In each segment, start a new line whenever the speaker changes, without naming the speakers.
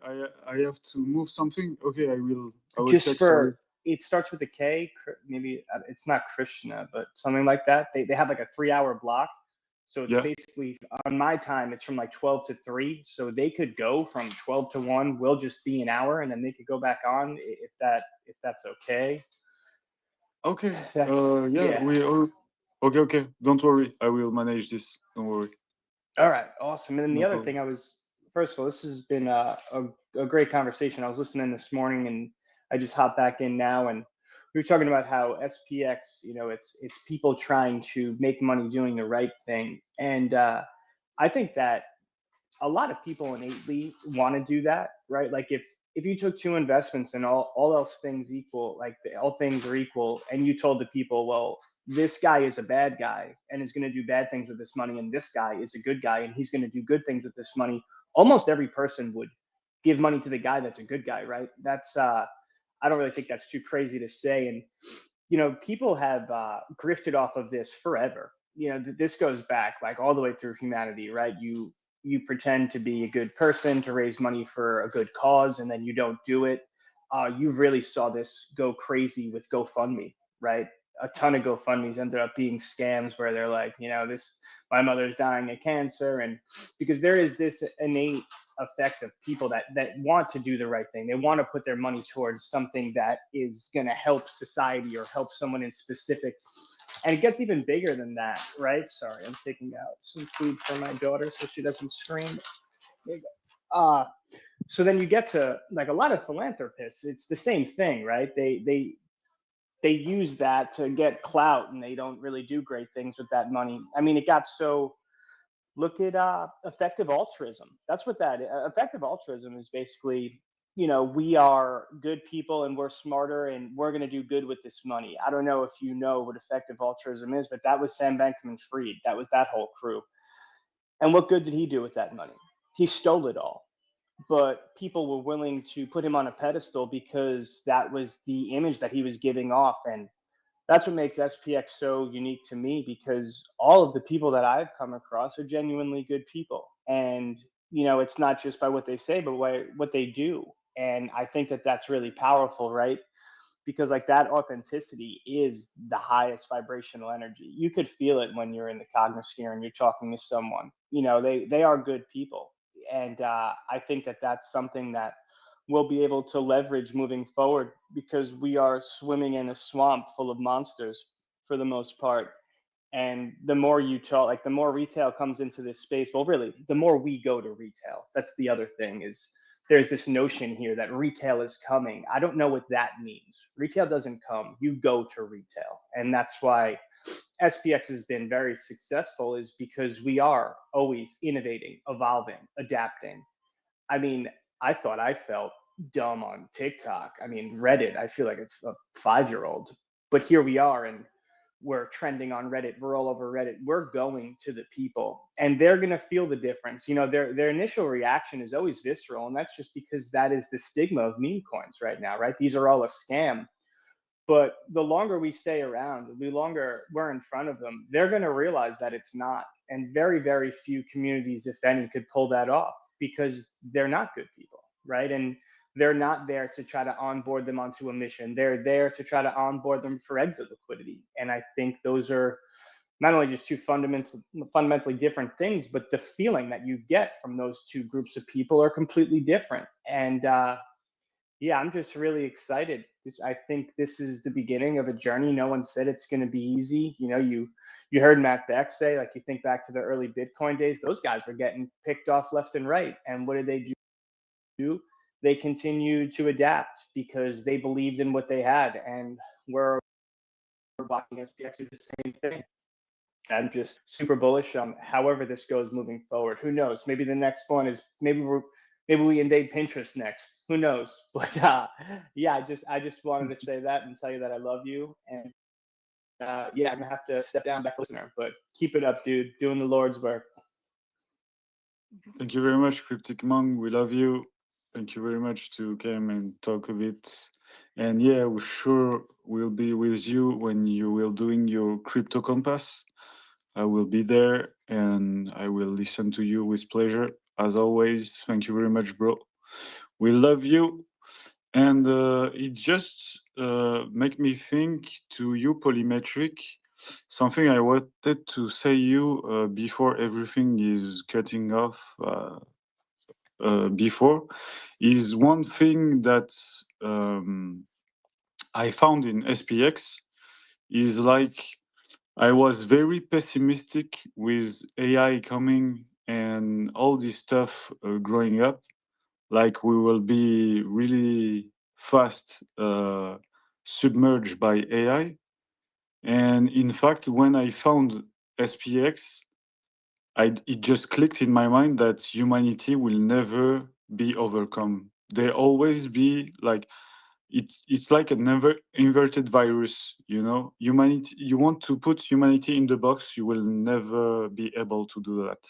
I have to move something. Okay, I will
Just
check.
for it starts with a K. Maybe it's not Krishna, but something like that. They have like a 3-hour block. So it's basically on my time, it's from like 12 to 3. So they could go from 12 to 1. We'll just be an hour, and then they could go back on if that's okay.
Okay. Okay. Don't worry. I will manage this. Don't worry.
All right. Awesome. And then the other thing first of all, this has been a great conversation. I was listening this morning, and I just hopped back in now, and we were talking about how SPX, it's people trying to make money doing the right thing. And I think that a lot of people innately want to do that, right? Like if you took 2 investments and all else things equal, like all things are equal, and you told the people, well, this guy is a bad guy and is going to do bad things with this money, and this guy is a good guy and he's going to do good things with this money, almost every person would give money to the guy that's a good guy, right? That's I don't really think that's too crazy to say. And people have grifted off of this forever. This goes back like all the way through humanity, right? You pretend to be a good person to raise money for a good cause, and then you don't do it. You really saw this go crazy with GoFundMe, right? A ton of GoFundMes ended up being scams where they're like, my mother's dying of cancer. And because there is this innate effect of people that want to do the right thing. They want to put their money towards something that is going to help society or help someone in specific. And it gets even bigger than that, right? Sorry, I'm taking out some food for my daughter so she doesn't scream. There you go. So then you get to like a lot of philanthropists. It's the same thing, right? They use that to get clout, and they don't really do great things with that money. I mean, it got so. Look at effective altruism. That's what that effective altruism is basically. We are good people and we're smarter and we're going to do good with this money. I don't know if you know what effective altruism is, but that was Sam Bankman-Fried. That was that whole crew. And what good did he do with that money? He stole it all. But people were willing to put him on a pedestal because that was the image that he was giving off. And that's what makes SPX so unique to me, because all of the people that I've come across are genuinely good people. And, it's not just by what they say, but what they do. And I think that that's really powerful, right? Because like that authenticity is the highest vibrational energy. You could feel it when you're in the cognosphere and you're talking to someone. They are good people. And I think that that's something that we'll be able to leverage moving forward, because we are swimming in a swamp full of monsters for the most part. And the more you talk, like the more retail comes into this space, well, really, the more we go to retail. That's the other thing, is there's this notion here that retail is coming. I don't know what that means. Retail doesn't come, you go to retail. And that's why SPX has been very successful, is because we are always innovating, evolving, adapting. I mean, I thought I felt dumb on TikTok. I mean, Reddit, I feel like it's a 5-year-old. But here we are, and we're trending on Reddit. We're all over Reddit. We're going to the people, and they're going to feel the difference. Their initial reaction is always visceral, and that's just because that is the stigma of meme coins right now, right? These are all a scam. But the longer we stay around, the longer we're in front of them, they're going to realize that it's not. And very, very few communities, if any, could pull that off, because they're not good people, right? And they're not there to try to onboard them onto a mission. They're there to try to onboard them for exit liquidity. And I think those are not only just two fundamentally different things, but the feeling that you get from those two groups of people are completely different. And I'm just really excited. I think this is the beginning of a journey. No one said it's going to be easy. You heard Matt Beck say, like, you think back to the early Bitcoin days, those guys were getting picked off left and right. And what did they do? They continued to adapt because they believed in what they had. And we're watching SPX do the same thing. I'm just super bullish on however this goes moving forward. Who knows? Maybe the next one is maybe we invade Pinterest next. Who knows? But I just wanted to say that and tell you that I love you. And I'm gonna have to step down back to listener. But keep it up, dude. Doing the Lord's work.
Thank you very much, Cryptic Monk. We love you. Thank you very much to come and talk a bit. And we sure will be with you when you will doing your crypto compass. I will be there and I will listen to you with pleasure. As always, thank you very much, bro. We love you. And it just make me think to you, Polymetric, something I wanted to say you before everything is cutting off. Before is one thing that I found in SPX is like I was very pessimistic with AI coming and all this stuff growing up. Like we will be really fast submerged by AI. And in fact, when I found SPX, it just clicked in my mind that humanity will never be overcome. There always be like it's like a never inverted virus, you know. Humanity, you want to put humanity in the box, you will never be able to do that.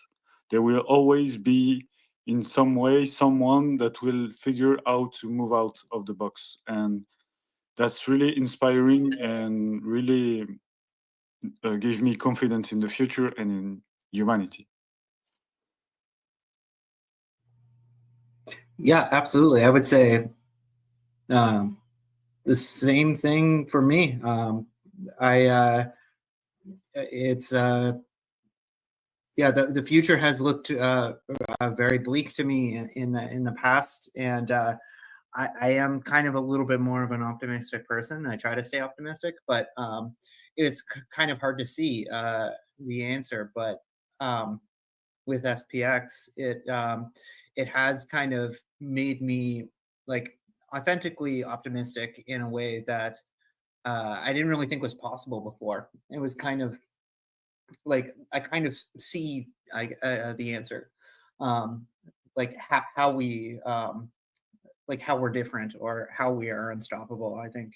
There will always be in some way someone that will figure out to move out of the box, and that's really inspiring and really gives me confidence in the future and in humanity.
Yeah, absolutely. I would say um, the same thing for me. It's yeah, the future has looked very bleak to me in the past, and I am kind of a little bit more of an optimistic person. I try to stay optimistic, but it's kind of hard to see the answer. But with SPX, it has kind of made me like authentically optimistic in a way that I didn't really think was possible before. It was kind of like I kind of see the answer, like how we like how we're different or how we are unstoppable. I think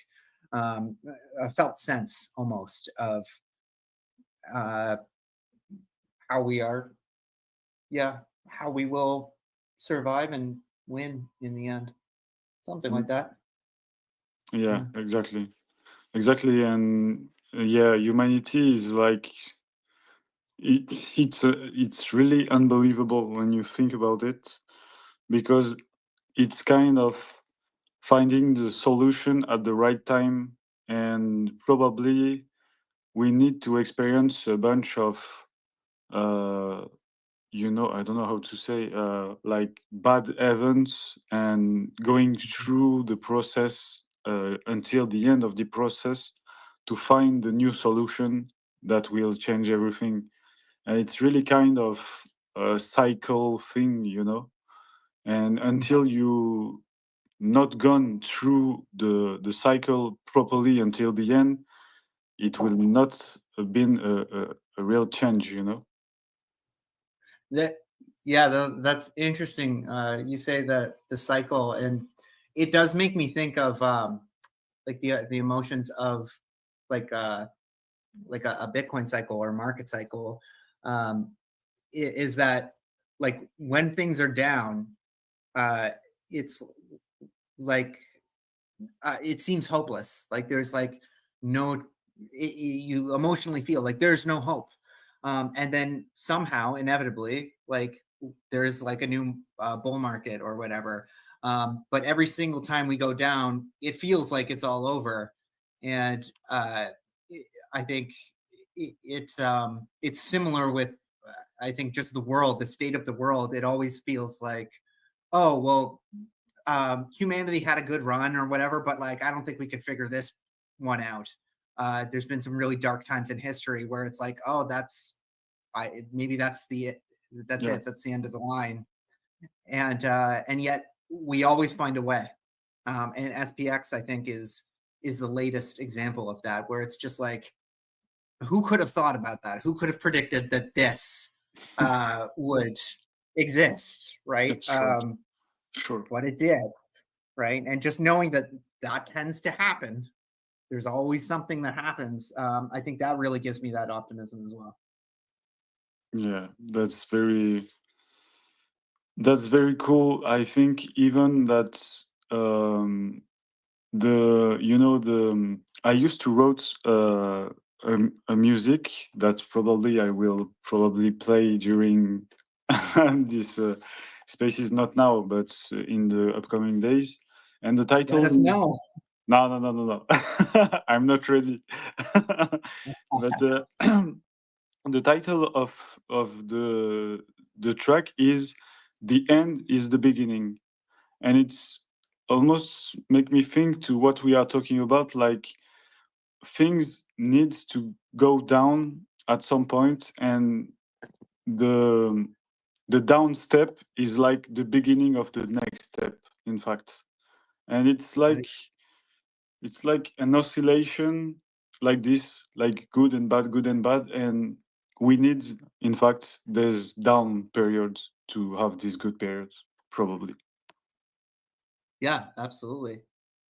a felt sense almost of uh, how we are, yeah, how we will survive and win in the end, something like that.
Yeah, exactly. And yeah, humanity is like it's really unbelievable when you think about it, because it's kind of finding the solution at the right time, and probably we need to experience a bunch of uh I don't know how to say, like bad events, and going through the process until the end of the process to find the new solution that will change everything. And it's really kind of a cycle thing, and until you not gone through the cycle properly until the end, it will not have been a real change.
That yeah, that's interesting. You say that the cycle, and it does make me think of like the emotions of like a Bitcoin cycle or market cycle. Um, is that like when things are down, it's like it seems hopeless. Like there's like no, you emotionally feel like there's no hope. And then somehow, inevitably, like there's like a new bull market or whatever. But every single time we go down, it feels like it's all over. And I think it's similar with, I think, just the world, the state of the world. It always feels like, oh, well, humanity had a good run or whatever, but like I don't think we could figure this one out. There's been some really dark times in history where it's like, oh, maybe that's it. That's the end of the line. And yet we always find a way. And SPX, I think, is the latest example of that, where it's just like, who could have thought about that? Who could have predicted that this would exist, right?
Sure.
But it did, right? And just knowing that tends to happen. There's always something that happens. I think that really gives me that optimism as well.
Yeah, that's very cool. I think even that I used to wrote a music that probably I will probably play during this spaces, not now, but in the upcoming days. And the title
Let us
is
know.
no. I'm not ready. But the title of the track is "The End is the Beginning," and it's almost make me think to what we are talking about, like things need to go down at some point, and the the down step is like the beginning of the next step, in fact. And
Right.
it's like an oscillation, like this, like good and bad, good and bad. And we need, in fact, there's down periods to have these good periods, probably.
Yeah, absolutely.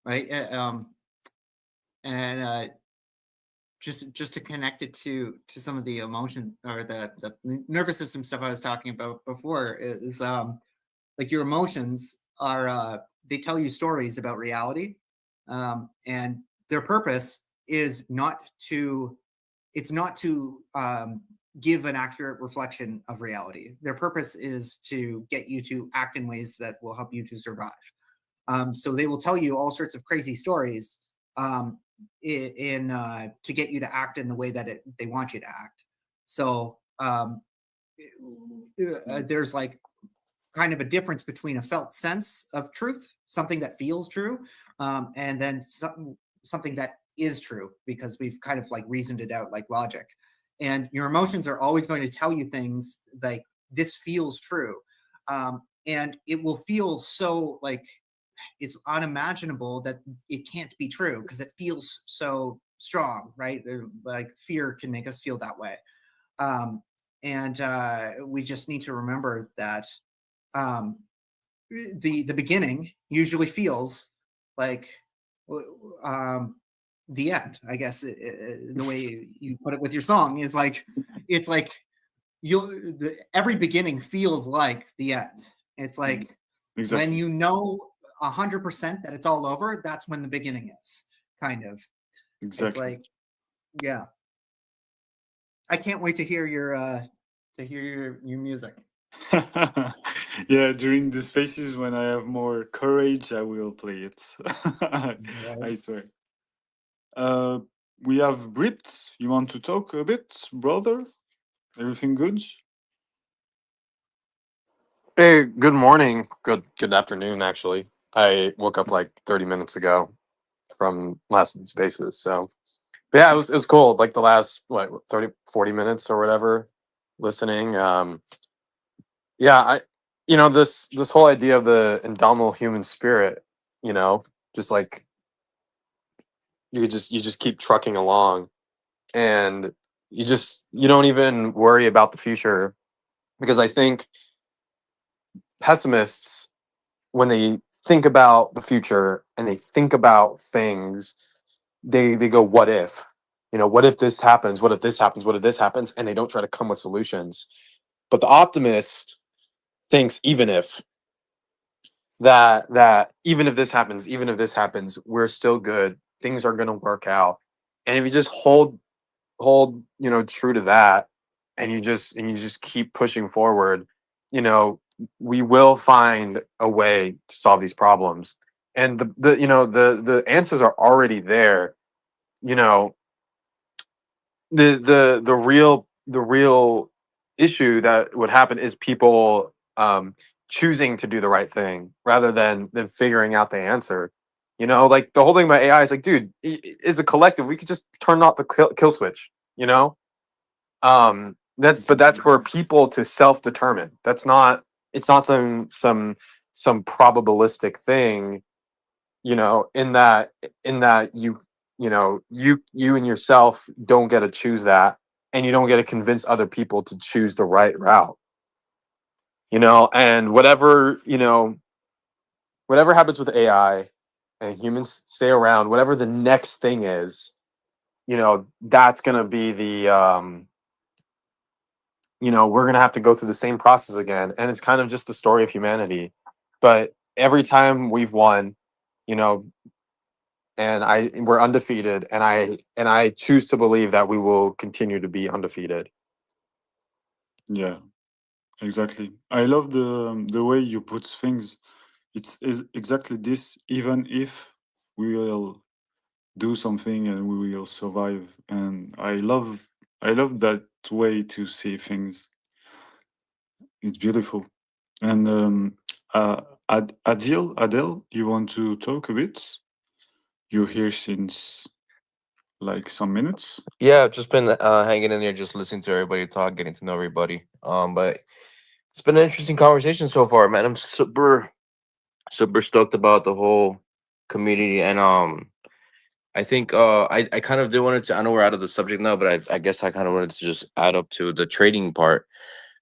Right. And just to connect it to some of the emotion or the nervous system stuff I was talking about before is like your emotions are they tell you stories about reality, and their purpose is not to give an accurate reflection of reality. Their purpose is to get you to act in ways that will help you to survive. So they will tell you all sorts of crazy stories in to get you to act in the way that they want you to act. So there's like kind of a difference between a felt sense of truth, something that feels true, and then something that is true because we've kind of like reasoned it out like logic. And your emotions are always going to tell you things like this feels true, and it will feel so like it's unimaginable that it can't be true because it feels so strong, right? Like fear can make us feel that way. And we just need to remember that the beginning usually feels like the end. I guess the way you put it with your song is like it's like every beginning feels like the end. It's like
Exactly.
when you know 100% that it's all over, that's when the beginning is, kind of.
Exactly.
It's like, yeah. I can't wait to hear your music.
Yeah, during the spaces when I have more courage, I will play it. I swear. We have Brit. You want to talk a bit, brother? Everything good?
Hey, good morning. Good afternoon, actually. I woke up like 30 minutes ago from last night's spaces. So, but yeah, it was cool. Like the last, what, 30, 40 minutes or whatever, listening. Yeah, this whole idea of the indomitable human spirit, just like you just keep trucking along, and you don't even worry about the future, because I think pessimists, when they think about the future and they think about things, they go, what if? What if this happens? What if this happens? What if this happens? And they don't try to come with solutions. But the optimist thinks, even if even if this happens, even if this happens, we're still good. Things are going to work out. And if you just hold true to that, and you just keep pushing forward, we will find a way to solve these problems. And the answers are already there. you know the real issue that would happen is people choosing to do the right thing rather than figuring out the answer. Like the whole thing about AI is like, dude, as a collective, we could just turn off the kill switch. That's for people to self-determine. It's not some probabilistic thing, in that you and yourself don't get to choose that, and you don't get to convince other people to choose the right route. And whatever happens with AI and humans stay around, whatever the next thing is, that's gonna be we're gonna have to go through the same process again. And it's kind of just the story of humanity. But every time we've won, you know, and we're undefeated, and I choose to believe that we will continue to be undefeated.
Yeah. Exactly. I love the way you put things. It's is exactly this. Even if we will do something and we will survive, and I love that way to see things. It's beautiful. And Adele, you want to talk a bit? You're here since like some minutes.
Yeah, I've just been hanging in there, just listening to everybody talk, getting to know everybody. But it's been an interesting conversation so far, man. I'm super stoked about the whole community, and I think I kind of did wanted to. I know we're out of the subject now, but I guess I kind of wanted to just add up to the trading part.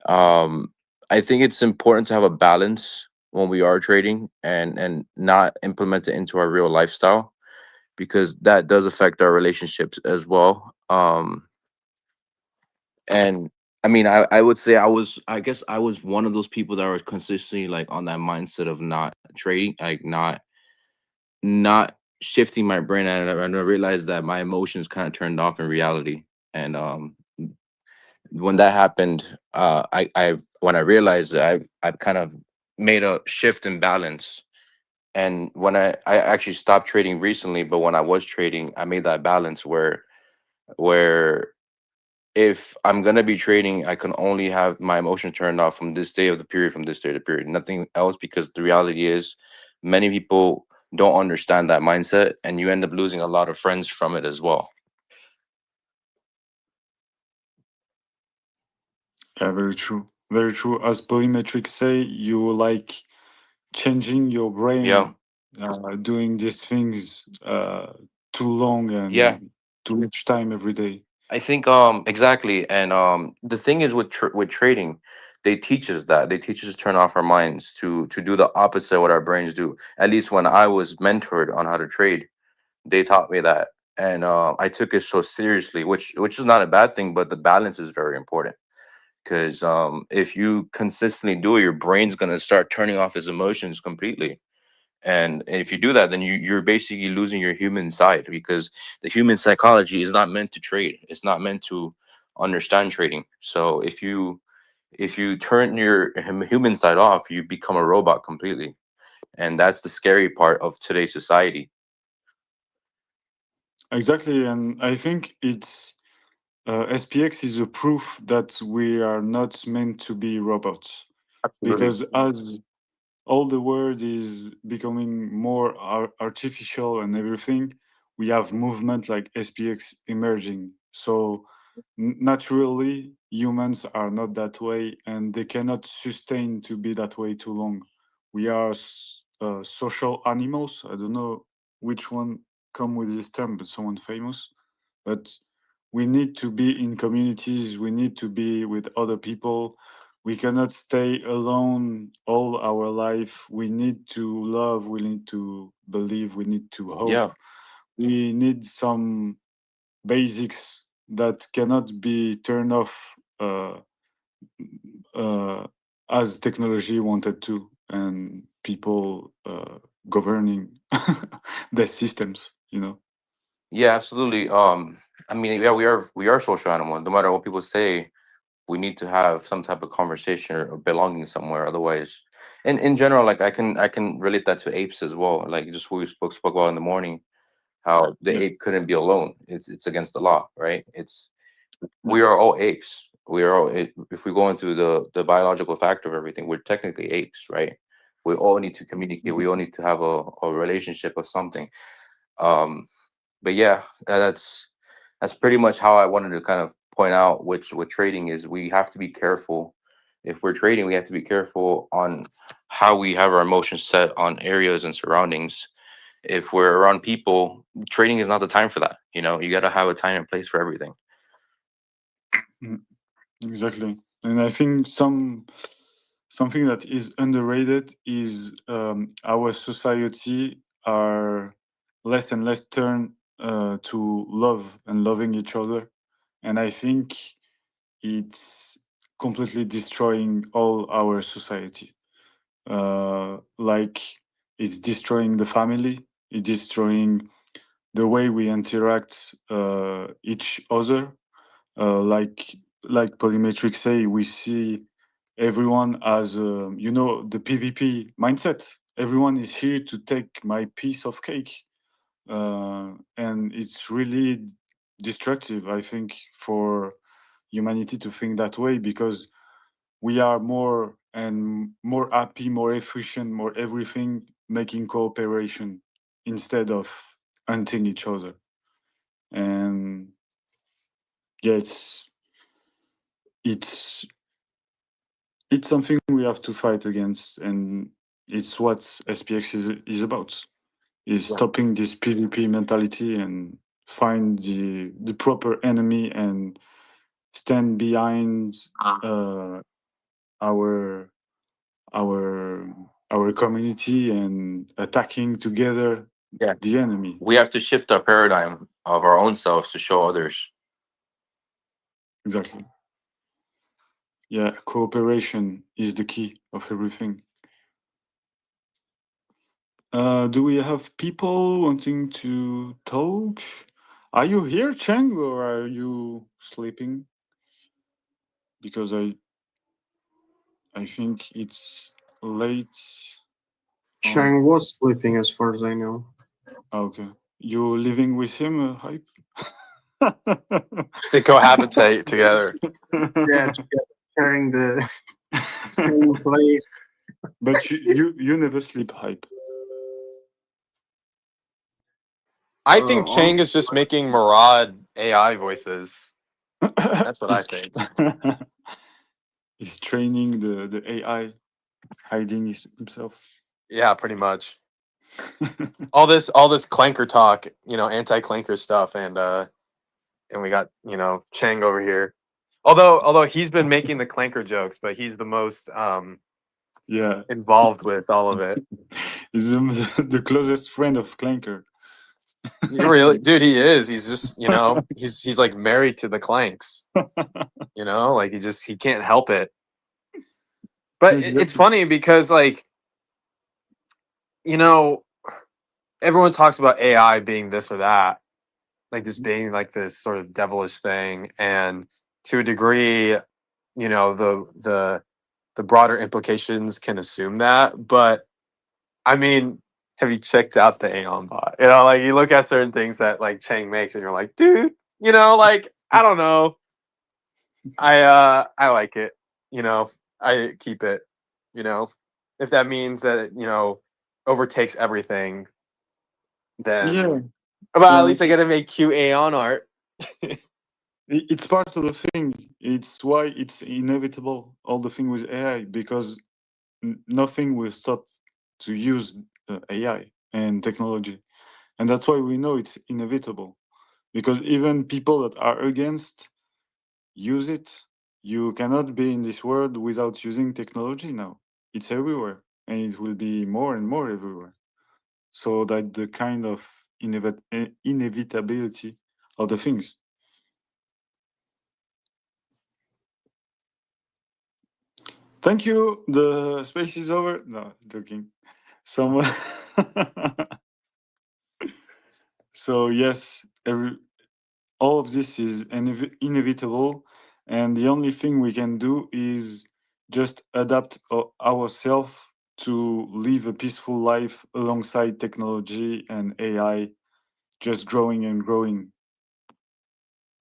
Um, I think it's important to have a balance when we are trading and not implement it into our real lifestyle, because that does affect our relationships as well. And I mean, I would say I guess I was one of those people that were consistently like on that mindset of not trading, like not shifting my brain, and I realized that my emotions kind of turned off in reality. And when that happened, I when I realized that I kind of made a shift in balance. And when I actually stopped trading recently, but when I was trading, I made that balance where if I'm gonna be trading, I can only have my emotion turned off from this day of the period, from this day to the period, nothing else. Because the reality is, many people don't understand that mindset, and you end up losing a lot of friends from it as well.
Yeah, very true. Very true. As Polymetrics say, you like changing your
Yeah,
brain, doing these things too long
yeah.
and too much time every day.
I think exactly. And the thing is with with trading, they teach us that. They teach us to turn off our minds to do the opposite of what our brains do. At least when I was mentored on how to trade, they taught me that. And I took it so seriously, which is not a bad thing, but the balance is very important. Because if you consistently do it, your brain's gonna start turning off its emotions completely. And if you do that, then you're basically losing your human side, because the human psychology is not meant to trade. It's not meant to understand trading. So if you turn your human side off, you become a robot completely. And that's the scary part of today's society.
Exactly, and I think it's SPX is a proof that we are not meant to be robots,
Absolutely.
because as all the world is becoming more artificial and everything, we have movement like SPX emerging. So naturally, humans are not that way, and they cannot sustain to be that way too long. We are social animals. I don't know which one come with this term, but someone famous. But we need to be in communities. We need to be with other people. We cannot stay alone all our life. We need to love. We need to believe. We need to hope.
Yeah.
We need some basics that cannot be turned off uh, as technology wanted to, and people governing the systems.
Yeah, absolutely. I mean, yeah, we are social animals. No matter what people say, we need to have some type of conversation or belonging somewhere. Otherwise, in general, like I can relate that to apes as well. Like just what we spoke about in the morning, how the
Yeah,
ape couldn't be alone. It's against the law, right? It's
yeah.
We are all apes. We are all if we go into the biological factor of everything, we're technically apes, right? We all need to communicate. We
Mhm.
all need to have a relationship or something. Um, but yeah, that's pretty much how I wanted to kind of point out, which what trading is. We have to be careful. If we're trading, we have to be careful on how we have our emotions set on areas and surroundings. If we're around people, trading is not the time for that. You got to have a time and place for everything.
Mm, exactly. And I think something that is underrated is our society are less and less turned to love and loving each other, and I think it's completely destroying all our society. Like it's destroying the family, it's destroying the way we interact each other. Like Polymetric say, we see everyone has, the PvP mindset. Everyone is here to take my piece of cake. And it's really destructive, I think, for humanity to think that way, because we are more and more happy, more efficient, more everything, making cooperation instead of hunting each other. And yeah, it's it's something we have to fight against, and it's what SPX is about. Is
Yeah.
stopping this PvP mentality and find the proper enemy and stand behind uh, our our our community and attacking together
Yeah.
the enemy.
We have to shift our paradigm of our own selves to show others.
Exactly. Yeah, cooperation is the key of everything. Do we have people wanting to talk? Are you here, Cheng, or are you sleeping? Because I think it's late.
Chang was sleeping, as far as I know.
Okay. You living with him, Hype?
They cohabitate together.
Yeah, together, sharing the same place.
But you never sleep, Hype.
I think
On
Chang is just making Murad AI voices. That's what I think.
He's training the AI, hiding himself.
Yeah, pretty much. All this clanker talk, anti-clanker stuff, and we got Chang over here. Although he's been making the clanker jokes, but he's the most
Yeah.
involved with all of it.
He's the closest friend of Clanker.
Really, dude, he is. He's just he's like married to the clanks. Like he can't help it. But it's funny because everyone talks about AI being this or that, like this being like this sort of devilish thing, and to a degree, the broader implications can assume that. But I mean, have you checked out the Aeon bot? Like you look at certain things that like Chang makes, and you're like, dude, like I don't know, I like it, I keep it, if that means that it overtakes everything, then
Yeah.
but at least I gotta make cute Aeon art.
It's part of the thing. It's why it's inevitable, all the thing with AI, because nothing will stop to use AI and technology. And that's why we know it's inevitable. Because even people that are against use it. You cannot be in this world without using technology now. It's everywhere, and it will be more and more everywhere. So that the kind of inevitability of the things. Thank you. The space is over. No, joking. Someone. So yes, all of this is inevitable, and the only thing we can do is just adapt ourselves to live a peaceful life alongside technology and AI, just growing and growing.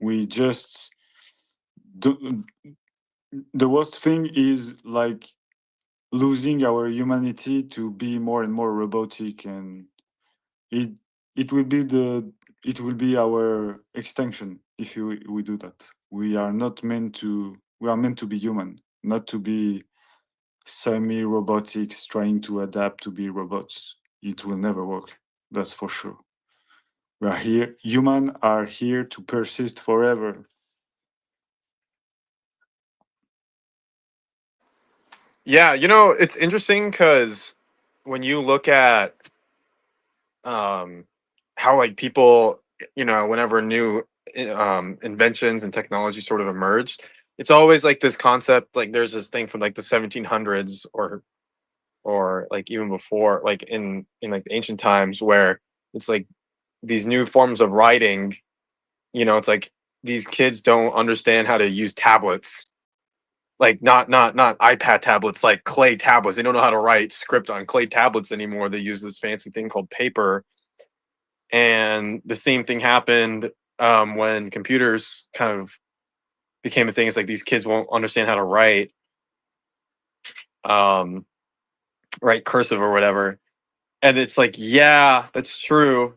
We just do, the worst thing is like losing our humanity to be more and more robotic, and it it will be our extinction if we do that. We are not meant to. We are meant to be human, not to be semi-robotics trying to adapt to be robots. It will never work. That's for sure. We are here. Human are here to persist forever.
Yeah, it's interesting because when you look at how like people, whenever new inventions and technology sort of emerged, it's always like this concept, like there's this thing from like the 1700s or like even before, like in like the ancient times, where it's like these new forms of writing, it's like these kids don't understand how to use tablets, like not iPad tablets, like clay tablets. They don't know how to write script on clay tablets anymore. They use this fancy thing called paper. And the same thing happened when computers kind of became a thing. It's like these kids won't understand how to write cursive or whatever. And it's like, yeah, that's true.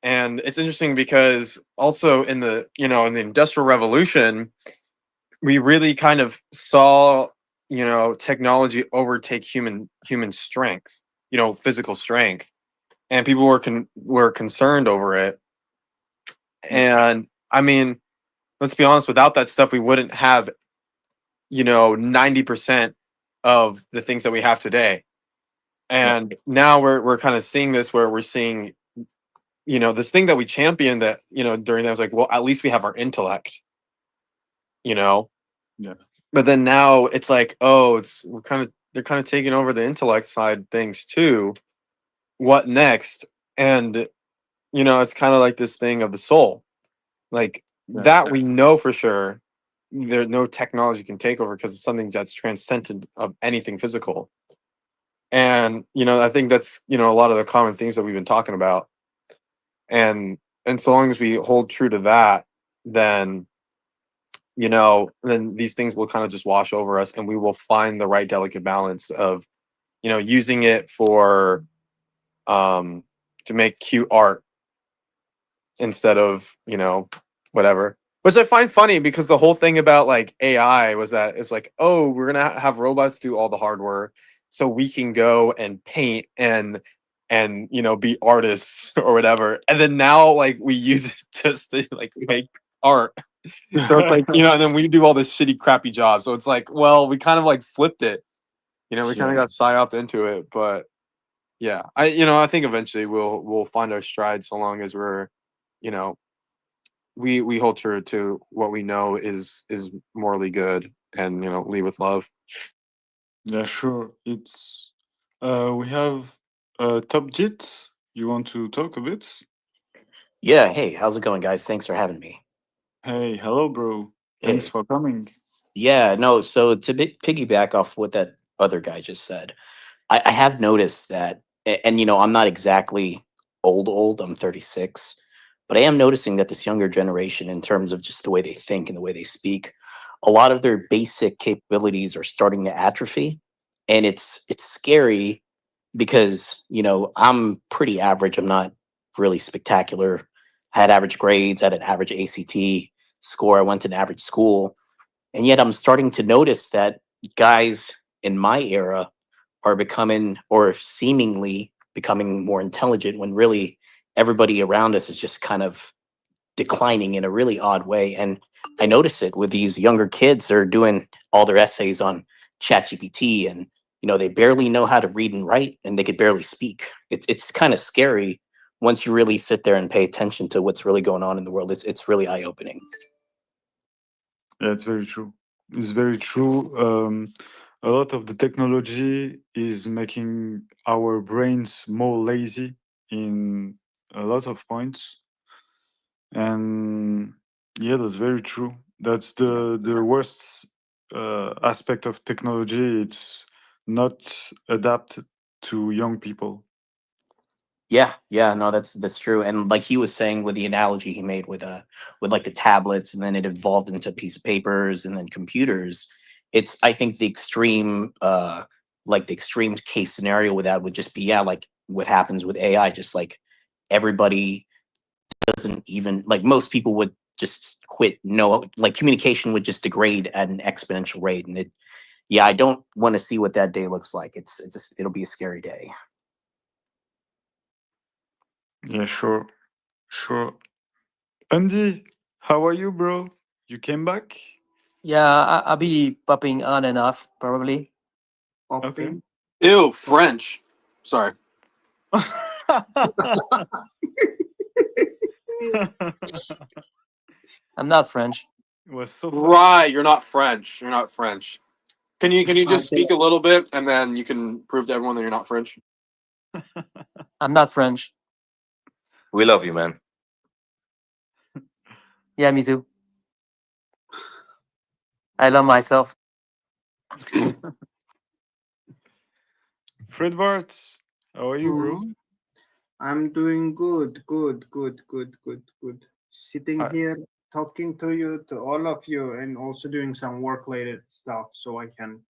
And it's interesting because also in the Industrial Revolution, we really kind of saw, technology overtake human strength, physical strength, and people were concerned over it. And I mean, let's be honest, without that stuff, we wouldn't have, 90% of the things that we have today. And now we're kind of seeing this, where we're seeing, this thing that we championed, that, during that was like, well, at least we have our intellect,
Yeah.
But then now it's like, oh, they're kind of taking over the intellect side things too. What next? And it's kind of like this thing of the soul, like that we know for sure. There, no technology can take over because it's something that's transcendent of anything physical. And I think that's a lot of the common things that we've been talking about. And so long as we hold true to that, then then these things will kind of just wash over us, and we will find the right delicate balance of, using it for, to make cute art instead of, whatever. Which I find funny, because the whole thing about like AI was that it's like, oh, we're gonna have robots do all the hard work, so we can go and paint and be artists or whatever. And then now, like, we use it just to like make art. So it's like, and then we do all this shitty, crappy job. So it's like, well, we kind of like flipped it. We kind of got psyoped into it. But yeah, I think eventually we'll find our stride, so long as we're, we hold true to what we know is morally good, and lead with love.
Yeah, sure. It's we have Top Jit. You want to talk a bit?
Yeah, hey, how's it going, guys? Thanks for having me.
Hey, hello, bro. Thanks
Hey.
for coming.
Yeah, no, so to piggyback off what that other guy just said, I have noticed that, and I'm not exactly old, I'm 36, but I am noticing that this younger generation, in terms of just the way they think and the way they speak, a lot of their basic capabilities are starting to atrophy. And it's scary because, I'm pretty average. I'm not really spectacular. I had average grades, I had an average ACT score, I went to an average school. And yet I'm starting to notice that guys in my era are becoming, or seemingly becoming, more intelligent, when really everybody around us is just kind of declining in a really odd way. And I notice it with these younger kids. They're doing all their essays on ChatGPT, and they barely know how to read and write, and they could barely speak. It's kind of scary once you really sit there and pay attention to what's really going on in the world. It's really eye opening.
Yeah, it's very true. It's very true. A lot of the technology is making our brains more lazy in a lot of points. And yeah, that's very true. That's the worst aspect of technology. It's not adapted to young people.
Yeah, no, that's true. And like he was saying with the analogy he made with like the tablets, and then it evolved into piece of papers and then computers. It's, I think, the extreme like the extreme case scenario with that would just be, yeah, like what happens with AI. Just like everybody doesn't even, like, most people would just quit. No, like communication would just degrade at an exponential rate. And yeah, I don't want to see what that day looks like. It'll be a scary day.
Yeah, sure. Sure. Andy, how are you, bro? You came back?
Yeah, I'll be popping on and off probably.
Okay.
Ew, French. Sorry.
I'm not French.
It was so funny.
Right, you're not French. You're not French. Can you just speak a little bit, and then you can prove to everyone that you're not French?
I'm not French.
We love you, man.
Yeah, me too. I love myself.
Fredvart, how are you, bro?
Mhm. I'm doing good. Sitting
I,
here talking to you, to all of you, and also doing some work-related stuff so I can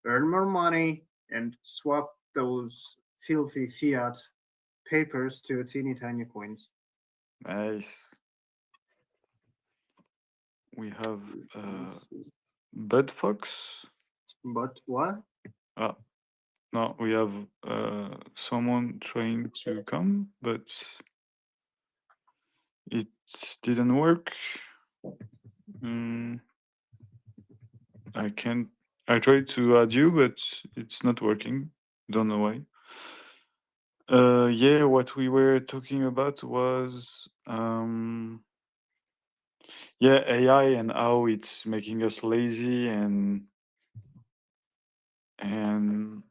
earn more money and swap those filthy fiat papers to teeny tiny coins.
nice. We have
Yes.
Bud Fox.
But what?
Ah, no, we have someone trying to come, but it didn't work. Mm, I can't. I tried to add you, but it's not working. Don't know why. Yeah, what we were talking about was yeah, AI and how it's making us lazy and and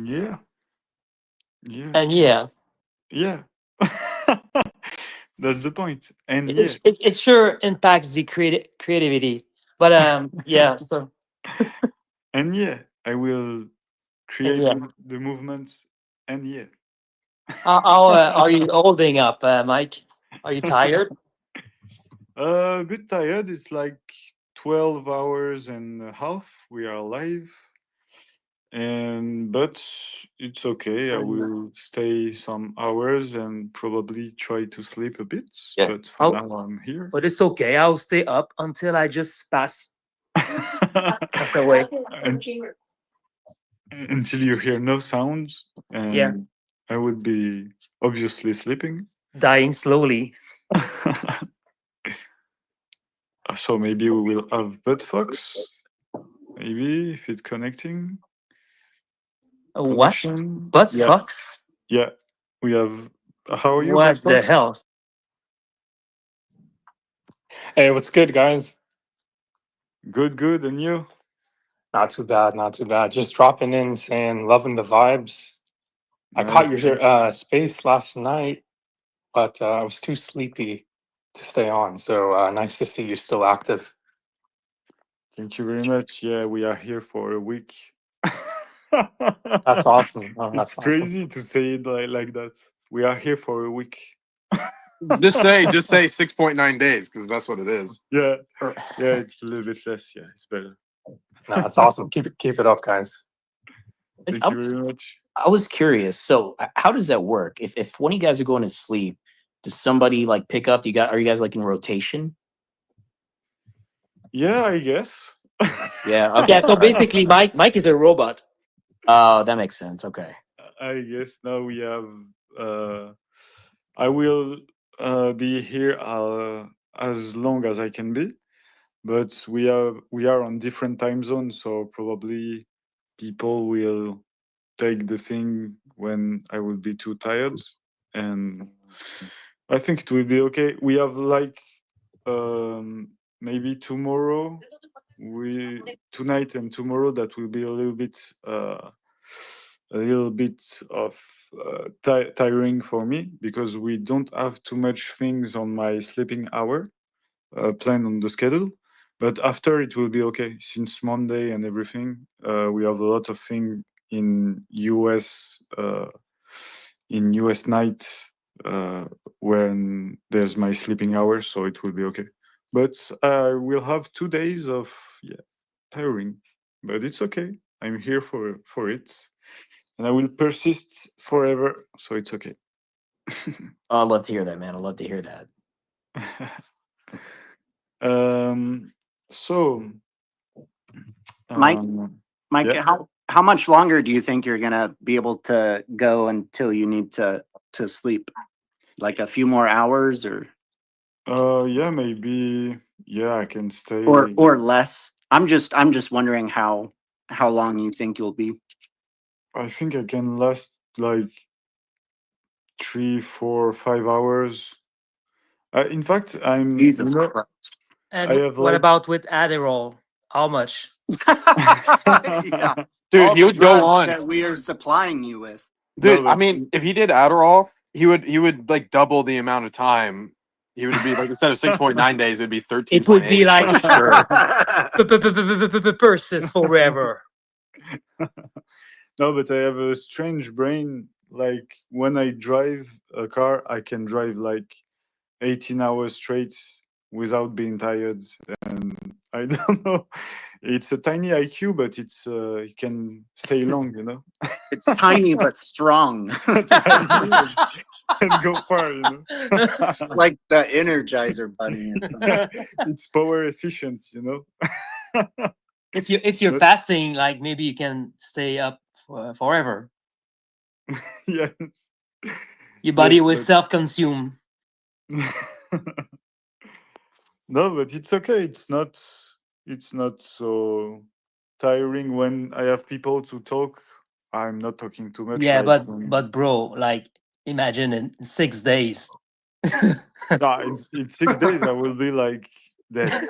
yeah, yeah,
And yeah,
yeah. That's the point. And yeah,
it sure impacts the creativity. But yeah. So
and yeah, I will
and
create
yeah.
the movement. And yeah,
How are you holding up, Mike? Are you tired?
a bit tired. It's like 12 hours and a half. We are live. And but it's okay. I will stay some hours and probably try to sleep a bit.
Yeah.
But for now, I'm here.
But it's okay. I'll stay up until I just pass away.
And, until you hear no sounds,
Yeah.
and I would be obviously sleeping.
Dying slowly.
So maybe we will have Fox. Maybe if it's connecting.
What?
Connection.
But
Yeah.
fucks?
Yeah. We have. How are you?
What the
Fox?
hell?
Hey, what's good, guys?
Good, good. And you?
Not too bad, not too bad. Just dropping in, saying loving the vibes. I caught
Nice.
your space last night, but I was too sleepy to stay on. So nice to see you still active.
Thank you very much. Yeah, we are here for a week.
That's awesome. Oh,
It's
that's awesome.
crazy to say it like that. We are here for a week.
Just say 6.9 days because that's what it is.
Yeah, yeah, it's a little bit less. Yeah, it's better.
No, that's awesome. Keep it up, guys.
Thank
I
you
was,
very much.
I was curious. So how does that work? If one of you guys are going to sleep, does somebody like pick up? Are you guys like in rotation?
Yeah, I guess.
Yeah. Okay.
Yeah. So basically, Mike is a robot.
Oh, that makes sense. Okay.
I guess now we have. I will be here as long as I can be, but we are on different time zones, so probably people will take the thing when I will be too tired, and I think it will be okay. We have like maybe tomorrow, we tonight and tomorrow that will be a little bit of tiring for me because we don't have too much things on my sleeping hour planned on the schedule. But after it will be okay. Since Monday and everything, we have a lot of things in US night when there's my sleeping hours, so it will be okay. But I will have 2 days of tiring, but it's okay. I'm here for it, and I will persist forever, so it's okay.
Oh, I'd love to hear that, man. I'd love to hear that.
So,
Mike, Mike,
yeah.
how much longer do you think you're gonna be able to go until you need to sleep? Like a few more hours, or
Yeah, maybe. Yeah, I can stay.
or less? I'm just wondering how long you think you'll be.
I think I can last like 3, 4, 5 hours. In fact, I'm.
Jesus Christ.
And
I have
what
like.
about with Adderall? How much?
Yeah.
Dude,
All
he
the
would go
drugs
on.
that we are supplying you with.
Dude,
No,
I
but
mean, if he did Adderall, he would like double the amount of time He would be like, instead of 6.9 days, it'd be 13.8.
It would be like
for sure.
Persis forever.
No, but I have a strange brain. Like when I drive a car, I can drive like 18 hours straight without being tired. And I don't know. It's a tiny IQ, but it can stay long, you know.
It's tiny but strong.
And go far, you know.
It's like the Energizer Bunny.
It's power efficient, you know.
If you're
But-
fasting, like maybe you can stay up forever.
Yes.
Your body
Yes,
will
but-
self-consume.
No, but it's okay. It's not so tiring when I have people to talk. I'm not talking too much.
Yeah,
like
but bro, like imagine in 6 days.
in 6 days I will be like that.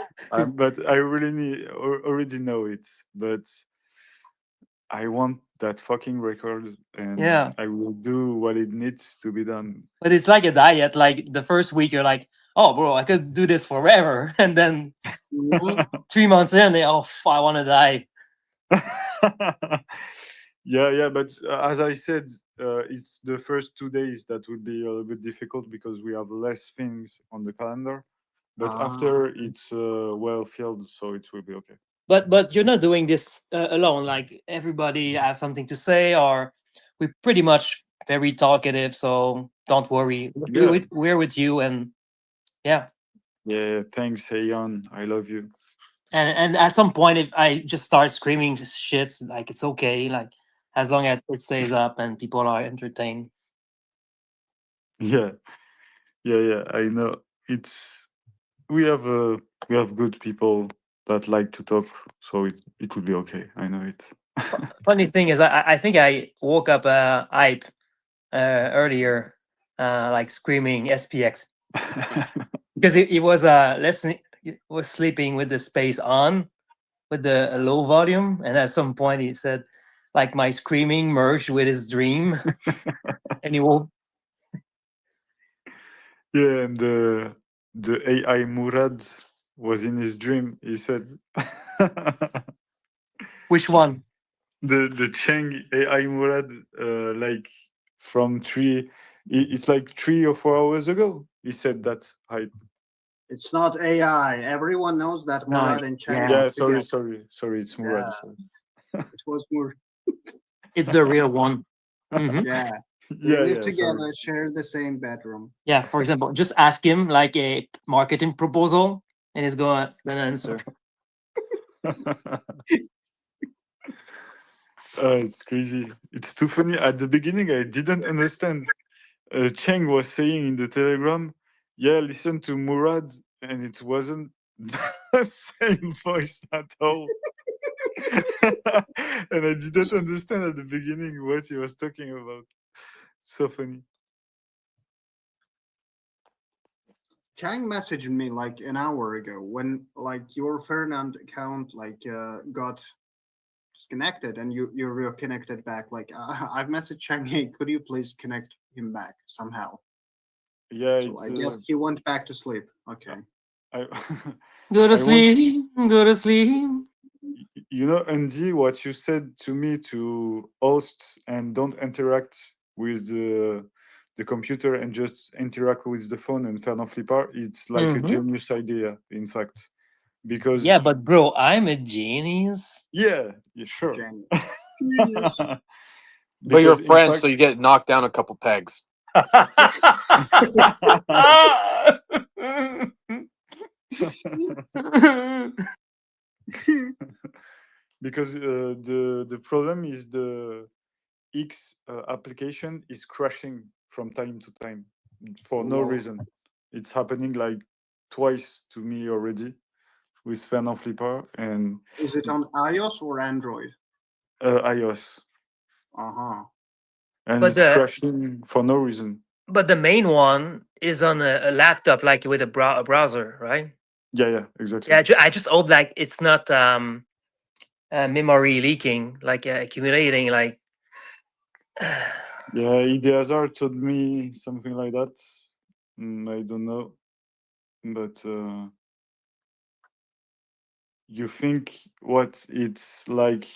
But I really already know it. But I want that fucking record, and
Yeah.
I will do what it needs to be done.
But it's like a diet. Like the first week you're like, oh bro, I could do this forever. And then 3 months in, I want to die.
Yeah, but as I said, it's the first 2 days that will be a little bit difficult because we have less things on the calendar. But after it's well filled, so it will be okay.
But you're not doing this alone. Like everybody has something to say, or we're pretty much very talkative. So don't worry,
Yeah.
we're with you. And yeah,
Yeah, thanks, Ayon. I love you.
and at some point, if I just start screaming shits, like it's okay. Like as long as it stays up and people are entertained.
Yeah, I know. We have good people that like to talk, so it will be okay. I know it.
Funny thing is, I think I woke up hype earlier, like screaming SPX because he was listening, he was sleeping with the space on, with the low volume, and at some point he said, like my screaming merged with his dream, and he woke.
Yeah, and the AI Murad was in his dream. He said,
Which one?
the Cheng AI Murad, like from it's like 3 or 4 hours ago. He said that.
It's not AI. Everyone knows that
No,
Murad and Chang.
yeah.
Yeah, sorry, it's Murad.
Yeah.
Sorry.
It was more.
It's the real one. Mhm.
Yeah. They
Yeah,
live
yeah,
together,
sorry.
share the same bedroom.
Yeah, for example, just ask him like a marketing proposal, and he's gonna answer.
It's crazy. It's too funny. At the beginning, I didn't understand. Cheng was saying in the telegram, "Yeah, listen to Murad," and it wasn't the same voice at all. And I didn't understand at the beginning what he was talking about. So funny.
Chang messaged me like an hour ago when like your Fernand account got disconnected and you reconnected back. Like I've messaged Chang, hey, could you please connect him back somehow?
Yeah,
So
it's,
I guess he went back to sleep. Okay.
I,
Go to
I want-
sleep. Go to sleep.
you know, Andy, what you said to me to host and don't interact with the computer and just interact with the phone and Fernand Flipper, it's like a
Mhm.
genius idea, in fact. Because
Yeah, but bro, I'm a genius.
yeah, sure.
Chang.
But you're
Because in
French,
fact-
so you get knocked down a couple pegs.
because the problem is the X application is crashing from time to time for no
Wow.
reason. It's happening like twice to me already with Fernand Flipper and
Is it on iOS or Android?
iOS,
Uh-huh.
and
But
it's
the-
crashing for no reason.
But the main one is on a laptop, like with a browser, right?
Yeah, exactly.
Yeah, I just hope like it's not memory leaking, like accumulating, like.
Yeah, Ideazar told me something like that. I don't know. but you think what it's like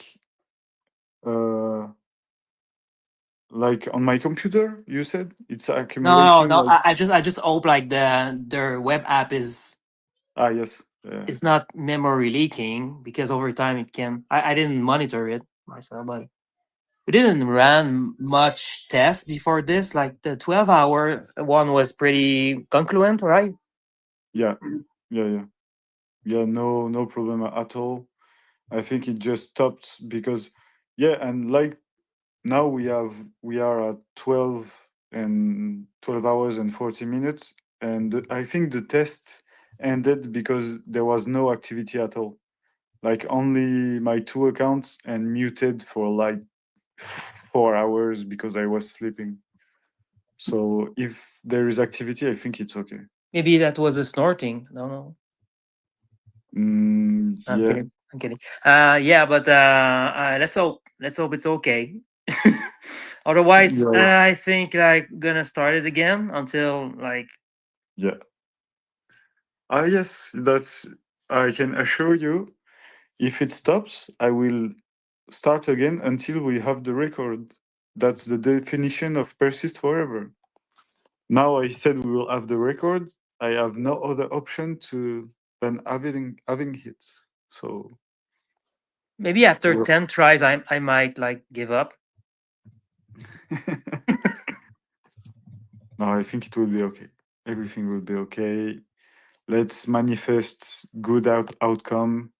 on my computer? You said it's
No,
accumulating.
no.
Like,
I just hope like their web app is
yes, yeah.
it's not memory leaking, because over time it can. I didn't monitor it myself, but we didn't run much tests before this. Like the 12-hour one was pretty concluent, right?
Yeah, yeah. No problem at all. I think it just stopped because, yeah, and like now we are at 12 hours and 40 minutes, and I think the tests ended because there was no activity at all. Like only my 2 accounts and muted for like 4 hours because I was sleeping. So if there is activity, I think it's okay.
Maybe that was a snorting. No, no. I'm
Yeah.
kidding. I'm kidding. Yeah, but let's hope it's okay. Otherwise,
Yeah.
I think like gonna start it again until like
Yeah. Yes, that's, I can assure you, if it stops, I will start again until we have the record. That's the definition of persist forever. Now I said we will have the record. I have no other option than having hits. So
maybe after
we're-
10 tries, I might like give up.
no, I think it will be okay. Everything will be okay. Let's manifest good outcome.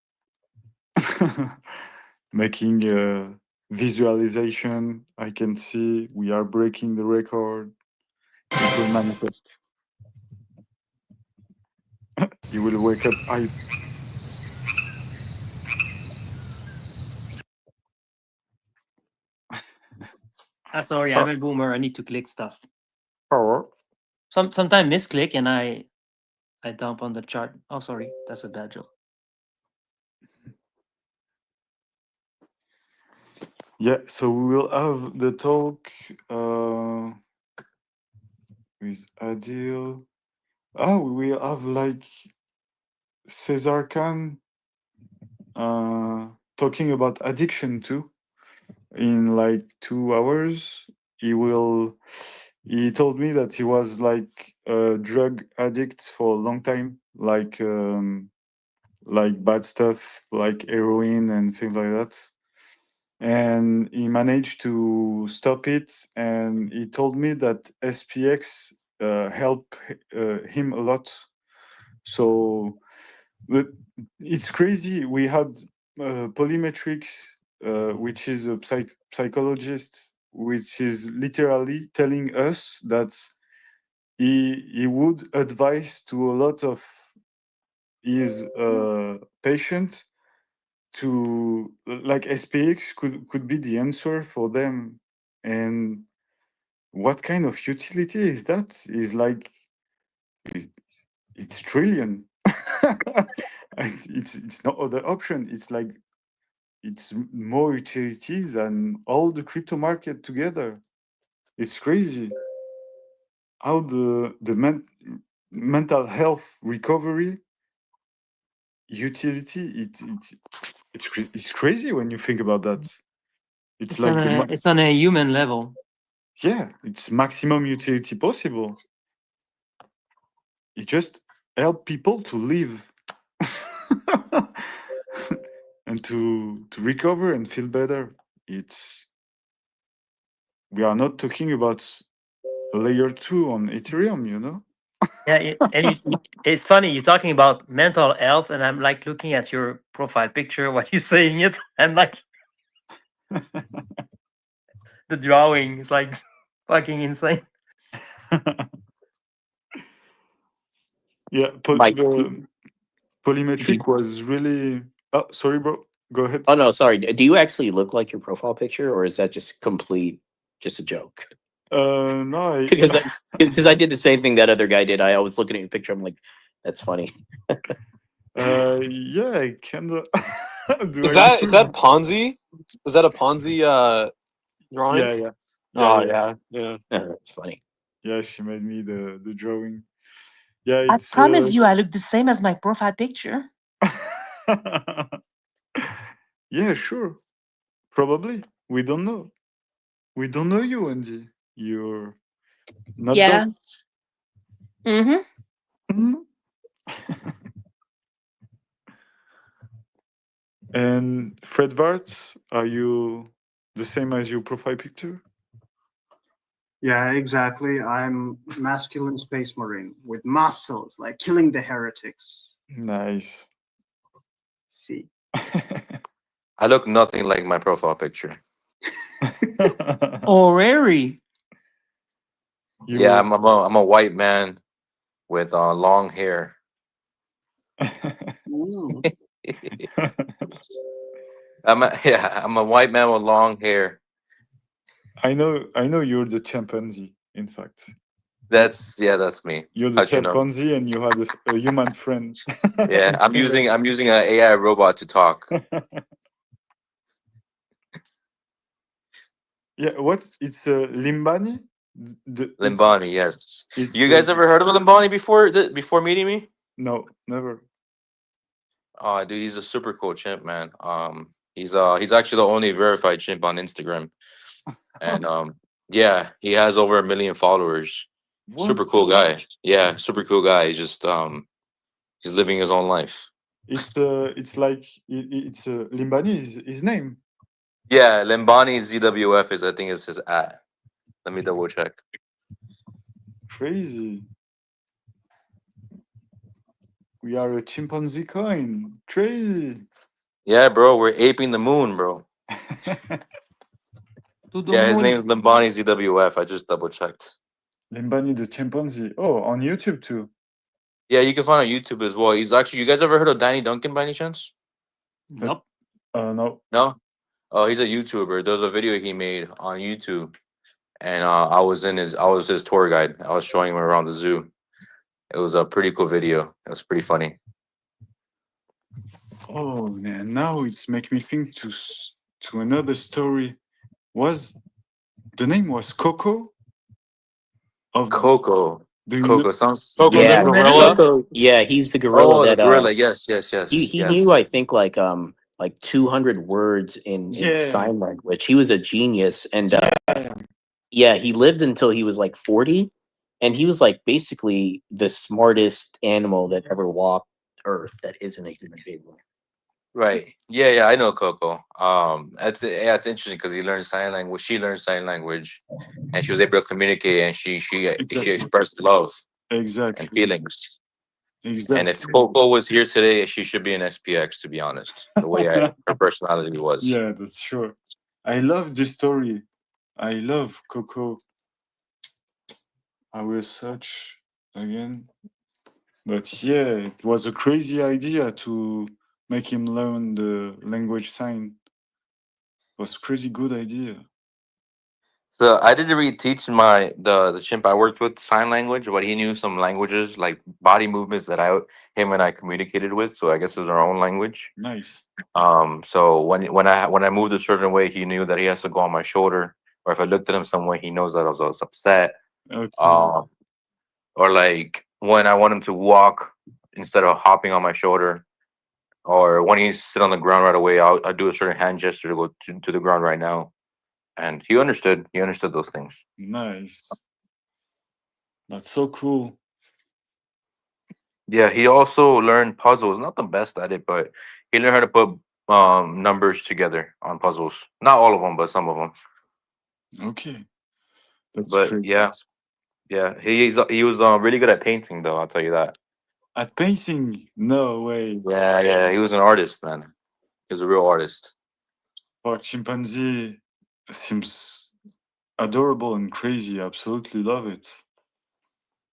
Making a visualization. I can see we are breaking the record. It will manifest. You will wake up.
Sorry, I'm a boomer. I need to click stuff.
Power.
Sometimes misclick and I dump on the chart. Oh, sorry, that's a bad joke.
Yeah, so we will have the talk with Adil. We will have like Cesar Khan talking about addiction too. In like 2 hours, he told me that he was like a drug addict for a long time, like bad stuff like heroin and things like that, and he managed to stop it. And he told me that SPX helped him a lot. So but it's crazy. We had Polymetrics, which is a psychologist, which is literally telling us that he would advise to a lot of his patients to like SPX could be the answer for them. And what kind of utility is that? Is like it's trillion. And it's no other option. It's like it's more utility than all the crypto market together. It's crazy how the mental health recovery utility it's crazy when you think about that. It's like
It's on a human level.
yeah, it's maximum utility possible. It just help people to live and to recover and feel better. We are not talking about layer 2 on Ethereum, you know?
Yeah, it's funny you're talking about mental health, and I'm like looking at your profile picture while you're saying it, and like the drawing is like fucking insane.
Yeah,
Mike.
the Polymetric was really. Oh, sorry, bro. Go ahead.
Oh no, sorry. Do you actually look like your profile picture, or is that just just a joke?
No,
Because I did the same thing that other guy did. I was looking at your picture. I'm like, that's funny.
yeah, I kinda.
Is that Ponzi? Was that a Ponzi drawing?
Yeah.
Oh yeah.
That's funny.
Yeah, she made me the drawing. Yeah,
I
it's
promise you, I look the same as my profile picture.
yeah, sure. Probably. We don't know. We don't know you, Andy. You're not
Yeah.
doxed.
Mm-hmm.
Mhm. And Fred Varts, are you the same as your profile picture?
Yeah, exactly. I'm masculine space marine with muscles, like killing the heretics.
Nice.
See.
I look nothing like my profile picture.
Orrery.
Yeah,
You
I'm a white man with long hair.
Mm.
I'm a white man with long hair.
I know you're the chimpanzee, in fact.
That's me.
You're the
How'd you know?
chimpanzee and you had a human friend.
Yeah, I'm using an AI robot to talk.
Yeah, what? It's Limbani? It's
Limbani, yes.
it's
You guys ever heard of Limbani before meeting me?
no, never.
Oh, dude, he's a super cool chimp, man. He's actually the only verified chimp on Instagram, and yeah, he has over 1 million followers. Super
What?
cool guy. Yeah, super cool guy. He's living his own life.
It's like it's Limbani is his name.
Yeah, Limbani ZWF I think is his at. Let me double check.
Crazy. We are a chimpanzee coin. Crazy.
Yeah, bro, we're aping the moon, bro.
To the
Yeah, his
moon.
name is Limbani ZWF. I just double checked.
Limbani the chimpanzee. Oh, on YouTube too.
Yeah, you can find on YouTube as well. He's actually, you guys ever heard of Danny Duncan by any chance?
Nope.
No.
No? Oh, he's a YouTuber. There was a video he made on YouTube, and I was his tour guide. I was showing him around the zoo. It was a pretty cool video. It was pretty funny.
Oh man, now it's make me think to another story. Was the name was Koko? Of
Koko.
do you know?
Koko sounds.
Do you
Coco the
Yeah.
know him?
gorilla.
Coco. Yeah, he's the gorilla
Oh, the
that
gorilla. Yes, yes,
he
yes,
he
yes.
knew, I think, like 200 words in
Yeah.
sign language. He was a genius, and
Yeah.
yeah, he lived until he was like 40, and he was like basically the smartest animal that ever walked Earth that isn't a human being.
Right. Yeah, yeah. I know Coco. It's interesting because he learned sign language. She learned sign language, and she was able to communicate, and she
Exactly.
expressed love and
Exactly.
feelings. And if
Exactly.
Coco was here today, she should be an SPX. To be honest, the way her personality was.
Yeah, that's sure. I love this story. I love Coco. I will search again. But yeah, it was a crazy idea to make him learn the language sign. It was crazy good idea.
So I didn't really teach the chimp I worked with sign language, but he knew some languages like body movements that him and I communicated with. So I guess it's our own language.
Nice.
So when I moved a certain way, he knew that he has to go on my shoulder, or if I looked at him some way, he knows that I was upset.
Okay.
Um, or like when I want him to walk instead of hopping on my shoulder, or when he sit on the ground right away, I'll do a certain hand gesture to go to the ground right now. And he understood. He understood those things.
Nice. That's so cool.
Yeah, he also learned puzzles. Not the best at it, but he learned how to put numbers together on puzzles. Not all of them, but some of them.
Okay. That's
But
crazy.
yeah, yeah, he was really good at painting, though. I'll tell you that.
At painting, no way.
Yeah, yeah, he was an artist, man. He was a real artist.
For chimpanzee seems adorable and crazy. Absolutely love it.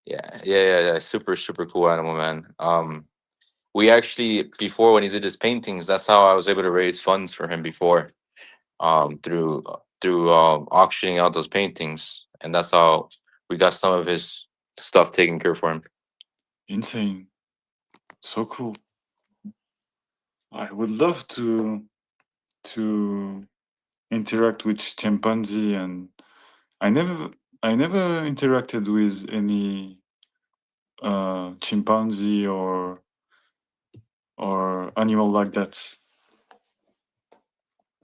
Yeah, yeah, yeah, yeah. Super, super cool animal, man. We actually before when he did his paintings, that's how I was able to raise funds for him before. Through auctioning out those paintings, and that's how we got some of his stuff taken care for him.
Insane. So cool. I would love to interact with chimpanzee, and I never interacted with any chimpanzee or animal like that.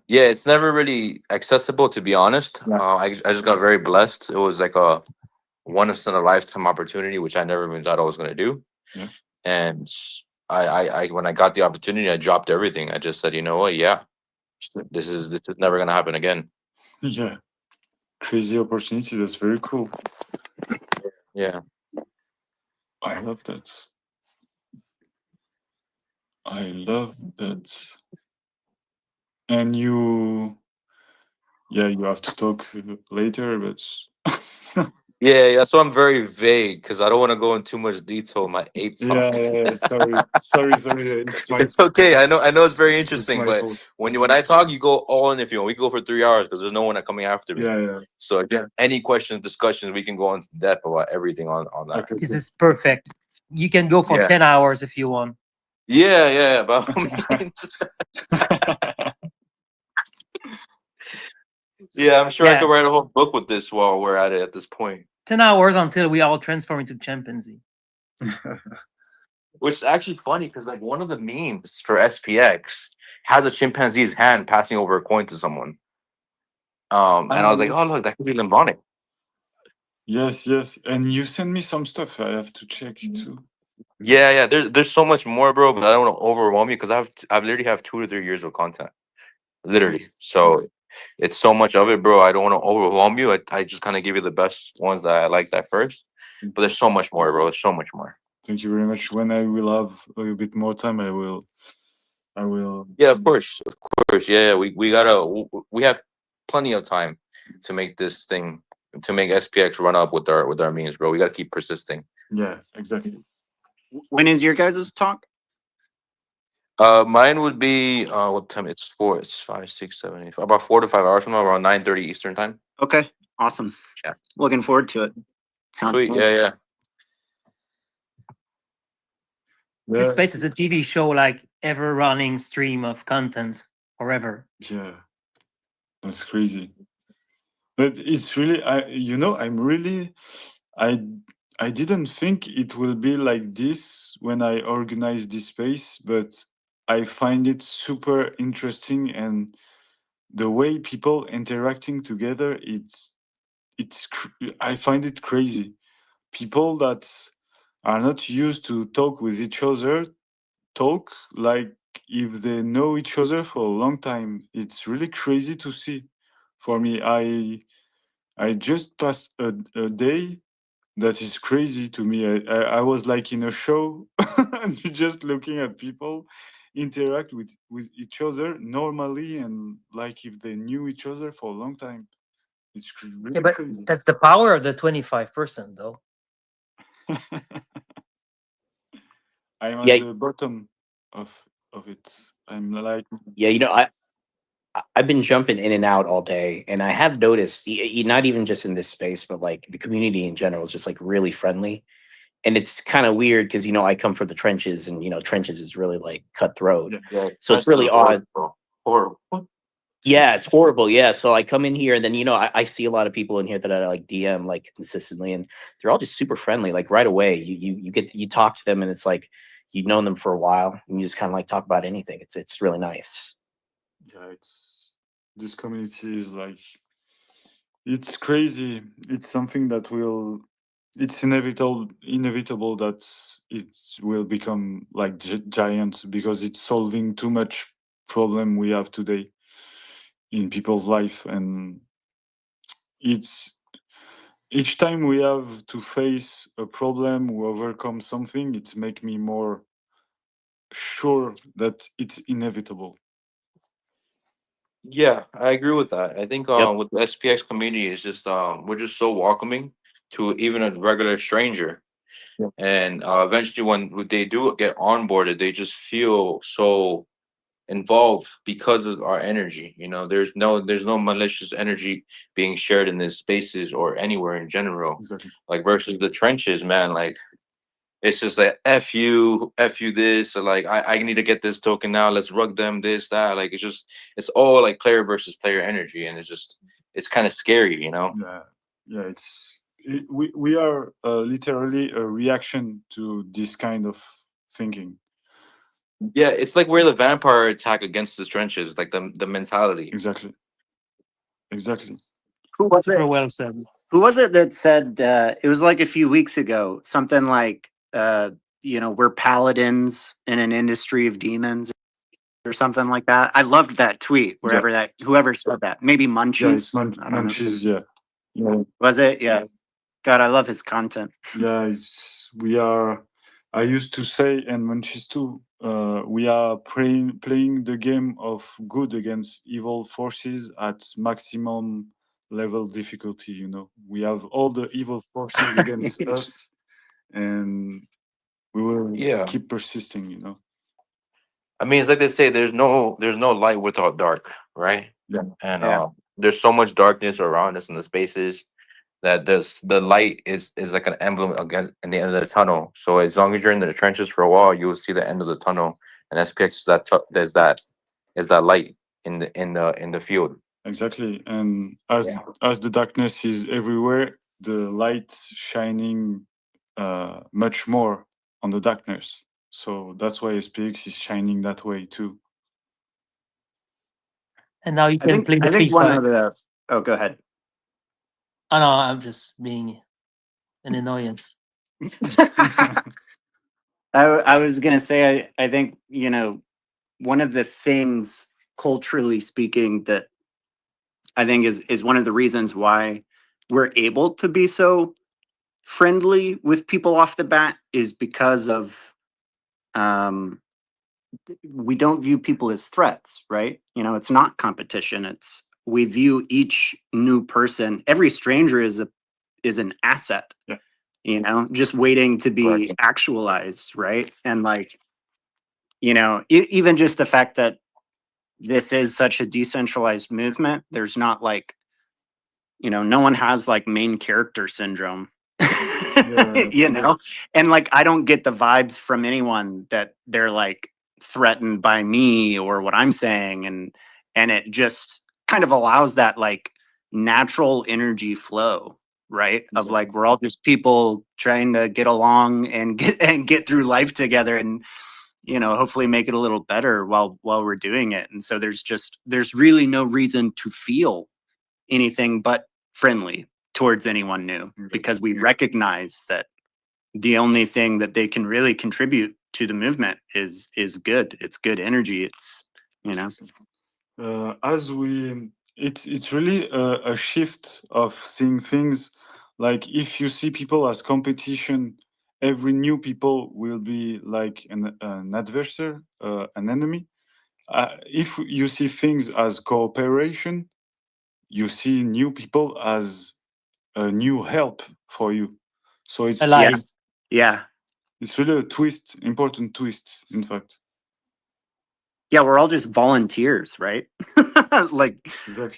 Yeah, it's never really accessible, to be honest.
Yeah.
I just got very blessed. It was like a once in a lifetime opportunity, which I never even thought I was going to do.
Yeah.
And I when I got the opportunity, I dropped everything. I just said, you know what? Yeah, this is never going to happen again.
Yeah. Crazy opportunity. That's very cool.
Yeah.
I love that. I love that. And you have to talk later, but
Yeah, so I'm very vague because I don't want to go in too much detail. My ape talk.
sorry. It's my
It's okay. I know it's very
it's
interesting,
my
but
fault.
when I talk, you go all in. If you want, we go for 3 hours because there's no one coming after me.
Yeah.
So again, any questions, discussions, we can go into depth about everything on that.
Okay.
This is perfect. You can go for
Yeah.
10 hours if you want.
Yeah. By all means. Yeah, I'm sure I
Yeah.
could write a whole book with this while we're at it at this point.
10 hours until we all transform into chimpanzee.
Which is actually funny because like one of the memes for SPX has a chimpanzee's hand passing over a coin to someone. And I was like, oh
yes.
look, that could be Limbonic.
Yes. And you send me some stuff. I have to check too.
Yeah. There's so much more, bro, but I don't want to overwhelm you because I've literally have 2 to 3 years of content. Literally. So it's so much of it, bro. I don't want to overwhelm you. I just kind of give you the best ones that I like that first. But there's so much more, bro. There's so much more.
Thank you very much. When I will have a little bit more time, I will.
Yeah, of course. Yeah, we have plenty of time to make this thing, to make SPX run up with our means, bro. We gotta keep persisting.
Yeah, exactly.
When is your guys' talk?
Mine would be what time? It's 5, 6, 7, 8, about 4 to 5 hours from now, around 9:30 Eastern time.
Okay, awesome.
Yeah.
Looking forward to it. Sounds
Sweet.
fun.
Yeah.
This space is a TV show, like ever running stream of content forever.
Yeah, that's crazy. But it's really, I'm really, I didn't think it will be like this when I organized this space, but I find it super interesting, and the way people interacting together, I find it crazy. People that are not used to talk with each other talk like if they know each other for a long time. It's really crazy to see. For me, I just passed a day that is crazy to me. I was like in a show and just looking at people interact with each other normally and like if they knew each other for a long time. It's really
Yeah, but
crazy.
that's the power of the 25%, though.
I'm at
Yeah.
the bottom of it. I'm like,
Yeah, I've been jumping in and out all day, and I have noticed, not even just in this space, but like the community in general is just like really friendly. And it's kind of weird because I come from the trenches, and trenches is really like cutthroat.
Yeah.
So it's really odd.
Horrible.
Yeah, it's horrible. Yeah. So I come in here, and then I see a lot of people in here that I like DM like consistently, and they're all just super friendly. Like right away, you talk to them, and it's like you've known them for a while, and you just kind of like talk about anything. It's really nice.
yeah, this community is like, it's crazy. It's something that it's inevitable that it will become like giant because it's solving too much problem we have today in people's life, and it's each time we have to face a problem, we overcome something, it make me more sure that it's inevitable.
Yeah, I agree with that. I think
Yep.
with the SPX community is just we're just so welcoming to even a regular stranger.
Yeah.
And eventually when they do get onboarded, they just feel so involved because of our energy. There's no malicious energy being shared in these spaces or anywhere in general.
Exactly.
Like versus the trenches, man, like it's just like F you this, or like I need to get this token now, let's rug them this, that. Like it's all like player versus player energy, and it's kind of scary.
Yeah, we are literally a reaction to this kind of thinking.
Yeah, it's like we're the vampire attack against the trenches, like the mentality.
Exactly.
Who was
Super
it?
well said.
Who was it that said it was like a few weeks ago, something like we're paladins in an industry of demons or something like that. I loved that tweet, whoever said that. Maybe
Yeah, it's
Munchies. I don't know.
Munchies. Yeah.
Was it? Yeah. God, I love his content.
Yeah, we are. I used to say, and Munchies too. We are playing the game of good against evil forces at maximum level difficulty. We have all the evil forces against us, and we will
Yeah.
keep persisting.
I mean, it's like they say, there's no light without dark, right?
Yeah.
And
Yeah.
there's so much darkness around us in the spaces that the light is like an emblem again in the end of the tunnel. So as long as you're in the trenches for a while, you will see the end of the tunnel. And SPX is that light in the field.
Exactly, and as the darkness is everywhere, the light shining much more on the darkness. So that's why SPX is shining that way too.
And now you can play the
I think
free
one
fight.
of the. Oh, go ahead.
Oh no, I'm just being an annoyance.
I was gonna say I think one of the things culturally speaking that I think is one of the reasons why we're able to be so friendly with people off the bat is because of we don't view people as threats, right? It's not competition. It's we view each new person, every stranger is an asset.
Yeah.
Just waiting to be actualized, right? And even just the fact that this is such a decentralized movement, there's not no one has main character syndrome. And I don't get the vibes from anyone that they're threatened by me or what I'm saying, and it just kind of allows that natural energy flow, right? Of we're all just people trying to get along and get through life together, and hopefully make it a little better while we're doing it. And so there's really no reason to feel anything but friendly towards anyone new, because we recognize that the only thing that they can really contribute to the movement is good. It's good energy. It's
it's really a shift of seeing things. Like if you see people as competition, every new people will be like an adversary, an enemy. If you see things as cooperation, you see new people as a new help for you. So it's
Allies.
yeah.
It's really a twist, important twist, in fact.
Yeah, we're all just volunteers, right?
Exactly.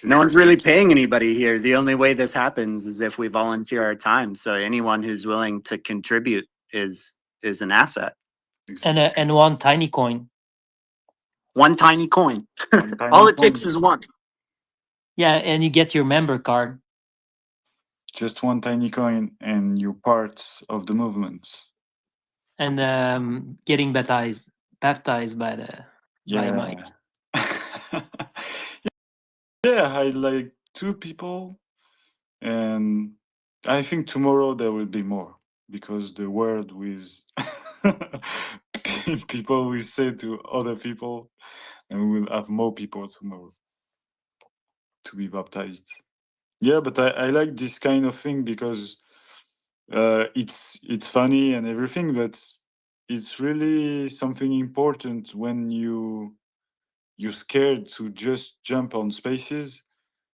No one's really paying anybody here. The only way this happens is if we volunteer our time. So anyone who's willing to contribute is an asset.
And one tiny coin.
One tiny coin.
One tiny
All it
coin.
takes is one.
Yeah, and you get your member card.
Just one tiny coin and you're part of the movement.
And getting baptized by Mike.
Yeah, I like 2 people, and I think tomorrow there will be more, because the word with people will say to other people, and we will have more people tomorrow to be baptized. Yeah, but I like this kind of thing because it's funny and everything, but it's really something important when you're scared to just jump on spaces.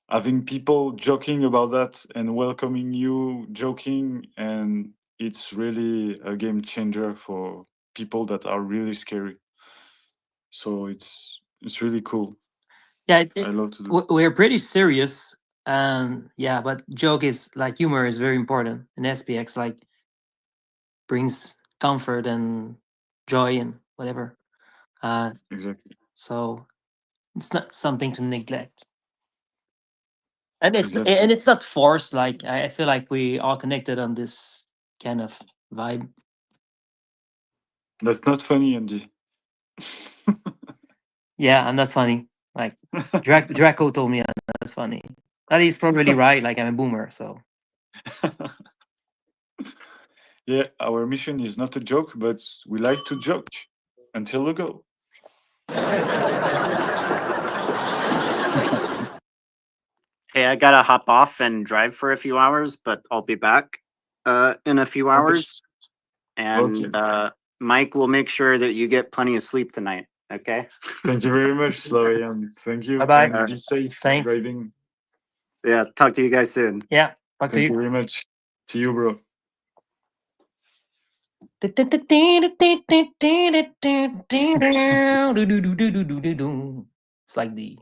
Having people joking about that and welcoming you joking, and it's really a game changer for people that are really scary. So it's really cool.
Yeah,
I love to do.
we're pretty serious, and yeah, but joke is humor is very important in SPX. Brings comfort and joy and whatever.
Exactly.
So it's not something to neglect. And
Exactly.
it's not forced. Like I feel like we all connected on this kind of vibe.
That's not funny, Andy.
Yeah, I'm not funny. Like Draco told me I'm not funny. But he's probably right. Like I'm a boomer, so
Yeah, our mission is not a joke, but we like to joke until we go.
Hey, I gotta hop off and drive for a few hours, but I'll be back in a few hours. And Mike will make sure that you get plenty of sleep tonight. Okay.
Thank you very much, Chloe, and thank you.
Bye-bye.
And be safe
Thank-
driving.
Yeah. Talk to you guys soon.
yeah. Back to
Thank you
you.
very much. See you, bro.
It's like the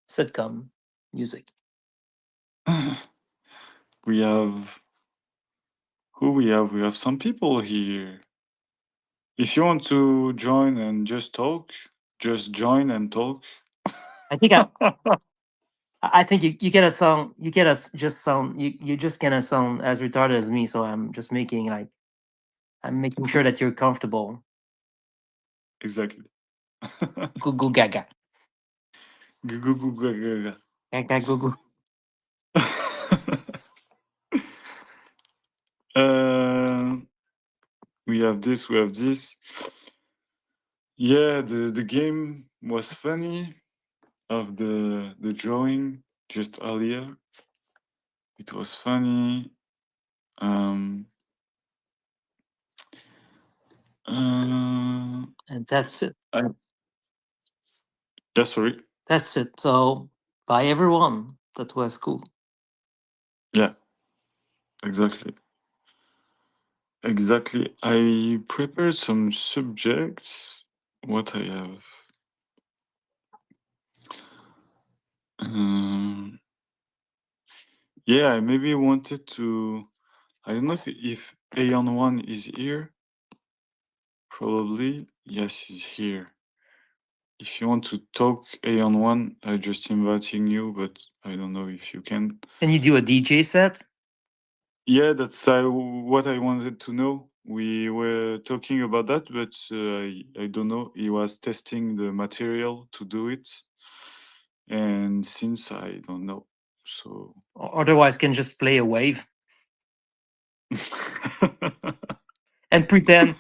sitcom music.
We have who we have? We have some people here. If you want to join and just talk, just join and talk.
I think I think you get a sound you get a just sound you just gonna sound as retarded as me, so I'm just making like I'm making sure that you're comfortable.
Exactly.
Goo goo gaga.
Gu- gu- gu- gu- gu- gu.
Gaga goo goo.
Uh, we have this. We have this. Yeah, the game was funny. Of the drawing just earlier, it was funny. Uh,
And that's it.
yeah, sorry.
That's it. So bye everyone. That was cool.
Yeah, exactly. Exactly. I prepared some subjects. What I have. Yeah, I maybe wanted to. I don't know if Aeon1 is here. Probably. Yes, he's here. If you want to talk Aeon1, I just inviting you, but I don't know if you can.
Can you do a DJ set?
Yeah, that's what I wanted to know. We were talking about that, but I don't know. He was testing the material to do it, and since I don't know, so
Otherwise, can just play a wave and pretend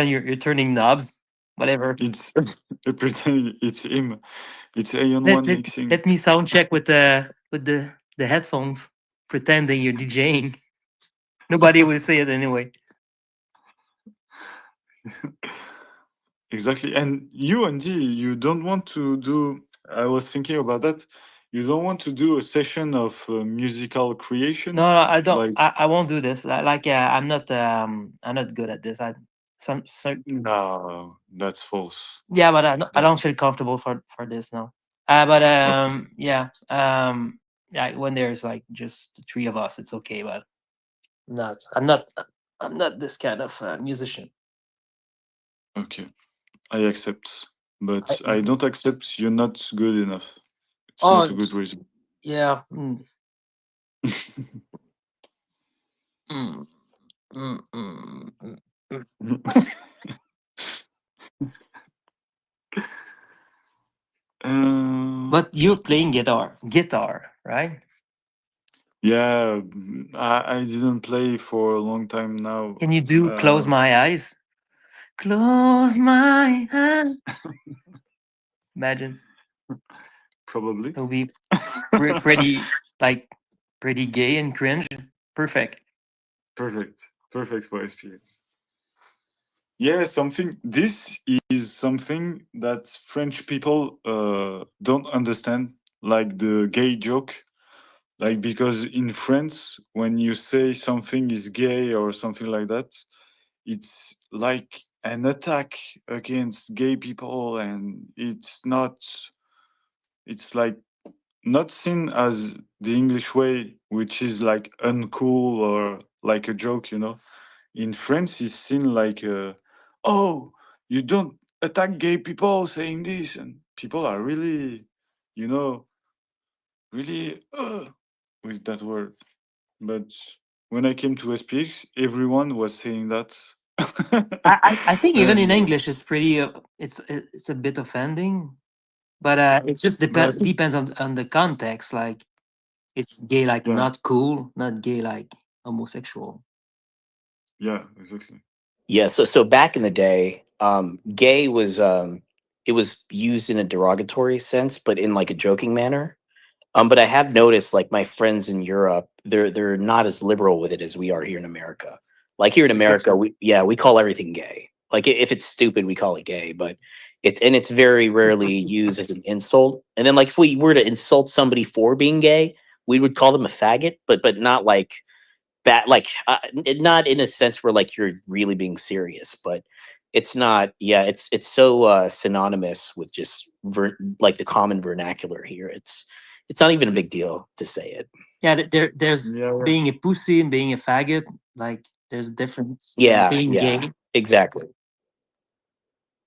you're turning knobs. Whatever.
it's pretend it's him. It's Aeon
Let,
One
let,
mixing.
let me sound check with the headphones, pretending you're DJing. Nobody will say it anyway.
Exactly. And you, Andy, you don't want to do. I was thinking about that. You don't want to do a session of musical creation.
No, I don't.
Like,
I won't do this. I'm not good at this.
no, that's false.
Yeah, but I don't feel comfortable for this now. But
Okay.
yeah, yeah. When there's like just the three of us, it's okay. But I'm not this kind of musician.
Okay, I accept, but I don't accept you're not good enough. It's not a
Oh
good reason.
yeah. Mm, mm, mm, mm. But you're playing guitar, right?
Yeah, I didn't play for a long time now.
Can you do Close My Eyes? Close my eyes. Imagine.
Probably.
It'll be pretty gay and cringe. Perfect.
Perfect for SPX. Yeah, this is something that French people don't understand, like the gay joke. Like, because in France, when you say something is gay or something like that, it's like an attack against gay people, and it's like not seen as the English way, which is like uncool or like a joke, you know. In France, it's seen like, oh, you don't attack gay people saying this, and people are really, you know, really with that word. But when I came to SPX, everyone was saying that.
I think even in
And
English it's pretty it's a bit offending, but it just
but I think,
depends on the context. Like it's gay, like
yeah,
not cool, not gay, like homosexual.
yeah, exactly.
Yeah, so back in the day, gay was it was used in a derogatory sense, but in like a joking manner. But I have noticed, like my friends in Europe, they're not as liberal with it as we are here in America. Like here in America,
Exactly.
we call everything gay. Like if it's stupid, we call it gay. But it's very rarely used as an insult. And then like if we were to insult somebody for being gay, we would call them a faggot, but not like bad, like not in a sense where like you're really being serious, but it's not. Yeah, it's so synonymous with just like the common vernacular here. It's not even a big deal to say it.
Yeah, there's
Yeah, yeah.
being a pussy and being a faggot. Like there's a difference.
Yeah,
Being
yeah,
gay.
exactly.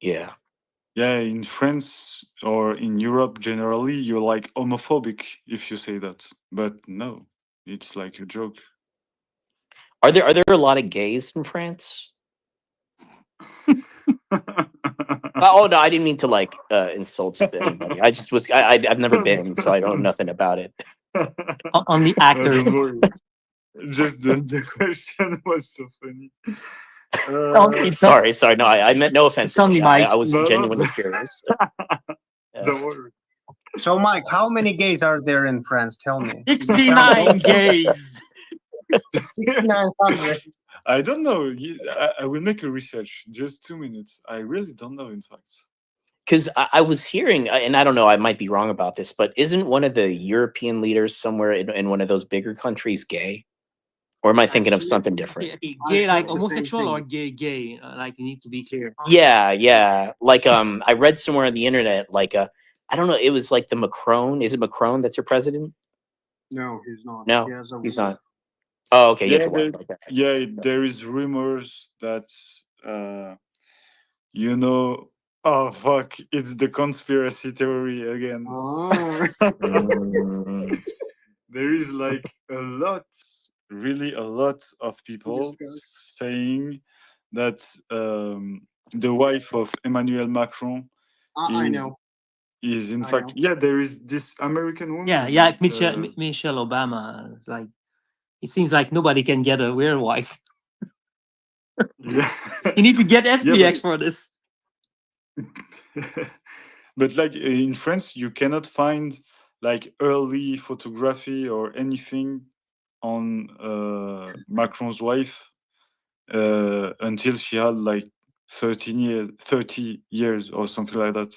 Yeah.
Yeah, in France or in Europe generally, you're like homophobic if you say that. But no, it's like a joke.
Are there a lot of gays in France? Oh no, I didn't mean to like insult anybody. I just was I've never been, so I don't know nothing about it.
On the
No,
actors.
don't worry. Just the question was so funny.
Sorry. No, I meant no offense.
It's only
I
Mike.
was
No,
genuinely curious.
don't worry.
So, Mike, how many gays are there in France? Tell me.
69 gays.
6,900.
I don't know. I will make a research. Just 2 minutes. I really don't know, in fact.
Because I was hearing, and I don't know, I might be wrong about this, but isn't one of the European leaders somewhere in one of those bigger countries gay? Or am I thinking of
Actually,
something different?
Gay,
I've
like
heard the same
homosexual or
thing.
gay? Like you need to be clear.
Yeah. Like I read somewhere on the internet, like I don't know, it was like the Macron. Is it Macron that's your president?
No, he's not. He
No,
has a
he's
wife.
not. Oh, okay, yes,
Yeah,
a wife. Okay.
yeah. There is rumors that you know. Oh fuck! It's the conspiracy theory again.
Oh.
Mm,
There is like a lot, really a lot of people
Discuss.
saying that the wife of Emmanuel Macron
I
is
know.
is in
I
fact,
know.
yeah, there is this American
Yeah,
woman.
like Michelle Obama. It's like it seems like nobody can get a real wife.
Yeah,
You need to get
yeah,
SPX for this.
but like in France, you cannot find like early photography or anything on Macron's wife until she had like 30 years or something like that.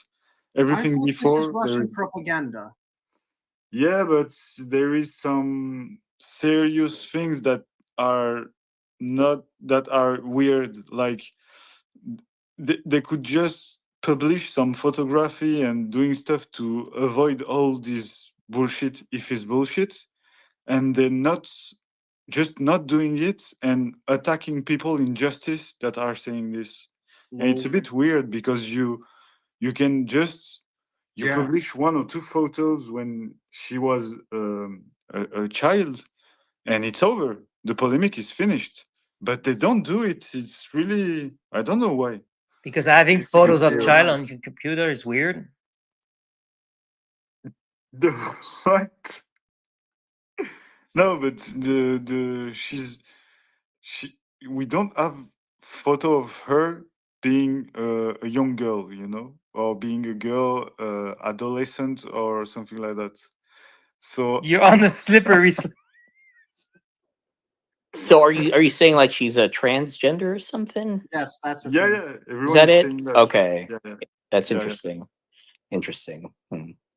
I
Everything
thought this is
before there
Russian
is,
propaganda.
yeah, but there is some serious things that are not that are weird. Like they could just publish some photography and doing stuff to avoid all this bullshit if it's bullshit, and they're not just not doing it and attacking people in justice that are saying this. And it's a
Whoa.
bit weird because you can just you
Yeah.
publish one or two photos when she was a child and it's over, the polemic is finished, but they don't do it. It's really, I don't know why.
Because having
I
photos
It's
of
don't
child
know.
on your computer is weird.
the what. No, but the she we don't have photo of her being a young girl, or being a girl, adolescent or something like that. So
You're on a slippery slope.
So are you saying like she's a transgender or something?
Yes, that's the
yeah,
thing.
yeah,
Is
everyone
that
is
it?
saying that.
Okay,
Yeah, yeah,
that's
yeah, yeah.
interesting. Interesting.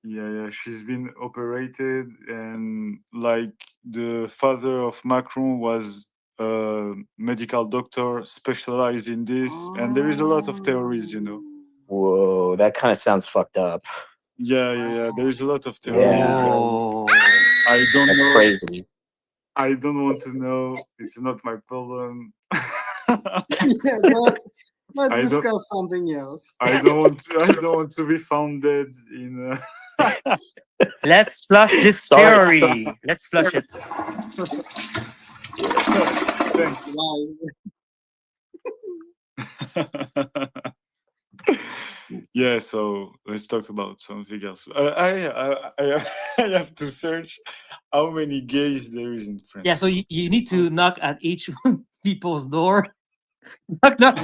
Yeah, she's been operated, and like the father of Macron was a medical doctor specialized in this, and there is a lot of theories.
Whoa, that kind of sounds fucked up.
Yeah. There is a lot of theories.
Yeah,
Whoa.
I don't
that's
know.
crazy.
I don't want to know. It's not my problem.
Yeah, let's
I don't.
discuss something else.
I don't want. I don't want to be found dead in.
Let's flush this
Sorry.
theory. Let's flush it.
Thanks. Yeah, so let's talk about something else. I have to search how many gays there is in France.
Yeah, so you need to knock at each people's door. Knock, knock.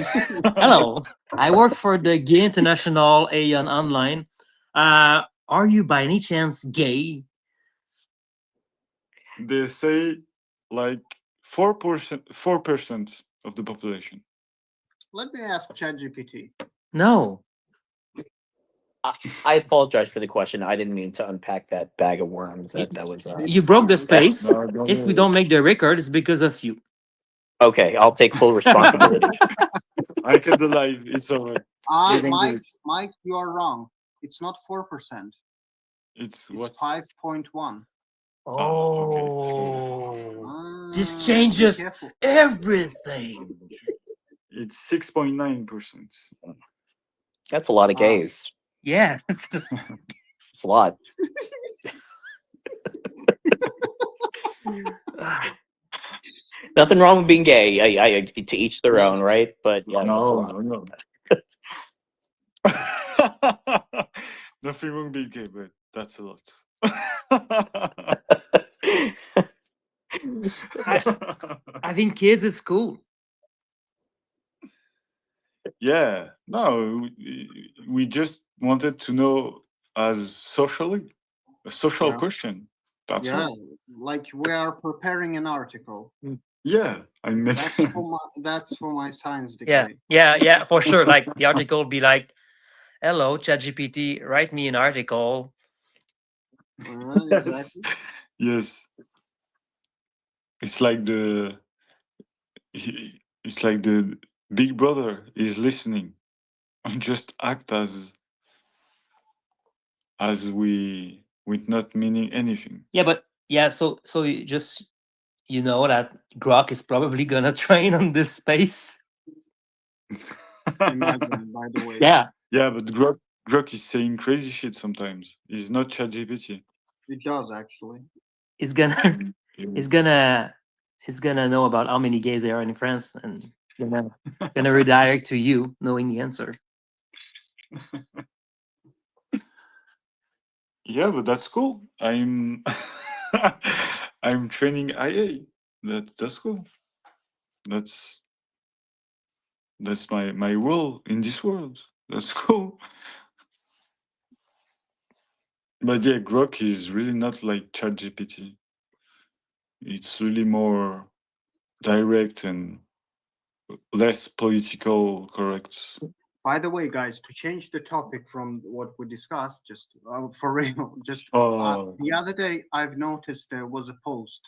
Hello, I work for the Gay International Aeon Online. Are you by any chance gay?
They say like 4% of the population.
Let me ask ChatGPT.
No.
I apologize for the question. I didn't mean to unpack that bag of worms. That was
You broke the
fine.
space.
No, don't
If we
worry.
don't make the record, it's because of you.
okay. I'll take full responsibility.
I cut the live. It's over. They don't do
Mike,
it.
Mike, you are wrong. It's not 4%.
It's
It's
what?
5.1.
Oh, this
Be
changes
careful.
everything.
It's 6.9%.
That's a lot of
Wow.
gays.
Yeah.
It's a lot. Nothing wrong with being gay. I to each their own, right? But yeah, that's a
No,
lot.
no. Nothing wrong being gay, but that's a lot.
Having kids is cool.
Yeah, no, we just wanted to know as socially a social
Yeah.
question. That's
Yeah,
all.
like we are preparing an article.
Yeah, I mean,
That's for my science
Yeah,
degree.
yeah, for sure. Like the article will be like, "Hello, ChatGPT, write me an article."
yes,
Exactly.
yes. It's like it's like the big brother is listening, and just act as we with not meaning anything.
Yeah, but yeah, so you just know that Grok is probably gonna train on this space.
Imagine, by the way.
Yeah,
Yeah, but Grok is saying crazy shit sometimes. He's not ChatGPT.
It does actually.
he's gonna he's gonna know about how many gays there are in France and gonna redirect to you knowing the answer.
Yeah, but that's cool. I'm I'm training IA. That's cool. That's my role in this world. That's cool. But yeah, Grok is really not like ChatGPT. It's really more direct and less political correct.
By the way, guys, to change the topic from what we discussed, just for real, just
Oh,
the other day, I've noticed there was a post.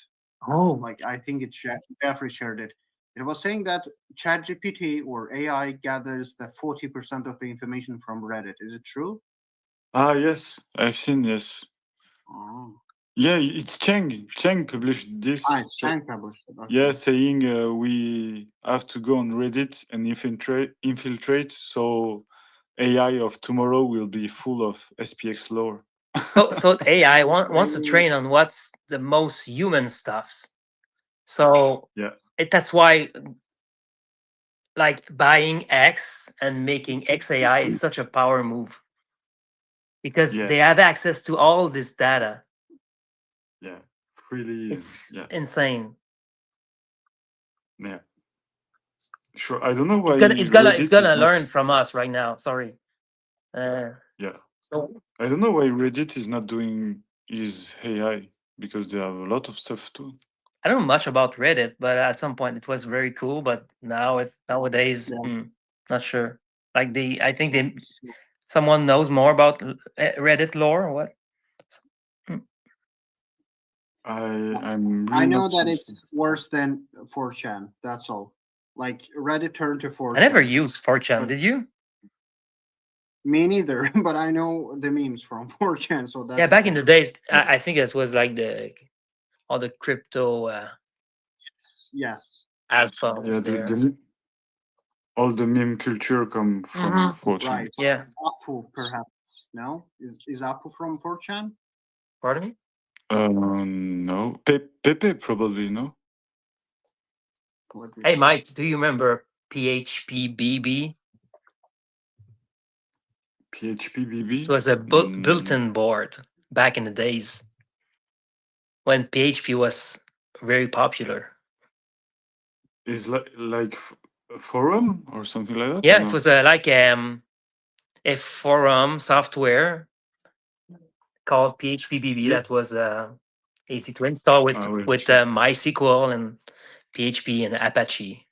Oh,
Like I think it's Jeffrey shared it. It was saying that ChatGPT or AI gathers the 40% of the information from Reddit. Is it true?
yes, I've seen, yes.
Oh,
Yeah, it's Cheng. Cheng published this.
it's Shang published it. Okay.
Yeah, saying we have to go on Reddit and infiltrate, so AI of tomorrow will be full of SPX lore.
so AI wants to train on what's the most human stuffs. So
Yeah.
that's why like buying X and making XAI is such a power move because they have
Yes.
access to all this data.
Yeah, freely.
It's
Yeah,
insane.
yeah. Sure. I don't know why
It's
Reddit is
gonna
not.
learn from us right now. Sorry.
Yeah,
So
I don't know why Reddit is not doing his AI because they have a lot of stuff too.
I don't know much about Reddit, but at some point it was very cool. But nowadays,
Yeah.
not sure. Like I think someone knows more about Reddit lore or what? Mm.
I'm really
I know
not
that
so
it's worse than 4chan. That's all. Like Reddit turned to 4chan.
I never used 4chan.
But-
Did you?
Me neither, but I know the memes from 4chan. So that's
Yeah, back in the
okay.
days, I think this was like all the crypto
Yes.
alpha was
Yeah,
there.
all the meme culture come from
Mhm.
4chan.
Right.
Yeah.
Apu, perhaps. No, is Apu from 4chan?
Pardon me?
No. Pepe probably, no?
Hey, Mike, do you remember PHPBB?
PHPBB?
It was a built-in board back in the days when PHP was very popular.
Is like a forum or something like that?
Yeah,
or
it
no?
was like a forum software called PHPBB
Yeah.
that was easy to install with
Wait,
with
sure.
MySQL and PHP and Apache.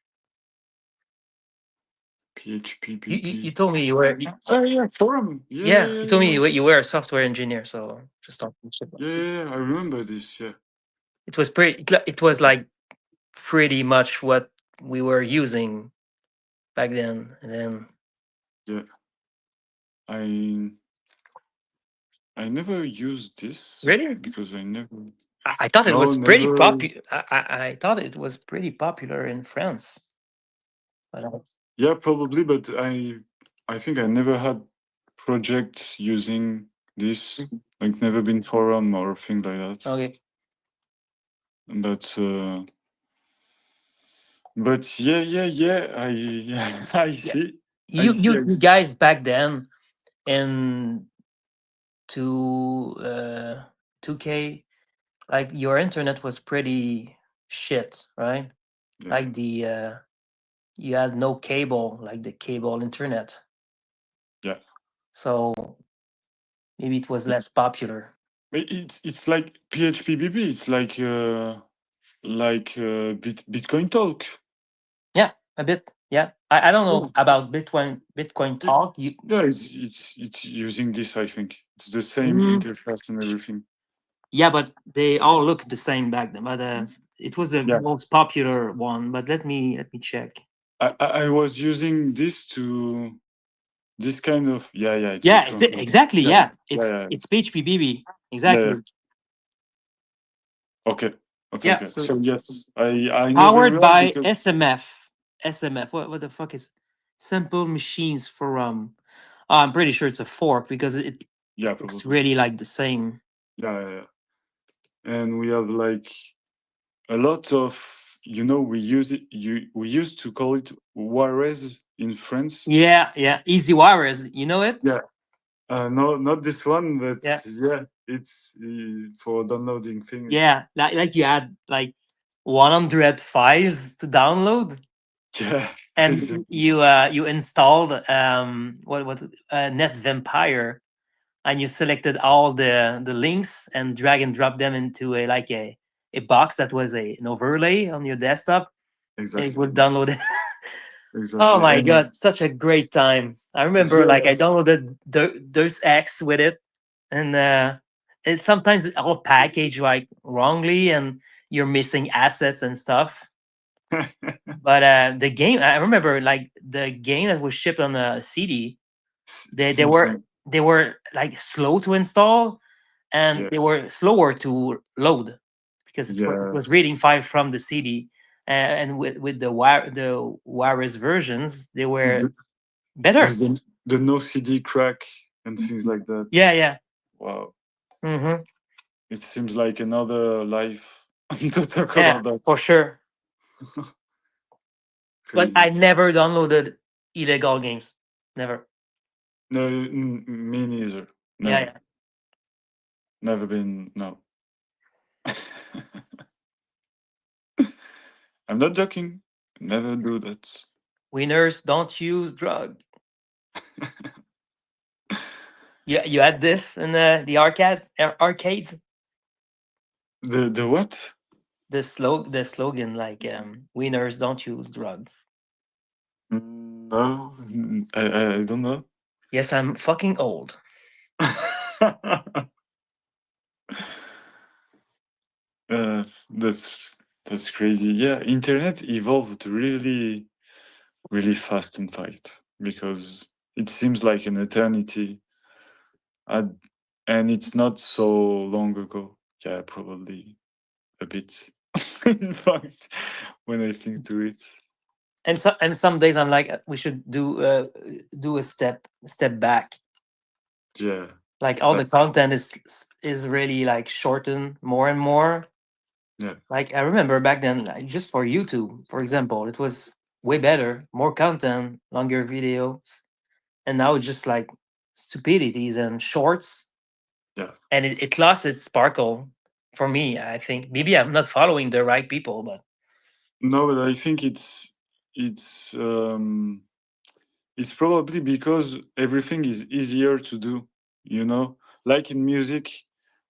PHPBB.
You told me you were
Oh yeah, forum.
you told me you were a software engineer, so just talk.
Yeah, I remember this. Yeah.
It was it was like pretty much what we were using back then, and then
Yeah. I never used this.
Really?
Because I never.
I thought it
No,
was pretty
never.
popular. I thought it was pretty popular in France. But
Yeah, probably, but I think I never had projects using this. Like never been forum or thing like that.
okay.
But yeah. I see.
You guys back then in 2K, like your internet was pretty shit, right?
Yeah.
Like you had no cable, like the cable internet.
Yeah.
So maybe it was less popular.
It's like PHPBB. It's like Bitcoin Talk.
Yeah, a bit. Yeah, I don't know about Bitcoin Talk.
Yeah, it's using this. I think it's the same
Mm.
interface and everything.
Yeah, but they all look the same back then. But it was the
Yeah.
most popular one. But let me check.
I was using this to this kind of it's
Yeah,
Bitcoin Talk.
exactly. Yeah,
yeah.
it's PHPBB. Exactly.
Okay.
Yeah,
So yes, I never
Powered
realized
by
because
SMF. What the fuck is Simple Machines Forum? Oh, I'm pretty sure it's a fork because it looks
probably.
really like the same.
Yeah. And we have like a lot of we used to call it Juarez in France.
Yeah. Easy Wires. You know it?
Yeah. No, not this one, but
Yeah.
it's for downloading things.
Yeah, like you had like 100 files to download.
Yeah.
And
Exactly.
you installed what Net Vampire, and you selected all the links and drag and drop them into a box that was an overlay on your desktop.
Exactly.
And it would download it.
Exactly.
Oh my
And
god, such a great time. I remember like I downloaded Deus Ex with it, and it sometimes it all packaged like wrongly and you're missing assets and stuff. But the game, I remember like the game that was shipped on a CD, they
seems
were like slow to install, and
Yeah.
they were slower to load because it was reading file from the CD. And with the wireless versions, they were better.
There's the no CD crack and things like that.
Yeah.
Wow.
Mm-hmm.
It seems like another life to talk
Yeah,
about that.
for sure. But
Crazy.
I never downloaded illegal games. Never.
No, me neither. Never.
Yeah.
Never been. No. I'm not joking. Never do that.
Winners don't use drug. You had this in the arcades.
The what?
The slogan like winners don't use drugs.
No, I don't know.
Yes, I'm fucking old.
That's crazy. Yeah, internet evolved really, really fast in fact, because it seems like an eternity. And it's not so long ago. Yeah, probably a bit. In fact, when I think to it.
And some days I'm like we should do a step back
Yeah.
Like all the
That,
content is really like shortened more and more.
yeah.
Like I remember back then, like, just for YouTube, for example, it was way better, more content, longer videos, and now it's just like stupidities and shorts,
Yeah.
and it lost its sparkle for me. I think maybe I'm not following the right people, but
No, but I think it's probably because everything is easier to do, you know? Like in music,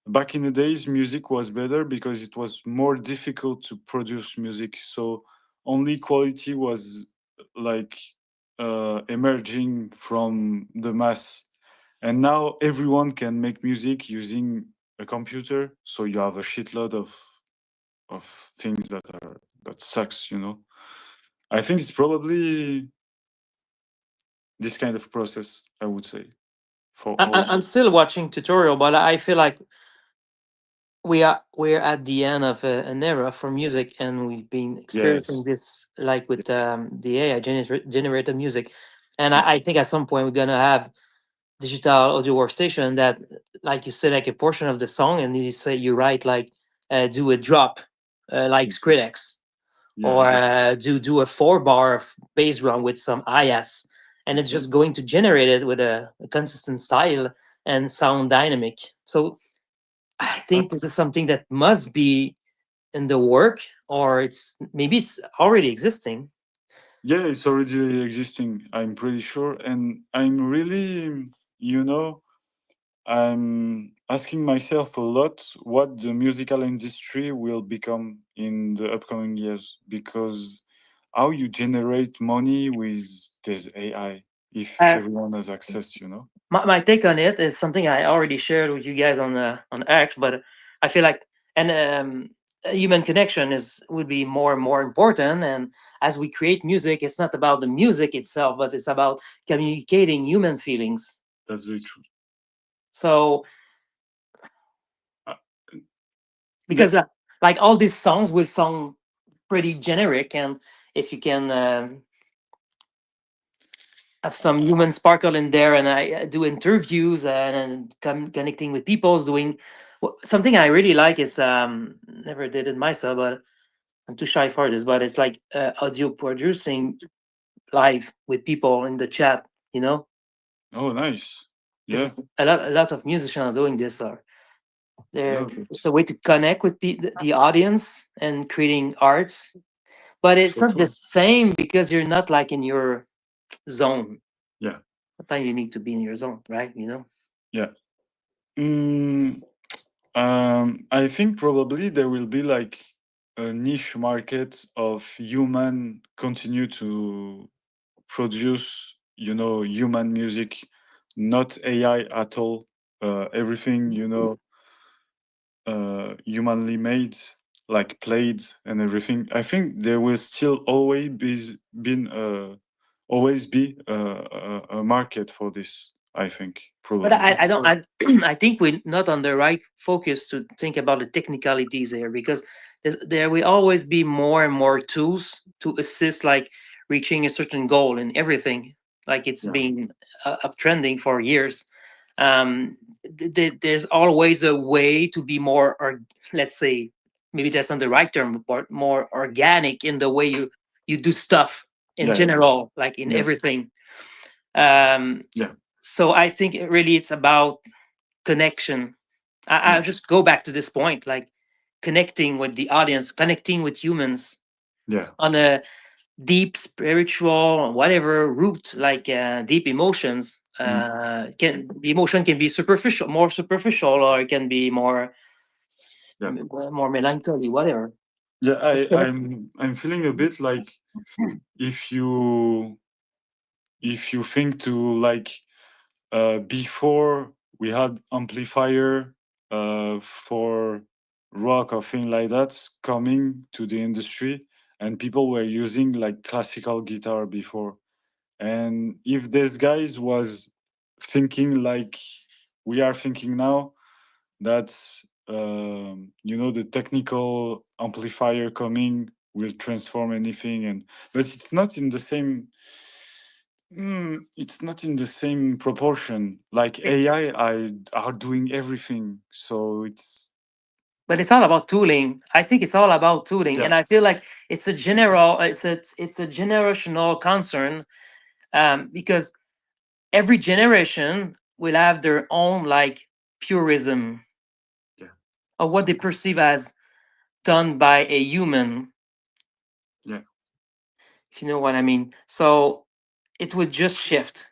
back in the days, music was better because it was more difficult to produce music. So only quality was like emerging from the mass. And now everyone can make music using a computer. So you have a shitload of things that sucks, you know? I think it's probably this kind of process, I would say, for all.
I'm still watching tutorial, but I feel like we're at the end of an era for music, and we've been experiencing
Yes.
this like with the AI generated music, and I think at some point we're gonna have digital audio workstation that, like you say, like a portion of the song, and you say you write like do a drop, like Skrillex,
Yeah,
or
exactly.
do a 4 bar of bass drum with some IS, and it's just going to generate it with a consistent style and sound dynamic. So I
Uh,
think this is something that must be in the work, or it's maybe it's already existing.
yeah, it's already existing, I'm pretty sure. And I'm really, you know, I'm asking myself a lot what the musical industry will become in the upcoming years, because how you generate money with this AI if
Uh,
everyone has access, you know?
my take on it is something I already shared with you guys on X, but I feel like and a human connection is would be more and more important. And as we create music, it's not about the music itself, but it's about communicating human feelings.
That's very true.
So
Uh,
because
the-
like all these songs will sound pretty generic, and if you can have some human sparkle in there, and I do interviews and connecting with people, doing something I really like is never did it myself, but I'm too shy for this. But it's like audio producing live with people in the chat. You know,
oh, nice.
this
Yeah,
is a lot of musicians are doing this. Or
yeah,
there,
but
it's a way to connect with the audience and creating arts. But it's
for
not the
sure.
same because you're not like in your zone.
Yeah,
Sometimes you need to be in your zone, right? You know.
yeah. Mm, I think probably there will be like a niche market of human continue to produce, you know, human music, not AI at all. Everything, you know, humanly made, like played and everything. I think there will still always be a market for this. I think
But
probably.
I don't I think we're not on the right focus to think about the technicalities there, because there will always be more and more tools to assist like reaching a certain goal in everything. Like it's
Yeah,
been uptrending for years. There's always a way to be more, or let's say maybe that's not the right term, but more organic in the way you do stuff in
yeah,
general, like in
yeah,
everything. Um,
yeah,
so I think really it's about connection. I'll
yeah,
just go back to this point, like connecting with the audience, connecting with humans
yeah,
on a deep spiritual whatever root, like deep emotions.
mm,
Can the emotion can be superficial, more superficial, or it can be
yeah.
more melancholy, whatever.
Yeah,
It's
I'm feeling a bit like if you think to like before we had amplifier for rock or thing like that coming to the industry, and people were using like classical guitar before. And if this guys was thinking like we are thinking now, that you know, the technical amplifier coming will transform anything, and but it's not in the same It's not in the same proportion. Like AI are doing everything, so it's
But it's all about tooling. I think it's all about tooling,
yeah,
and I feel like it's a generational concern, because every generation will have their own like purism
yeah,
of what they perceive as done by a human,
yeah,
if you know what I mean. So it would just shift,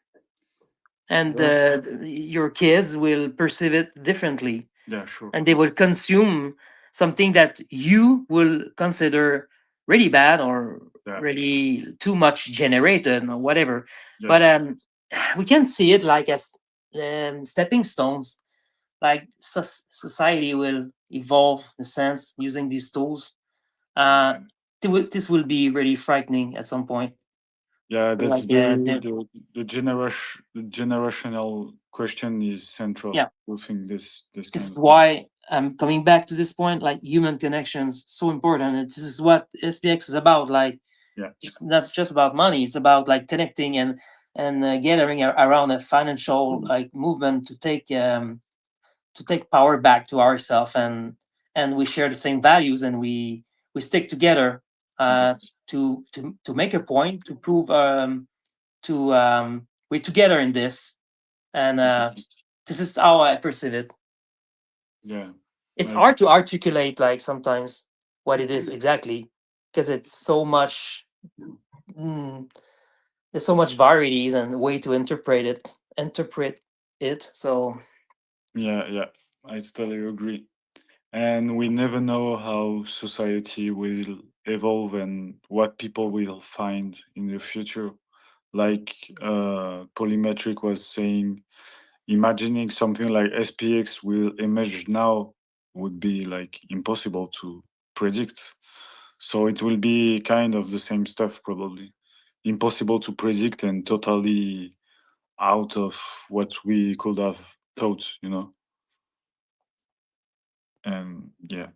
and
yeah,
your kids will perceive it differently,
yeah, sure.
and they will consume something that you will consider really bad or
Yeah,
really too much generated or whatever.
yeah,
But we can see it like as stepping stones. Like society will evolve in a sense using these tools. Uh, this will be really frightening at some point.
yeah. That's
Like
very the generational question is central.
yeah,
I think this
this
kind
is
of thing.
why I'm coming back to this point. Like human connections, so important, and this is what SPX is about. Like
Yeah,
it's not just about money; it's about like connecting and gathering around a financial like movement to take power back to ourselves, and we share the same values, and we stick together
exactly,
to make a point to prove to we're together in this, and
exactly.
this is how I perceive it.
Yeah,
It's
like
hard to articulate like sometimes what it is exactly, because it's so much mm, there's so much varieties and way to interpret it. So
yeah, yeah. I totally agree. And we never know how society will evolve and what people will find in the future. Like Polymetric was saying, imagining something like SPX will emerge now would be like impossible to predict. So it will be kind of the same stuff, probably. Impossible to predict and totally out of what we could have thought. And yeah,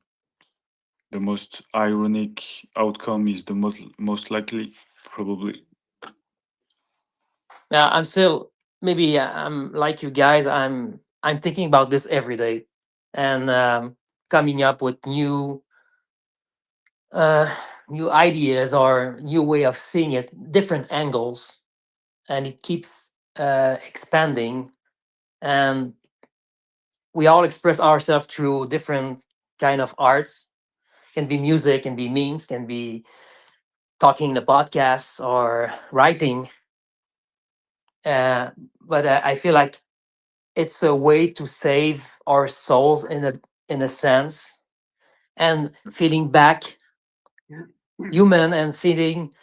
the most ironic outcome is the most likely, probably.
yeah, I'm still maybe I'm like you guys. I'm thinking about this every day, and coming up with uh, new ideas or new way of seeing it, different angles, and it keeps expanding. And we all express ourselves through different kind of arts. Can be music, can be memes, can be talking in the podcasts or writing. But I feel like it's a way to save our souls in a sense, and feeling back human, and feeling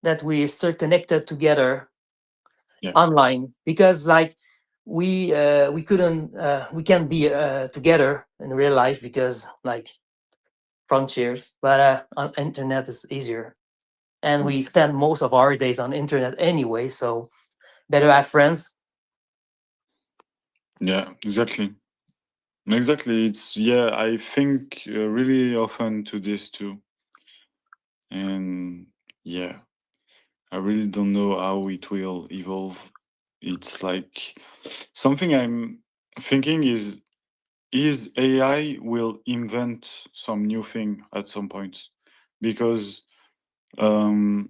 that we're still connected together
Yeah,
online, because like we can't be together in real life because like frontiers, but on internet is easier, and we spend most of our days on internet anyway, so better have friends.
yeah, exactly. Exactly. It's, yeah, I think really often to this too. And yeah, I really don't know how it will evolve. It's like something I'm thinking is AI will invent some new thing at some point, because um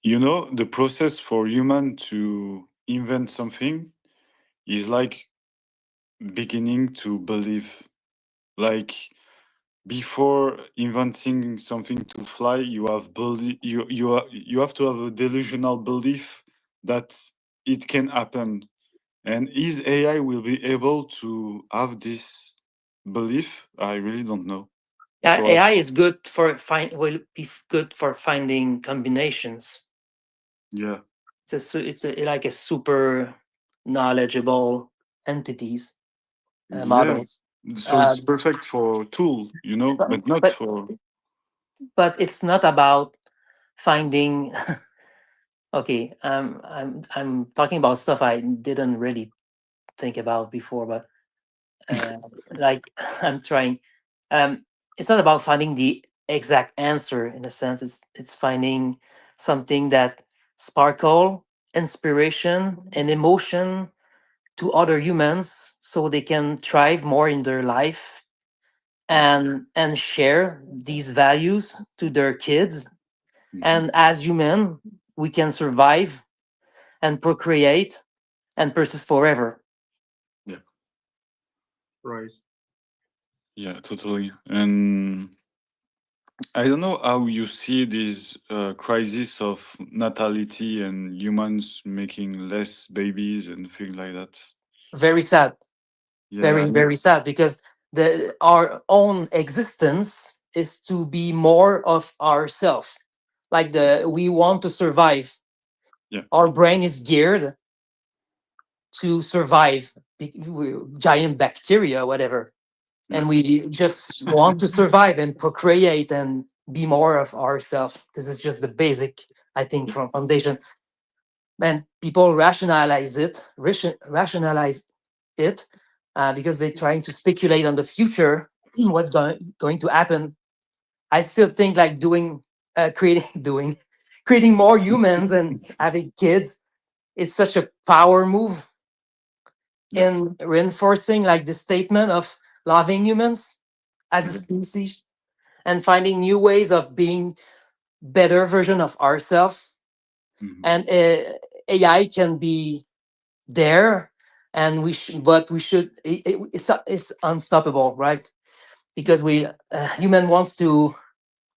the process for human to invent something is like beginning to believe. Like before inventing something to fly, you have you have to have a delusional belief that it can happen. And is AI will be able to have this belief? I really don't know.
Yeah,
So
AI is good for good for finding combinations.
yeah,
It's like a super knowledgeable entities,
yeah.
models.
So
Uh,
it's perfect for tool,
but,
but not
but
for
but it's not about finding. Okay, I'm talking about stuff I didn't really think about before, but uh, like I'm trying. Um, it's not about finding the exact answer in a sense. It's finding something that sparkle inspiration and emotion to other humans so they can thrive more in their life and share these values to their kids. And as human, we can survive and procreate and persist forever.
Yeah.
Right.
Yeah, totally. And I don't know how you see this crisis of natality and humans making less babies and things like that.
Very sad.
Yeah,
Very, very sad, because our own existence is to be more of ourself. Like we want to survive.
Yeah.
Our brain is geared to survive, giant bacteria, whatever,
Yeah.
and we just want to survive and procreate and be more of ourselves. This is just the basic, I think, from foundation. And people rationalize it because they're trying to speculate on the future, what's going to happen. I still think like creating doing creating more humans and having kids is such a power move
Yeah.
in reinforcing like the statement of loving humans as a
Okay.
species and finding new ways of being better version of ourselves.
Mhm.
And AI can be there, and but we should. It's unstoppable, right? Because we human wants to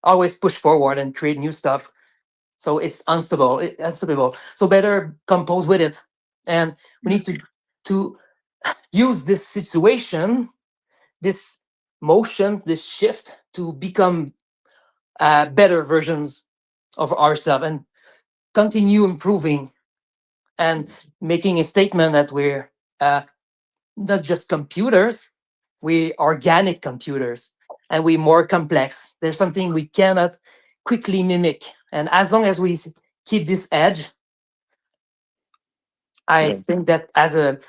always push forward and create new stuff. So it's unstoppable. So better compose with it, and we
Yeah.
need to use this situation, this motion, this shift to become better versions of ourselves and continue improving and making a statement that we're not just computers, we organic computers, and we more complex. There's something we cannot quickly mimic, and as long as we keep this edge, I
Yeah.
think that as a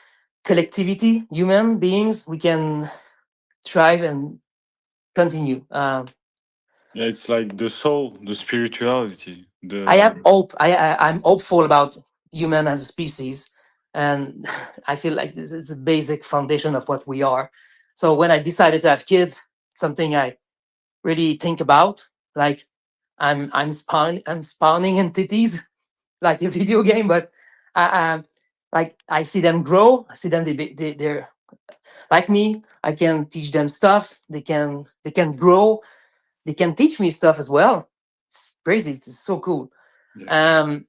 collectivity, human beings, we can thrive and continue.
Yeah, it's like the soul, the spirituality,
I have
the
hope. I'm hopeful about human as a species, and I feel like this is a basic foundation of what we are. So when I decided to have kids, something I really think about, like I'm spawning entities like a video game, but like I see them grow. I see them they're like me. I can teach them stuff. They can grow. They can teach me stuff as well. It's crazy. It's so cool.
yeah.
Um,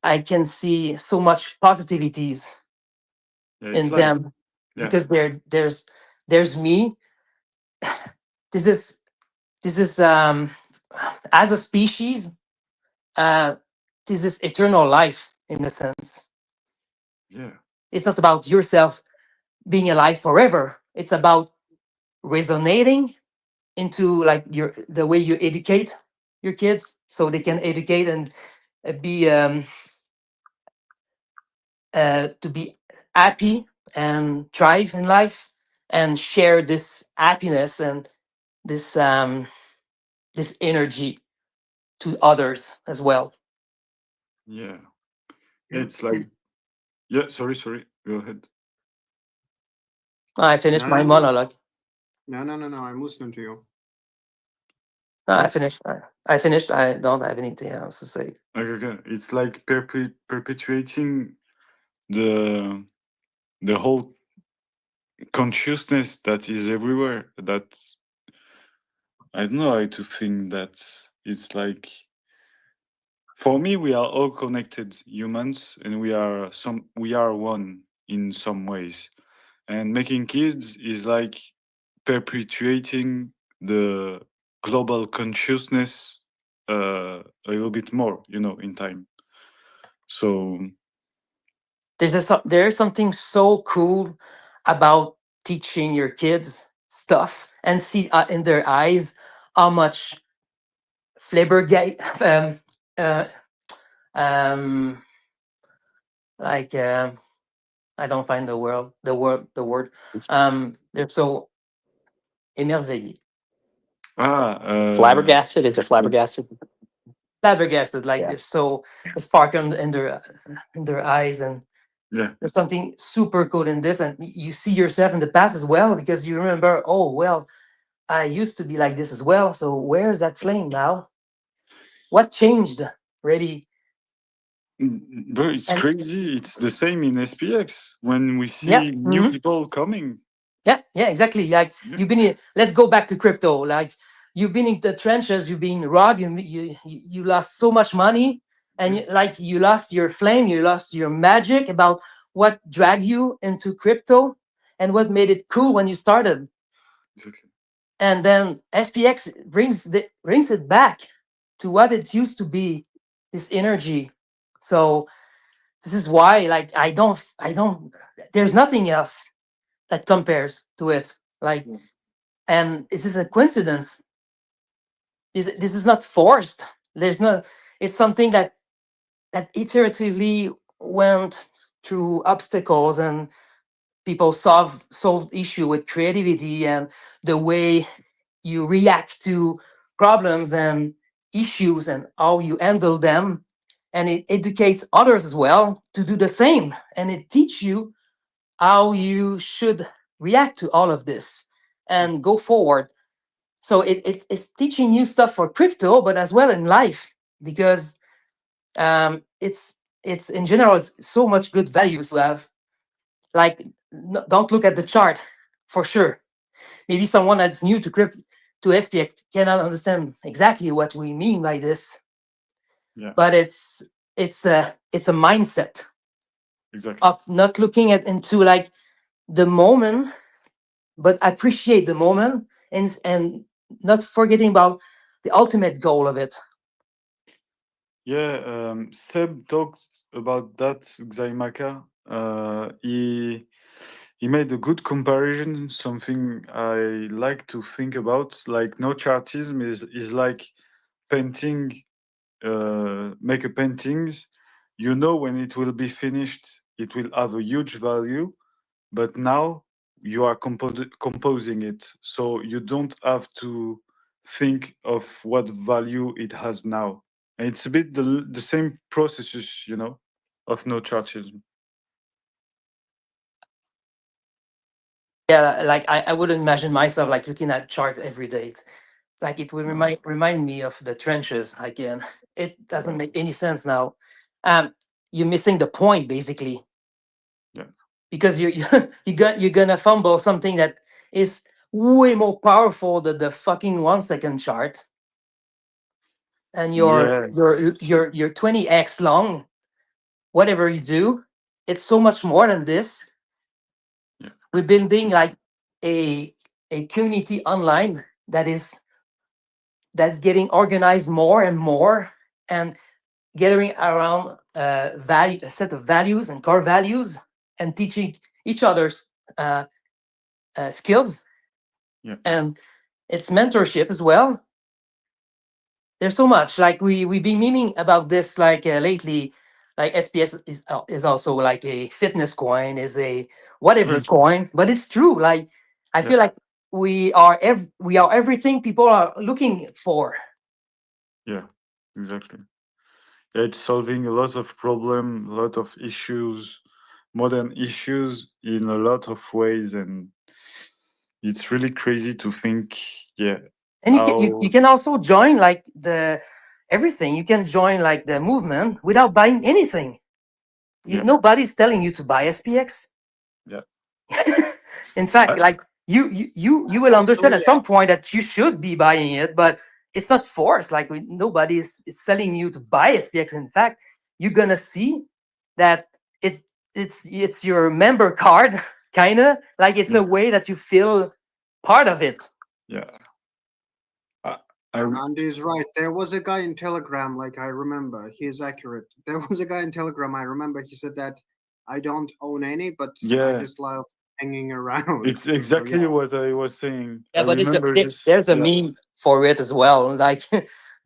I can see so much positivities
Yeah, it's
in
like
them
yeah.
because there's me. This is this is as a species. Uh, this is eternal life in a sense.
Yeah.
It's not about yourself being alive forever. It's about resonating into like the way you educate your kids so they can educate and be to be happy and thrive in life and share this happiness and this this energy to others as well.
Yeah.
Yeah.
It's like yeah, sorry. Go ahead.
I finished
No,
my
no, no,
monologue.
no. I'm listening to you.
No, I
What?
finished. I finished. I don't have anything else to say.
Okay. It's like perpetuating the the whole consciousness that is everywhere. That I don't know how to think that it's like for me we are all connected humans and we are one in some ways. And making kids is like perpetuating the global consciousness a little bit more, in time. So
There's something so cool about teaching your kids stuff and see in their eyes how much flabbergate uh, um like I don't find the word they're so émerveillés.
ah
Flabbergasted? Is it flabbergasted?
flabbergasted, like
Yeah.
they're so a spark in their eyes, and
Yeah.
there's something super cool in this, and you see yourself in the past as well because you remember, oh well, I used to be like this as well. So where's that flame now? What changed? Really?
Bro, it's
And
crazy. It's the same in SPX when we
yeah,
see new people coming.
yeah, exactly. Like
Yeah.
you've been in. Let's go back to crypto. Like you've been in the trenches. You've been robbed. You lost so much money, and you lost your flame. You lost your magic about what dragged you into crypto and what made it cool when you started.
Exactly.
And then SPX brings it back to what it used to be, this energy. So this is why, like, I don't. There's nothing else that compares to it. Like,
Yeah.
and this is a coincidence. This is not forced. There's no. It's something that iteratively went through obstacles, and people solved issue with creativity and the way you react to problems and issues and how you handle them, and it educates others as well to do the same, and it teaches you how you should react to all of this and go forward. So it's teaching you stuff for crypto but as well in life, because it's in general, it's so much good values to have. Like, don't look at the chart for sure. Maybe someone that's new to crypto, to SPX, cannot understand exactly what we mean by this.
Yeah.
But it's a mindset
Exactly.
of not looking at into like the moment, but appreciate the moment, and not forgetting about the ultimate goal of it.
Yeah. Seb talked about that, Xaimaka. He made a good comparison, something I like to think about. Like no chartism is like painting, make a paintings. You know when it will be finished, it will have a huge value, but now you are composing it, so you don't have to think of what value it has now. And it's a bit the same processes, of no chartism.
Yeah, like I wouldn't imagine myself like looking at chart every day. Like it would remind me of the trenches again. It doesn't make any sense now. You're missing the point basically.
Yeah.
Because you're gonna fumble something that is way more powerful than the fucking 1 second chart, and
Yes.
you're 20x long. Whatever you do, it's so much more than this.
Yeah.
We're building like a community online that's getting organized more and more, and gathering around a set of values and core values, and teaching each other's skills,
Yeah.
and it's mentorship as well. There's so much, like we've been memeing about this like lately. Like SPS is also like a fitness coin, is a whatever
Mm.
coin, but it's true. Like I feel
Yeah.
like we are everything people are looking for.
Yeah. Exactly. Yeah, it's solving a lot of problem, a lot of issues, modern issues in a lot of ways, and it's really crazy to think. Yeah.
And you
How.
can also join like the everything. You can join like the movement without buying anything.
Yeah.
Nobody's telling you to buy SPX.
Yeah.
In fact,
I,
like you will understand at some point that you should be buying it, but it's not forced. Like nobody is telling you to buy SPX. In fact, you're gonna see that it's it's your member card, kind of like it's
yeah.
a way that you feel part of it.
Yeah. I, I,
Andy is right. There was a guy in Telegram, like I remember, he is accurate. There was a guy in Telegram, I remember, he said that I don't own any, but I
yeah.
just love hanging around.
It's
So
exactly
yeah.
what I was saying. I
Yeah, but
remember this.
there's a
Yeah.
meme for it as well. Like,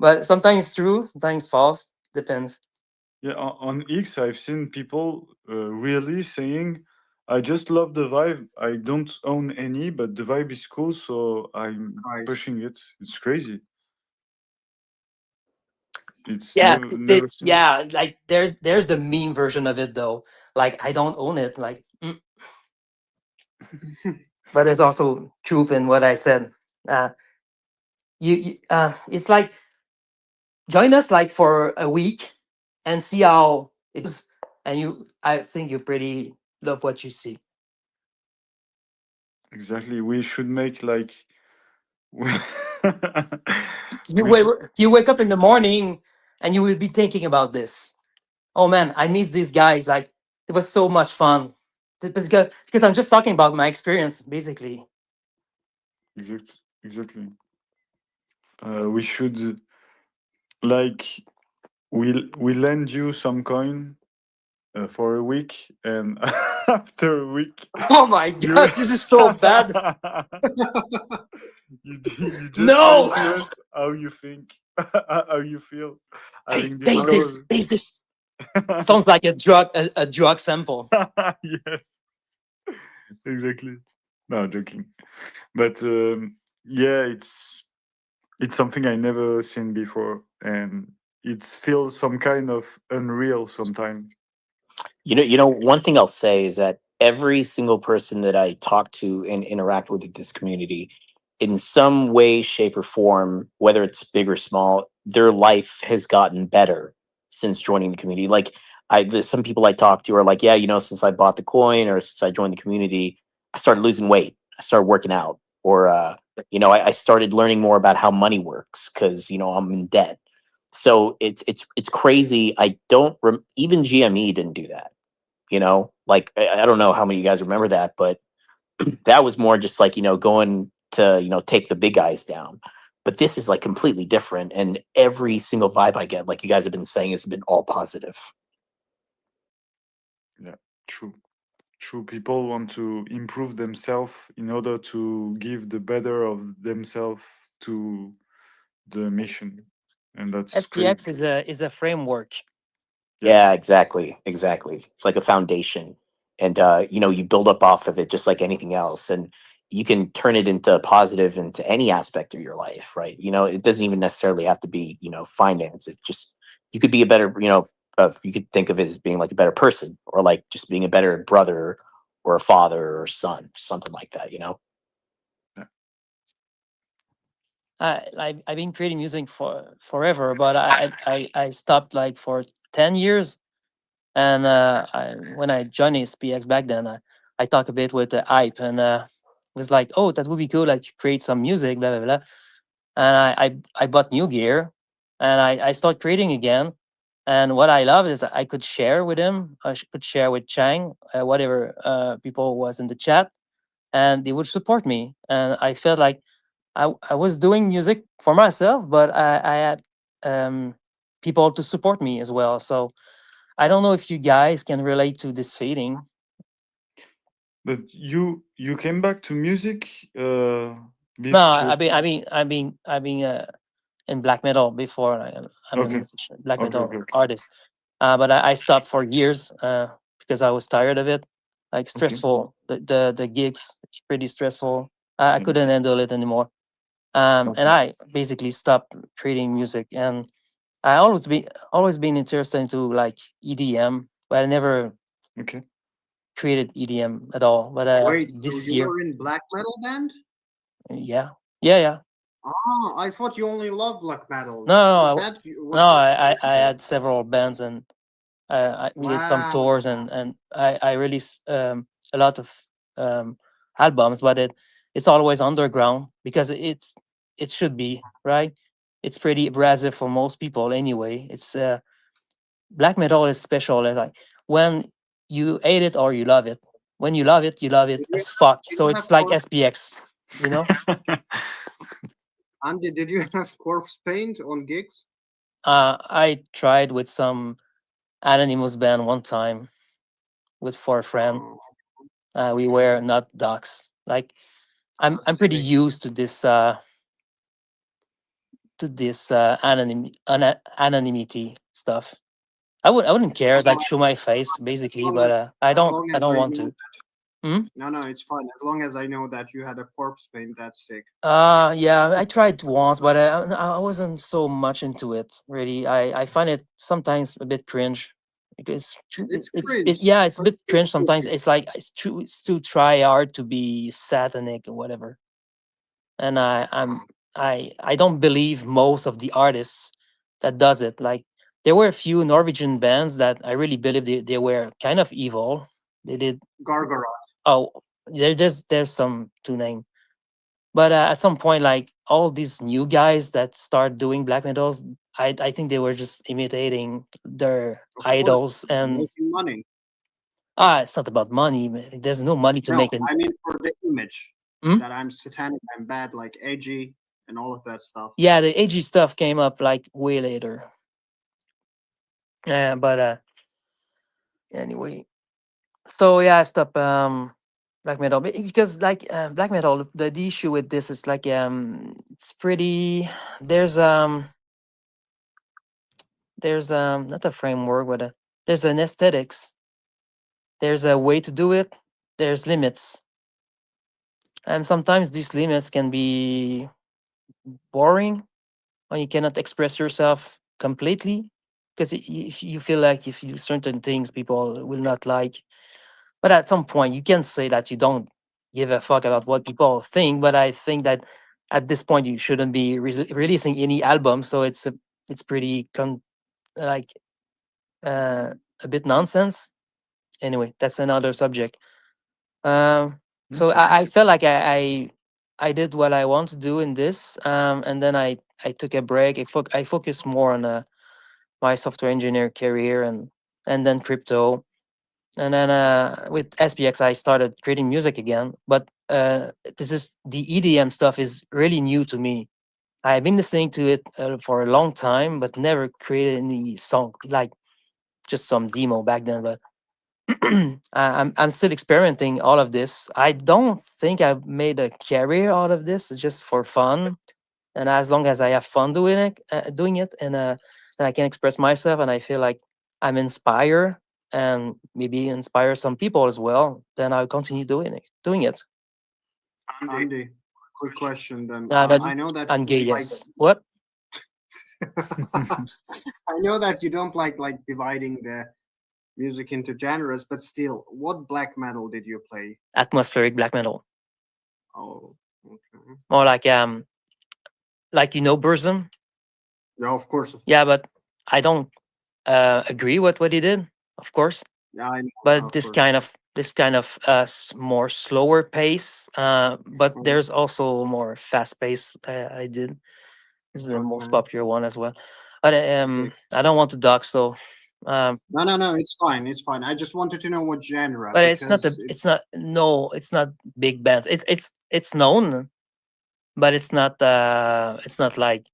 but sometimes true, sometimes false. Depends.
Yeah. On X, I've seen people really saying, "I just love the vibe. I don't own any, but the vibe is cool, so I'm
Right.
pushing it." It's crazy. It's
Yeah,
never seen.
yeah. Like there's the meme version of it though. Like I don't own it. Like, but there's also truth in what I said. Uh, it's like join us like for a week and see how it's. And I think you pretty love what you see.
Exactly. We should make like we
You
we
wake
should,
you wake up in the morning and you will be thinking about this. Oh man, I miss these guys. Like it was so much fun. Because I'm just talking about my experience basically.
exactly. We should like we lend you some coin for a week, and after a week,
Oh my
you
god, this is so bad.
you just write
No.
to us how you think, how you feel
Hey,
having this
taste this.
power.
Taste this. Sounds like a drug sample.
Yes, exactly. No, joking. But yeah, it's something I never seen before, and it feels some kind of unreal sometimes.
One thing I'll say is that every single person that I talk to and interact with in this community, in some way, shape, or form, whether it's big or small, their life has gotten better since joining the community. Like there's some people I talk to are like, yeah, since I bought the coin or since I joined the community, I started losing weight. I started working out, or I started learning more about how money works because I'm in debt. So it's crazy. I don't even GME didn't do that. Like I don't know how many of you guys remember that, but that was more just like going to take the big guys down. But this is like completely different, and every single vibe I get, like you guys have been saying, has been all positive.
Yeah, true. True. People want to improve themselves in order to give the better of themselves to the mission, and that's pretty.
SPX is a framework.
Yeah, exactly. It's like a foundation. And you build up off of it just like anything else. And you can turn it into positive into any aspect of your life, right? It doesn't even necessarily have to be, finance. It's just you could be a better, you could think of it as being like a better person, or like just being a better brother or a father or son, something like that.
Yeah.
I've been creating music for forever, but I stopped like for 10 years. And when I joined SPX back then, I talked a bit with the hype, and was like, oh, that would be cool, like create some music, blah blah blah. And I bought new gear, and I start creating again. And what I love is I could share with him. Could share with Chang, whatever people was in the chat, and they would support me. And I felt like I was doing music for myself, but I had people to support me as well. So I don't know if you guys can relate to this feeling.
But you came back to music
No,
before.
I've been in black metal before. I'm a
Okay,
musician, black
okay,
metal
okay, okay.
artist. But I stopped for years because I was tired of it. Like
Okay.
stressful. The gigs, it's pretty stressful. I
Yeah.
couldn't handle it anymore. And
Okay.
I basically stopped creating music. And I always been interested into like EDM, but I never
Okay.
created EDM at all. But
Wait, so
this
you
year,
were in black metal band?
yeah, yeah.
Ah, I thought you only love black metal.
No,
What
no,
band?
no.
What band you
I
were?
had several bands, and we did some
Wow.
tours, and I released a lot of um, albums, but it's always underground because it should be right. It's pretty abrasive for most people anyway. It's black metal is special as like when you hate it or you love it. When you love it
Did you
as fuck.
did
So
you have
it's like
corpse?
SPX, you know.
Andy, did you have corpse paint on gigs?
I tried with some anonymous band one time with for a friend.
Oh,
We were not docs. Like
I
I'm pretty
see.
used to this anonymity stuff. I wouldn't care
As long
like show my face
as
basically,
long
but
as
I
as
don't
long
I
as
don't
I
want
know
to.
No, it's fine. As long as I know that you had a corpse paint, that's sick.
Yeah, I tried once, but I wasn't so much into it. Really, I find it sometimes a bit cringe because
It's cringe,
yeah, it's a
but
bit cringe
it's
sometimes.
okay.
It's like it's too try hard to be satanic or whatever. And I don't believe most of the artists that does it. Like there were a few Norwegian bands that I really believe they were kind of evil. They did.
Gargara.
Oh, there's some to name. But at some point, like all these new guys that start doing black metals, I think they were just imitating their
Of course,
idols. And
making money.
it's not about money. There's no money to
No,
make it.
I mean for the image
Hmm?
that I'm satanic, I'm bad, like edgy, and all of that stuff.
Yeah, the AG stuff came up like way later. But anyway, so yeah, I stopped black metal because like black metal. The issue with this is like it's pretty. There's not a framework, but there's an aesthetics. There's a way to do it. There's limits, and sometimes these limits can be boring, or you cannot express yourself completely because if you feel like if you do certain things, people will not like. But at some point, you can say that you don't give a fuck about what people think. But I think that at this point, you shouldn't be releasing any album. So it's pretty like uh, a bit nonsense. Anyway, that's another subject. So
Okay.
I felt like I did what I want to do in this, and then I took a break. I focused more on my software engineer career and then crypto, and then with SPX I started creating music again. But this is the EDM stuff is really new to me. I've been listening to it for a long time, but never created any song like just some demo back then. But I'm still experimenting all of this. I don't think I've made a career out of this. It's just for fun, and as long as I have fun doing it, and then I can express myself, and I feel like I'm inspired, and maybe inspire some people as well, then I'll continue doing it.
Andy, quick question then.
That
I know that you
I'm gay.
don't like.
Yes. What?
I know that you don't like dividing the music into genres, but still, what black metal did you play?
Atmospheric black metal,
Oh, okay.
or like Burzum.
Yeah, of course.
Yeah, but I don't agree with what he did, of course.
Yeah, I know.
But
Of
this
course.
kind of more slower pace. But
Mhm.
there's also more fast pace. I did. This is the most
Okay.
popular one as well. But
Okay.
I don't want to dock, so
No. It's fine. It's fine. I just wanted to know what genre
but
because it.
it's not big bands. It's known, but it's not like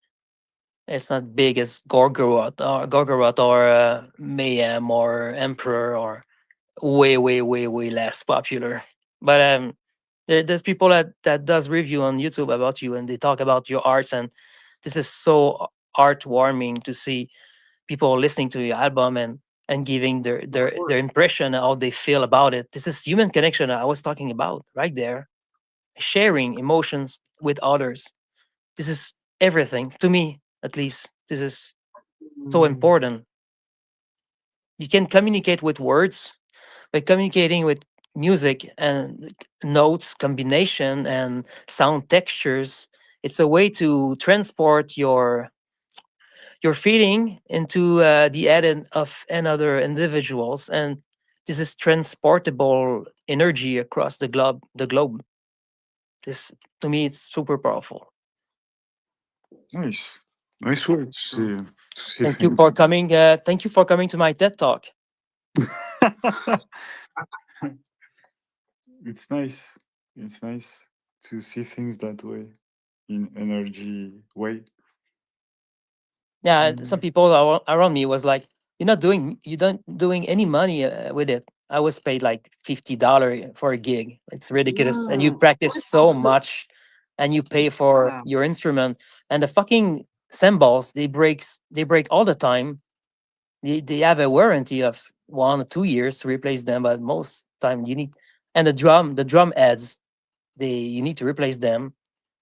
it's not big as Gorgoroth or Mayhem or Emperor or way less popular. But there's people that does review on YouTube about you, and they talk about your arts, and this is so heartwarming to see people listening to your album and giving
Of course.
their impression, how they feel about it. This is human connection I was talking about right there, sharing emotions with others. This is everything to me, at least. This is so
Mm,
important. You can communicate with words, by communicating with music and notes combination and sound textures. It's a way to transport your feeling into the head of another individuals, and this is transportable energy across the globe. This, to me, it's super powerful.
Nice. Nice way
true.
to see
Thank you
things.
for coming. Thank you for coming to my TED talk.
It's nice. It's nice to see things that way, in energy way.
Yeah, some
Mm.
people around me was like, you don't doing any money with it. I was paid like $50 for a gig. It's ridiculous, and you practice so much, and you pay for
Yeah.
your instrument, and the fucking cymbals they break all the time. They have a warranty of 1 or 2 years to replace them, but most time you need And the drum heads, you need to replace them.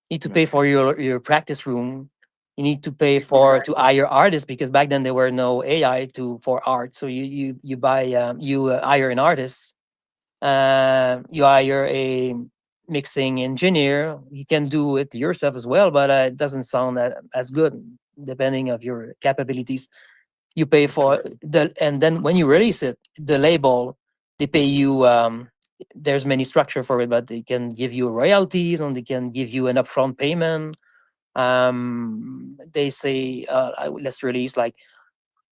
You need to
Yeah.
pay for your practice room. You need to pay for to hire artists, because back then there were no AI for art. So you buy you hire an artist. You hire a mixing engineer. You can do it yourself as well, but it doesn't sound as good depending of your capabilities. You pay for and then when you release it, the label, they pay you. There's many structure for it, but they can give you royalties and they can give you an upfront payment. They say let's release like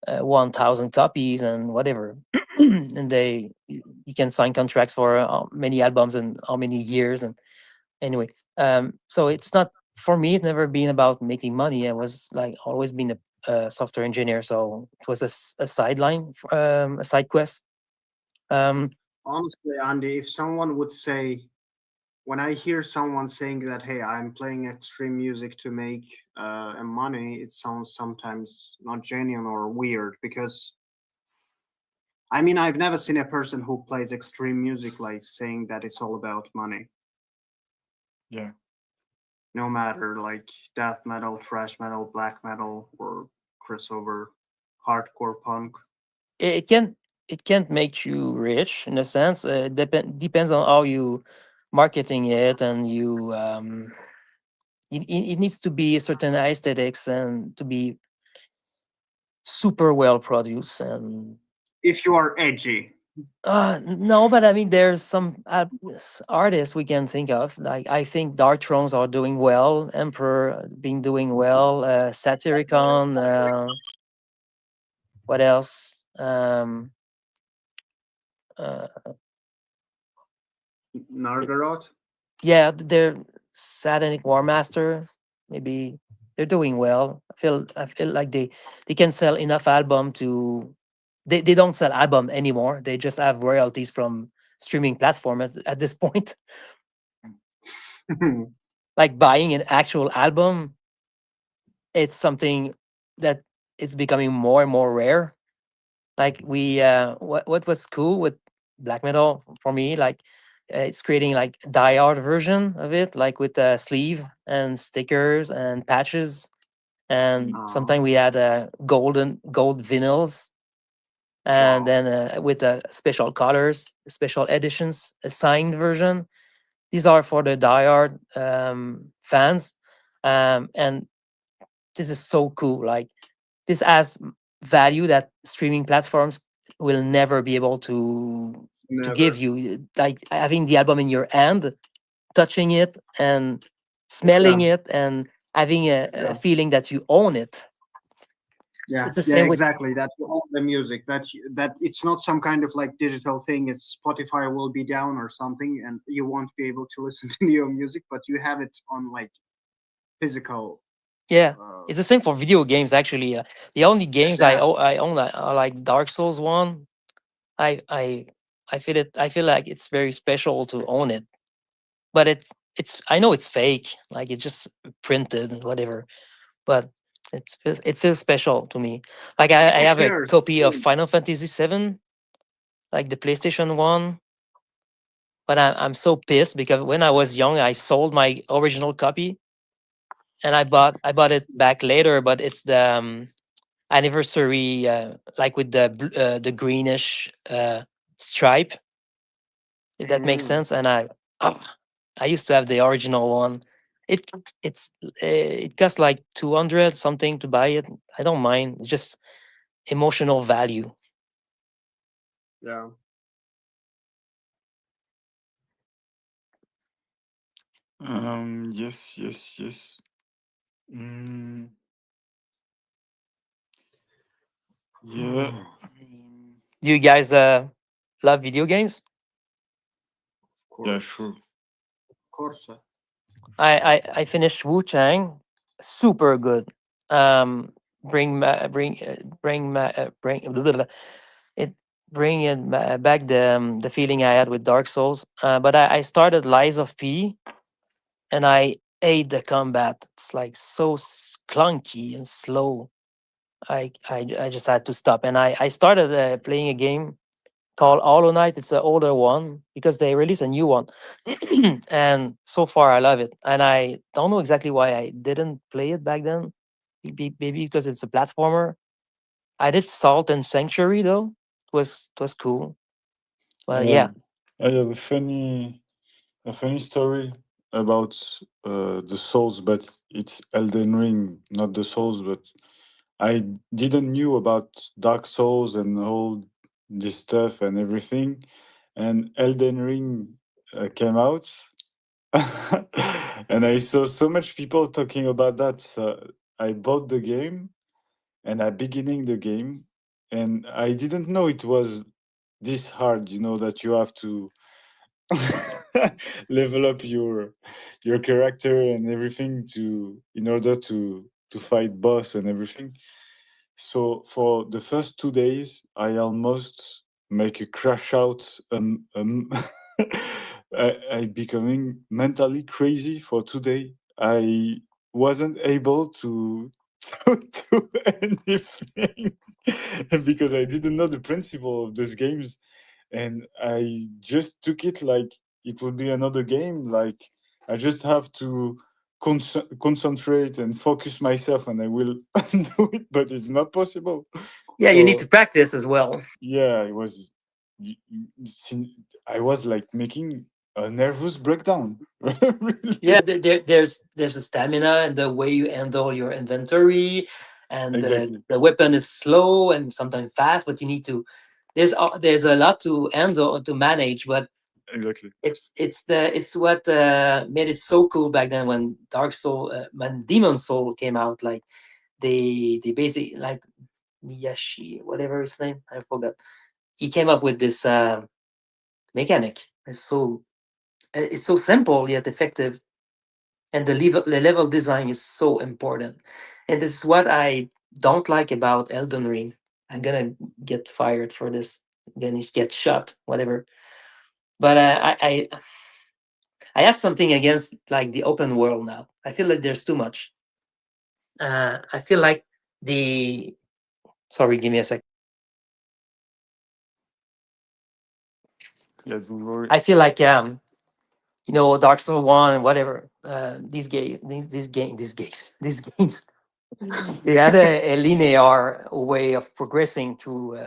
1,000 copies and whatever, and you can sign contracts for many albums and how many years. And anyway, so it's not, for me, it's never been about making money. I was like always been a software engineer, so it was a sideline, a side quest.
Honestly, Andy, if someone would say, when I hear someone saying that, hey, I'm playing extreme music to make money, it sounds sometimes not genuine or weird, because I mean, I've never seen a person who plays extreme music like saying that it's all about money.
Yeah.
No matter like death metal, thrash metal, black metal, or crossover, hardcore punk.
It can it can't make you rich in a sense. Depends on how you marketing it, and it needs to be a certain aesthetics and to be super well produced. And
If you are edgy,
no, but I mean, there's some artists we can think of. Like I think Dark Thrones are doing well. Emperor been doing well. Satyricon. What else? Uh,
Nargaroth,
yeah, they're Satanic War Master. Maybe they're doing well. I feel like they can sell enough album to. They don't sell album anymore. They just have royalties from streaming platforms at this point. Like buying an actual album, it's something that it's becoming more and more rare. Like what was cool with black metal for me, like it's creating like die art version of it, like with a sleeve and stickers and patches, and sometimes we had gold vinyls, and then with special colors, special editions, a signed version. These are for the diehard fans, and this is so cool. Like this has value that streaming platforms will never be able to give
never.
you. Like having the album in your hand, touching it, and smelling
Yeah,
it, and having a
yeah,
feeling that you own it.
yeah,
It's the
yeah,
same with
exactly. That you own the music. That it's not some kind of like digital thing. It's Spotify will be down or something, and you won't be able to listen to your music, but you have it on like physical.
yeah.
Uh,
It's the same for video games. Actually, the only games
yeah,
I own are like Dark Souls one. I I I feel it. I feel like it's very special to own it, but it's. I know it's fake. Like it's just printed and whatever, but it feels special to me. Like I
who
have a
cares?
copy of Final Fantasy VII, like the PlayStation one. But I'm so pissed because when I was young, I sold my original copy, and I bought it back later. But it's the anniversary, like with the greenish stripe, if that makes
Mm.
sense. And oh, I used to have the original one. It it costs like 200 something to buy it. I don't mind. It's just emotional value.
Yeah.
Yes, yes, yes. Mm, yeah.
Do you guys love video games?
Of
Yeah,
course,
sure.
of course.
I finished Wu Chang, super good. Blah, blah, blah. It bring it back the feeling I had with Dark Souls. But I started Lies of P, and I hate the combat. It's like so clunky and slow. I just had to stop, and I started playing a game called Hollow Knight. It's an older one because they released a new one, and so far I love it. And I don't know exactly why I didn't play it back then. Maybe because it's a platformer. I did Salt and Sanctuary though. It was cool. Well,
Yeah,
yeah.
I have a funny story about the Souls, but it's Elden Ring, not the Souls. But I didn't knew about Dark Souls and all this stuff and everything, and Elden Ring came out, and I saw so much people talking about that. So I bought the game and I beginning the game, and I didn't know it was this hard. You know that you have to level up your character and everything to in order to fight boss and everything. So for the first 2 days, I almost make a crash out. I becoming mentally crazy for 2 days. I wasn't able to do anything because I didn't know the principle of these games, and I just took it like it would be another game. Like I just have to concentrate and focus myself, and I will do it. But it's not possible.
Yeah, you need to
So
practice as well.
yeah, it was. I was like making a nervous breakdown.
Yeah,
Really,
there's a stamina and the way you handle your inventory, and
exactly,
the weapon is slow and sometimes fast, but you need to. There's a lot to handle to manage, but
exactly.
it's what made it so cool back then when when Demon Soul came out. Like they basically like Miyashi, whatever his name, I forgot. He came up with this mechanic. It's so simple yet effective, and the level design is so important. And this is what I don't like about Elden Ring. I'm gonna get fired for this. I'm gonna get shot, whatever. But I have something against like the open world now. I feel like there's too much. I feel like the sorry, give me a sec.
Yeah, don't worry.
I feel like Dark Souls One and whatever. These games, they had a linear way of progressing through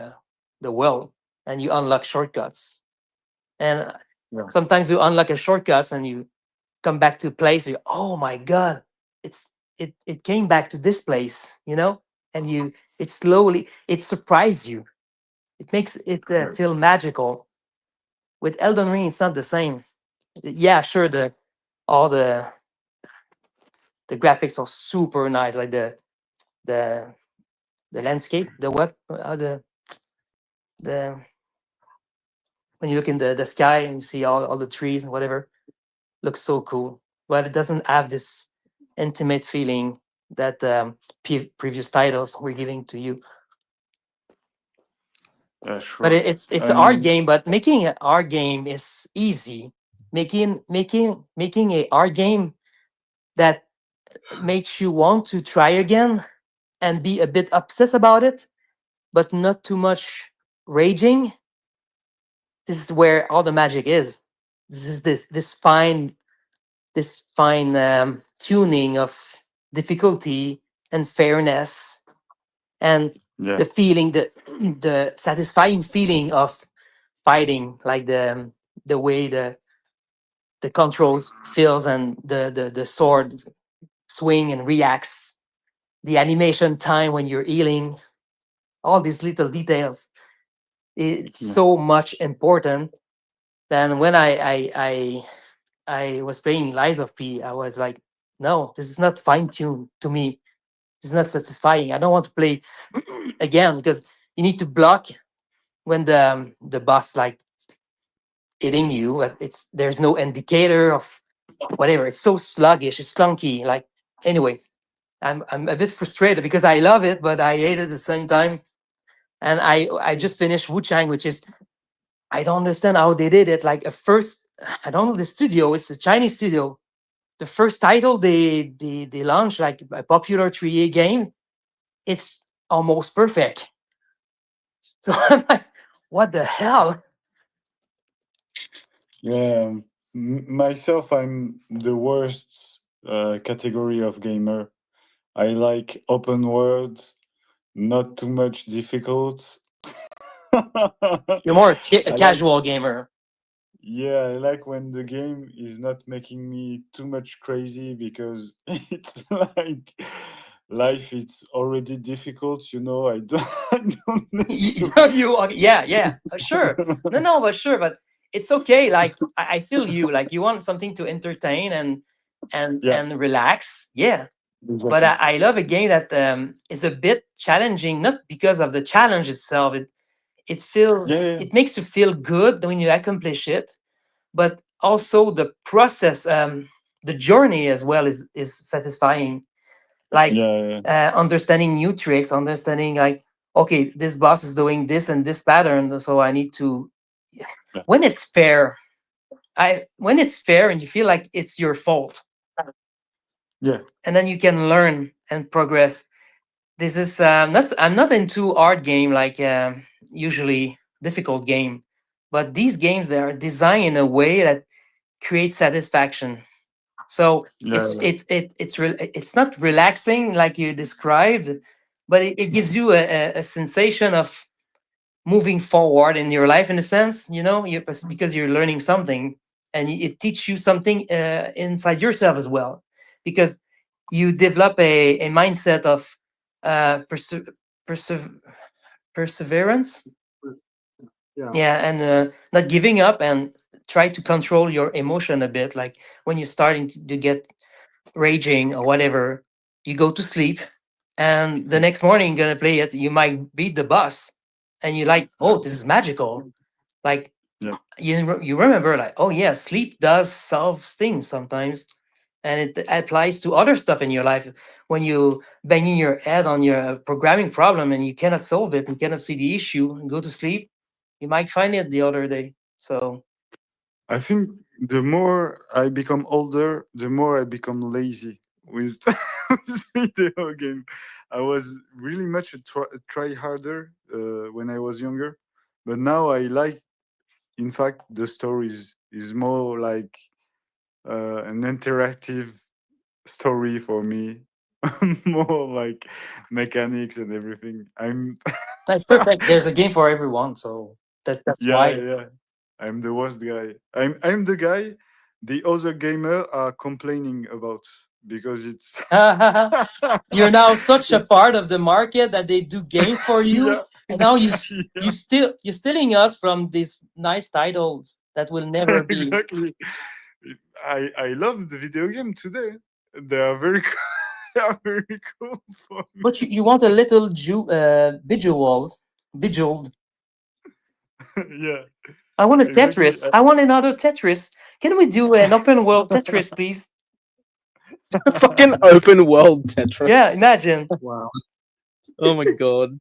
the world, and you unlock shortcuts. And
Yeah,
sometimes you unlock a shortcuts, and you come back to a place. Oh my god, it came back to this place, and it surprised you. It makes it
yes,
feel magical. With Elden Ring, it's not the same. Yeah, sure, all the graphics are super nice, like the the landscape, the when you look in the sky and you see all the trees and whatever, looks so cool. But it doesn't have this intimate feeling that previous titles were giving to you.
yeah,
But
sure.
it's an art
And
game. But making an art game is easy. Making a art game that makes you want to try again and be a bit obsessed about it, but not too much raging. This is where all the magic is. This is this fine tuning of difficulty and fairness, and
yeah,
the feeling, the satisfying feeling of fighting, like the way the controls feels, and the sword swing and reacts, the animation time when you're healing, all these little details. It's
yeah,
so much important. Then when I was playing Lies of P, I was like, no, this is not fine tuned to me. It's not satisfying. I don't want to play again, because you need to block when the boss like hitting you. It's there's no indicator of whatever. It's so sluggish. It's clunky. Like anyway, I'm a bit frustrated because I love it, but I hate it at the same time. And I just finished Wu Chang, which is, I don't understand how they did it. Like, at first, I don't know the studio. It's a Chinese studio. The first title they launched, like a popular 3A game, it's almost perfect. So I'm like, what the hell?
Yeah, myself, I'm the worst category of gamer. I like open world, not too much difficult.
You're more a
I like,
casual gamer.
yeah, I like when the game is not making me too much crazy because it's like life. It's already difficult, you know. I don't, I don't need to.
Yeah, sure. No, but sure, but it's okay. Like I feel you. Like you want something to entertain
Yeah,
and relax. Yeah, but
exactly.
I love a game that is a bit challenging, not because of the challenge itself.
Yeah, yeah,
It makes you feel good when you accomplish it, but also the process, the journey as well is satisfying. Like
yeah, yeah.
understanding new tricks, understanding like, okay, this boss is doing this and this pattern, so I need to.
Yeah.
When it's fair, when it's fair and you feel like it's your fault,
Yeah.
and then you can learn and progress. This is not. I'm not into hard game like usually difficult game, but these games they are designed in a way that creates satisfaction. So
Yeah, yeah.
it's not relaxing like you described, but it gives you a sensation of moving forward in your life in a sense, because you're learning something, and it teaches you something inside yourself as well, because you develop a mindset of perse- perse- perseverance.
Yeah.
Yeah, and not giving up, and try to control your emotion a bit, like when you're starting to get raging or whatever, you go to sleep, and the next morning you're gonna play it. You might beat the boss, and you're like, "Oh, this is magical!" Like
Yeah.
you remember, like, "Oh yeah, sleep does solve things sometimes," and it applies to other stuff in your life. When you banging your head on your programming problem and you cannot solve it and cannot see the issue and go to sleep, you might find it the other day. So
I think the more I become older, the more I become lazy with, with video game. I was really much a try harder when I was younger, but now I like. In fact, the stories is more like an interactive story for me, more like mechanics and everything. I'm
that's perfect. There's a game for everyone, so that's
yeah,
why.
yeah. I'm the worst guy. I'm the guy the other gamer are complaining about because it's
You're now such a
it's
part of the market that they do game for you,
yeah.
and now
Yeah,
you're stealing us from these nice titles that will never be.
exactly. I love the video game today. They are very they are very cool for me.
But you want a little visual.
Yeah,
I want a
exactly.
Tetris. I want another Tetris. Can we do an open world Tetris, please?
Fucking open world Tetris.
Yeah, imagine.
Wow.
Oh my god.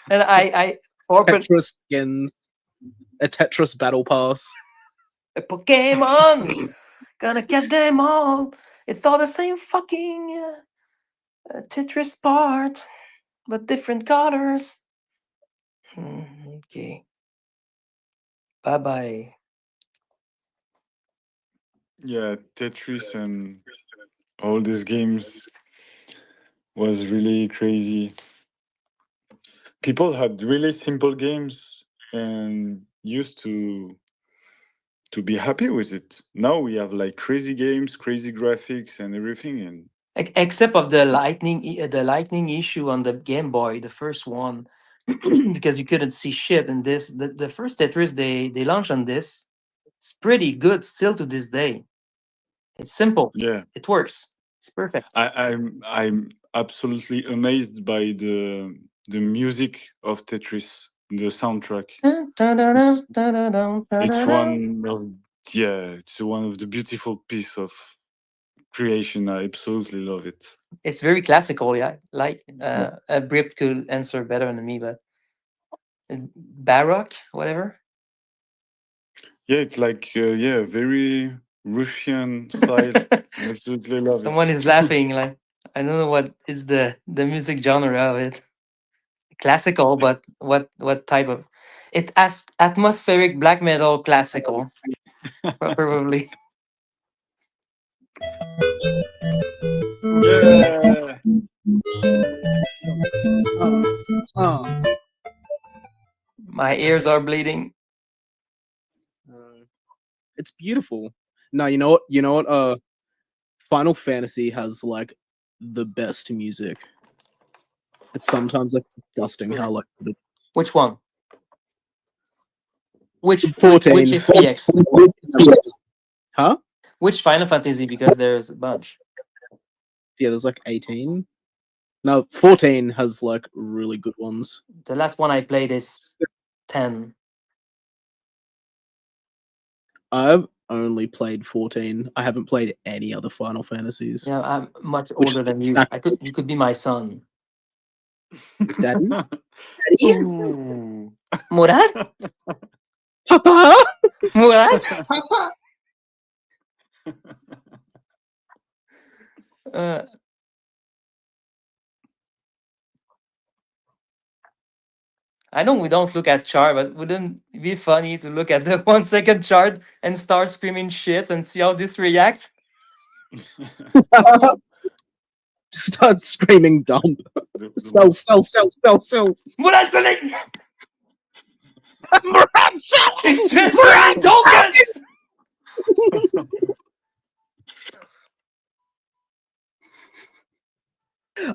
And I open
Tetris skins. A Tetris battle pass.
a Pokemon. Gonna catch them all. It's all the same fucking Tetris part, but different colors. Okay. Bye bye.
Yeah, Tetris and all these games was really crazy. People had really simple games and used to be happy with it. Now we have like crazy games, crazy graphics and everything and
Except of the lightning issue on the Game Boy, the first one, because you couldn't see shit in this. The first Tetris they launched on this, it's pretty good still to this day. It's simple.
yeah.
It works. It's perfect.
I'm absolutely amazed by the music of Tetris, the soundtrack.
Dun, dun, dun,
It's
dun, dun, dun, dun, dun,
it's
dun, dun.
one of yeah, it's one of the beautiful piece of creation. I absolutely love it.
It's very classical, yeah. Like
Yeah,
a Brit could answer better than me, but Baroque, whatever.
yeah, it's like yeah, very Russian style. I absolutely love it.
Someone is laughing. Like I don't know what is the music genre of it. classical, but what type of it as atmospheric black metal classical probably.
Yeah.
Uh,
My ears are bleeding.
it's beautiful. No, you know what? You know what? Final Fantasy has like the best music. It's sometimes like disgusting how like
Which one? Which
14.
SPX?
Huh?
Which Final Fantasy? Because there's a bunch.
Yeah, there's like 18. No, 14 has like really good ones.
The last one I played is 10.
I've only played 14. I haven't played any other Final Fantasies.
Yeah, I'm much
Which
older than
is
you.
sac-
You could be my son.
Daddy?
Ooh.
Murad?
Papa?
Murad? Uh, I know we don't look at chart, but wouldn't it be funny to look at the 1 second chart and start screaming shit and see how this reacts?
Just start screaming dump. Sell.
Murad selling!
Murad selling!
He's transferring tokens!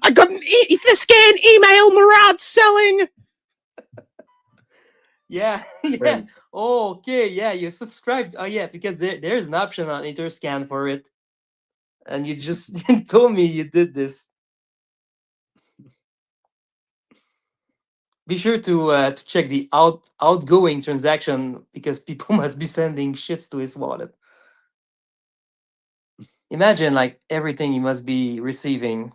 I got an Etherscan email, Murad selling!
Yeah, yeah. Oh, okay, yeah, you subscribed. Oh, yeah, because there's an option on Interscan for it. And you just told me you did this. Be sure to check the outgoing transaction because people must be sending shits to his wallet. Imagine like everything he must be receiving.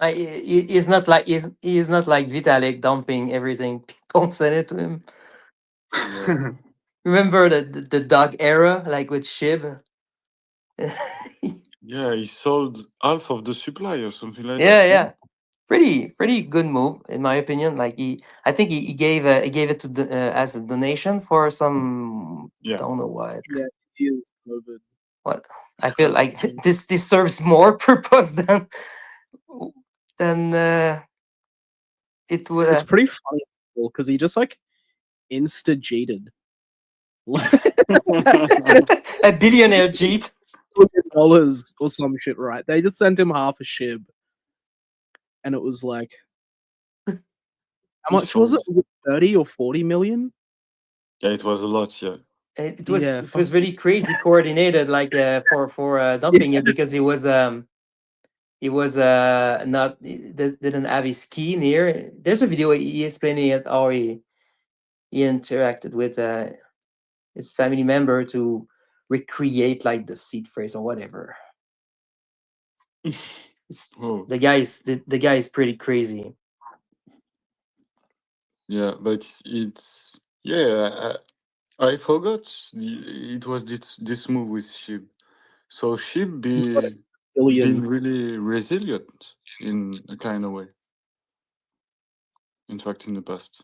He's not like he is not like Vitalik dumping everything. People send it to him.
Yeah.
Remember the dog era, like with Shib.
Yeah, he sold half of the supply or something like
Yeah,
that.
yeah. Pretty good move in my opinion. Like I think he gave it to as a donation for some.
Yeah.
Don't know what.
Yeah, he is COVID.
What I feel like this serves more purpose than it would.
It's pretty funny because he just like insta-jeeted.
A billionaire cheat.
$1 or some shit, right? They just sent him half a shib. And it was like, how much was it? 30 or 40 million?
Yeah, it was a lot, yeah.
It was
Yeah,
it was really crazy coordinated, like for dumping it because he was not didn't have his key near. There's a video he explaining it how he interacted with his family member to recreate like the seed phrase or whatever.
Oh.
The guy is pretty crazy.
Yeah, but it's yeah. I forgot it was this move with Shib. So Shib been really resilient in a kind of way. In fact, in the past,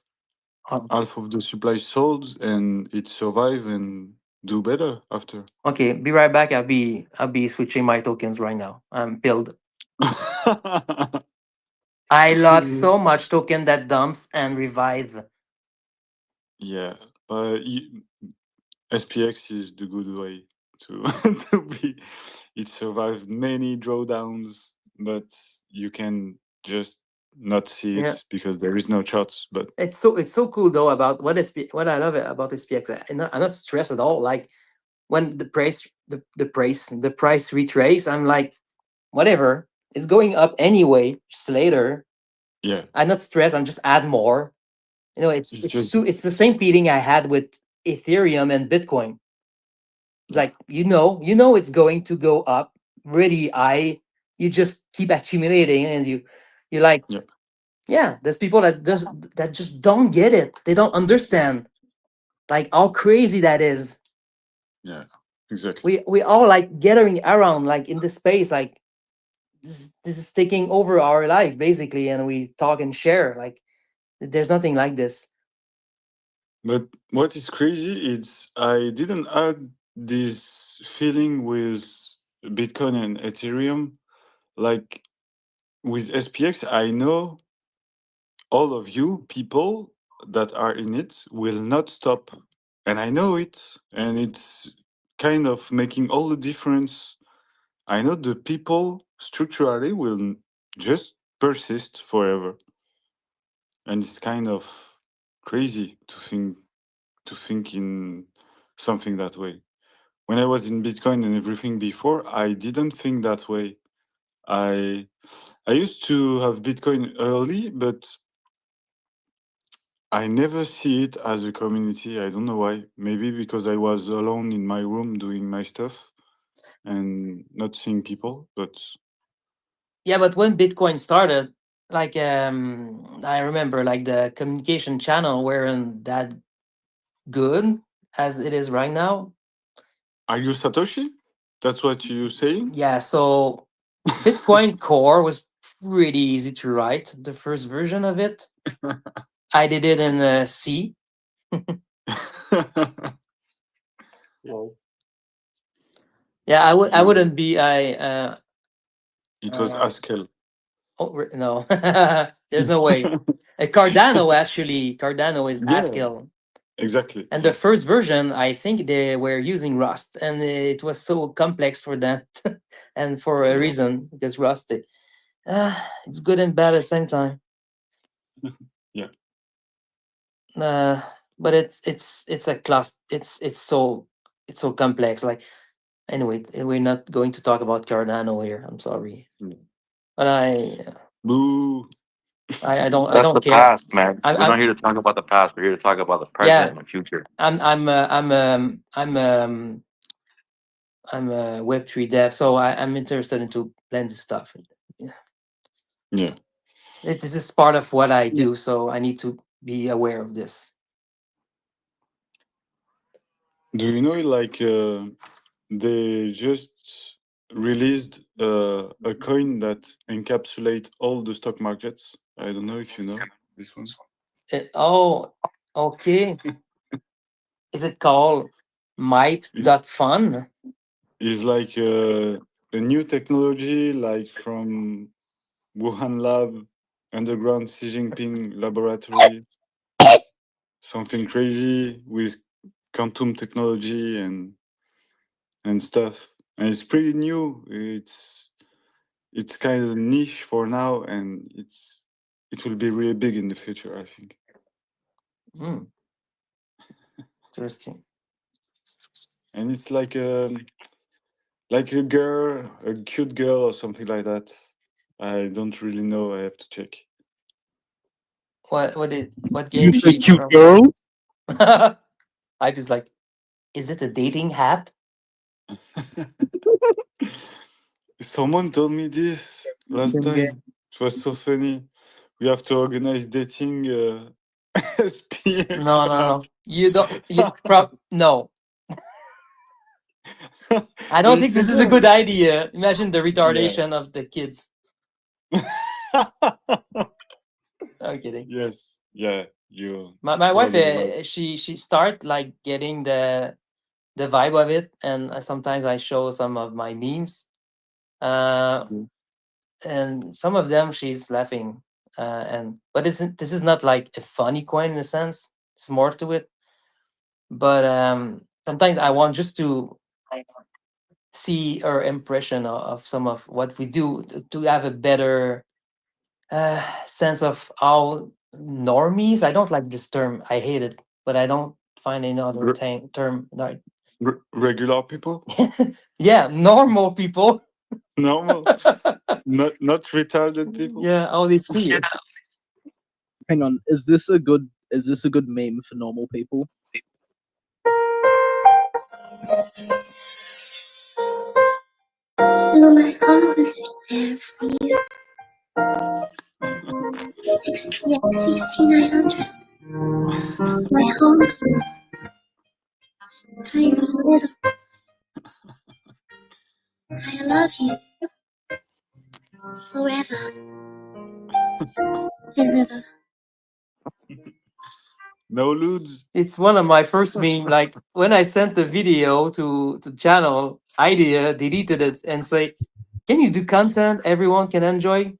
half of the supply sold and it survived and do better after.
Okay, be right back. I'll be switching my tokens right now. I'm pilled. I love so much token that dumps and revive.
Yeah, but SPX is the good way to, to be. It survived many drawdowns, but you can just not see it because there is no charts. But
it's so cool though about what I love about SPX. I'm not stressed at all. Like when the price retrace, I'm like, whatever. It's going up anyway. Just later.
Yeah,
I'm not stressed. I'm just add more. You know, it's the same feeling I had with Ethereum and Bitcoin. Like you know it's going to go up really high. You just keep accumulating, and you're like, yeah. There's people that just don't get it. They don't understand, like how crazy that is.
Yeah, exactly.
We all like gathering around like in the space, like this is taking over our life basically, and we talk and share. Like, there's nothing like this.
But what is crazy is I didn't add this feeling with Bitcoin and Ethereum. Like with SPX, I know all of you people that are in it will not stop. And I know it. And it's kind of making all the difference. I know the people structurally will just persist forever. And it's kind of crazy to think in something that way. When I was in Bitcoin and everything before, I didn't think that way. I used to have Bitcoin early, but I never see it as a community. I don't know why. Maybe because I was alone in my room doing my stuff and not seeing people. But
Yeah, but when Bitcoin started, like I remember like the communication channel weren't that good as it is right now.
are you Satoshi? That's what you're saying?
Yeah, so Bitcoin Core was pretty easy to write. The first version of it, I did it in C.
Wow.
Yeah, I
You-
wouldn't be
It was Haskell.
no. There's no way. Cardano actually, Cardano is
Yeah.
Haskell.
Exactly.
And the first version, I think they were using Rust, and it was so complex for them, and for a reason, because Rust, it's good and bad at the same time.
Yeah.
But it's a class. It's so complex. Like, anyway, we're not going to talk about Cardano here. I'm sorry, but
Boo.
I don't
That's the
care.
past, man. We're not
I'm
here to talk about the past. We're here to talk about the
yeah.
present and the future.
I'm a Web3 dev, so I'm interested into blend stuff. Yeah.
Yeah.
This is part of what I do, so I need to be aware of this.
Do you know, like, they just released a coin that encapsulate all the stock markets? I don't know if you know this one.
Oh, okay. Is it called Mipe.fun?
It's like a new technology, like from Wuhan lab, underground Xi Jinping laboratory, something crazy with quantum technology and stuff. And it's pretty new. It's kind of niche for now, and it will be really big in the future, I think.
Interesting.
And it's like a girl, a cute girl or something like that. I don't really know. I have to check.
What
You
game
say
she's
cute
from?
girls?
I was like, is it a dating app?
Someone told me this last
Same game.
time. It was so funny. We have to organize dating SPX
No.
app.
You don't. No. I don't
And
think
it's
this is a
okay.
good idea. Imagine the
Yeah.
retardation of the kids. I'm kidding.
Yes. Yeah. You.
My wife,
totally right.
she start like getting the vibe of it, and sometimes I show some of my memes, and some of them she's laughing, but this is not like a funny coin in a sense. It's more to it. But sometimes I want just to see her impression of some of what we do to have a better sense of how normies. I don't like this term. I hate it, but I don't find any other term. Like,
Regular people.
yeah, normal people.
Normal. Not retarded people.
Yeah, how they see it.
Hang on, is this a good meme for normal people?
My always there for you. SPX6900. My home. Tiny little. I love you. forever and ever.
No Ludes?
It's one of my first meme. Like when I sent the video to channel, idea deleted it and say, "Can you do content everyone can enjoy?"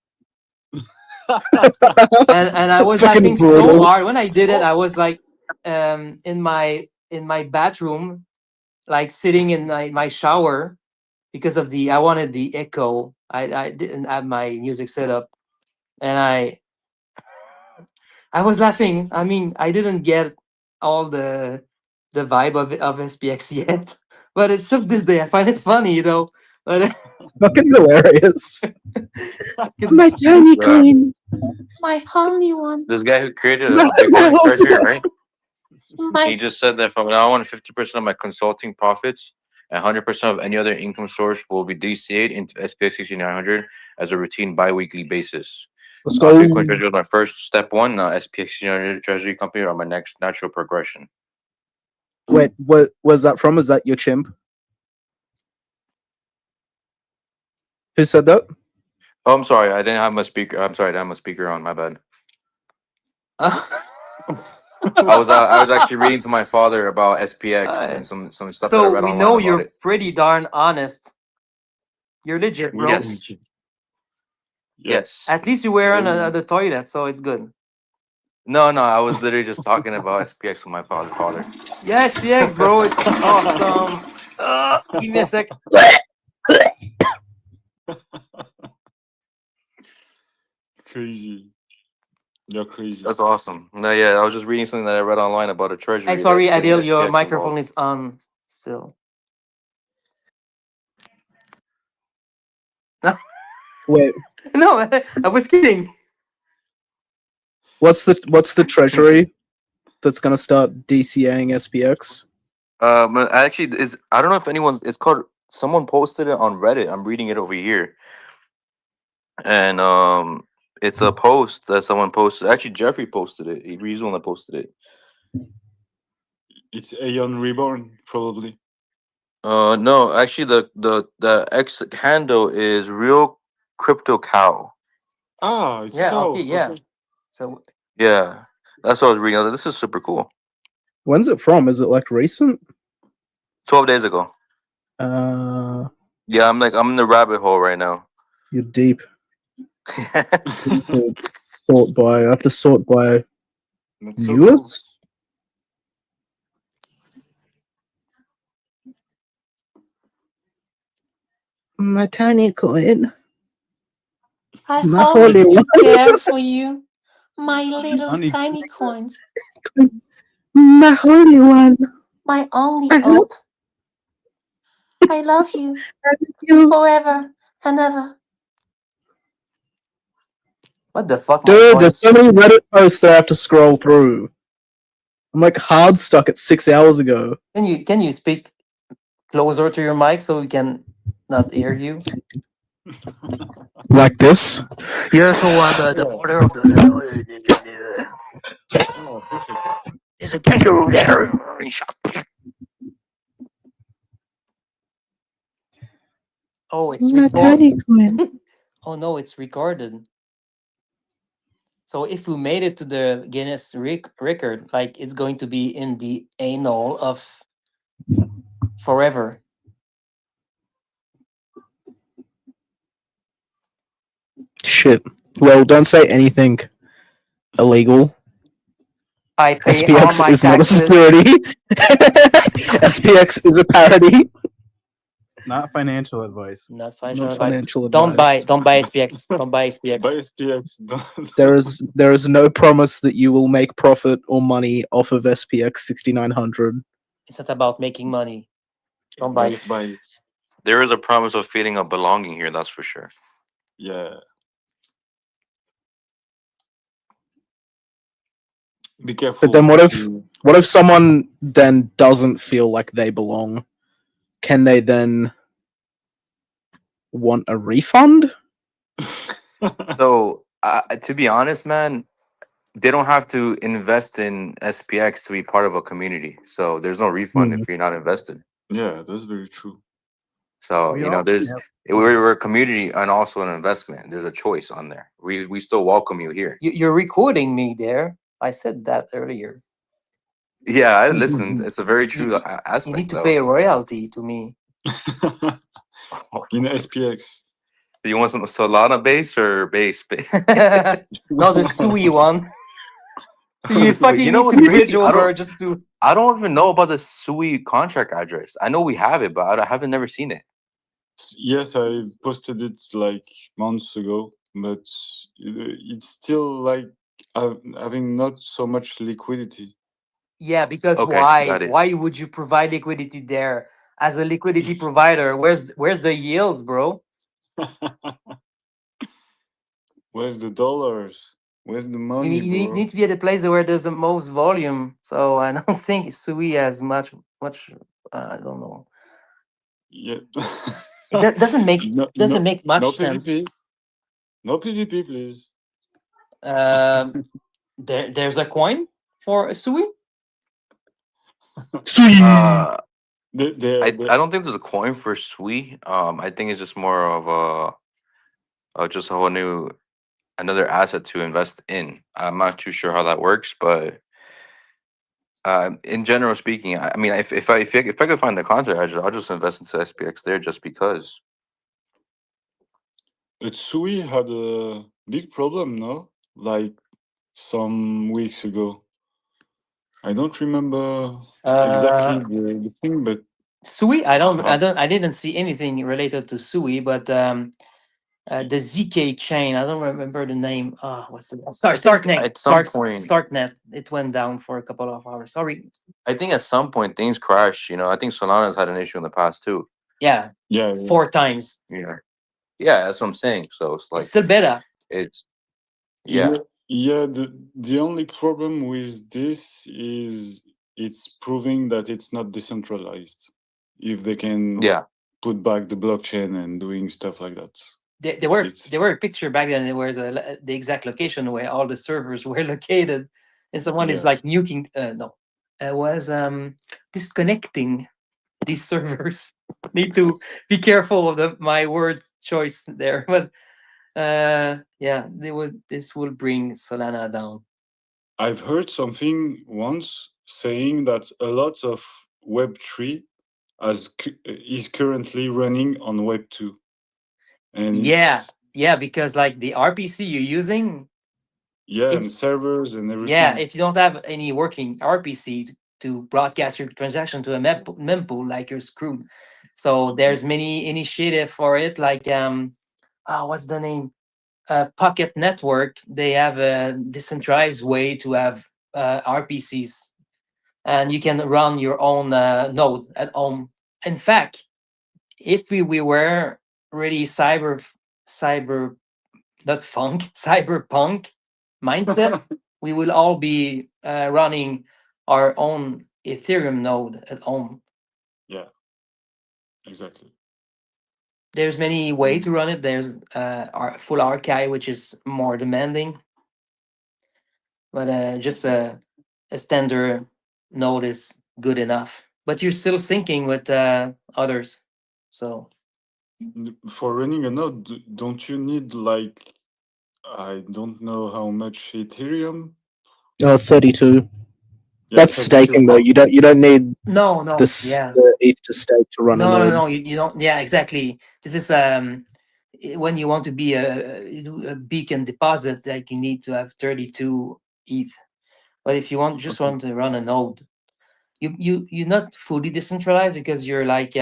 And I was
Fucking
laughing so
brutal.
hard when I did it. I was like, in my bathroom, like sitting in my shower because of I wanted the echo. I didn't have my music set up, and I was laughing. I mean, I didn't get all the vibe of SPX yet, but it's still this day. I find it funny though. But
Fucking hilarious.
'cause
My tiny
Yeah.
coin. My only one.
This guy who created
No,
a Bitcoin
no.
treasury, right? He
My
just said that from now on, 50% of my consulting profits and 100% of any other income source will be DCA'd into SPX6900 as a routine bi-weekly basis.
Let's go.
Bitcoin treasury was my first step one. SPX6900 treasury company are my next natural progression.
Wait, what was that from? Is that your chimp? Who said that?
Oh, I'm sorry. I didn't have my speaker. I'm sorry. I didn't have my speaker on. My bad. I was actually reading to my father about SPX and some stuff that I
so
read
we
online
know
about
you're
it.
pretty darn honest. You're legit, bro.
Yes. Yes.
At least you were on
Um,
the toilet, so it's good.
No, I was literally just talking about SPX with my father.
Yeah, SPX, bro, it's awesome. Give me a sec.
Crazy. You're crazy.
That's awesome. No, yeah, I was just reading something that I read online about a treasury.
Hey, sorry,
that's getting
Adil, your
SPX
microphone
involved.
is on still.
Wait,
No, I was kidding.
what's the treasury that's gonna start DCAing SPX?
Actually, I don't know if anyone's. It's called. Someone posted it on Reddit. I'm reading it over here, and it's a post that someone posted. Actually, Jeffrey posted it. He's the one that posted it.
It's Aeon Reborn, probably.
No, actually, the X handle is Real Crypto Cow.
Ah, it's
Yeah,
cow.
okay, yeah. So
Yeah, that's what I was reading. I was like, this is super cool.
When's it from? Is it like recent?
12 days ago. Yeah, I'm in the rabbit hole right now.
You're deep. Sort by. I have to sort by
That's so
newest. My tiny coin.
I
My
always
holy one.
care for you. My little
Honey.
tiny coins.
My holy one.
My only
I
hope. I love you
you.
forever and ever.
what the fuck, my
Dude, there's
voice?
so many Reddit posts that I have to scroll through. I'm like hard stuck at 6 hours ago.
Can you speak closer to your mic so we can not hear you?
Like this.
Yeah, so I'm at the border of the.
Oh, perfect.
There's a kangaroo there. Oh, it's
My tiny coin.
Oh no, it's recorded. So if we made it to the Guinness record, like it's going to be in the annal of forever.
Shit. Well, don't say anything illegal.
I pay all
SPX
my
is not a
taxes.
security. SPX is a parody.
Not financial advice.
Not financial
Not
advice.
financial
Don't buy
advice.
SPX. Don't buy SPX.
Buy SPX. Don't-
There is no promise that you will make profit or money off of SPX 6900.
It's not about making money. Don't buy
Just
it.
buy it.
There is a promise of feeling of belonging here, that's for sure.
Yeah. Be careful.
But then what if someone then doesn't feel like they belong? Can they then want a refund?
So, to be honest, man, they don't have to invest in SPX to be part of a community. So there's no refund if you're not invested.
Yeah, that's very true.
So
We
you know,
all
there's
have
we're a community and also an investment. There's a choice on there. We still welcome you here.
You're recording me there. I said that earlier.
Yeah, I listened. It's a very
You,
true
you, you
aspect
need to
though.
pay a royalty to me.
In SPX.
Do you want some Solana base or base base?
No, the Sui one. You fucking
You know
need
what's
to
crazy?
switch over just to.
I don't even know about the SUI contract address. I know we have it, but I haven't never seen it.
Yes, I posted it like months ago, but it's still like having not so much liquidity.
Yeah, because
Okay,
why?
got it.
Why would you provide liquidity there as a liquidity provider? Where's the yields, bro?
Where's the dollars? Where's the
You
money,
need, you
bro?
need to be at the place where there's the most volume. So I don't think Sui has much. I don't know.
Yeah.
It doesn't make
no,
doesn't
no,
make much
no
sense.
PvP. No PvP, please.
There's a coin for a Sui.
I
They,
don't think there's a coin for SUI. I think it's just more of just a whole new another asset to invest in. I'm not too sure how that works, but in general speaking, I mean, if I could find the contract, I'll just invest into SPX there just because.
But Sui had a big problem, no? Like some weeks ago. I don't remember exactly the thing, but
Sui, I didn't see anything related to Sui, but the ZK chain, I don't remember the name. What's the Startnet?
At some point,
Startnet. It went down for a couple of hours. Sorry.
I think at some point things crash. You know, I think Solana's had an issue in the past too.
Yeah.
Yeah.
4 times.
Yeah. Yeah, that's what I'm saying. So it's like
It's still beta.
it's yeah.
Yeah, the only problem with this is it's proving that it's not decentralized. If they can put back the blockchain and doing stuff like that.
There were a picture back then where the exact location where all the servers were located, and someone is like nuking. It was disconnecting these servers. Need to be careful of my word choice there, but yeah, this will bring Solana down.
I've heard something once saying that a lot of Web3 is currently running on Web2. And
yeah, because like the RPC you're using,
and servers and everything.
Yeah, if you don't have any working RPC to broadcast your transaction to a mempool, like you're screwed. So there's many initiative for it, like what's the name? Pocket Network. They have a decentralized way to have RPCs, and you can run your own node at home. In fact, if we were really cyberpunk mindset, we will all be running our own Ethereum node at home.
Yeah, exactly.
There's many way to run it. There's our full archive, which is more demanding, but just a standard node is good enough. But you're still syncing with others, so
for running a node, don't you need like I don't know how much Ethereum?
32.
Yeah,
That's
32.
staking though. You don't need
no
the ETH to stake to run a node.
No, you don't. Yeah, exactly. This is when you want to be a beacon deposit, like you need to have 32 ETH. But if you want to run a node, you're not fully decentralized because you're like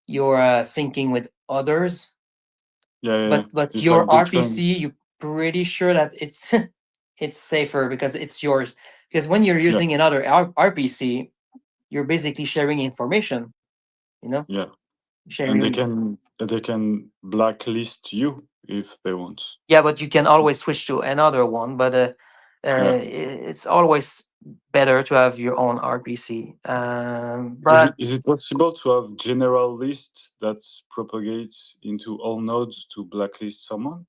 you're syncing with others.
Yeah.
But
It's
your
like Bitcoin.
RPC, you're pretty sure that it's it's safer because it's yours. Because when you're using another RPC, you're basically sharing information. You know.
Yeah.
Sharing.
And they can blacklist you if they want.
Yeah, but you can always switch to another one. But it's always better to have your own RPC. But
Is it possible to have general list that propagates into all nodes to blacklist someone?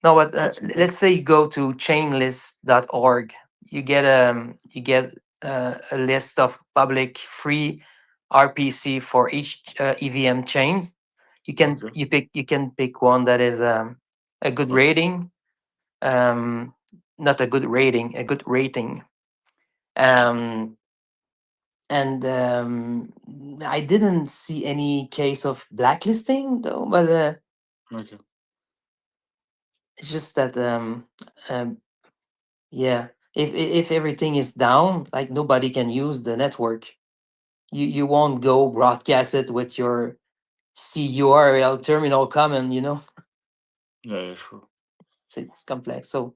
no, but let's say you go to chainlist.org, you get a list of public free RPC for each EVM chain. You can pick one that is a good rating, not a good rating, a good rating. And I didn't see any case of blacklisting though, but
Okay.
it's just that yeah, if everything is down, like nobody can use the network. You won't go broadcast it with your CURL terminal common,
Yeah, sure.
So it's complex. So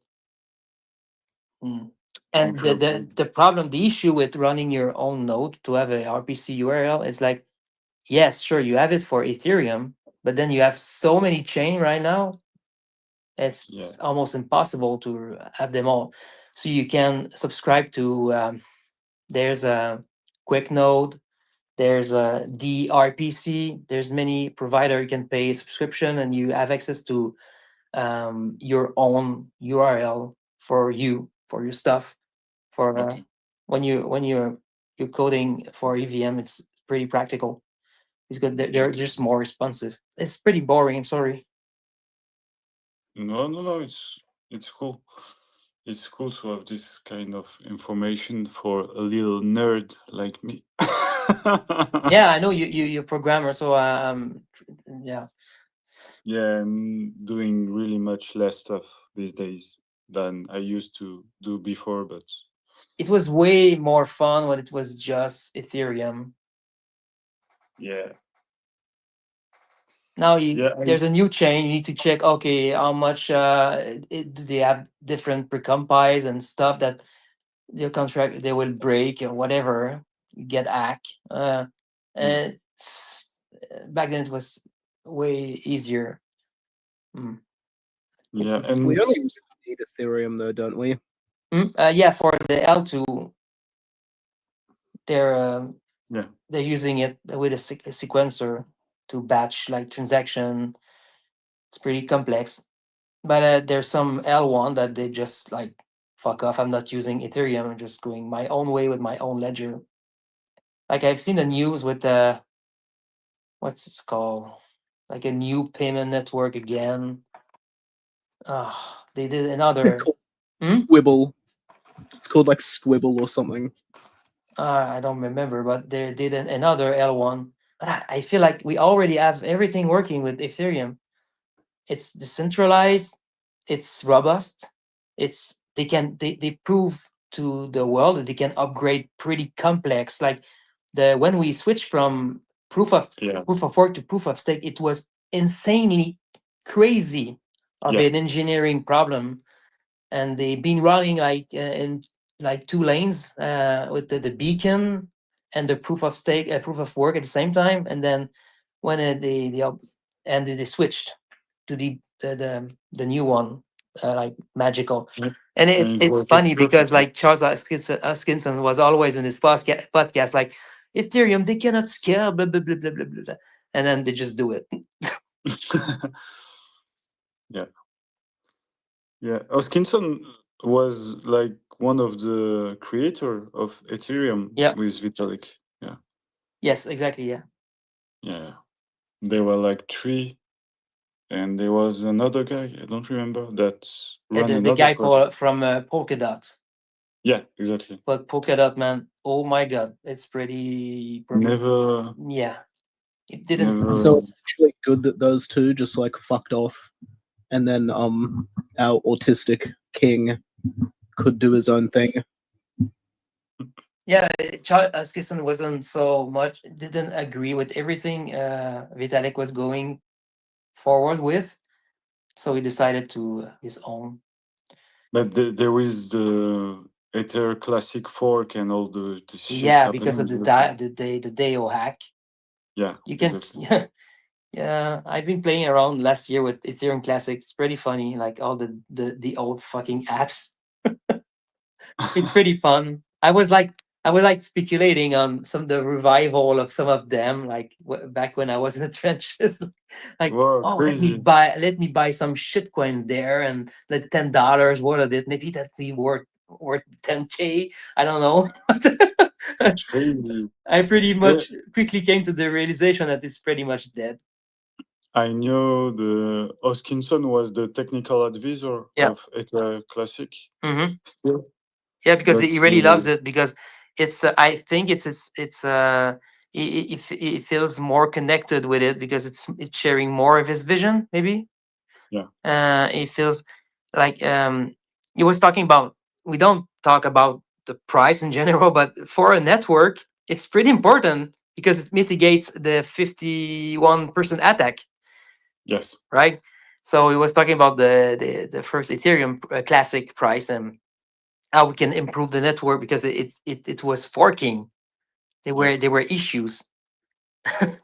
and the problem, the issue with running your own node to have a RPC URL is like, yes, sure, you have it for Ethereum, but then you have so many chain right now, it's almost impossible to have them all. So you can subscribe to there's a quick node, there's a DRPC, there's many provider you can pay a subscription and you have access to your own URL for your stuff. For when you're coding for EVM, it's pretty practical because they're just more responsive. It's pretty boring. I'm sorry.
No. It's cool. It's cool to have this kind of information for a little nerd like me.
Yeah, I know you're a programmer, so yeah.
Yeah, I'm doing really much less stuff these days than I used to do before, but
It was way more fun when it was just Ethereum.
yeah.
Now there's a new chain. You need to check. Okay, how much do they have different precompiles and stuff that their contract they will break or whatever. You get hacked. And back then it was way easier.
Yeah, and
we only need Ethereum though, don't we?
Yeah, for the L2, they're using it with a sequencer to batch like transaction. It's pretty complex, but there's some L1 that they just like fuck off. I'm not using Ethereum. I'm just going my own way with my own ledger. Like I've seen the news with what's it called? Like a new payment network again. They did another
Squibble. It's called like Squibble or something.
I don't remember, but they did another L1. But I feel like we already have everything working with Ethereum. It's decentralized, it's robust, they prove to the world that they can upgrade pretty complex. Like when we switched from proof of work to proof of stake, it was insanely crazy of an engineering problem. And they've been running like in like 2 lanes with the beacon and the proof of stake, proof of work at the same time. And then when they switched to the new one, like magical. And it's funny because like Charles Hoskinson was always in this podcast like Ethereum, they cannot scale, blah blah blah blah blah blah, and then they just do it.
Yeah, Hoskinson was like one of the creator of Ethereum with Vitalik. Yeah.
Yes, exactly. Yeah.
Yeah. There were like 3, and there was another guy, I don't remember, that ran
the guy from Polkadot.
Yeah, exactly.
But Polkadot, man, oh my god, it's pretty
Never.
Yeah. It didn't.
Never.
So it's actually good that those two just like fucked off, and then our autistic king could do his own thing.
Yeah, Charles Hoskinson wasn't didn't agree with everything Vitalik was going forward with, so he decided to his own.
But there is the Ether Classic fork and all the
shit because of the DAO hack.
Yeah,
you can
exactly.
Yeah, I've been playing around last year with Ethereum Classic. It's pretty funny, like all the old fucking apps. It's pretty fun. I was like speculating on some of the revival of some of them, like back when I was in the trenches. Like,
whoa,
let me buy some shitcoin there and let $10 worth of it. Maybe that be worth 10K. I don't know.
It's crazy.
I pretty
Yeah.
much quickly came to the realization that it's pretty much dead.
I know the Hoskinson was the technical advisor
Yeah.
of Ether Classic.
Mm-hmm.
Still,
Yeah, because
but
he really loves it because it's. I think it's. He feels more connected with it because it's sharing more of his vision. Maybe.
Yeah.
It feels like he was talking about. We don't talk about the price in general, but for a network, it's pretty important because it mitigates the 51% attack.
Yes.
Right. So he was talking about the first Ethereum classic price and how we can improve the network because it was forking. There were issues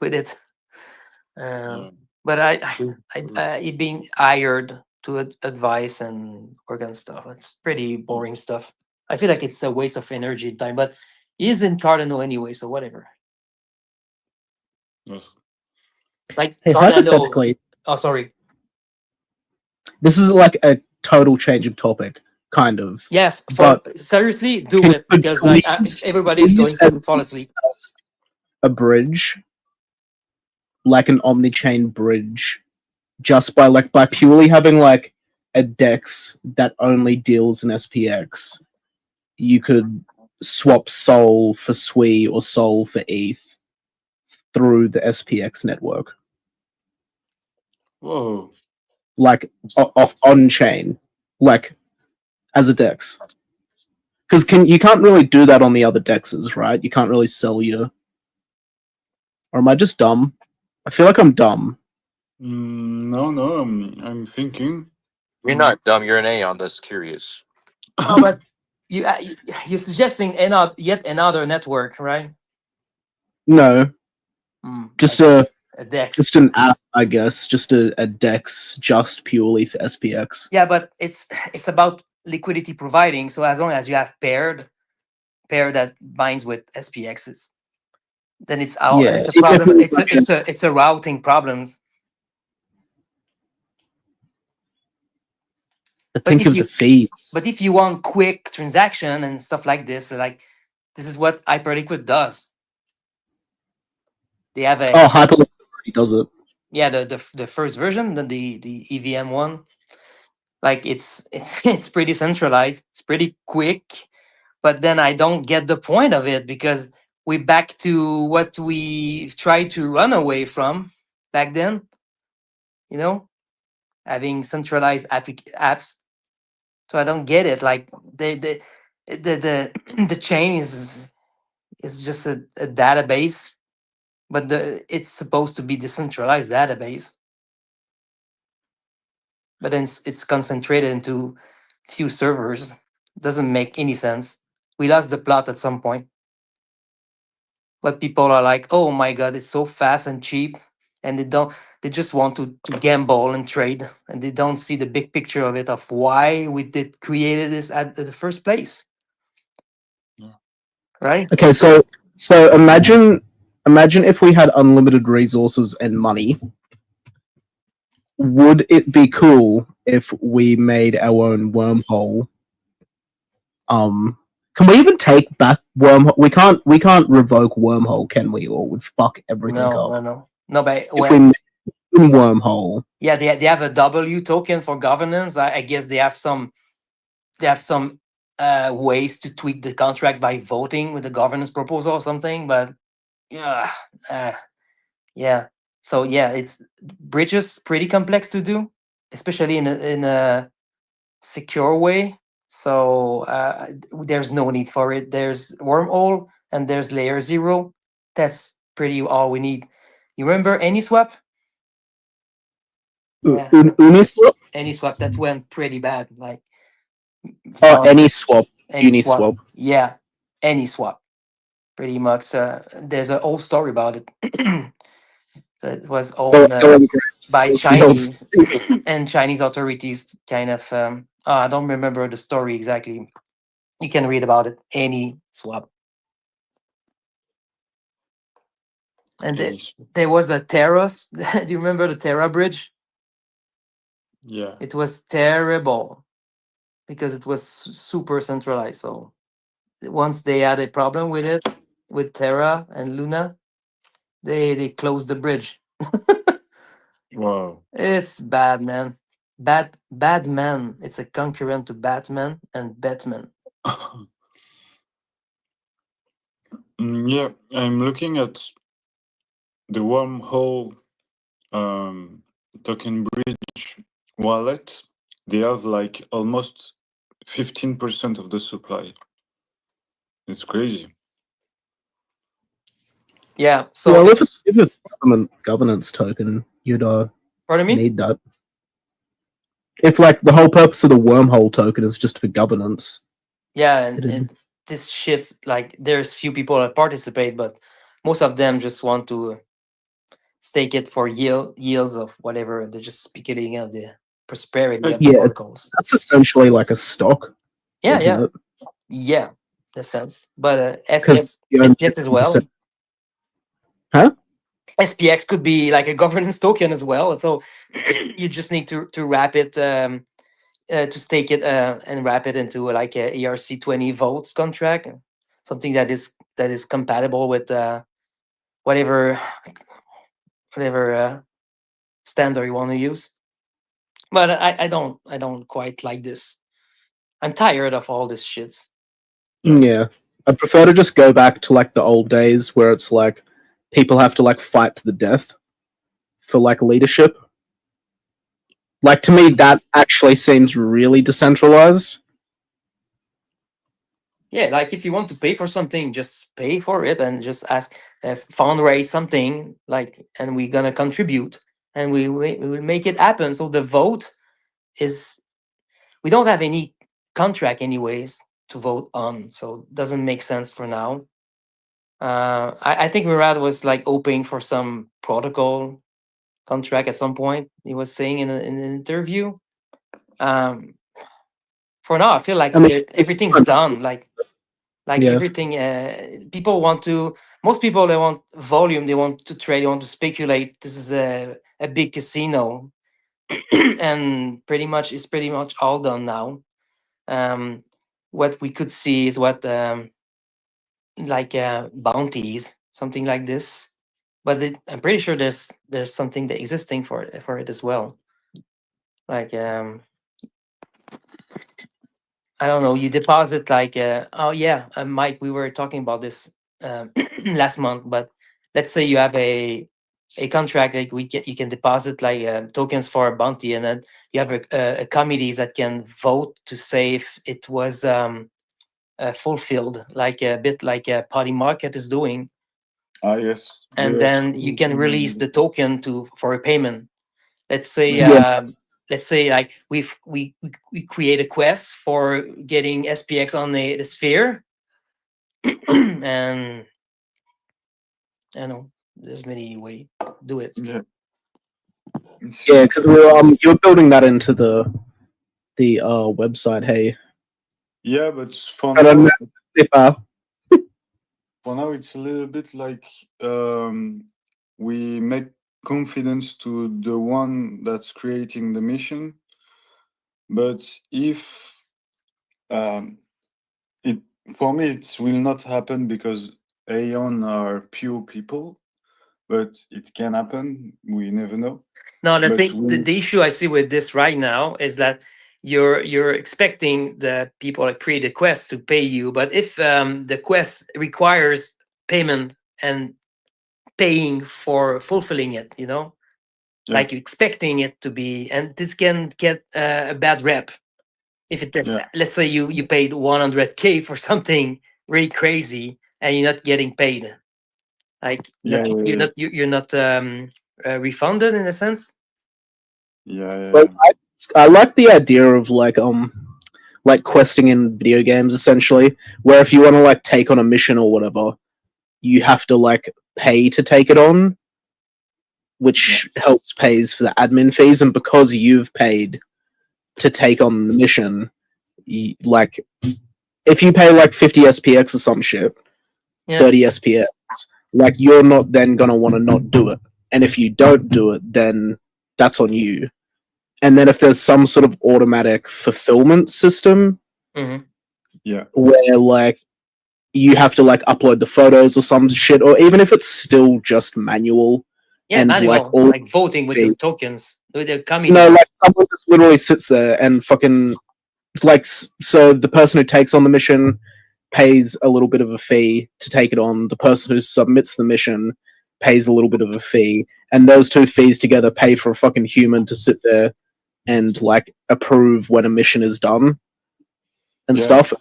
with it.
Yeah.
But
True.
it being hired to advise and work on stuff. It's pretty boring stuff. I feel like it's a waste of energy and time. But he's in Cardano anyway, so whatever.
Yes.
Like
Hey,
Cardano.
hypothetically,
Oh, sorry.
this is like a total change of topic, kind of.
Yes,
But
seriously, do
can
it
you
because like everybody's going
as
to fall asleep.
a bridge, like an omni-chain bridge, just by purely having like a DEX that only deals in SPX, you could swap Sol for SWI or Sol for ETH through the SPX network,
Whoa.
like off on chain, like as a DEX. Because you can't really do that on the other DEXs, right? You can't really sell your. Or am I just dumb? I feel like I'm dumb.
No, I'm thinking.
You're not dumb. You're an A on this. Curious.
Oh, but you're suggesting yet another network, right?
No, just
a DEX.
just an app, I guess. Just a DEX, just purely for SPX.
Yeah, but it's about liquidity providing. So as long as you have pair that binds with SPXs, then it's out.
Yeah,
It's a
even if
problem.
it was
It's a routing problem.
But think of the fees.
But if you want quick transaction and stuff like this, like this is what Hyperliquid does. They have a
Hyperliquid does it.
Yeah, the first version, the EVM one, like it's it's pretty centralized. It's pretty quick, but then I don't get the point of it because we back to what we tried to run away from back then. You know, having centralized apps. So I don't get it. Like the chain is just a database, but it's supposed to be decentralized database. But then it's concentrated into few servers. Doesn't make any sense. We lost the plot at some point. But people are like, oh my god, it's so fast and cheap. And they just want to gamble and trade. And they don't see the big picture of it, of why we did created this at the first place. Right?
Okay, so imagine if we had unlimited resources and money. Would it be cool if we made our own wormhole? Can we even take back wormhole? We can't revoke wormhole, can we? Or would fuck everything up.
No, but
If we made wormhole,
yeah, they have a W token for governance. I guess they have some ways to tweak the contracts by voting with the governance proposal or something. But yeah, yeah. So yeah, it's bridges pretty complex to do, especially in a secure way. So there's no need for it. There's wormhole and there's layer 0. That's pretty all we need. You remember AnySwap? Yeah.
Uniswap?
AnySwap that went pretty bad. Like
AnySwap,
Uniswap. Yeah, AnySwap. Pretty much. There's a whole story about it. That was owned by Chinese and Chinese authorities. Kind of. I don't remember the story exactly. You can read about it. AnySwap. And there was a Terra. Do you remember the Terra bridge?
Yeah.
It was terrible because it was super centralized. So once they had a problem with it, with Terra and Luna, they closed the bridge.
Wow.
It's bad, man. Batman. It's a concurrent to Batman and Batman.
Yeah, I'm looking at the wormhole token bridge wallet. They have like almost 15% of the supply. It's crazy.
Yeah. So
Well, if it's governance token, you'd
pardon me?
need that. If like the whole purpose of the wormhole token is just for governance.
Yeah, and
It'd-
this shit's like there's few people that participate, but most of them just want to stake it for yields of whatever. They're just speculating on the prosperity of the
Yeah,
protocols.
that's essentially like a stock,
Yeah,
isn't
yeah,
it?
yeah. That sense, but
Because
SPX as well.
Huh?
SPX could be like a governance token as well. So you just need to wrap it to stake it and wrap it into like a ERC20 votes contract, something that is compatible with whatever standard you want to use. But I don't quite like this. I'm tired of all this shits.
Yeah. I prefer to just go back to like the old days where it's like people have to like fight to the death for like leadership. Like to me, that actually seems really decentralized.
Yeah, like if you want to pay for something, just pay for it and just ask, fundraise something, like, and we're gonna contribute and we will make it happen. So the vote is, we don't have any contract anyways to vote on, so it doesn't make sense for now. I think Murad was like hoping for some protocol contract at some point. He was saying in an interview. For now, I feel like everything's done. Like
Yeah.
everything. People want to. Most people, they want volume. They want to trade. They want to speculate. This is a big casino, and it's pretty much all done now. What we could see is what like bounties, something like this. But I'm pretty sure there's something that existing for it as well. Like I don't know. You deposit like oh yeah, Mike. We were talking about this last month. But let's say you have a contract like you can deposit like tokens for a bounty, and then you have a committees that can vote to say if it was fulfilled, like a bit like a party market is doing.
Ah, yes.
And
Yes.
then you can release the token for a payment. Let's say
Yeah.
let's say like we create a quest for getting SPX on the sphere, and I don't know, there's many way to do it.
Yeah.
Yeah, because you're building that into the website. Hey.
Yeah, but for
But
now, for now, it's a little bit like we make confidence to the one that's creating the mission. But if it for me, it will not happen because Aeon are pure people, but it can happen. We never know.
No, the
But
thing, the issue I see with this right now is that you're expecting the people that create the quest to pay you, but if the quest requires payment and paying for fulfilling it, like you're expecting it to be, and this can get a bad rep. If it is, let's say you paid 100K for something really crazy and you're not getting paid, like you're not refunded in a sense.
Well, I like the idea of like questing in video games essentially, where if you want to like take on a mission or whatever, you have to like pay to take it on, which helps pays for the admin fees, and because you've paid to take on the mission, like if you pay like 50 SPX or some shit, 30 SPX, like you're not then gonna want to not do it, and if you don't do it, then that's on you. And then if there's some sort of automatic fulfillment system,
yeah,
where like you have to like upload the photos or some shit, or even if it's still just manual.
Yeah,
and
manual,
like all
like voting with the
feeds.
tokens, with the
No,
committees.
like someone just literally sits there and fucking like so the person who takes on the mission pays a little bit of a fee to take it on. The person who submits the mission pays a little bit of a fee, and those two fees together pay for a fucking human to sit there and like approve when a mission is done and
Yeah.
stuff.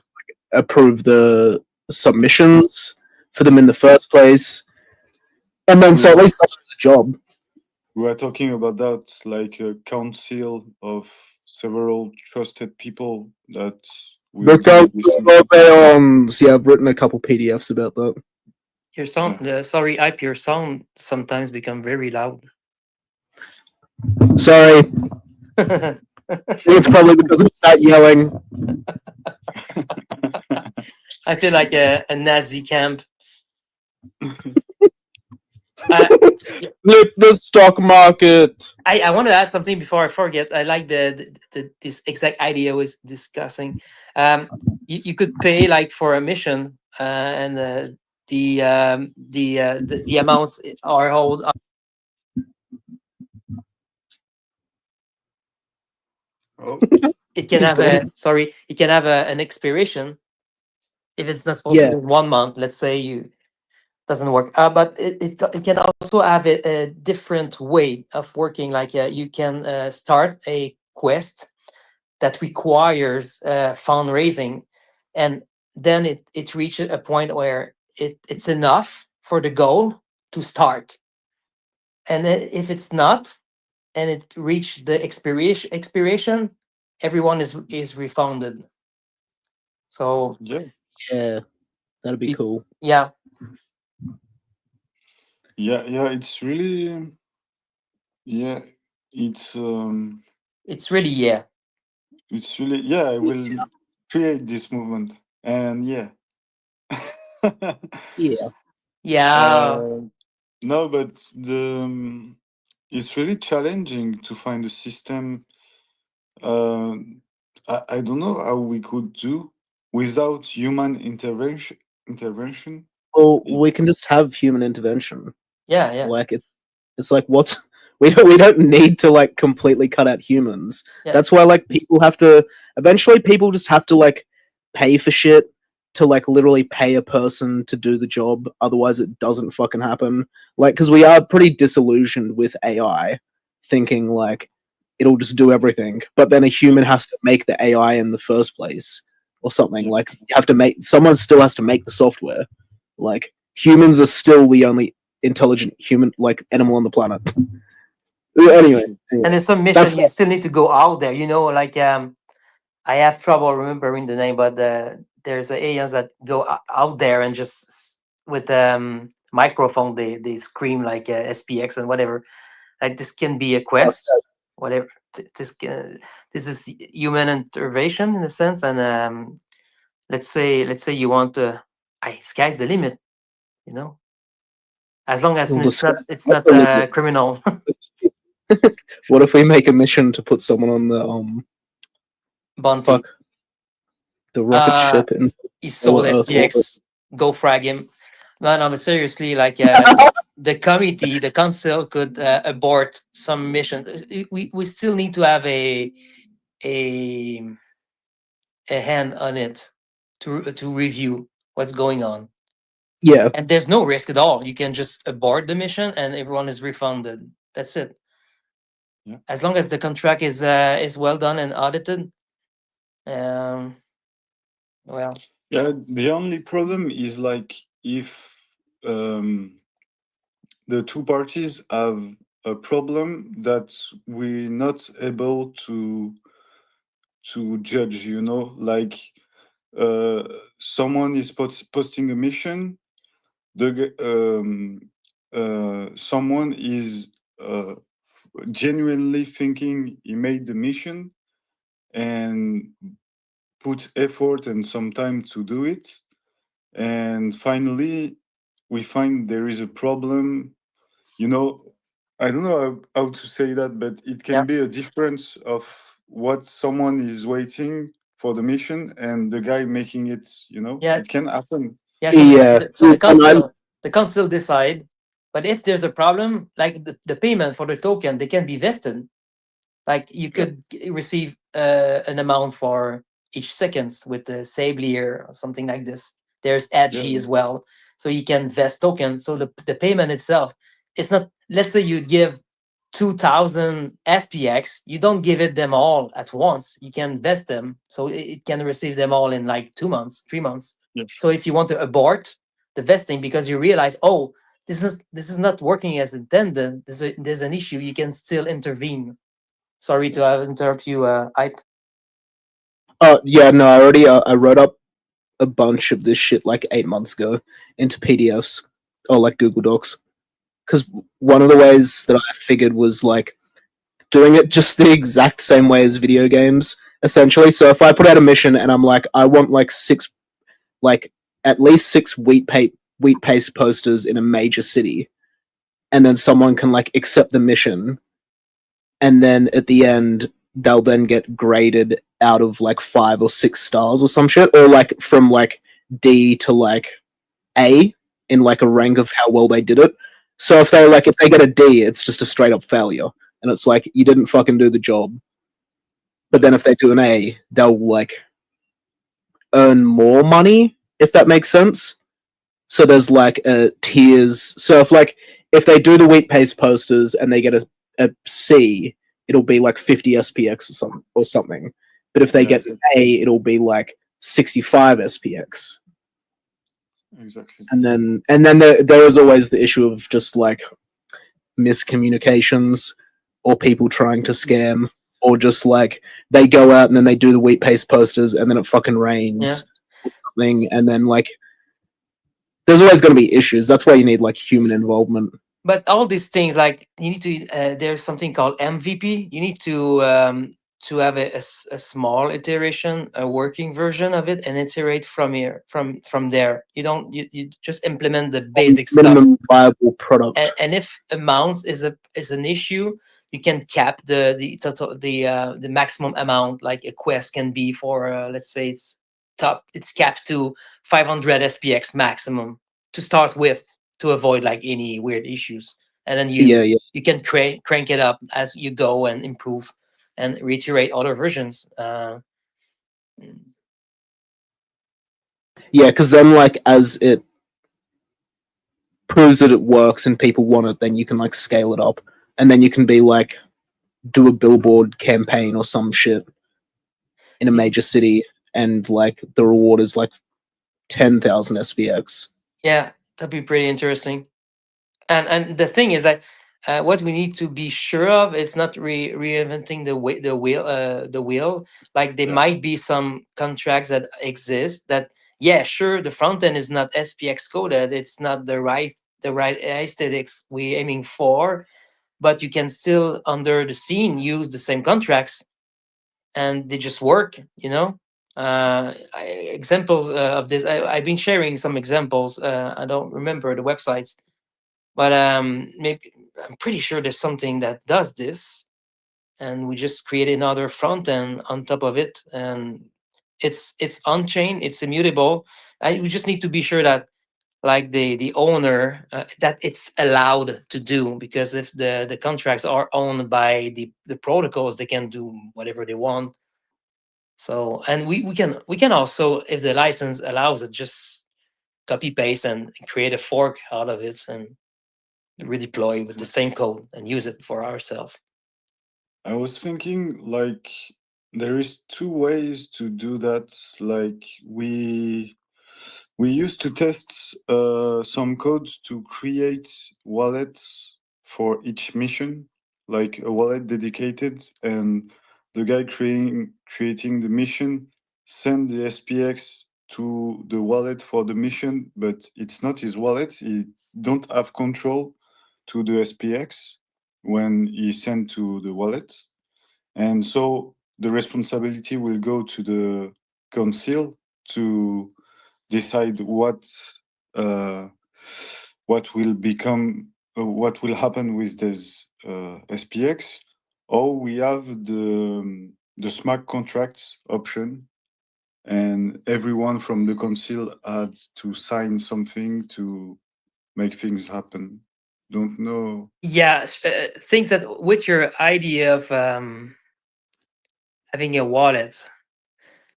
Approve the submissions for them in the first place, and then so at least that's the job.
We are talking about that, like a council of several trusted people that will
The
do this.
Council. Yeah, I've written a couple PDFs about that.
Your sound, sorry, Ip, your sound sometimes become very loud.
Sorry. It's probably because I start yelling.
I feel like a Nazi camp.
The stock market.
I want to add something before I forget. I like the this exact idea I was discussing. You could pay like for a mission, and the amounts are hold. It can have it can have an expiration if it's not fulfilled in 1 month. Let's say you doesn't work, but it can also have a different way of working. Like you can start a quest that requires fundraising, and then it reaches a point where it's enough for the goal to start, and then if it's not, and it reached the expiration, everyone is refunded. So
yeah, that'd be cool.
Yeah,
yeah, it's really, yeah, it's
really
it's really, yeah, I will create this movement, and yeah.
Yeah.
No, but it's really challenging to find a system. I don't know how we could do without human intervention.
Well, we can just have human intervention.
Yeah.
Like it's like what's we don't need to like completely cut out humans.
Yeah.
That's why like people have to eventually people just have to like pay for shit to like literally pay a person to do the job. Otherwise, it doesn't fucking happen. Like because we are pretty disillusioned with AI, thinking like it'll just do everything, but then a human has to make the AI in the first place or something. Like you have to make someone still has to make the software. Like humans are still the only intelligent human like animal on the planet. Anyway,
And there's some mission you still need to go out there. You know, like I have trouble remembering the name, but there's aliens that go out there and just with microphone they scream like SPX and whatever. Like this can be a quest, whatever. This is human intervention in a sense, and let's say you want to, sky's the limit, you know. As long as it's not criminal.
What if we make a mission to put someone on the
Bounty.
The rocket ship in
he sold
Earth
SPX.
orbit?
Go frag him. No, but seriously, like the committee, the council could abort some mission. We still need to have a hand on it to review what's going on.
Yeah.
And there's no risk at all. You can just abort the mission and everyone is refunded. That's it.
Yeah.
As long as the contract is well done and audited. Well.
Yeah, the only problem is like if the two parties have a problem that we're not able to judge, you know, like someone is posting a mission, someone is genuinely thinking he made the mission and put effort and some time to do it, and finally we find there is a problem, you know. I don't know how to say that, but it can be a difference of what someone is waiting for the mission and the guy making it, you know.
Yeah.
It can happen.
Yeah, so the council decide, but if there's a problem, like the payment for the token, they can be vested. Like you could receive an amount for each seconds with the Sablier or something like this. There's Agi as well, so you can vest token. So the payment itself, it's not. Let's say you give 2,000 SPX, you don't give it them all at once. You can vest them, so it can receive them all in like 2 months, 3 months. So if you want to abort the vesting because you realize, oh, this is not working as intended, there's an issue, you can still intervene. Sorry to have interrupt you, Ipe.
Yeah, no, I already I wrote up a bunch of this shit like 8 months ago into PDFs or like Google Docs. Because one of the ways that I figured was like doing it just the exact same way as video games, essentially. So if I put out a mission and I'm like, I want like at least 6 wheat paste posters in a major city, and then someone can like accept the mission, and then at the end they'll then get graded out of like 5 or 6 stars or some shit, or like from like D to like A in like a rank of how well they did it. So if they get a D, it's just a straight up failure, and it's like you didn't fucking do the job. But then if they do an A, they'll like earn more money, if that makes sense. So there's like tiers. So if they do the wheat paste posters and they get a C, it'll be like 50 SPX or something. But if they get an A, it'll be like 65 SPX.
Exactly.
And then there is always the issue of just like miscommunications or people trying to scam, or just like they go out and then they do the wheat paste posters and then it fucking rains or something, and then like there's always going to be issues. That's why you need like human involvement.
But all these things, like you need to, there's something called MVP. You need to have a small iteration, a working version of it, and iterate from there. You don't you just implement the basic
minimum
stuff.
viable product.
And if amounts is an issue, you can cap the total the maximum amount. Like a quest can be for let's say it's capped to 500 SPX maximum to start with, to avoid like any weird issues, and then you can crank it up as you go and improve and reiterate other versions.
Yeah, because then like as it proves that it works and people want it, then you can like scale it up, and then you can be like do a billboard campaign or some shit in a major city, and like the reward is like 10,000 SPX.
Yeah, that'd be pretty interesting. And the thing is that what we need to be sure of is not reinventing the wheel. Like there might be some contracts that exist that, yeah, sure, the front end is not SPX coded. It's not the right aesthetics we're aiming for, but you can still under the scene use the same contracts, and they just work. Examples of this. I've been sharing some examples. I don't remember the websites, but maybe I'm pretty sure there's something that does this, and we just create another front end on top of it, and it's on chain, it's immutable. We just need to be sure that like the owner that it's allowed to do, because if the contracts are owned by the protocols, they can do whatever they want. So, and we can also, if the license allows it, just copy paste and create a fork out of it and redeploy with the same code and use it for ourselves.
I was thinking like there is 2 ways to do that. Like we used to test some codes to create wallets for each mission, like a wallet dedicated, and the guy creating the mission send the SPX to the wallet for the mission, but it's not his wallet. He don't have control to the SPX when he sent to the wallet, and so the responsibility will go to the council to decide what will become what will happen with this SPX, or we have the smart contracts option and everyone from the council had to sign something to make things happen. Don't know.
Yeah, things that with your idea of having a wallet.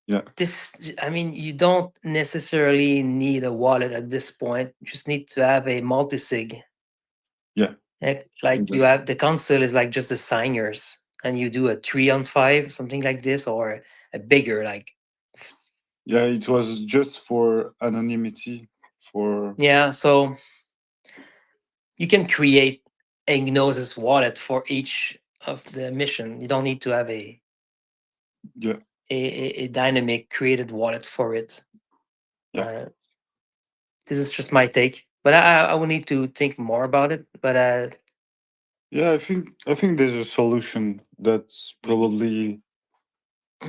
Yeah.
I mean, you don't necessarily need a wallet at this point. You just need to have a multi-sig.
Yeah.
Like you have the console is like just the signers, and you do a 3-on-5, something like this, or a bigger like.
Yeah, it was just for anonymity.
Yeah, so you can create a Gnosis wallet for each of the mission. You don't need to have a dynamic created wallet for it.
Yeah.
This is just my take, but I will need to think more about it. But
yeah, I think there's a solution that's probably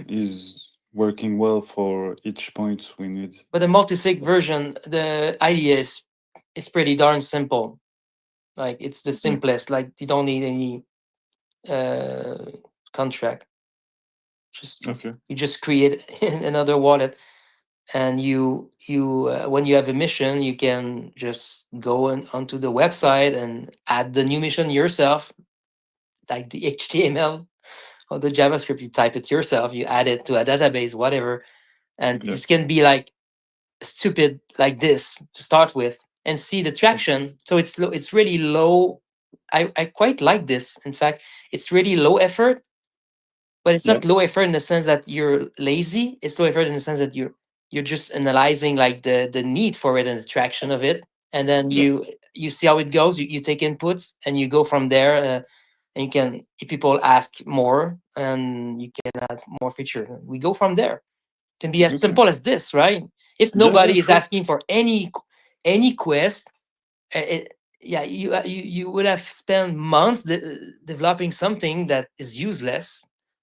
is working well for each point we need.
But the multi-sig version, the idea is it's pretty darn simple. Like it's the simplest. Like you don't need any contract. You just create another wallet, and you when you have a mission, you can just go onto the website and add the new mission yourself, like the HTML or the JavaScript. You type it yourself. You add it to a database, whatever, and this can be like stupid like this to start with and see the traction. So it's really low. I quite like this. In fact, it's really low effort, but it's not low effort in the sense that you're lazy. It's low effort in the sense that you're just analyzing like the need for it and the traction of it, and then you see how it goes. You take inputs and you go from there. And you can, if people ask more, and you can add more feature. We go from there. It can be as simple as this, right? If nobody is asking for any quest, you would have spent months developing something that is useless.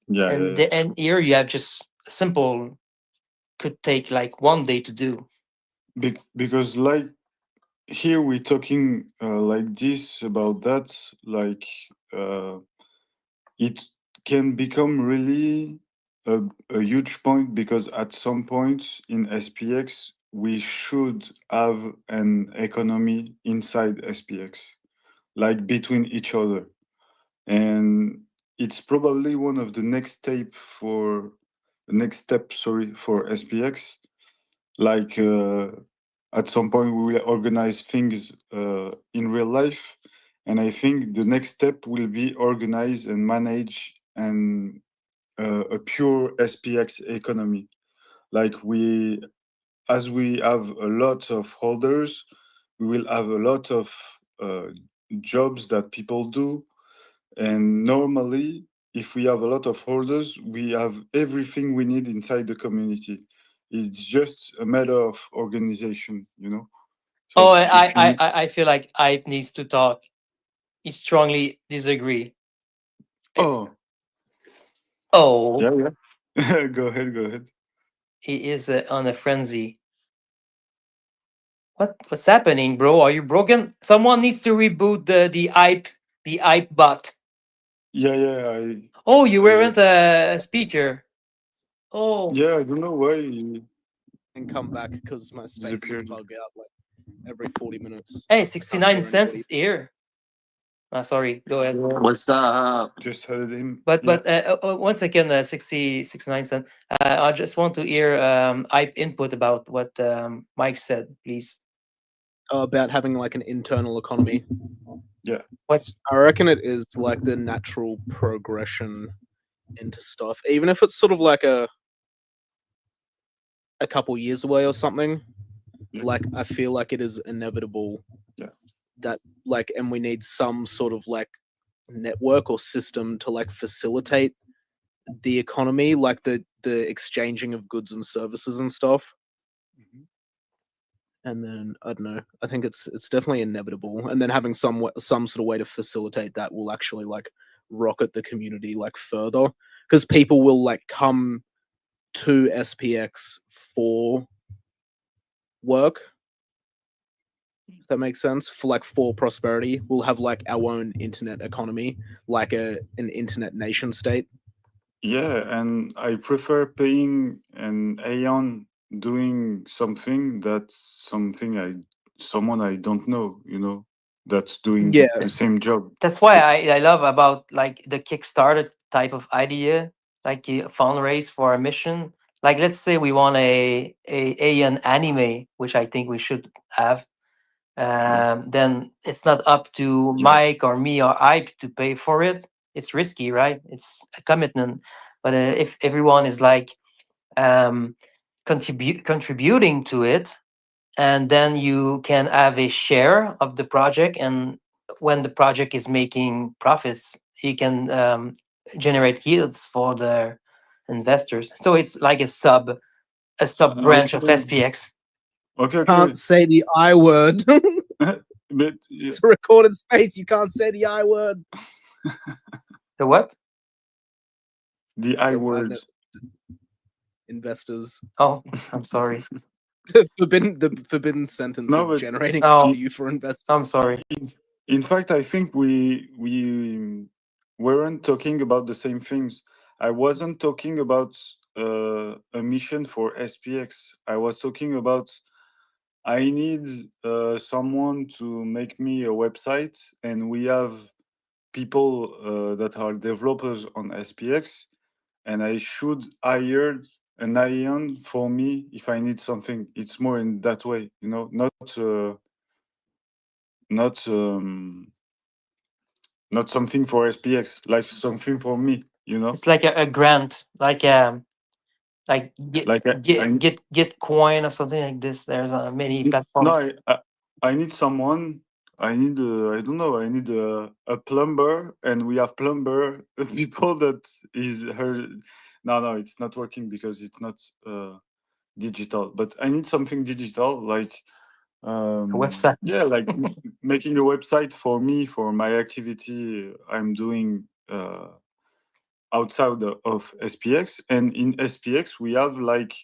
And here you have just simple, could take like 1 day to do.
Because like here we're talking like this about that, like it can become really a huge point, because at some point in SPX we should have an economy inside SPX, like between each other, and it's probably one of the next step for SPX. Like at some point we will organize things in real life, and I think the next step will be organize and manage and a pure SPX economy. Like as we have a lot of holders, we will have a lot of jobs that people do, and normally if we have a lot of holders, we have everything we need inside the community. It's just a matter of organization, you know. So
I feel like I needs to talk. He strongly disagree.
Oh.
Yeah.
Go ahead.
He is on a frenzy. What's happening, bro? Are you broken? Someone needs to reboot the hype bot.
Yeah.
Oh, you weren't a speaker. Oh.
Yeah, I don't know why.
And come back because my spaces bug out like every 40 minutes.
Hey, 69 cents is here. Sorry, go ahead.
What's up? Just heard him.
But 1 second, 69 cents. I just want to hear hype input about what Mike said, please.
About having like an internal economy.
Yeah.
I reckon it is like the natural progression into stuff, even if it's sort of like a couple years away or something. Like I feel like it is inevitable. That like, and we need some sort of like network or system to like facilitate the economy, like the exchanging of goods and services and stuff. And then I don't know. I think it's definitely inevitable. And then having some sort of way to facilitate that will actually like rocket the community like further, because people will like come to SPX for work. If that makes sense, for prosperity, we'll have like our own internet economy, like an internet nation state.
Yeah, and I prefer paying an Aeon doing something that's someone I don't know, that's doing
Yeah.
the same job.
That's why I love about like the Kickstarter type of idea, like a fundraise for a mission. Like let's say we want an anime, which I think we should have. Then it's not up to
Yeah.
Mike or me or Ipe to pay for it. It's risky, right? It's a commitment. But if everyone is like um, contributing to it, and then you can have a share of the project, and when the project is making profits, you can generate yields for the investors. So it's like a sub branch of
Okay.
SPX.
Okay.
Can't say the I word.
But
It's a recorded space. You can't say the I word.
The what?
the I
I've
word.
never- Investors.
Oh, I'm sorry.
The forbidden sentence
No,
of
but
generating
Oh,
value for investors.
I'm sorry.
in fact, I think we weren't talking about the same things. I wasn't talking about a mission for SPX. I was talking about I need someone to make me a website, and we have people that are developers on SPX, and I should hire an Ion for me if I need something. It's more in that way, not not something for SPX, like something for me.
It's like a grant, like
Like
get coin or something like this. There's many
no,
platforms.
I need someone. I need I don't know. I need a plumber, and we have plumber people that is her. No, it's not working because it's not digital. But I need something digital, like
A website.
yeah, like making a website for me for my activity I'm doing outside of SPX. And in SPX we have like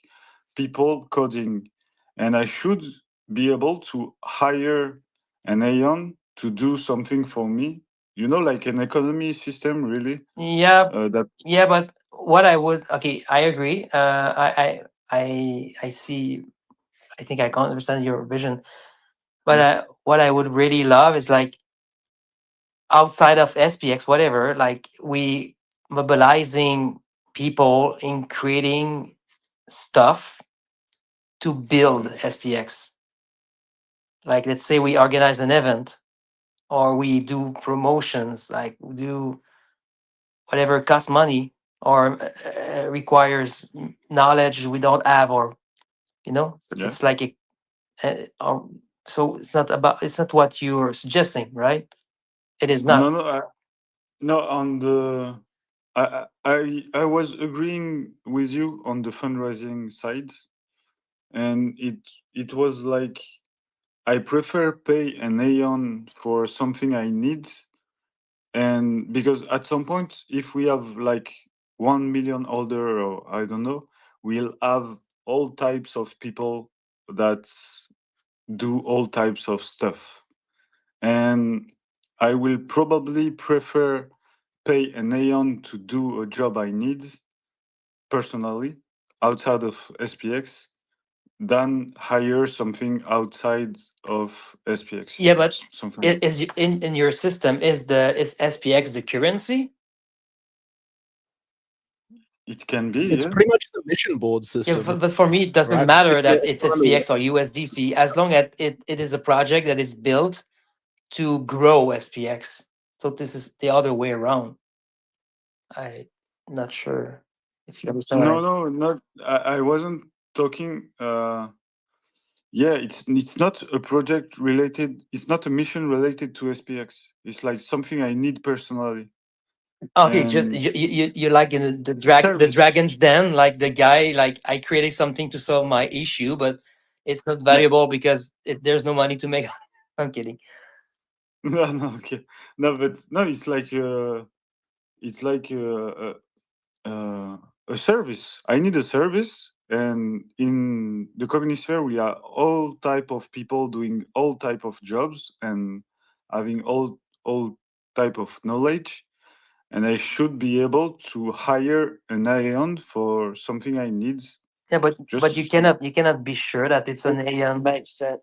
people coding, and I should be able to hire an Aeon to do something for me, like an economy system, really.
Yeah,
That
yeah, but what I would okay, I agree. I see. I think I can understand your vision, but what I would really love is like outside of SPX, whatever. Like we mobilizing people in creating stuff to build SPX. Like let's say we organize an event, or we do promotions, like we do whatever costs money or requires knowledge we don't have, or
yeah.
it's like so it's not what you're suggesting, right? It is
No,
not.
no, no. On the I was agreeing with you on the fundraising side, and it was like I prefer pay an Aeon for something I need, and because at some point, if we have like 1 million order, or I don't know, we'll have all types of people that do all types of stuff, and I will probably prefer pay an Aeon to do a job I need personally outside of SPX than hire something outside of SPX.
Yeah, but
Something like
is in your system is SPX the currency?
it can be,
It's
yeah.
pretty much the mission board
Yeah,
system,
but for me it doesn't
right?
matter
It's the
that it's
economy.
SPX or USDC, as long as it is a project that is built to grow SPX. So this is the other way around. I'm not sure if you understand what
No,
I.
no, not. I wasn't talking. Yeah, it's not a project related. It's not a mission related to SPX. It's like something I need personally.
Okay, just
And
you like in the
service.
dragon's den, like the guy, like I created something to solve my issue, but it's not
Yeah.
valuable because there's no money to make. I'm kidding.
No, okay. No, but no, it's like a service. I need a service, and in the Cognisphere, we are all type of people doing all type of jobs and having all type of knowledge. and I should be able to hire an Aeon for something I need.
Yeah, but
Just
you cannot be sure that it's an Aeon.
Makes sense.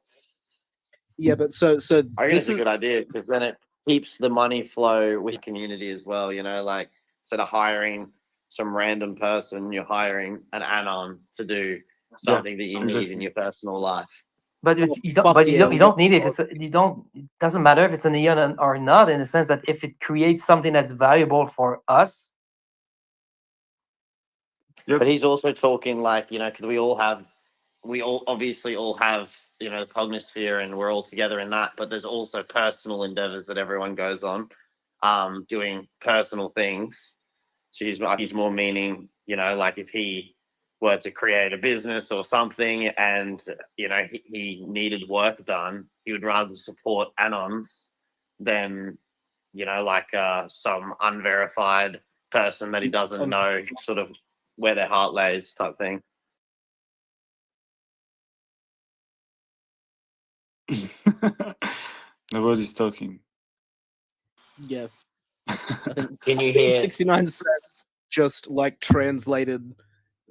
Yeah, but so
I think
this
it's a
is
good idea because then it keeps the money flow with community as well. You know, like instead of hiring some random person, you're hiring an anon to do something that you need in
exactly.
your personal life.
But
Oh,
you don't.
fuck
But
yeah,
you don't need it. You don't. It doesn't matter if it's an Aeon or not. In the sense that if it creates something that's valuable for us,
Yep.
But he's also talking like, you know, because we all obviously all have, you know, the cognosphere and we're all together in that. But there's also personal endeavors that everyone goes on, doing personal things. So he's more meaning, you know, like if he were to create a business or something and, you know, he needed work done, he would rather support anons than, you know, like some unverified person that he doesn't know sort of where their heart lays type thing.
Nobody's talking.
yeah. I think
Can you hear?
69 cents just like translated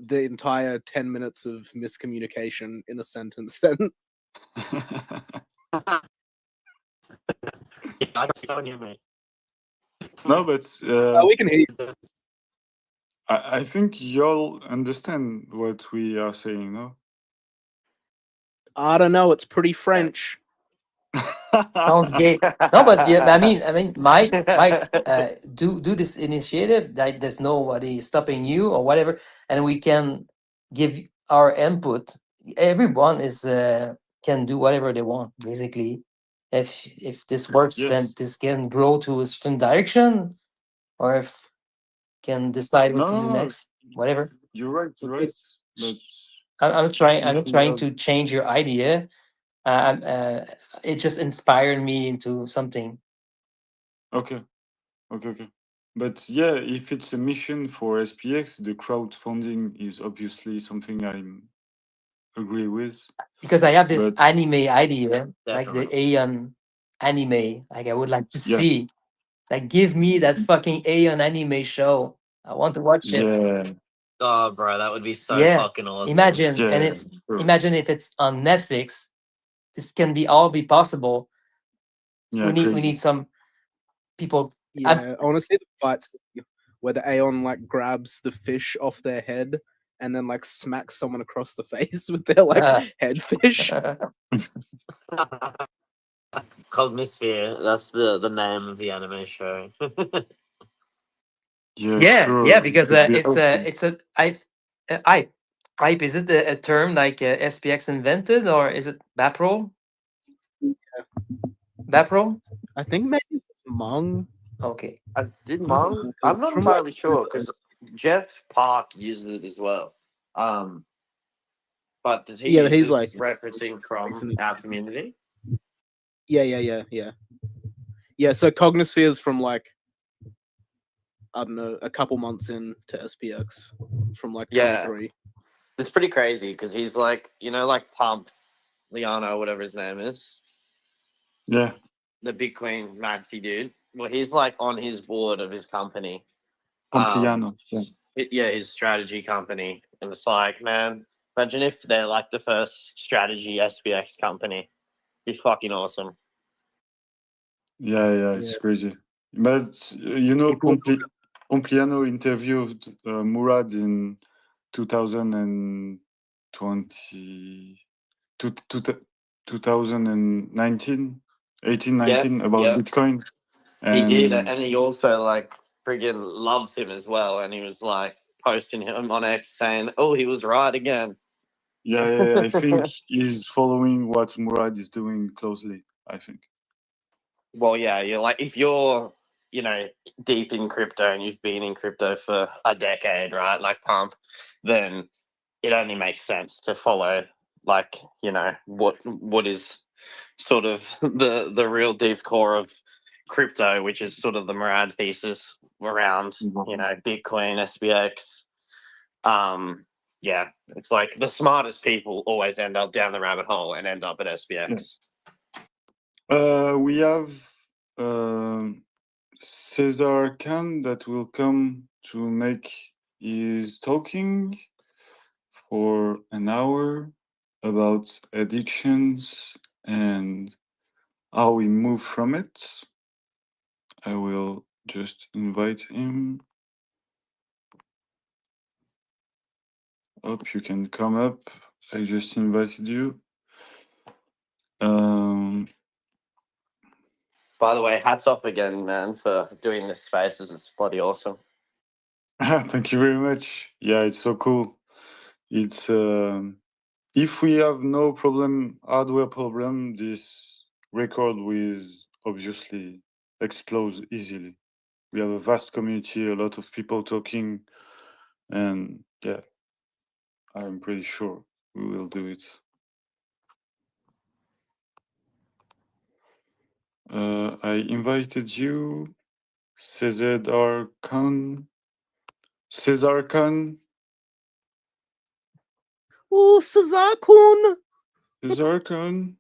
the entire 10 minutes of miscommunication in a sentence. Then
I can't hear me.
No, but
we can hear you.
I think y'all understand what we are saying, no?
I don't know. It's pretty French.
sounds gay. No, but yeah, I mean, Mike, do this initiative. Like, there's nobody stopping you or whatever, and we can give our input. Everyone is can do whatever they want, basically. If this works, then
Yes.
this can grow to a certain direction, or if can decide what
No,
to do
no,
next, whatever.
you're right, you're right. But
I'm trying. I'm
if
not
we
trying
have
to change your idea. It just inspired me into something.
okay. But yeah, if it's a mission for SPX, the crowdfunding is obviously something I agree with.
Because I have this
But
anime idea, like the
Definitely.
Aeon anime. Like, I would like to
yeah,
see. Like, give me that fucking Aeon anime show. I want to watch it.
yeah,
Oh, bro, that would be so
Yeah.
fucking awesome.
Imagine, and
yeah,
it's
sure.
imagine if it's on Netflix. This can be all be possible.
Yeah,
We
crazy.
need some people.
Yeah, I want to see the fights where the Aeon like grabs the fish off their head and then like smacks someone across the face with their like head fish.
Cognosphere, that's the name of the anime show.
Yeah,
Yeah,
sure.
yeah, because
It'd be awesome.
it's a hype. Is it a term like SPX invented, or is it Baprol? Baprol?
I think maybe it's Hmong.
Okay.
Did Mong? I'm not
From,
entirely
like,
sure because Jeff Park uses it as well. But does he
Yeah,
use
but he's
it
like
referencing from
recently.
our community?
Yeah. Yeah, so Cognosphere's from like I don't know, a couple months in to SPX from like
Yeah.
23.
It's pretty crazy because he's like, you know, like Pump, Liano, whatever his name is,
Yeah,
the Bitcoin maxi dude. Well, he's like on his board of his company.
Pompliano. Yeah.
Yeah, his strategy company. And it's like, man, imagine if they're like the first strategy SPX company. It'd be fucking awesome.
Yeah, it's
Yeah.
crazy. But you know,
People-
Pompliano interviewed Murad in 2020, 2019, 18, 19 about Bitcoin.
He did,
And
and he also like friggin' loves him as well. And he was like posting him on X saying, "Oh, he was right again."
yeah, I think he's following what Murad is doing closely, I think.
Well, yeah, you're like if you're, you know, deep in crypto and you've been in crypto for a decade, right? Like Pump, then it only makes sense to follow, like, you know, what is sort of the real deep core of crypto, which is sort of the Murad thesis around, you know, Bitcoin, SPX. Yeah, it's like the smartest people always end up down the rabbit hole and end up at SPX.
We have Cesar Khan that will come to make his talking for an hour about addictions and how we move from it. I will just invite him. Hope you can come up. I just invited you.
By the way, hats off again, man, for doing this spaces. It's bloody awesome.
Thank you very much. Yeah, it's so cool. It's if we have no problem, hardware problem, this record will obviously explode easily. We have a vast community, a lot of people talking, and yeah, I'm pretty sure we will do it. I invited you, Cesar Khan. Cesar Khan.
Oh, Cesar-kun!
Cesar Khan.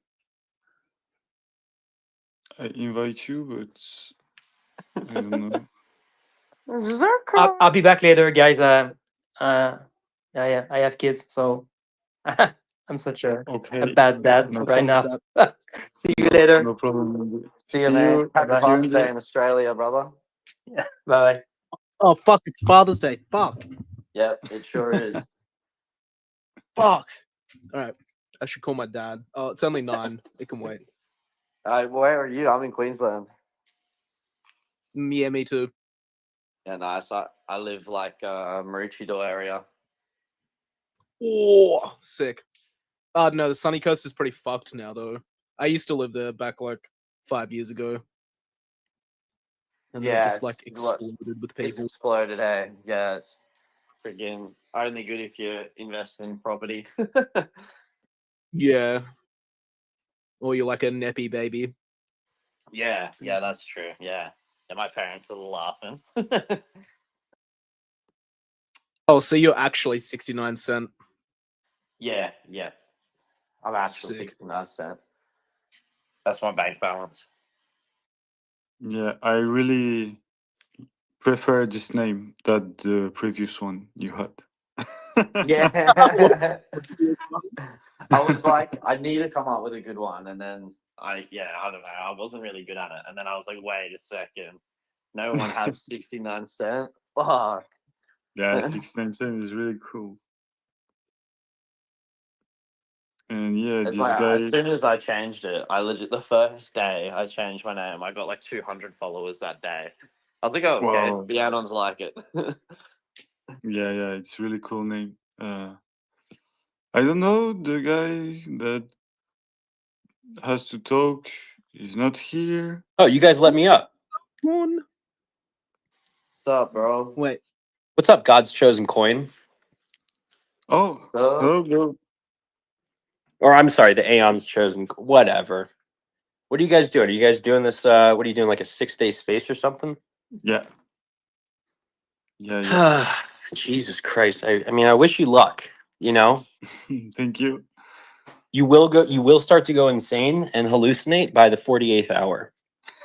I invite you, but I don't know.
I'll be back later, guys. Yeah, I have kids, so I'm such a bad dad
No
right
problem.
now. See you later.
No problem.
See you, man. Happy Father's Day in Australia, brother.
Yeah. Bye.
Oh, fuck, it's Father's Day. Fuck.
Yep, it sure is.
Fuck. All right. I should call my dad. Oh, it's only 9. It can wait.
Where are you? I'm in Queensland.
Yeah, me too.
Yeah, nice. I live like Maroochydore area.
Oh, sick. No, the Sunny Coast is pretty fucked now, though. I used to live there back like 5 years ago. And then it just like exploded with
It's
people.
exploded, hey. Yeah, it's freaking only good if you invest in property.
Yeah. Or you're like a neppy baby.
Yeah, that's true. Yeah. And my parents are laughing.
Oh, so you're actually 69 cent.
Yeah. I'm actually 69 cent. That's my bank balance.
Yeah, I really prefer this name than the previous one you had.
Yeah. I was like, I need to come up with a good one. And then I don't know. I wasn't really good at it. And then I was like, wait a second. No one has 69 cent. Fuck.
Yeah, 69 cent is really cool. And yeah,
It's
this
like,
guy.
as soon as I changed it, I legit, the first day I changed my name, I got like 200 followers that day. I was like, oh, okay,
Wow.
the add-ons like it.
Yeah, it's really cool name. I don't know, the guy that has to talk is not here.
Oh, you guys let me up.
One.
What's up, bro?
Wait.
What's up, God's chosen coin?
Oh, hello, bro.
Or I'm sorry, the Aeon's chosen. Whatever. What are you guys doing? Are you guys doing this? What are you doing? Like a 6-day space or something?
Yeah.
Jesus Christ! I mean, I wish you luck. You know.
Thank you.
You will go. You will start to go insane and hallucinate by the 48th hour.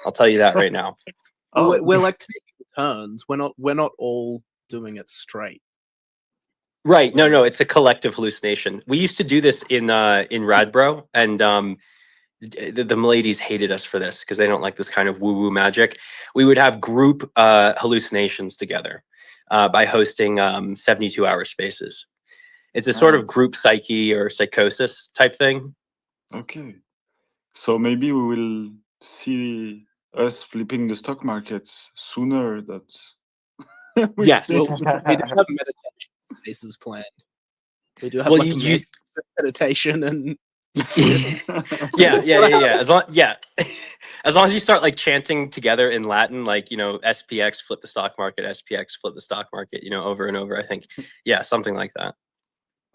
I'll tell you that right now.
We're like taking turns. We're not all doing it straight.
Right. No, it's a collective hallucination. We used to do this in Radbro, and the ladies hated us for this because they don't like this kind of woo-woo magic. We would have group hallucinations together by hosting 72-hour spaces. It's a sort of group psyche or psychosis type thing.
Okay. So maybe we will see us flipping the stock markets sooner. That's
yes.
Well, we do have meditation spaces planned. We do have
Well,
like meditation and
yeah. As long as you start like chanting together in Latin, like, you know, SPX flip the stock market, SPX flip the stock market, you know, over and over. I think, yeah, something like that.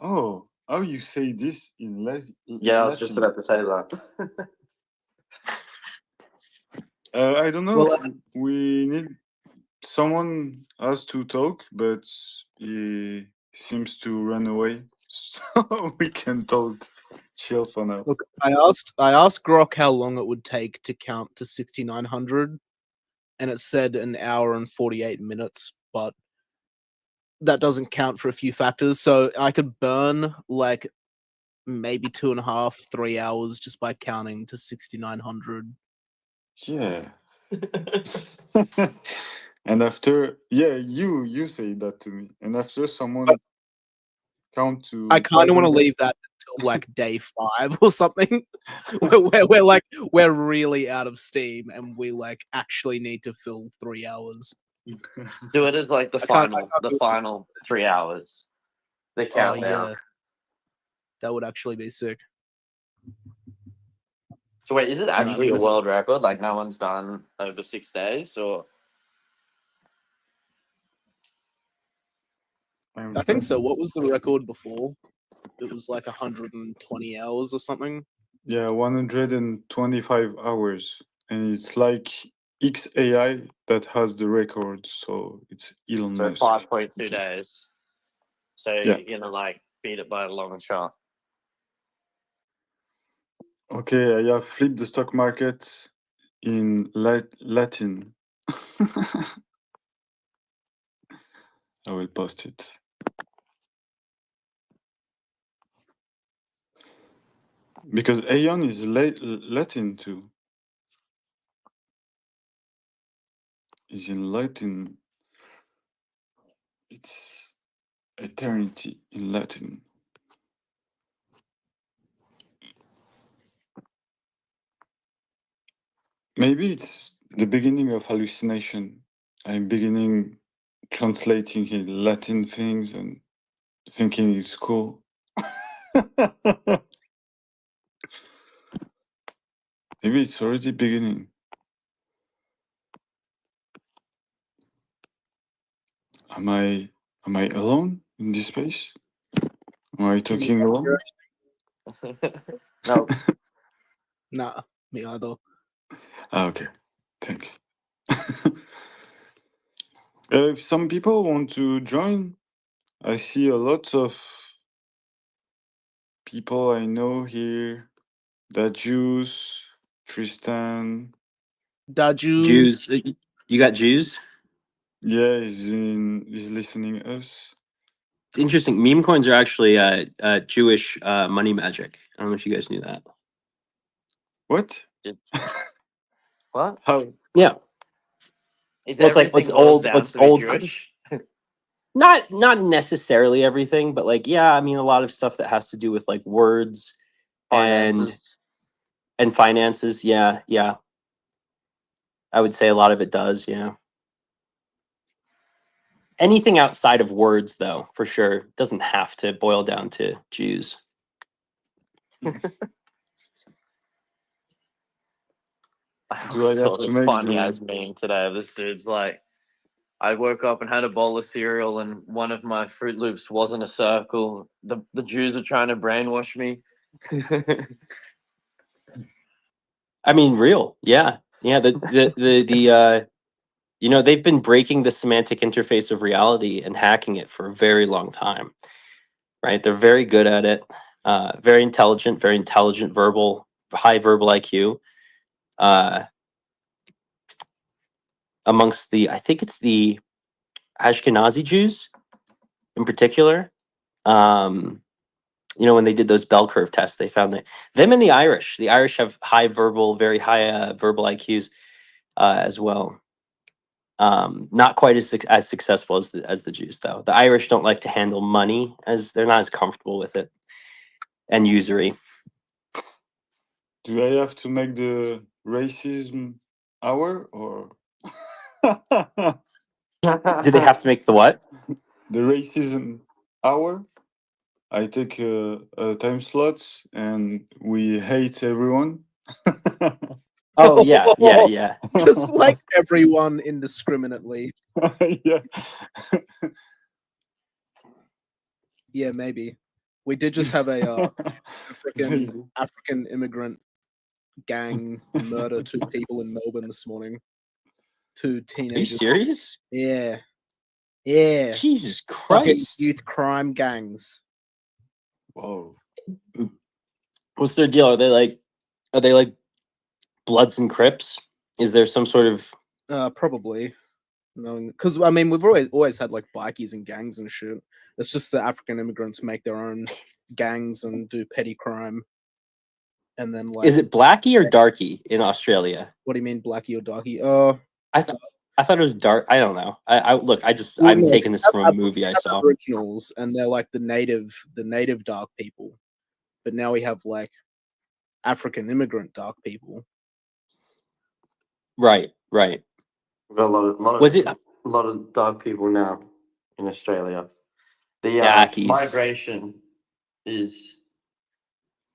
Oh, how you say this in Latin?
Yeah, I was just about to say that.
I don't know. We need someone has to talk, but he seems to run away, so we can talk. Chill for now.
Look, I asked Grok how long it would take to count to 6,900, and it said an hour and 48 minutes, but that doesn't count for a few factors. So I could burn like maybe 2.5, 3 hours just by counting to 6,900.
Yeah. And after, yeah, you say that to me. And after someone count to
I kind of want to
500.
leave that until like day 5 or something, where we're like we're really out of steam and we like actually need to fill 3 hours.
Do it as like the
I can't
the
do it.
final 3 hours. The
Oh
countdown.
yeah, that would actually be sick.
So wait, is it actually a
this-
world record? Like no one's done over 6 days, or
I think so. What was the record before? It was like 120 hours or something.
Yeah, 125 hours. And it's like XAI that has the record. So it's Elon
so
Musk.
5.2 days. So
Yeah.
you're gonna like beat it by a long shot.
Okay, I have flipped the stock market in Latin. I will post it. Because Aeon is Latin too. Is in Latin. It's eternity in Latin. Maybe it's the beginning of hallucination. I'm beginning translating in Latin things and thinking it's cool. Maybe it's already beginning. Am I alone in this space? Am I talking alone?
No.
Nah, me either.
Okay, thanks. If some people want to join, I see a lot of people I know here. That Juice, Tristan.
Daju.
Jews, you got Jews?
Yeah, he's listening us.
It's interesting. Meme coins are actually Jewish money magic. I don't know if you guys knew that.
What?
What?
How?
Yeah.
Is
Well, it's like
everything
what's
boils
old.
down
What's
to be
old?
Jewish?
Not necessarily everything, but like yeah, I mean a lot of stuff that has to do with like words
Finances.
and finances. Yeah, yeah. I would say a lot of it does. Yeah. Anything outside of words, though, for sure, doesn't have to boil down to Jews.
Do I
saw
have to
this
make
funny
the-
ass meme today. This dude's like, I woke up and had a bowl of cereal, and one of my Fruit Loops wasn't a circle. The Jews are trying to brainwash me.
I mean, real, yeah, yeah. The you know, they've been breaking the semantic interface of reality and hacking it for a very long time, right? They're very good at it. Very intelligent verbal, high verbal IQ. Amongst the, I think it's the Ashkenazi Jews in particular. You know, when they did those bell curve tests, they found that them and the Irish have very high verbal IQs as well. Not quite as successful as the Jews, though. The Irish don't like to handle money, as they're not as comfortable with it, and usury.
Do I have to make the racism hour or?
Do they have to make the what?
The racism hour. I take a time slot and we hate everyone.
Oh yeah.
Just like everyone indiscriminately.
Yeah.
Yeah, maybe. We did just have a African immigrant gang murder 2 people in Melbourne this morning. 2
Are you
teenagers.
serious?
Yeah. Yeah.
Jesus
Fucking
Christ.
youth crime gangs.
Whoa.
What's their deal? Are they like Bloods and Crips? Is there some sort of
Probably. No, because I mean we've always had like bikies and gangs and shit. It's just the African immigrants make their own gangs and do petty crime, and then like.
Is it Blackie or Darky in Australia?
What do you mean, Blackie or Darky?
I thought it was dark. I don't know. Look.
Well,
I'm
no,
taking
we
this
have
from a movie I
have
saw.
Aboriginals, and they're like the native dark people. But now we have like African immigrant dark people.
Right.
We've got
Was it
a lot of dark people now in Australia. The
Blackies?
migration is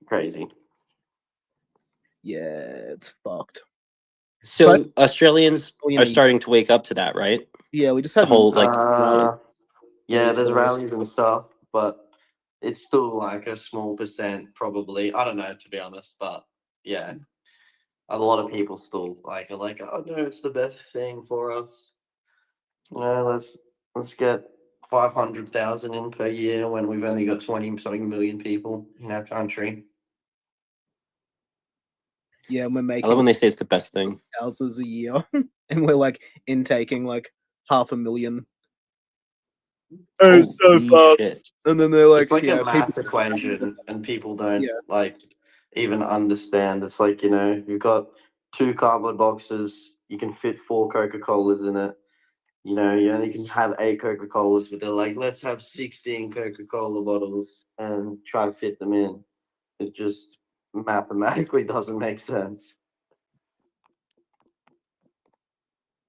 crazy.
Yeah, it's fucked.
So Australians are starting to wake up to that, right?
Yeah, we just
The
had
whole like
Yeah, there's rallies and stuff, but it's still like a small percent, probably. I don't know, to be honest, but yeah, a lot of people still are like, oh no, it's the best thing for us. You know, let's get 500,000 in per year when we've only got 20 something million people in our country.
Yeah, we're making.
I love when they say it's the best thing.
Houses a year, and we're like intaking like 500,000.
It's so fast.
And then they're like,
It's like
yeah,
a math equation, and people don't
Yeah.
like even understand. It's like, you know, you've got 2 cardboard boxes, you can fit 4 Coca-Colas in it. You know, you only can have 8 Coca-Colas, but they're like, let's have 16 Coca-Cola bottles and try to fit them in. It just mathematically doesn't make sense.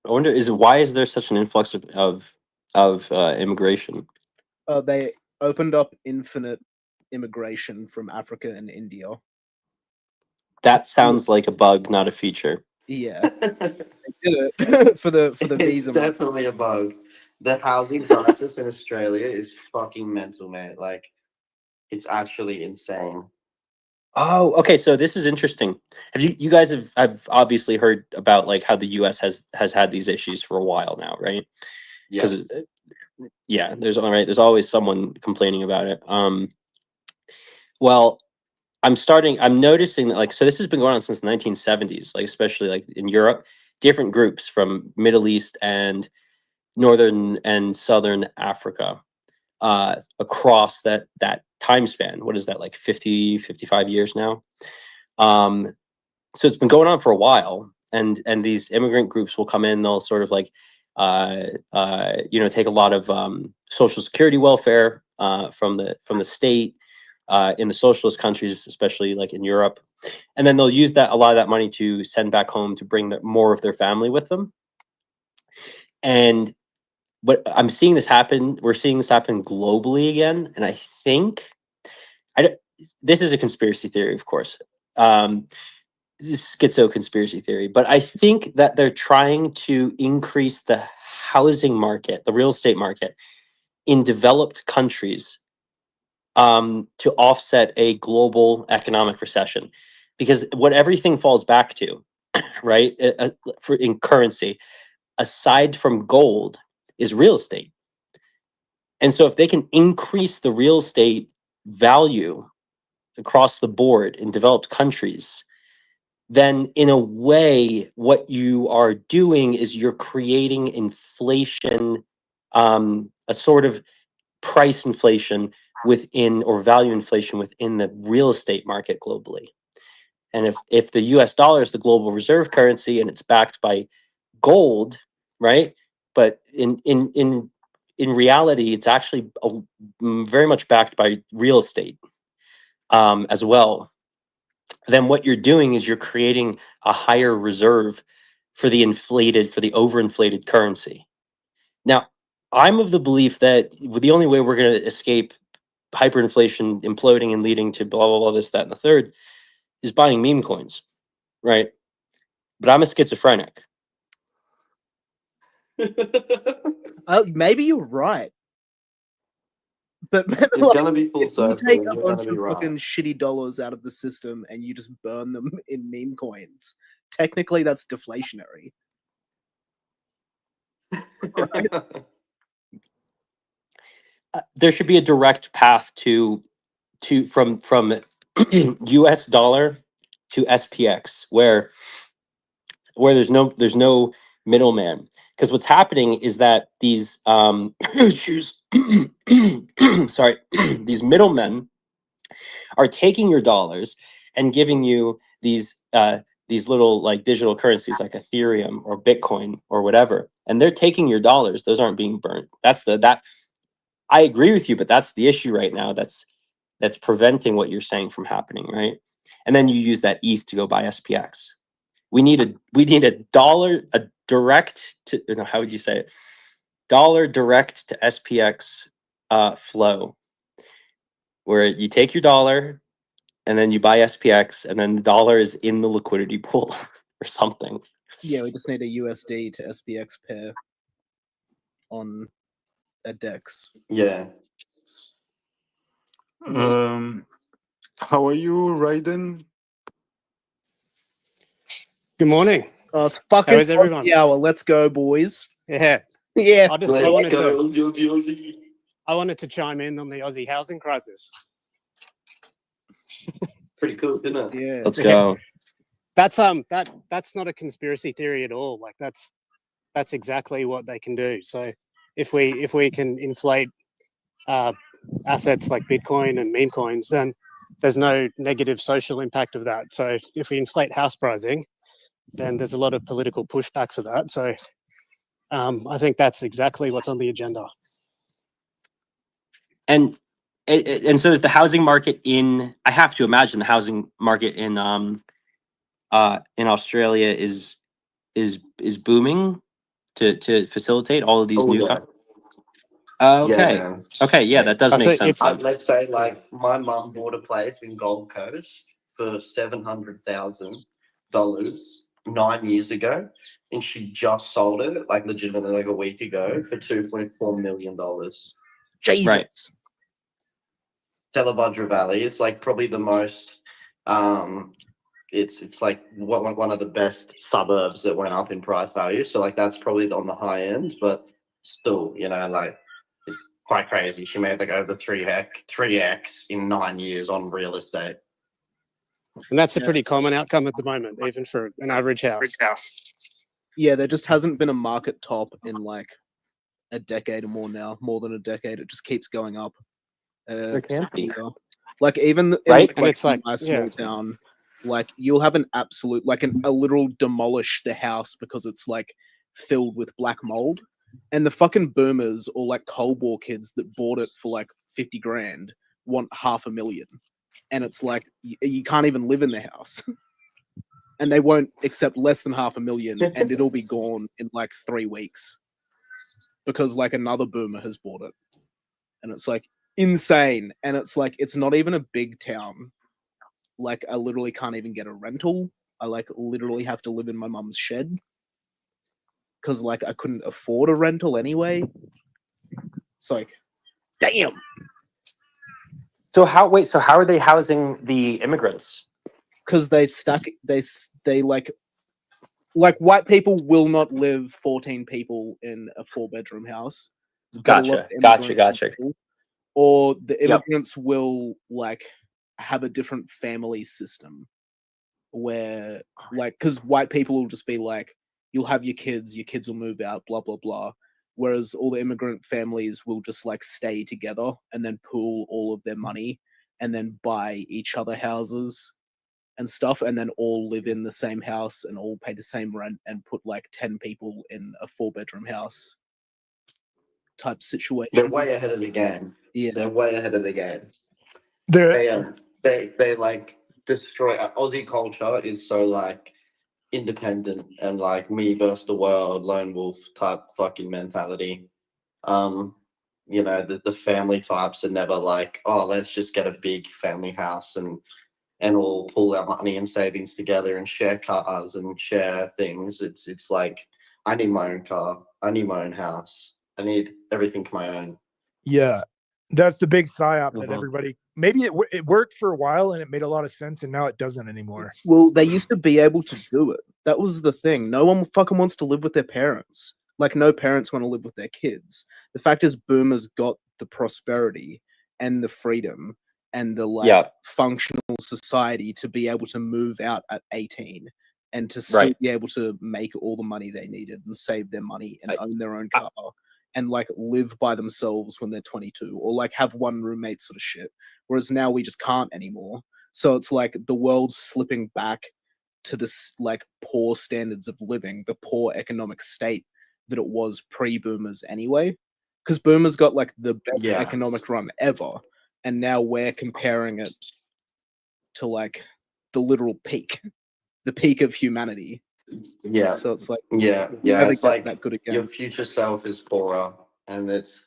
I wonder why is there such an influx of immigration?
They opened up infinite immigration from Africa and India.
That sounds like a bug, not a feature.
Yeah, they did it for the visa.
It's definitely a bug. The housing crisis in Australia is fucking mental, man. Like, it's actually insane.
Oh, okay. So this is interesting. Have you guys have obviously heard about like how the U.S. has had these issues for a while now, right?
Yeah.
Because there's always someone complaining about it. Well, I'm noticing that like, so this has been going on since the 1970s, like especially like in Europe, different groups from Middle East and Northern and Southern Africa, across that time span. What is that, like 50, 55 years now? So it's been going on for a while, and these immigrant groups will come in, they'll sort of like, take a lot of social security welfare from the state, in the socialist countries, especially like in Europe. And then they'll use a lot of that money to send back home to bring more of their family with them. And what I'm seeing this happen, we're seeing this happen globally again. And I think, this is a conspiracy theory, of course. This schizo conspiracy theory, but I think that they're trying to increase the housing market, the real estate market in developed countries, to offset a global economic recession, because what everything falls back to, right, in currency, aside from gold, is real estate. And so if they can increase the real estate value across the board in developed countries, then in a way, what you are doing is you're creating inflation, a sort of price inflation within, or value inflation within, the real estate market globally. And if the US dollar is the global reserve currency and it's backed by gold, right? But in reality, it's actually very much backed by real estate, as well. Then what you're doing is you're creating a higher reserve for the overinflated currency. Now, I'm of the belief that the only way we're going to escape hyperinflation imploding and leading to blah, blah, blah, this, that, and the third is buying meme coins, right? But I'm a schizophrenic.
Maybe you're right. But
It's
like,
gonna be full
if you
circle.
take a
You're
bunch
gonna be
of fucking
right.
shitty dollars out of the system and you just burn them in meme coins, technically that's deflationary.
There should be a direct path from US dollar to SPX, where there's no middleman. Because what's happening is that these shoes, sorry, these middlemen are taking your dollars and giving you these little like digital currencies like Ethereum or Bitcoin or whatever, and they're taking your dollars. Those aren't being burnt. That's that. I agree with you, but that's the issue right now. That's preventing what you're saying from happening, right? And then you use that ETH to go buy SPX. We need a dollar, a direct to, no, how would you say it? Dollar direct to SPX flow, where you take your dollar and then you buy SPX, and then the dollar is in the liquidity pool or something.
Yeah, we just need a USD to SPX pair on a DEX.
Yeah.
How are you, Raiden?
Good morning.
Oh, it's fucking
How is everyone?
Aussie hour. Let's go, boys.
Yeah.
Yeah.
I wanted to chime in on the Aussie housing crisis.
Pretty cool, isn't it?
Yeah.
Let's go.
That's that's not a conspiracy theory at all. Like that's exactly what they can do. So if we can inflate assets like Bitcoin and meme coins, then there's no negative social impact of that. So if we inflate house pricing, then there's a lot of political pushback for that. So I think that's exactly what's on the agenda.
And so is the housing market in, I have to imagine the housing market in Australia is booming to facilitate all of these new okay.
Yeah.
Okay, yeah, that does make sense.
Let's say like my mum bought a place in Gold Coast for $700,000 9 years ago, and she just sold it like legitimately like a week ago for $2.4 million.
Jesus.
Right.
Telebudra Valley. It's like probably the most. It's like one of the best suburbs that went up in price value. So like that's probably on the high end, but still, you know, like it's quite crazy. She made like over 3x in 9 years on real estate.
And that's a pretty common outcome at the moment, even for an average house.
Yeah, there just hasn't been a market top in like a decade or more now. More than a decade. It just keeps going up.
There can be.
Like even
Right?
in, like, it's like my small town, like you'll have an absolute like a literal demolish the house because it's like filled with black mold, and the fucking boomers or like Cold War kids that bought it for like 50 grand want $500,000, and it's like you can't even live in the house. And they won't accept less than $500,000, and it'll be gone in like 3 weeks because like another boomer has bought it, and it's like insane. And it's like it's not even a big town. Like I literally can't even get a rental. I like literally have to live in my mum's shed because like I couldn't afford a rental anyway. It's like, damn.
So how are they housing the immigrants?
Because they like white people will not live 14 people in a 4-bedroom house. But a lot of
Gotcha.
people, or the immigrants will like have a different family system where like because white people will just be like you'll have your kids will move out, blah blah blah, whereas all the immigrant families will just like stay together and then pool all of their money and then buy each other houses and stuff, and then all live in the same house and all pay the same rent and put like 10 people in a 4-bedroom house type situation.
They're way ahead of the game.
Yeah,
they're way ahead of the game. They like destroy Aussie culture is so like independent and like me versus the world, lone wolf type fucking mentality. You know, the family types are never like, oh, let's just get a big family house and all pull our money and savings together and share cars and share things. It's like I need my own car, I need my own house, I need everything my own.
Yeah, that's the big psyop that everybody. Maybe it worked for a while and it made a lot of sense, and now it doesn't anymore.
Well, they used to be able to do it. That was the thing. No one fucking wants to live with their parents. Like, no parents want to live with their kids. The fact is, boomers got the prosperity and the freedom and the functional society to be able to move out at 18 and to still
Right.
be able to make all the money they needed and save their money and own their own car and like live by themselves when they're 22 or like have one roommate sort of shit. Whereas now we just can't anymore. So it's like the world's slipping back to this like poor standards of living, the poor economic state that it was pre-boomers anyway. Because boomers got like the best
Yeah.
economic run ever, and now we're comparing it to like the literal peak, the peak of humanity.
Yeah.
So it's like
Yeah.
we'll
Yeah.
never
It's
get
like
that good
your
again.
future self is poorer, and it's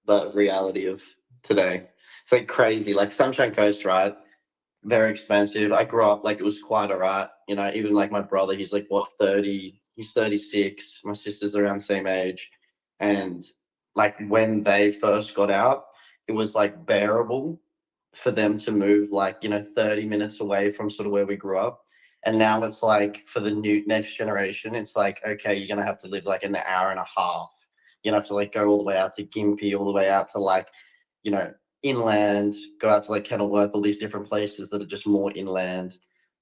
the reality of today. It's like crazy. Like Sunshine Coast, right? Very expensive. I grew up like it was quite alright. You know, even like my brother, he's like what 30, he's 36. My sister's around the same age. And like when they first got out, it was like bearable for them to move like, 30 minutes away from sort of where we grew up. And now it's like for the new next generation, it's like, okay, you're gonna have to live like an hour and a half. You're gonna have to like go all the way out to Gympie, all the way out to like, you know, inland, go out to like Kenilworth, all these different places that are just more inland.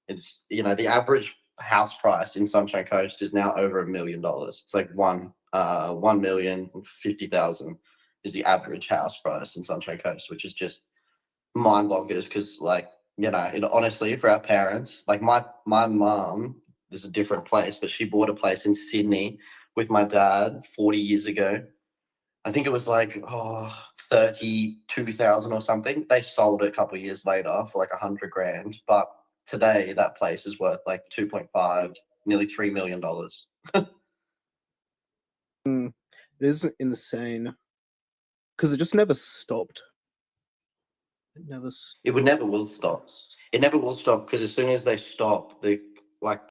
It's the average house price in Sunshine Coast is now over $1 million. It's like 1,050,000 is the average house price in Sunshine Coast, which is just mind bonkers because honestly for our parents, like my mom, this is a different place, but she bought a place in Sydney with my dad 40 years ago. I think it was like 32,000 or something. They sold it a couple of years later for like 100 grand. But today that place is worth like 2.5, nearly $3 million.
It is insane because it just never stopped. It never.
It will stop. It never will stop because as soon as they stop, the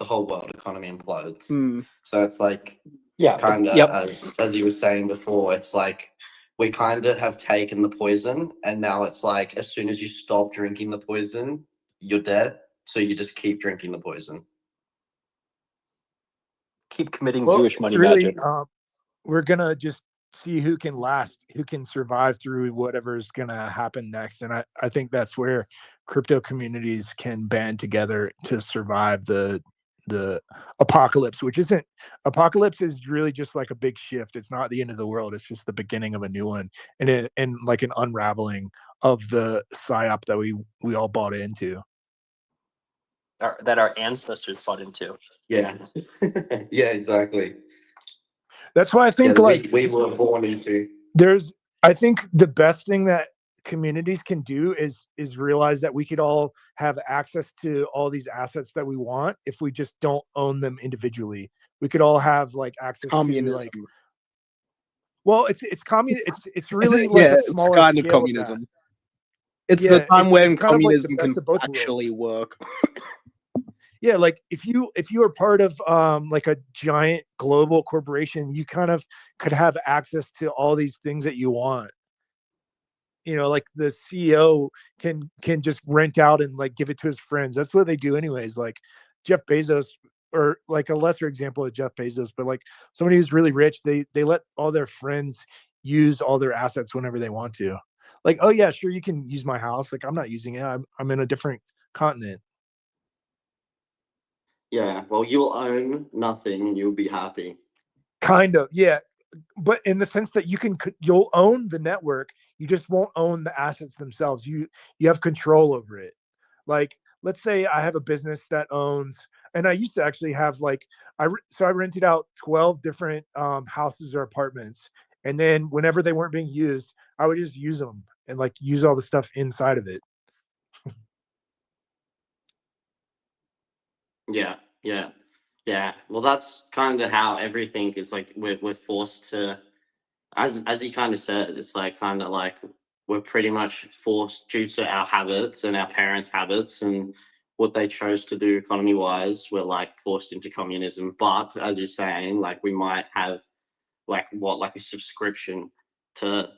whole world economy implodes. So it's like kind of as you were saying before, it's like we kind of have taken the poison, and now it's like as soon as you stop drinking the poison, you're dead. So you just keep drinking the poison.
Keep committing
Well,
Jewish
it's
money
really
magic.
we're gonna just see who can last, who can survive through whatever's gonna happen next. And I think that's where crypto communities can band together to survive the apocalypse, which isn't apocalypse is really just like a big shift. It's not the end of the world. It's just the beginning of a new one and like an unraveling of the psyop that we all bought into.
That our ancestors fought into.
Yeah. Yeah, exactly.
That's why I think
we were born into.
I think the best thing that communities can do is realize that we could all have access to all these assets that we want if we just don't own them individually. We could all have like access
Communism.
to like. Well, it's really like
yeah,
a
it's
smaller
kind of
scale
communism.
of that.
It's
Yeah,
the time when
it's kind of like the
communism
best
can
of both
actually work.
Yeah, like if you are part of like a giant global corporation, you kind of could have access to all these things that you want. Like the CEO can just rent out and like give it to his friends. That's what they do anyways. Like Jeff Bezos, or like a lesser example of Jeff Bezos, but like somebody who's really rich, they let all their friends use all their assets whenever they want to. Like, oh yeah, sure, you can use my house. Like I'm not using it. I'm in a different continent.
Yeah, well, you'll own nothing and you'll be happy.
Kind of, yeah. But in the sense that you'll own the network, you just won't own the assets themselves. You have control over it. Like, let's say I have a business that owns, and I used to actually have like, I rented out 12 different houses or apartments. And then whenever they weren't being used, I would just use them and like use all the stuff inside of it.
Yeah. Well, that's kind of how everything is like. We're forced to, as you kind of said, it's like kind of like we're pretty much forced due to our habits and our parents' habits and what they chose to do economy wise. We're like forced into communism. But as you're saying, like we might have like a subscription to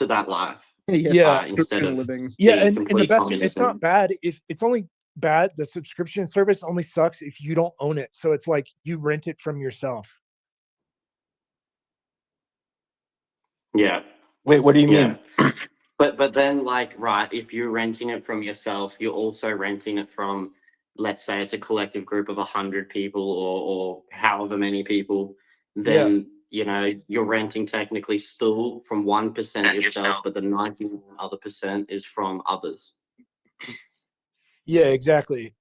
that life.
Yeah,
Instead of
living.
Yeah,
the
and the
complete
best,
communism.
it's not bad if it's only bad. The subscription service only sucks if you don't own it. So it's like you rent it from yourself.
Yeah.
Wait, what do you mean?
But then, like, right, if you're renting it from yourself, you're also renting it from let's say it's a collective group of 100 people or however many people, then you know you're renting technically still from 1% yourself, but the 99 other percent is from others.
Yeah, exactly.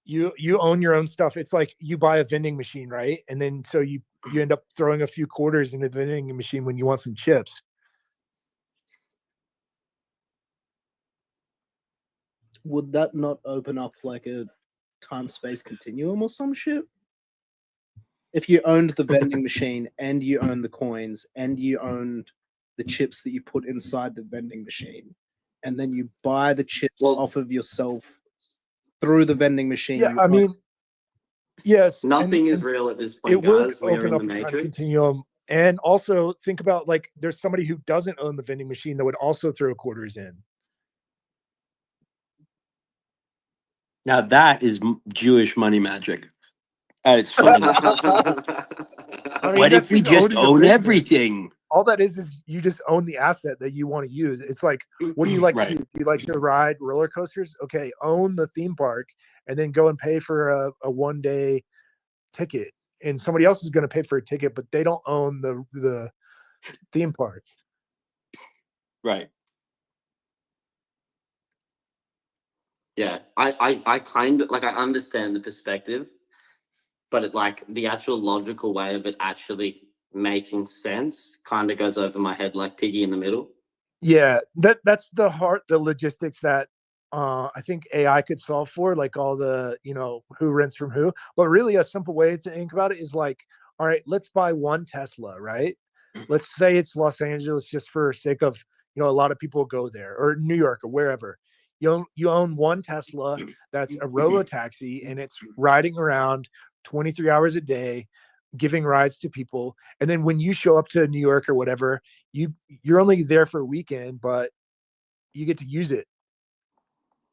You own your own stuff. It's like you buy a vending machine, right? And then so you end up throwing a few quarters in the vending machine when you want some chips.
Would that not open up like a time-space continuum or some shit? If you owned the vending machine and you owned the coins and you owned the chips that you put inside the vending machine, and then you buy the chips off of yourself through the vending machine.
Yeah, I mean, yes.
Nothing is real at this point,
it would
guys. We are
open
in
up
the
a time
matrix.
continuum. And also think about like there's somebody who doesn't own the vending machine that would also throw quarters in.
Now that is Jewish money magic at its finest.
I mean,
What
that's
if we just
owning a
own
business.
everything?
All that is you just own the asset that you want to use. It's like, what do you like to do? Do you like to ride roller coasters? Okay, own the theme park and then go and pay for a 1-day ticket. And somebody else is going to pay for a ticket, but they don't own the theme park.
Right.
Yeah, I kind of like I understand the perspective, but it like the actual logical way of it actually making sense kind of goes over my head like piggy in the middle.
Yeah, that's the logistics that I think AI could solve for, like all the, who rents from who. But really a simple way to think about it is like, all right, let's buy one Tesla, right? Let's say it's Los Angeles just for sake of, a lot of people go there, or New York or wherever. You own one Tesla that's a robo-taxi and it's riding around 23 hours a day, giving rides to people. And then when you show up to New York or whatever, you're only there for a weekend, but you get to use it.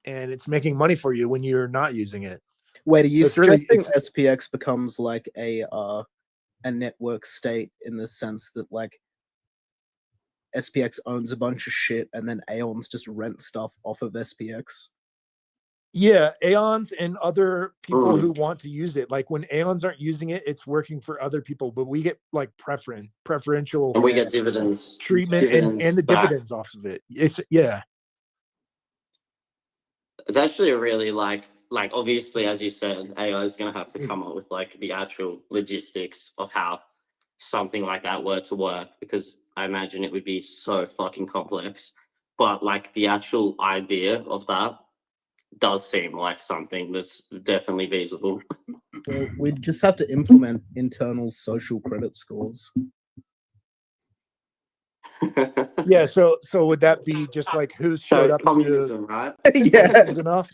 And it's making money for you when you're not using it.
Wait, are you
It's really
suggesting SPX becomes like a network state in the sense that like SPX owns a bunch of shit and then Aeons just rent stuff off of SPX?
Yeah, Aeons and other people who want to use it. Like when Aeons aren't using it, it's working for other people, but we get like preferential
And we get dividends.
treatment and the
back.
dividends off of it. It's
It's actually a really like obviously, as you said, AI is going to have to come up with like the actual logistics of how something like that were to work, because I imagine it would be so fucking complex. But like the actual idea of that does seem like something that's definitely feasible.
Well, we just have to implement internal social credit scores.
yeah. So would that be just like who's showed up
communism,
to
right?
Yeah.
is enough?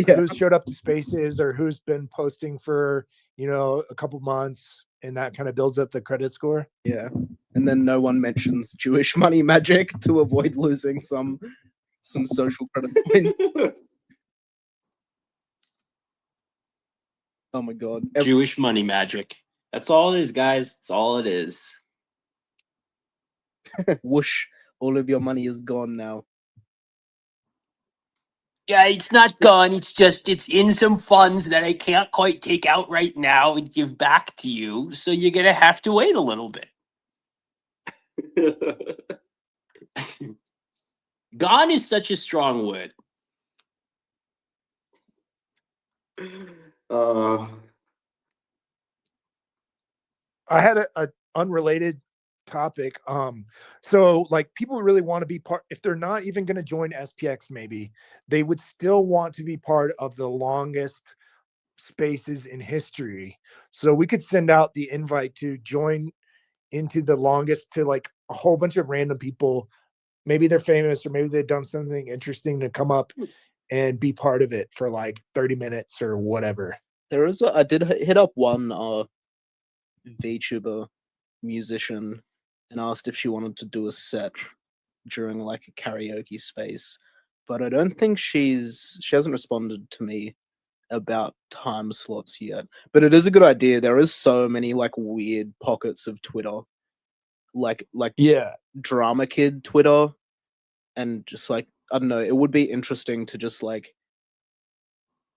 Yeah.
Who's showed up to spaces or who's been posting for a couple months, and that kind of builds up the credit score.
Yeah, and then no one mentions Jewish money magic to avoid losing some social credit points. Oh my god.
Jewish money magic. That's all it is, guys. That's all it is.
Whoosh, all of your money is gone now.
Yeah, it's not gone. It's in some funds that I can't quite take out right now and give back to you. So you're going to have to wait a little bit. Gone is such a strong word.
I had a unrelated topic. So like people really want to be part, if they're not even going to join SPX, maybe they would still want to be part of the longest spaces in history. So we could send out the invite to join into the longest to like a whole bunch of random people. Maybe they're famous or maybe they've done something interesting to come up and be part of it for like 30 minutes or whatever.
I did hit up one VTuber musician and asked if she wanted to do a set during like a karaoke space, but I don't think she hasn't responded to me about time slots yet. But it is a good idea. There is so many like weird pockets of Twitter, like
yeah,
drama kid Twitter, and just like I don't know, it would be interesting to just like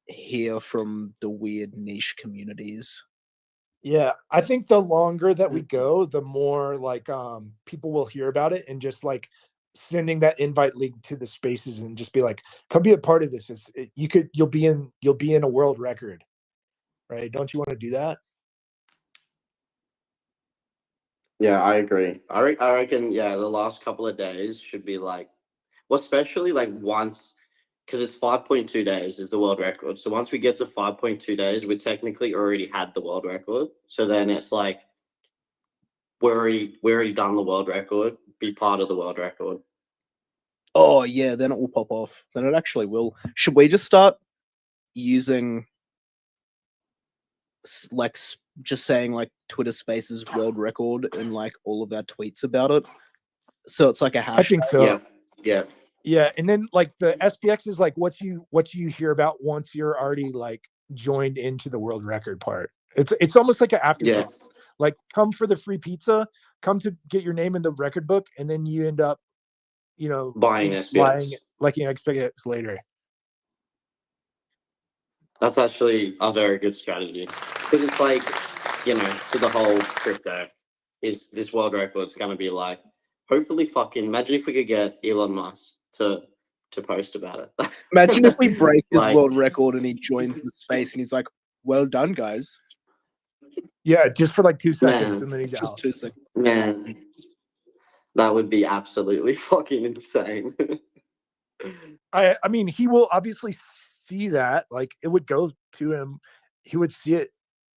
hear from the weird niche communities.
Yeah, I think the longer that we go, the more like people will hear about it, and just like sending that invite link to the spaces and just be like, come be a part of this. You'll be in a world record, right? Don't you want to do that?
Yeah, I agree. I reckon, yeah, the last couple of days should be like, well, especially like once, because it's 5.2 days is the world record. So once we get to 5.2 days, we technically already had the world record. So then it's like, we're already done the world record. Be part of the world record.
Oh yeah, then it will pop off. Then it actually will. Should we just start using just saying like Twitter Spaces world record in like all of our tweets about it? So it's like a hashtag.
I think so.
Yeah.
Yeah, and then like the SPX is like what you hear about once you're already like joined into the world record part. It's almost like an afterthought.
Yeah.
Like come for the free pizza, come to get your name in the record book, and then you end up,
Buying SPX.
buying like SPX later.
That's actually a very good strategy, because it's like, to the whole crypto, is this world record's going to be like, hopefully imagine if we could get Elon Musk to post about it.
Imagine if we break his
Like-
world record and he joins the space and he's like, well done, guys.
Yeah, just for like 2 seconds,
Man,
and then he's
Just
out.
2 seconds.
Man, that would be absolutely fucking insane.
I mean, he will obviously see that. Like it would go to him. He would see it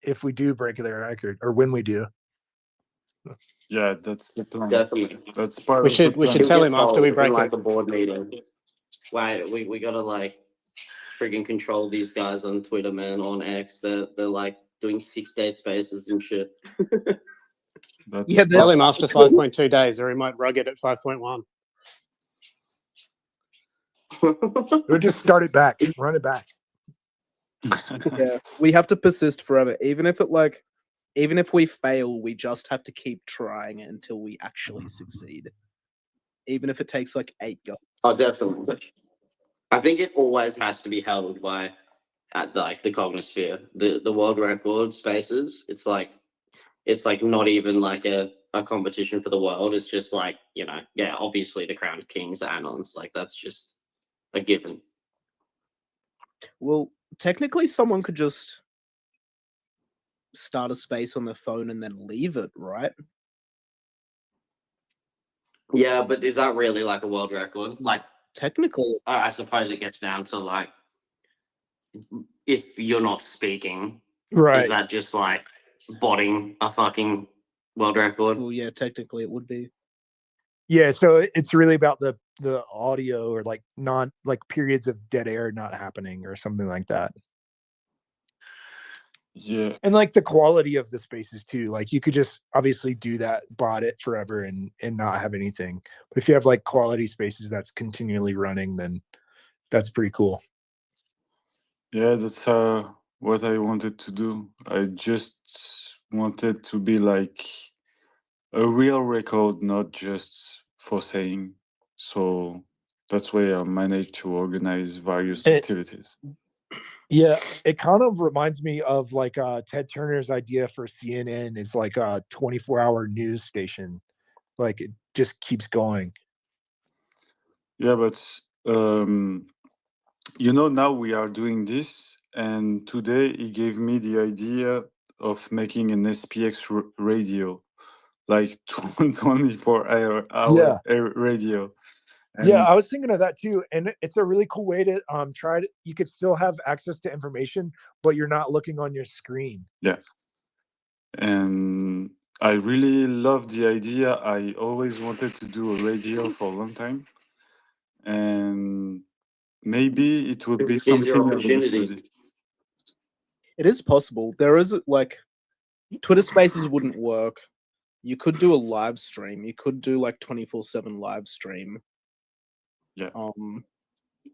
if we do break their record, or when we do.
Yeah, that's the plan.
Definitely.
That's part
We
of
should
the
we
plan.
should tell him
Get
after we
told
break
in, like
it.
a board meeting. Why we gotta like friggin' control these guys on Twitter, man, on X. They're like doing 6-day spaces and shit.
Yeah,
Tell him after 5.2 days, or he might rug it at 5.1.
We'll just start it back, run it back.
Yeah, we have to persist forever. Even if we fail, we just have to keep trying it until we actually succeed. Even if it takes like 8 goals.
Oh, definitely. I think it always has to be held by at like the Cognosphere, the world record spaces. It's like not even like a competition for the world. It's just like, obviously the crowned kings, Anons, like that's just a given.
Well, technically someone could just start a space on their phone and then leave it, right?
Yeah, but is that really like a world record? Like
technically,
I suppose it gets down to like, if you're not speaking,
right?
Is that just like botting a fucking world record?
Well, yeah, technically it would be.
Yeah, so it's really about the audio, or like periods of dead air not happening or something like that.
Yeah.
And like the quality of the spaces too. Like you could just obviously do that, bot it forever and not have anything. But if you have like quality spaces that's continually running, then that's pretty cool.
Yeah, that's what I wanted to do. I just wanted to be like a real record, not just for saying. So that's why I managed to organize various activities.
Yeah, it kind of reminds me of like Ted Turner's idea for CNN is like a 24-hour news station. Like it just keeps going.
Yeah, but now we are doing this, and today he gave me the idea of making an SPX radio, like 24-hour
Yeah.
radio.
Yeah,
And
I was thinking of that too, and it's a really cool way to try to. You could still have access to information, but you're not looking on your screen.
yeah, and I really love the idea. I always wanted to do a radio for a long time, and maybe it would be
Here's your
something I
opportunity.
understood.
It is possible. There is like Twitter Spaces wouldn't work. You could do a live stream. You could do like 24/7 live stream.
Yeah.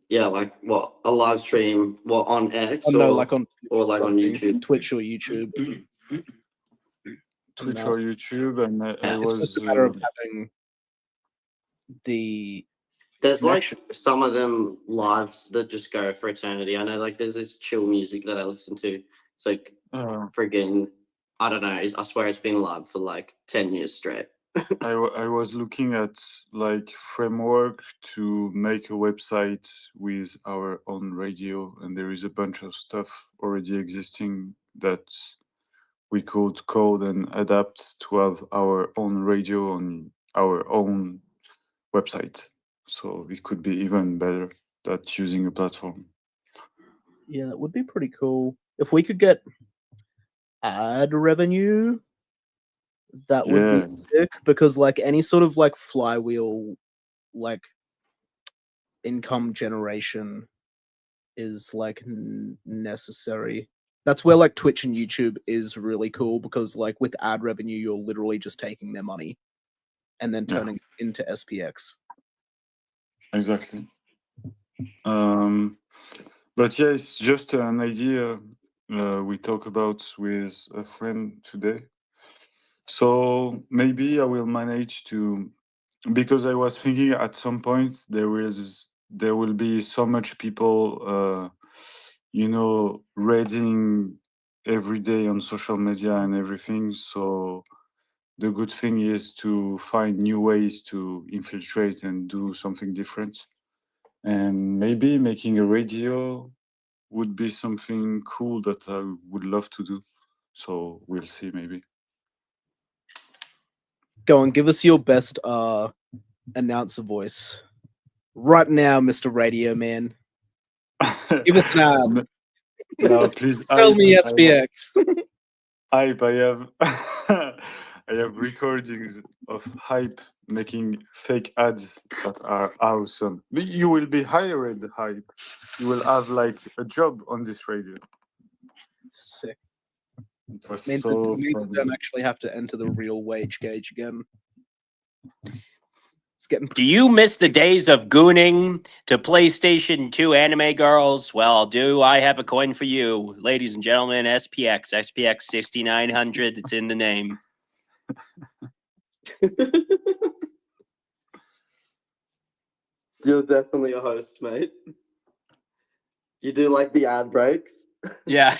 Yeah, like what, a live stream? What, on X?
Oh, no, like on
or like on YouTube?
Twitch or YouTube.
Twitch
No.
or YouTube, and I
It's
was
just a matter of having the
There's like
connection.
some of them lives that just go for eternity. I know, like, there's this chill music that I listen to. It's like friggin', I don't know. I swear it's been live for like 10 years straight.
I was looking at like framework to make a website with our own radio, and there is a bunch of stuff already existing that we could code and adapt to have our own radio on our own website. So it could be even better than using a platform.
Yeah, it would be pretty cool if we could get ad revenue. That would
Yeah.
be sick because like any sort of like flywheel, like income generation is like necessary. That's where like Twitch and YouTube is really cool because like with ad revenue, you're literally just taking their money and then
Yeah.
turning it into SPX.
Exactly. But yeah, it's just an idea we talk about with a friend today. So maybe I will manage to, because I was thinking at some point there will be so much people, reading every day on social media and everything. So the good thing is to find new ways to infiltrate and do something different. And maybe making a radio would be something cool that I would love to do. So we'll see, maybe.
Go and give us your best announcer voice right now, Mr. Radio Man. Give us an ad.
Now, please,
Sell me SPX.
I have I have recordings of Hype making fake ads that are awesome. You will be hired, Hype. You will have like a job on this radio.
Sick.
It was
Means
so
I
funny.
don't actually have to enter the real wage gauge again. It's getting.
Do you miss the days of gooning to PlayStation 2 anime girls? Well, do I have a coin for you, ladies and gentlemen? SPX 6900. It's in the name.
You're definitely a host, mate. You do like the ad breaks?
Yeah.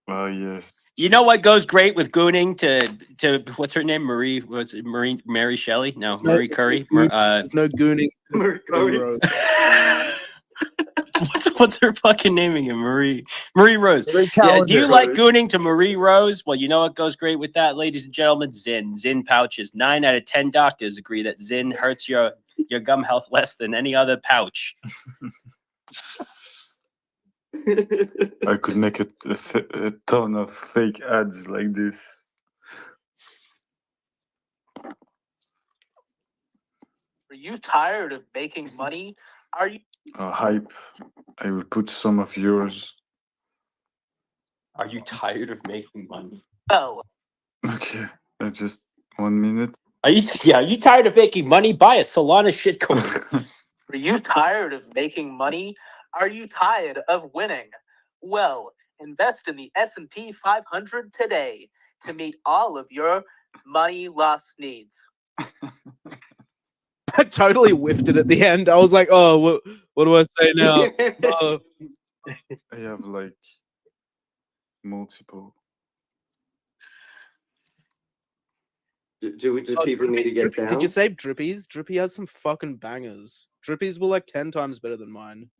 Oh yes.
You know what goes great with gooning to what's her name? Marie, was it Mary Shelley? No, Marie Curry.
There's no gooning.
Marie Curry.
What's her fucking name again? Marie Rose. Yeah, do you
Calendar.
like gooning to Marie Rose? Well, you know what goes great with that, ladies and gentlemen? Zin pouches. 9 out of 10 doctors agree that Zin hurts your gum health less than any other pouch.
I could make a ton of fake ads like this.
Are you tired of making money? Are you
Hype. I will put some of yours.
Are you tired of making money?
well?
Okay, just 1 minute.
Are you tired of making money? Buy a Solana shitcoin.
Are you tired of making money? Are you tired of winning? Well, invest in the S&P 500 today to meet all of your money loss needs.
I totally whiffed it at the end. I was like, oh, what do I say now?
I have like multiple.
Do people need to get down?
Did you say Drippy's? Drippy has some fucking bangers. Drippy's were like 10 times better than mine.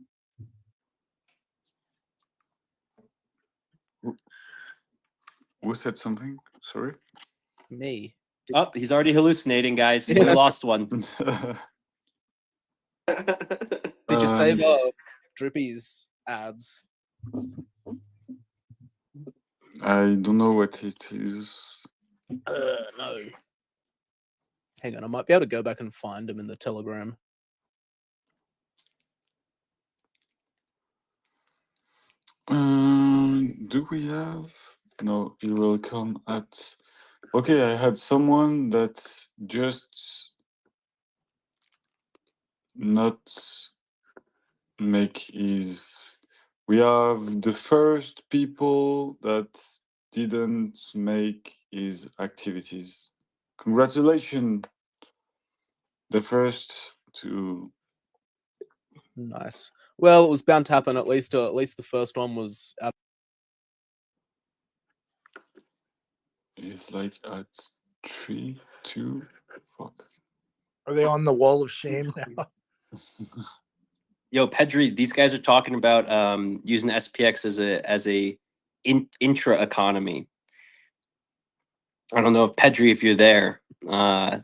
Who said something? Sorry?
Me.
Oh, he's already hallucinating, guys. We lost one.
Did you save Drippy's ads?
I don't know what it is.
No. Hang on, I might be able to go back and find him in the Telegram.
Do we have? No, you will come at. Okay, I had someone that just not make his. We have the first people that didn't make his activities. Congratulations. the first to.
Nice. Well, it was bound to happen. At least the first one was.
It's like at 3, 2. Fuck.
Are they on the wall of shame now?
Yo, Pedri, these guys are talking about using SPX as a intra economy. I don't know if Pedri, if you're there, why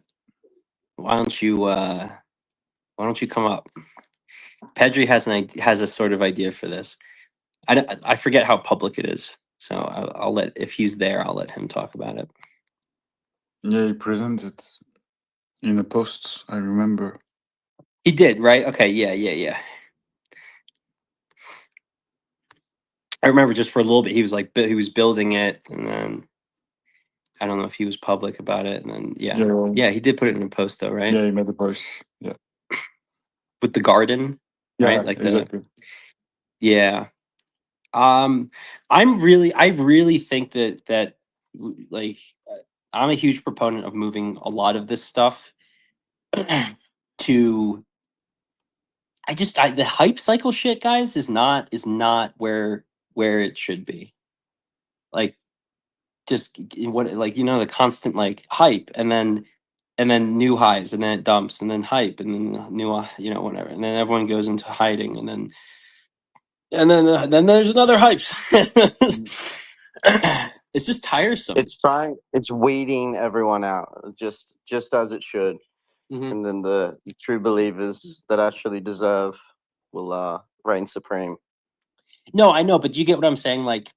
don't you come up? Pedri has a sort of idea for this. I forget how public it is, so I'll let, if he's there, I'll let him talk about it.
Yeah, he presented in a post. I remember.
He did, right? Okay, yeah. I remember just for a little bit he was like he was building it, and then I don't know if he was public about it, and then yeah, he did put it in a post though, right?
Yeah, he made a post. Yeah,
with the garden,
yeah,
right? Like
exactly.
Yeah. I really think that like I'm a huge proponent of moving a lot of this stuff to the hype cycle shit, guys, is not where it should be. Like just what, like, the constant like hype and then new highs and then it dumps and then hype and then new whatever, and then everyone goes into hiding and then there's another hype. It's just tiresome.
It's weeding everyone out, just as it should. And then the true believers that actually deserve will reign supreme.
No, I know, but do you get what I'm saying? Like,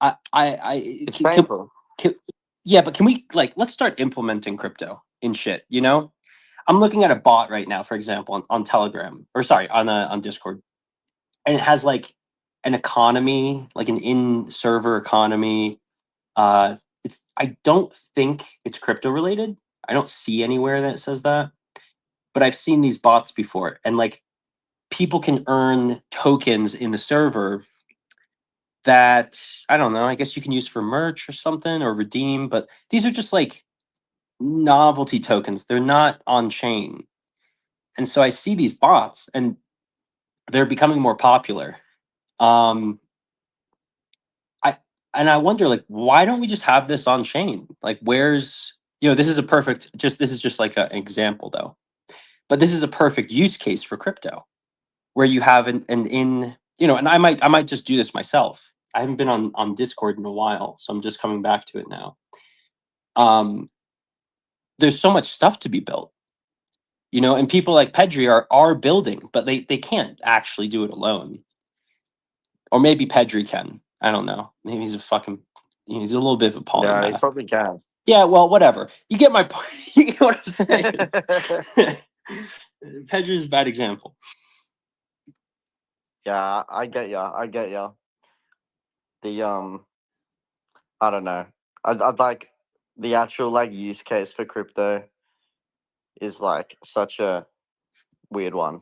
it's painful.
Yeah, but can we, like, let's start implementing crypto in shit, I'm looking at a bot right now, for example, on Telegram, or sorry, on Discord. And it has like an economy, like an in-server economy. I don't think it's crypto related. I don't see anywhere that says that. But I've seen these bots before, and like people can earn tokens in the server that, I don't know, I guess you can use for merch or something or redeem, but these are just like novelty tokens. They're not on chain. And so I see these bots and they're becoming more popular. I wonder, like, why don't we just have this on chain? Like, where's, this is just like an example though, but this is a perfect use case for crypto where you have and I might just do this myself. I haven't been on Discord in a while, so I'm just coming back to it now. There's so much stuff to be built, and people like Pedri are building, but they can't actually do it alone. Or maybe Pedri can. I don't know. Maybe he's he's a little bit of a polymath.
Yeah, he probably can.
Yeah, well, whatever. You get my point. You get what I'm saying. Pedri's a bad example.
Yeah, I get ya. The I don't know. I'd like the actual like use case for crypto is like such a weird one.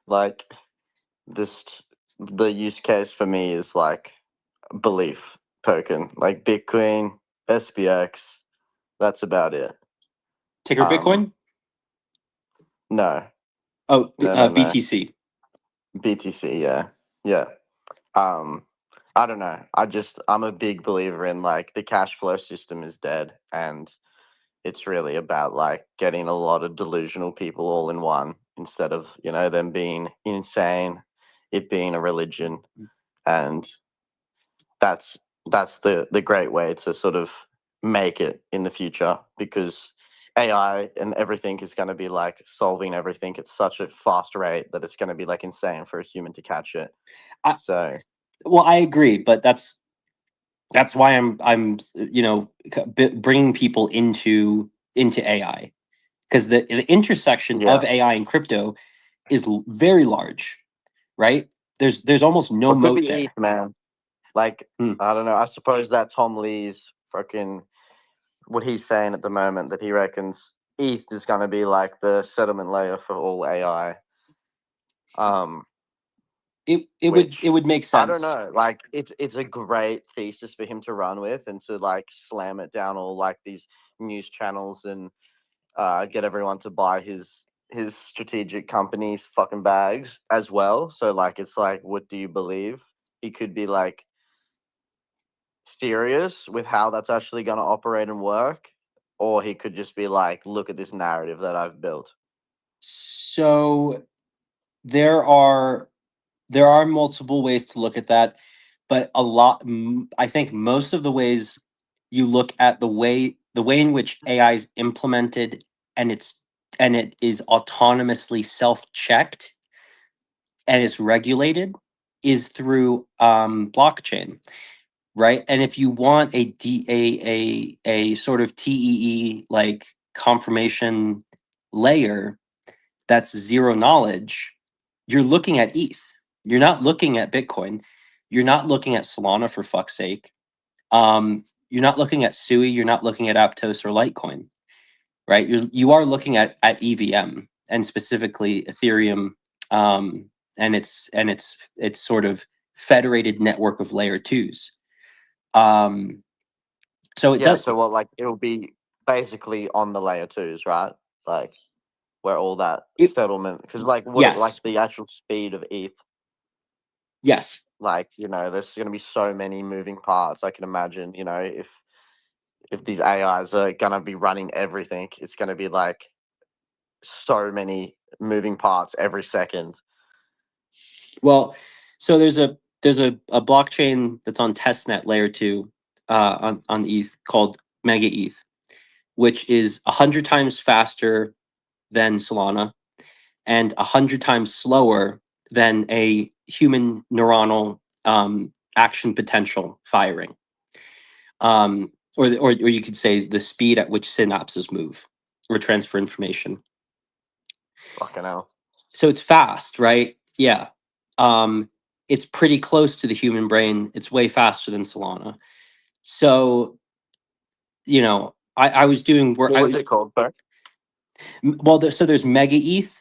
Like the use case for me is like belief token, like Bitcoin, SPX. That's about it.
Ticker Bitcoin?
No.
Oh,
no.
BTC.
BTC, yeah. I don't know. I'm a big believer in like the cash flow system is dead, and it's really about like getting a lot of delusional people all in one instead of, them being insane, it being a religion. And that's the great way to sort of make it in the future, because AI and everything is going to be like solving everything at such a fast rate that it's going to be like insane for a human to catch it.
Well, I agree, but that's why I'm bringing people into AI, because the intersection of AI and crypto is very large, right? There's almost no
Well, could
moat
be
there.
ETH, man. Like, I don't know. I suppose that Tom Lee's fucking what he's saying at the moment, that he reckons ETH is going to be like the settlement layer for all AI.
It would make sense.
I don't know. Like, it's a great thesis for him to run with and to like slam it down all like these news channels and get everyone to buy his strategic company's fucking bags as well. So like it's like, what do you believe? He could be like serious with how that's actually going to operate and work, or he could just be like, look at this narrative that I've built.
So there are multiple ways to look at that, but I think most of the ways you look at the way in which AI is implemented and it is autonomously self-checked and it's regulated is through blockchain, right? And if you want a sort of TEE like confirmation layer that's zero knowledge, you're looking at ETH. You're not looking at Bitcoin. You're not looking at Solana, for fuck's sake. You're not looking at Sui. You're not looking at Aptos or Litecoin, right? You are looking at EVM and specifically Ethereum, and its sort of federated network of layer twos. So it
Yeah,
does.
so what, like it'll be basically on the layer twos, right? Like where all that settlement, because like what it, like
Yes.
the actual speed of ETH,
Yes.
like, you know, there's going to be so many moving parts. I can imagine, you know, if these AIs are going to be running everything, it's going to be like so many moving parts every second.
Well, so there's a blockchain that's on testnet layer 2 on ETH called Mega ETH, which is 100 times faster than Solana and 100 times slower than a human neuronal action potential firing. Or you could say the speed at which synapses move or transfer information.
Fucking hell.
So it's fast, right? Yeah. It's pretty close to the human brain. It's way faster than Solana. So, you know, I was doing work.
What was it called, sorry?
Well, so there's Mega ETH,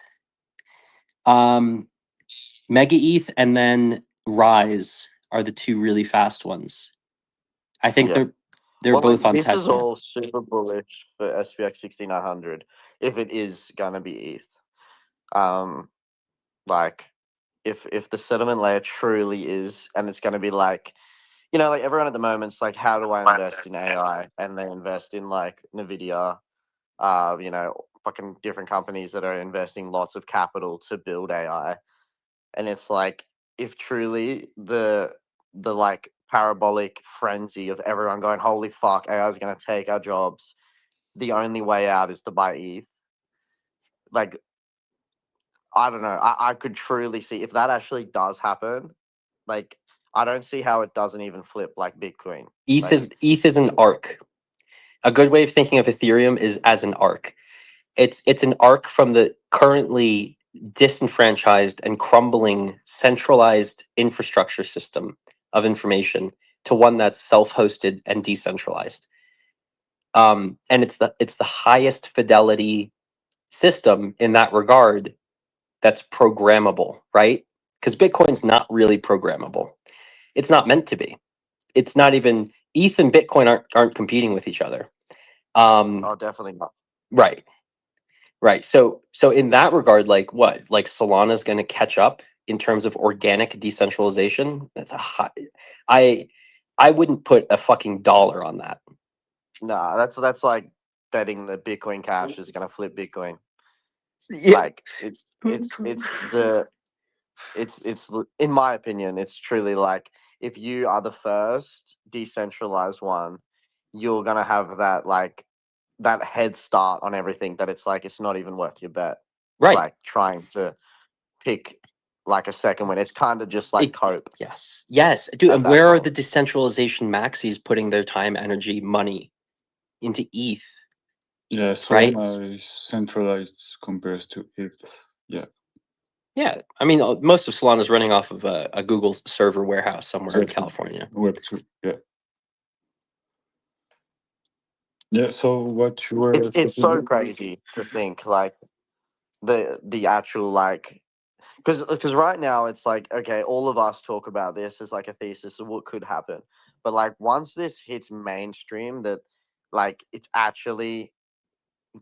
Mega ETH, and then Rise are the two really fast ones. I think
Yeah.
they're
Well,
both
like,
on
this is
testnet.
all super bullish for SPX6900 if it is gonna be ETH. Like if the settlement layer truly is, and it's gonna be like, you know, like everyone at the moment's like, how do I invest in AI? And they invest in like Nvidia, you know, fucking different companies that are investing lots of capital to build AI. And it's like, if truly the like parabolic frenzy of everyone going, holy fuck, AI is going to take our jobs, the only way out is to buy ETH. Like, I don't know. I could truly see if that actually does happen. Like, I don't see how it doesn't even flip like Bitcoin.
ETH is an arc. A good way of thinking of Ethereum is as an arc. It's an arc from the currently disenfranchised and crumbling centralized infrastructure system of information to one that's self-hosted and decentralized. And it's the highest fidelity system in that regard that's programmable, right? Because Bitcoin's not really programmable. It's not meant to be. It's not even ETH and Bitcoin aren't competing with each other.
Oh, definitely not.
Right. Right. So in that regard, like what? Like Solana's going to catch up in terms of organic decentralization? That's a high, I wouldn't put a fucking dollar on that.
Nah, that's like betting that Bitcoin Cash is gonna flip Bitcoin.
Yeah.
Like it's in my opinion, it's truly like if you are the first decentralized one, you're gonna have that like that head start on everything that it's like it's not even worth your bet.
Right.
Like trying to pick like a second win. It's kind of just like Cope.
Yes. Yes. Dude,
At
and
that
where are
point.
the decentralization maxis putting their time, energy, money into ETH?
Yeah,
Right?
Solana is centralized compared to ETH. Yeah.
Yeah. I mean, most of Solana is running off of a Google server warehouse somewhere in
Exactly.
California.
Web2. Yeah. Yeah. So what you were
It's so
talking-
crazy to think like the actual like because right now it's like, okay, all of us talk about this as like a thesis of what could happen, but like once this hits mainstream, that like it's actually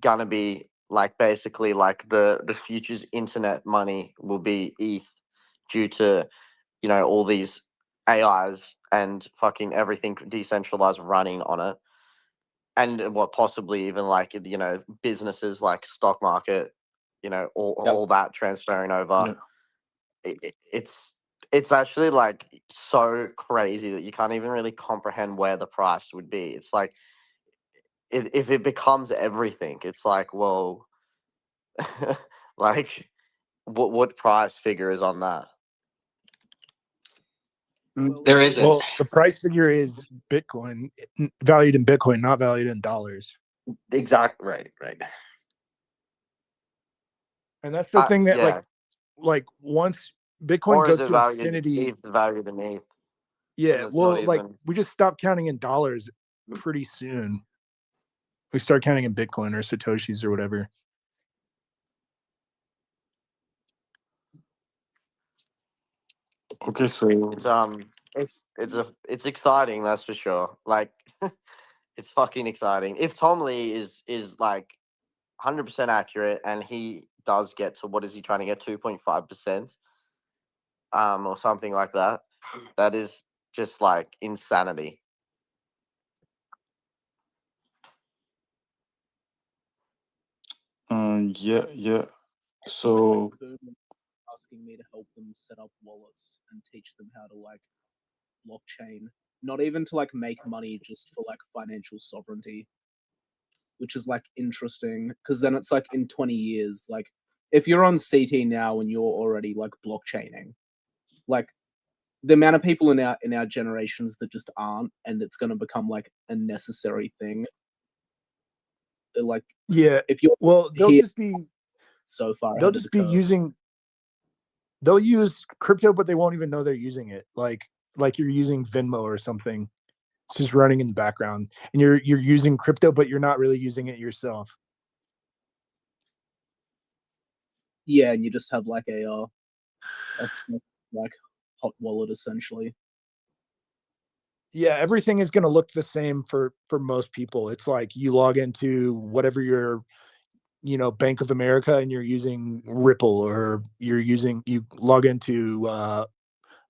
gonna be like basically like the future's internet money will be ETH due to, you know, all these AIs and fucking everything decentralized running on it. And what possibly even like, you know, businesses like stock market, you know, all that transferring over. It's actually like so crazy that you can't even really comprehend where the price would be. It's like if it becomes everything, it's like, well, like what price figure is on that?
There isn't.
Well, the price figure is Bitcoin, valued in Bitcoin, not valued in dollars.
Exactly. Right.
And that's the thing that
yeah.
like once Bitcoin
Or is
goes
it
to
valued
infinity,
valued in ETH?
yeah,
it's
well,
not
like
even-
we just stop counting in dollars pretty soon. We start counting in Bitcoin or Satoshis or whatever.
Okay, so
it's exciting, that's for sure. Like it's fucking exciting. If Tom Lee is like 100% accurate and he does get to, what is he trying to get, 2.5%, or something like that, that is just like insanity.
Yeah. So
asking me to help them set up wallets and teach them how to like blockchain, not even to like make money, just for like financial sovereignty, which is like interesting because then it's like in 20 years, like if you're on CT now and you're already like blockchaining, like the amount of people in our generations that just aren't, and it's going to become like a necessary thing. Like,
yeah,
if you're
they'll
here
just be
so far
they'll
ahead of
just
the
be
curve.
using they'll use crypto, but they won't even know they're using it. Like you're using Venmo or something. It's just running in the background, and you're using crypto, but you're not really using it yourself.
Yeah, and you just have like a like hot wallet essentially.
Yeah, everything is going to look the same for most people. It's like you log into whatever your Bank of America and you're using Ripple, or you log into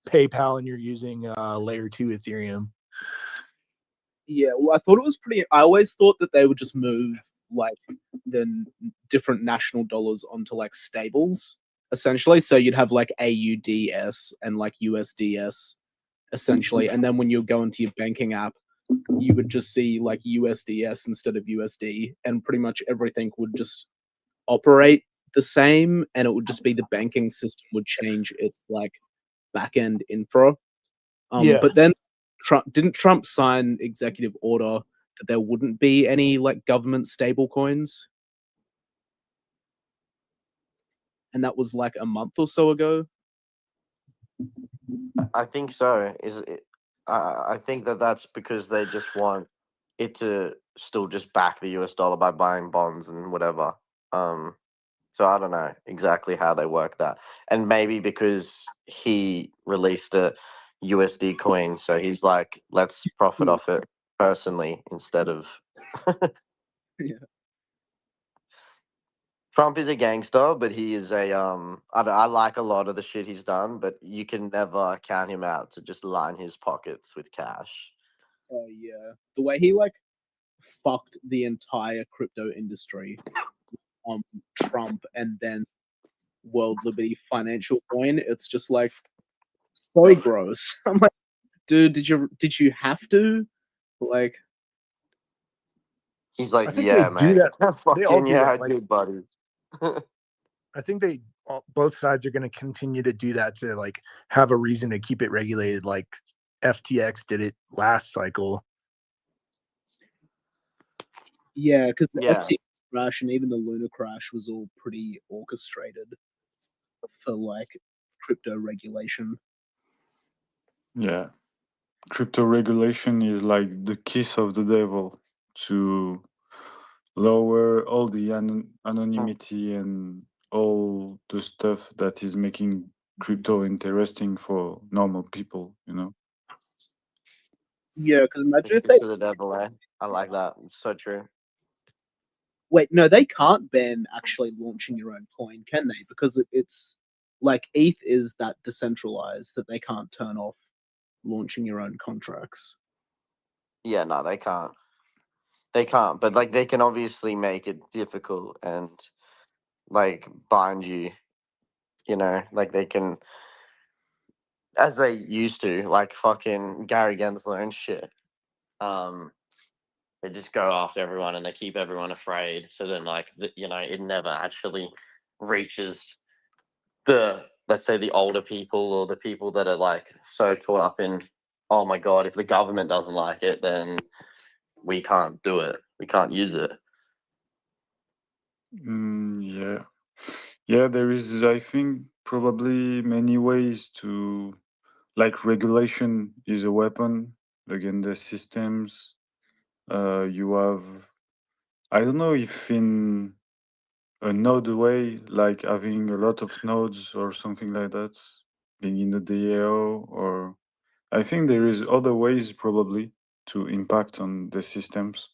PayPal and you're using layer 2 Ethereum.
Yeah, well, I thought it was pretty. I always thought that they would just move like the different national dollars onto like stables, essentially. So you'd have like AUDS and like USDS, essentially. And then when you go into your banking app, you would just see like USDS instead of USD, and pretty much everything would just operate the same, and it would just be the banking system would change its like back end infra.
Yeah.
But then Trump sign executive order that there wouldn't be any like government stable coins, and that was like a month or so ago.
I think so. I think that's because they just want it to still just back the US dollar by buying bonds and whatever. So I don't know exactly how they work that, and maybe because he released a USD coin, so he's like, let's profit off it personally instead of.
Yeah.
Trump is a gangster, but he is a I like a lot of the shit he's done, but you can never count him out to just line his pockets with cash.
Oh yeah, the way he like fucked the entire crypto industry, Trump and then World Liberty Financial Coin. It's just like so gross. I'm like, dude, did you have to? Like,
He's like,
I think
yeah,
they do
mate.
that. They all
Fucking
do
yeah,
that.
I
Like,
do, buddy.
I think both sides are going to continue to do that to like have a reason to keep it regulated. Like FTX did it last cycle.
yeah, because the
Yeah.
FTX crash and even the Luna crash was all pretty orchestrated for like crypto regulation.
yeah, crypto regulation is like the kiss of the devil to lower all the anonymity and all the stuff that is making crypto interesting for normal people,
Yeah, because imagine if
Kiss
they
to the devil, eh? I like that. It's so true.
Wait, no, they can't ban actually launching your own coin, can they? Because it's like ETH is that decentralized that they can't turn off launching your own contracts.
Yeah, no, they can't. They can't, but like they can obviously make it difficult and like bind you, you know, like they can, as they used to, like fucking Gary Gensler and shit. They just go after everyone and they keep everyone afraid. So then, like, you know, it never actually reaches the, let's say, the older people or the people that are like so caught up in, oh my god, if the government doesn't like it, then we can't do it. We can't use it.
Yeah. Yeah, there is, I think, probably many ways to, like, regulation is a weapon against the systems. You have, I don't know if in a node way, like having a lot of nodes or something like that, being in the DAO, or I think there is other ways probably to impact on the systems.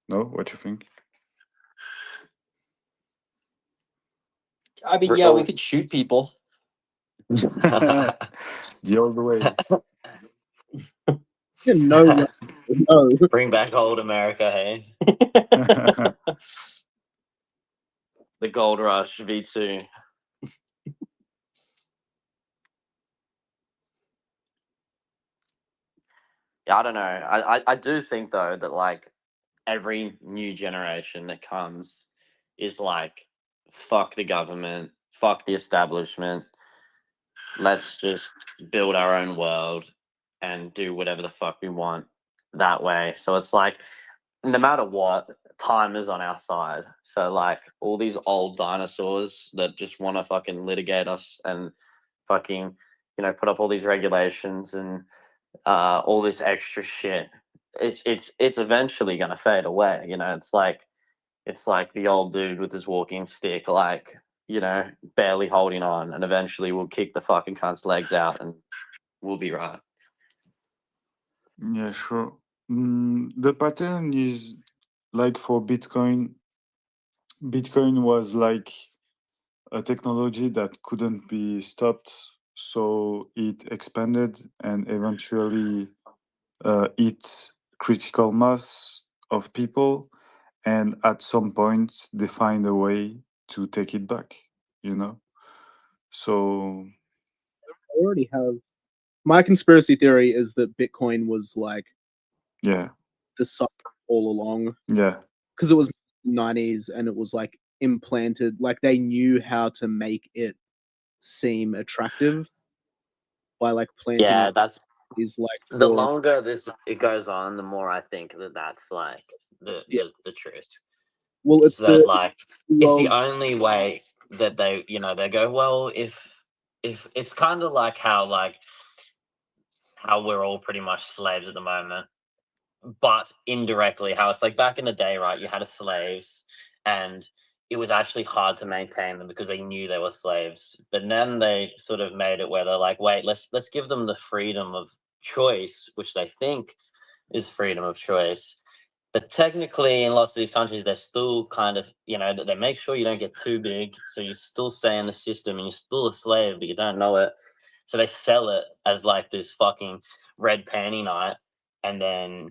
No, what you think?
I mean, yeah, we could shoot people.
The old way.
No, no.
Bring back old America, hey? The Gold Rush V2. Yeah, I don't know. I do think though that like every new generation that comes is like, fuck the government, fuck the establishment. Let's just build our own world and do whatever the fuck we want that way. So it's like, no matter what, time is on our side. So like all these old dinosaurs that just want to fucking litigate us and fucking, you know, put up all these regulations and all this extra shit. It's eventually gonna fade away. You know, it's like the old dude with his walking stick, like, you know, barely holding on, and eventually we'll kick the fucking cunt's legs out and we'll be right.
Yeah, sure. The pattern is like for Bitcoin. Bitcoin was like a technology that couldn't be stopped, so it expanded and eventually hit critical mass of people, and at some point they find a way to take it back, you know. So
I already have. My conspiracy theory is that Bitcoin was like
yeah,
the sub all along.
yeah,
Because it was 90s and it was like implanted, like they knew how to make it seem attractive by like planting
Yeah,
it
that's
is like
the
for
longer it goes on, the more I think that that's like the truth.
well,
Is
it's
that
the
like it's the only way that they, you know, they go, well, if it's kind of like how we're all pretty much slaves at the moment, but indirectly how it's like back in the day, right? You had slaves and it was actually hard to maintain them because they knew they were slaves. But then they sort of made it where they're like, wait, let's give them the freedom of choice, which they think is freedom of choice. But technically, in lots of these countries, they're still kind of, you know, that they make sure you don't get too big, so you still stay in the system and you're still a slave, but you don't know it. So they sell it as like this fucking red panty night, and then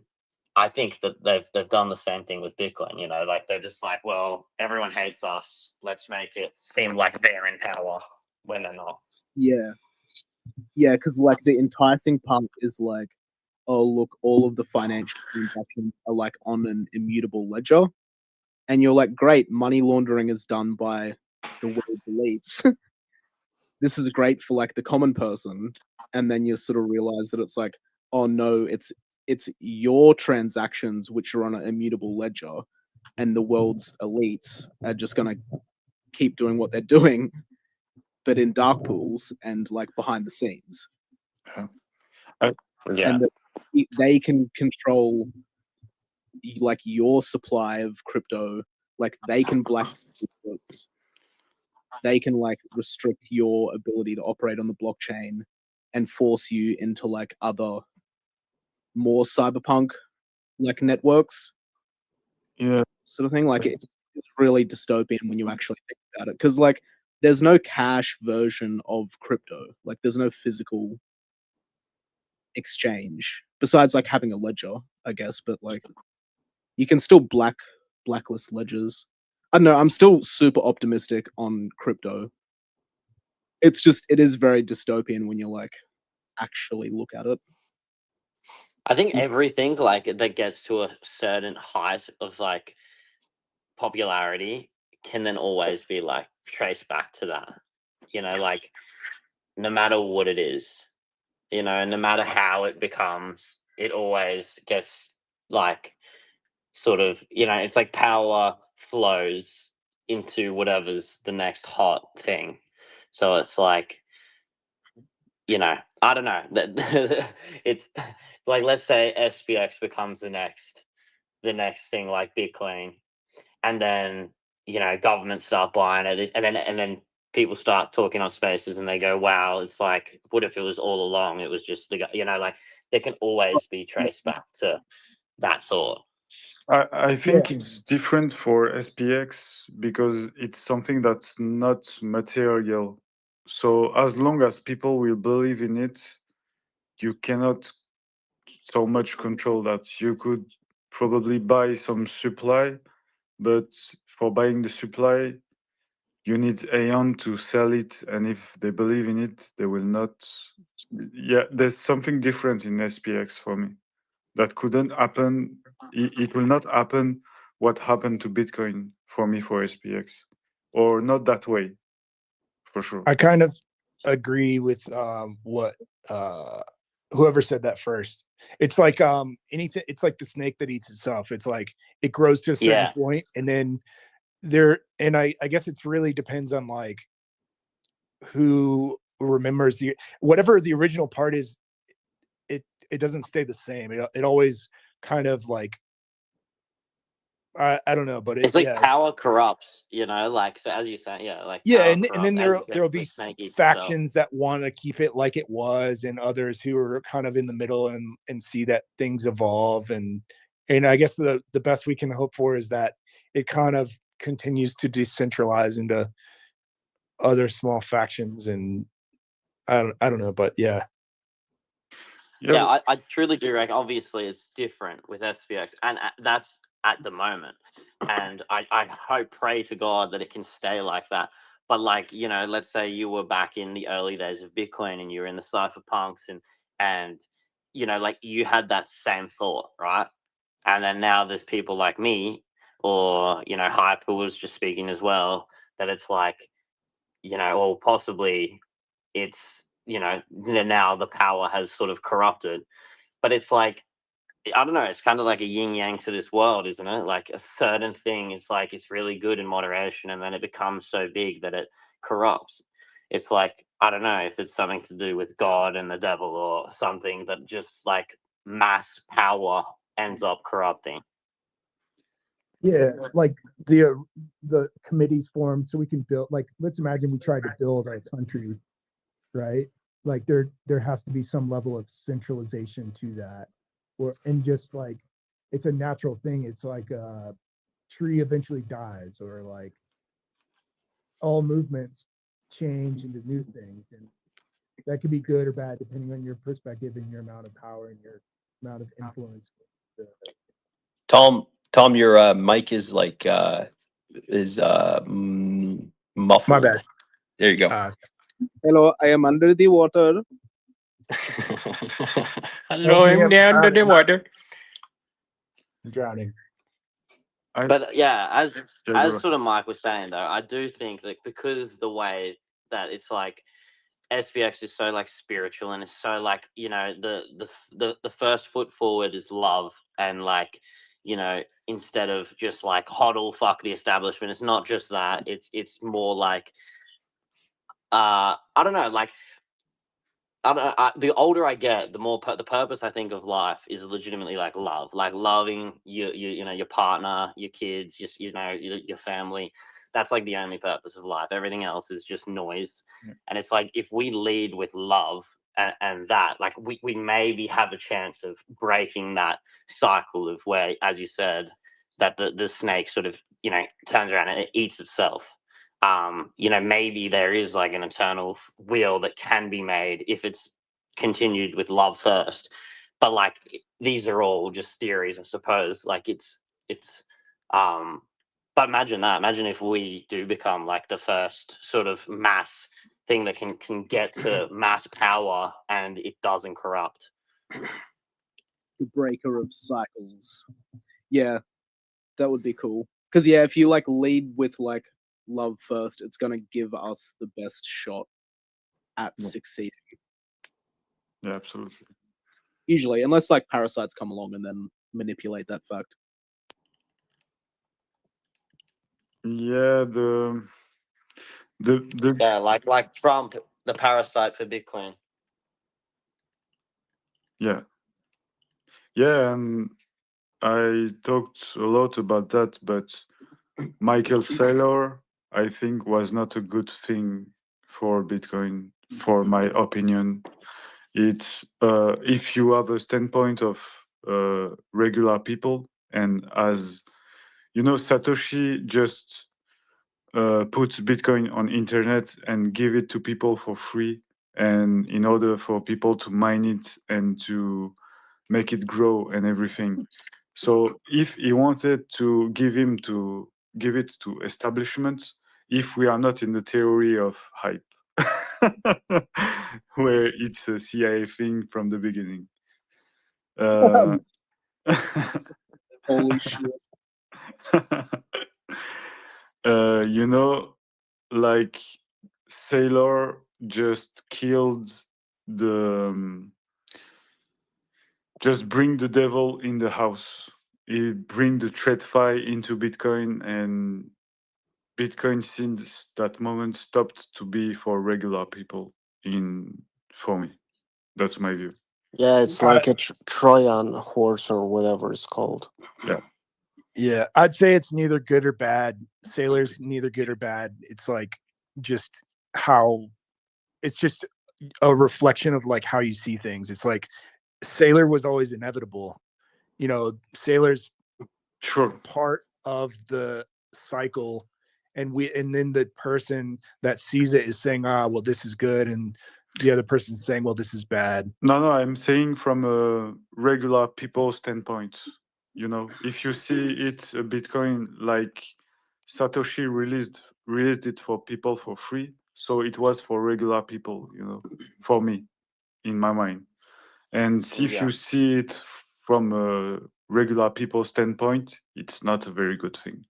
I think that they've done the same thing with Bitcoin. You know, like they're just like, well, everyone hates us. Let's make it seem like they're in power when they're not.
yeah, because like the enticing part is like, oh look, all of the financial transactions are like on an immutable ledger, and you're like, great, money laundering is done by the world's elites. This is great for like the common person, and then you sort of realize that it's like, oh no, it's your transactions which are on an immutable ledger, and the world's elites are just gonna keep doing what they're doing, but in dark pools and like behind the scenes.
Yeah.
And that they can control like your supply of crypto, like they can black books. They can like restrict your ability to operate on the blockchain and force you into like other more cyberpunk like networks.
Yeah.
sort of thing. Like it's really dystopian when you actually think about it, because like there's no cash version of crypto. Like there's no physical exchange besides like having a ledger, I guess. But like you can still blacklist ledgers. I don't know. I'm still super optimistic on crypto. It's just it is very dystopian when you like actually look at it.
I think everything like that gets to a certain height of like popularity can then always be like traced back to that. You know, like no matter what it is, you know, no matter how it becomes, it always gets like sort of, you know, it's like power flows into whatever's the next hot thing. So it's like, you know, I don't know that it's like, let's say SPX becomes the next thing like Bitcoin, and then you know governments start buying it, and then people start talking on spaces and they go, wow, it's like, what if it was all along, it was just the you know, like there can always be traced back to that thought.
I think it's different for SPX because it's something that's not material. So as long as people will believe in it, you cannot so much control that. You could probably buy some supply, but for buying the supply, you need Aeon to sell it, and if they believe in it, they will not. Yeah, there's something different in SPX for me that couldn't happen. It will not happen what happened to Bitcoin for me for SPX, or not that way, for sure.
I kind of agree with what whoever said that first. It's like anything. It's like the snake that eats itself. It's like it grows to a certain point, and then I guess it's really depends on like who remembers whatever the original part is. It doesn't stay the same. It always kind of like I don't know, but
It's like power corrupts, you know, like, so as you say, like
and
power
then
corrupts,
there'll
as you
be
said, the snake eats itself.
factions that want to keep it like it was, and others who are kind of in the middle and see that things evolve, and I guess the best we can hope for is that it kind of continues to decentralize into other small factions, and I don't know, but yeah.
Yeah, I truly do reckon. Obviously, it's different with SPX, and that's at the moment. And I hope, pray to God that it can stay like that. But like, you know, let's say you were back in the early days of Bitcoin and you were in the cypherpunks, and you know, like you had that same thought, right? And then now there's people like me, or you know, Hype, who was just speaking as well, that it's like, you know, or possibly it's, you know, now the power has sort of corrupted. But it's like, I don't know, it's kind of like a yin yang to this world, isn't it? Like a certain thing, it's like it's really good in moderation, and then it becomes so big that it corrupts. It's like, I don't know if it's something to do with God and the devil, or something that just like mass power ends up corrupting.
Yeah, like the committees formed so we can build, like, let's imagine we tried to build our country, right? Like there has to be some level of centralization to that, and just like it's a natural thing. It's like a tree eventually dies, or like all movements change into new things, and that could be good or bad depending on your perspective and your amount of power and your amount of influence.
Tom, your mic is like muffled.
My bad.
There you go.
Hello, I am under the water.
Hello, I'm under the water.
I'm drowning.
But yeah, as
go.
sort of Mike was saying though, I do think that because the way that it's like SPX is so like spiritual, and it's so like, you know, the first foot forward is love, and like, you know, instead of just like hodl, fuck the establishment, it's not just that. It's more like I don't know, like the older I get, the more the purpose I think of life is legitimately like love, like loving you know, your partner, your kids, just, you know, your family. That's like the only purpose of life. Everything else is just noise. And it's like, if we lead with love and that, like we maybe have a chance of breaking that cycle of where, as you said, that the snake sort of, you know, turns around and it eats itself. You know, maybe there is like an eternal wheel that can be made if it's continued with love first. But like these are all just theories, I suppose. Like it's but imagine that. Imagine if we do become like the first sort of mass thing that can get to mass power and it doesn't corrupt.
The breaker of cycles. Yeah, that would be cool. Because yeah, if you like lead with like love first, it's gonna give us the best shot at succeeding.
Yeah, absolutely.
Usually, unless like parasites come along and then manipulate that fact.
Yeah, the
Yeah, like Trump, the parasite for Bitcoin.
yeah. Yeah, and I talked a lot about that, but Michael Saylor, I think, was not a good thing for Bitcoin, for my opinion. It's if you have a standpoint of regular people, and as you know, Satoshi just puts Bitcoin on internet and give it to people for free, and in order for people to mine it and to make it grow and everything. So if he wanted to give it to establishment, if we are not in the theory of hype, where it's a CIA thing from the beginning.
Holy shit.
You know, like Sailor just killed the just bring the devil in the house. It bring the TradFi into Bitcoin, and Bitcoin since that moment stopped to be for regular people. For me, that's my view.
Yeah, it's like a Trojan horse or whatever it's called.
Yeah.
Yeah, I'd say it's neither good or bad. Sailor's neither good or bad. It's like just how it's just a reflection of like how you see things. It's like Sailor was always inevitable. You know, Sailor's part of the cycle, and then the person that sees it is saying, well, this is good, and the other person's saying, well, this is bad.
No, I'm saying from a regular people standpoint. You know, if you see it a Bitcoin, like Satoshi released it for people for free, so it was for regular people. You know, for me, in my mind. And if you see it from a regular people standpoint, it's not a very good thing.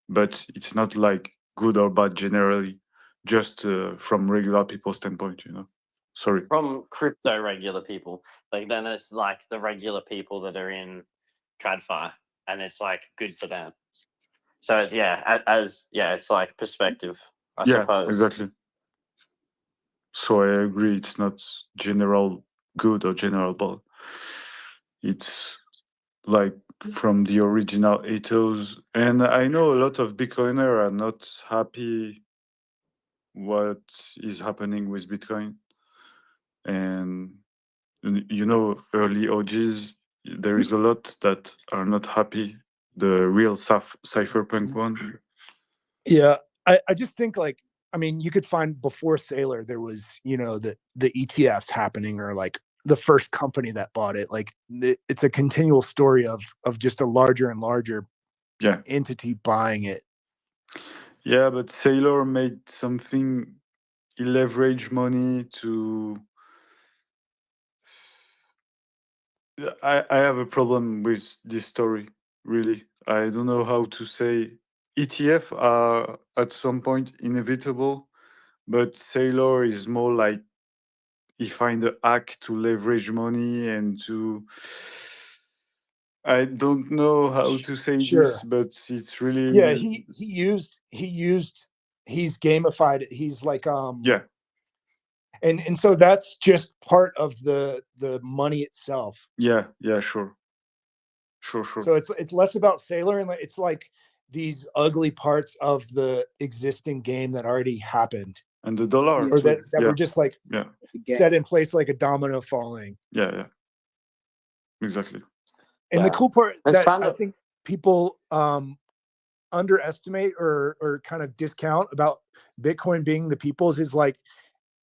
But it's not like good or bad generally, just from regular people standpoint. You know, sorry.
From crypto regular people. Like then it's like the regular people that are in TradFi, and it's like good for them. So it's, it's like perspective, I suppose.
Exactly. So I agree. It's not general good or general bad. It's like from the original ethos, and I know a lot of Bitcoiner are not happy what is happening with Bitcoin, and you know, early OGs, there is a lot that are not happy. The real cypherpunk one.
Yeah, I just think like, I mean, you could find before Sailor there was, you know, the ETFs happening, or like the first company that bought it. Like it's a continual story of just a larger and larger entity buying it.
Yeah, but Sailor made something. He leveraged money to. I have a problem with this story. Really, I don't know how to say. ETF are at some point inevitable, but Sailor is more like he find a hack to leverage money and to. I don't know how to say this, but it's really
he's gamified it. He's like and so that's just part of the money itself.
Yeah, sure.
So it's less about Sailor, and it's like these ugly parts of the existing game that already happened,
and the dollar,
or that
too.
were just like set in place like a domino falling.
Yeah, exactly.
And the cool part that I think people underestimate or kind of discount about Bitcoin being the people's is like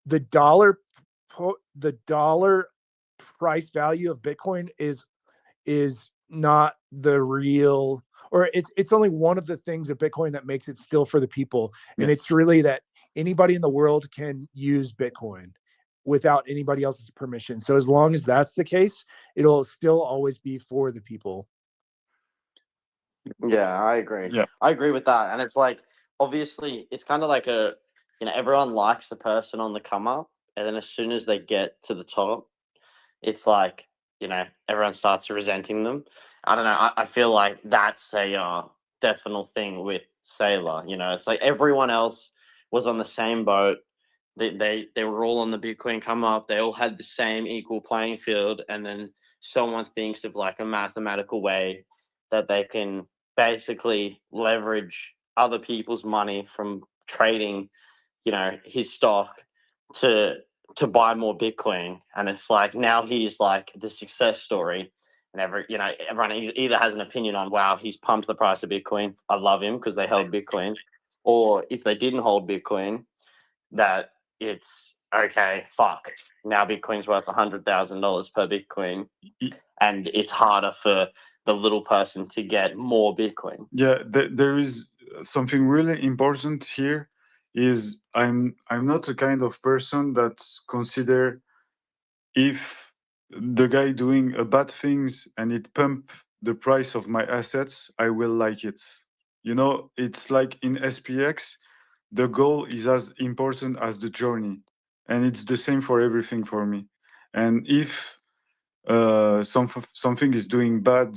the dollar price value of Bitcoin is not the real, or it's only one of the things of Bitcoin that makes it still for the people. And it's really that anybody in the world can use Bitcoin without anybody else's permission. So as long as that's the case, it'll still always be for the people.
Yeah, I agree.
Yeah.
I agree with that. And it's like, obviously, it's kind of like everyone likes the person on the come up. And then as soon as they get to the top, it's like, everyone starts resenting them. I don't know. I feel like that's a definite thing with Sailor. It's like everyone else was on the same boat. They were all on the Bitcoin come up. They all had the same equal playing field. And then someone thinks of like a mathematical way that they can basically leverage other people's money from trading, his stock to buy more Bitcoin. And it's like now he's like the success story. And everyone either has an opinion on, wow, he's pumped the price of Bitcoin. I love him because they held Bitcoin. Or if they didn't hold Bitcoin, that it's okay, fuck. Now Bitcoin's worth $100,000 per Bitcoin. And it's harder for the little person to get more Bitcoin.
Yeah, there is something really important here. Is I'm not the kind of person that consider if the guy doing a bad things and it pump the price of my assets, I will like it. It's like in SPX, the goal is as important as the journey, and it's the same for everything for me. And if something is doing bad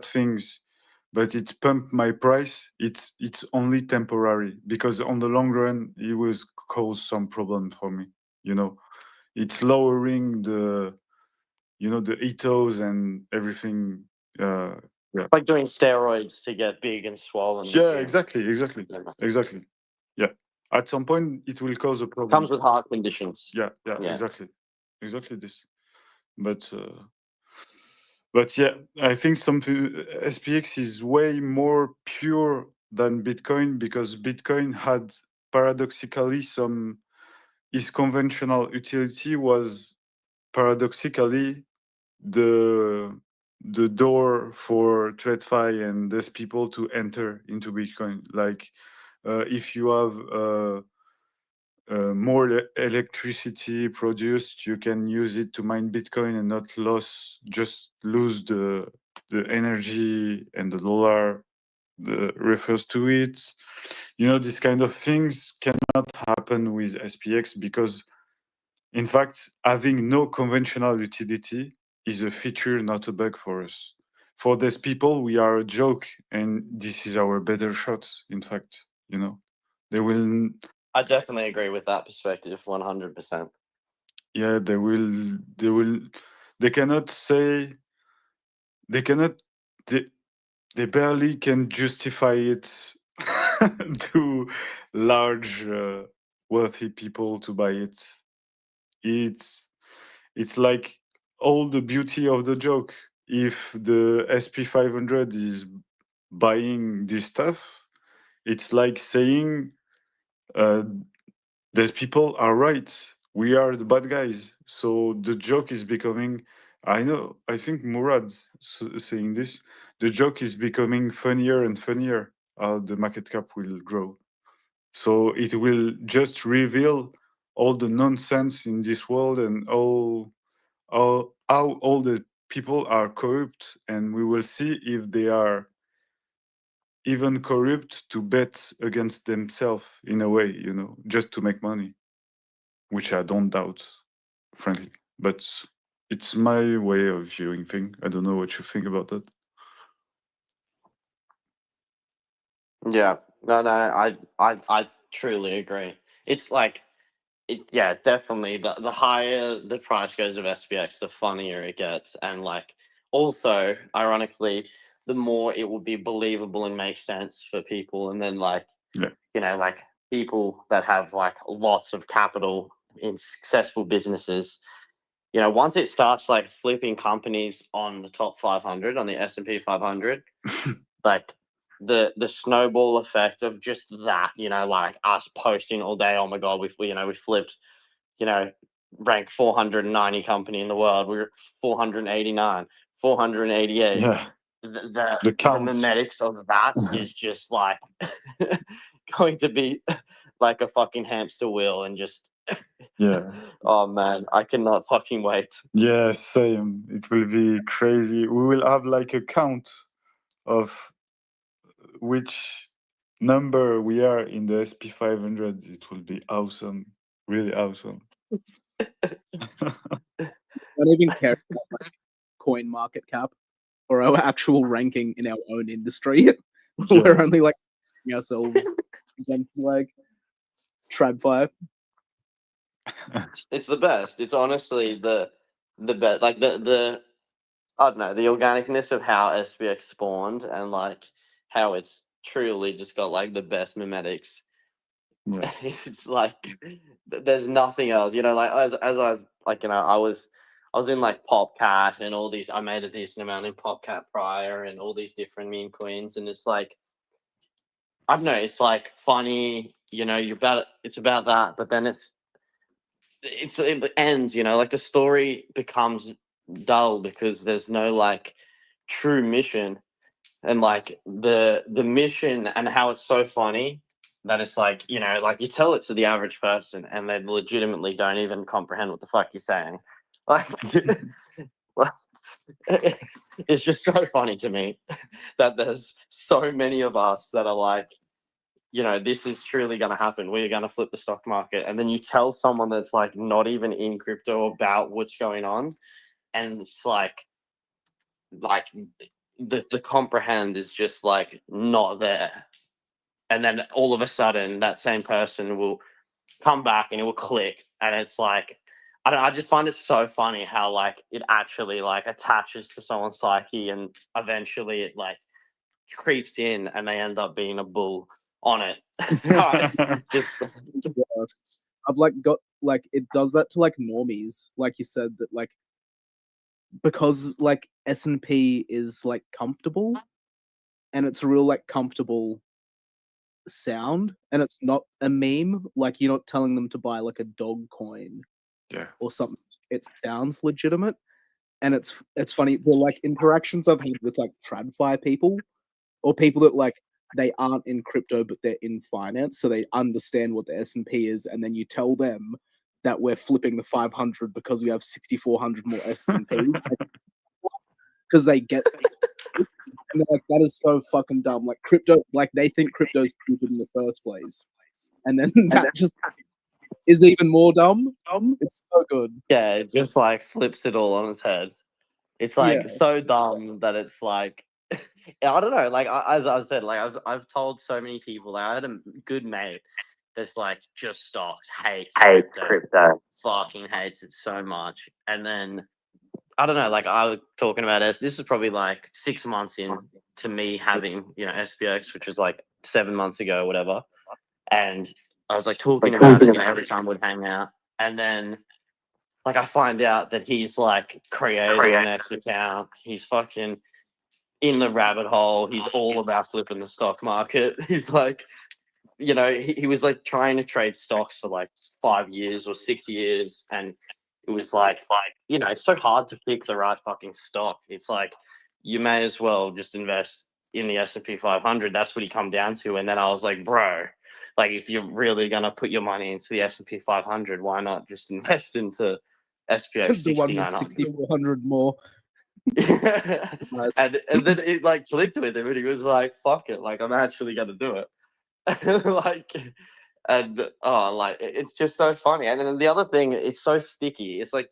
things, but it pumped my price, it's only temporary, because on the long run it will cause some problem for me. It's lowering the ethos and everything. Yeah.
It's like doing steroids to get big and swollen.
Yeah, exactly. Yeah, at some point it will cause a problem.
Comes with heart conditions.
Yeah,
Yeah.
exactly this. But yeah, I think something SPX is way more pure than Bitcoin, because Bitcoin had paradoxically its conventional utility was paradoxically the door for TradFi and these people to enter into Bitcoin. Like if you have more electricity produced, you can use it to mine Bitcoin and not just lose the energy and the dollar that refers to it. These kind of things cannot happen with SPX, because in fact, having no conventional utility is a feature, not a bug for us. For these people, we are a joke, and this is our better shot. In fact, they will.
I definitely agree with that perspective, 100%.
Yeah, they will. They cannot say. They cannot. They barely can justify it to large, wealthy people to buy it. It's like all the beauty of the joke. If the SP500 is buying this stuff, it's like saying these people are right. We are the bad guys. So the joke is becoming. I think Murad's saying this. The joke is becoming funnier and funnier. The market cap will grow. So it will just reveal all the nonsense in this world and how all the people are corrupt, and we will see if they are even corrupt to bet against themselves in a way, just to make money, which I don't doubt, frankly. But it's my way of viewing things. I don't know what you think about that.
Yeah, no, I truly agree. It's like, yeah, definitely. The higher the price goes of SPX, the funnier it gets, and like also, ironically, the more it will be believable and make sense for people. And then like, like people that have like lots of capital in successful businesses, you know, once it starts like flipping companies on the top 500 on the S&P 500, like the snowball effect of just that, you know, like us posting all day, oh my god, we flipped, you know, rank 490 company in the world, we're 489, 488.
Yeah.
The
The counts.
mimetics of that is just like going to be like a fucking hamster wheel and just
Yeah.
oh man, I cannot fucking wait.
Yeah, same. It will be crazy. We will have like a count of which number we are in the SP 500. It will be awesome. Really awesome.
I don't even care about like coin market cap or our actual ranking in our own industry. We're
Yeah.
only like ourselves against like TradFi.
It's the best. It's honestly the best. Like the I don't know, the organicness of how SPX spawned and like how it's truly just got like the best mimetics.
Yeah.
It's like there's nothing else. You know, like as I've like, you know, I was in like PopCat and all these. I made a decent amount in PopCat prior and all these different meme coins, and it's like I don't know. It's like funny. You know, it's about that, but then it ends. You know, like the story becomes dull because there's no like true mission, and like the mission and how it's so funny that it's like, you know, like you tell it to the average person and they legitimately don't even comprehend what the fuck you're saying. Like it's just so funny to me that there's so many of us that are like, you know, this is truly going to happen. We're going to flip the stock market. And then you tell someone that's like not even in crypto about what's going on. And it's like the comprehend is just like not there. And then all of a sudden that same person will come back and it will click. And it's like, I just find it so funny how like it actually like attaches to someone's psyche and eventually it like creeps in and they end up being a bull on it. Just
Yeah. I've like got like it does that to like normies, like you said that like because like S&P is like comfortable and it's a real like comfortable sound and it's not a meme, like you're not telling them to buy like a dog coin
Yeah.
or something. It sounds legitimate and it's funny the like interactions I've had with like TradFi people or people that like they aren't in crypto but they're in finance so they understand what the S&P is and then you tell them that we're flipping the 500 because we have 6,400 more S&P because they get and they're like that is so fucking dumb, like crypto, like they think crypto's stupid in the first place and then that just is even more dumb. It's so good.
yeah, it just like flips it all on its head. It's like
Yeah.
so dumb that it's like I don't know. Like as I said, like I've told so many people. Like, I had a good mate that's like just stocks, hates crypto, fucking hates it so much. And then I don't know. Like I was talking about it. This is probably like 6 months in to me having SPX, which was like 7 months ago, or whatever. And I was like talking about it every time we'd hang out, and then like I find out that he's like created an X account. He's fucking in the rabbit hole. He's all about flipping the stock market. He's like, he was like trying to trade stocks for like 5 years or 6 years. And it was like, it's so hard to pick the right fucking stock. It's like, you may as well just invest in the S&P 500. That's what he come down to. And then I was like, bro, like if you're really going to put your money into the S&P 500, why not just invest into SPX
The one with
6900?
6,400 more. Nice.
And then it like clicked with him and he was like, fuck it, like I'm actually gonna do it. It's just so funny. And then the other thing, it's so sticky. It's like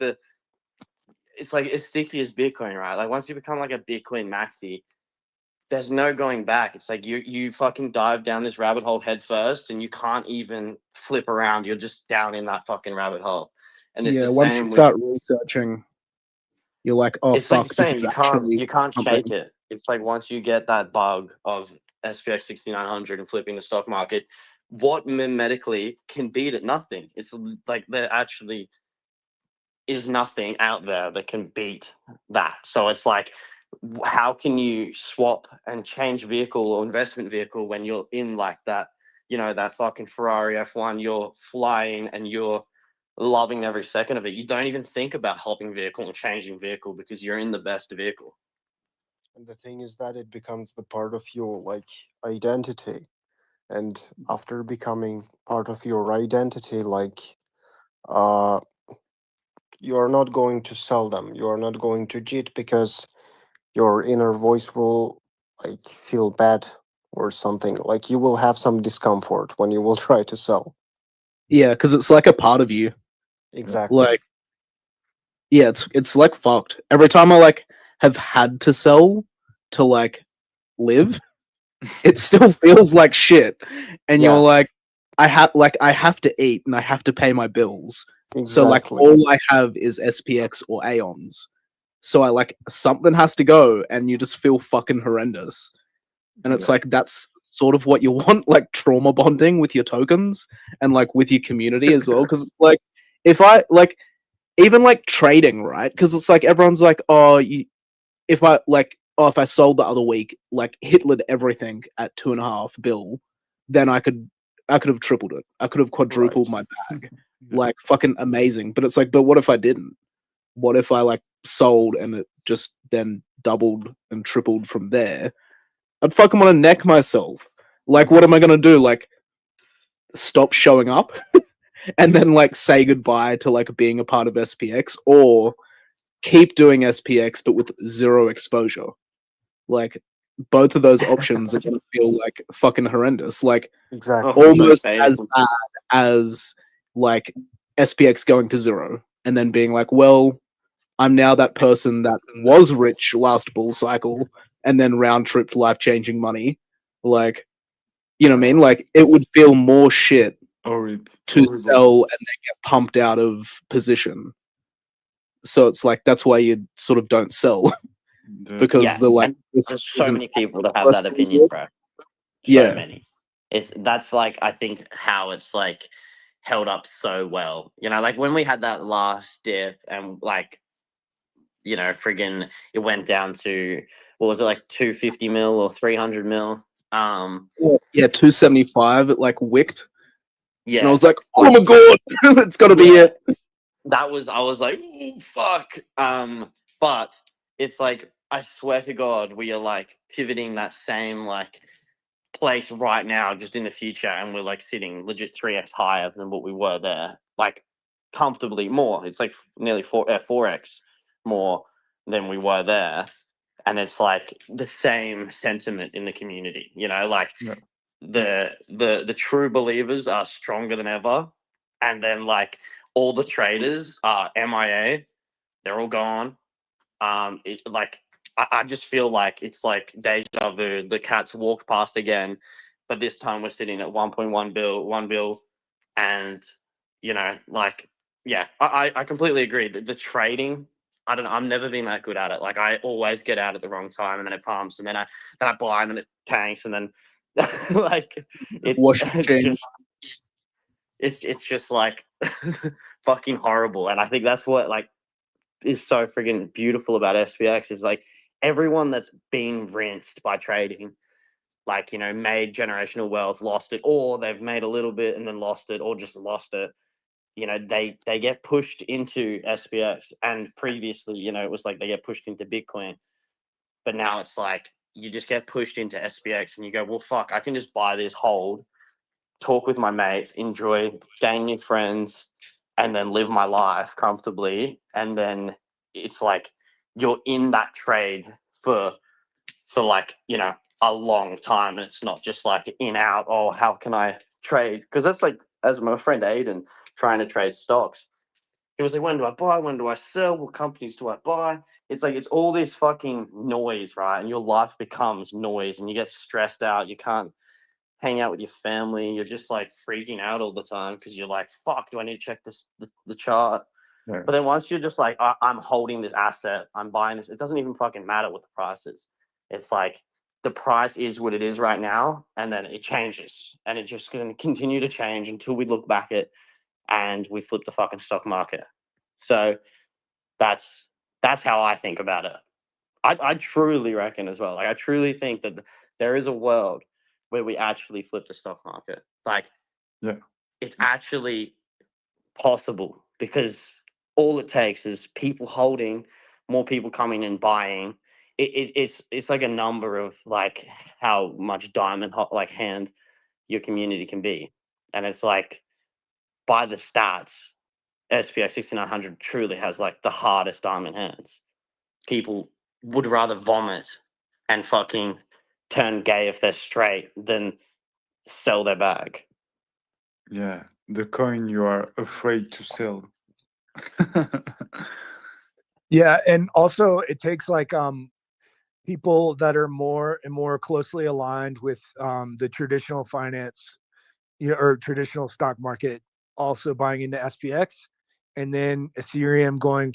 as sticky as Bitcoin, right? Like once you become like a Bitcoin maxi, there's no going back. It's like you fucking dive down this rabbit hole head first and you can't even flip around. You're just down in that fucking rabbit hole. And it's
Yeah,
the
once
same
you
with
start researching, you're like, oh
it's
fuck,
like
this
saying
is
you
actually
can't
something.
shake it. It's like once you get that bug of SPX 6900 and flipping the stock market, what mimetically can beat it? Nothing. It's like they're actually is nothing out there that can beat that. So it's like, how can you swap and change vehicle or investment vehicle when you're in like that, that fucking Ferrari F1, you're flying and you're loving every second of it. You don't even think about hopping vehicle and changing vehicle because you're in the best vehicle.
And the thing is that it becomes the part of your like identity. And after becoming part of your identity, like you are not going to sell them. You are not going to cheat because your inner voice will like feel bad or something. Like you will have some discomfort when you will try to sell.
Yeah, because it's like a part of you.
Exactly.
Like, yeah, it's like fucked. Every time I like have had to sell to like live, it still feels like shit. And
Yeah.
you're like, I have to eat and I have to pay my bills. So like
Exactly.
all I have is SPX or Aeons. So I like something has to go and you just feel fucking horrendous. And it's like that's sort of what you want, like trauma bonding with your tokens and like with your community as well. Because it's like if I like even like trading, right? Because it's like everyone's like, oh, if I sold the other week, like Hitlered everything at 2.5 bill, then I could have tripled it. I could have quadrupled my bag. Like fucking amazing. But it's like, but what if I didn't? What if I like sold and it just then doubled and tripled from there? I'd fucking want to neck myself. Like, what am I gonna do? Like, stop showing up and then like say goodbye to like being a part of SPX, or keep doing SPX but with zero exposure? Like, both of those options are gonna feel like fucking horrendous. Like,
Exactly.
almost as bad as like SPX going to zero and then being like, well, I'm now that person that was rich last bull cycle and then round tripped life changing money. Like, you know what I mean? Like, it would feel more shit to sell and then get pumped out of position. So it's like that's why you sort of don't sell because
Yeah,
the like
and
this
there's so
isn't
many people that have that opinion, bro. So
Yeah.
many. That's like, I think how it's like held up so well. Like when we had that last dip and like, friggin' it went down to, what was it, like 250 mil or 300 mil?
Yeah, 275 it like wicked.
Yeah.
And I was like, oh my god, it's gotta be it.
I was like, ooh, fuck. But it's like, I swear to God, we are like pivoting that same like place right now, just in the future, and we're like sitting legit 3x higher than what we were there, like comfortably more. It's like nearly 4x more than we were there, and it's like the same sentiment in the community. Like the true believers are stronger than ever, and then like all the traders are MIA. They're all gone. It like I just feel like it's like deja vu. The cat's walked past again, but this time we're sitting at 1.1 bill, 1 bill, and like yeah, I completely agree. The trading, I don't know. I've never been that good at it. Like I always get out at the wrong time, and then it pumps, and then I buy, and then it tanks, and then like it's just like fucking horrible. And I think that's what like is so friggin' beautiful about SPX is like everyone that's been rinsed by trading, like, made generational wealth, lost it, or they've made a little bit and then lost it, or just lost it. They get pushed into SPX, and previously, it was like they get pushed into Bitcoin, but now it's like you just get pushed into SPX and you go, well, fuck, I can just buy this, hold, talk with my mates, enjoy, gain new friends, and then live my life comfortably. And then it's like you're in that trade for like, a long time. And it's not just like in out, oh, how can I trade? Because that's like, as my friend Aiden trying to trade stocks, he was like, when do I buy? When do I sell? What companies do I buy? It's like, it's all this fucking noise, right? And your life becomes noise and you get stressed out. You can't hang out with your family. You're just like freaking out all the time because you're like, fuck, do I need to check the chart?
Yeah.
But then once you're just like, I'm holding this asset, I'm buying this, it doesn't even fucking matter what the price is. It's like the price is what it is right now, and then it changes, and it's just going to continue to change until we look back at and we flip the fucking stock market. So That's how I think about it. I truly reckon as well. Like I truly think that there is a world where we actually flip the stock market. Like
Yeah.
it's actually possible because all it takes is people holding, more people coming and buying. It's like a number of like how much diamond like hand your community can be, and it's like by the stats, SPX 6900 truly has like the hardest diamond hands. People would rather vomit and fucking turn gay if they're straight than sell their bag.
Yeah, the coin you are afraid to sell.
Yeah, and also it takes like people that are more and more closely aligned with the traditional finance, or traditional stock market, also buying into SPX, and then Ethereum going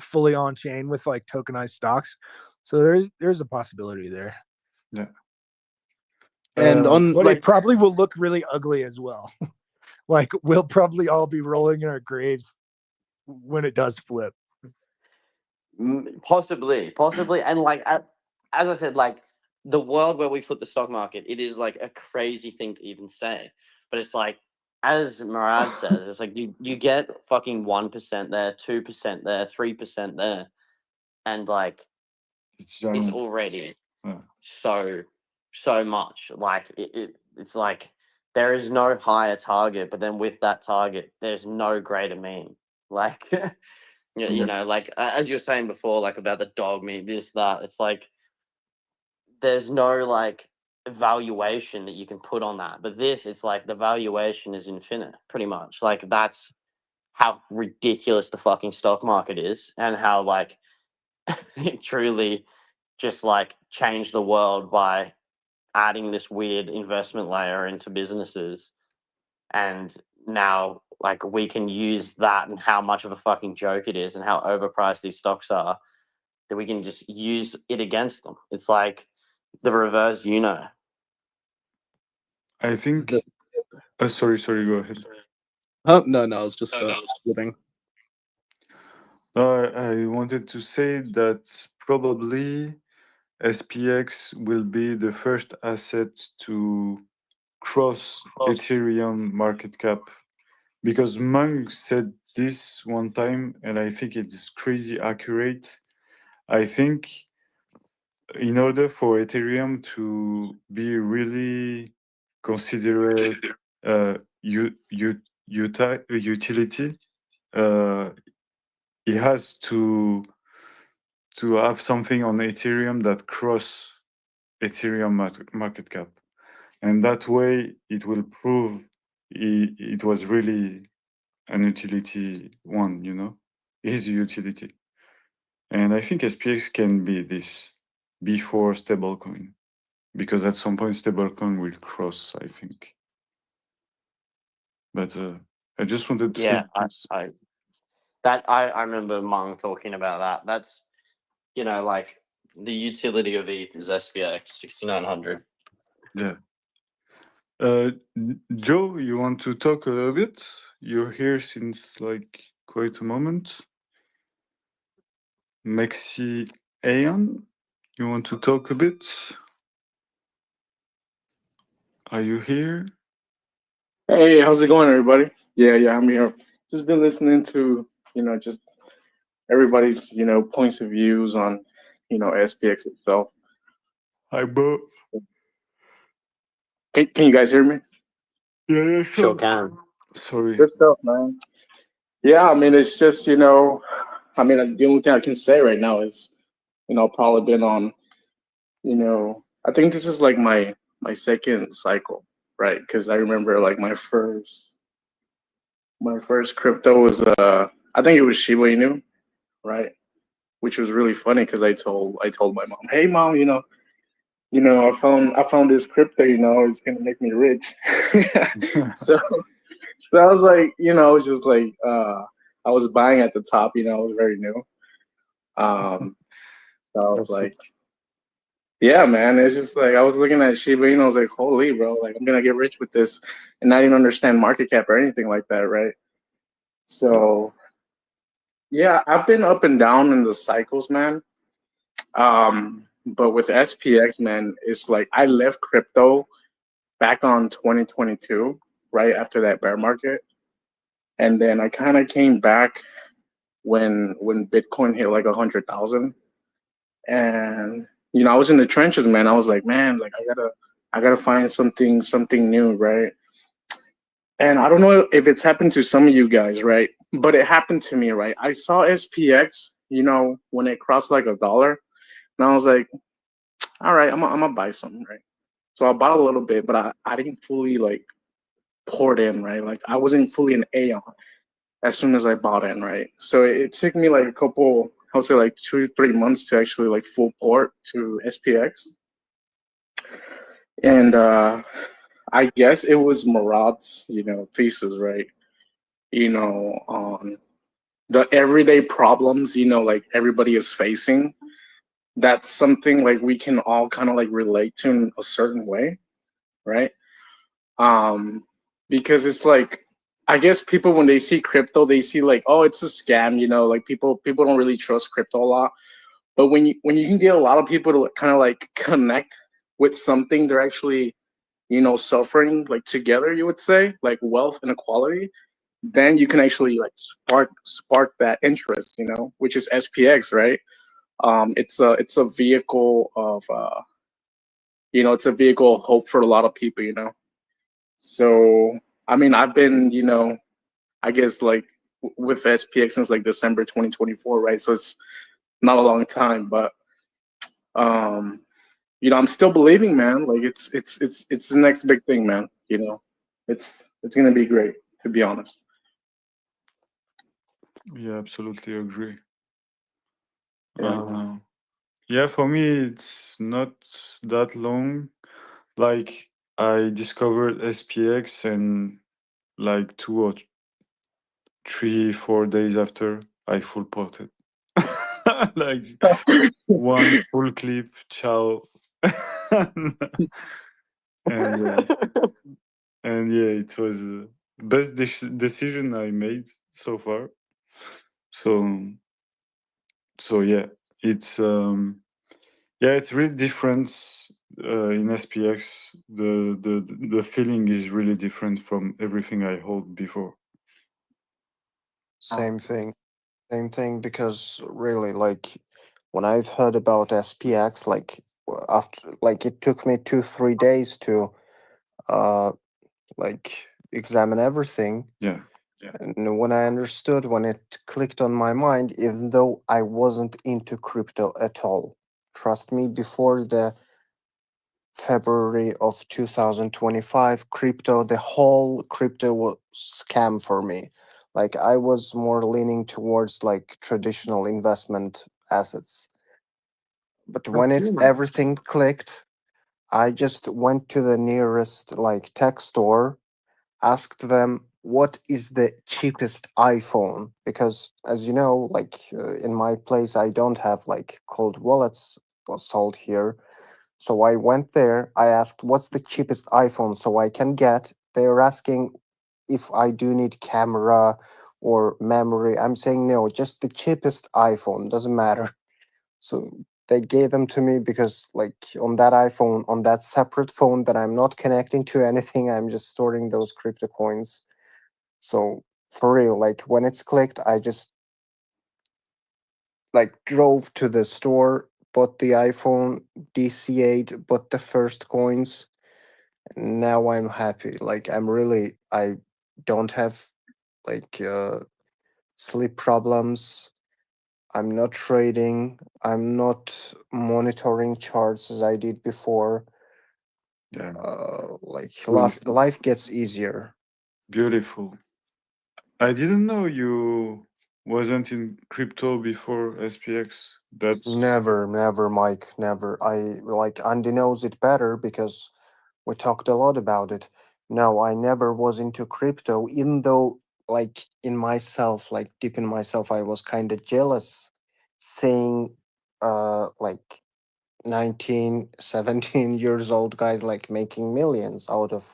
fully on chain with like tokenized stocks. So there's a possibility there.
Yeah.
And on
But
like
it probably will look really ugly as well. Like we'll probably all be rolling in our graves when it does flip.
Possibly, and like as I said, like the world where we flip the stock market, it is like a crazy thing to even say. But it's like, as Murad says, it's like you get fucking 1% there, 2% there, 3% there, and like
it's
already so much. Like it's like there is no higher target, but then with that target, there's no greater mean. Like you know, like as you were saying before, like about the dog meat, this, that. It's like there's no like valuation that you can put on that. But this, it's like the valuation is infinite, pretty much. Like that's how ridiculous the fucking stock market is, and how like it truly just like changed the world by adding this weird investment layer into businesses. And now like we can use that and how much of a fucking joke it is and how overpriced these stocks are, that we can just use it against them. It's like the reverse,
I think. Sorry, go ahead.
Oh no, I was just flipping.
I wanted to say that probably SPX will be the first asset to cross Ethereum market cap, because Monk said this one time, and I think it's crazy accurate. I think in order for Ethereum to be really considered utility, it has to have something on Ethereum that cross Ethereum market cap, and that way it will prove it was really an utility one, is a utility. And I think SPX can be this before stablecoin, because at some point stablecoin will cross, I think. But I just wanted to say this.
I remember Mung talking about that. That's, like the utility of ETH is SPX 6900.
Yeah. Joe, you want to talk a little bit? You're here since like quite a moment. Maxi Aeon, you want to talk a bit? Are you here?
Hey, how's it going, everybody? Yeah, I'm here. Just been listening to, just everybody's, points of views on, SPX itself.
Hi, bro.
Can you guys hear me?
Yeah,
sure can.
Sorry.
Good stuff, man. Yeah, I mean, it's just, the only thing I can say right now is, probably been on, I think this is like my second cycle, right? Because I remember like my first crypto was I think it was Shiba Inu, right? Which was really funny because I told my mom, hey mom, I found this crypto, it's gonna make me rich. so I was like, it was just like I was buying at the top, I was very new. So I was like, yeah, man, it's just like I was looking at Shiba Inu, I was like, holy bro, like I'm gonna get rich with this, and I didn't understand market cap or anything like that, right? So Yeah, I've been up and down in the cycles, man. But with SPX, man, it's like I left crypto back on 2022, right after that bear market, and then I kind of came back when Bitcoin hit like 100,000, and I was in the trenches, man. I was like, man, like I gotta find something new, right? And I don't know if it's happened to some of you guys, right? But it happened to me, right? I saw SPX, when it crossed like $1, and I was like, all right, I'm gonna buy something, right? So I bought a little bit, but I didn't fully like pour it in, right? Like I wasn't fully an A on as soon as I bought in, right? So it took me like a couple, I would say like 2 3 months to actually like full port to SPX. And I guess it was Murad's, thesis, right? On the everyday problems, like everybody is facing. That's something like we can all kind of like relate to in a certain way, right? Because it's like, I guess people when they see crypto, they see like, oh, it's a scam, like people don't really trust crypto a lot. But when you can get a lot of people to kind of like connect with something they're actually, suffering like together, you would say, like wealth inequality, then you can actually like spark that interest, which is SPX, right? It's a vehicle of it's a vehicle of hope for a lot of people. So I mean, I've been, I guess like with SPX since like December 2024, right? So it's not a long time, but I'm still believing, man. Like it's the next big thing, man. It's gonna be great, to be honest.
Yeah, absolutely agree.
Yeah.
Yeah, for me, it's not that long. Like, I discovered SPX and like 2 or 3 4 days after, I full ported. Like, one full clip, ciao. and and yeah, it was the best decision I made so far. So yeah, it's it's really different in SPX. The feeling is really different from everything I hold before.
Same thing, because really, like, when I've heard about SPX, like, after, like, it took me 2 3 days to uh like examine everything.
Yeah.
And when I understood, when it clicked on my mind, even though I wasn't into crypto at all, trust me, before the February of 2025, the whole crypto was scam for me. Like I was more leaning towards like traditional investment assets. But when everything clicked, I just went to the nearest like tech store, asked them what is the cheapest iPhone, because as you know, like in my place I don't have like cold wallets sold here. So I went there, I asked what's the cheapest iPhone so I can get. They're asking if I do need camera or memory. I'm saying no, just the cheapest iPhone, doesn't matter. So they gave them to me because like on that iPhone, on that separate phone that I'm not connecting to anything, I'm just storing those crypto coins. So for real, like when it's clicked, I just like drove to the store, bought the iPhone, DCA'd, bought the first coins. And now I'm happy. Like I don't have like sleep problems. I'm not trading. I'm not monitoring charts as I did before.
Yeah.
Like
Beautiful.
life gets easier.
Beautiful. I didn't know you wasn't in crypto before SPX. That's
Never, Mike. Never. I like Andy knows it better because we talked a lot about it. No, I never was into crypto, even though like in myself, like deep in myself, I was kind of jealous seeing like 19, 17 years old guys like making millions out of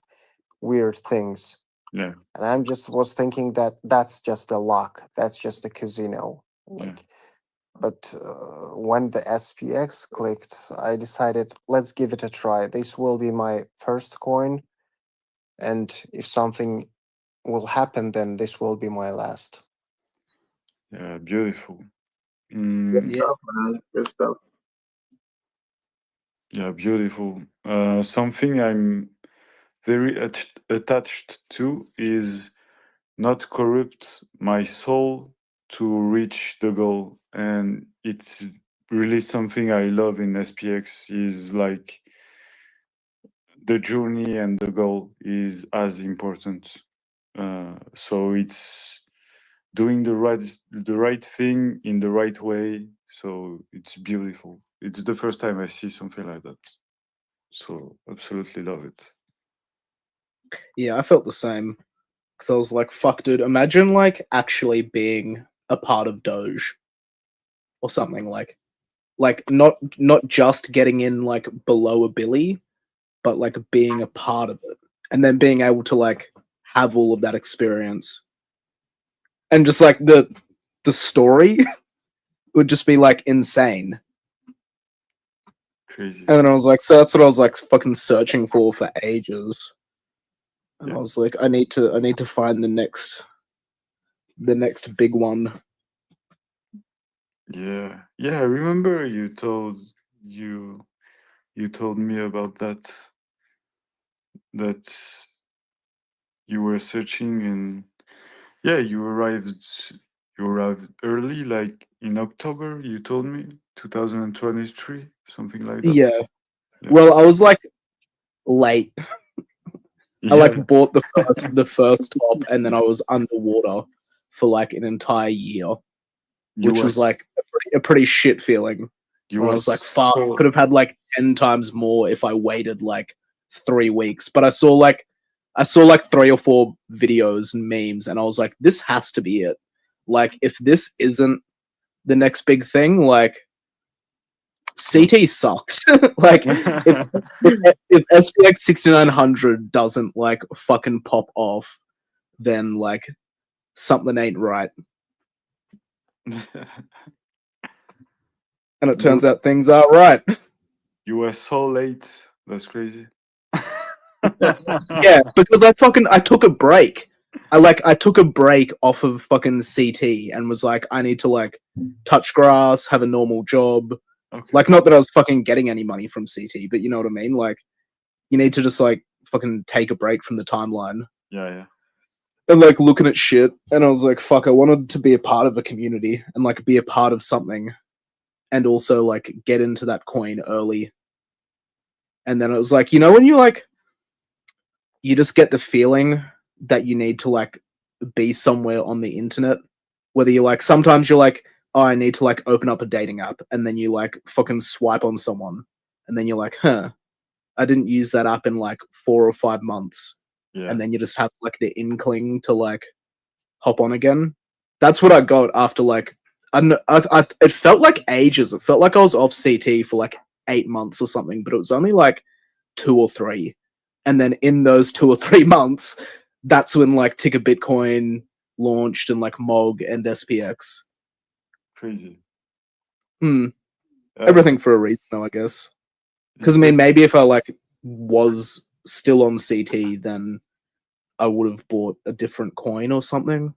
weird things.
Yeah.
And I'm just was thinking that that's just a luck. That's just a casino. Like, but when the SPX clicked, I decided let's give it a try. This will be my first coin, and if something will happen, then this will be my last.
Yeah, beautiful.
Good stuff, man. Good stuff.
Yeah, beautiful. Something I'm very attached to is not corrupt my soul to reach the goal, and it's really something I love in SPX. Is like the journey and the goal is as important. So it's doing the right thing in the right way. So it's beautiful. It's the first time I see something like that. So absolutely love it.
Yeah, I felt the same because I was like, "Fuck, dude! Imagine like actually being a part of Doge or something like not just getting in like below a Billy, but like being a part of it, and then being able to like have all of that experience, and just like the story would just be like insane."
Crazy.
And then I was like, so that's what I was like fucking searching for ages. And I was like, I need to find the next big one.
Yeah, I remember you told me about that you were searching, and yeah, you arrived early, like in October. You told me 2023, something like that.
Yeah. Well, I was like late. I like bought the first top, and then I was underwater for like an entire year,
You
which was
was-
like a pretty shit feeling.
You
Where I
was
was like, fuck,
so-
could have had like 10 times more if I waited like 3 weeks. But I saw like 3 or 4 videos and memes, and I was like, this has to be it. Like, if this isn't the next big thing, like CT sucks. Like, if SPX 6900 doesn't like fucking pop off, then like something ain't right. And it turns out things are right.
You were so late. That's crazy.
Yeah, because I took a break. I took a break off of fucking CT and was like, I need to like touch grass, have a normal job.
Okay.
Like, not that I was fucking getting any money from CT, but you know what I mean? Like, you need to just like fucking take a break from the timeline.
Yeah.
And like looking at shit, and I was like, fuck, I wanted to be a part of a community and like be a part of something, and also like get into that coin early. And then it was like, you know, when you just get the feeling that you need to like be somewhere on the internet, whether you're like, sometimes you're like, oh, I need to like open up a dating app, and then you like fucking swipe on someone, and then you're like, huh, I didn't use that app in like 4 or 5 months.
Yeah.
And then you just have like the inkling to like hop on again. That's what I got after like, it felt like ages. It felt like I was off CT for like 8 months or something, but it was only like 2 or 3. And then in those 2 or 3 months, that's when like Ticker Bitcoin launched, and like MOG and SPX.
Crazy.
Everything for a reason, though, I guess. Because I mean, maybe if I like was still on CT, then I would have bought a different coin or something.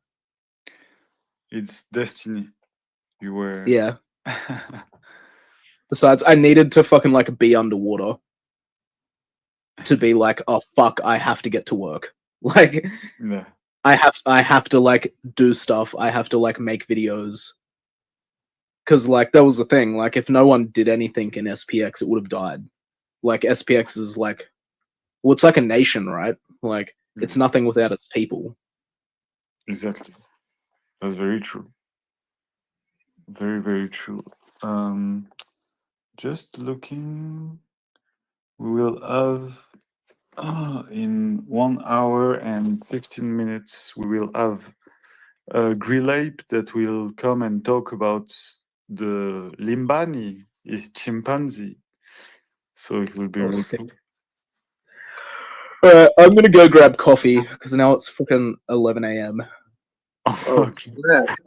It's destiny. You were.
Yeah. Besides, I needed to fucking like be underwater to be like, oh fuck, I have to get to work. Like,
Yeah.
I have to like do stuff. I have to like make videos. Cause like that was the thing. Like, if no one did anything in SPX, it would have died. Like, SPX is like, well, it's like a nation, right? Like, it's nothing without its people.
Exactly. That's very true. Very, very true. Just looking, we will have in 1 hour and 15 minutes, we will have Grilape that will come and talk about the Limbani, his chimpanzee. So it will be really
sick.
cool.
I'm gonna go grab coffee because now it's fucking 11 a.m.
Okay.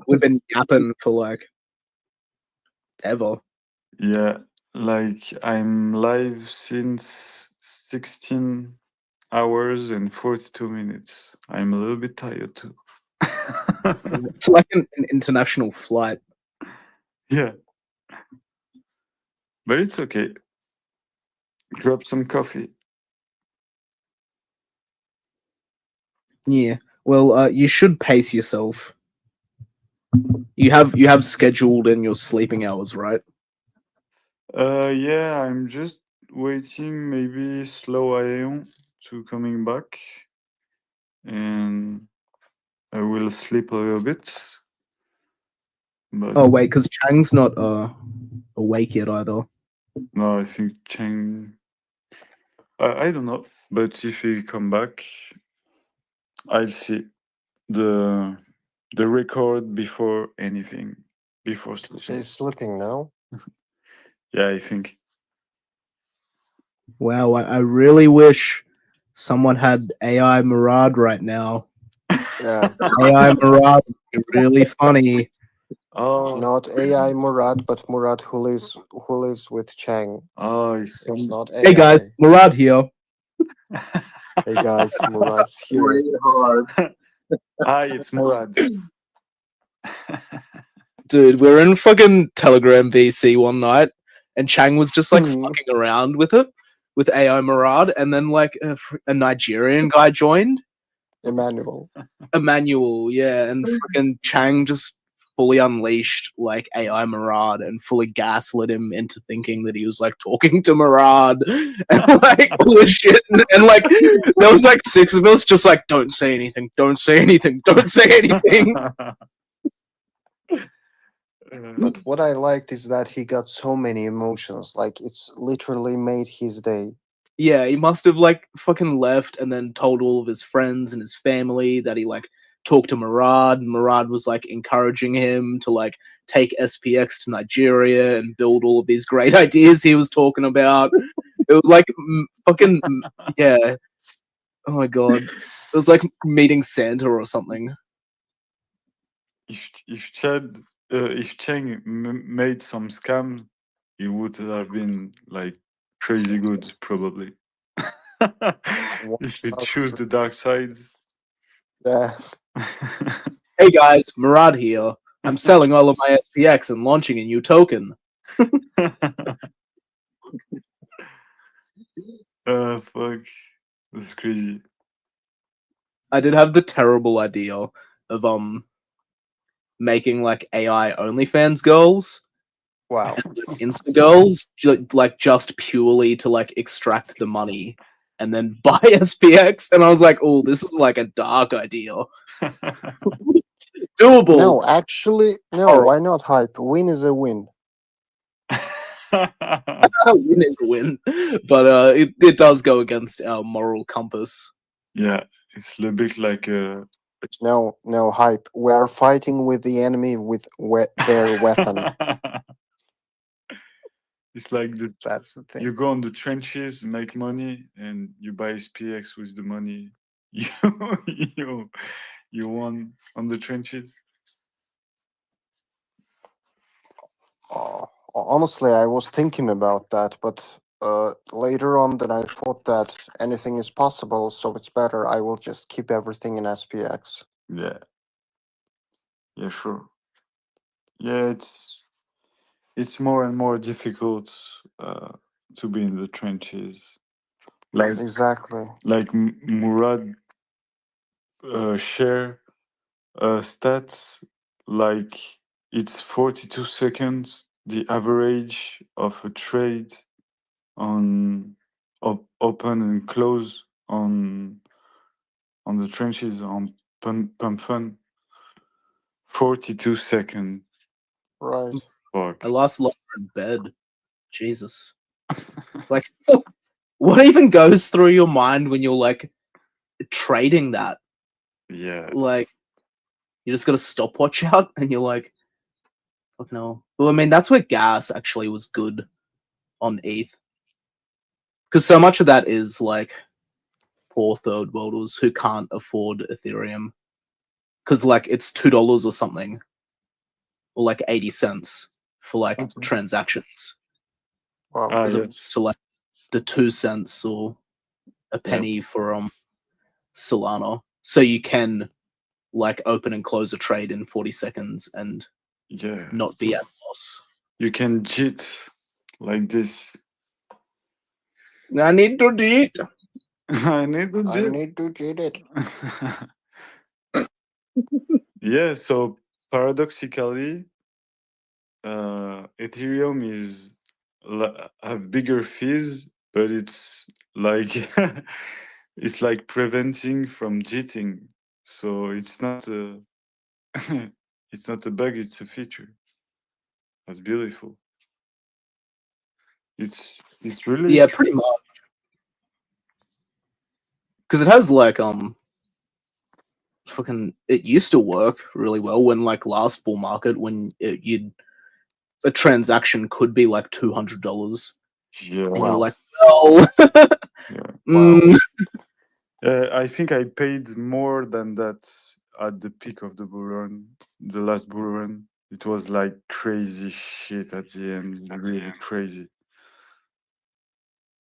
We've been yapping for like ever.
Yeah, like I'm live since 16 hours and 42 minutes. I'm a little bit tired too.
It's like an international flight.
Yeah, but it's okay. Drop some coffee.
Yeah. Well, you should pace yourself. You have scheduled in your sleeping hours, right?
Yeah, I'm just waiting maybe slow Ion to coming back, and I will sleep a little bit. But
Oh wait, because Chang's not awake yet either.
no, I think Cheng. I don't know, but if he come back, I'll see the record before anything, before sleeping.
She's sleeping now.
Yeah, I think.
Wow, I really wish someone had AI Murad right now.
Yeah.
AI Murad would be really funny.
Oh,
Not AI Murad, but Murad who lives with Chang.
oh,
It's not AI.
Hey guys, Murad here.
Hey guys, Murad's here.
Way hard.
Hi, it's Murad.
Dude, we're in fucking Telegram VC one night, and Chang was just like fucking around with it, with AI Murad, and then like a Nigerian guy joined.
Emmanuel.
Emmanuel, yeah, and fucking Chang just fully unleashed like AI Murad and fully gaslit him into thinking that he was like talking to Murad and like all this shit, and like there was like 6 of us just like, don't say anything, don't say anything, don't say anything.
But what I liked is that he got so many emotions. Like it's literally made his day.
Yeah, he must have like fucking left and then told all of his friends and his family that he like talked to Murad. Murad was like encouraging him to like take SPX to Nigeria and build all of these great ideas he was talking about. It was like fucking yeah. Oh my god, it was like meeting Santa or something.
If Chad, if Cheng made some scam, he would have been like crazy good, probably. If he choose the dark side.
Yeah.
Hey guys, Murad here. I'm selling all of my SPX and launching a new token.
Fuck, that's crazy.
I did have the terrible idea of making like AI OnlyFans girls.
Wow.
Like, Insta girls, like just purely to like extract the money and then buy SPX. And I was like, oh, this is like a dark idea. Doable.
No, actually, no. Why not hype? Win is a win.
Win is a win, but it does go against our moral compass.
Yeah, it's a little bit like a.
No, hype. We are fighting with the enemy with their weapon.
It's like
that's the thing.
You go on the trenches, make money, and you buy SPX with the money you won on the trenches.
Honestly, I was thinking about that, but later on, then I thought that anything is possible, so it's better. I will just keep everything in SPX.
Yeah. Yeah, sure. Yeah, it's more and more difficult to be in the trenches. Like
exactly.
Like Murad share stats, like it's 42 seconds the average of a trade on open and close on the trenches on pump fun. 42 seconds.
Right.
Fuck.
I lost longer in bed. Jesus. Like, what even goes through your mind when you're like trading that?
Yeah.
Like, you just got a stopwatch out and you're like, fuck no. Well, I mean, that's where gas actually was good on ETH. Because so much of that is like poor third worlders who can't afford Ethereum. Because like it's $2 or something. Or like 80 cents for like transactions,
Wow.
as opposed to like the 2 cents or a penny for Solana. So you can like open and close a trade in 40 seconds and not be at loss.
You can JIT like this.
I need to JIT.
I need to
I
JIT.
need to get it.
Yeah, so paradoxically, Ethereum is have bigger fees, but it's like it's like preventing from JITting. So it's not a it's not a bug, it's a feature. That's beautiful. It's really
Yeah, pretty much. Because it has like fucking, it used to work really well when like last bull market when a transaction could be like $200.
Yeah.
And you're like, well,
I think I paid more than that at the peak of the bull run, the last bull run. It was like crazy shit at the end, really crazy.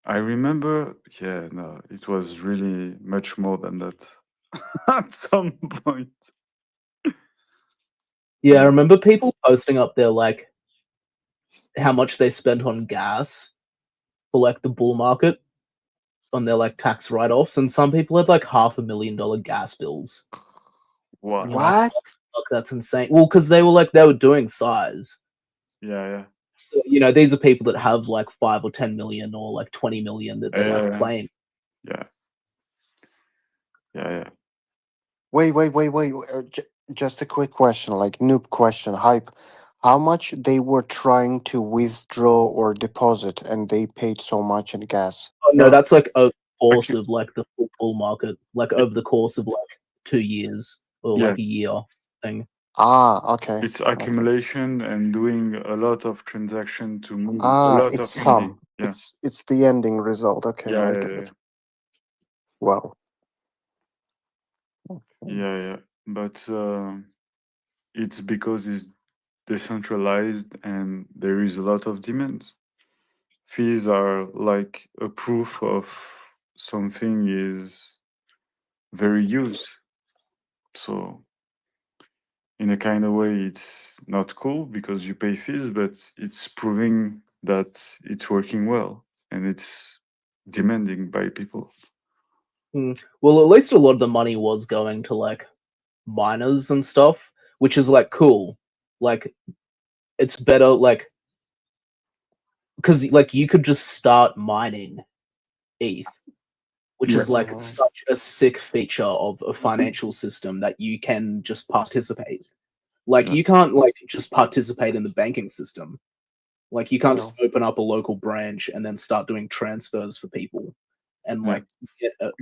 I remember, it was really much more than that at some point.
Yeah, I remember people posting up there like how much they spent on gas for like the bull market on their like tax write-offs, and some people had like $500,000 gas bills.
What?
And you're like, fuck, that's insane. Well, because they were doing size.
Yeah.
So, you know, these are people that have like 5 or 10 million or like 20 million that they're like playing.
Yeah.
Wait. Just a quick question, like noob question, hype. How much they were trying to withdraw or deposit, and they paid so much in gas?
Oh, no, that's like over the course of like the full bull market, like over the course of like 2 years or like a year thing.
Okay.
It's accumulation and doing a lot of transaction to move a lot
It's
of money.
some.
Yeah.
It's the ending result. Okay,
Yeah,
I
yeah,
get
yeah.
it. Wow.
Yeah. But it's because it's decentralized and there is a lot of demand. Fees are like a proof of something is very used. So in a kind of way, it's not cool because you pay fees, but it's proving that it's working well and it's demanding by people.
Well, at least a lot of the money was going to like miners and stuff, which is like cool. Like, it's better, like, because like you could just start mining ETH, which is like such a sick feature of a financial system that you can just participate. Like, you can't like just participate in the banking system. Like, you can't just open up a local branch and then start doing transfers for people and like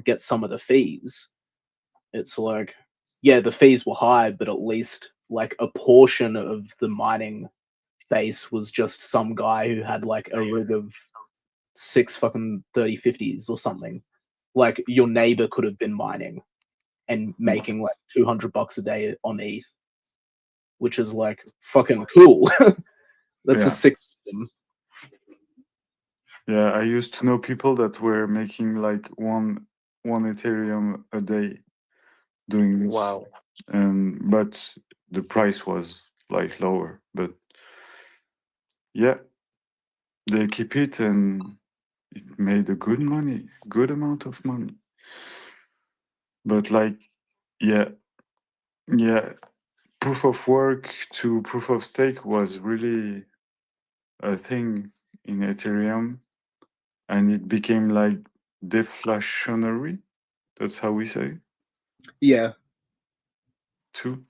get some of the fees. It's like, yeah, the fees were high, but at least like a portion of the mining base was just some guy who had like a rig of 6 fucking 3050s or something. Like, your neighbor could have been mining and making like $200 a day on ETH, which is like fucking cool. That's a sick system.
Yeah, I used to know people that were making like one Ethereum a day doing this.
Wow.
But the price was like lower. But yeah, they keep it and it made a good amount of money. But like, yeah, proof of work to proof of stake was really a thing in Ethereum, and it became like deflationary. That's how we say.
Yeah.
Too.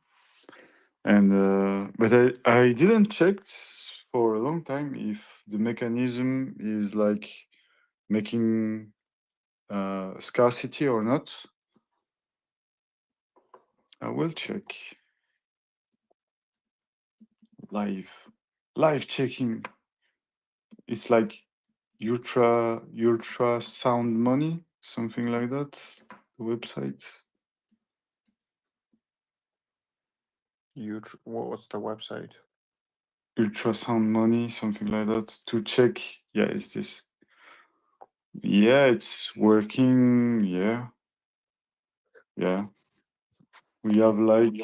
And but I didn't check for a long time if the mechanism is like making scarcity or not. I will check. Live checking. It's like ultra sound money, something like that. The website.
What's the website?
ultrasound money, something like that, to check. Yeah, is this? Yeah, it's working. Yeah, yeah. We have like,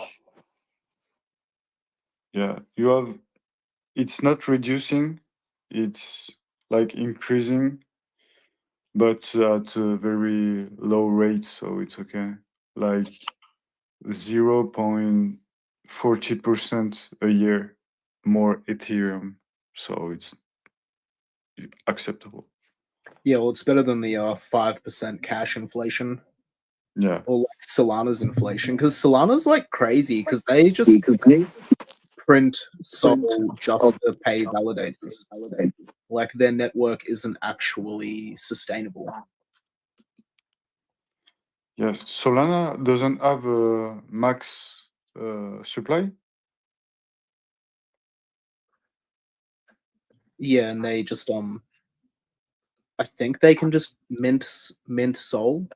yeah, you have. It's not reducing. It's like increasing, but at a very low rate, so it's okay. Like 0.40% a year more Ethereum, so it's acceptable.
Yeah, well, it's better than the 5% cash inflation.
Yeah.
Or like Solana's inflation, because Solana's like crazy because they just print Sol just to pay validators. Like their network isn't actually sustainable.
Yes, Solana doesn't have a max supply.
Yeah, and they just I think they can just mint Sol.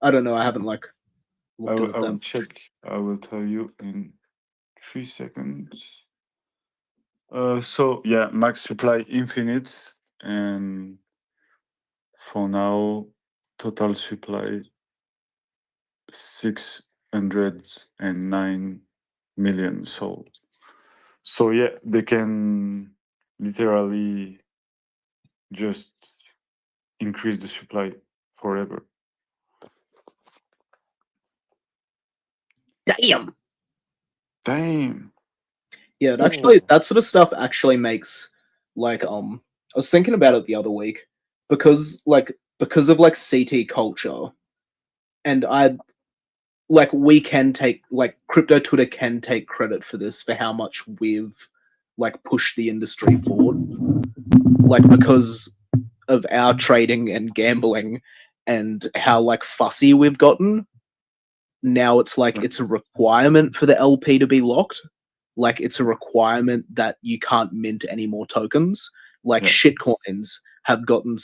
I don't know. I haven't like
I
looked at
will,
it
I will
them.
check. I will tell you in 3 seconds. So yeah, max supply infinite, and for now, total supply 609 million. So yeah, they can literally just increase the supply forever.
Damn.
Damn.
Yeah, it actually that sort of stuff actually makes like I was thinking about it the other week because of like CT culture, and we can take like crypto Twitter can take credit for this for how much we've like pushed the industry forward, like because of our trading and gambling and how like fussy we've gotten. Now it's like it's a requirement for the LP to be locked. Like it's a requirement that you can't mint any more tokens. Like shitcoins have gotten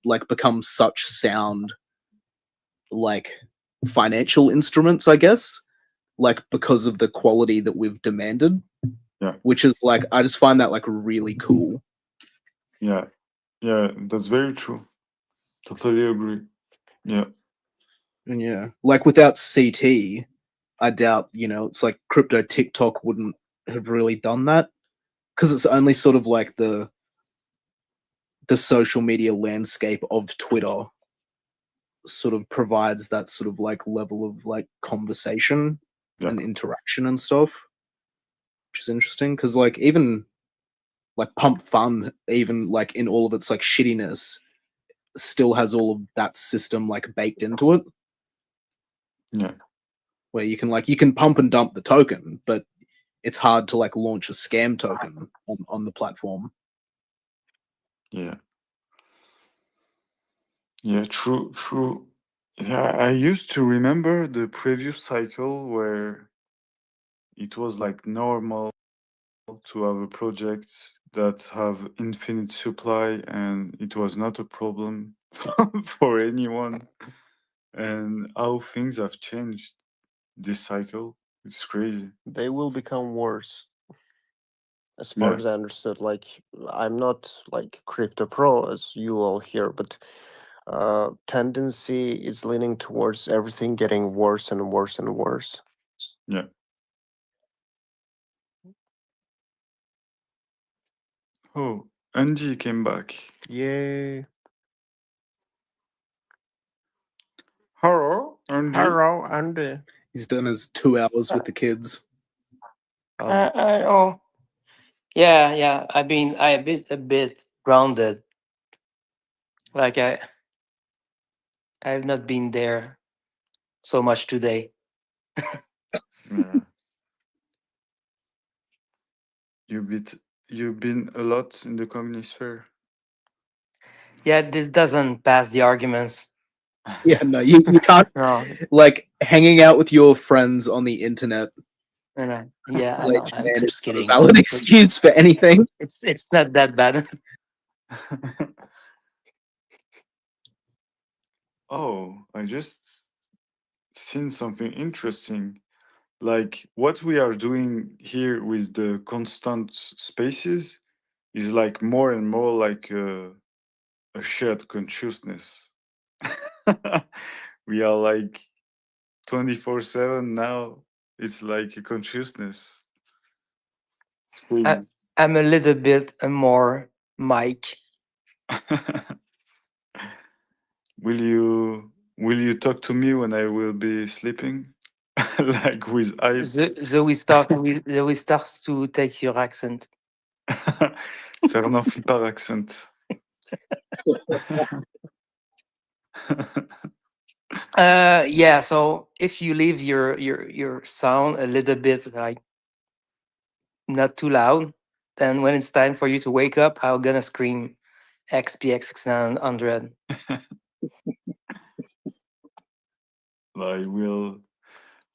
like become such sound like financial instruments, I guess, like because of the quality that we've demanded.
Yeah.
Which is like I just find that like really cool.
Yeah. Yeah, that's very true. Totally agree. Yeah.
And yeah, like without CT, I doubt, it's like crypto TikTok wouldn't have really done that because it's only sort of like the social media landscape of Twitter sort of provides that sort of like level of like conversation and interaction and stuff, which is interesting because like even like Pump Fun, even like in all of its like shittiness, still has all of that system like baked into it.
Yeah.
Where you can pump and dump the token, but it's hard to like launch a scam token on the platform.
Yeah. Yeah, true, true. Yeah, I used to remember the previous cycle where it was like normal to have a project that have infinite supply and it was not a problem for anyone. And how things have changed this cycle. It's crazy.
They will become worse. As far
Yeah.
as I understood, like I'm not like crypto pro as you all here, but tendency is leaning towards everything getting worse and worse and worse.
Yeah. Oh, Andy came back.
Yay.
Hello, Andy.
Hello, Andy.
He's done his 2 hours with the kids.
Oh, yeah. I've been a bit grounded. Like I've not been there so much today.
Yeah. You've been a lot in the communist fair.
Yeah, this doesn't pass the arguments.
Yeah, no, you can't
No.
like hanging out with your friends on the internet.
Yeah, I know.
Which,
I'm
man,
just
is not a
kidding.
valid excuse for anything.
It's not that bad.
Oh, I just seen something interesting. like what we are doing here with the constant spaces is like more and more like a shared consciousness. We are like 24/7 now. It's like a consciousness. It's crazy.
I'm a little bit more Mike.
Will you talk to me when I will be sleeping? Like with I
Zoe starts to take your accent.
Fernand Flipper accent.
Yeah, so if you leave your sound a little bit like not too loud, then when it's time for you to wake up, I'm gonna scream SPX6900.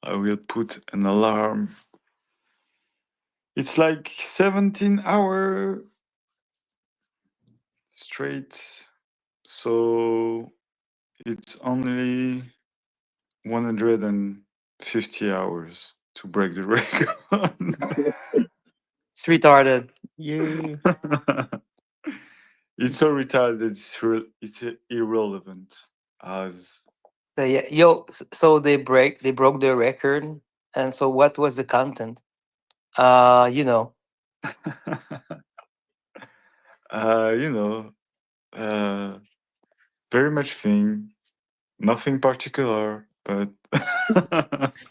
I will put an alarm. It's like 17-hour straight. So it's only 150 hours to break the record.
It's retarded.
Yay. It's so retarded. It's irrelevant. As
So yeah, so they broke the record, and so what was the content? You know,
you know, very much thing, nothing particular, but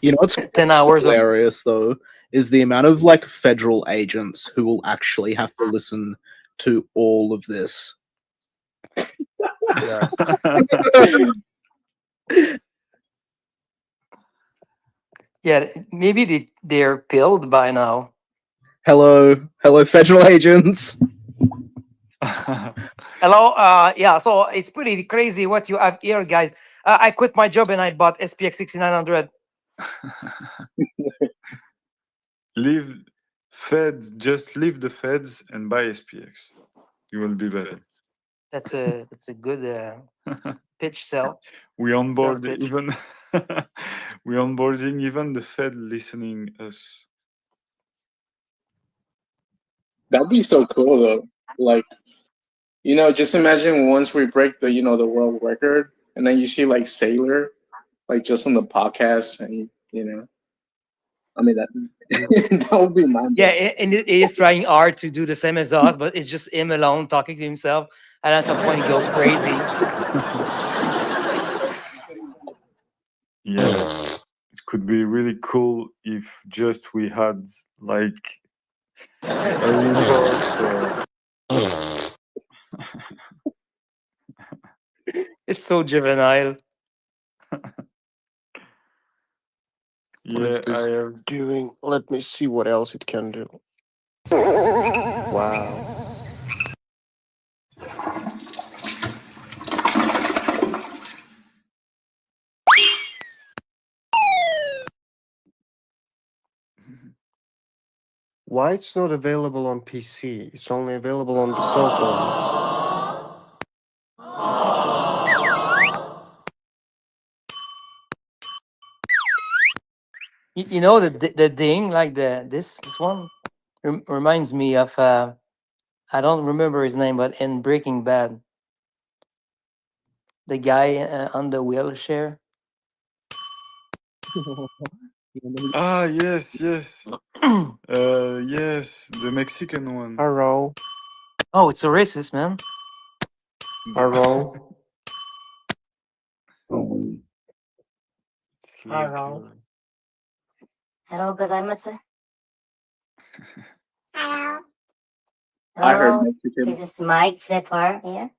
You know what's
10 hours of
hilarious though is the amount of like federal agents who will actually have to listen to all of this.
Yeah.
yeah, maybe they're pilled by now.
Hello, federal agents.
Hello, yeah, so it's pretty crazy what you have here, guys. I quit my job and I bought SPX6900.
Just leave the feds and buy SPX. You will be better.
That's a good pitch sell.
We onboard
Sales pitch.
even we onboarding even the Fed listening us.
That'd be so cool though. Like, just imagine once we break the the world record, and then you see like Sailor, like just on the podcast, and I mean that that would be mind.
Yeah, and it is trying hard to do the same as us, but it's just him alone talking to himself, and at some point he goes crazy.
Yeah, it could be really cool if just we had like a report.
It's so juvenile.
Yeah, I have.
Doing. Let me see what else it can do. Wow. Why it's not available on PC? It's only available on the cell phone.
You know the ding like this one reminds me of I don't remember his name, but in Breaking Bad, the guy on the wheelchair.
Ah, yes. Yes, the Mexican one.
Hello.
Oh, it's a racist, man.
Hello.
Hello. Hello, gozaimasu. Hello.
I heard
Hello.
Mexican.
This is Mike Flipper here.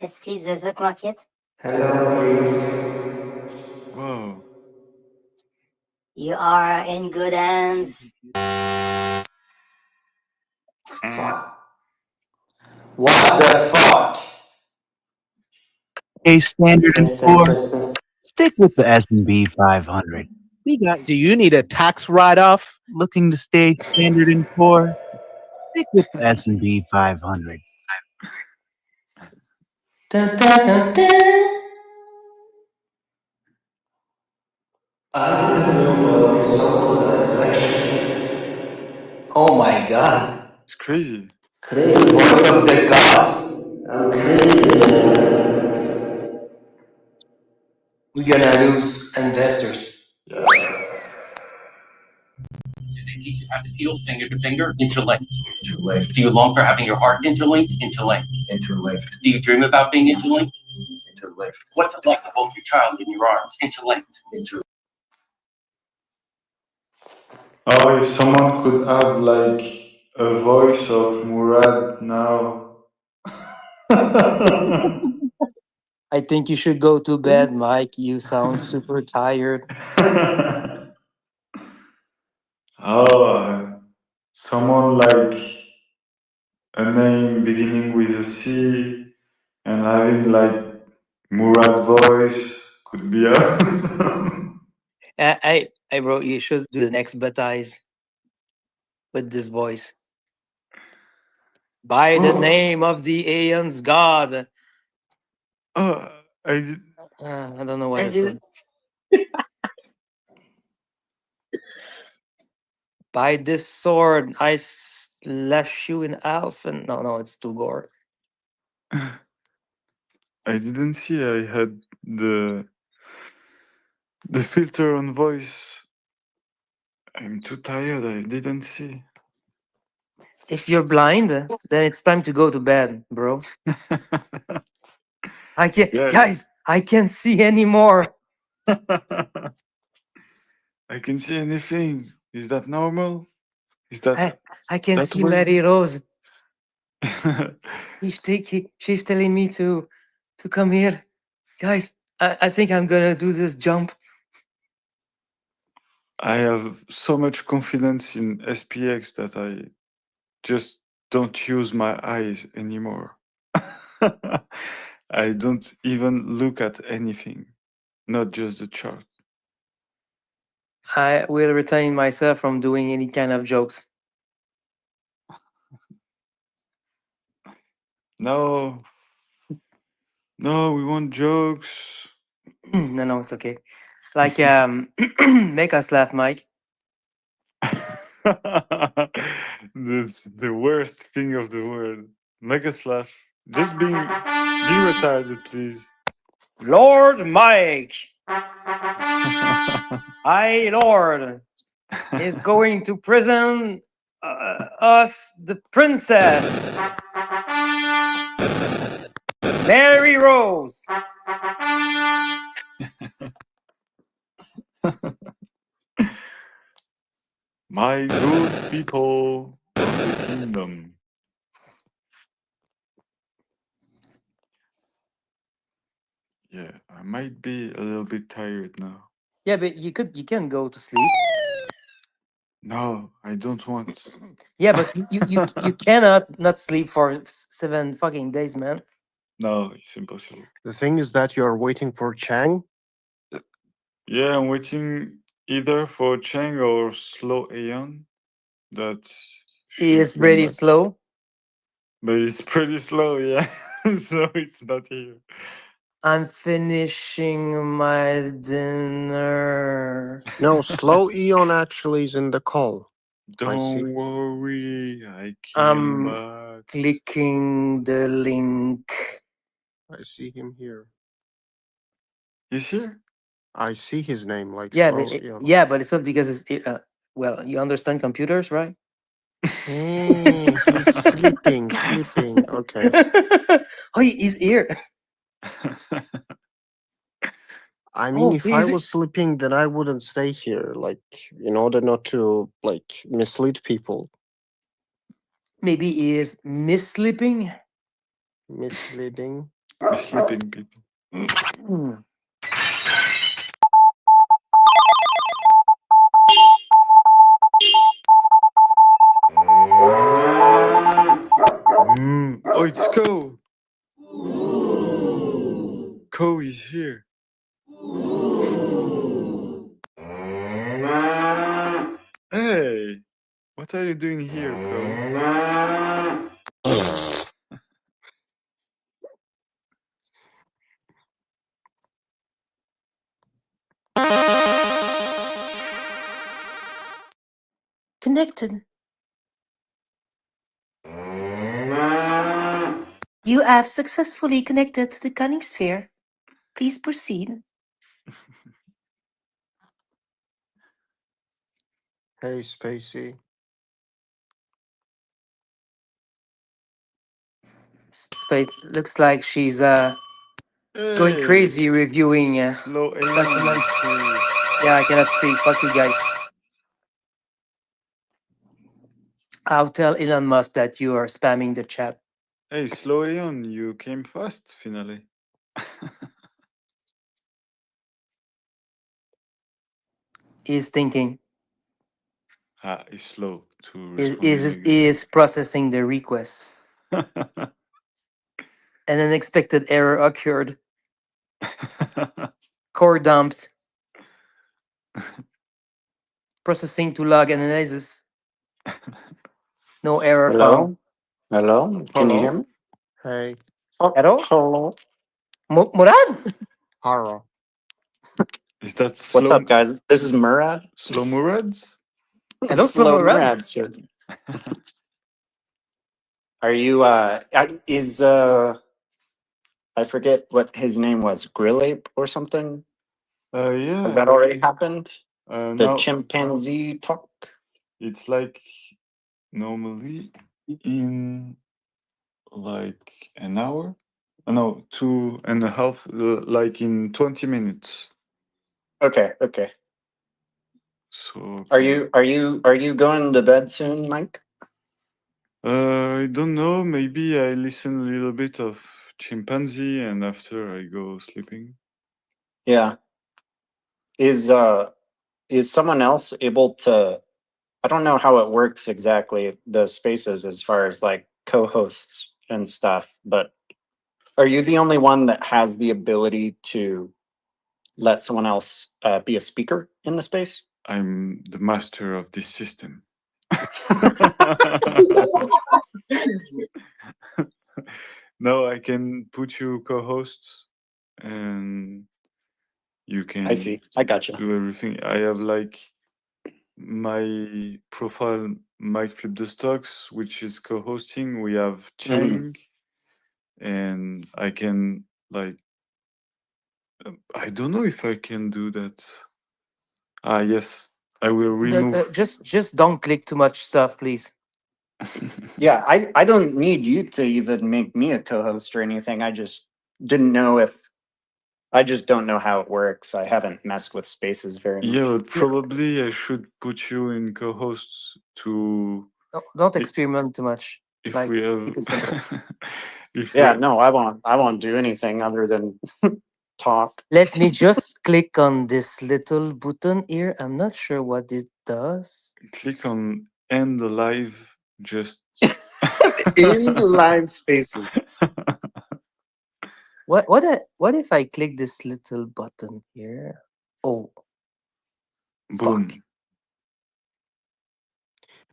Let's flip the Zook market.
Whoa.
You are in good hands.
What the fuck?
A Standard and Poor. Stick with the S&P 500.
Do you need a tax write-off?
Looking to stay Standard and Poor? Stick with the S&P 500.
Dun, dun, dun, dun.
I didn't know this song was actually
Oh my god.
It's crazy.
crazy
Voice of the gods.
I'm crazy.
We're gonna lose investors.
Yeah.
They teach you how to feel finger to finger, interlinked. Interlinked. Do you long for having your heart interlinked? Interlinked. Interlinked. Do you dream about being interlinked? Interlinked. What's it like to hold your child in your arms? Interlinked. Interlinked.
Oh, if someone could have like a voice of Murad now.
I think you should go to bed, Mike. You sound super tired.
Oh, someone like a name beginning with a C and having like Murad voice could be awesome.
I bro, you should do the next baptize with this voice. By the name of the Aeon's God.
Oh, I
don't know what I said. By this sword, I slash you in half. And no, it's too gore.
I didn't see I had the filter on voice. I'm too tired. I didn't see.
If you're blind, then it's time to go to bed, bro. I can't, guys. I can't see anymore.
I can see anything. Is that normal? Is that
I can
that
see
way?
Mary Rose. She's telling me to come here, guys. I think I'm gonna do this jump.
I have so much confidence in SPX that I just don't use my eyes anymore. I don't even look at anything, not just the chart.
I will retain myself from doing any kind of jokes.
No, we want jokes.
No, it's okay. Like make us laugh, Mike.
This the worst thing of the world. Make us laugh. Just be retarded, please.
Lord Mike, I Lord is going to prison us, the princess Mary Rose.
My good people of the kingdom. Yeah, I might be a little bit tired now.
Yeah, but you can go to sleep.
No, I don't want.
Yeah, but you cannot not sleep for 7 fucking days, man.
No, it's impossible.
The thing is that you're waiting for Chang.
Yeah, I'm waiting either for Chang or Slow Aeon. That
He is
should come
pretty
back.
slow.
But it's pretty slow, yeah. So it's not here.
I'm finishing my dinner.
No, Slow Eon actually is in the call. I see.
Don't worry, I came
I'm
back.
clicking the link.
I see him here.
He's here?
I see his name like
Yeah,
Slow
but
Eon.
but it's not because it's well, you understand computers, right?
Hey, he's sleeping. Okay.
Oh, he's here.
I mean, if I
he's-
was sleeping, then I wouldn't stay here. Like, in order not to like mislead people.
Maybe he is missleeping.
Misleading.
Sleeping people. Oh, it's Ko. Ko is here. Hey, what are you doing here, Ko?
connected. You have successfully connected to the cunning sphere. Please proceed.
Hey, Spacey.
Space looks like she's going
Hey,
crazy reviewing
slow
documents.
Aeon.
Yeah, I cannot speak. Fuck you guys. I'll tell Elon Musk that you are spamming the chat.
Hey, slow Aeon, you came fast finally.
He's thinking.
It's slow to
Is
responding
is
again.
is processing the requests. An unexpected error occurred. Core dumped. Processing to log analysis. No error found.
Hello? Hello? Can you hear
Hello?
me?
Hey.
Hello?
Hello?
Murad?
Haro.
Is that
What's
slow?
up, guys? This is Murad.
Slow Murads?
Hello,
Slow
Murad.
Murad's here. Are you, I forget what his name was, Grill Ape or something?
Yeah.
Has that already happened? The
No,
chimpanzee talk?
it's like normally in like an hour. No, 2.5, like in 20 minutes.
Okay, okay.
So
Are you going to bed soon, Mike?
I don't know. Maybe I listen a little bit of chimpanzee and after I go sleeping.
Yeah. Is someone else able to, I don't know how it works exactly, the spaces as far as like co-hosts and stuff, but are you the only one that has the ability to let someone else be a speaker in the space?
I'm the master of this system. No, I can put you co-hosts and you can
I see. I gotcha.
do everything. I have like my profile Mike Flip the Stocks, which is co-hosting. We have Chang and I can like I don't know if I can do that. Ah yes. I will remove
Just don't click too much stuff, please.
Yeah, I don't need you to even make me a co-host or anything. I just didn't know if I just don't know how it works. I haven't messed with spaces very much.
Yeah, but probably I should put you in co-hosts to
Don't experiment too much.
if
Like,
we have
keep it simple.
if
Yeah,
we
no, I won't do anything other than talk.
Let me just click on this little button here. I'm not sure what it does.
click on end the live just
In live spaces.
What if I click this little button here? Oh,
boom.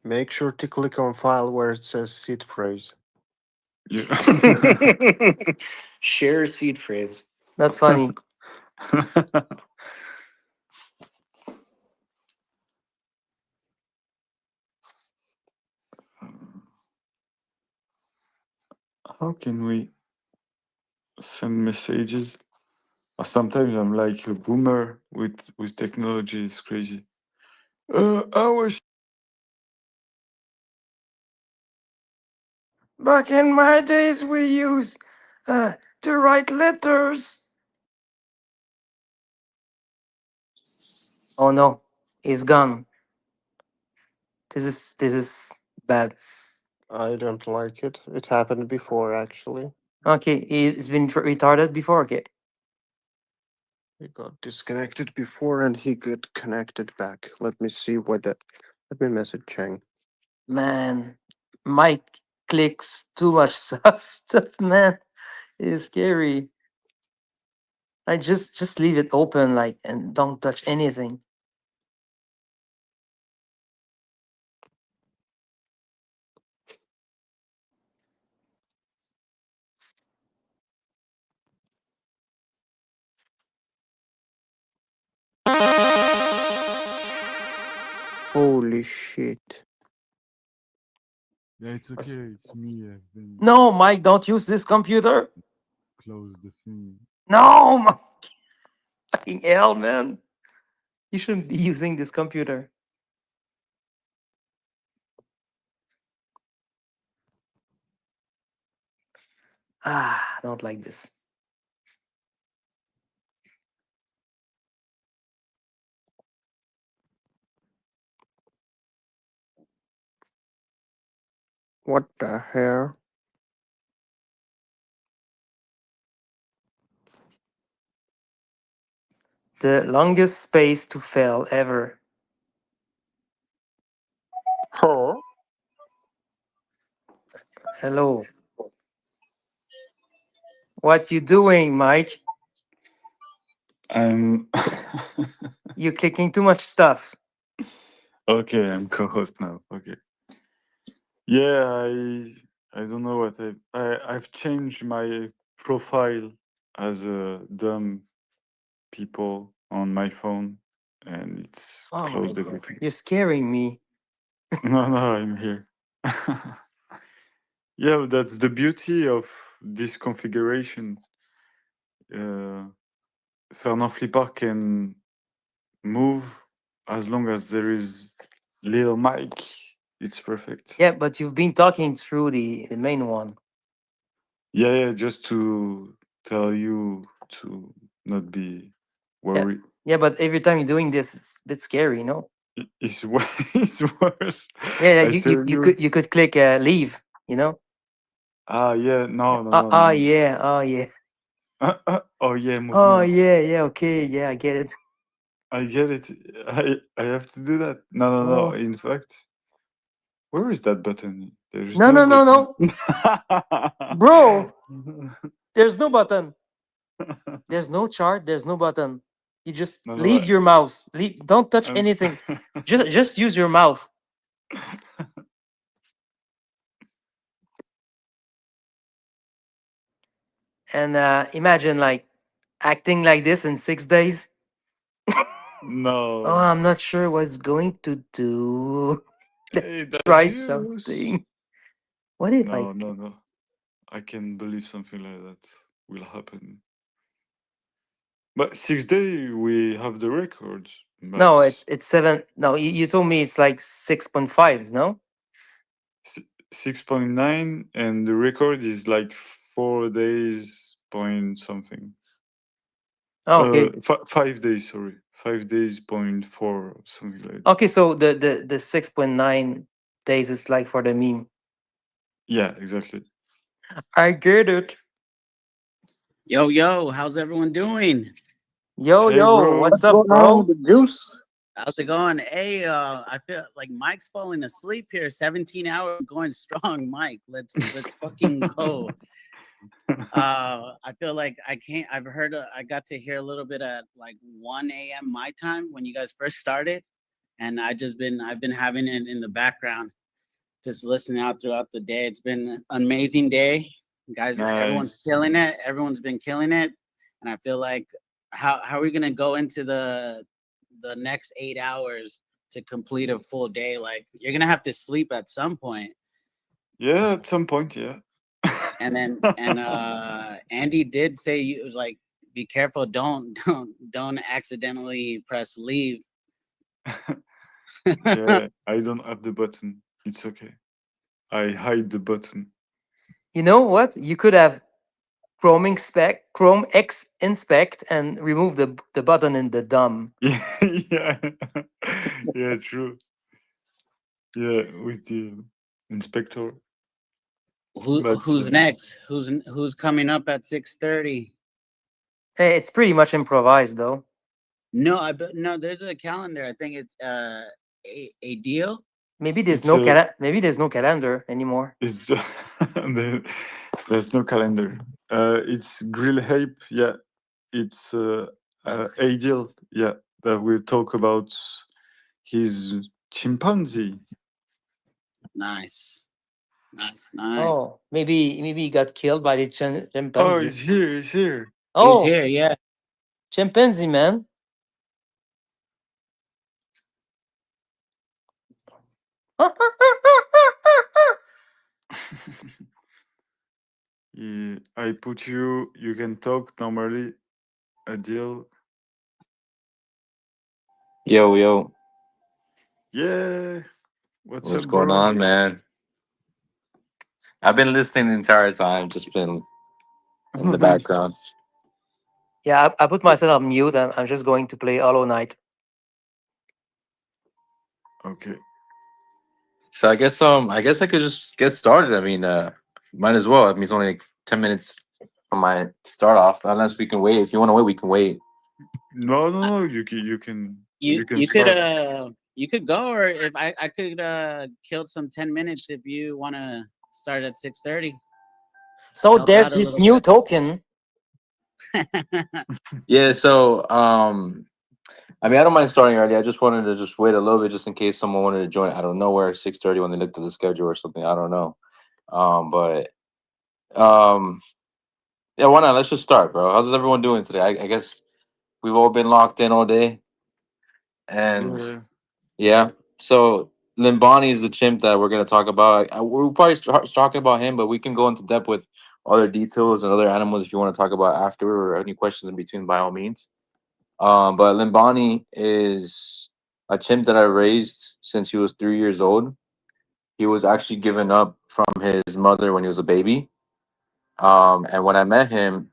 Make sure to click on file where it says seed phrase.
Yeah.
Share seed phrase.
not funny.
How can we send messages? Sometimes I'm like a boomer with technology. It's crazy. I was
Back in my days, we used to write letters.
Oh no, it's gone. This is bad.
I don't like it. It happened before, actually.
Okay, it's been retarded before. Okay,
He got disconnected before and he got connected back. Let me see what that. Let me message Chang.
man, Mike clicks too much stuff. Man, it's scary. I just leave it open, like, and don't touch anything.
Holy shit.
Yeah, it's okay. It's me. I've been
No, Mike, don't use this computer.
close the thing.
No, my fucking hell, man. You shouldn't be using this computer. I don't like this.
What the hell?
The longest space to fail ever.
Huh?
Hello. What you doing, Mike?
I'm
You clicking too much stuff.
okay. I'm co-host now. Okay. Yeah, I don't know what I've changed my profile as a dumb people on my phone, and it's
Oh,
closed everything.
you're scaring me.
No, I'm here. Yeah, that's the beauty of this configuration. Fernand Flipper can move as long as there is little mic. It's perfect.
Yeah, but you've been talking through the main one.
Yeah, just to tell you to not be worried.
Yeah, but every time you're doing this, it's a bit scary, you know?
It's it's worse.
Yeah,
I
you
tell
you could click leave, you know?
Yeah, no.
Oh yeah, oh yeah.
Oh yeah,
Oh
movements.
yeah, okay, yeah, I get it.
I get it. I have to do that. No.
Oh.
In fact, where is that button? There's
No,
no
no,
button.
Bro, there's no button. There's no chart, there's no button. You just
No,
leave your mouse. Don't touch
I'm-
anything. Just use your mouth. And imagine like acting like this in 6 days.
No.
Oh, I'm not sure what's going to do.
Hey, that's
Try
you.
something. What if I
No. I can believe something like that will happen. But 6 days we have the record. But
No, it's 7. No, you told me it's like 6.5, no?
6.9, and the record is like 4 days point something.
Oh, okay.
5 days, sorry. 5 days point 4, something like that.
Okay, so the 6.9 days is like for the meme.
Yeah, exactly.
I get it.
Yo, how's everyone doing?
Yo, what's up, bro?
The juice.
How's it going? Hey, I feel like Mike's falling asleep here. 17 hours going strong, Mike. Let's fucking go. I feel like I've heard I got to hear a little bit at like 1 a.m. my time when you guys first started, and I've been having it in the background, just listening out throughout the day. It's been an amazing day, guys. Everyone's killing it. Everyone's been killing it, and I feel like how are we gonna go into the next 8 hours to complete a full day? Like, you're gonna have to sleep at some point.
Yeah, at some point, yeah.
And then Andy did say, you like, be careful, don't accidentally press leave.
Yeah, I don't have the button. It's okay. I hide the button.
You know what? You could have Chrome X inspect and remove the button in the DOM.
Yeah, yeah, true. Yeah, with the inspector.
Who's next? Who's coming up at 6:30?
Hey, it's pretty much improvised though.
No, no. There's a calendar. I think it's a deal.
Maybe there's maybe there's no calendar anymore.
It's there's no calendar. It's Grill Hype. Yeah, it's a deal. Yeah, that will talk about his chimpanzee.
Nice.
Oh, maybe he got killed by the chimpanzee.
Oh, he's here.
Oh,
he's here. Yeah,
chimpanzee, man.
I put you. You can talk normally. A deal.
Yo, yo,
Yeah. What's
what's
up,
going
bro?
on, man? I've been listening the entire time, just been in the
Nice.
background.
Yeah, I put myself on mute. I'm just going to play Hollow Knight.
Okay.
So I guess I could just get started. I mean, might as well. I mean, it's only like 10 minutes from my start off. Unless we can wait. If you want to wait, we can wait.
No, no, no. You can. You can.
You
You can
you could
start.
you could go, or if I could kill some 10 minutes if you want to start at 6:30.
So
Help
there's
out a
this
little
new
bit.
token.
Yeah. So, I mean, I don't mind starting early. I just wanted to just wait a little bit, just in case someone wanted to join out of nowhere, 6:30 when they looked at the schedule or something. I don't know. But yeah, why not? Let's just start, bro. How's everyone doing today? I guess we've all been locked in all day, and
Yeah.
yeah. So Limbani is the chimp that we're gonna talk about. We're probably talking about him, but we can go into depth with other details and other animals if you want to talk about after or any questions in between, by all means. But Limbani is a chimp that I raised since he was 3 years old. He was actually given up from his mother when he was a baby. And when I met him,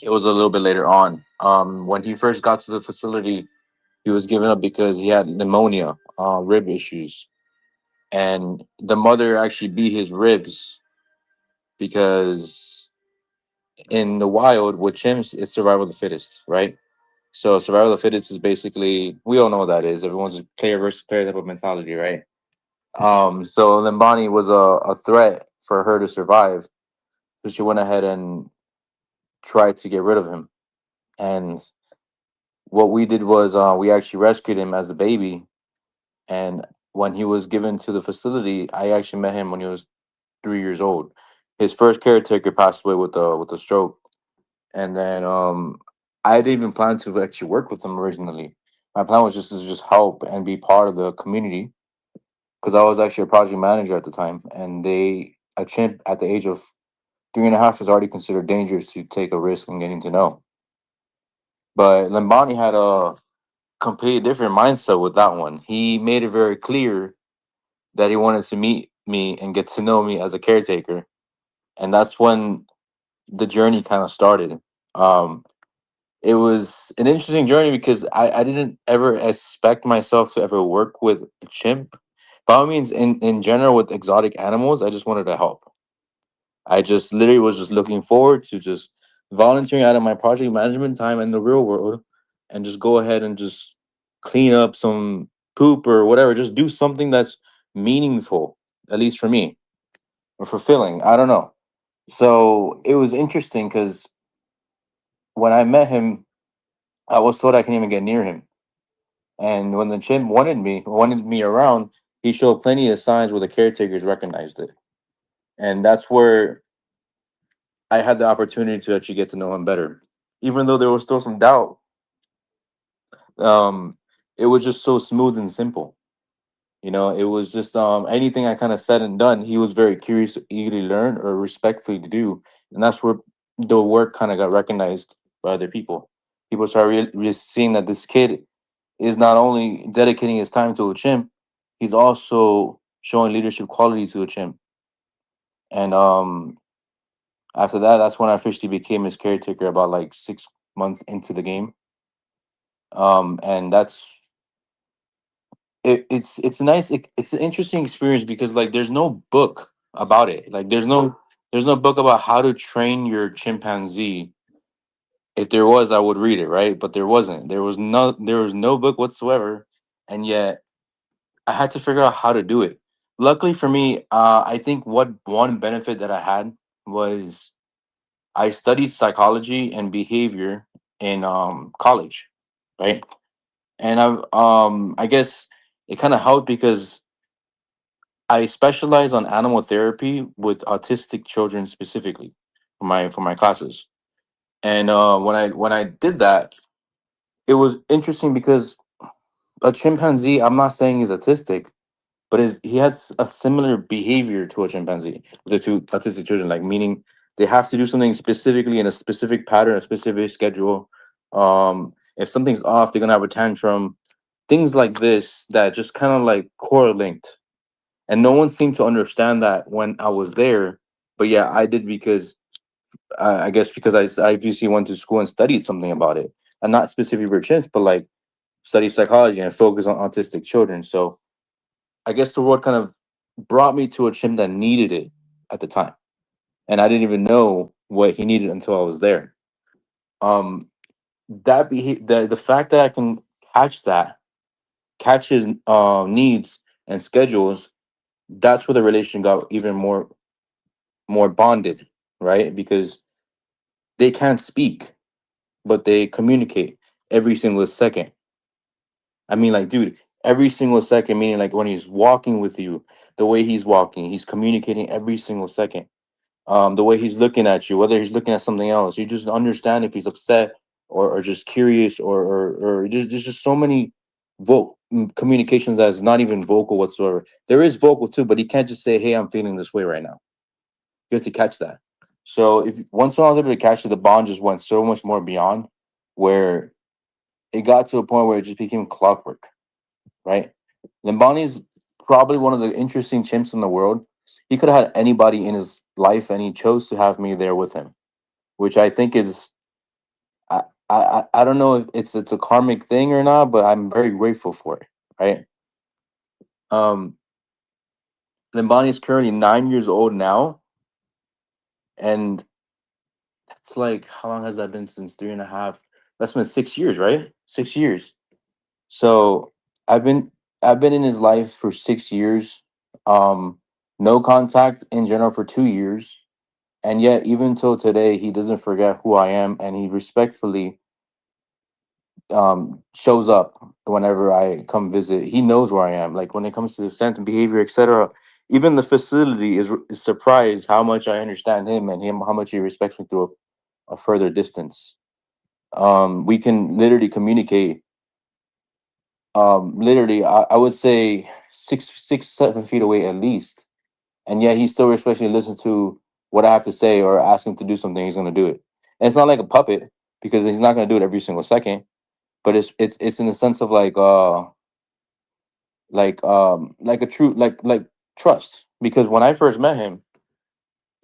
it was a little bit later on. When he first got to the facility, he was given up because he had pneumonia, rib issues, and the mother actually beat his ribs because in the wild with chimps, it's survival of the fittest, right? So survival of the fittest is basically, we all know what that is. Everyone's a player versus player type of mentality, right? So Limbani was a threat for her to survive, so she went ahead and tried to get rid of him. And what we did was we actually rescued him as a baby. And when he was given to the facility, I actually met him when he was 3 years old. His first caretaker passed away with a stroke, and then I didn't even plan to actually work with him originally. My plan was just to just help and be part of the community because I was actually a project manager at the time, and a chimp at the age of 3.5 is already considered dangerous to take a risk in getting to know. But Limbani had a completely different mindset with that one. He made it very clear that he wanted to meet me and get to know me as a caretaker, and that's when the journey kind of started. Um, it was an interesting journey because I didn't ever expect myself to ever work with a chimp. By all means, in general with exotic animals, I just wanted to help. I just literally was just looking forward to just volunteering out of my project management time in the real world and just go ahead and just clean up some poop or whatever. Just do something that's meaningful, at least for me, or fulfilling. I don't know. So it was interesting because when I met him, I was told I couldn't even get near him. And when the chimp wanted me around, he showed plenty of signs where the caretakers recognized it. And that's where I had the opportunity to actually get to know him better. Even though there was still some doubt, um, it was just so smooth and simple. You know, it was just anything I kind of said and done, he was very curious to eagerly learn or respectfully to do. And that's where the work kind of got recognized by other people. People started seeing that this kid is not only dedicating his time to a chimp, he's also showing leadership quality to a chimp. And after that, that's when I officially became his caretaker about like 6 months into the game. And that's it's a nice it's an interesting experience because like there's no book about it. Like there's no book about how to train your chimpanzee. If there was, I would read it, right? But there wasn't. There was no book whatsoever, and yet I had to figure out how to do it. Luckily for me, I think what one benefit that I had was I studied psychology and behavior in college, right? And I guess it kind of helped because I specialize on animal therapy with autistic children specifically for my classes. And when I did that, it was interesting because a chimpanzee, I'm not saying he's autistic, but he has a similar behavior to a chimpanzee, the two autistic children, like meaning They have to do something specifically in a specific pattern, a specific schedule. If something's off, they're gonna have a tantrum. Things like this that just kind of like correlate. And no one seemed to understand that when I was there. But yeah, I did because I guess because I obviously went to school and studied something about it. And not specifically for chimps, but like study psychology and focus on autistic children. So I guess the world kind of brought me to a chimp that needed it at the time. And I didn't even know what he needed until I was there. Um the fact that I can catch his needs and schedules, that's where the relation got even more bonded, right? Because they can't speak, but they communicate every single second. I mean, like, dude, every single second, meaning like when he's walking with you, the way he's walking, he's communicating every single second. The way he's looking at you, whether he's looking at something else, you just understand if he's upset or just curious or there's just so many communications that is not even vocal whatsoever. There is vocal too, but he can't just say, "Hey, I'm feeling this way right now." You have to catch that. So if once when I was able to catch it, the bond just went so much more beyond where it got to a point where it just became clockwork, right? Limbani's probably one of the interesting chimps in the world. He could have had anybody in his life, and he chose to have me there with him, which I think is I don't know if it's a karmic thing or not, but I'm very grateful for it, right? Um, Limbani is currently 9 years old now, and it's like how long has that been since 3.5? That's been 6 years, right? 6 years. So I've been I've been in his life for 6 years. No contact in general for 2 years. And yet, even till today, he doesn't forget who I am, and he respectfully shows up whenever I come visit. He knows where I am. Like when it comes to the scent and behavior, etc. Even the facility is surprised how much I understand him and him how much he respects me through a further distance. We can literally communicate. Literally, I would say 6, 7 feet away at least, and yet he still respectfully listens to what I have to say or ask him to do something. He's going to do it. And it's not like a puppet because he's not going to do it every single second. But it's in the sense of like a true like trust. Because when I first met him,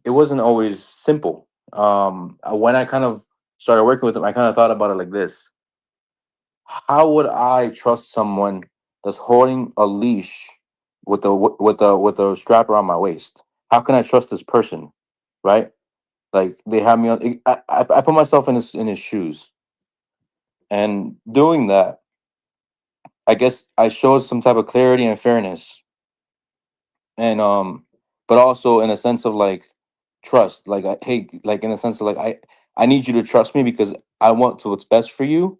it wasn't always simple. When I kind of started working with him, I kind of thought about it like this: how would I trust someone that's holding a leash with a strap around my waist? How can I trust this person, right? Like they have me on. I put myself in his shoes, and doing that, I guess I showed some type of clarity and fairness, and but also in a sense of like trust. Like, hey, like in a sense of like I need you to trust me because I want to what's best for you,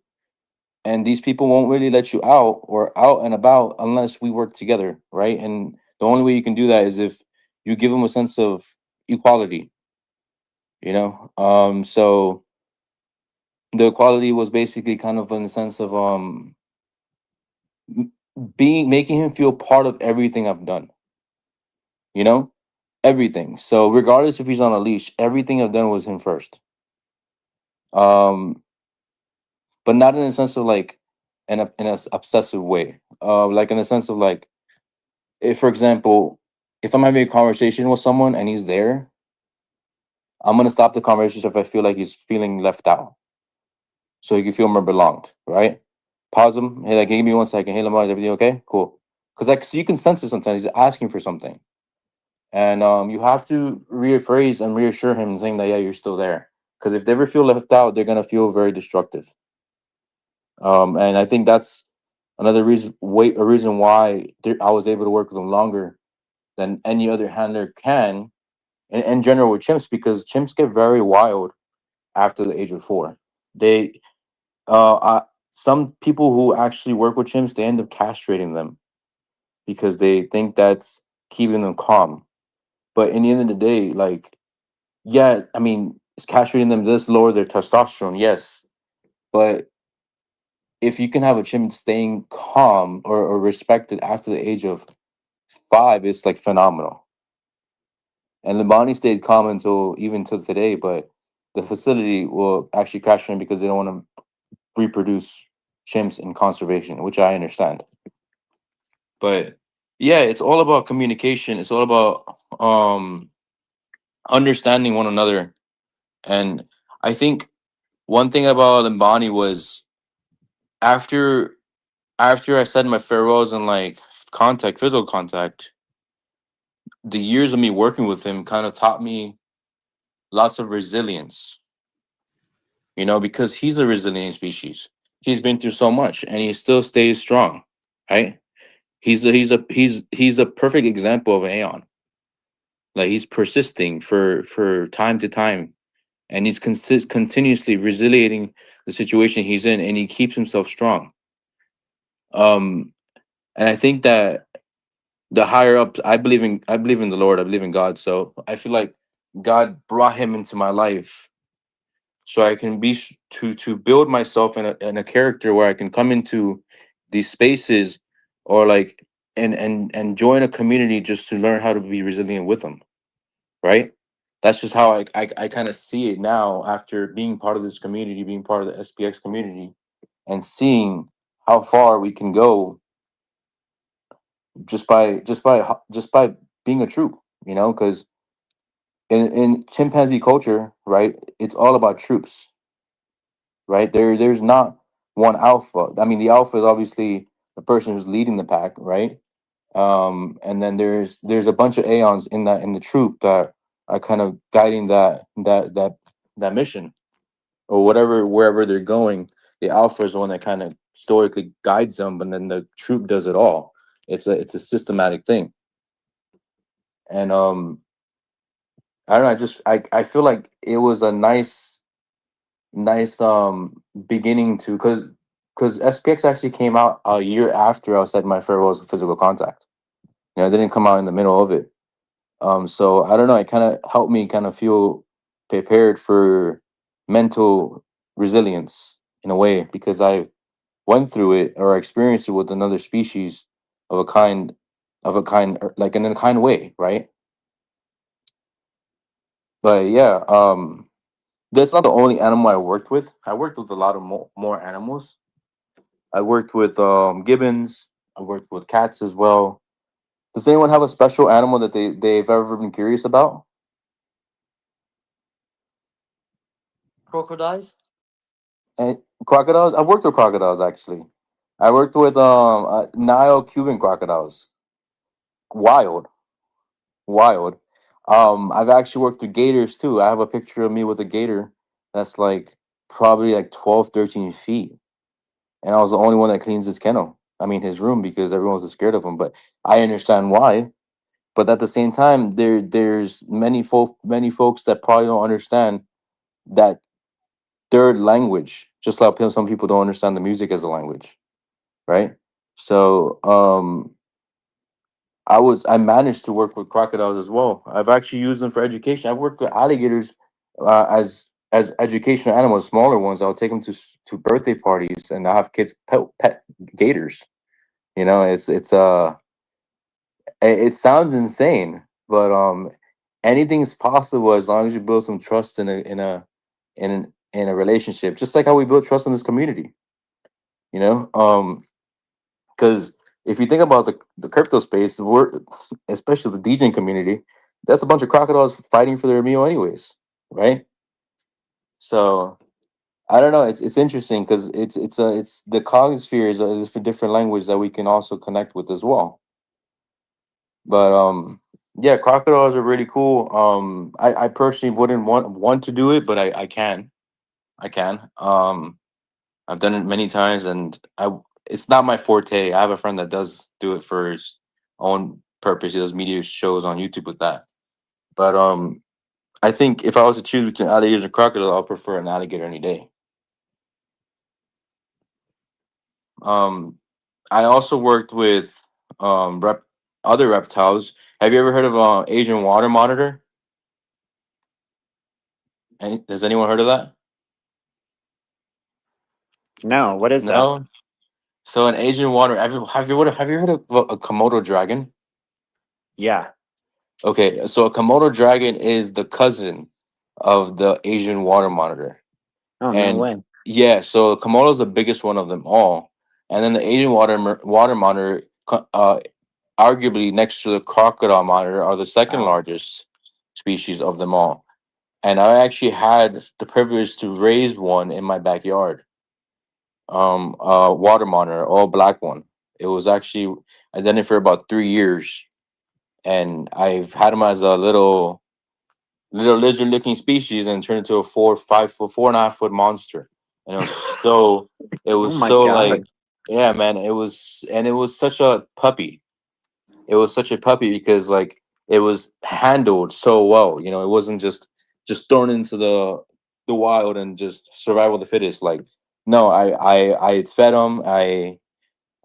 and these people won't really let you out or out and about unless we work together, right? And the only way you can do that is if you give them a sense of equality, so the equality was basically kind of in the sense of being making him feel part of everything I've done, you know everything. So regardless if he's on a leash, everything I've done was him first. um but not in a sense of like in a obsessive way, like in the sense of like, if for example, if I'm having a conversation with someone and he's there, I'm gonna stop the conversation if I feel like he's feeling left out, so he can feel more belonged, right? Pause him. Hey, like, give me 1 second. Hey, Lamar, is everything okay? Cool. Because like, so you can sense it sometimes. He's asking for something, and you have to rephrase and reassure him, saying that yeah, you're still there. Because if they ever feel left out, they're gonna feel very destructive. And I think that's another reason. A reason why I was able to work with them longer than any other handler can, in general with chimps, because chimps get very wild after the age of 4. They, some people who actually work with chimps, they end up castrating them because they think that's keeping them calm. But in the end of the day, like, yeah, I mean, castrating them does lower their testosterone, yes. But if you can have a chimp staying calm or respected after the age of 5, it's like phenomenal. And Limbani stayed calm until even till today, but the facility will actually crash in because they don't want to reproduce chimps in conservation, which I understand. But yeah, it's all about communication. It's all about understanding one another. And I think one thing about Limbani was after I said my farewells and like physical contact, the years of me working with him kind of taught me lots of resilience, you know, because he's a resilient species. He's been through so much and he still stays strong, right? He's a perfect example of an Aeon. Like he's persisting for time to time, and he's continuously resiliating the situation he's in, and he keeps himself strong. Um, and I think that the higher ups, I believe in the Lord, I believe in God. So I feel like God brought him into my life so I can be to build myself in a character where I can come into these spaces or like and join a community just to learn how to be resilient with them, right? That's just how I kind of see it now after being part of this community, being part of the SPX community, and seeing how far we can go just by being a troop, you know, because in chimpanzee culture, right, it's all about troops, right? There's not one alpha. I mean, the alpha is obviously the person who's leading the pack, right? And then there's a bunch of aeons in the troop that are kind of guiding that mission or whatever wherever they're going. The alpha is the one that kind of stoically guides them, but then the troop does it all. It's a systematic thing. And I don't know, I feel like it was a nice beginning to because SPX actually came out a year after I said my farewells of physical contact. You know, it didn't come out in the middle of it. So I don't know, it kind of helped me kind of feel prepared for mental resilience in a way because I went through it or experienced it with another species of a kind like in a kind way, right? But yeah, that's not the only animal I worked with. I worked with a lot of more animals. I worked with gibbons. I worked with cats as well. Does anyone have a special animal that they've ever been curious about?
Crocodiles?
And crocodiles? I've worked with crocodiles actually. I worked with Nile Cuban crocodiles. Wild, wild. I've actually worked with gators too. I have a picture of me with a gator that's like probably like 12, 13 feet. And I was the only one that cleans his kennel. I mean his room because everyone was scared of him. But I understand why. But at the same time, there's many folks that probably don't understand that third language, just like some people don't understand the music as a language, right? So I managed to work with crocodiles as well. I've actually used them for education. I've worked with alligators as educational animals, smaller ones. I'll take them to birthday parties and I have kids pet gators. You know, it sounds insane, but anything's possible as long as you build some trust in a relationship, just like how we build trust in this community. You know, because if you think about the crypto space, especially the DJing community, that's a bunch of crocodiles fighting for their meal, anyways, right? So I don't know. It's interesting because it's the cognosphere is a different language that we can also connect with as well. But yeah, crocodiles are really cool. I personally wouldn't want to do it, but I can. I can. I've done it many times, and it's not my forte. I have a friend that does do it for his own purpose. He does media shows on YouTube with that. But I think if I was to choose between alligators and crocodile, I'll prefer an alligator any day. I also worked with other reptiles. Have you ever heard of Asian water monitor? Has anyone heard of that?
No, what is that?
No. So an Asian water. Have you heard of a Komodo dragon?
Yeah.
Okay, so a Komodo dragon is the cousin of the Asian water monitor.
Oh, no
And
way.
yeah, so Komodo is the biggest one of them all. And then the Asian water monitor, arguably next to the crocodile monitor, are the second
Wow.
largest species of them all. And I actually had the privilege to raise one in my backyard. Water monitor, all black one. It was actually I did it for about 3 years, and I've had him as a little lizard looking species and turned into a 4 5 foot 4.5 foot monster. And it
Oh
was
my
so like
god.
yeah man, it was such a puppy. It was such a puppy because like it was handled so well. You know, it wasn't just thrown into the wild and just survival of the fittest. Like no, I fed them.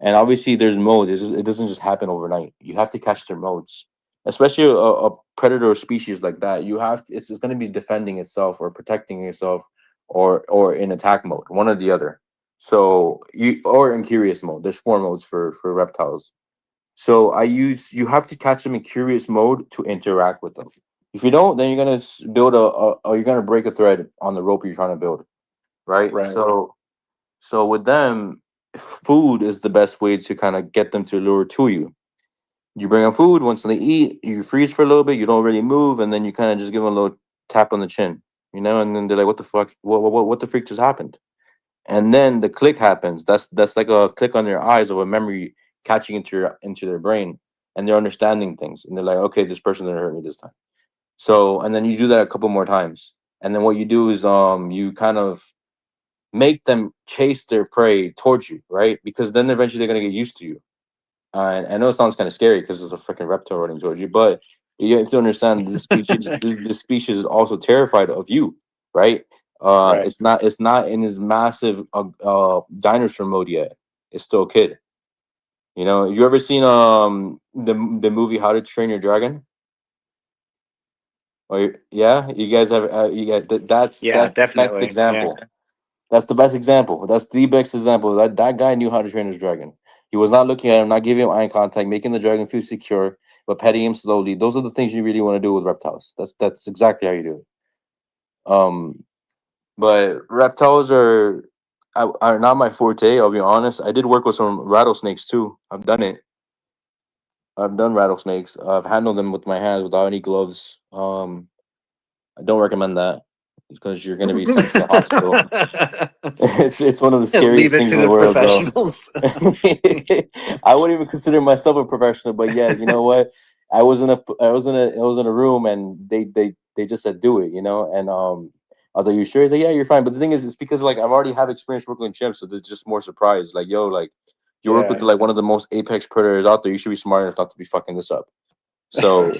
And obviously there's modes. It doesn't just happen overnight. You have to catch their modes, especially a predator species like that. You have to, it's going to be defending itself or protecting itself or in attack mode, one or the other. So you or in curious mode. There's 4 modes for reptiles. So you have to catch them in curious mode to interact with them. If you don't, then you're gonna build or you're gonna break a thread on the rope you're trying to build, right?
Right.
So with them, food is the best way to kind of get them to lure to you. You bring them food. Once they eat, you freeze for a little bit. You don't really move, and then you kind of just give them a little tap on the chin, and then they're like, "What the fuck? What the freak just happened?" And then the click happens. That's like a click on their eyes of a memory catching into their brain, and they're understanding things, and they're like, "Okay, this person didn't hurt me this time." So, and then you do that a couple more times, and then what you do is you kind of make them chase their prey towards you, right? Because then eventually they're gonna get used to you. And I know it sounds kind of scary because it's a freaking reptile running towards you, but you have to understand this species. This species is also terrified of you, right?
Right.
It's not in his massive dinosaur mode yet. It's still a kid. You know, you ever seen the movie How to Train Your Dragon? Or yeah, you guys have you got
Yeah,
that's the best
definitely. Yeah.
example. That's the best example. That's the best example. That guy knew how to train his dragon. He was not looking at him, not giving him eye contact, making the dragon feel secure, but petting him slowly. Those are the things you really want to do with reptiles. That's exactly how you do it. But reptiles are not my forte. I'll be honest. I did work with some rattlesnakes too. I've done it. I've done rattlesnakes. I've handled them with my hands without any gloves. I don't recommend that because you're going to be sent to the hospital. It's one of the
Leave
scariest
it
things
to
in the
the
world, bro.
professionals.
I wouldn't even consider myself a professional, but yeah, you know what? I was in a room and they just said do it, and I was like, you sure? He's like, yeah, you're fine. But the thing is, it's because like I've already have experience working with chimps, so there's just more surprise. Like, yo, like you work with
Yeah.
like one of the most apex predators out there. You should be smart enough not to be fucking this up. So,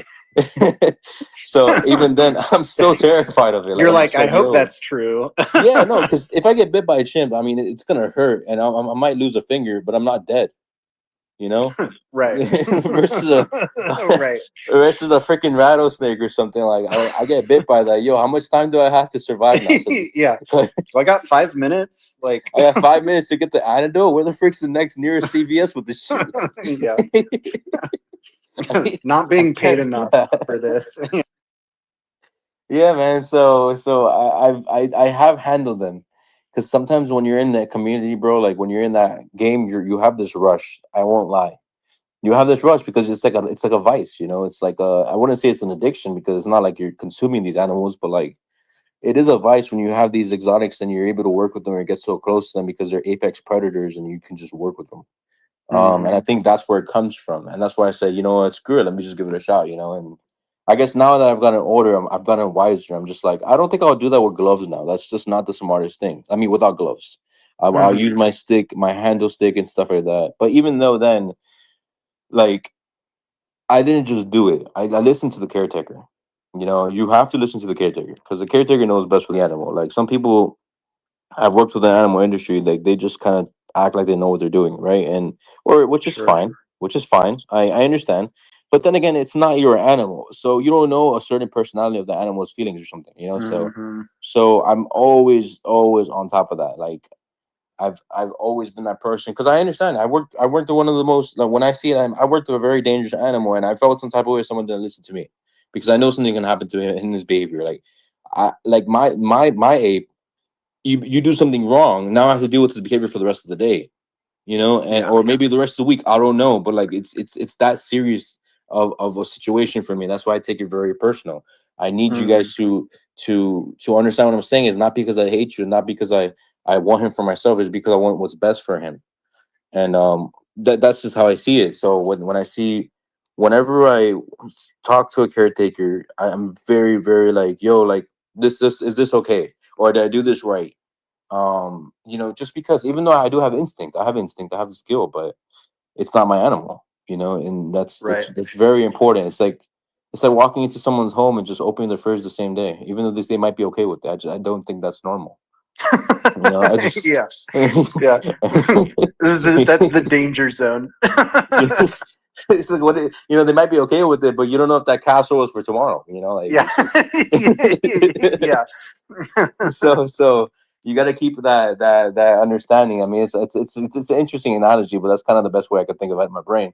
so even then, I'm still terrified of it. Like
You're
I'm
like,
just
I
like,
hope
yo,
that's true.
yeah, no, because if I get bit by a chimp, I mean, it's gonna hurt, and I might lose a finger, but I'm not dead, you know.
Right.
versus a
Right.
versus a freaking rattlesnake or something like I get bit by that. Yo, how much time do I have to survive now?
Yeah. So I got 5 minutes. Like
I got 5 minutes to get the antidote. Where the frick's the next nearest CVS with this shit?
Yeah. Not being paid
can't do
enough
that.
for this.
Yeah, man. So I have handled them because sometimes when you're in that community, bro, like when you're in that game, you have this rush. I won't lie. You have this rush because it's like a vice, It's like I wouldn't say it's an addiction because it's not like you're consuming these animals, but like it is a vice when you have these exotics and you're able to work with them or get so close to them because they're apex predators and you can just work with them. And I think that's where it comes from, and that's why I say, what, screw it, let me just give it a shot, And I guess now that I've gotten older, I've gotten wiser. I'm just like, I don't think I'll do that with gloves now. That's just not the smartest thing. I mean, without gloves, I'll use my stick, my handle stick, and stuff like that. But even though then, like, I didn't just do it. I listened to the caretaker. You have to listen to the caretaker because the caretaker knows best for the animal. Like some people I've worked with the animal industry, like they just kind of act like they know what they're doing, right? Which is
Sure.
fine, which is fine. I understand. But then again, it's not your animal. So you don't know a certain personality of the animal's feelings or something, So I'm always on top of that. Like I've always been that person because I understand. I worked with one of the most like when I see it, I worked with a very dangerous animal and I felt some type of way if someone didn't listen to me. because I know something's gonna happen to him in his behavior. Like, my ape, you do something wrong. Now I have to deal with his behavior for the rest of the day, you know, and or maybe the rest of the week. I don't know, but like it's that serious of a situation for me. That's why I take it very personal. I need you guys to understand what I'm saying. Is not because I hate you, not because I want him for myself. It's because I want what's best for him, and that's just how I see it. So when I see, whenever I talk to a caretaker, I'm very very like, yo, like this is this okay, or did I do this right? You know, just because even though I do have instinct, I have the skill, but it's not my animal, you know, and that's very important. It's like walking into someone's home and just opening their fridge the same day, even though they might be okay with that. I don't think that's normal. You know, I just
yeah. That's the danger zone.
It's like you know, they might be okay with it, but you don't know if that casserole is for tomorrow. You know, like
yeah.
So you got to keep that understanding. I mean, it's an interesting analogy, but that's kind of the best way I could think of it in my brain.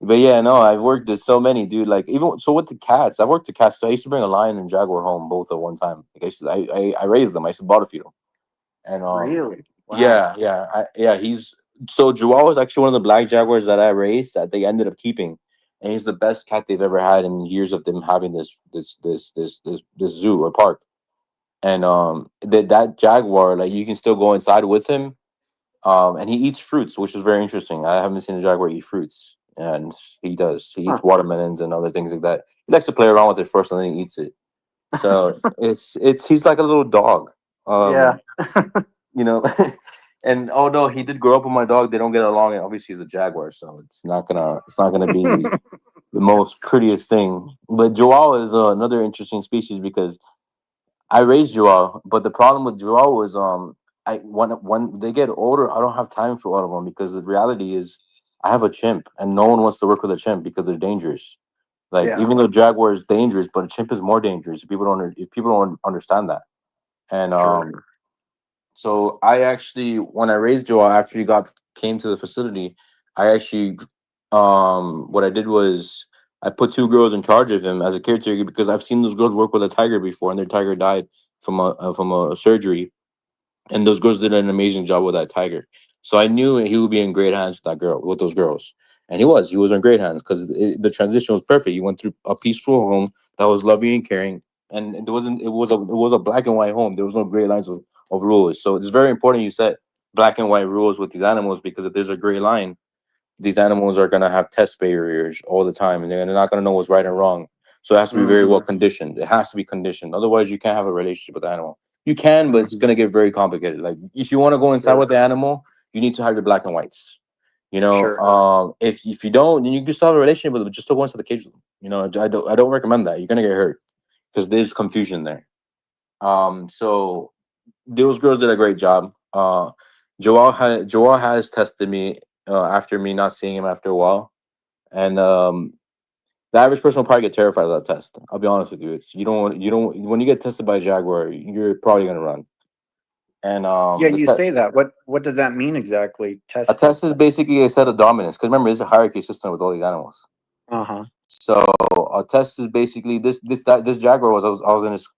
But yeah, no, I've worked with so many, dude. Like even so with the cats, I've worked with cats. So I used to bring a lion and jaguar home both at one time. Like I raised them. I used to bottle feed them. And
Really? Wow.
yeah. He's so Joao is actually one of the black jaguars that I raised that they ended up keeping, and he's the best cat they've ever had in years of them having this zoo or park. And that jaguar, like you can still go inside with him, and he eats fruits, which is very interesting. I haven't seen a jaguar eat fruits, and he does. He eats watermelons and other things like that. He likes to play around with it first, and then he eats it. So it's he's like a little dog.
Yeah.
You know, and although he did grow up with my dog, they don't get along, and obviously he's a jaguar, so it's not gonna be the most prettiest thing. But Joao is another interesting species because I raised Joao, but the problem with Joao is I when they get older, I don't have time for all of them because the reality is I have a chimp, and no one wants to work with a chimp because they're dangerous. Like
Yeah.
even though jaguar is dangerous, but a chimp is more dangerous. If people don't understand that, and so I actually, when I raised Joel after he came to the facility, I actually what I did was I put two girls in charge of him as a caretaker because I've seen those girls work with a tiger before, and their tiger died from a surgery, and those girls did an amazing job with that tiger. So I knew he would be in great hands with those girls, and he was in great hands because the transition was perfect. He went through a peaceful home that was loving and caring, and it was a black and white home. There was no gray lines of rules. So it's very important you set black and white rules with these animals because if there's a gray line, these animals are gonna have test barriers all the time, and they're not gonna know what's right and wrong. So it has to be very well conditioned. It has to be conditioned. Otherwise, you can't have a relationship with the animal. You can, but it's gonna get very complicated. Like if you want to go inside with the animal, you need to have your black and whites. You know, if you don't, then you can still have a relationship with them, but just don't go inside the cage with them. You know, I don't recommend that. You're gonna get hurt because there's confusion there. So those girls did a great job. Joel has tested me after me not seeing him after a while, and the average person will probably get terrified of that test. I'll be honest with you. You don't when you get tested by a jaguar, you're probably gonna run. And
Yeah, you say that. What does that mean exactly?
a
Tested.
test is basically a set of dominance. Because remember, it's a hierarchy system with all these animals.
Uh-huh.
So a test is basically this jaguar I was in his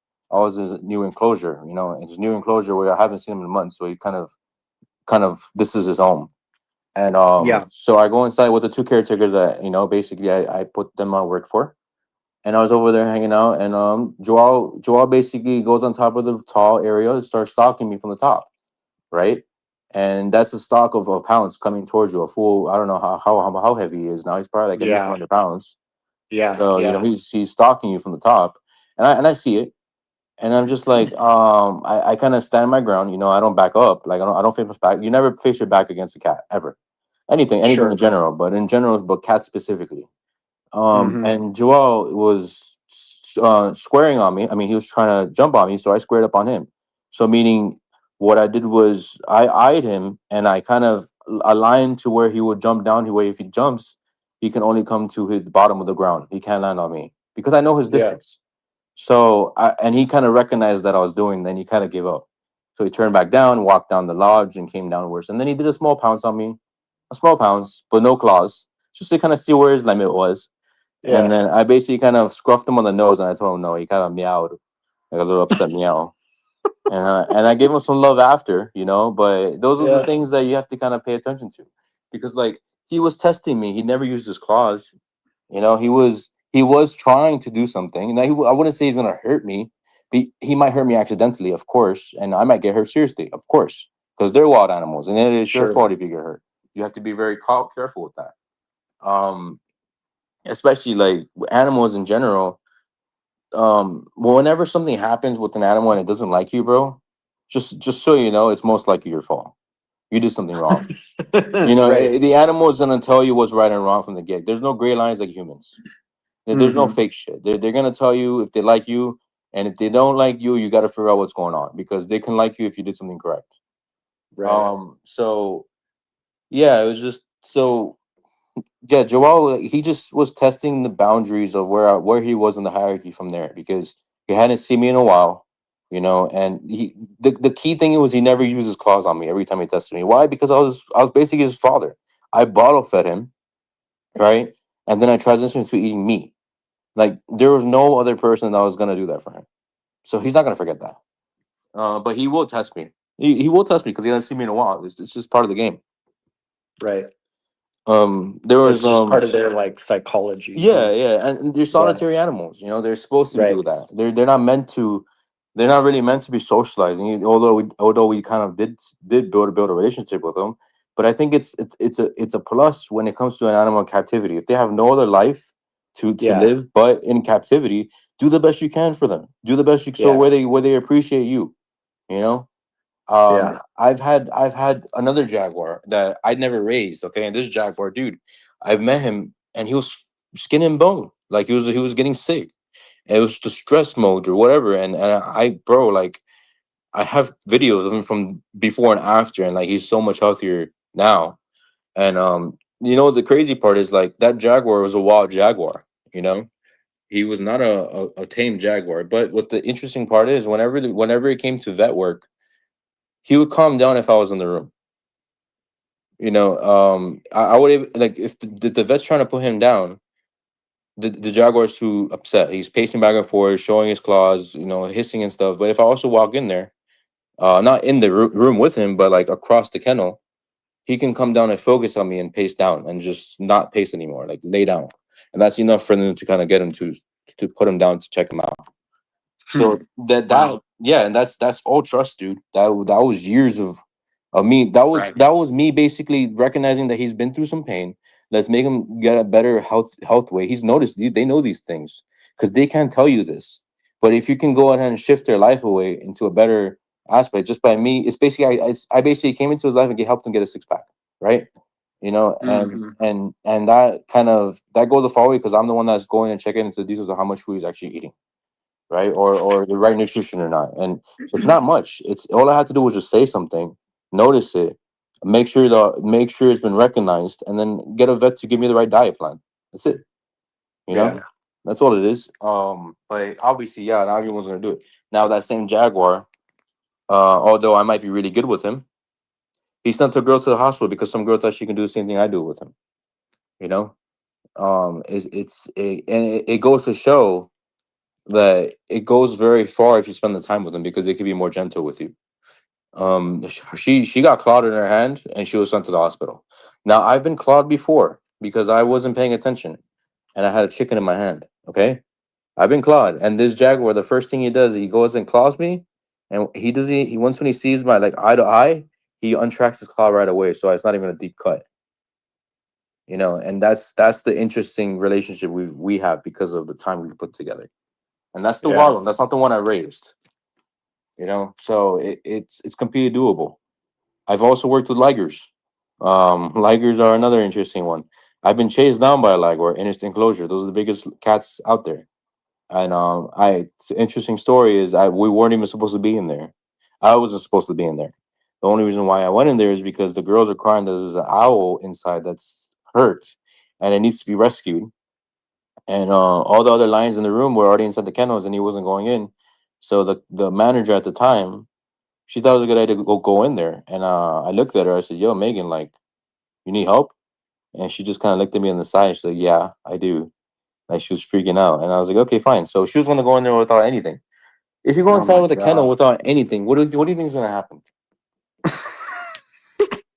new enclosure, you know, in his new enclosure where I haven't seen him in months. So he kind of this is his home. And so I go inside with the two caretakers that, you know, basically I put them on work for. And I was over there hanging out, and Joao basically goes on top of the tall area and starts stalking me from the top, right? And that's a stock of pounds coming towards you. A full, I don't know how heavy he is now. He's probably like at least 100 pounds.
Yeah.
So you know he's stalking you from the top, and I see it, and I'm just like I kind of stand my ground. You know, I don't back up. Like I don't face my back. You never face your back against a cat ever. Anything in general, but cats specifically. And Joel was squaring on me. I mean, he was trying to jump on me, so I squared up on him. So meaning, what I did was I eyed him, and I kind of aligned to where he would jump down. Where if he jumps, he can only come to his bottom of the ground. He can't land on me because I know his distance. So and he kind of recognized that I was doing. Then he kind of gave up. So he turned back down, walked down the lodge, and came downwards. And then he did a small pounce on me, a small pounce, but no claws, just to kind of see where his limit was. And then I basically kind of scruffed him on the nose, and I told him no. He kind of meowed, like a little upset meow. And I gave him some love after, you know. But those are the things that you have to kind of pay attention to, because like he was testing me. He never used his claws, you know. He was trying to do something. Now I wouldn't say he's gonna hurt me. He might hurt me accidentally, of course, and I might get hurt seriously, of course, because they're wild animals, and it is your
Sure.
fault if you get hurt. You have to be very careful with that. Especially like animals in general. Whenever something happens with an animal and it doesn't like you, bro, just so you know, it's most likely your fault. You did something wrong. You know,
Right.
the animal is gonna tell you what's right and wrong from the get. There's no gray lines like humans. There's no
Mhm.
fake shit. They're gonna tell you if they like you, and if they don't like you, you got to figure out what's going on, because they can like you if you did something correct.
Right.
So yeah, it was just so. Yeah, Joel, he just was testing the boundaries of where he was in the hierarchy from there, because he hadn't seen me in a while, you know. And the key thing was he never used his claws on me every time he tested me. Why? Because I was basically his father. I bottle fed him, right, and then I transitioned to eating meat. Like there was no other person that was gonna do that for him, so he's not gonna forget that. But he will test me. He will test me because he hasn't seen me in a while. It's just part of the game.
Right.
There
It's
was
just part of their like psychology.
Yeah, yeah, and they're
Yeah.
solitary animals. You know, they're supposed to
Right.
do that. They're not meant to. They're not really meant to be socializing. Although we kind of did build a relationship with them, but I think it's a plus when it comes to an animal in captivity. If they have no other life to
Yeah.
live but in captivity, do the best you can for them. Do the best you so
Yeah.
where they appreciate you. You know,
Yeah.
I've had another jaguar that I'd never raised. Okay, and this jaguar, dude, I've met him and he was skin and bone, like he was getting sick. And it was the stress mode or whatever. And I, bro, like I have videos of him from before and after, and like he's so much healthier now. And you know, the crazy part is like that jaguar was a wild jaguar. You know, he was not a tame jaguar. But what the interesting part is, whenever it came to vet work, he would calm down if I was in the room. You know, I would like if the vet's trying to put him down, the Jaguar's too upset. He's pacing back and forth, showing his claws, you know, hissing and stuff. But if I also walk in there, not in the room with him, but like across the kennel, he can come down and focus on me and pace down and just not pace anymore, like lay down, and that's enough for them to kind of get him to put him down to check him out. So yeah, and that's all trust, dude. That was years of me. That was me basically recognizing that he's been through some pain. Let's make him get a better health way. He's noticed they know these things because they can't tell you this. But if you can go ahead and shift their life away into a better aspect just by me, it's basically I basically came into his life and helped him get a six pack, right? You know, and that kind of that goes a far way because I'm the one that's going and checking into the details of how much food he's actually eating, right? Or the right nutrition or not. And it's not much. It's all I had to do was just say something, notice it, make sure it's been recognized, and then get a vet to give me the right diet plan. That's it. You know?
Yeah.
That's all it is. But obviously, yeah, not everyone's gonna do it. Now that same Jaguar, although I might be really good with him, he sent a girl to the hospital because some girl thought she can do the same thing I do with him. You know? It goes to show that it goes very far if you spend the time with them because they can be more gentle with you. She got clawed in her hand and she was sent to the hospital. Now I've been clawed before because I wasn't paying attention and I had a chicken in my hand. Okay, I've been clawed, and this jaguar, the first thing he does, he goes and claws me, and he once when he sees my like eye to eye, he untracks his claw right away, so it's not even a deep cut. You know, and that's the interesting relationship we have because of the time we put together. And that's the
Yeah.
wild one. That's not the one I raised. You know, so it's completely doable. I've also worked with ligers. Ligers are another interesting one. I've been chased down by a liger in its enclosure. Those are the biggest cats out there. And the interesting story is we weren't even supposed to be in there. I wasn't supposed to be in there. The only reason why I went in there is because the girls are crying that there's an owl inside that's hurt and it needs to be rescued. And all the other lions in the room were already inside the kennels, and he wasn't going in. So the manager at the time, she thought it was a good idea to go in there. And I looked at her. I said, "Yo, Megan, like, you need help?" And she just kind of looked at me on the side. She's like, "Yeah, I do." Like she was freaking out, and I was like, okay, fine. So she was gonna go in there without anything. If you go
Oh
inside
my
with a kennel
god.
without anything, what do you think is gonna happen?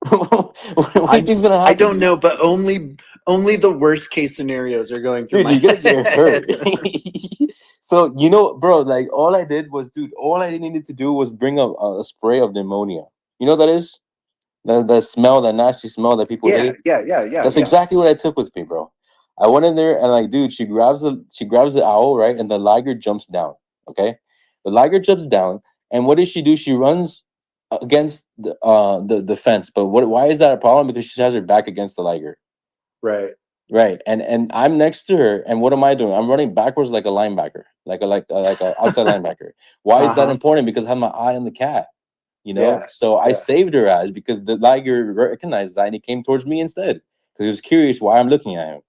what do you think is gonna
I
happen,
don't
dude?
know, but only the worst case scenarios are going through
Dude,
my
you're gonna get hurt.
head.
So bro, like all I did was, dude, all I needed to do was bring a spray of pneumonia. You know what that is? The smell, that nasty smell that people
Yeah,
hate.
yeah.
That's exactly what I took with me, bro. I went in there and like, dude, she grabs the owl, right? And the Liger jumps down. Okay. The Liger jumps down, and what does she do? She runs against the fence. But why is that a problem? Because she has her back against the Liger.
Right.
Right. And I'm next to her, and what am I doing? I'm running backwards like a linebacker, like a outside linebacker. Why is that
Uh-huh.
important? Because I have my eye on the cat.
Yeah.
So I
Yeah.
saved her eyes because the Liger recognized that, and he came towards me instead because he was curious why I'm looking at him.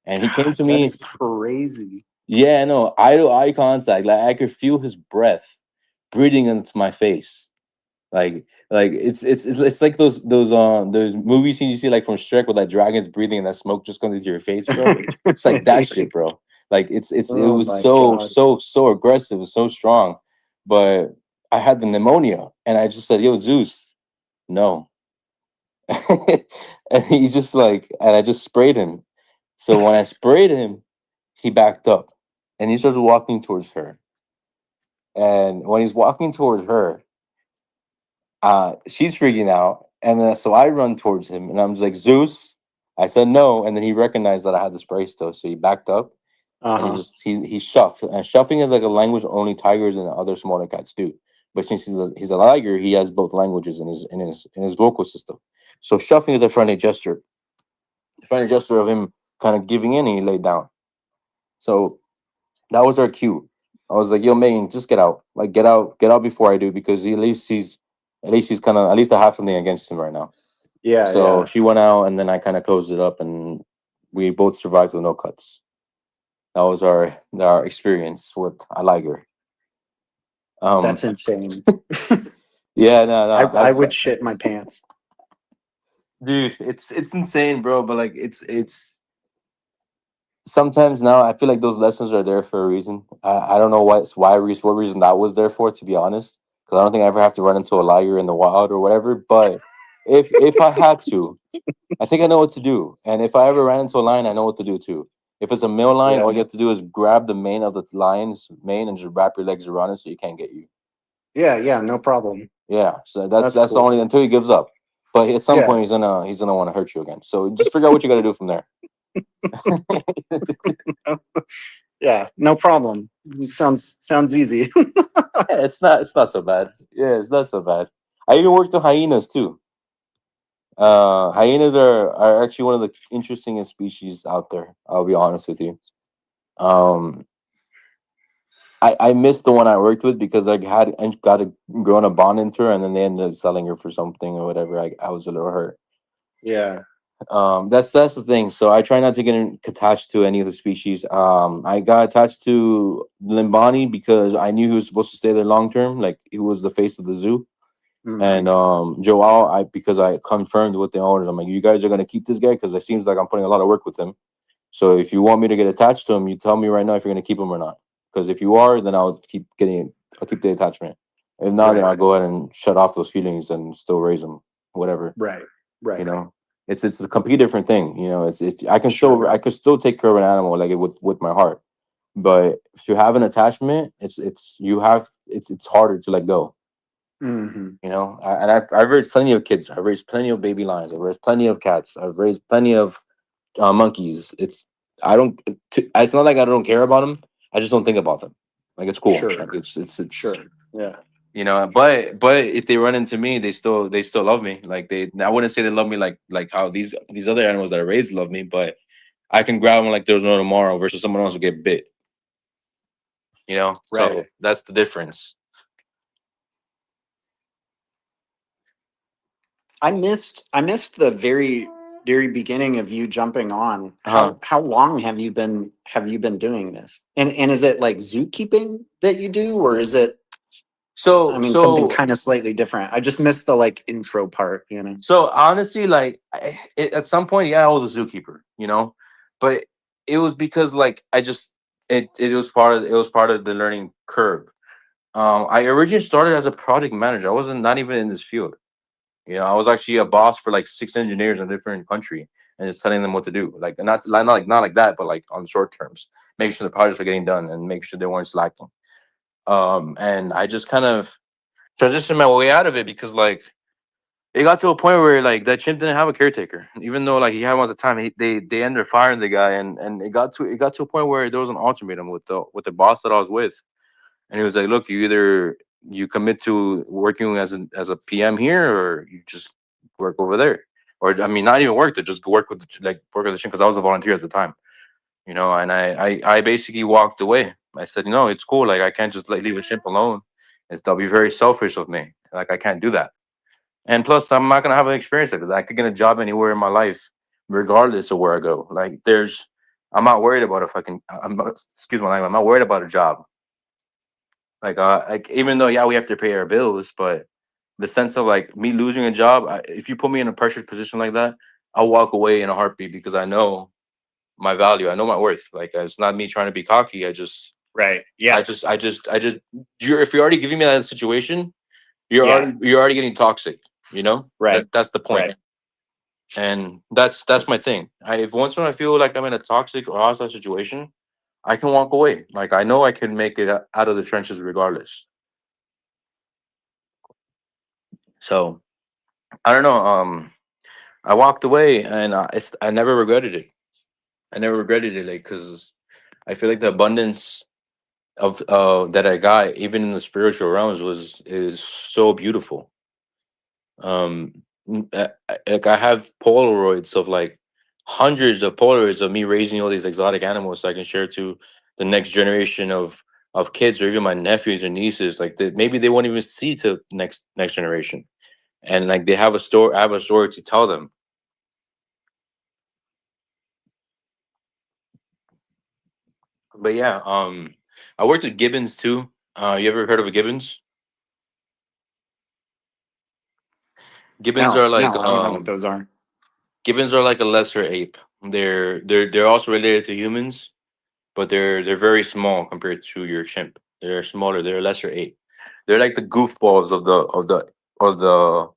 And he came to
That
me.
is crazy.
Yeah, no, eye to eye contact. Like I could feel his breath breathing into my face. Like it's like those movie scenes you see like from Shrek with like dragons breathing and that smoke just comes into your face, bro. It's like that shit, bro. Like it
Oh
was
my
so
god.
so aggressive, so strong. But I had the pneumonia, and I just said, "Yo, Zeus, no." And he's just like, and I just sprayed him. So when I sprayed him, he backed up, and he starts walking towards her. And when he's walking towards her, she's freaking out, and then so I run towards him, and I'm just like, Zeus. I said no, and then he recognized that I had the spray still, so he backed up, and
Uh-huh.
he shuffed. And shuffling is like a language only tigers and other smaller cats do. But since he's a liger, he has both languages in his vocal system. So shuffling is a friendly gesture. A friendly gesture of him kind of giving in, and he laid down. So that was our cue. I was like, "Yo, Megan, just get out. Like, get out before I do, because at least he's kind of, at least I have something against him right now."
Yeah,
So
yeah.
she went out, and then I kind of closed it up, and we both survived with no cuts. That was our experience with a Liger.
That's insane.
Yeah, no,
I would shit my pants.
dude, it's insane, bro. But like, it's sometimes now I feel like those lessons are there for a reason. I don't know what reason that was there for, to be honest, because I don't think I ever have to run into a liger in the wild or whatever. But if I had to, I think I know what to do. And if I ever ran into a lion, I know what to do too. If it's a male lion,
Yeah.
all you have to do is grab the mane of the lion's mane and just wrap your legs around it so he can't get you.
Yeah, no problem.
Yeah, so that's the
cool.
only, until he gives up. But at some
Yeah.
point he's gonna want to hurt you again. So just figure out what you got to do from there.
Yeah, no problem. It sounds easy.
Yeah, it's not so bad. Yeah, it's not so bad. I even worked with hyenas too. Hyenas are actually one of the interestingest species out there. I'll be honest with you. Um, I missed the one I worked with because I got to grown a bond into her, and then they ended up selling her for something or whatever. I was a little hurt.
Yeah.
That's the thing. So I try not to get attached to any of the species. I got attached to Limbani because I knew he was supposed to stay there long term. Like, he was the face of the zoo. And Joao, because I confirmed with the owners, I'm like, you guys are gonna keep this guy because it seems like I'm putting a lot of work with him. So if you want me to get attached to him, you tell me right now if you're gonna keep him or not. Because if you are, then I'll keep the attachment. If not, then
Right.
I'll go ahead and shut off those feelings and still raise them, whatever.
Right.
You know, it's a completely different thing. You know, it's I can still take care of an animal like it with my heart, but if you have an attachment, it's harder to let go.
Mm-hmm.
You know, I've raised plenty of kids. I've raised plenty of baby lions. I've raised plenty of cats. I've raised plenty of monkeys. It's not like I don't care about them. I just don't think about them. Like, it's cool.
Sure.
Like, it's
Sure. Yeah.
you know. But if they run into me, they still love me. Like, I wouldn't say they love me like how these other animals that I raised love me, but I can grab them like there's no tomorrow versus someone else will get bit. You know, so
Right.
that's the difference.
I missed the very beginning of you jumping on.
Uh-huh.
How long have you been doing this? And is it like zookeeping that you do, or is it something kind of slightly different? I just missed the like intro part, you know.
So honestly, like, at some point, yeah, I was a zookeeper, you know, but it was because like it was part of the learning curve. I originally started as a project manager. I wasn't not even in this field. You know, I was actually a boss for like 6 engineers in a different country and just telling them what to do. Like not like that, but like on short terms, make sure the projects are getting done and make sure they weren't slacking. And I just kind of transitioned my way out of it because like it got to a point where like that chimp didn't have a caretaker, even though like he had one at the time. They ended up firing the guy, and it got to a point where there was an ultimatum with the boss that I was with, and he was like, "Look, you commit to working as a PM here, or you just work over there, or I mean, not even work to just work with work with the chimp because I was a volunteer at the time, you know." And I basically walked away. I said, "No, it's cool. Like I can't just like leave a chimp alone. That'll be very selfish of me. Like I can't do that." And plus, I'm not gonna have an experience because I could get a job anywhere in my life, regardless of where I go. I'm not worried about if I can. Excuse my language. I'm not worried about a job. Like even though yeah, we have to pay our bills, but the sense of like me losing a job, if you put me in a pressured position like that, I'll walk away in a heartbeat because I know my value. I know my worth. Like it's not me trying to be cocky.
Right. Yeah.
If you're already giving me that situation, you're
Yeah.
already getting toxic. You know,
Right.
That's the point.
Right.
And that's my thing. If once when I feel like I'm in a toxic or hostile situation, I can walk away. Like I know I can make it out of the trenches regardless. So I don't know. I walked away, and I never regretted it. I never regretted it, like because I feel like the abundance of that I got, even in the spiritual realms, is so beautiful. Like I have Polaroids of like hundreds of Polaroids of me raising all these exotic animals, so I can share to the next generation of kids or even my nephews and nieces. Like maybe they won't even see to next generation, and like they have a story. I have a story to tell them. But yeah, I worked with Gibbons too. You ever heard of a Gibbons? Gibbons
No,
are like
no, I don't know what those are.
Gibbons are like a lesser ape. They're also related to humans, but they're very small compared to your chimp. They're smaller. They're a lesser ape. They're like the goofballs of the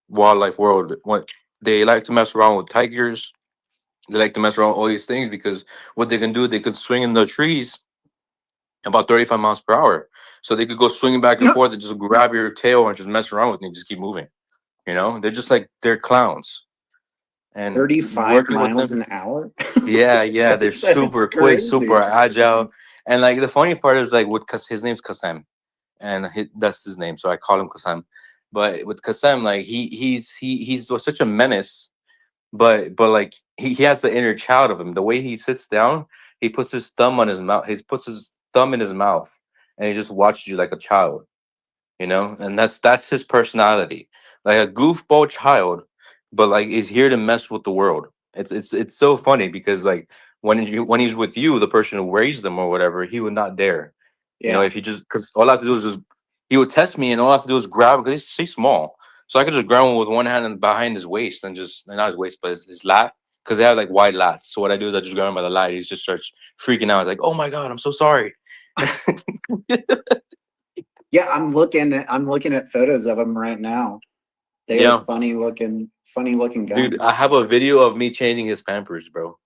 wildlife world. What they like to mess around with tigers. They like to mess around with all these things because what they can do, they could swing in the trees about 35 miles per hour. So they could go swinging back and forth and just grab your tail and just mess around with you and just keep moving. You know, they're just like they're clowns. And
35
working with
miles
them,
an hour?
yeah, they're
That's
super quick,
crazy.
super agile. And like the funny part is like cause his name's Kasem, and that's his name, so I call him Kasem. But with Kasem, like he's such a menace, but like he has the inner child of him. The way he sits down, he puts his thumb on his mouth. He puts his thumb in his mouth, and he just watches you like a child, you know. And that's his personality, like a goofball child, but like is here to mess with the world. It's so funny because like when he's with you, the person who raised them or whatever, he would not dare. You know,
Yeah.
if he just because all I have to do is just he would test me, and all I have to do is grab because he's small, so I could just grab him with one hand and behind his waist and just not his waist, but his lat because they have like wide lats. So what I do is I just grab him by the lat. He just starts freaking out, like, "Oh my god, I'm so sorry."
Yeah, I'm looking at photos of them right now. They are
Yeah,
funny looking
dude,
guys.
I have a video of me changing his Pampers, bro.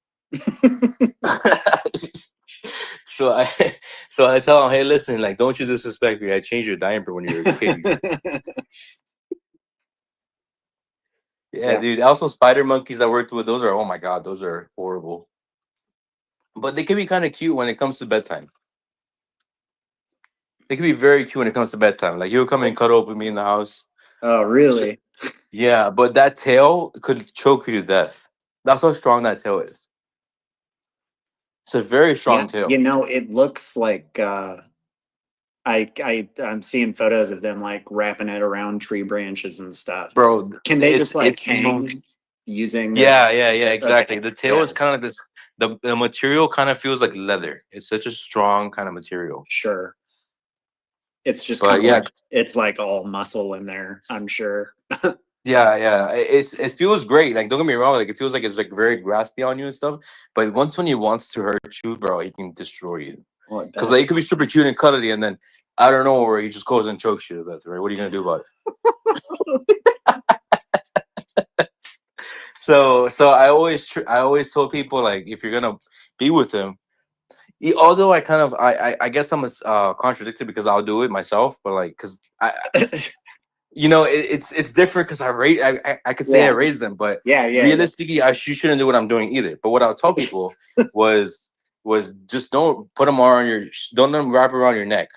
So I so I tell him, hey, listen, like, don't you disrespect me. I changed your diaper when you were a kid. Yeah,
Yeah.
dude. Also, spider monkeys I worked with, those are oh my god, those are horrible. But they can be kind of cute when it comes to bedtime. They can be very cute when it comes to bedtime. Like he'll come and cuddle up with me in the house.
Oh, really?
Yeah, but that tail could choke you to death. That's how strong that tail is. It's a very strong
Yeah.
tail.
You know, it looks like I'm seeing photos of them like wrapping it around tree branches and stuff.
Bro,
Can they just like hang using their
yeah, exactly.
okay.
The tail
Yeah.
is kind of like this. The material kind of feels like leather. It's such a strong kind of material.
Sure. It's just
But
kind of
yeah,
like it's like all muscle in there, I'm sure.
Yeah. It feels great. Like don't get me wrong, like it feels like it's like very graspy on you and stuff. But once when he wants to hurt you, bro, he can destroy you. Because like he could be super cute and cuddly, and then I don't know where he just goes and chokes you to death. Right? What are you gonna do about it? So I always told people like if you're gonna be with him, although I kind of I guess I'm contradicted because I'll do it myself, but like because I it's different because I could say I
Yeah.
raised them, but
Yeah.
realistically you shouldn't do what I'm doing either. But what I'll tell people was just don't put them on your don't let them wrap around your neck.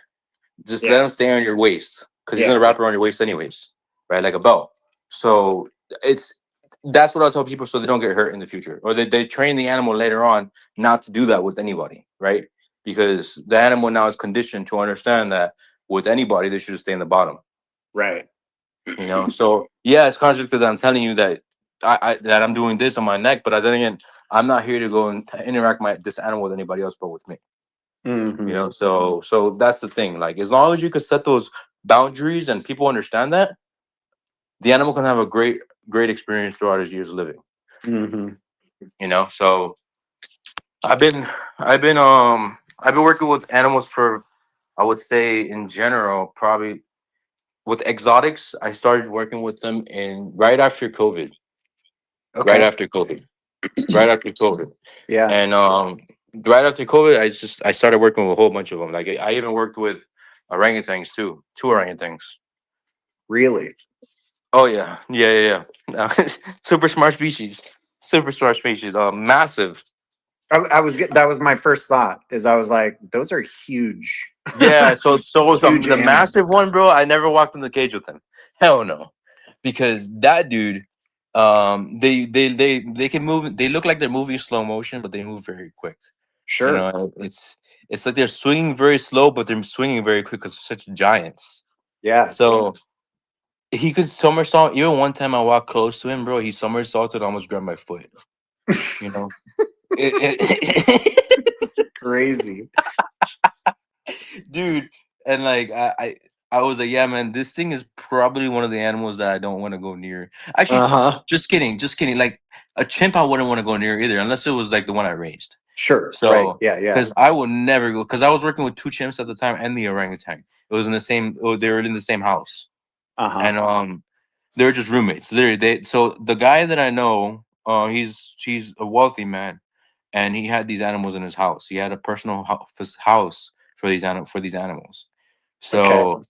Just let them stay on your waist because he's
Yeah.
gonna wrap around your waist anyways, right? Like a belt. So that's what I'll tell people so they don't get hurt in the future, or they train the animal later on not to do that with anybody, right? Because the animal now is conditioned to understand that with anybody they should just stay in the bottom.
Right.
So yeah, it's contradictory that I'm telling you that that I'm doing this on my neck, but then again, I'm not here to go and interact this animal with anybody else but with me.
Mhm.
So that's the thing. Like as long as you could set those boundaries and people understand that, the animal can have a great experience throughout his years living.
Mhm.
So I've been working with animals for, I would say in general, probably with exotics. I started working with them in right after COVID. Right
Okay.
after COVID. Right after COVID.
Yeah.
And right after COVID, I started working with a whole bunch of them. Like I even worked with orangutans too, 2 orangutans.
Really?
Oh yeah. Super smart species. Super smart species. Massive.
That was my first thought. Is I was like, those are huge.
Yeah. So
Huge
the
animals.
massive one, bro. I never walked in the cage with him. Hell no, because that dude, they can move. They look like they're moving slow motion, but they move very quick.
Sure.
It's like they're swinging very slow, but they're swinging very quick because they're such giants.
Yeah.
So he could somersault. Even one time I walked close to him, bro. He somersaulted, almost grabbed my foot. You know,
It's crazy.
dude. And like I was like, yeah, man, this thing is probably one of the animals that I don't want to go near. Actually,
Uh-huh.
just kidding. Like a chimp, I wouldn't want to go near either, unless it was like the one I raised.
Sure.
So,
Right. Yeah.
because I would never go, because I was working with 2 chimps at the time and the orangutan. It was in the same. They were in the same house,
Uh-huh.
and they were just roommates. Literally, so the guy that I know, he's a wealthy man, and he had these animals in his house. He had a personal house for these animals.
Okay.
So,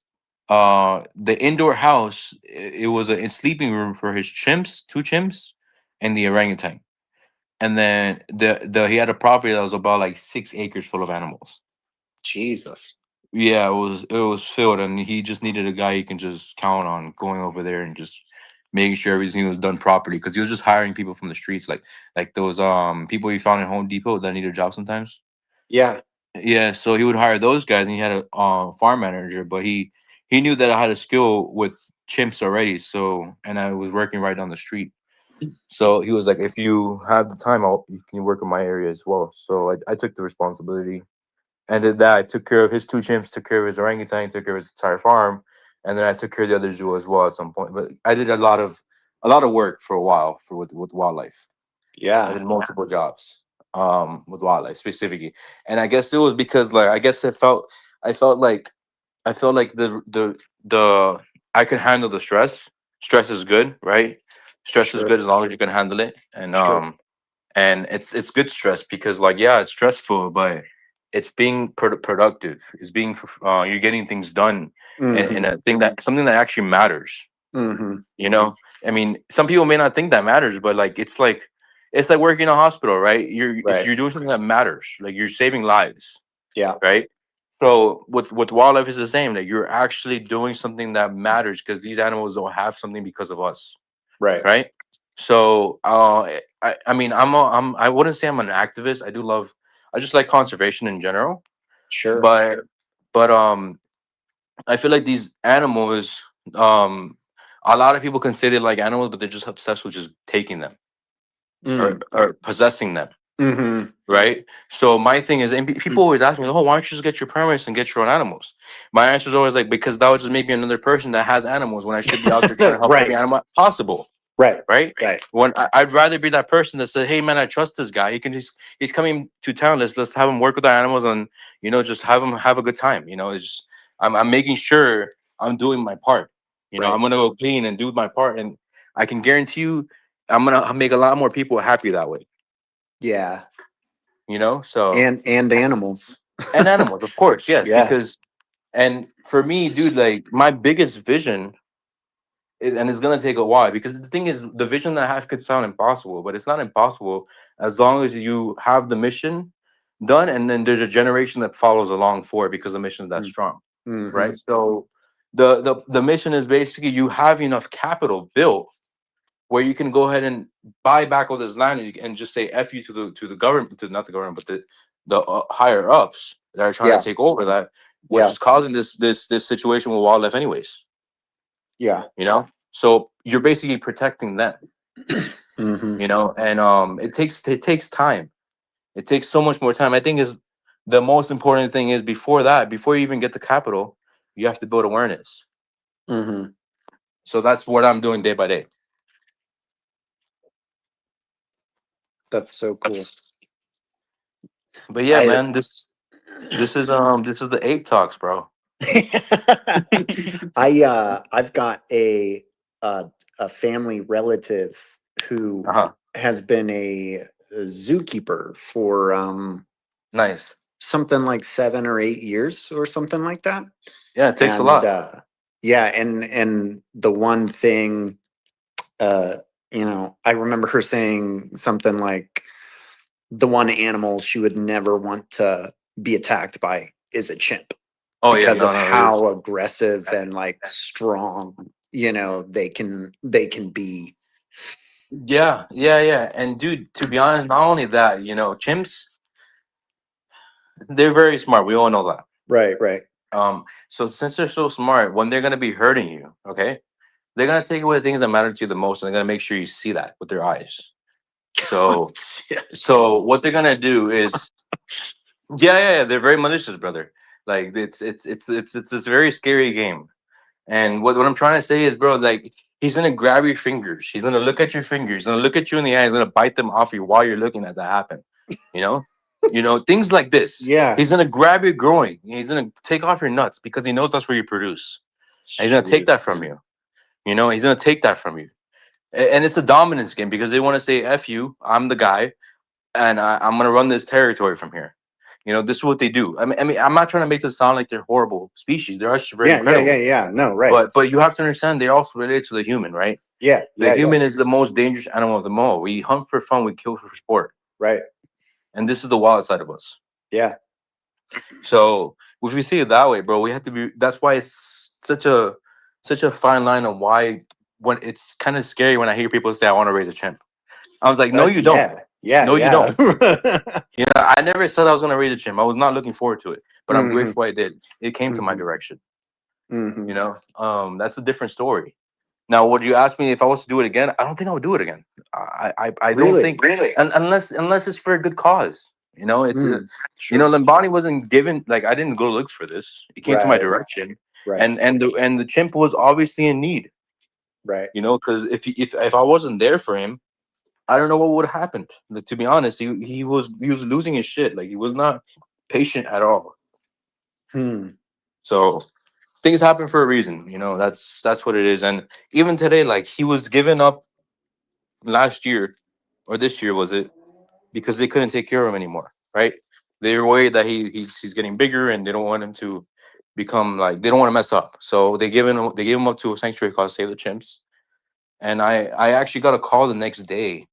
the indoor house, it was a sleeping room for his chimps, 2 chimps, and the orangutan. And then he had a property that was about like 6 acres full of animals.
Jesus.
Yeah, it was filled, and he just needed a guy he can just count on going over there and just making sure everything was done properly. Because he was just hiring people from the streets, like those people he found in Home Depot that need a job sometimes.
Yeah.
Yeah, so he would hire those guys, and he had a farm manager, but he knew that I had a skill with chimps already. So, and I was working right down the street. So he was like, if you have the time, you can work in my area as well. So I took the responsibility and did that. I took care of his 2 chimps, took care of his orangutan, took care of his entire farm, and then I took care of the other zoo as well at some point. But I did a lot of work for a while with wildlife. I
Yeah.
did multiple jobs with wildlife specifically, and I guess it was because like I felt like the I could handle the stress. Stress is good, right? Stress is
Sure.
good as long as you can handle it,
Sure.
and it's good stress because like yeah, it's stressful, but it's being productive. It's being you're getting things done in
Mhm.
a thing that something that actually matters.
Mhm.
I mean, some people may not think that matters, but like it's like working in a hospital, right?
Right.
You're doing something that matters. Like you're saving lives,
Yeah.
right? So with wildlife is the same. That you're actually doing something that matters because these animals don't have something because of us,
Right.
right? So I mean I wouldn't say I'm an activist. I just like conservation in general,
Sure.
but I feel like these animals, a lot of people can say they like animals, but they're just obsessed with just taking them
Mm.
or possessing them.
Mm-hmm.
Right. So my thing is, and people always ask me, "Oh, why don't you just get your permits and get your own animals?" My answer is always like, because that would just make me another person that has animals when I should be out there trying to help every
Right.
animal possible.
Right.
Right.
Right.
When I'd rather be that person that said, "Hey, man, I trust this guy. He's coming to town. Let's have him work with our animals and just have him have a good time." It's just I'm making sure I'm doing my part.
Right.
I'm gonna go clean and do my part, and I can guarantee you, I'm gonna make a lot more people happy that way.
Yeah.
So
And animals.
and animals, of course, yes,
Yeah.
because and for me, dude, like my biggest vision, and it's gonna take a while because the thing is, the vision that I have could sound impossible, but it's not impossible as long as you have the mission done, and then there's a generation that follows along for it because the mission is that strong,
Mm-hmm.
right? So the mission is basically you have enough capital built where you can go ahead and buy back all this land and just say "f you" to the government, to not the government, but the higher ups that are trying
Yeah.
to take over that, which
Yeah.
is causing this situation with wildlife, anyways.
Yeah.
So you're basically protecting them.
Mm-hmm.
And it takes time. It takes so much more time. I think is the most important thing is before you even get the capital, you have to build awareness.
Mm-hmm.
So that's what I'm doing day by day.
That's so cool.
But yeah, man, this is the ape talks, bro.
I've got a family relative who has been a zookeeper for
nice
something like 7 or 8 years or something like that.
Yeah, it takes a lot.
Yeah, and the one thing, I remember her saying something like, the one animal she would never want to be attacked by is a chimp.
Oh, yeah,
because
no,
of
no,
how aggressive and like strong, they can be.
Yeah. And dude, to be honest, not only that, chimps, they're very smart. We all know that.
Right.
So since they're so smart, when they're gonna be hurting you, okay, they're gonna take away the things that matter to you the most, and they're gonna make sure you see that with their eyes. So what they're gonna do is, yeah, they're very malicious, brother. Like it's a very scary game. And what I'm trying to say is, bro, like he's gonna grab your fingers. He's gonna look at your fingers. He's gonna look at you in the eye. He's gonna bite them off you while you're looking at that happen. Things like this.
Yeah.
He's gonna grab your groin. He's gonna take off your nuts because he knows that's where you produce. And he's gonna take that from you. He's gonna take that from you. And it's a dominance game because they want to say "f you." I'm the guy, and I'm gonna run this territory from here. This is what they do. I mean, I'm not trying to make this sound like they're horrible species. They're actually very incredible.
Yeah. No, right.
But you have to understand they're also related to the human, right?
Yeah.
The human is the most dangerous animal of them all. We hunt for fun, we kill for sport.
Right.
And this is the wild side of us.
Yeah.
So if we see it that way, bro, we have to be. That's why it's such a fine line of why when it's kind of scary when I hear people say I want to raise a chimp. I was like, no, you don't.
Yeah.
No, you don't. I never said I was gonna raise a chimp. I was not looking forward to it, but I'm grateful I did. It came to my direction. That's a different story. Now, would you ask me if I was to do it again? I don't think I would do it again. I don't think unless it's for a good cause. It's Lambani wasn't given, like, I didn't go look for this. It came to my direction,
Right.
and the chimp was obviously in need.
Right.
Because if I wasn't there for him, I don't know what would have happened. Like, to be honest, he was losing his shit. Like, he was not patient at all. So things happen for a reason. That's what it is. And even today, like, he was given up last year or this year, was it? Because they couldn't take care of him anymore, right? They were worried that he's getting bigger and they don't want him to become, like, they don't want to mess up. So they gave him up to a sanctuary called Save the Chimps. And I actually got a call the next day.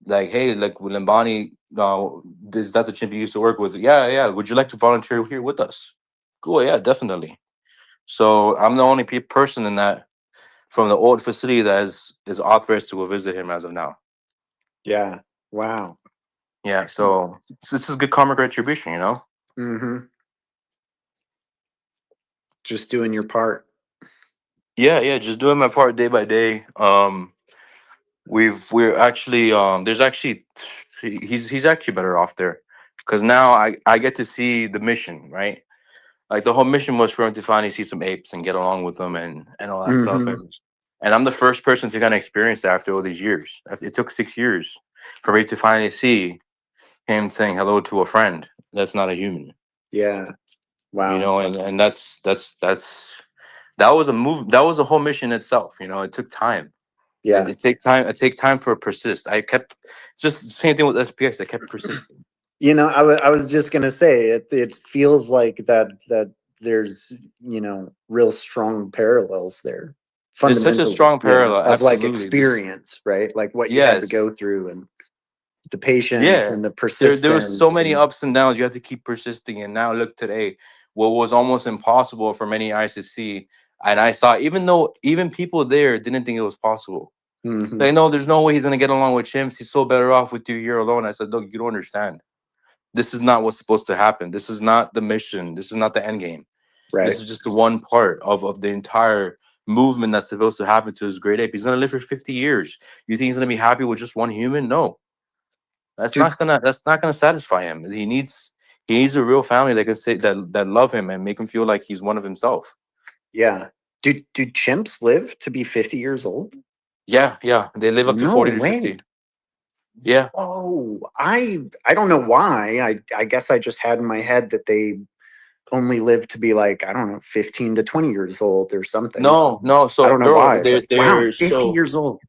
Like, hey, like, Lambani, is that the chimp you used to work with? Yeah. Would you like to volunteer here with us? Cool, yeah, definitely. So I'm the only person in that from the old facility that is authorized to go visit him as of now.
Yeah. Wow.
Yeah. So this is good karmic retribution,
Just doing your part.
Yeah. Just doing my part day by day. We're actually there's actually He's actually better off there because now I get to see the mission, right? Like the whole mission was for him to finally see some apes and get along with them and all that stuff.
Mhm.
And I'm the first person to kind of experience that after all these years. It took 6 years for me to finally see him saying hello to a friend that's not a human.
Yeah. Wow.
You know, and that was a move. That was a whole mission itself. You know, it took time.
Yeah.
It take time. It take time for persist. I kept just the same thing with SPX. I kept persisting.
You know, I was just gonna say it feels like that there's, you know, real strong parallels there.
There's such a
Fundamentally,
strong
yeah,
parallel.
of like
Absolutely.
experience, right? Like what you had to
Yes.
go through and the patience
Yeah.
and the
There was so
persistence.
many
And,
ups and downs. You have to keep persisting. And now look today, what was almost impossible for many eyes to see. And I saw, even people there didn't think it was possible.
Mhm.
They know there's no way he's gonna get along with chimps. He's so better off with you here alone. I said, look, you don't understand. This is not what's supposed to happen. This is not the mission. This is not the end game.
Right.
This is just the one part of the entire movement that's supposed to happen to his great ape. He's gonna live for 50 years. You think he's gonna be happy with just one human? No. That's not gonna satisfy him. He needs a real family that can say that love him and make him feel like he's one of himself.
Yeah. Do chimps live to be 50 years old?
Yeah, yeah. They live up to
No
40 to
way.
50. Yeah.
Oh, I don't know why. I guess I just had in my head that they only live to be like, I don't know, 15 to 20 years old or something.
No.
I
So
don't know
bro,
why.
they're
But wow,
they're
50
so
years old.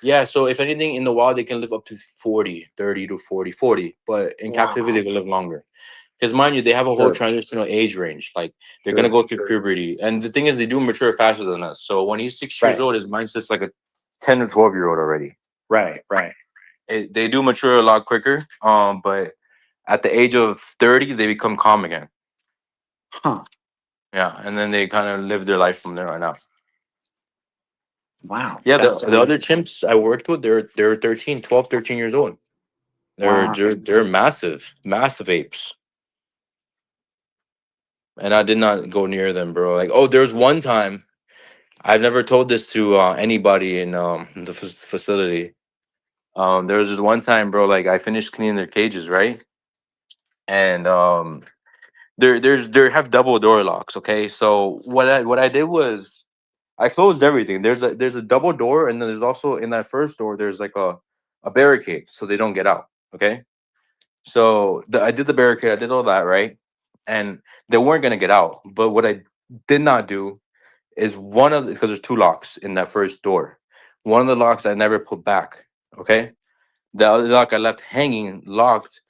yeah, so if anything in the wild they can live up to 40, 30 to 40, but in captivity they
Wow.
can live longer. Because mind you, they have a whole
Sure.
transitional age range. Like they're gonna
Sure.
go through puberty. And the thing is they do mature faster than us. So when he's 6 years
Right.
old, his mind's just like a 10 or 12-year-old already.
Right. Right.
They do mature a lot quicker. But at the age of 30, they become calm again.
Huh.
Yeah, and then they kind of live their life from there on out.
Wow.
Yeah,
That's
the
so
other
interesting.
chimps I worked with, they're 13, 12, 13 years old.
Wow.
They're massive apes. And I did not go near them, bro. Like, oh, there's one time I've never told this to anybody in the facility. There was this one time, bro. Like, I finished cleaning their cages, right? And they have double door locks. Okay, so what I did was I closed everything. There's a double door, and then there's also in that first door there's like a barricade, so they don't get out. Okay, so I did the barricade. I did all that, right? And they weren't gonna get out. But what I did not do is because there's two locks in that first door. One of the locks I never put back. Okay, the other lock I left hanging locked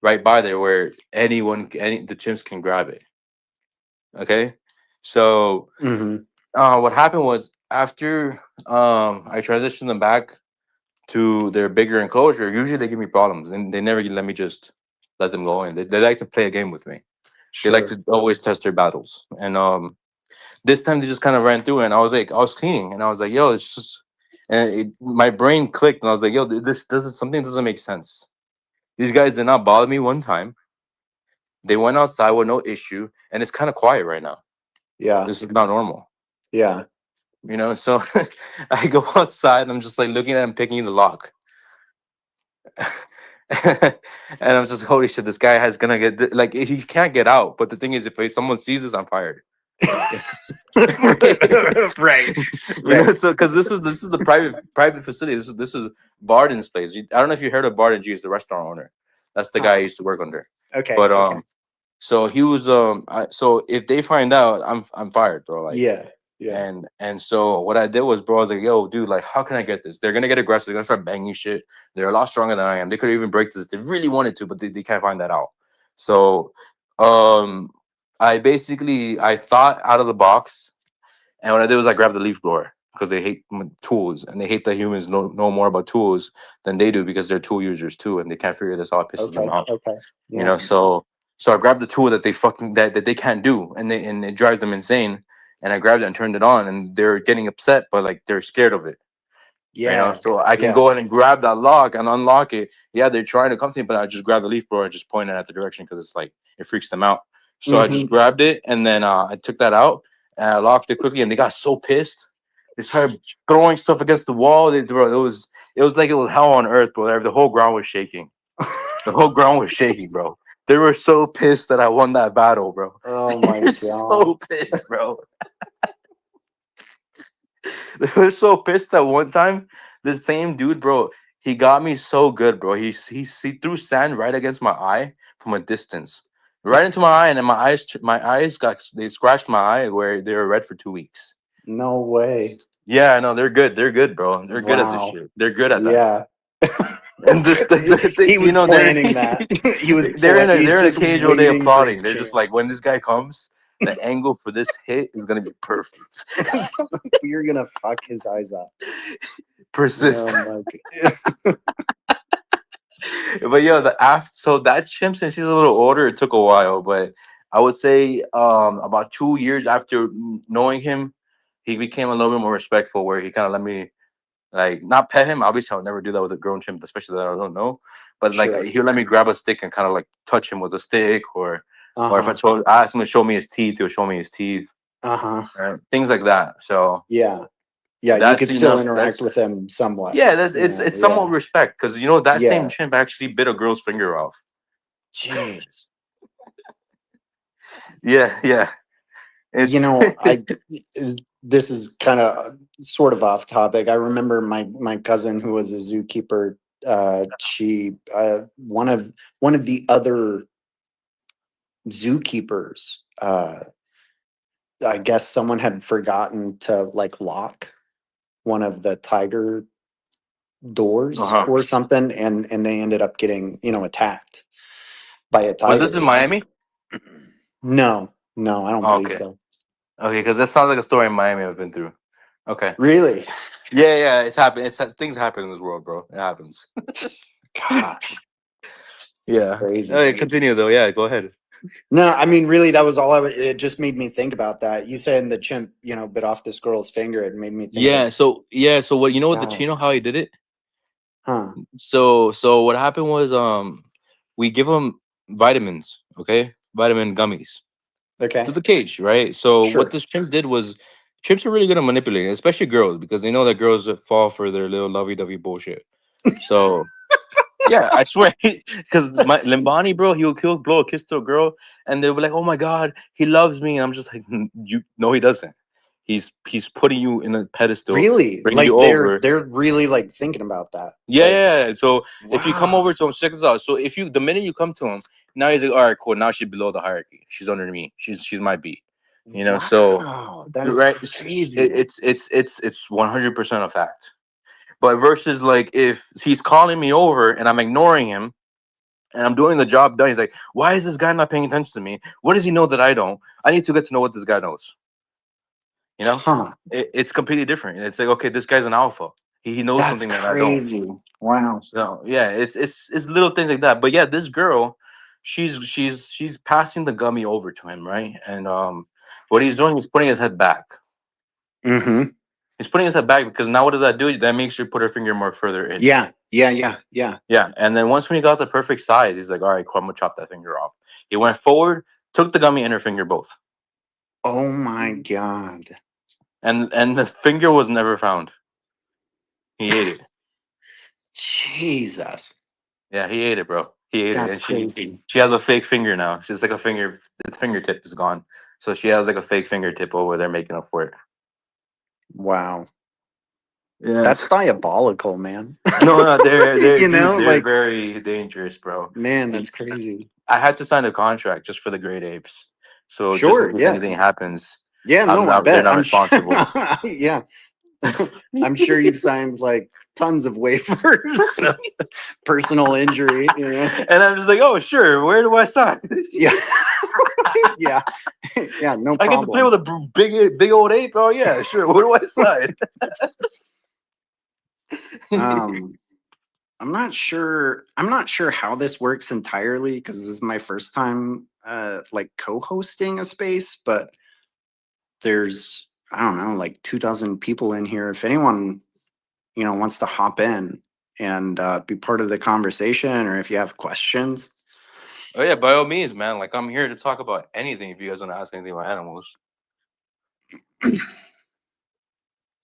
right by there where any the chimps can grab it. Okay, so
Mhm.
what happened was after I transitioned them back to their bigger enclosure. Usually they give me problems, and they never let me just let them go in. They like to play a game with me. They like
Sure.
to always test their battles, and this time they just kind of ran through, and I was cleaning, and I was like, yo, it's just, and my brain clicked, and I was like, yo, this doesn't something doesn't make sense. These guys did not bother me one time. They went outside with no issue, and it's kind of quiet right now.
Yeah.
This is not normal,
Yeah.
you know. So I go outside, and I'm just like looking at him picking the lock, and I'm just holy shit, this guy has gonna get like he can't get out. But the thing is, if someone sees this, I'm fired.
Right.
You know,
Right.
so because this is the private facility. This is Barden's place. I don't know if you heard of Barden G, is the restaurant owner. That's the guy I
Huh.
used to work under.
Okay.
But
Okay.
so he was so if they find out, I'm fired, bro. Like
Yeah. Yeah.
and so what I did was, bro, I was like, yo, dude, like how can I get this? They're gonna get aggressive, they're gonna start banging shit. They're a lot stronger than I am. They could even break this. They really wanted to, but they can't find that out. So I thought out of the box. And what I did was I grabbed the leaf blower because they hate tools and they hate that humans know more about tools than they do because they're tool users too and they can't figure this out. It pisses them
Okay.
off.
Okay.
You
Yeah.
know, so I grabbed the tool that that they can't do and it drives them insane. And I grabbed it and turned it on and they're getting upset, but like they're scared of it. You know,
Yeah.
so I can
Yeah.
go ahead and grab that lock and unlock it. Yeah, they're trying to come to me, but I just grab the leaf blower and just point it at the direction because it's like it freaks them out. So I just
Mhm.
grabbed it and then I took that out and I locked it quickly. And they got so pissed, they started throwing stuff against the wall. It was like it was hell on earth, bro. The whole ground was shaking. The whole ground was shaking, bro. They were so pissed that I won that battle, bro.
Oh my
They're
god.
so pissed, bro. They were so pissed that one time, this same dude, bro, he got me so good, bro. He threw sand right against my eye from a distance, right into my eye, and then my eyes they scratched my eye where they were red for 2 weeks.
No way.
Yeah, I know they're good. They're good, bro. They're good at this
Wow.
shit. They're good at that.
Yeah.
And the thing,
He was
they're
planning that. He was
they're in a
just
cage all day
waiting for
applauding.
his
They're just like,
chance.
when this guy comes, the angle for this hit is gonna be perfect.
You're gonna fuck his eyes up.
Persist.
Oh my god.
But yo, so that chimp, since he's a little older, it took a while. But I would say about 2 years after knowing him, he became a little bit more respectful, where he kind of let me, like, not pet him. Obviously, I would never do that with a grown chimp, especially that I don't know. But like,
Sure.
he'll let me grab a stick and kind of like touch him with a stick, or if
Uh-huh.
I ask him to show me his teeth, he'll show me his teeth.
Uh-huh.
Right? Things like that. So
Yeah. Yeah, you
that's
could still
enough.
interact with him somewhat.
Yeah, that's
Yeah.
it's somewhat respect, because that same
Yeah.
chimp actually bit a girl's finger off.
Jeez.
Yeah, yeah. It's
You know, this is kind of sort of off topic. I remember my cousin who was a zookeeper. She one of the other zookeepers. I guess someone had forgotten to like lock one of the tiger doors
uh-huh.
or something, and they ended up getting attacked by a
Was this in
tiger.
Miami?
No, I don't
Oh,
believe
okay.
so.
Okay, because that sounds like a story in Miami I've been through. Okay.
Really?
Yeah, it's happened. Things happen in this world, bro. It happens.
Gosh.
Yeah.
Crazy.
Okay, continue though. Yeah, go ahead.
No, I mean, really, that was all it just made me think about that. You saying the chimp, bit off this girl's finger. It made me think
Yeah.
of,
So what with the
God.
Chino, how he did it?
Huh.
So what happened was we give him vitamins, okay, vitamin gummies
Okay.
to the cage, right? So what
Sure.
this chimp did was, chimps are really good at manipulating, especially girls, because they know that girls fall for their little lovey-dovey bullshit. So yeah, I swear, because my Limbani, bro, he'll blow a kiss to a girl, and they'll be like, "Oh my god, he loves me," and I'm just like, "You no, he doesn't. He's putting you in a pedestal,
Really?
bring you
Like
over."
they're really like thinking about that.
Yeah,
Like,
yeah. So if you come
wow.
over to him, check this out. So the minute you come to him, now he's like, all right, cool. Now she's below the hierarchy. She's under me. She's my B. So
Wow. That is
right,
crazy.
it's 100% a fact. But versus, like, if he's calling me over and I'm ignoring him and I'm doing the job done, he's like, why is this guy not paying attention to me? What does he know that I don't? I need to get to know what this guy knows.
Huh.
It's completely different. It's like, okay, this guy's an alpha. He knows
That's
something that I don't.
crazy. Wow.
So yeah, it's little things like that. But yeah, this girl, she's passing the gummy over to him, right? And what he's doing is putting his head back.
Mm-hmm.
He's putting his head back because now what does that do? That makes her put her finger more further in.
Yeah.
Yeah. And then once when he got the perfect size, he's like, all right, cool, I'm gonna chop that finger off. He went forward, took the gummy and her finger both.
Oh my god.
And the finger was never found. He ate it.
Jesus.
Yeah, he ate it, bro. He ate it.
That's
And
crazy.
she has a fake finger now. She's like the fingertip is gone. So she has like a fake fingertip over there making up for it.
Wow.
Yeah.
That's diabolical, man.
No, they're
You know,
dude, they're
like,
very dangerous, bro.
man, that's crazy.
I had to sign a contract just for the great apes. So just in
Sure,
case
yeah.
anything happens,
Yeah, no, I
they're
bet.
not
I'm sure.
responsible.
Yeah. I'm sure you've signed like tons of waivers of personal injury,
And I'm just like, oh sure, where do I sign?
Yeah. Yeah. Yeah, no
I get to play
problem.
with a big old ape. Oh yeah, sure. Where do I sign?
I'm not sure how this works entirely because this is my first time like co-hosting a space, but there's, I don't know, like 2,000 people in here. If anyone wants to hop in and be part of the conversation, or if you have questions.
Oh yeah, by all means, man. Like, I'm here to talk about anything. If you guys want to ask anything about animals,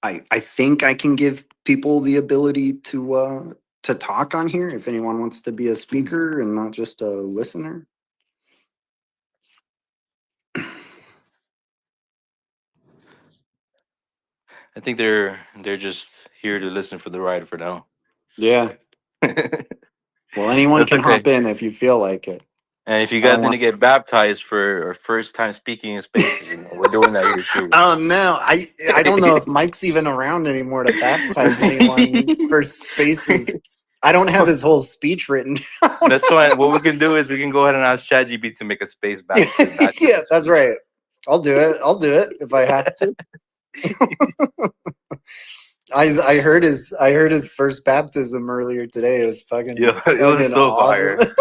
I think I can give people the ability to to talk on here. If anyone wants to be a speaker and not just a listener.
I think they're just here to listen for the ride for now.
Yeah. Well, anyone
That's
can
okay.
hop in if you feel like it.
And if you
I
guys
don't
need to
want-
get baptized for our first time speaking in spaces, we're doing that here too.
Oh no, I don't know if Mike's even around anymore to baptize anyone for spaces. I don't have his whole speech written down.
That's why what we can do is we can go ahead and ask ChatGPT to make a space baptism.
Yeah, that's right. I'll do it. I'll do it if I have to. I heard his first baptism earlier today. It was fucking,
Yeah, it was
fucking
so
awesome.
fire.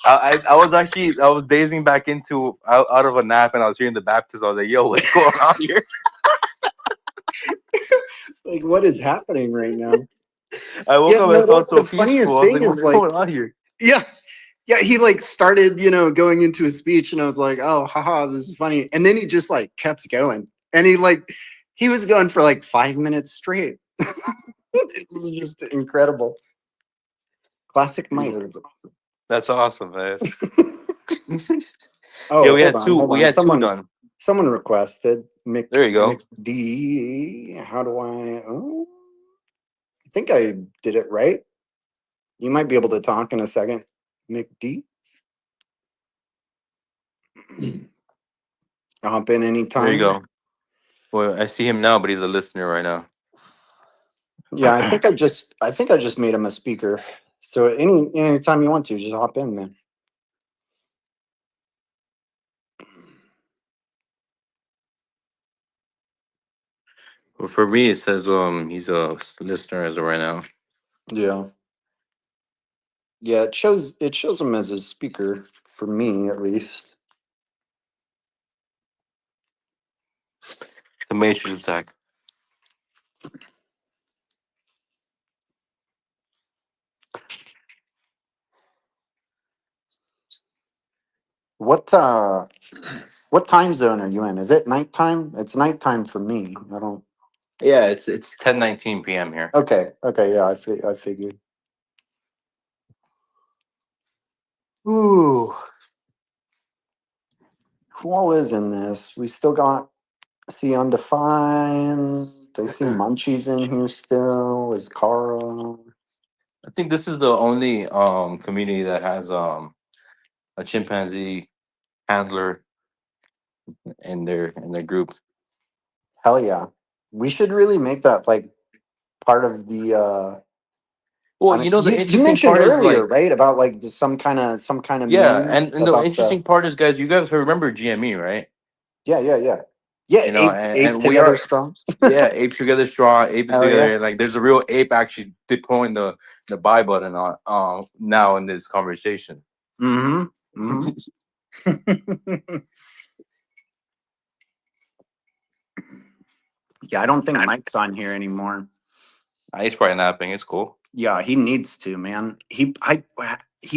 I was dazing back into out of a nap and I was hearing the baptism. I was like, yo, what's going on here?
Like, what is happening right now?
I woke up and
no,
felt so
the
peaceful.
funniest
I was
thing
like,
is
what's
like,
going on here?
yeah, he like started, going into a speech, and I was like, oh, haha, this is funny. And then he just like kept going, and he was going for like 5 minutes straight. It was just incredible. Classic Mike.
That's awesome, man.
Oh,
yeah, we had
hold
two.
on.
We had
someone,
two done.
Someone requested Mick.
There you go.
McD. How do I? Oh, I think I did it right. You might be able to talk in a second, McD. I'll hop in anytime.
There you go. Well, I see him now, but he's a listener right now.
Yeah, I think I just made him a speaker. So anytime you want to, just hop in, man.
Well, for me, it says he's a listener as of right now.
Yeah. Yeah, it shows him as a speaker for me at least.
The Matrix attack.
What time zone are you in? Is it nighttime? It's nighttime for me. I don't.
Yeah, it's 10:19 p.m. here.
Okay. Yeah, I figured. Ooh. Who all is in this? We still got Undefined. I see Munchies in here still. Is Cara?
I think this is the only community that has a chimpanzee handler in their group.
Hell yeah. We should really make that like part of the
Well, the
you
interesting
mentioned
part is
earlier,
like,
right? About like some kind of
yeah,
meme
and the
about
interesting part is, guys, you guys remember GME, right?
Yeah,
and we
together
are
strong.
Yeah, ape together strong, ape
Hell
together,
yeah.
and like there's a real ape actually deploying the buy button on now in this conversation.
Mm-hmm. Yeah, I don't think Mike's on here anymore.
He's probably napping. It's cool.
Yeah, he needs to, man. He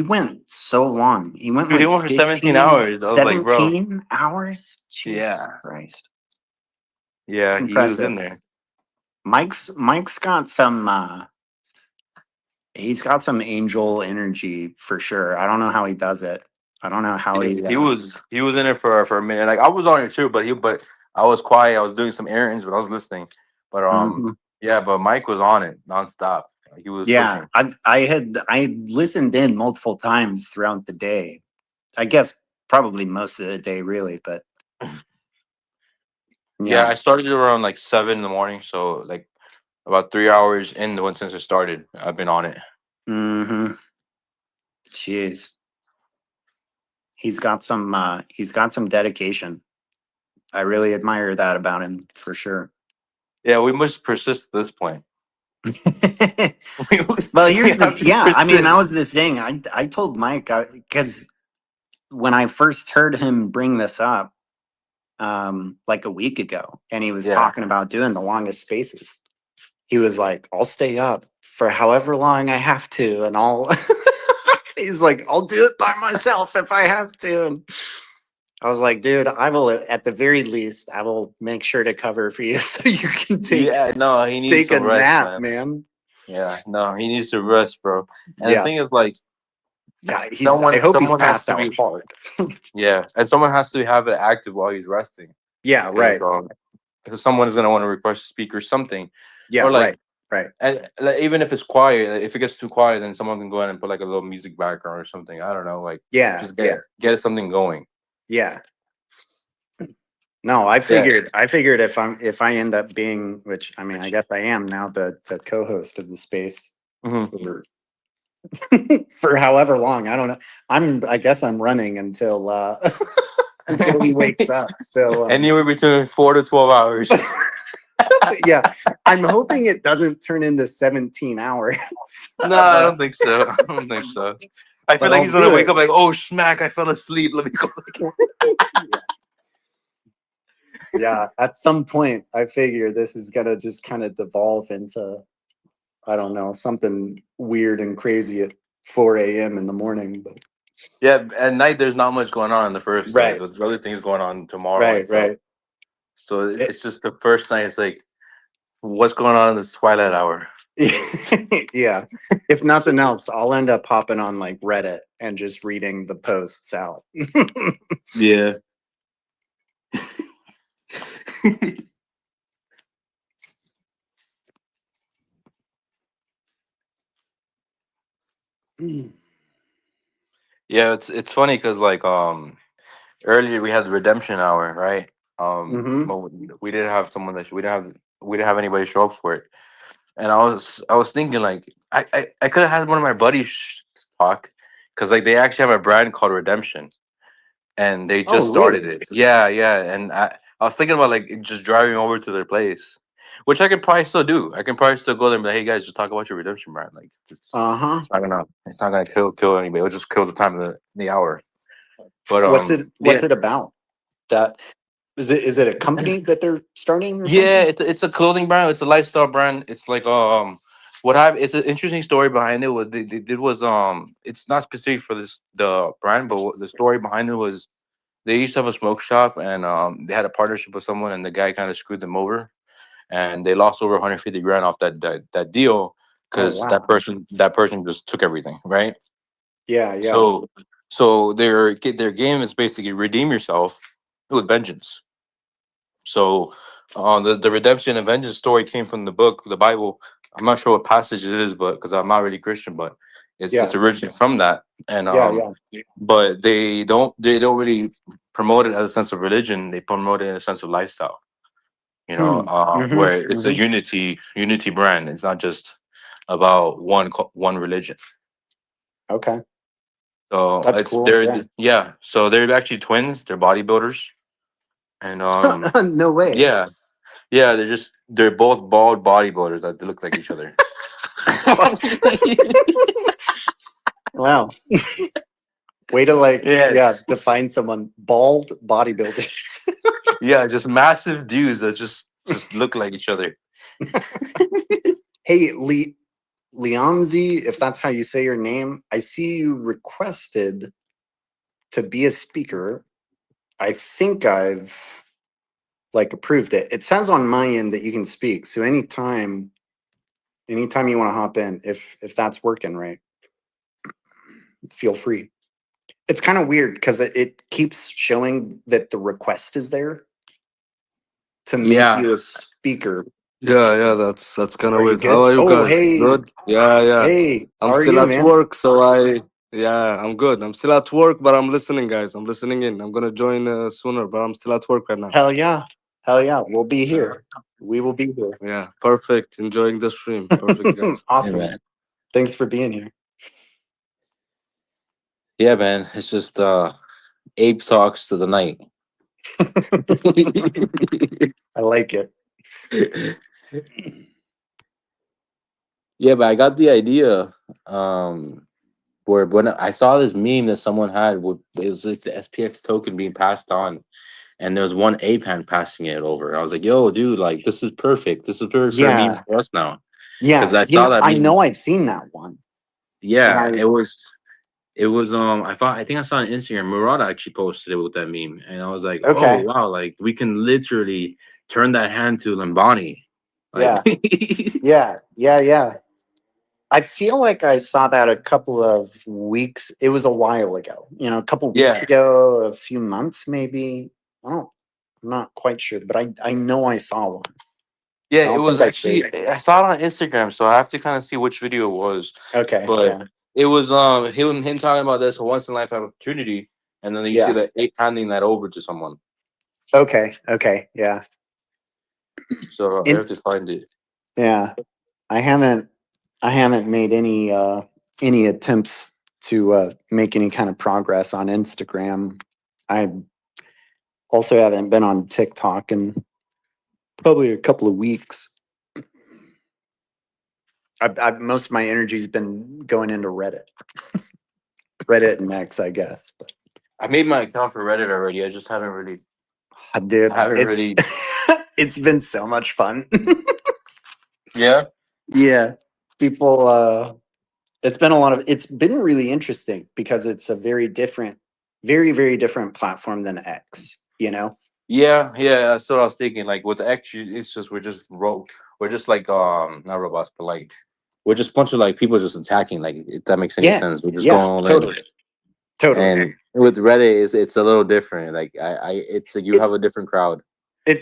went so long. He went
Dude,
like
he went for 17 hours. I was like, bro.
17 hours? Jesus
Yeah.
Christ.
Yeah,
It's
he was
impressive.
in there.
Mike's got some he's got some angel energy for sure. I don't know how he does it. I don't know how he
He was in it for a minute. Like I was on it too, but I was quiet. I was doing some errands, but I was listening. But
Mhm.
yeah, but Mike was on it nonstop. He was
Yeah,
pushing.
I listened in multiple times throughout the day. I guess probably most of the day, really, but
Yeah, I started around like 7 in the morning, so like about 3 hours in since it started. I've been on it.
Mm-hmm. Jeez. He's got some dedication. I really admire that about him for sure.
Yeah, we must persist at this point.
Well, here's
have to
I mean, that
persist.
was the thing. I told Mike because when I first heard him bring this up, like a week ago, and he was talking about doing the longest spaces, he was like, "I'll stay up for however long I have to, and I'll." He's like, "I'll do it by myself if I have to," and I was like, "Dude, I will at the very least, I will make sure to cover for you so you can take
Yeah, no, he needs
take a
some rest,
nap, man."
Yeah, no, he needs to rest, bro. And the
Yeah.
thing is, like,
Yeah, I hope he's
someone has
passed
to
out
be,
hard.
yeah, and someone has to have it active while he's resting.
Yeah, right.
Because someone is gonna want to request a speaker or something,
Yeah,
or like,
right.
and like, even if it's quiet, like, if it gets too quiet, then someone can go ahead and put like a little music background or something. I don't know, like,
Yeah,
just
yeah.
get something going.
Yeah. No, I figured if I end up being, which I mean I guess I am now, the co-host of the space for, for however long. I don't know. I guess I'm running until until he wakes up. So
Anywhere between 4 to 12 hours.
yeah, I'm hoping it doesn't turn into 17 hours.
No, I don't think so. I don't think so. I feel
But
like
I'll
he's gonna
do
wake
it.
up like, oh smack, I fell asleep. Let me go.
Yeah, at some point I figure this is gonna just kind of devolve into, I don't know, something weird and crazy at 4 a.m. in the morning. But
Yeah, at night there's not much going on in the first day.
Right.
There's other things going on tomorrow.
right, right.
So it's just the first night. It's like, what's going on in this twilight hour?
Yeah. If nothing else, I'll end up hopping on like Reddit and just reading the posts out.
Yeah. Yeah, it's funny because like earlier we had the redemption hour, right? But we didn't have someone that we didn't have anybody show up for it. And I was thinking like I could have had one of my buddies talk, because like they actually have a brand called Redemption, and they just started it. Yeah, yeah. And I was thinking about like just driving over to their place, which I could probably still do. I can probably still go there and be like, hey guys, just talk about your Redemption brand. Like it's not gonna kill anybody. It'll just kill the time of the hour. But
What's
yeah.
it about? That is it a company that they're starting or
Yeah,
something?
it's a clothing brand. It's a lifestyle brand. It's like what happened. It's an interesting story behind it. Was they did was it's not specific for the brand, but the story behind it was they used to have a smoke shop, and they had a partnership with someone, and the guy kind of screwed them over, and they lost over 150 grand off that deal because
wow.
that person just took everything, right?
Yeah, yeah.
So their game is basically redeem yourself with vengeance. So the redemption and vengeance story came from the book, the Bible. I'm not sure what passage it is, but because I'm not really Christian, but it's originally from that. And but they don't really promote it as a sense of religion. They promote it in a sense of lifestyle. You know, where it's a unity brand. It's not just about one religion.
Okay.
So
That's
it's
cool. Yeah.
So they're actually twins. They're bodybuilders, and
No way.
yeah, they're both bald bodybuilders that look like each other.
Wow. Way to define someone. Bald bodybuilders.
Yeah, just massive dudes that just look like each other.
Hey, Leonzi, if that's how you say your name, I see you requested to be a speaker. I think I've approved it. It says on my end that you can speak. So anytime you want to hop in, if that's working right, feel free. It's kind of weird because it keeps showing that the request is there to make you a speaker.
Yeah, that's kind of
Are you
weird. How
good?
are you
Oh,
guys?
hey.
Good? Yeah.
Hey,
I'm
how are
still
you,
at
man?
work, so I'm good. I'm still at work, but I'm listening, guys. I'm listening in. I'm gonna join sooner, but I'm still at work right now.
Hell yeah. We'll be here. We will be here.
Yeah, perfect. Enjoying the stream. Perfect, guys.
Awesome.
Yeah,
Thanks for being here.
yeah, man. It's just ape talks to the night.
I like it.
Yeah, but I got the idea. Where when I saw this meme that someone had, it was like the SPX token being passed on, and there was one ape hand passing it over. I was like, "Yo, dude, like this is perfect. This is perfect for memes for us now."
Yeah.
Because I saw that
I
meme.
know I've seen that one.
Yeah,
And
it was I think I saw on Instagram. Murata actually posted it with that meme, and I was like,
Okay.
"Oh wow, like we can literally turn that hand to Lambani." Like,
Yeah. Yeah. I feel like I saw that a couple of weeks. It was a while ago. You know, a couple weeks
Yeah.
ago, a few months maybe. I'm not quite sure, but I know I saw one.
Yeah,
I
it
don't
was
think I saved
actually
it.
I saw it on Instagram, so I have to kind of see which video it was.
Okay,
But
yeah.
it was him talking about this a once in a lifetime opportunity, and then you see
Yeah.
that ape handing that over to someone.
Okay, yeah.
So I
In
have to find it.
Yeah, I haven't made any attempts to make any kind of progress on Instagram. I also haven't been on TikTok in probably a couple of weeks. I've most of my energy's been going into Reddit, Reddit and X, I guess. But
I made my account for Reddit already. I just haven't really.
dude,
I haven't
it's
really.
it's been so much fun.
Yeah.
Yeah, people. It's been really interesting because it's a very very different platform than X, you know?
Yeah, that's what I was thinking. Like with the X, it's just we're just like not robots, but like we're just a bunch of like people just attacking. Like if that makes any
Yeah,
sense, we're just
yeah,
going in.
totally.
And with Reddit, it's a little different. Like it's like you have a different crowd.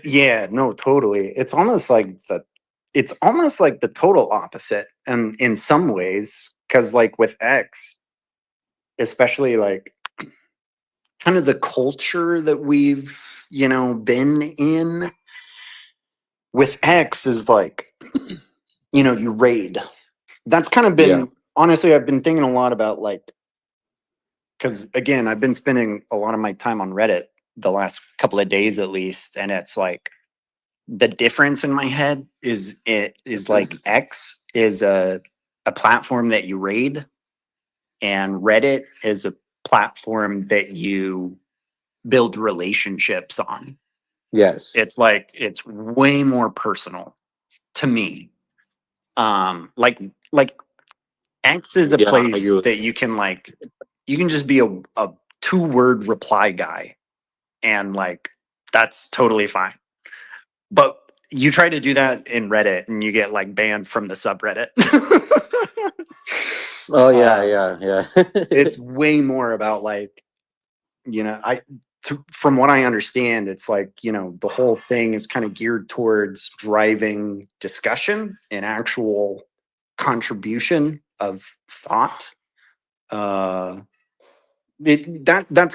Yeah, no, totally. It's almost like the total opposite in some ways. Cause like with X, especially like kind of the culture that we've, been in with X is like, you raid. That's kind of
Yeah.
been honestly, I've been thinking a lot about like, because again, I've been spending a lot of my time on Reddit the last couple of days at least, and it's like the difference in my head is like X is a platform that you raid, and Reddit is a platform that you build relationships on.
Yes.
It's like it's way more personal to me. Like X is a
Yeah, I agree
place
with
that you can just be a 2-word reply guy, and like that's totally fine. But you try to do that in Reddit and you get like banned from the subreddit.
Oh yeah,
Um,
yeah.
it's way more about like, from what I understand, it's like, the whole thing is kind of geared towards driving discussion and actual contribution of thought. That's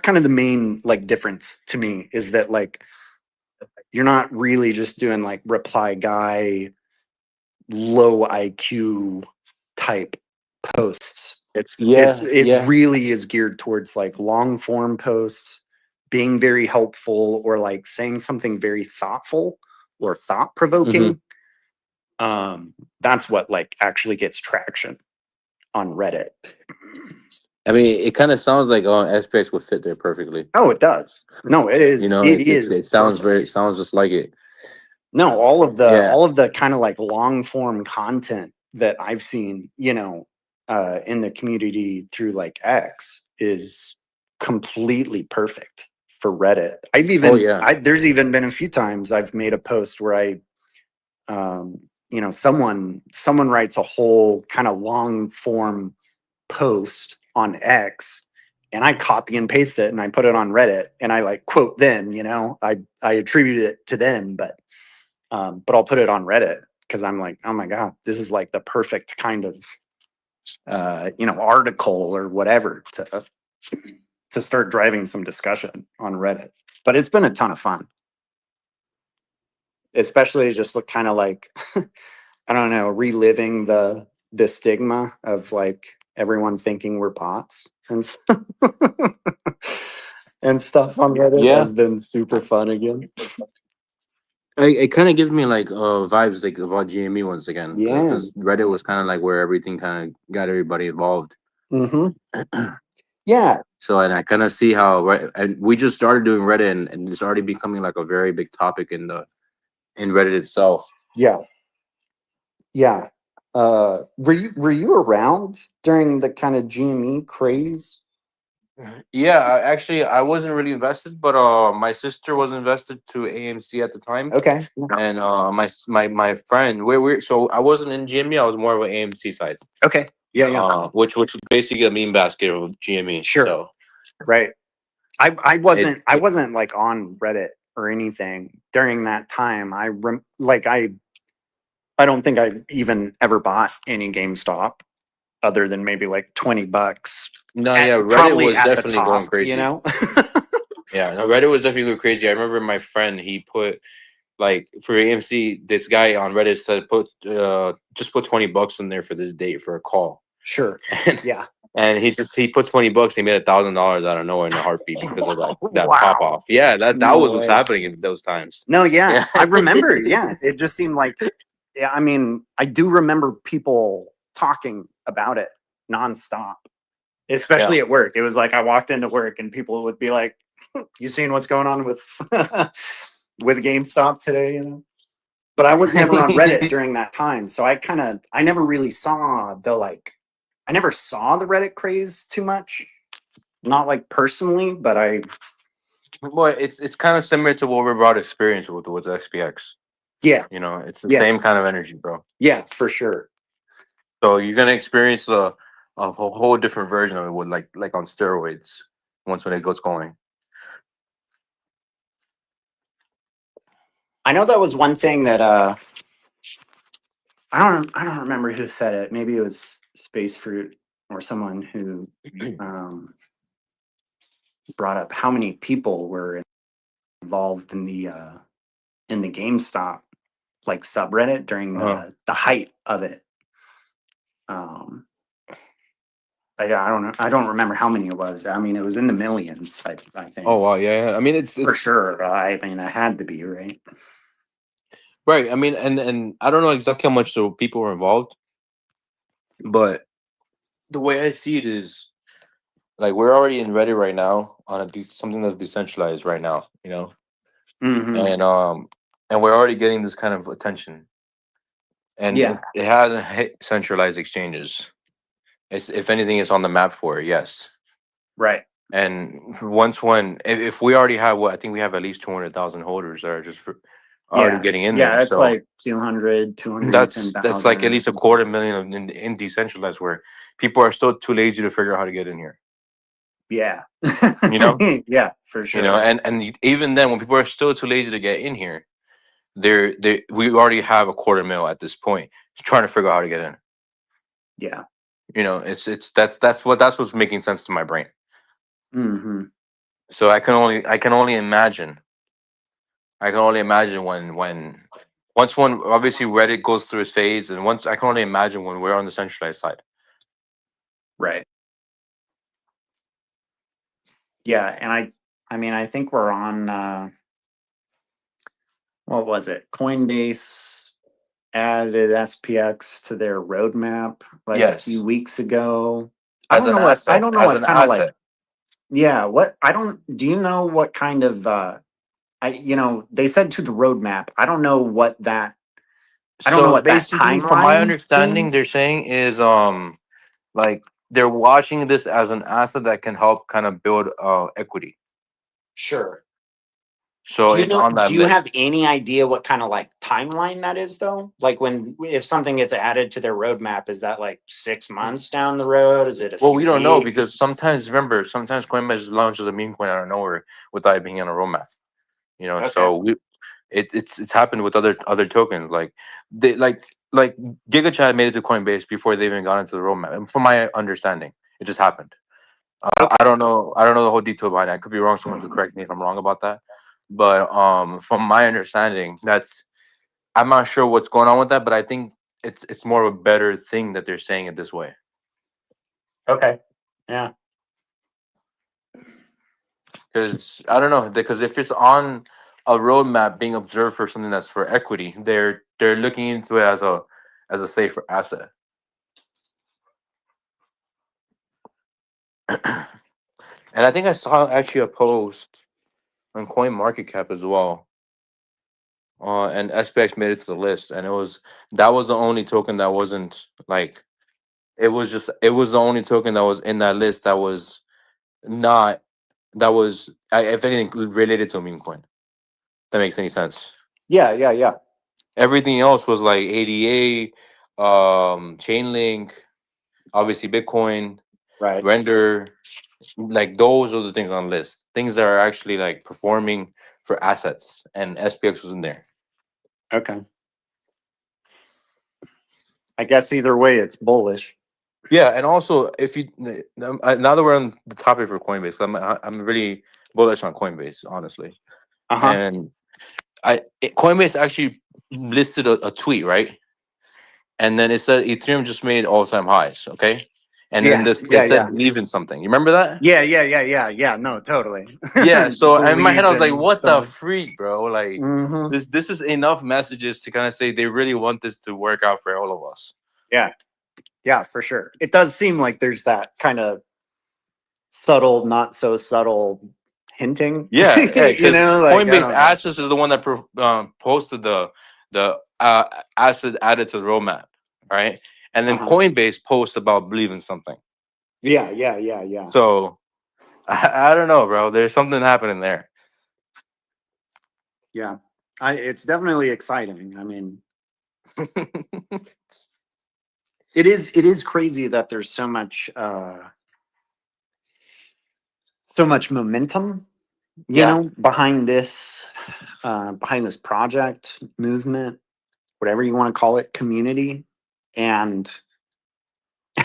kind of the main like difference to me, is that like you're not really just doing like reply guy, low IQ type posts. It
Yeah.
really is geared towards like long form posts, being very helpful, or like saying something very thoughtful or thought provoking. That's what like actually gets traction on Reddit.
I mean, it kind of sounds like SPX would fit there perfectly.
Oh, it does. No, it is.
You know,
It
it
is
sounds
perfect.
it sounds just like it.
No, all of
Yeah.
the kind of like long form content that I've seen, in the community through like X is completely perfect for Reddit. There's even been a few times I've made a post where someone writes a whole kind of long form post on X, and I copy and paste it and I put it on Reddit, and I like quote them, I attribute it to them, but I'll put it on Reddit because I'm like, oh my God, this is like the perfect kind of, article or whatever to start driving some discussion on Reddit. But it's been a ton of fun, especially just look kind of like, I don't know, reliving the stigma of like everyone thinking we're bots and stuff. And stuff on Reddit
Yeah.
has been super fun again.
It kind of gives me like vibes like about GME once again.
Yeah.
Because Reddit was kind of like where everything kind of got everybody involved.
Mm-hmm. Yeah.
So, and I kind of see how and we just started doing Reddit, and it's already becoming like a very big topic in Reddit itself.
Yeah. Yeah. Were you around during the kind of GME craze?
Yeah, actually, I wasn't really invested, but my sister was invested to AMC at the time,
Okay.
and my friend, we're so I wasn't in GME. I was more of an AMC side.
Okay. Yeah. Yeah.
Which was basically a meme basket of GME.
Sure.
So
Right. I
it,
wasn't like on Reddit or anything during that time. I don't think I even ever bought any GameStop other than maybe like $20.
no, yeah, Reddit
Probably
was
at the
definitely going
top,
crazy.
you know?
Yeah, no, Reddit was definitely going crazy. I remember my friend, he put like for AMC, this guy on Reddit said just put $20 in there for this date for a call.
Sure.
And
Yeah.
and he put $20. He made $1,000 out of nowhere in a heartbeat because of that
Wow.
pop off. Yeah, that
No
was what's
way.
happening in those times.
No, yeah.
Yeah.
I remember. Yeah. It just seemed like, yeah, I mean, I do remember people talking about it nonstop, especially at work. It was like I walked into work and people would be like, you seen what's going on with with GameStop today, you know? But I was never on Reddit during that time. So I never really saw I never saw the Reddit craze too much. Not like personally, but
Well, it's kind of similar to what we brought experience with SPX.
Yeah.
You know, it's the
Yeah.
same kind of energy, bro.
Yeah, for sure.
So you're gonna experience a whole different version of it with like on steroids once when it gets going.
I know that was one thing that I don't remember who said it. Maybe it was Space Fruit or someone who brought up how many people were involved in the GameStop like subreddit during the height of it. I don't know. I don't remember how many it was. I mean, it was in the millions. I think.
Oh wow, yeah. I mean, it's
For sure. I mean, it had to be, right?
right. I mean, and I don't know exactly how much the people were involved, but the way I see it is like we're already in Reddit right now on something that's decentralized right now, you know,
Mhm.
and we're already getting this kind of attention, and
Yeah.
it hasn't hit centralized exchanges. It's if anything, it's on the map for it, yes.
Right.
And if we already have what I think we have at least 200,000 holders that are just already
Yeah.
getting in
Yeah,
there.
it's
So
like 200, 210,000.
that's like at least a quarter million in decentralized where people are still too lazy to figure out how to get in here.
Yeah.
You know?
Yeah, for
You
sure.
know, and even then when people are still too lazy to get in here, we already have a quarter mil at this point trying to figure out how to get in.
Yeah.
You know, that's what's making sense to my brain.
Mm-hmm.
So I can only imagine. I can only imagine once one obviously Reddit goes through its phase, and once I can only imagine when we're on the centralized side.
Right. Yeah, and I mean, I think we're on what was it? Coinbase added SPX to their roadmap like a few
Yes.
weeks ago. I
As
don't
an
know what
asset. As an
kind of like
asset.
yeah, what I don't do you know what kind of they said to the roadmap. I don't know what that I don't know
So
what that
basically, from my
timeline
understanding, they're
means.
saying is like they're watching this as an asset that can help kind of build equity.
Sure.
So it's on that
Do you have
list.
any idea what kind of like timeline that is though? Like if something gets added to their roadmap, is that like 6 months down the road? Is it a
Well,
few
we don't know
weeks?
because sometimes Coinbase launches a meme coin out of nowhere without it being on a roadmap. You know,
Okay.
so it's happened with other tokens like GigaChat made it to Coinbase before they even got into the roadmap. And from my understanding, it just happened. I don't know the whole detail behind it. I could be wrong. Someone could correct me if I'm wrong about that. But from my understanding, I'm not sure what's going on with that. But I think it's more of a better thing that they're saying it this way.
Okay. Yeah.
Because I don't know, because if it's on a roadmap being observed for something that's for equity, they're looking into it as a safer asset. And I think I saw actually a post on CoinMarketCap as well. And SPX made it to the list, and that was the only token that wasn't like it was the only token that was in that list that was not that was, if anything, related to a meme coin. That makes any sense.
Yeah.
Everything else was like ADA, Chainlink, obviously Bitcoin,
right?
Render. Like those are the things on the list. Things that are actually like performing for assets, and SPX was in there.
Okay. I guess either way, it's bullish.
Yeah, and also if you now that we're on the topic for Coinbase, I'm really bullish on Coinbase, honestly. And Coinbase actually listed a tweet, right? And then it said Ethereum just made all-time highs. Okay, and then it said believe in something. You remember that?
Yeah. No, totally.
Yeah. So in my head, I was like,
Believe in
"What the
someone.
freak, bro? Like
Mhm.
this is enough messages to kind of say they really want this to work out for all of us."
Yeah, for sure. It does seem like there's that kind of subtle, not so subtle hinting.
Yeah,
you
because
know, like I
Coinbase
don't know.
Assets is the one that posted the asset added to the roadmap, right? And then Coinbase posts about believing something.
Yeah.
So I don't know, bro. There's something happening there.
Yeah. It's definitely exciting. I mean, it is crazy that there's so much momentum, you know, behind this project, movement, whatever you want to call it, community. And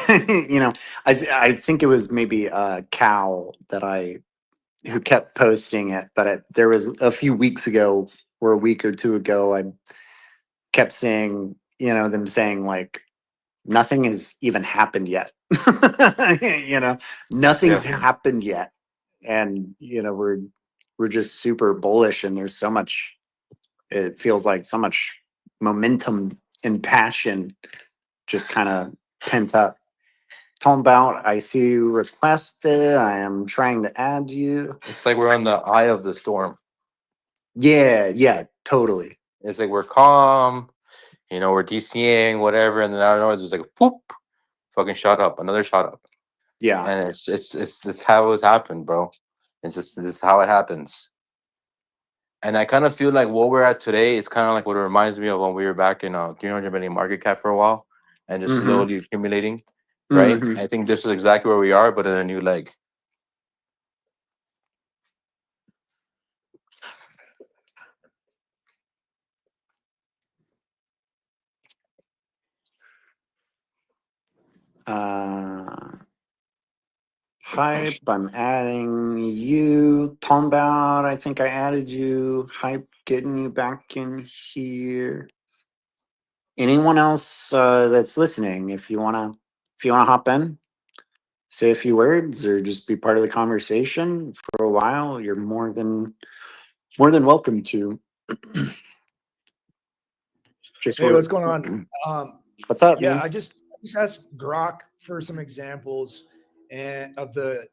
you know, I think it was maybe Cal who kept posting it, but there was a few weeks ago or a week or two ago, I kept seeing, you know, them saying like nothing has even happened yet. You know, nothing's happened yet, and you know we're just super bullish, and there's so much. It feels like so much momentum and passion just kind of pent up. Talking about, I see you requested. I am trying to add you.
It's like we're on the eye of the storm.
Yeah, totally.
It's like we're calm, you know, we're DCing, whatever, and then out of nowhere there's like a poop, fucking shot up, another shot up.
Yeah.
And it's how it's happened, bro. It's just this is how it happens. And I kind of feel like what we're at today is kind of like what it reminds me of when we were back in 300 million market cap for a while and just slowly accumulating, right? I think this is exactly where we are, but in a new leg.
Hype, I'm adding you. Tombout, I think I added you. Hype, getting you back in here. Anyone else that's listening, if you wanna hop in, say a few words or just be part of the conversation for a while, you're more than welcome to.
Hey, what's going on?
What's up,
yeah,
man?
I just asked Grok for some examples and of the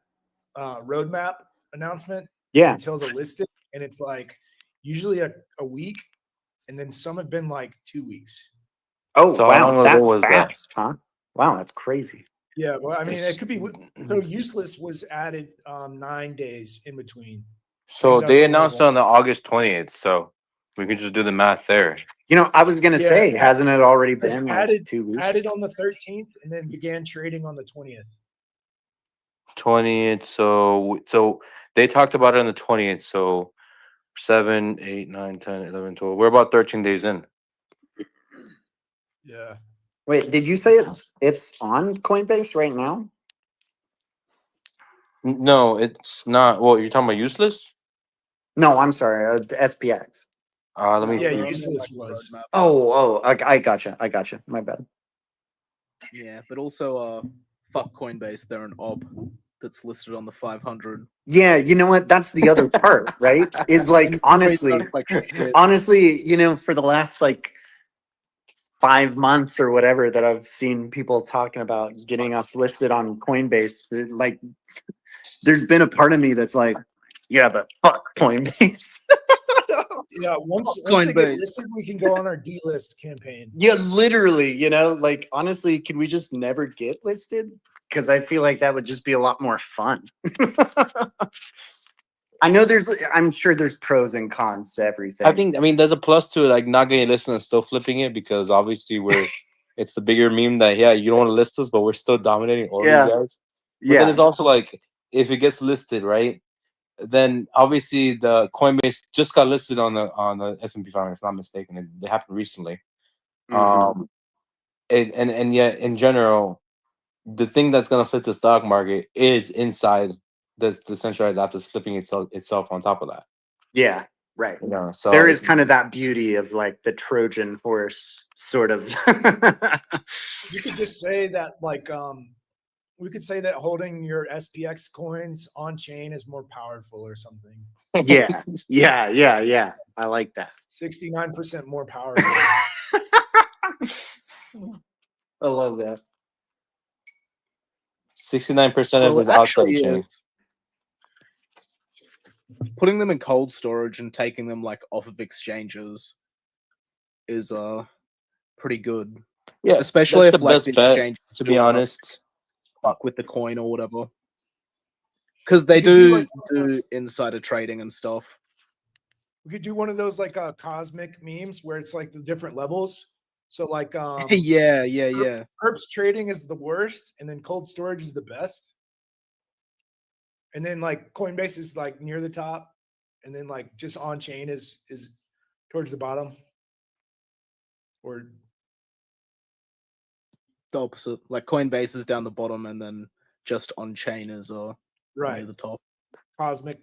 roadmap announcement until the listing, and it's like usually a week, and then some have been like 2 weeks.
Oh,
So
wow,
how long ago
that's
was that?
fast, huh? Wow, that's crazy.
Yeah, well, I mean, it could be so. Useless was added 9 days in between.
So they announced on the August 20th, so we can just do the math there.
You know, I was gonna say, hasn't it already been like
added
2 weeks?
added on the 13th and then began trading on the 20th.
20th. So they talked about it on the 20th. So 7, 8, 9, 10, 11, 12. We're about 13 days in.
Yeah.
Wait, did you say it's on Coinbase right now?
No, it's not. Well, you're talking about useless?
No, I'm sorry, SPX.
Let me.
Yeah, useless was.
Oh, I gotcha. My bad.
Yeah, but also, fuck Coinbase. They're an ob that's listed on the 500.
Yeah, you know what? That's the other part, right? Is like honestly, you know, for the last like 5 months or whatever that I've seen people talking about getting us listed on Coinbase, like there's been a part of me that's like, yeah, but fuck Coinbase.
Yeah, once they get listed, we can go on our delist campaign.
Yeah, literally, you know, like honestly, can we just never get listed? because I feel like that would just be a lot more fun. I know I'm sure there's pros and cons to everything.
I mean, there's a plus to it, like not getting listed and still flipping it because obviously it's the bigger meme that you don't want to list us, but we're still dominating all
Yeah.
these guys. But
Yeah.
then it's also like if it gets listed, right? Then obviously the Coinbase just got listed on the S&P 500, if I'm not mistaken. It happened recently.
Mhm.
And yet in general, the thing that's gonna flip the stock market is inside the decentralized app that's flipping itself on top of that.
Yeah, right.
You know, so
There is kind of that beauty of like the Trojan horse sort of.
You could just say that like we could say that holding your SPX coins on chain is more powerful or something.
Yeah, yeah. I like that.
69% more powerful.
I love that.
69% of
Well,
his
it
outside
actually
chain.
is. Putting them in cold storage and taking them like off of exchanges is pretty good.
Yeah,
especially
that's
if
the
like
best
the
bet,
exchanges
to
do
be honest.
fuck with the coin or whatever. Because they
You could do,
do insider trading and stuff.
We could do one of those like cosmic memes where it's like the different levels. So like
yeah.
Perps trading is the worst, and then cold storage is the best. And then like Coinbase is like near the top, and then like just on chain is towards the bottom. Or
The opposite. Like Coinbase is down the bottom and then just on chain is
right
near the top.
Cosmic.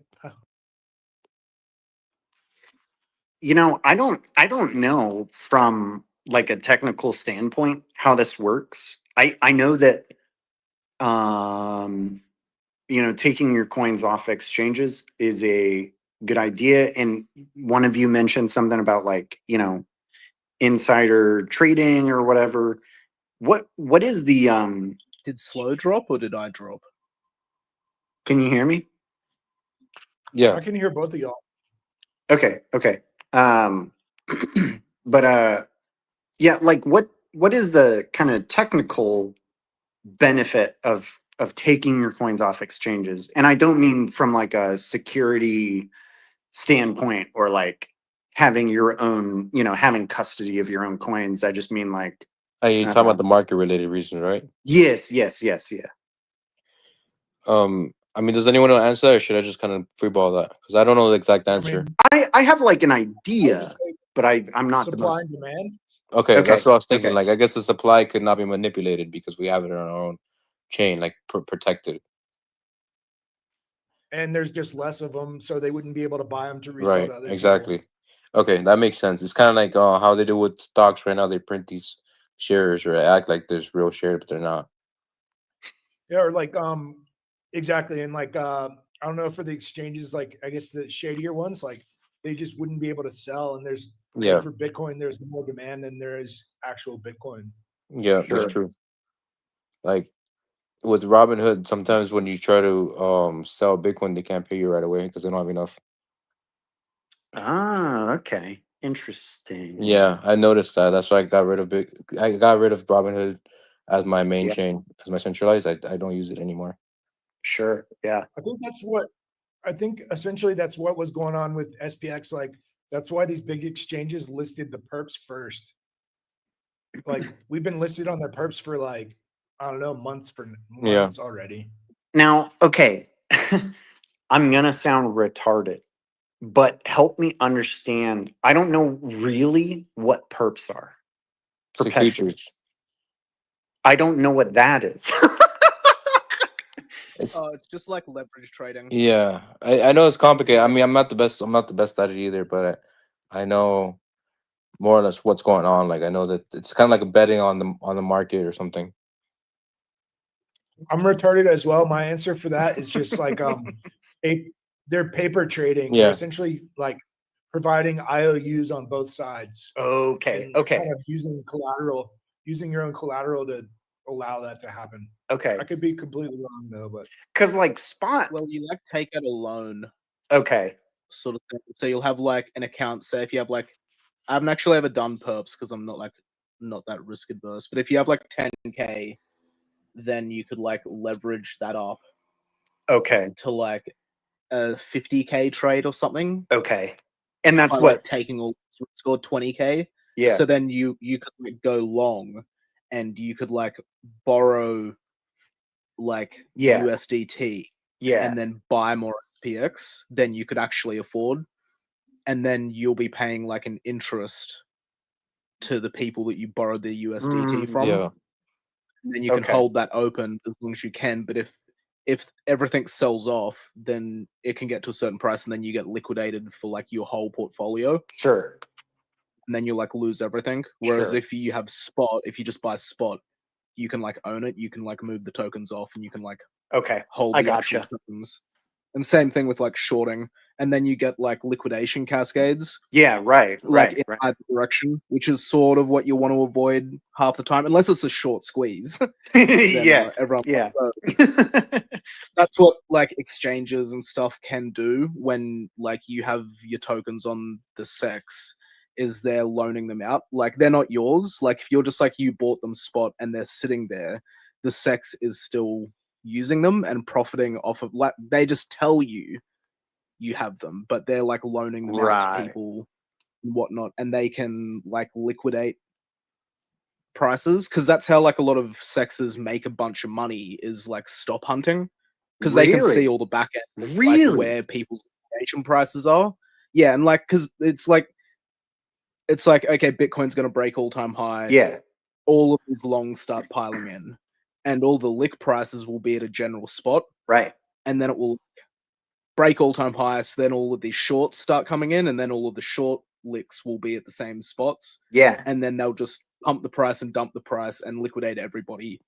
You know, I don't know from like a technical standpoint how this works. I know that you know, taking your coins off exchanges is a good idea. And one of you mentioned something about like, you know, insider trading or whatever. What is the
Did Slow drop or did I drop?
Can you hear me?
Yeah.
I can hear both of y'all.
Okay. But yeah, like what is the kind of technical benefit of taking your coins off exchanges? And I don't mean from like a security standpoint or like having your own, you know, having custody of your own coins. I just mean like
You're talking about the market related reasons, right?
yes, yeah.
I mean, does anyone want to answer that, or should I just kind of freeball that? Because I don't know the exact answer.
I have like an idea, but I'm not the
Supply
most.
and demand.
Okay, that's what I was thinking.
okay.
Like, I guess the supply could not be manipulated because we have it on our own chain, like protected.
And there's just less of them, so they wouldn't be able to buy them to resell
Right,
to other
exactly. Okay, that makes sense. It's kind of like how they do with stocks right now. They print these shares or act like there's real shares, but they're not.
Yeah, or like exactly. And like I don't know, for the exchanges, like I guess the shadier ones, like they just wouldn't be able to sell. And there's
Yeah.
for Bitcoin, there's more demand than there is actual Bitcoin.
Yeah, that's true. Like with Robinhood, sometimes when you try to sell Bitcoin, they can't pay you right away because they don't have enough.
Ah, okay. Interesting.
Yeah, I noticed that. That's why I got rid of I got rid of Robinhood as my main
Yeah.
chain, as my centralized. I don't use it anymore.
Sure. Yeah.
I think essentially that's what was going on with SPX. Like that's why these big exchanges listed the perps first. Like we've been listed on their perps for like, I don't know, months already.
Now, okay. I'm gonna sound retarded, but help me understand. I don't know really what perps are. Perpetual. I don't know what that is.
It's just like leverage trading.
Yeah, I know it's complicated. I mean, I'm not the best at it either, but I know more or less what's going on. Like I know that it's kind of like a betting on the market or something.
I'm retarded as well. My answer for that is just like they're paper trading. They're
Yeah.
essentially like providing IOUs on both sides.
Okay.
And
Okay.
kind of using your own collateral to allow that to happen.
Okay.
I could be completely wrong though, but
Because like spot.
Well, you like take out a loan.
Okay.
Sort of thing. So you'll have like an account. Say if you have like, I haven't actually ever done perps because I'm not that risk adverse. But if you have like 10K then you could like leverage that up
Okay.
to like a 50K trade or something.
Okay. And that's
by,
what
like taking all scored 20K.
Yeah.
So then you could like go long, and you could like borrow like
Yeah.
USDT,
Yeah.
and then buy more SPX than you could actually afford, and then you'll be paying like an interest to the people that you borrowed the USDT from.
Yeah.
And then you can
Okay.
hold that open as long as you can. But if everything sells off, then it can get to a certain price, and then you get liquidated for like your whole portfolio.
Sure.
And then you like lose everything. Whereas
Sure.
if you have spot, if you just buy spot, you can like own it. You can like move the tokens off, and you can like
Okay.
hold
I
the actual
gotcha.
tokens. And same thing with like shorting, and then you get like liquidation cascades.
Yeah, right,
Like
right,
in
right.
either direction, which is sort of what you want to avoid half the time, unless it's a short squeeze.
Yeah,
everyone.
yeah.
That's what like exchanges and stuff can do when like you have your tokens on the SEX. Is they're loaning them out, like they're not yours. Like if you're just like you bought them spot and they're sitting there, the SEX is still using them and profiting off of. Like they just tell you have them, but they're like loaning them out to
Right.
people and whatnot, and they can like liquidate prices, because that's how like a lot of sexes make a bunch of money, is like stop hunting, because they can see
Really?
all the back end of,
Really?
like where people's liquidation prices are. Yeah, and like because it's like okay, Bitcoin's going to break all-time high.
Yeah.
All of these longs start piling in, and all the lick prices will be at a general spot.
Right.
And then it will break all-time highs. So then all of these shorts start coming in, and then all of the short licks will be at the same spots.
Yeah.
And then they'll just pump the price and dump the price and liquidate everybody,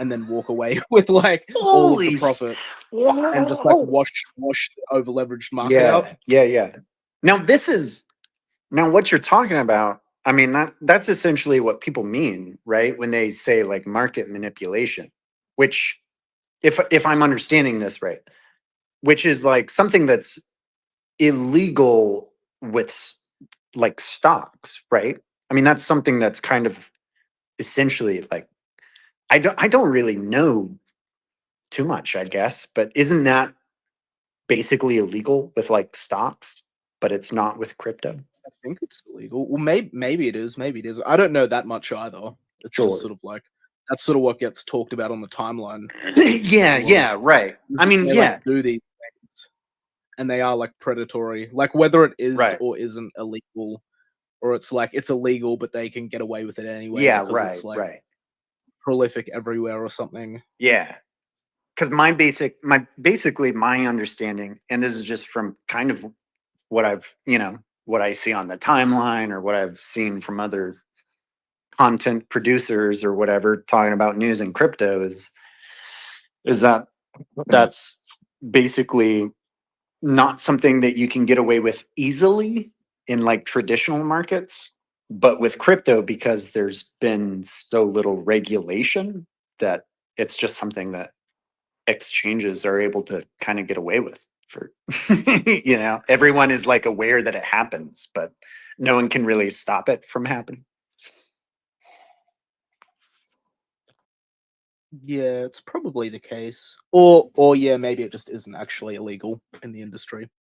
and then walk away with like all of the
Holy
profit, and just like wash the over leveraged market out.
Yeah, yeah. Now what you're talking about, I mean that's essentially what people mean, right? When they say like market manipulation, which if I'm understanding this right, which is like something that's illegal with like stocks, right? I mean that's something that's kind of essentially like I don't really know too much, I guess, but isn't that basically illegal with like stocks, but it's not with crypto?
I think it's illegal. Well, maybe it is. Maybe it is. I don't know that much either. It's
Sure.
just sort of like that's sort of what gets talked about on the timeline.
Yeah, right. I mean,
they,
yeah.
like, do these things, and they are like predatory. Like whether it is
Right.
or isn't illegal, or it's like it's illegal, but they can get away with it anyway.
Yeah,
because
right,
it's like
right.
prolific everywhere or something.
Yeah. Because basically my understanding, and this is just from kind of what what I see on the timeline or what I've seen from other content producers or whatever talking about news and crypto is that that's basically not something that you can get away with easily in like traditional markets, but with crypto, because there's been so little regulation, that it's just something that exchanges are able to kind of get away with for everyone is like aware that it happens, but no one can really stop it from happening.
Yeah, it's probably the case. Or yeah, maybe it just isn't actually illegal in the industry.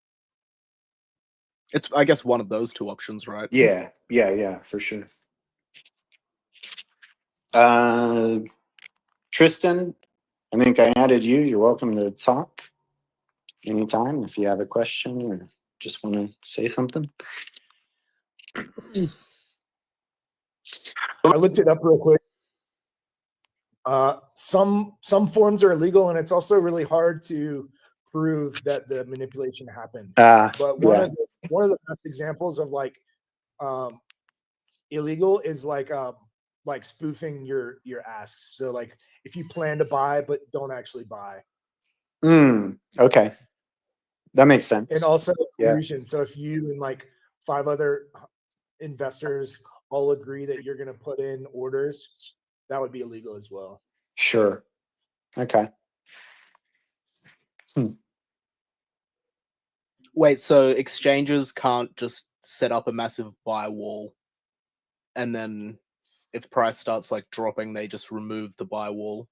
It's I guess one of those two options, right?
Yeah, for sure. Tristan, I think I added you. You're welcome to talk anytime if you have a question or just want to say something.
I looked it up real quick. Some forms are illegal, and it's also really hard to prove that the manipulation happened. But one of the best examples of like illegal is like spoofing your asks. So like if you plan to buy but don't actually buy.
Okay, that makes sense.
And also
Yeah.
collusion. So if you and like 5 other investors all agree that you're going to put in orders, that would be illegal as well.
Sure. Okay.
Wait, so exchanges can't just set up a massive buy wall, and then if price starts like dropping, they just remove the buy wall?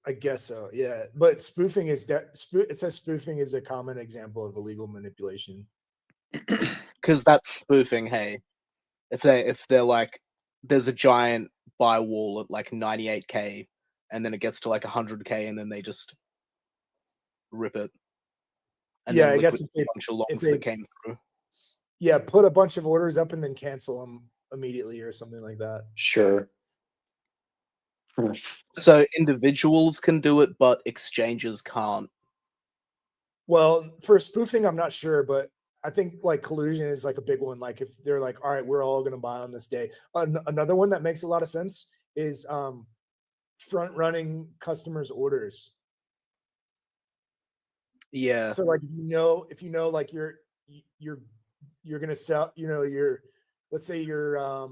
I guess so. Yeah, but spoofing is that it says spoofing is a common example of illegal manipulation.
Because that's spoofing. Hey, if they're like, there's a giant buy wall at like 98k, and then it gets to like 100k, and then they just rip it. And
Yeah,
then
I guess
liquidate
if
a bunch of longs
they
that came through.
yeah put a bunch of orders up and then cancel them immediately or something like that.
Sure.
So individuals can do it, but exchanges can't.
Well, for spoofing, I'm not sure, but I think like collusion is like a big one. Like if they're like, all right, we're all going to buy on this day. Another one that makes a lot of sense is front running customers' orders.
Yeah.
So like if you know like you're going to sell, you know, let's say your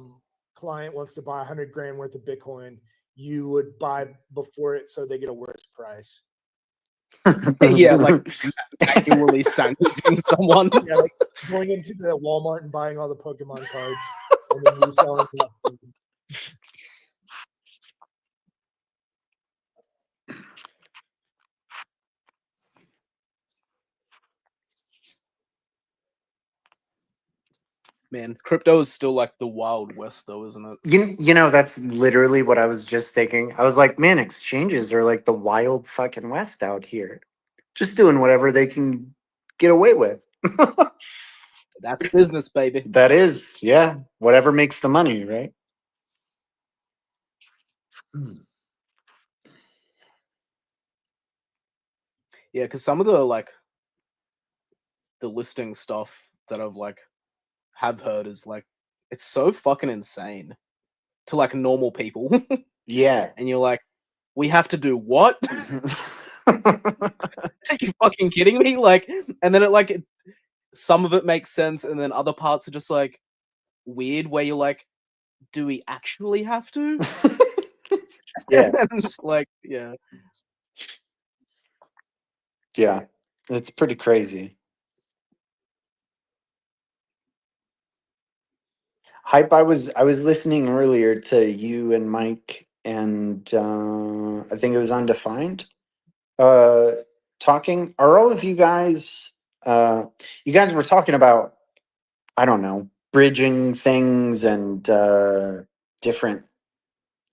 client wants to buy 100 grand worth of Bitcoin, you would buy before it so they get a worse price.
Yeah, like manually sandwiching someone.
Yeah, like going into the Walmart and buying all the Pokemon cards and then reselling them.
Man, crypto is still like the Wild West, though, isn't it?
You know, that's literally what I was just thinking. I was like, man, exchanges are like the wild fucking West out here. Just doing whatever they can get away with.
That's business, baby.
That is, yeah. Whatever makes the money, right?
Yeah, because some of the like the listing stuff that I've like have heard is like it's so fucking insane to like normal people.
Yeah.
And you're like, we have to do what? Are you fucking kidding me? Like, and then some of it makes sense, and then other parts are just like weird, where you're like, do we actually have to?
Yeah.
Like, yeah.
Yeah. It's pretty crazy. Hype, I was listening earlier to you and Mike and I think it was Undefined talking. Are all of you guys were talking about, I don't know, bridging things and different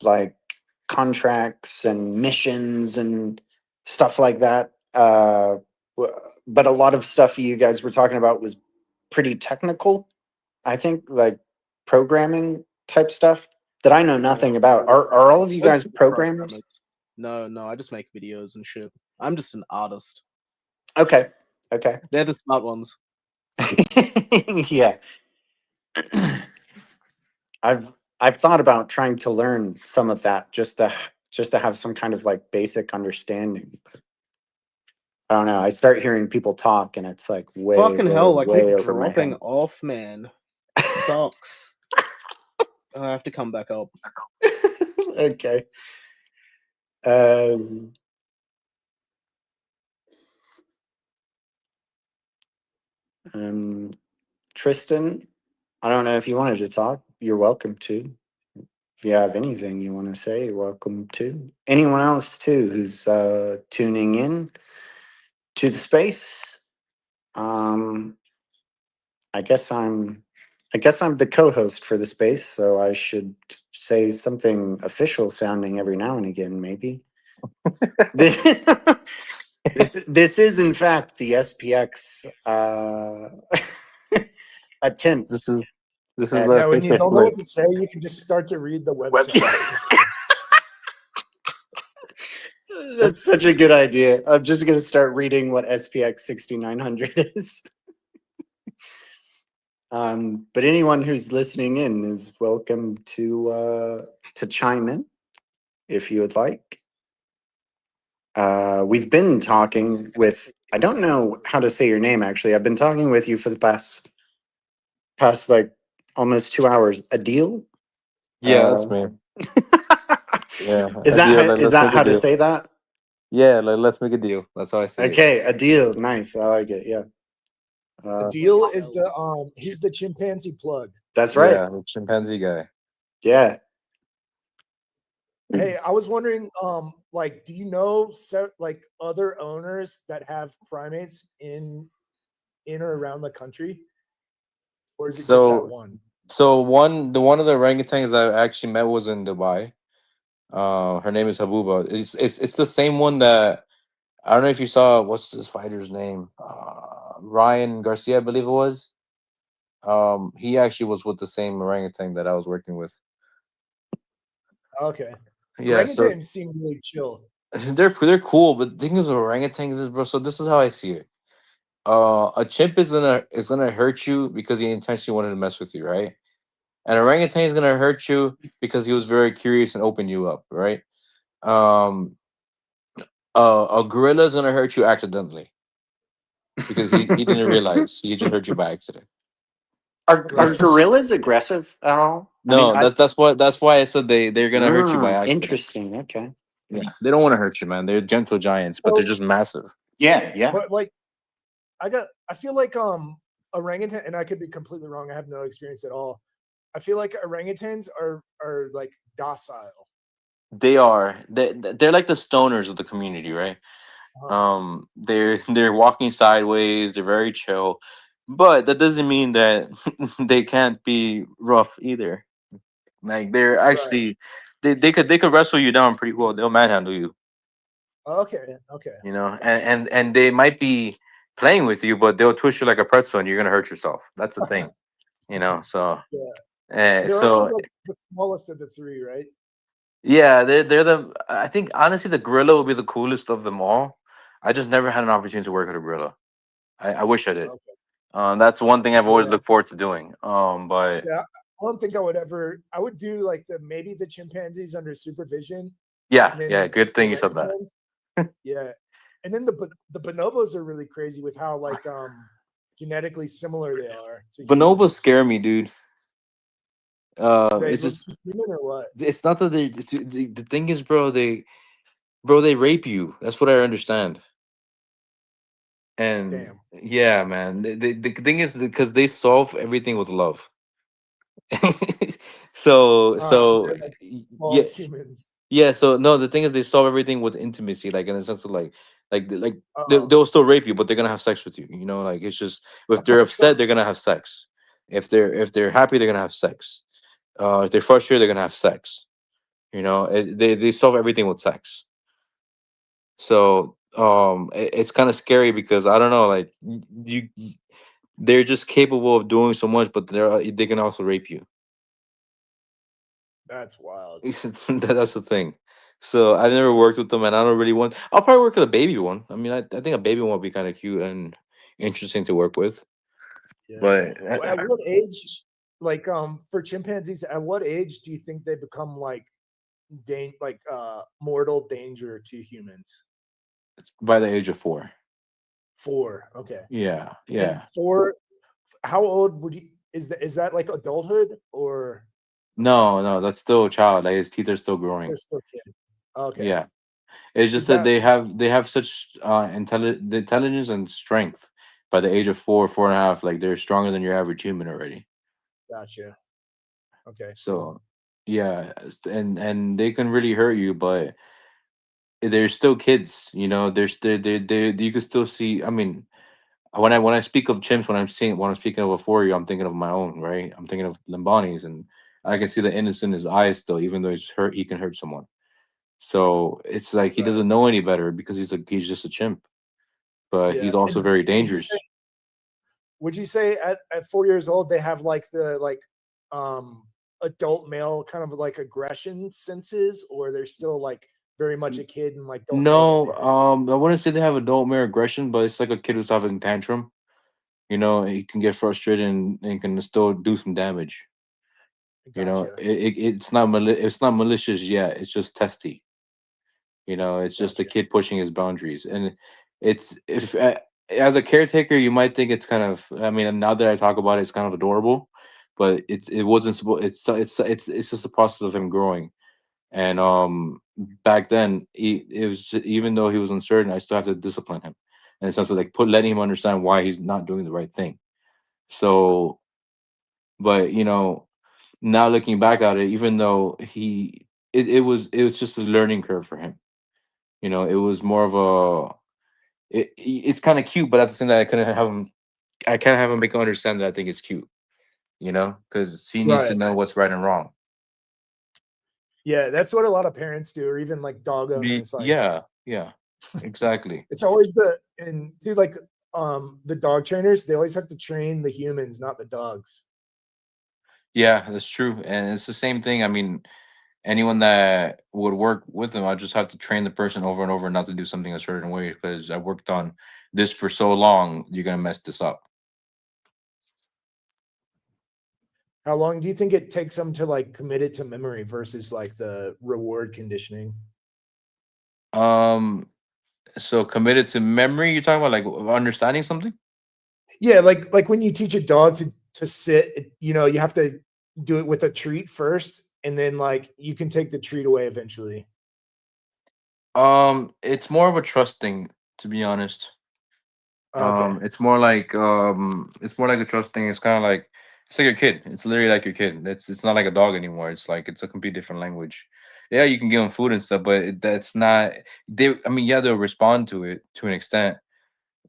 like contracts and missions and stuff like that. But a lot of stuff you guys were talking about was pretty technical. I think like programming type stuff that I know nothing about. Are all of you guys programmers?
No, I just make videos and shit. I'm just an artist.
Okay. Okay.
They're the smart ones.
Yeah. I've thought about trying to learn some of that just to have some kind of like basic understanding. But I don't know. I start hearing people talk and it's like
Fucking hell, like
way
you're
over my
dropping
head.
off, man. Sucks. I have to come back up.
Okay. Tristan, I don't know if you wanted to talk. You're welcome to. If you have anything you want to say, you're welcome to. Anyone else too who's tuning in to the space. I guess I'm the co-host for the space, so I should say something official sounding every now and again, maybe. This is in fact the SPX attempt.
This is
Yeah, when you don't know what to say, you can just start to read the website.
That's such a good idea. I'm just going to start reading what SPX6900 is. But anyone who's listening in is welcome to chime in if you would like. We've been talking with, I don't know how to say your name actually. I've been talking with you for the past like almost 2 hours. Adil?
Yeah, that's me. Yeah.
Is that how to say that?
Yeah, let's make a deal. That's how I say it.
Okay, a deal. Nice. I like it. Yeah.
Adil is he's the chimpanzee plug.
That's right.
Yeah, the chimpanzee guy.
Yeah.
Hey, I was wondering, like, do you know like other owners that have primates in or around the country, or is it just that one?
So one of the orangutans I actually met was in Dubai. Her name is Habuba. It's the same one that I don't know if you saw. What's this fighter's name? Ryan Garcia, I believe it was. He actually was with the same orangutan that I was working with.
Okay.
Yeah, so
Orangutans seem really chill.
they're cool, but the thing is, with orangutans is, bro. So this is how I see it. A chimp is gonna hurt you because he intentionally wanted to mess with you, right? An orangutan is gonna hurt you because he was very curious and opened you up, right? Um, a gorilla is gonna hurt you accidentally because he didn't realize he just hurt you by accident.
Are
Yeah.
gorillas aggressive at all? I mean,
No, that's why I said they're gonna hurt you by accident.
interesting. Okay.
Yeah, they don't want to hurt you, man. They're gentle giants, but they're
So,
just massive.
Yeah.
but like, I feel like orangutan, and I could be completely wrong. I have no experience at all. I feel like orangutans are like docile.
They are. They're like the stoners of the community, right? They're walking sideways. They're very chill, but that doesn't mean that they can't be rough either. Like they're actually, they could wrestle you down pretty well. They'll manhandle you,
Okay.
you know, and they might be playing with you, but they'll twist you like a pretzel, and you're gonna hurt yourself. That's the thing, you know. So,
Yeah. They're also like the smallest of the three, right?
yeah, they're the. I think honestly, the gorilla would be the coolest of them all. I just never had an opportunity to work with a gorilla. I wish I did. That's one thing I've always
Yeah.
looked forward to doing. But
Yeah, I don't think I would ever. I would do like maybe the chimpanzees under supervision.
yeah,
and then
yeah, good thing you said that.
orangutans. Yeah, and then the bonobos are really crazy with how like genetically similar they are to
Bonobos scare me, dude.
They
It's
look
just
human or what?
it's not that the thing is, bro. They rape you. That's what I understand. And
Damn.
yeah, man. The thing is because they solve everything with love. So
So they're like
yeah,
evolved humans.
yeah. So no, the thing is they solve everything with intimacy, like in the sense of like
Uh-oh.
they'll still rape you, but they're gonna have sex with you. You know, like it's just if they're upset, they're gonna have sex. If they're happy, they're gonna have sex. If they're frustrated, they're gonna have sex. You know, they solve everything with sex. So it's kind of scary because I don't know, like they're just capable of doing so much, but they can also rape you.
That's wild.
That's the thing. So I've never worked with them, and I don't really want. I'll probably work with a baby one. I mean, I think a baby one would be kind of cute and interesting to work with. But
At what age, like for chimpanzees, at what age do you think they become like mortal danger to humans?
by the age of 4.
4. Okay.
Yeah,
And
yeah.
4. How old would you? Is that like adulthood or?
No, that's still a child. Like his teeth are still growing.
They're still kid. Okay.
Yeah, it's just
Is
that
that
they have such intelligence and strength by the age of 4, 4.5. Like they're stronger than your average human already.
Gotcha. Okay.
So yeah, and they can really hurt you, but they're still kids. You know, they you can still see. I mean, when I speak of chimps, when I'm speaking of a 4-year, I'm thinking of my own, right? I'm thinking of Limbani's, and I can see the innocence in his eyes still, even though he can hurt someone. So it's like he doesn't know any better because he's just a chimp, but
Yeah.
he's also
And
very dangerous.
would you say at 4 years old they have like the adult male kind of like aggression senses, or they're still like very much a kid and like don't know that
No, I wouldn't say they have adult male aggression, but it's like a kid who's having a tantrum. You know, he can get frustrated and can still do some damage. You know,
Gotcha.
it's not malicious yet. It's just testy. You know, it's just a kid pushing his boundaries, and it's if as a caretaker, you might think it's kind of. I mean, now that I talk about it, it's kind of adorable, but it wasn't supposed. It's just a process of him growing, and back then, it was even though he was uncertain, I still have to discipline him, in the sense of like letting him understand why he's not doing the right thing. So, but you know, now looking back at it, even though it was just a learning curve for him. It was more of a it's kind of cute, but at the same time, I can't have him make him understand that I think it's cute. Because he needs to
Right.
know what's right and wrong.
Yeah, that's what a lot of parents do, or even like dog owners. Like,
Yeah, exactly.
it's always and too, like the dog trainers, they always have to train the humans, not the dogs.
Yeah, that's true, and it's the same thing. I mean, anyone that would work with them, I just have to train the person over and over not to do something a certain way because I worked on this for so long. You're gonna mess this up.
How long do you think it takes them to like commit it to memory versus like the reward conditioning?
So committed to memory. You're talking about like understanding something?
Yeah, like when you teach a dog to sit, you have to do it with a treat first, and then like you can take the treat away eventually.
It's more of a trust thing, to be honest.
Okay.
It's more like a trust thing. It's like your kid. It's literally like your kid. It's not like a dog anymore. It's a complete different language. Yeah, you can give them food and stuff, but that's not they. I mean, yeah, they'll respond to it to an extent,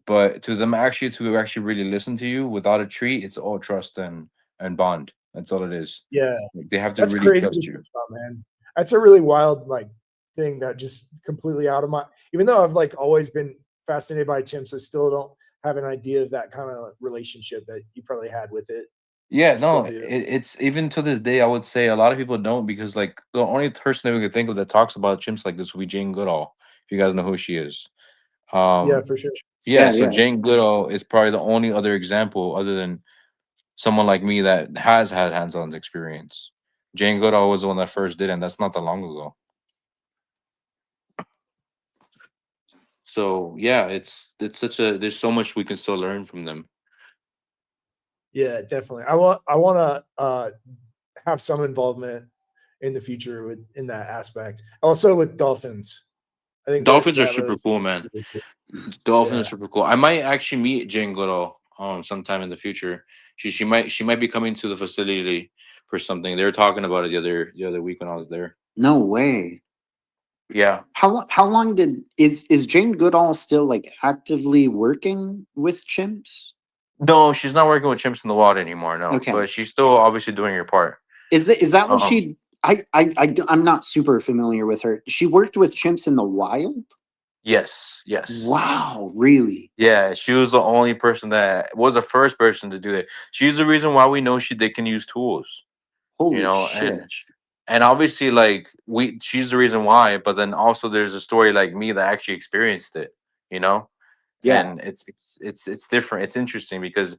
but to actually really listen to you without a treat, it's all trust and bond. That's all it is.
Yeah,
Like, they have to
that's
really
crazy to
trust
think
you.
about, man. That's a really wild like thing that just completely out of my. Even though I've like always been fascinated by chimps, I still don't have an idea of that kind of relationship that you probably had with it.
Yeah,
Or still
no,
do.
it's even to this day, I would say a lot of people don't because like the only person that we could think of that talks about chimps like this would be Jane Goodall, if you guys know who she is.
Yeah,
Um,
for sure.
yeah, so Jane Goodall is probably the only other example other than someone like me that has had hands-on experience. Jane Goodall was the one that first did, and that's not that long ago. So yeah, it's such a there's so much we can still learn from them.
Yeah, definitely. I want to have some involvement in the future in that aspect. Also with dolphins. I think
Dolphins are
that
super
relationship
cool,
is
man.
really cool.
Dolphins are
Yeah.
super cool. I might actually meet Jane Goodall sometime in the future. She might be coming to the facility for something. They were talking about it the other week when I was there.
No way.
Yeah.
How long is Jane Goodall still like actively working with chimps?
No, she's not working with chimps in the wild anymore. No,
Okay.
but she's still obviously doing her part.
Is that what
Um,
she? I'm not super familiar with her. She worked with chimps in the wild.
Yes.
Wow, really?
Yeah, she was the only person that was the first person to do that. She's the reason why we know they can use tools.
Holy shit.
And obviously like she's the reason why, but then also there's a story like me that actually experienced it, you know?
Yeah.
And it's different. It's interesting because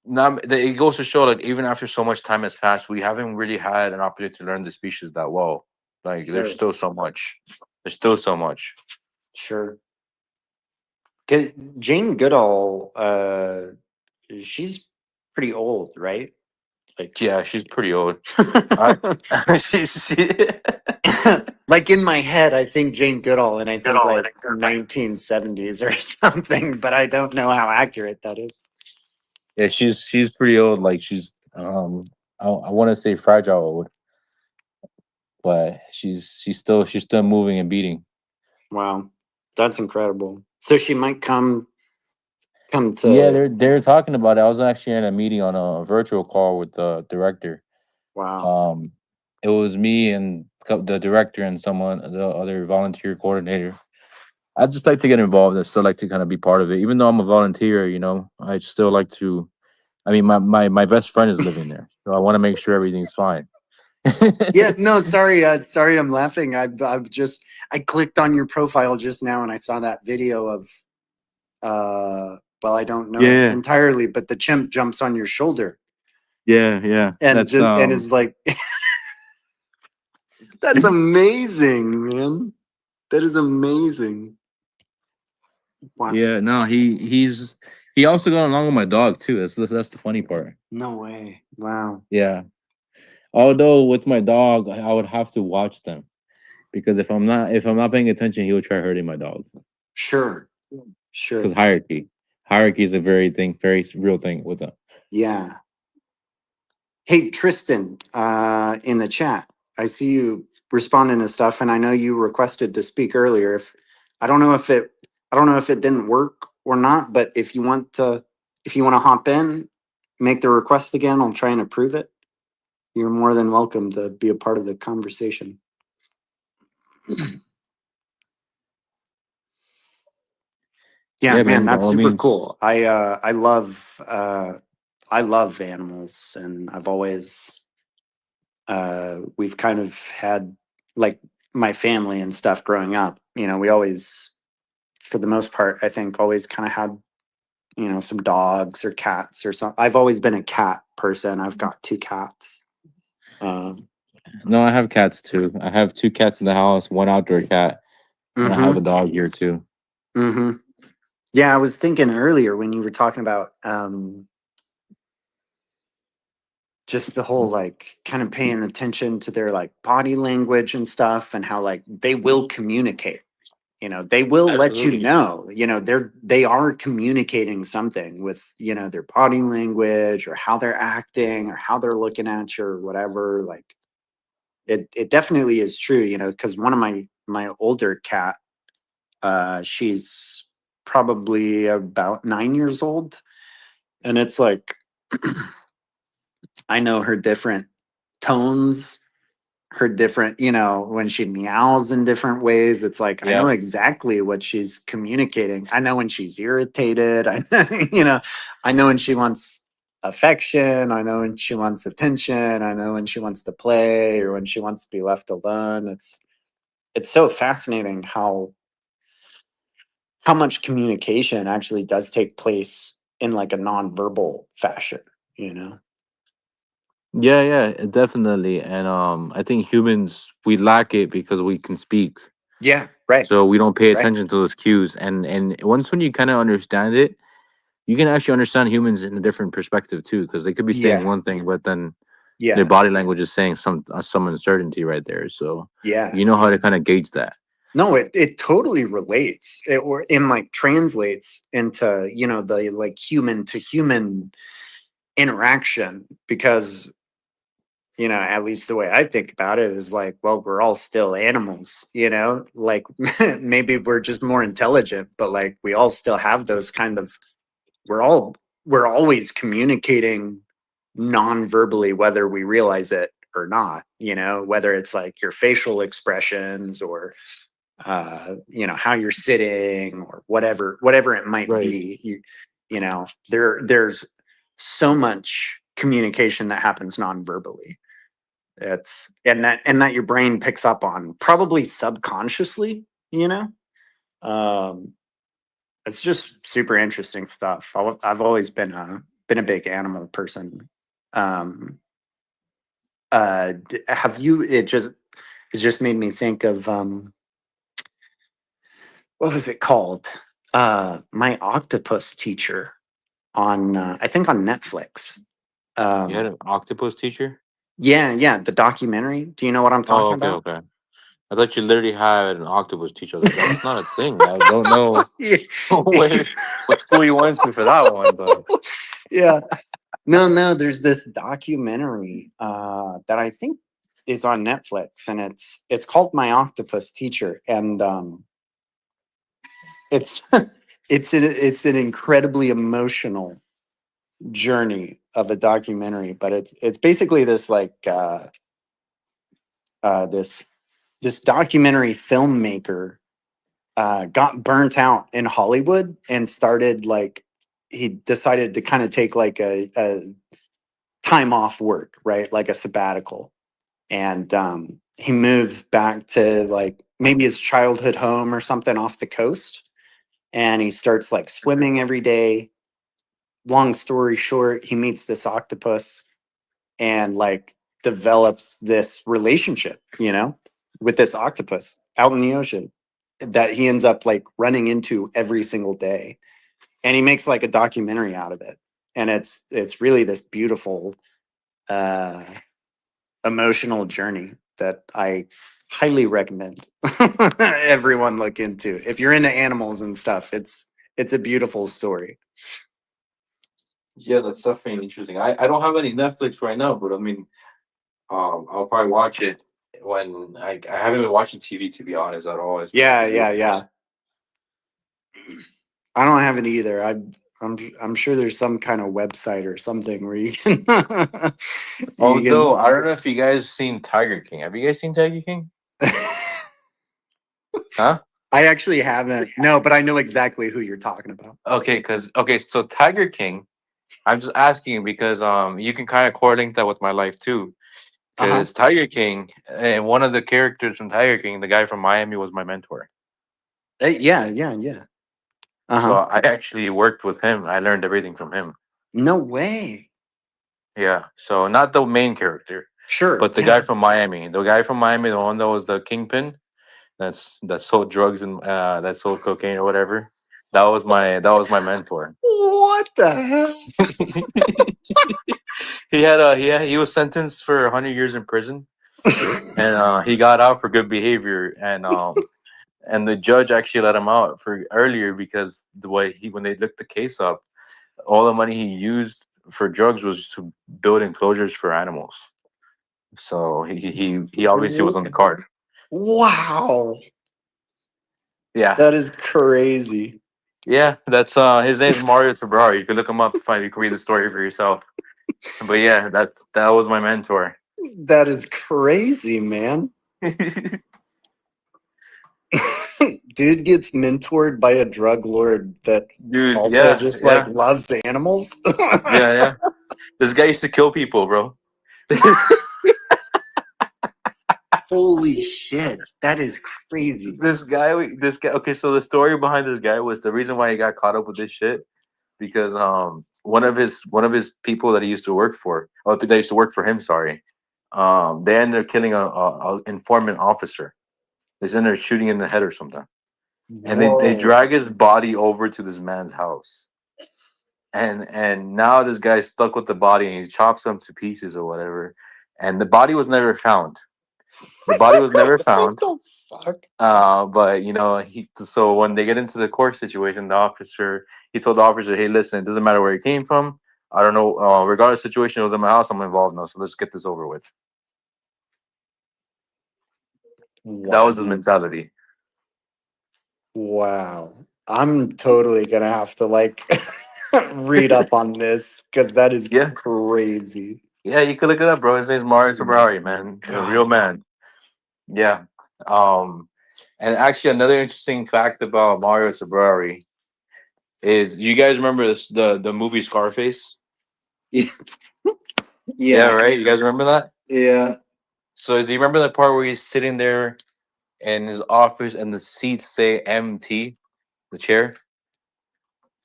now it goes to show like even after so much time has passed, we haven't really had an opportunity to learn the species that well. Like there's
Sure.
still so much. There's still so much.
Sure. Cause Jane Goodall, she's pretty old, right? Like
Yeah, she's pretty old. she
like in my head, I think Jane Goodall, and I think like 1970s or something, but I don't know how accurate that is.
Yeah, she's pretty old. Like she's I want to say fragile old, but she's still moving and beating.
Wow, that's incredible. So she might come
Yeah,
to.
they're talking about it. I was actually in a meeting on a virtual call with the director.
Wow.
It was me and the director and the other volunteer coordinator. I'd just like to get involved. I still like to kind of be part of it, even though I'm a volunteer. I still like to. I mean, my best friend is living there, so I want to make sure everything's fine.
Yeah, no, sorry, I'm laughing. I clicked on your profile just now and I saw that video of well, I don't know it
Yeah,
entirely, but the chimp jumps on your shoulder
yeah.
and
That's
just and is like that's amazing, man. That is amazing. Wow.
Yeah. No, he also got along with my dog too. That's the funny part.
No way. Wow.
Yeah. Although with my dog, I would have to watch them because if I'm not paying attention, he would try hurting my dog.
Sure.
Because hierarchy is a very real thing with them.
Yeah. Hey Tristan, in the chat, I see you responding to stuff. And I know you requested to speak earlier. If I don't know if it didn't work or not, but if you want to hop in, make the request again, I'll try and approve it. You're more than welcome to be a part of the conversation. Yeah, man,
by
that's
all
super
means.
cool. I love animals, and I've always we've kind of had, like, my family and stuff growing up. You know, we always, for the most part, I think always kind of had, you know, some dogs or cats or something. I've always been a cat person. I've got 2 cats.
No, I have cats too. I have 2 cats in the house, 1 outdoor cat, and I have a dog here too.
Mm-hmm. Yeah, I was thinking earlier when you were talking about just the whole, like, kind of paying attention to their, like, body language and stuff, and how, like, they will communicate. You know, they will let you know, you know, they are communicating something with, you know, their body language or how they're acting or how they're looking at you or whatever. Like, it definitely is true, you know, because one of my older cat, she's probably about 9 years old, and it's like I know her different tones, her different, you know, when she meows in different ways. It's like I know exactly what she's communicating. I know when she's irritated. I you know, I know when she wants affection. I know when she wants attention. I know when she wants to play or when she wants to be left alone. It's so fascinating how much communication actually does take place in, like, a nonverbal fashion, you know?
Yeah, definitely. And I think humans, we lack it because we can speak.
Yeah, right.
So we don't pay
Right.
attention to those cues. And once when you kind of understand it, you can actually understand humans in a different perspective too, because they could be saying
Yeah.
one thing, but then
Yeah.
their body language is saying some uncertainty right there. So
Yeah.
you know how to kind of gauge that.
No, it totally relates. Or in, like, translates into, you know, the, like, human to human interaction, because, you know, at least the way I think about it is like, well, we're all still animals, you know, like maybe we're just more intelligent, but, like, we all still have those kind of, we're always communicating non-verbally, whether we realize it or not, you know, whether it's like your facial expressions or you know, how you're sitting or whatever it might be. You know, there's so much communication that happens non-verbally. It's and that your brain picks up on, probably subconsciously, you know. It's just super interesting stuff. I've always been a big animal person. Have you? It just made me think of what was it called? My Octopus Teacher on I think on Netflix.
You had an octopus teacher?
Yeah, the documentary. Do you know what I'm
Oh,
talking about?
okay. I thought you literally had an octopus teacher. I was like, that's not a thing. I don't know what school you went to for that one, but
Yeah. No, there's this documentary that I think is on Netflix, and it's called My Octopus Teacher, and it's it's an incredibly emotional journey of a documentary, but it's basically this, like, this documentary filmmaker got burnt out in Hollywood and started, like, he decided to kind of take, like, a time off work, right? Like a sabbatical. And he moves back to, like, maybe his childhood home or something off the coast. And he starts, like, swimming every day. Long story short, he meets this octopus and, like, develops this relationship, you know, with this octopus out in the ocean that he ends up, like, running into every single day. And he makes, like, a documentary out of it. And it's really this beautiful emotional journey that I highly recommend everyone look into. If you're into animals and stuff, it's a beautiful story.
yeah, that's definitely interesting. I don't have any Netflix right now, but I mean, I'll probably watch it when I haven't been watching TV, to be honest, at all. It's been
Yeah,
video
yeah,
games.
yeah. I don't have it either. I'm sure there's some kind of website or something where you can you can.
Although I don't know if you guys seen Tiger King. Have you guys seen Tiger King? Huh?
I actually haven't. No, but I know exactly who you're talking about.
Okay, so Tiger King. I'm just asking because you can kind of correlate that with my life too.
Uh-huh.
Because Tiger King, and one of the characters from Tiger King, the guy from Miami, was my mentor.
Yeah.
So
Uh-huh.
I actually worked with him. I learned everything from him.
No way.
Yeah. So not the main character,
Sure.
but the guy from Miami. The guy from Miami, the one that was the kingpin, that sold drugs and that sold cocaine or whatever. That was my mentor.
What the hell?
He was sentenced for 100 years in prison, and he got out for good behavior, and the judge actually let him out for earlier because the way when they looked the case up, all the money he used for drugs was to build enclosures for animals. So he obviously was on the card.
Wow.
Yeah.
That is crazy.
Yeah, that's his name's Mario Tabri. You can look him up, you can read the story for yourself. But yeah, that was my mentor.
That is crazy, man. Dude gets mentored by a drug lord that
Dude,
also just like loves animals.
yeah. This guy used to kill people, bro.
Holy shit, that is crazy.
This guy. Okay, so the story behind this guy was the reason why he got caught up with this shit because one of his people that he used to work for, or that used to work for him, sorry, they ended up killing a informant officer. They ended up shooting in the head or something, and they drag his body over to this man's house, and now this guy's stuck with the body and he chops them to pieces or whatever, and the body was never found. The body was never found.
What the fuck?
But so when they get into the court situation, he told the officer, "Hey, listen, it doesn't matter where he came from. I don't know. Regardless of the situation, it was in my house. I'm involved now, so let's get this over with." That was his mentality.
Wow. I'm totally gonna have to like read up on this because that is crazy.
Yeah, you could look it up, bro. His name's Mario Tabri, man. A real man. Yeah. And actually, another interesting fact about Mario Tabri is, you guys remember the movie Scarface? Yeah, right. You guys remember that?
Yeah.
So do you remember that part where he's sitting there in his office and the seats say MT, the chair?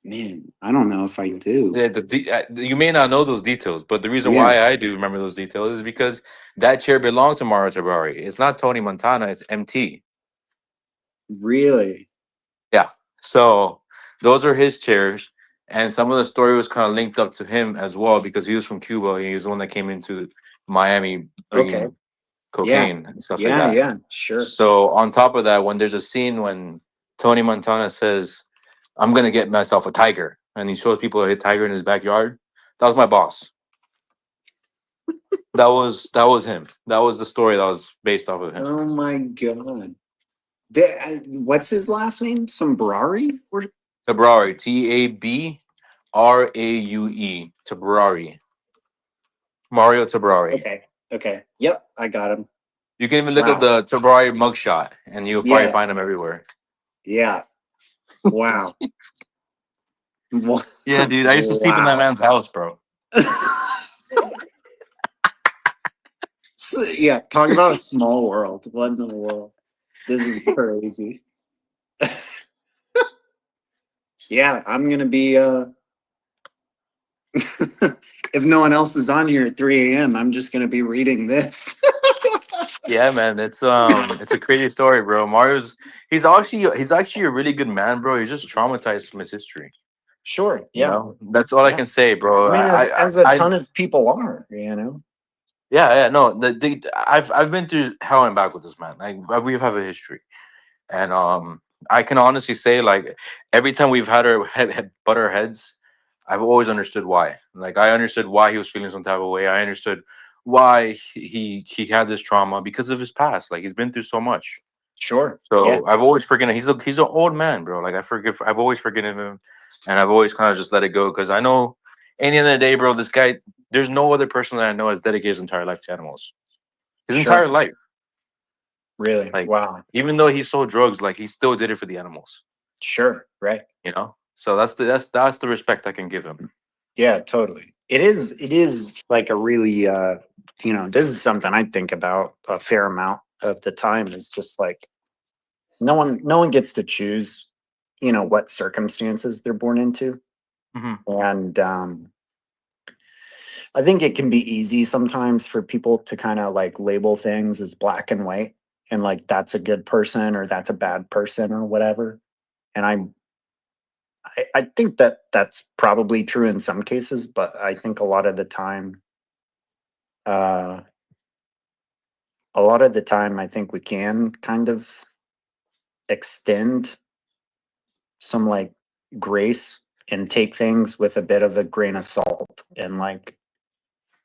Man, I don't know if I do.
Yeah, you may not know those details, but the reason
Yeah.
why I do remember those details is because that chair belonged to Mario Tabari. It's not Tony Montana, it's MT.
Really?
Yeah. So those are his chairs. And some of the story was kind of linked up to him as well because he was from Cuba. And he was the one that came into Miami bringing cocaine and stuff like that.
Yeah, sure.
So on top of that, when there's a scene when Tony Montana says, "I'm gonna get myself a tiger," and he shows people a tiger in his backyard, that was my boss. that was him. That was the story that was based off of him.
Oh my god. What's his last name? Sombrari?
Tabraue, Tabraue, Tabraue. Mario Tabraue.
Okay. Yep, I got him.
You can even look up the Tabraue mugshot, and you'll probably find him everywhere.
Yeah. Wow.
Yeah, dude. I used to sleep in that man's house, bro.
So, yeah, talk about a small world. What in the world? This is crazy. Yeah, I'm gonna be if no one else is on here at 3 a.m., I'm just gonna be reading this.
Yeah, man, it's a crazy story, bro. He's actually a really good man, bro. He's just traumatized from his history.
Sure,
You know? That's all I can say, bro.
I mean, as a ton of people are, you know.
Yeah, no. I've been through hell and back with this man. Like, we have a history, and I can honestly say, like, every time we've had our butt our heads, I've always understood why. Like, I understood why he was feeling some type of way. I understood why he had this trauma because of his past. Like he's been through so much.
Sure.
So
Yeah.
I've always forgiven. He's an old man, bro. Like I've always forgiven him, and I've always kind of just let it go because I know, in the end of the day, bro, this guy. There's no other person that I know has dedicated his entire life to animals. His
Sure.
entire life.
Really?
Like,
Wow.
even though he sold drugs, like he still did it for the animals.
Sure. Right.
You know. So that's the respect I can give him.
Yeah, totally. It is like a really this is something I think about a fair amount of the time. Is just like no one gets to choose, what circumstances they're born into. And I think it can be easy sometimes for people to kind of like label things as black and white and like that's a good person or that's a bad person or whatever. And I think that that's probably true in some cases, but I think a lot of the time, I think we can kind of extend some like grace and take things with a bit of a grain of salt. And like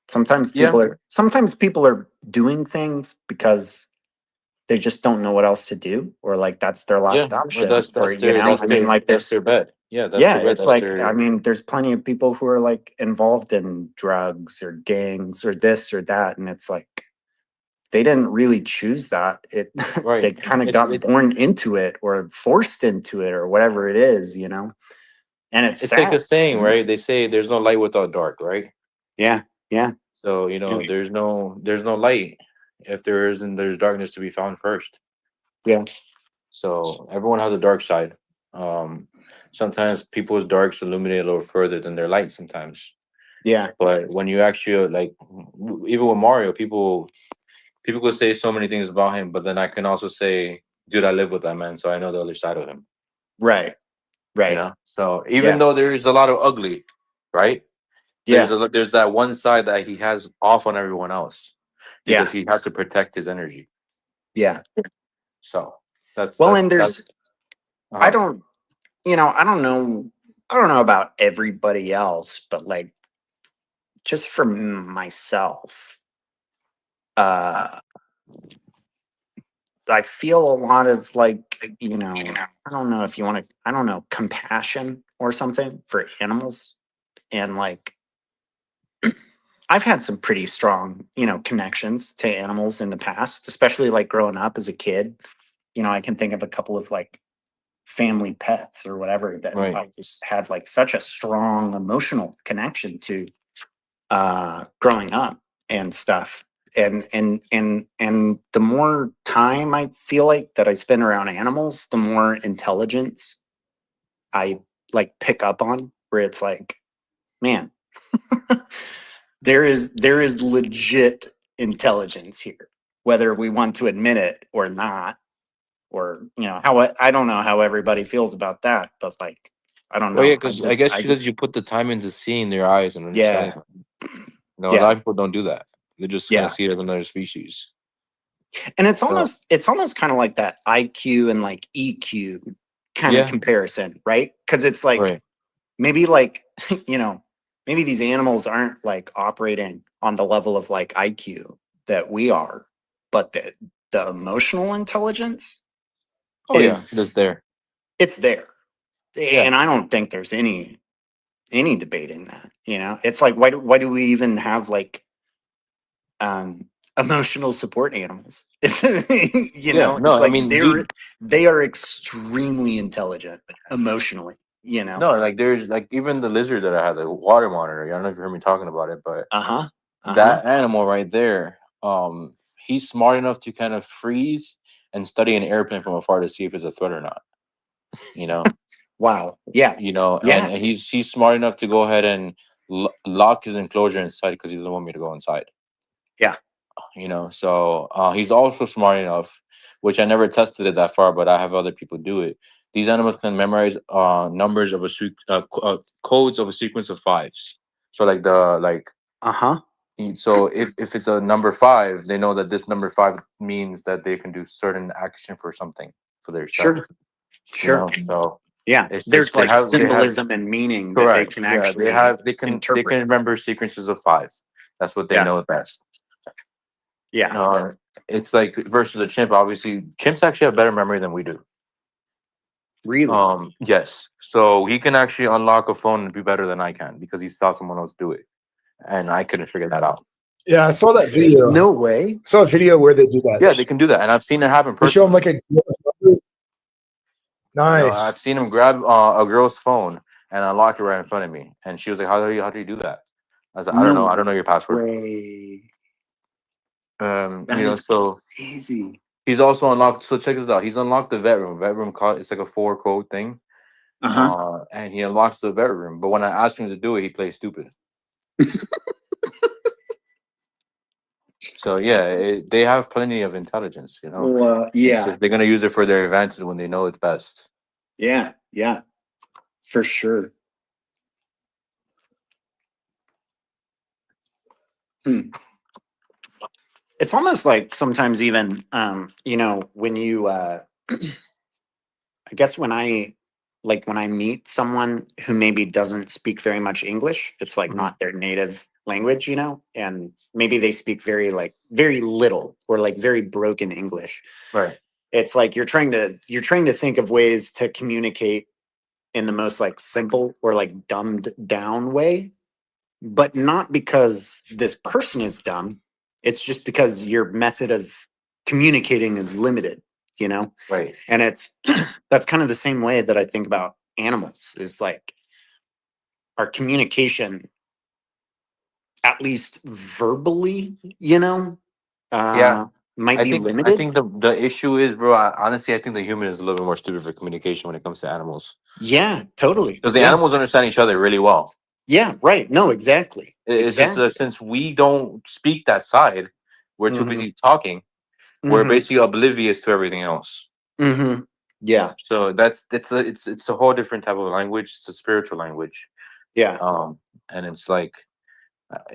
sometimes
Yeah.
sometimes people are doing things because they just don't know what else to do, or like that's their
Yeah.
last
Or
option.
that's
Or
their
I mean, like
that's
there's
their bet. Yeah. That's
yeah,
their bet.
it's
That's
like
their.
I mean, there's plenty of people who are like involved in drugs or gangs or this or that, and it's like they didn't really choose that. It
Right.
they kind of
It's
got born into it or forced into it or whatever it is, And it's
It's like
sad.
a saying, right? They say there's no light without dark, right?
Yeah, yeah,
So there's no light if there isn't. There's darkness to be found first.
yeah,
So everyone has a dark side. Um, Sometimes people's darks illuminate a little further than their light. Sometimes,
yeah,
but when you actually like, even with Mario, people could say so many things about him, but then I can also say, dude, I live with that man, so I know the other side of him.
right, right.
So even
Yeah,
though there is a lot of ugly, right?
yeah,
There's that one side that he has off on everyone else because
yeah,
he has to protect his energy.
yeah.
So that's
Well,
that's
and
that's
there's I
uh
don't, I don't know about everybody else, but like just for myself, uh I feel a lot of like, I don't know if you want to, I don't know, compassion or something for animals. And like, I've had some pretty strong, connections to animals in the past, especially like growing up as a kid. I can think of a couple of like family pets or whatever that
right.
I just had like such a strong emotional connection to growing up and stuff. And the more time I feel like that I spend around animals, the more intelligence I like pick up on, where it's like, man, there is legit intelligence here, whether we want to admit it or not. Or how I don't know how everybody feels about that, but like I don't
Well, yeah,
know.
because I guess because you put the time into seeing their eyes and understanding
Yeah,
them. A
yeah,
lot of people don't do that. They just kind
yeah.
of see it as another species.
And it's
So
almost kind of like that IQ and like EQ kind of
yeah,
comparison, right? Because it's like
right.
maybe like maybe these animals aren't like operating on the level of like IQ that we are, but the emotional intelligence
Oh yeah, that's there.
it's there.
Yeah.
And I don't think there's any debating that. It's like why do we even have like um emotional support animals?
Yeah. No,
It's
I
like
mean, dude.
they are extremely intelligent emotionally.
No, like there's like even the lizard that I had, the water monitor. I don't know if you heard me talking about it, but
Uh-huh.
that animal right there, he's smart enough to kind of freeze and study an airplane from afar to see if it's a threat or not. You know,
Wow. Yeah.
and
Yeah.
he's smart enough to go ahead and lock his enclosure inside because he doesn't want me to go inside.
Yeah.
So he's also smart enough, which I never tested it that far, but I have other people do it. These animals can memorize numbers of codes of a sequence of fives. So
Uh-huh.
so if it's a number 5, they know that this number 5 means that they can do certain action for something for their stuff.
Sure. Sure.
So
Yeah.
it's
There's
just they
like
have
symbolism and meaning that they
correct.
can
Yeah,
actually
they can
interpret.
remember sequences of 5. That's what they
Yeah.
know best.
Yeah.
It's like versus a chimp. Obviously, chimps actually have better memory than we do.
Really?
Yes. So he can actually unlock a phone and be better than I can because he saw someone else do it, and I couldn't figure that out.
Yeah, I saw that video.
No way.
I saw a video where they do that.
Yeah, they can do that, and I've seen it happen
They show them
personally.
like a nice.
I've seen him grab a girl's phone and unlock it right in front of me, and she was like, how do you do that?" I was like,
No
I don't know your password."
way.
You
That
know,
is
so
crazy.
he's also unlocked. So check this out. He's unlocked the vet room. Vet room code. It's like a 4 code thing. And he unlocks the vet room. But when I ask him to do it, he plays stupid. So yeah, they have plenty of intelligence. You know.
Well,
It's
yeah.
just they're gonna use it for their advantage when they know it's best.
Yeah. Yeah. For sure. It's almost like sometimes even you know, when you I guess when I meet someone who maybe doesn't speak very much English, it's like not their native language, you know, and maybe they speak very little or like very broken English.
Right.
It's like you're trying to think of ways to communicate in the most like simple or like dumbed down way, but not because this person is dumb. It's just because your method of communicating is limited, you know?
Right.
And that's kind of the same way that I think about animals is like our communication, at least verbally, you know,
Yeah.
might be
I
limited.
think the issue is, bro. Honestly, I think the human is a little bit more stupid for communication when it comes to animals.
Yeah, totally.
Because the
Yeah.
animals understand each other really well.
Yeah, right. No, exactly.
It's just since we don't speak that side, we're too busy talking. We're basically oblivious to everything else.
Yeah.
So it's a whole different type of language. It's a spiritual language.
Yeah.
And it's like,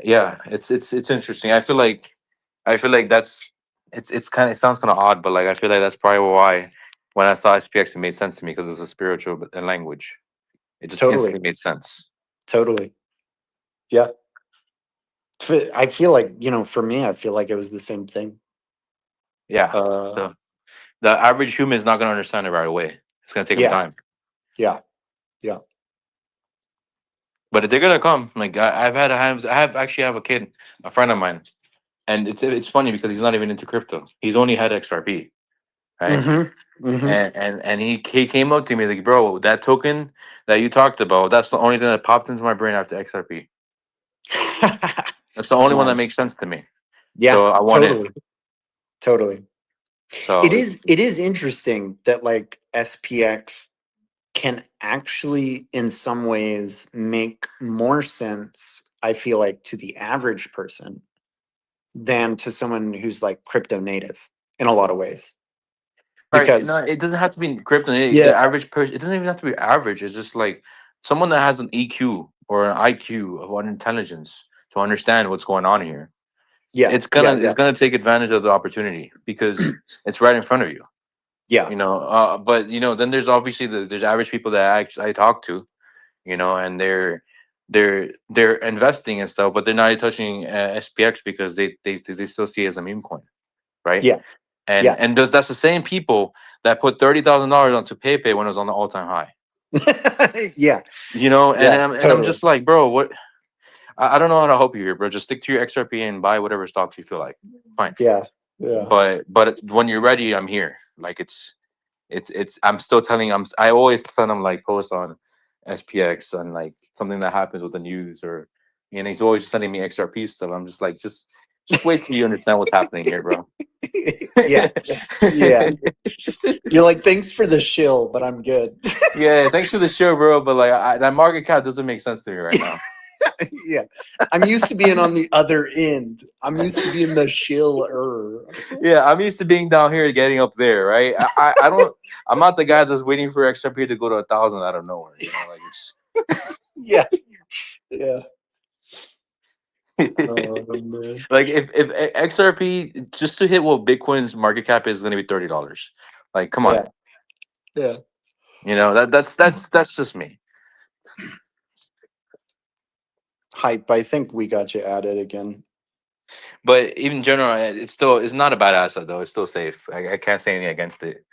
yeah, it's interesting. I feel like that's it sounds kind of odd, but like I feel like that's probably why when I saw SPX, it made sense to me because it's a spiritual language. It just
Totally.
instantly made sense.
Totally. Yeah. I feel like, you know, for me, I feel like it was the same thing.
Yeah. So the average human is not going to understand it right away. It's going to take them time.
Yeah. Yeah.
But they're going to come. Like I actually have a kid, a friend of mine, and it's funny because he's not even into crypto. He's only had XRP, right? And he came up to me like, "Bro, that token that you talked about, that's the only thing that popped into my brain after XRP. That's the only one that makes sense to me.
Yeah,
So I want it."
Totally.
So
it is interesting that like SPX can actually in some ways make more sense, I feel like, to the average person than to someone who's like crypto native in a lot of ways.
Right. No,
Because
it doesn't have to be crypto. The
Yeah.
average person, it doesn't even have to be average. It's just like someone that has an EQ or an IQ of intelligence to understand what's going on here.
Yeah.
It's
Yeah,
gonna take advantage of the opportunity because it's right in front of you.
Yeah.
You know, but you know, then there's obviously there's average people that I talk to, you know, and they're investing and stuff, but they're not touching SPX because they still see it as a meme coin, right?
Yeah.
And that's the same people that put $30,000 onto PayPay when it was on the all-time high.
Yeah.
You know, and
Yeah,
I'm
totally.
just like, bro, what? I don't know how to help you here, bro. Just stick to your XRP and buy whatever stocks you feel like. Fine.
Yeah. Yeah.
But when you're ready, I'm here. Like it's I'm still telling I always send him like posts on SPX and like something that happens with the news or he's always sending me XRP stuff. I'm just like just wait till you understand what's happening here, bro.
Yeah. Yeah. You're like, thanks for the shill, but I'm good.
Yeah, thanks for the show, bro. But like that market cap doesn't make sense to me right now.
Yeah. I'm used to being on the other end. I'm used to being the shiller.
Yeah, I'm used to being down here, getting up there, right? I don't. I'm not the guy that's waiting for XRP to go to 1,000 out of nowhere. You know, like it's.
Yeah. Yeah.
Like if XRP just to hit what Bitcoin's market cap is going to be $30. Like, come on.
Yeah. Yeah.
You know that's just me.
Hype. I think we got you added again.
But even in general, it's not a bad asset though. It's still safe. I can't say anything against it.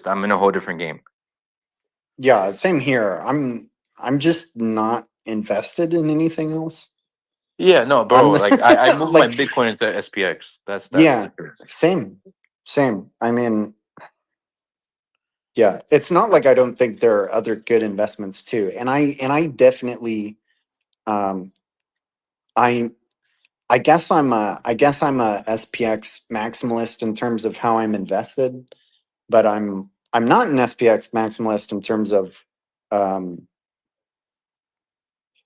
I'm in a whole different game.
Yeah, same here. I'm just not invested in anything else.
Yeah, no, bro.
I'm
Like I moved my
like,
Bitcoin into SPX. That's
yeah,
the truth.
same. I mean, yeah, it's not like I don't think there are other good investments too. And I definitely, um, I I guess I'm a SPX maximalist in terms of how I'm invested, but I'm not an SPX maximalist in terms of, um,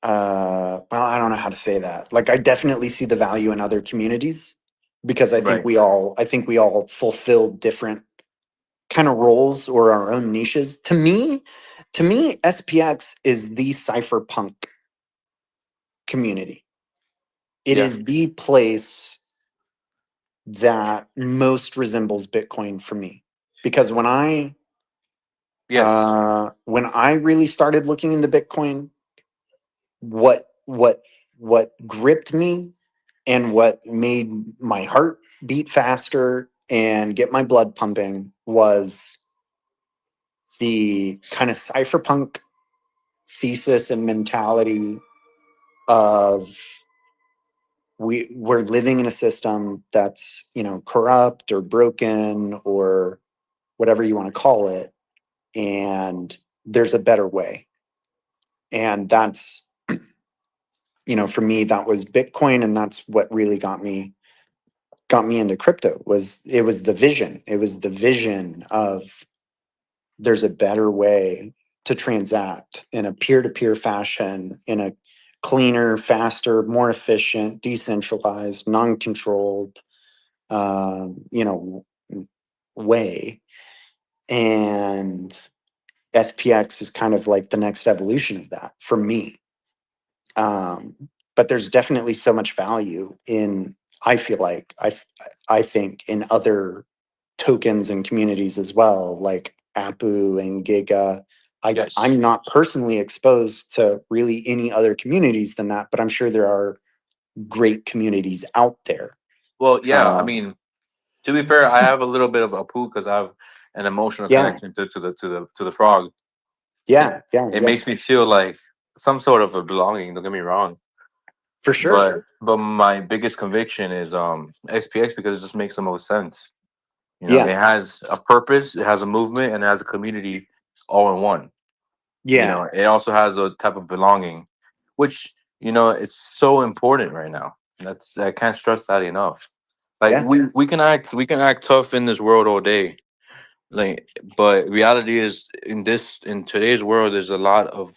well, I don't know how to say that. Like, I definitely see the value in other communities because
Right.
I think we all fulfill different kind of roles or our own niches. To me, SPX is the cypherpunk community. It
Yeah.
is the place that most resembles Bitcoin for me. Because
Yes.
when I really started looking into Bitcoin, what what what gripped me and what made my heart beat faster and get my blood pumping was the kind of cypherpunk thesis and mentality of we're living in a system that's, you know, corrupt or broken or whatever you want to call it, and there's a better way. And that's, you know, for me, that was Bitcoin, and that's what really got me into crypto. It was the vision. It was the vision of there's a better way to transact in a peer-to-peer fashion, in a cleaner, faster, more efficient, decentralized, non-controlled, you know, way. And SPX is kind of like the next evolution of that for me. But there's definitely so much value in, I feel like, I think in other tokens and communities as well, like Apu and Giga.
Yes.
I'm not personally exposed to really any other communities than that, but I'm sure there are great communities out there.
Well, yeah. I mean, to be fair, I have a little bit of a poo because I have an emotional
Yeah,
connection to the frog.
yeah, yeah,
It
yeah,
makes me feel like some sort of a belonging. Don't get me wrong.
for sure.
But my biggest conviction is SPX because it just makes the most sense. You know,
Yeah,
it has a purpose, it has a movement, and it has a community all in one. You
yeah,
know, it also has a type of belonging, which you know it's so important right now. I can't stress that enough. Like
yeah.
we can act tough in this world all day. Like, but reality is in today's world, there's a lot of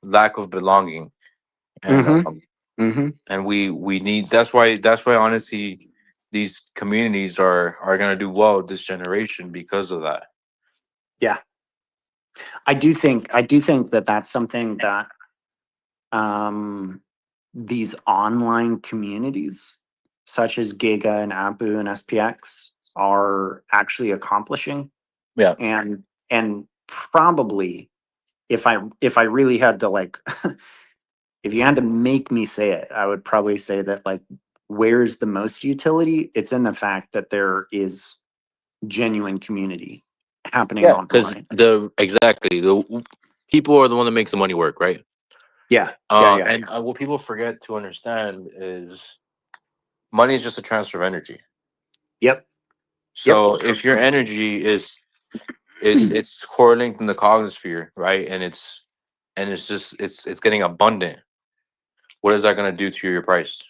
lack of belonging, and
Mm-hmm. Mm-hmm.
we need that's why honestly these communities are gonna do well this generation because of that.
Yeah. I do think that that's something that um these online communities such as Giga and Apu and SPX are actually accomplishing.
Yeah.
And probably if I really had to like if you had to make me say it, I would probably say that like where's the most utility? It's in the fact that there is genuine community happening
Yeah, because
online.
the people are the one that makes the money work, right?
Yeah. Yeah. Yeah.
And what people forget to understand is money is just a transfer of energy.
Yep. Yep.
So if your energy it's correlating in the cognosphere, right? And it's just it's getting abundant. What is that going to do to your price?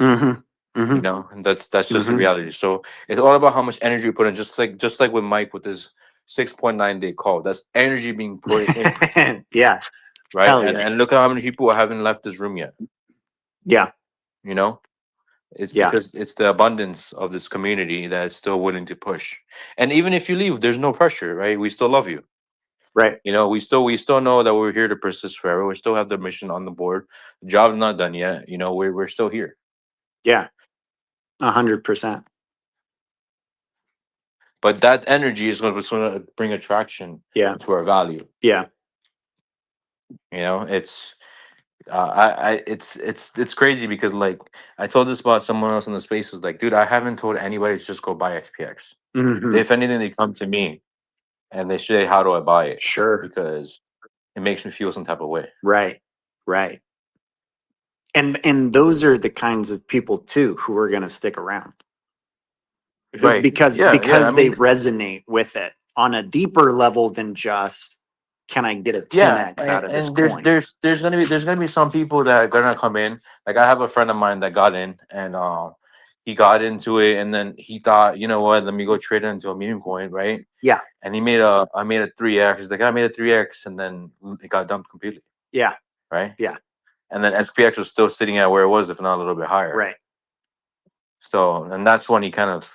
Mm-hmm.
You
Mm-hmm.
know, and that's just the
Mm-hmm.
reality. So it's all about how much energy you put in. Just like with Mike with his 6.9 day call. That's energy being put in,
Yeah.
right?
Hell yeah.
And look at how many people haven't left this room yet.
Yeah.
You know, it's
Yeah.
because it's the abundance of this community that is still willing to push. And even if you leave, there's no pressure, right? We still love you.
Right.
You know, we still know that we're here to persist forever. We still have the mission on the board. The job's not done yet. You know, we're still here.
Yeah. 100%.
But that energy is going to bring attraction
Yeah.
to our value.
Yeah.
You know, it's It's crazy because like I told this about someone else in the space is like, dude, I haven't told anybody to just go buy SPX.
Mhm.
If anything, they come to me and they say, how do I buy it?
Sure.
Because it makes me feel some type of way.
Right. Right. And those are the kinds of people too who are going to stick around.
Right.
Because
Yeah. I
they
mean,
resonate with it on a deeper level than just, can I get a
yeah,
10x out of this
and
coin?
there's gonna be some people that are gonna come in. Like I have a friend of mine that got in, and he got into it, and then he thought, you know what, let me go trade it into a meme coin, right?
Yeah.
And I made a 3x. He's like, I made a 3x, and then it got dumped completely,
Yeah.
right?
Yeah.
And then SPX was still sitting at where it was, if not a little bit higher.
Right.
So, and that's when he kind of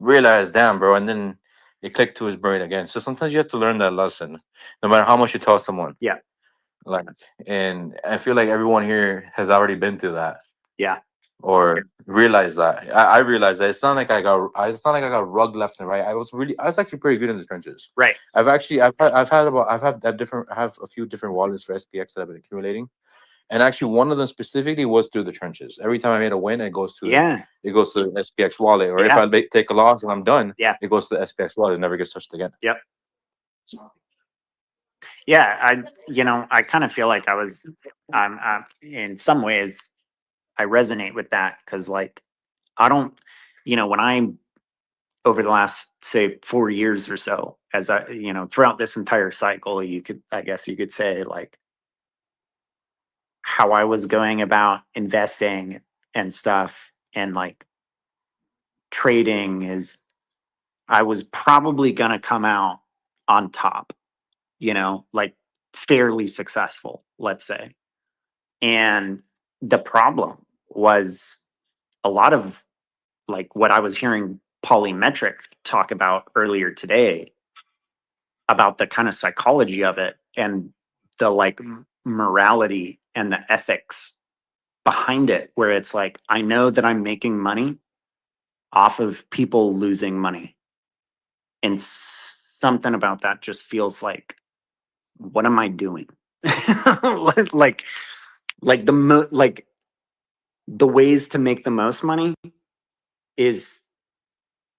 realized, damn, bro. And then it clicked to his brain again. So sometimes you have to learn that lesson, no matter how much you tell someone.
Yeah.
Like, and I feel like everyone here has already been through that.
Yeah.
Or realized that. I realized that it's not like I got rugged left and right. I was actually pretty good in the trenches.
Right.
I've had a few different wallets for SPX that I've been accumulating. And actually, one of them specifically was through the trenches. Every time I made a win, it goes to the SPX wallet. Or if I take a loss and I'm done, it goes to the SPX wallet. It never gets touched again.
Yep. Yeah, I kind of feel like I'm in some ways, I resonate with that because like, I don't, when I'm over the last say 4 years or so, as throughout this entire cycle, I guess you could say like how I was going about investing and stuff and like trading is I was probably going to come out on top, like fairly successful, let's say. And the problem was a lot of like what I was hearing Polymetric talk about earlier today about the kind of psychology of it and the like morality and the ethics behind it, where it's like, I know that I'm making money off of people losing money. And something about that just feels like, what am I doing? like the ways to make the most money is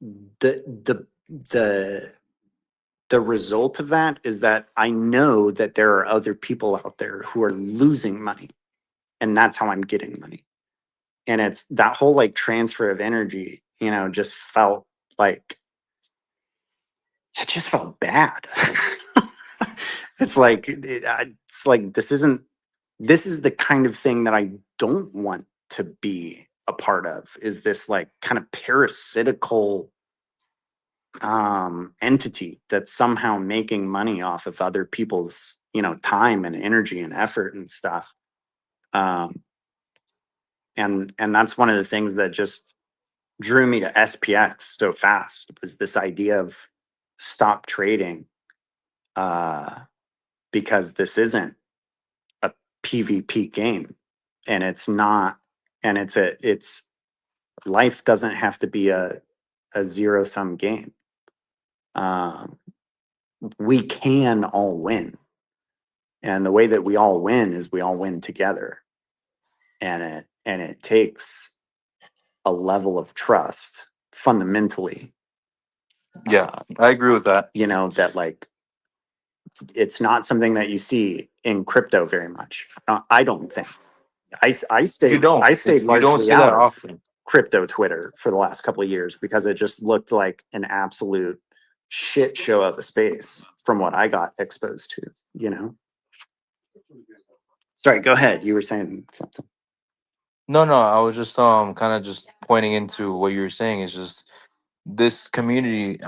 the result of that is that I know that there are other people out there who are losing money, and that's how I'm getting money. And it's that whole like transfer of energy, just felt like it just felt bad. It's like this is the kind of thing that I don't want to be a part of, is this like kind of parasitical entity that's somehow making money off of other people's time and energy and effort and stuff. And that's one of the things that just drew me to SPX so fast, was this idea of stop trading, because this isn't a PvP game, and it's not, and it's life doesn't have to be a zero sum game. We can all win, and the way that we all win is we all win together, and it takes a level of trust fundamentally.
Yeah, I agree with that.
That like, it's not something that you see in crypto very much. I don't think. I stayed
You don't
largely
see
out
that
of
often.
crypto Twitter for the last couple of years because it just looked like an absolute shit show of a space from what I got exposed to. Sorry, go ahead. You were saying something.
No, I was just kind of just pointing into what you were saying. Is just this community,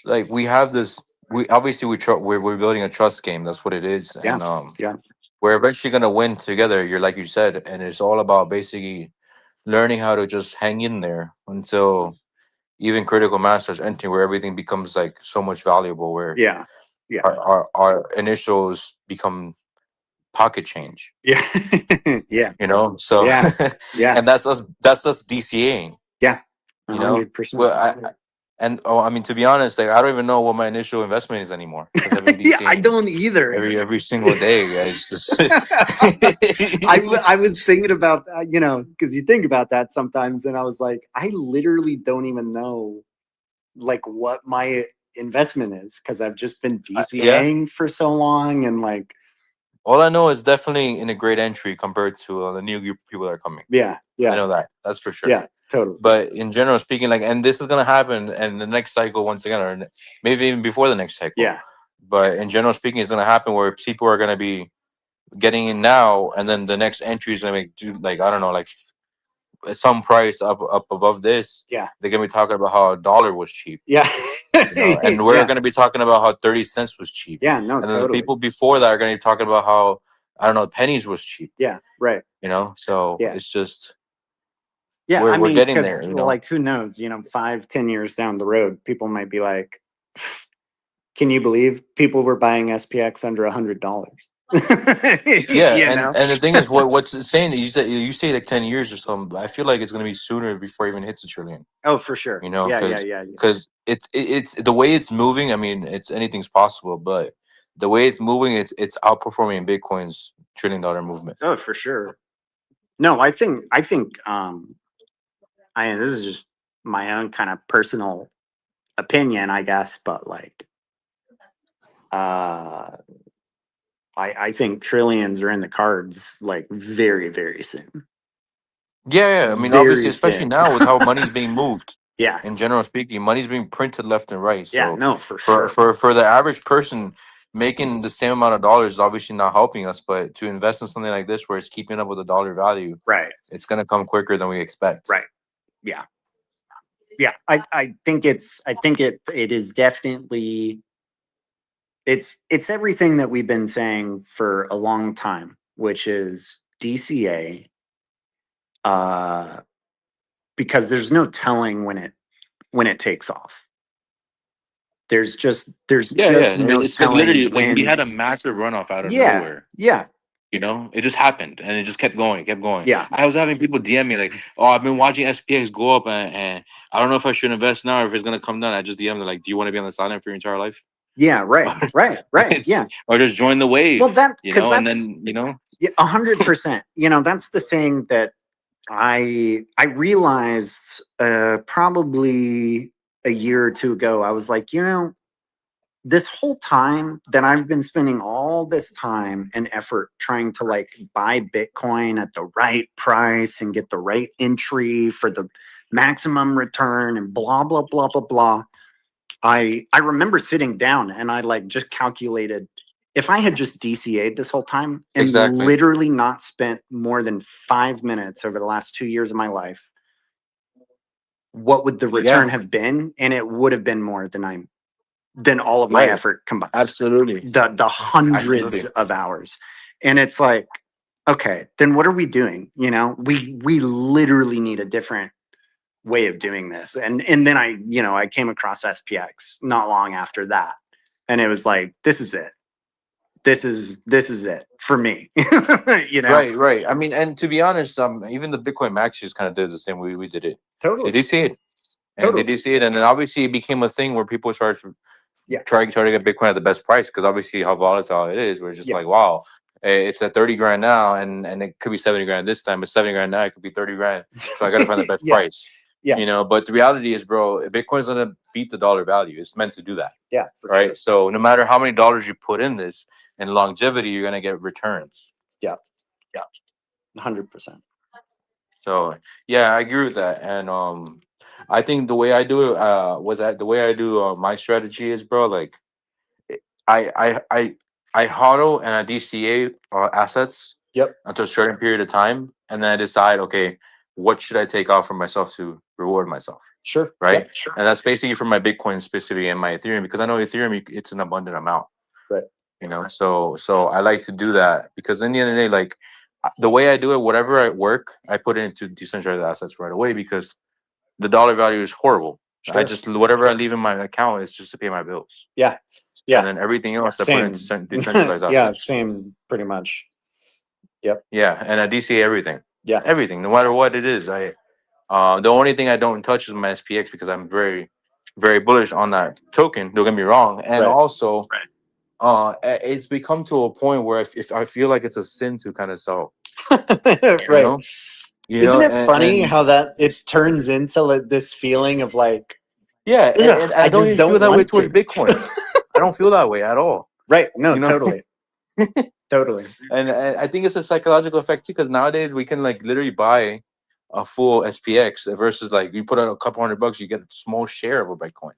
like we have this. We obviously we're building a trust game. That's what it is,
Yeah.
and
Yeah.
we're eventually gonna win together. You're like you said, and it's all about basically learning how to just hang in there until even critical masters enter, where everything becomes like so much valuable. Where
Yeah.
our initials become pocket change.
Yeah. Yeah.
So
Yeah.
and that's us DCAing.
Yeah.
You know,
100%.
well, And I mean, to be honest, like I don't even know what my initial investment is anymore because I've been
Yeah, I
DCing
don't either.
every single day, guys. Just
I was thinking about that, you know, because you think about that sometimes, and I was like, I literally don't even know like what my investment is because I've just been DCAing for so long, and like,
all I know is definitely in a great entry compared to the new group of people that are coming.
yeah,
I know that. That's for sure.
yeah, totally.
But in general speaking, like, and this is gonna happen, and the next cycle once again, or maybe even before the next cycle.
Yeah.
But in general speaking, it's gonna happen where people are gonna be getting in now, and then the next entry is gonna make like I don't know, like some price up above this.
Yeah.
They're gonna be talking about how $1 was cheap.
Yeah.
You know, and we're
Yeah.
gonna be talking about how 30 cents was cheap.
Yeah, no,
And then
totally.
the people before that are gonna be talking about how I don't know, pennies was cheap.
Yeah, right.
You know, so
Yeah.
it's just
Yeah,
we're
I mean,
getting
'cause,
there. You
well,
know,
like who knows? You know, 5-10 years down the road, people might be like, "Can you believe people were buying SPX under $100?"
yeah,
You
and
know?
and the thing is, what's saying? You say like 10 years or something. But I feel like it's gonna be sooner before it even hits $1 trillion.
Oh, for sure.
You know,
Yeah,
because
yeah.
it's the way it's moving. I mean, it's anything's possible, but the way it's moving, it's outperforming Bitcoin's $1 trillion movement.
Oh, for sure. No, I think I mean, this is just my own kind of personal opinion, I guess, but like I think trillions are in the cards like very, very soon.
Yeah. I mean,
Very
obviously, especially
soon.
now with how money's being moved.
Yeah.
In general speaking, money's being printed left and right. So
Yeah, no, for
for
sure.
for the average person, making the same amount of dollars is obviously not helping us. But to invest in something like this, where it's keeping up with the dollar value,
Right.
it's gonna come quicker than we expect.
Right. Yeah. Yeah. I think it is definitely it's everything that we've been saying for a long time, which is DCA, because there's no telling when it takes off. There's just
Yeah.
no
It's like
telling
literally like we
when.
had a massive runoff out of
Yeah.
nowhere.
Yeah.
You know, it just happened and it just kept going, kept going.
Yeah.
I was having people DM me like, "Oh, I've been watching SPX go up, and I don't know if I should invest now or if it's gonna come down." I just DM them like, "Do you want to be on the sideline for your entire life?"
Yeah. Right. Right. Yeah.
Or just join the wave.
Well, that
you
because
know, and
that's
then you know,
100%. You know, that's the thing that I realized probably a year or two ago. I was like, you know, this whole time that I've been spending all this time and effort trying to like buy Bitcoin at the right price and get the right entry for the maximum return and blah blah blah blah blah. I remember sitting down and I like just calculated if I had just DCA'd this whole time and
Exactly.
literally not spent more than 5 minutes over the last 2 years of my life, what would the return have been? And it would have been more than all of my
Right.
effort combined.
Absolutely.
The hundreds
Absolutely.
of hours. And it's like, okay, then what are we doing? You know, we literally need a different way of doing this. And then I came across SPX not long after that. And it was like, this is it. This is it for me. You know?
Right. I mean, and to be honest, even the Bitcoin Maxis kind of did the same way we did it.
Totally.
They DC'd it. And
Totally.
they DC'd it, and then obviously it became a thing where people started to
Yeah.
try to get Bitcoin at the best price because obviously how volatile it is. We're just
Yeah.
like, wow, it's at 30 grand now, and it could be 70 grand this time, but 70 grand now it could be 30 grand. So I got to find the best
Yeah.
price.
Yeah.
You know, but the reality is, bro, Bitcoin's gonna beat the dollar value. It's meant to do that.
Yeah, for
Right.
sure.
So no matter how many dollars you put in this and longevity, you're gonna get returns.
Yeah. 100%.
So yeah, I agree with that. And I think the way I do it, my strategy is, bro, like I hodl and I DCA assets until a certain period of time, and then I decide, okay, what should I take off for myself to reward myself?
Sure.
Right.
Yep, sure.
And that's basically for my Bitcoin specifically and my Ethereum, because I know Ethereum, it's an abundant amount.
Right.
You know, so I like to do that because in the end of the day, like the way I do it, whatever I work, I put it into decentralized assets right away because the dollar value is horrible. I
Sure.
just whatever I leave in my account is just to pay my bills.
Yeah. Yeah.
And then everything else I put
Same.
into decentralized assets.
Yeah, same pretty much. Yep.
Yeah, and I DCA everything.
Yeah.
Everything, no matter what it is. The only thing I don't touch is my SPX because I'm very very bullish on that token. Don't get me wrong, and
Right.
also, it's become to a point where if I feel like it's a sin to kind of sell, you
Right.
know,
Isn't it funny
and
how that it turns into like this feeling of like,
yeah,
ugh,
and
I
I don't
just
even feel
don't
that way
want
towards
to.
Bitcoin. I don't feel that way at all.
Right. No,
You know,
totally. Totally.
and I think it's a psychological effect too, because nowadays we can like literally buy a full SPX versus like you put out a couple $100, you get a small share of a Bitcoin.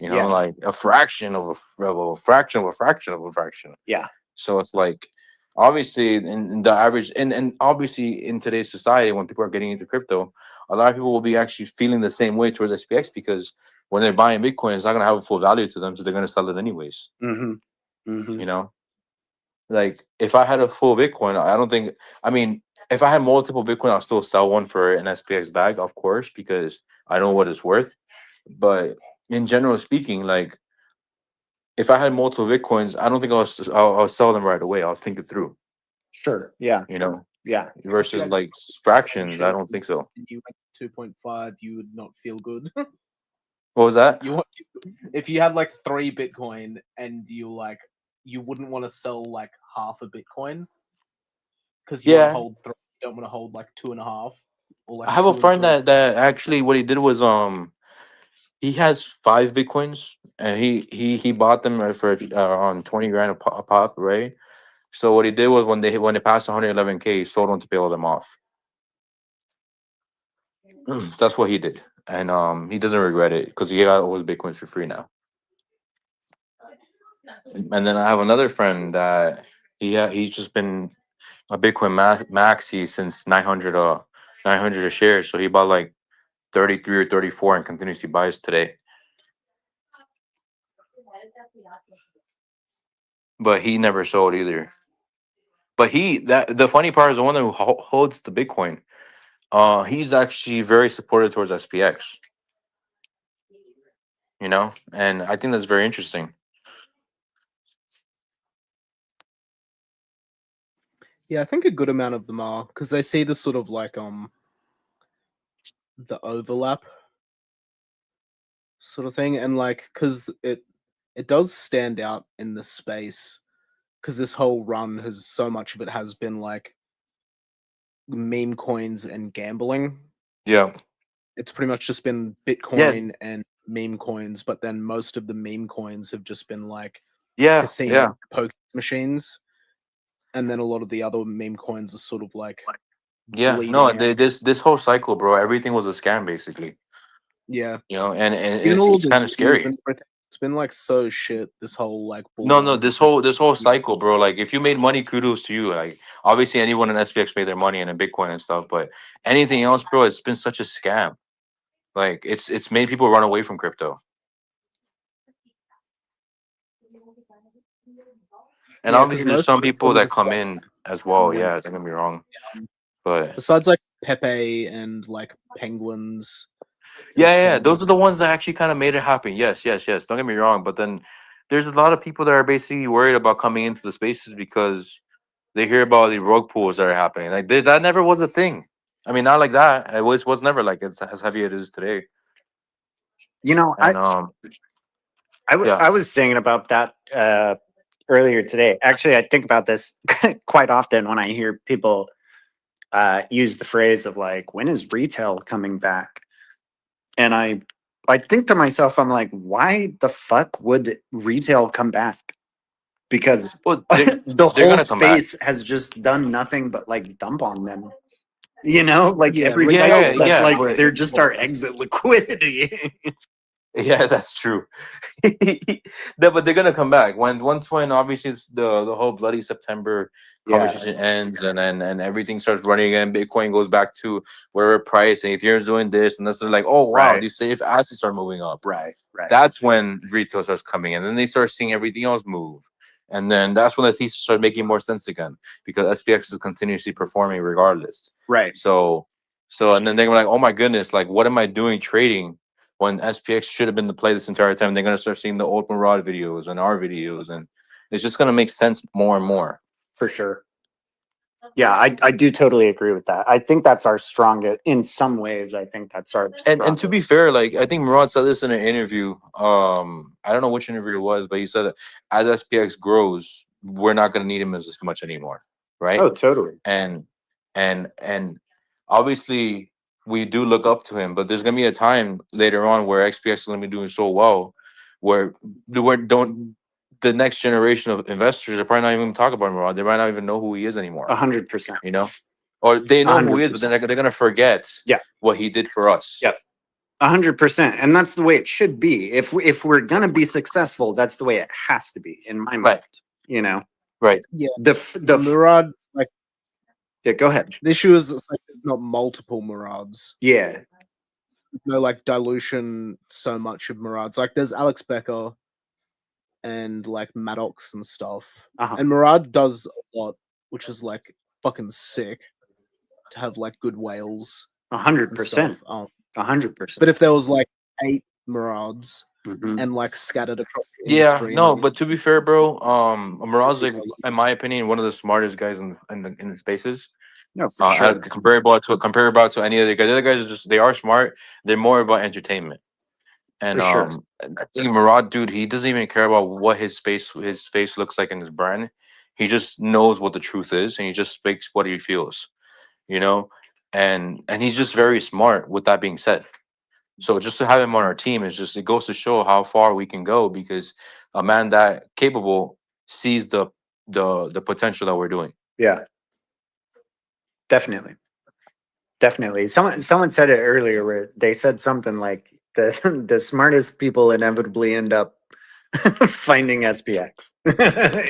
You know,
Yeah.
like a fraction of a fraction of a fraction of a fraction.
Yeah.
So it's like obviously in the average and obviously in today's society when people are getting into crypto, a lot of people will be actually feeling the same way towards SPX because when they're buying Bitcoin, it's not gonna have a full value to them, so they're gonna sell it anyways.
Mm-hmm. Mm-hmm.
You know, like if I had a full Bitcoin, I don't think. I mean, if I had multiple Bitcoin, I'll still sell one for an SPX bag, of course, because I know what it's worth. But in general speaking, like if I had multiple Bitcoins, I don't think I'll sell them right away. I'll think it through.
Sure. Yeah.
You know,
Yeah.
If you
versus
had
like
Bitcoin
fractions. I
shit
don't think so.
and you went to 2.5, you would not feel good.
What was that?
If you had like 3 Bitcoin and you wouldn't want to sell like half a Bitcoin because you want to
Yeah,
hold 3, you don't want to hold like 2.5 or like
I have a
2 and
friend
3.
that actually what he did was he has 5 Bitcoins and he bought them for on 20 grand a pop, right? So what he did was when they passed 111K, he sold them to pay all them off. That's what he did, and he doesn't regret it because he got all his Bitcoins for free now. And then I have another friend that he's just been a Bitcoin maxi since 900 a share. So he bought like 33 or 34 and continuously buys today. But he never sold either. But the funny part is the one who holds the Bitcoin. He's actually very supportive towards SPX. You know, and I think that's very interesting.
Yeah, I think a good amount of them are because they see the sort of like the overlap sort of thing, and like because it does stand out in the space because this whole run has so much of it has been like meme coins and gambling.
Yeah.
It's pretty much just been
Yeah.
Bitcoin and meme coins, but then most of the meme coins have just been like
Yeah.
casino
Yeah.
poker machines, and then a lot of the other meme coins are sort of like
Yeah. No,
bleeding out.
this whole cycle, bro, everything was a scam basically.
Yeah,
You know, and
even
it's
all of the
kind of
videos
scary.
and everything, it's been like so shit. This whole like bull
No,
run has
this
been.
whole cycle, bro. Like if you made money, kudos to you. Like obviously anyone in SPX made their money in a Bitcoin and stuff, but anything else, bro, it's been such a scam. Like it's made people run away from crypto. And
Yeah, because
obviously there's
most
some
of it's
people
sort of
that
just
come
like
in as well. Yeah,
wimps.
don't get me wrong. But
Besides like Pepe and like Penguins. and
yeah,
Penguin.
those are the ones that actually kind of made it happen. Yes. Don't get me wrong, but then there's a lot of people that are basically worried about coming into the spaces because they hear about the rogue pools that are happening. Like that never was a thing. I mean, not like that. It was never like it's as heavy as it is today.
You know,
And yeah,
I was thinking about that earlier today. Actually, I think about this quite often when I hear people use the phrase of like, when is retail coming back? And I think to myself, I'm like, why the fuck would retail come back? Because
well,
the
they're
whole
gonna come back.
space has just done nothing but like dump on them. You know, like
Yeah,
every cycle, that's
Yeah,
like
but
they're just our exit liquidity.
yeah, that's true. But they're gonna come back when obviously it's the whole bloody September
Yeah.
conversation ends and everything starts running again. Bitcoin goes back to whatever price, and Ethereum's doing this, and that's like, oh wow,
Right.
these safe assets are moving up.
Right.
That's when retail starts coming in, and then they start seeing everything else move, and then that's when the thesis starts making more sense again because SPX is continuously performing regardless.
Right.
So and then they're like, oh my goodness, like what am I doing trading when SPX should have been the play this entire time? They're gonna start seeing the open rod videos and our videos, and it's just gonna make sense more and more.
For sure. Yeah, I do totally agree with that. I think that's our strongest. In some ways, I think that's our
And to be
strongest.
fair, like I think Murad said this in an interview. I don't know which interview it was, but he said that as SPX grows, we're not going to need him as much anymore, right?
Oh, totally.
And obviously we do look up to him, but there's going to be a time later on where SPX is going to be doing so well, where the next generation of investors are probably not even going to talk about Murad. They might not even know who he is anymore.
100%.
You know, or they know who he is, but then they're going to forget what he did for us.
Yep. 100%. And that's the way it should be. If we're going to be successful, that's the way it has to be in my mind, you know?
Right.
Yeah.
The
Murad, like,
yeah, go ahead.
the issue is it's like there's not multiple Murads.
Yeah.
There's no like dilution so much of Murads. Like there's Alex Becker and like Maddox and stuff. And Murad does a lot, which is like fucking sick to have like good whales.
100%. 100%.
But if there was like 8 Murads and like scattered across the
Yeah,
industry,
no, but to be fair, bro, Murad's like, in my opinion, one of the smartest guys in the spaces.
No, for sure.
Comparable to any other guys. The other guys are just, they are smart. They're more about entertainment. And
For sure.
I think Murad, dude, he doesn't even care about what his face looks like in his brand. He just knows what the truth is, and he just speaks what he feels, you know. And he's just very smart. With that being said, so just to have him on our team is just, it goes to show how far we can go, because a man that capable sees the potential that we're doing.
Yeah. Definitely. Definitely. Someone said it earlier where they said something like the smartest people inevitably end up finding SPX.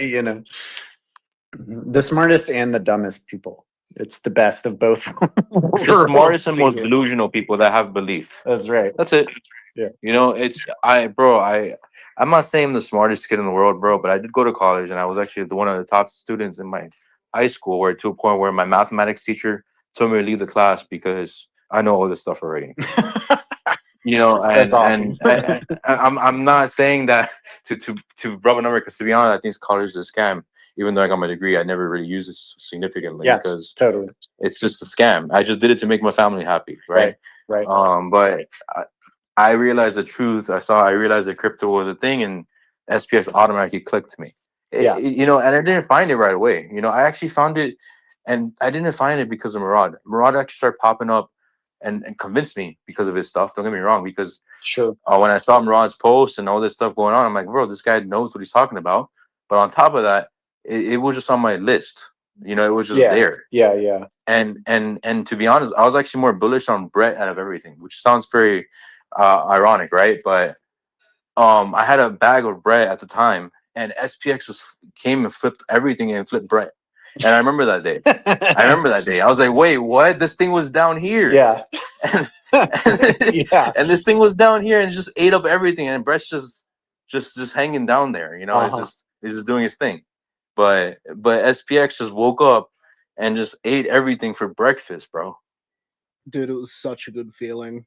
You know. The smartest and the dumbest people. It's the best of both.
The smartest and most delusional people that have belief.
That's right.
That's it.
Yeah.
You know, I'm not saying I'm the smartest kid in the world, bro, but I did go to college, and I was actually one of the top students in my high school, where to a point where my mathematics teacher told me to leave the class because I know all this stuff already. You know,
That's awesome.
and I'm not saying that to rub a number, because to be honest, I think college is a scam. Even though I got my degree, I never really used it significantly, because
totally,
it's just a scam. I just did it to make my family happy, right?
Right.
But I realized the truth. I realized that crypto was a thing, and SPX automatically clicked to me. You know, and I didn't find it right away. You know, I actually found it, and I didn't find it because of Murad. Murad actually started popping up and convinced me because of his stuff. Don't get me wrong, because when I saw Murad's post and all this stuff going on, I'm like, bro, this guy knows what he's talking about. But on top of that, it was just on my list. You know, it was just there.
Yeah.
And to be honest, I was actually more bullish on Brett out of everything, which sounds very ironic, right? But I had a bag of Brett at the time, and SPX came and flipped everything and flipped Brett. And I remember that day. I was like, wait, what? This thing was down here.
Yeah.
And this thing was down here and just ate up everything, and Brett's just hanging down there. You know, it's just doing his thing. But SPX just woke up and just ate everything for breakfast, bro.
Dude, it was such a good feeling.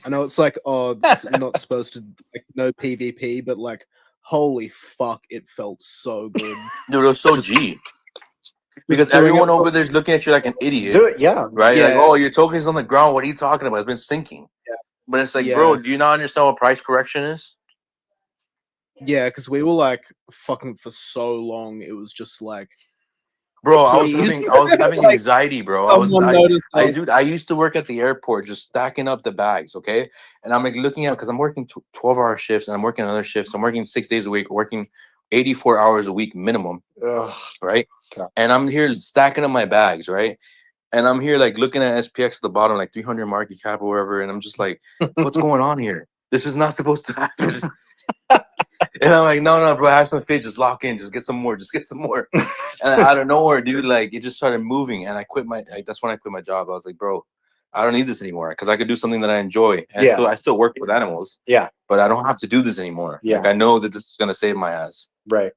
I know it's like, oh, it's not supposed to, like, no PvP, but like, holy fuck, it felt so good.
Dude, it was so G. Because everyone over there's looking at you like an idiot.
Do it, yeah.
Right?
Yeah.
Like, oh, your token's on the ground. What are you talking about? It's been sinking.
Yeah.
But it's like,
Yeah.
bro, do you not understand what price correction is?
Yeah, because we were like fucking for so long. It was just like,
bro, I was having
Like,
anxiety, bro.
someone noticed, like-
Dude, I used to work at the airport just stacking up the bags, okay? And I'm like looking at, because I'm working 12-hour shifts, and I'm working other shifts. I'm working 6 days a week, working 84 hours a week minimum, right?
Okay.
And I'm here stacking up my bags, right? And I'm here like looking at SPX at the bottom, like 300 market cap or whatever, and I'm just like, what's going on here? This is not supposed to happen. And I'm like, no, bro, have some faith, just lock in, just get some more. And out of nowhere, dude, like it just started moving, and I quit that's when I quit my job. I was like, bro, I don't need this anymore, because I could do something that I enjoy. And I still work with animals.
Yeah.
But I don't have to do this anymore.
Yeah.
Like I know that this is gonna save my ass.
Right.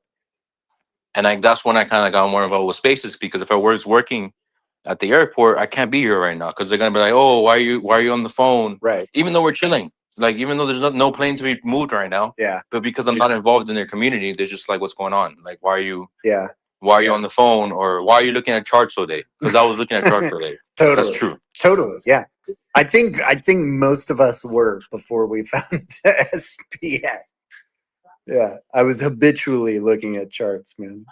And that's when I kind of got more involved with Spaces, because if I was working at the airport, I can't be here right now, because they're gonna be like, oh, why are you on the phone?
Right.
Even though we're chilling. Like, even though there's no plane to be moved right now.
Yeah.
But because I'm not involved in their community, they're just like, what's going on? Like, why are you?
Yeah.
why are you on the phone, or why are you looking at charts all day? Because I was looking at charts all day. That's
Totally.
true.
Totally. Yeah. I think most of us were before we found SPX. Yeah. I was habitually looking at charts, man.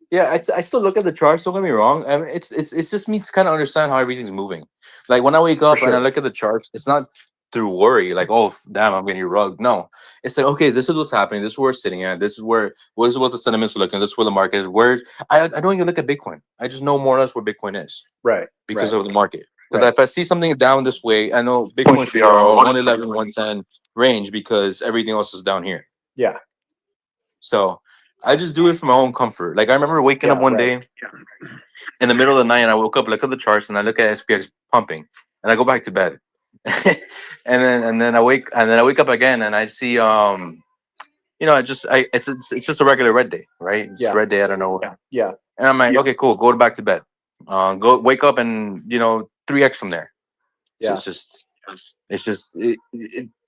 Yeah, I still look at the charts. Don't get me wrong. I mean, it's just me to kind of understand how everything's moving. Like when I wake up and I
sure.
look at the charts, it's not through worry, like, oh damn, I'm getting rugged. No, it's like, okay, this is what's happening. This is where we're sitting at. This is what the sentiments are looking. This is where the market is. Where I don't even look at Bitcoin. I just know more or less where Bitcoin is
Right.
because
right.
of the market. Because
Right.
if I see something down this way, I know Bitcoin should be around 111, 110 range because everything else is down here.
Yeah.
So I just do it for my own comfort. Like I remember waking up
Yeah.
one
Right.
day in the middle of the night, and I woke up, look at the charts, and I look at SPX pumping, and I go back to bed, and then I wake up again, and I see it's just a regular red day, right? It's
Yeah.
red day. I don't know,
Yeah.
and I'm like, okay, cool, go back to bed, go wake up, and 3x from there. So
Yeah.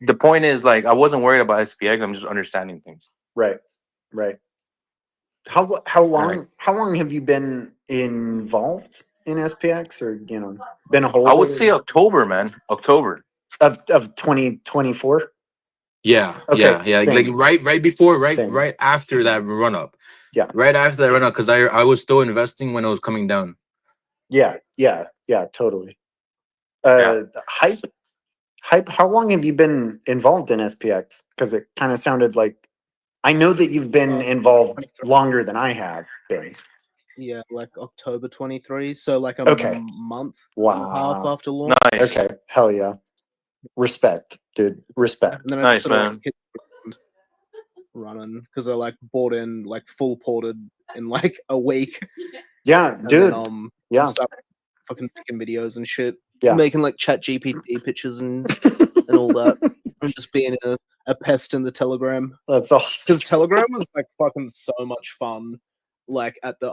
the point is, like, I wasn't worried about SPX. I'm just understanding things.
Right. Right. How long have you been involved in SPX, or been a holder?
I would say October, man. October
of 2024.
Yeah,
Okay,
yeah.
same.
Like right before,
Same.
right after that run up.
Yeah.
Right after that run up, because I was still investing when it was coming down.
Yeah. Totally.
Yeah.
Hype. How long have you been involved in SPX? Because it kind of sounded like, I know that you've been involved longer than I have been.
Yeah, like October 23. So like a
Okay.
month and a half
Wow.
after launch.
Nice.
Okay. Hell yeah. Respect, dude. Respect.
And then I
Nice,
sort of
man.
like hit the ground running because I like bought in like full ported in like a week.
Yeah,
And
dude.
then,
Yeah.
start fucking making videos and shit.
Yeah.
Making like chat GPT pictures and all that. And just being a pest in the Telegram.
That's awesome.
Because Telegram was like fucking so much fun. Like at the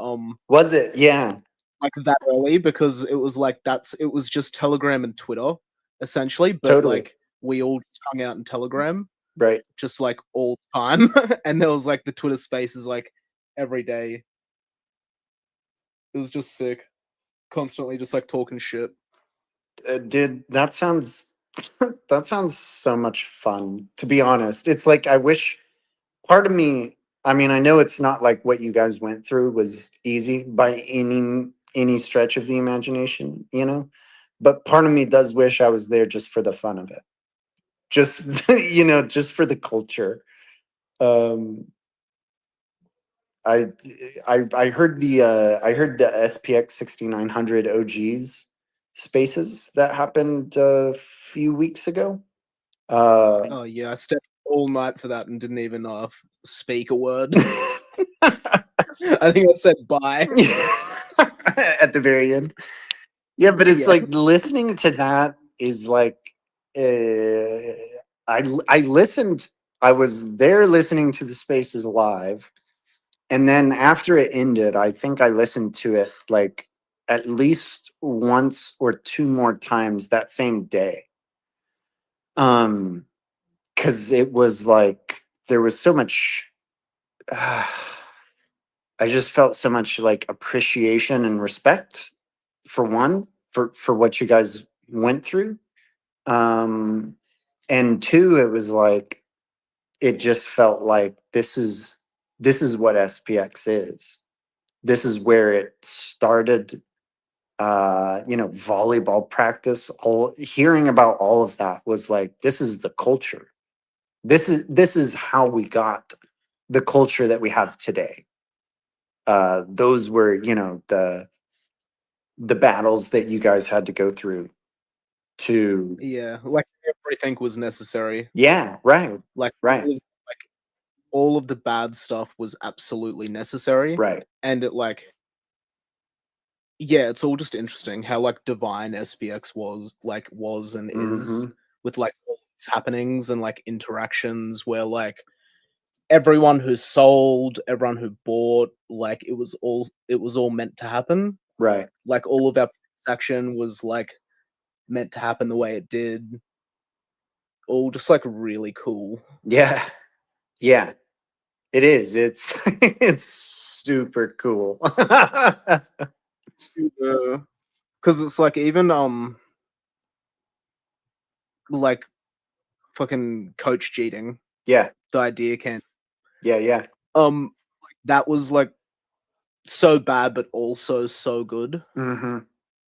Was it? Yeah.
like that early, because it was like it was just Telegram and Twitter essentially, but
Totally.
like we all just hung out in Telegram
Right.
just like all the time. And there was like the Twitter spaces like every day. It was just sick. Constantly just like talking shit.
Dude, that sounds so much fun, to be honest. It's like, I wish, part of me, I mean, I know it's not like what you guys went through was easy by any stretch of the imagination, but part of me does wish I was there just for the fun of it, just just for the culture. I heard the SPX 6900 OGs spaces that happened a few weeks ago.
Oh yeah, I stayed all night for that and didn't even speak a word. I think I said bye
at the very end. Yeah, but it's
Yeah.
like listening to that is like, I listened. I was there listening to the spaces live, and then after it ended, I think I listened to it like at least once or two more times that same day. Because it was like there was so much. I just felt so much like appreciation and respect for one, for what you guys went through. And two, it was like, it just felt like this is what SPX is. This is where it started. Volleyball practice, hearing about all of that was like, this is the culture. This is how we got the culture that we have today. Those were, the battles that you guys had to go through to.
Yeah, like everything was necessary.
Yeah, right.
Like
right.
All of the bad stuff was absolutely necessary.
Right.
And it yeah, it's all just interesting how like divine SPX was and is, with like all these happenings and like interactions where like everyone who sold, everyone who bought, like it was all meant to happen.
Right.
Like all of our section was like meant to happen the way it did. All just like really cool.
Yeah. Yeah. It is. It's it's super cool.
Because it's like even like fucking coach cheating.
Yeah.
The idea can.
Yeah.
That was like so bad, but also so good
Mm-hmm.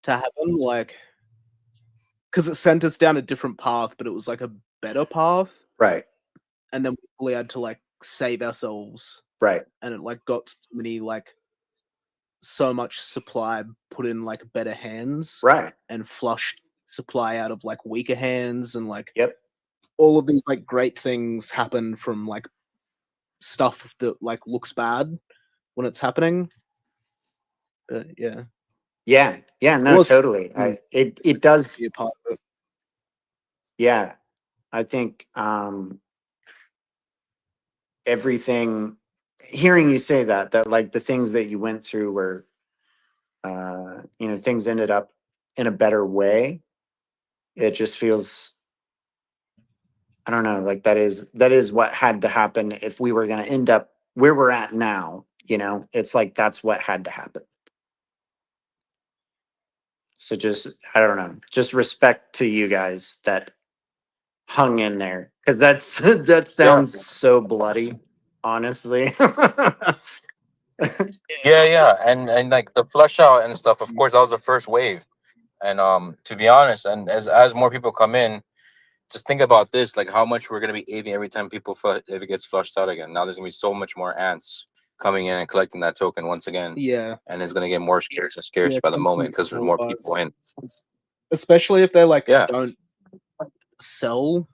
to happen. Like, because it sent us down a different path, but it was like a better path.
Right.
And then we had to like save ourselves.
Right.
And it like got so much supply put in like better hands.
Right.
And flushed supply out of like weaker hands, and like
yep.
All of these like great things happen from like stuff that like looks bad when it's happening. But yeah.
Yeah. No, totally. It does.
Be a part of it.
Yeah, I think everything. Hearing you say that like the things that you went through were, things ended up in a better way. It just feels, I don't know, like that is what had to happen if we were going to end up where we're at now. It's like that's what had to happen. So just, I don't know, just respect to you guys that hung in there, because that sounds so bloody, honestly.
Yeah, and like the flush out and stuff. Of course, that was the first wave, and to be honest, and as more people come in, just think about this: like how much we're gonna be aving every time if it gets flushed out again. Now there's gonna be so much more ants coming in and collecting that token once again.
Yeah,
and it's gonna get more scarce and scarce by the moment because there's more people in.
Especially if they like don't sell,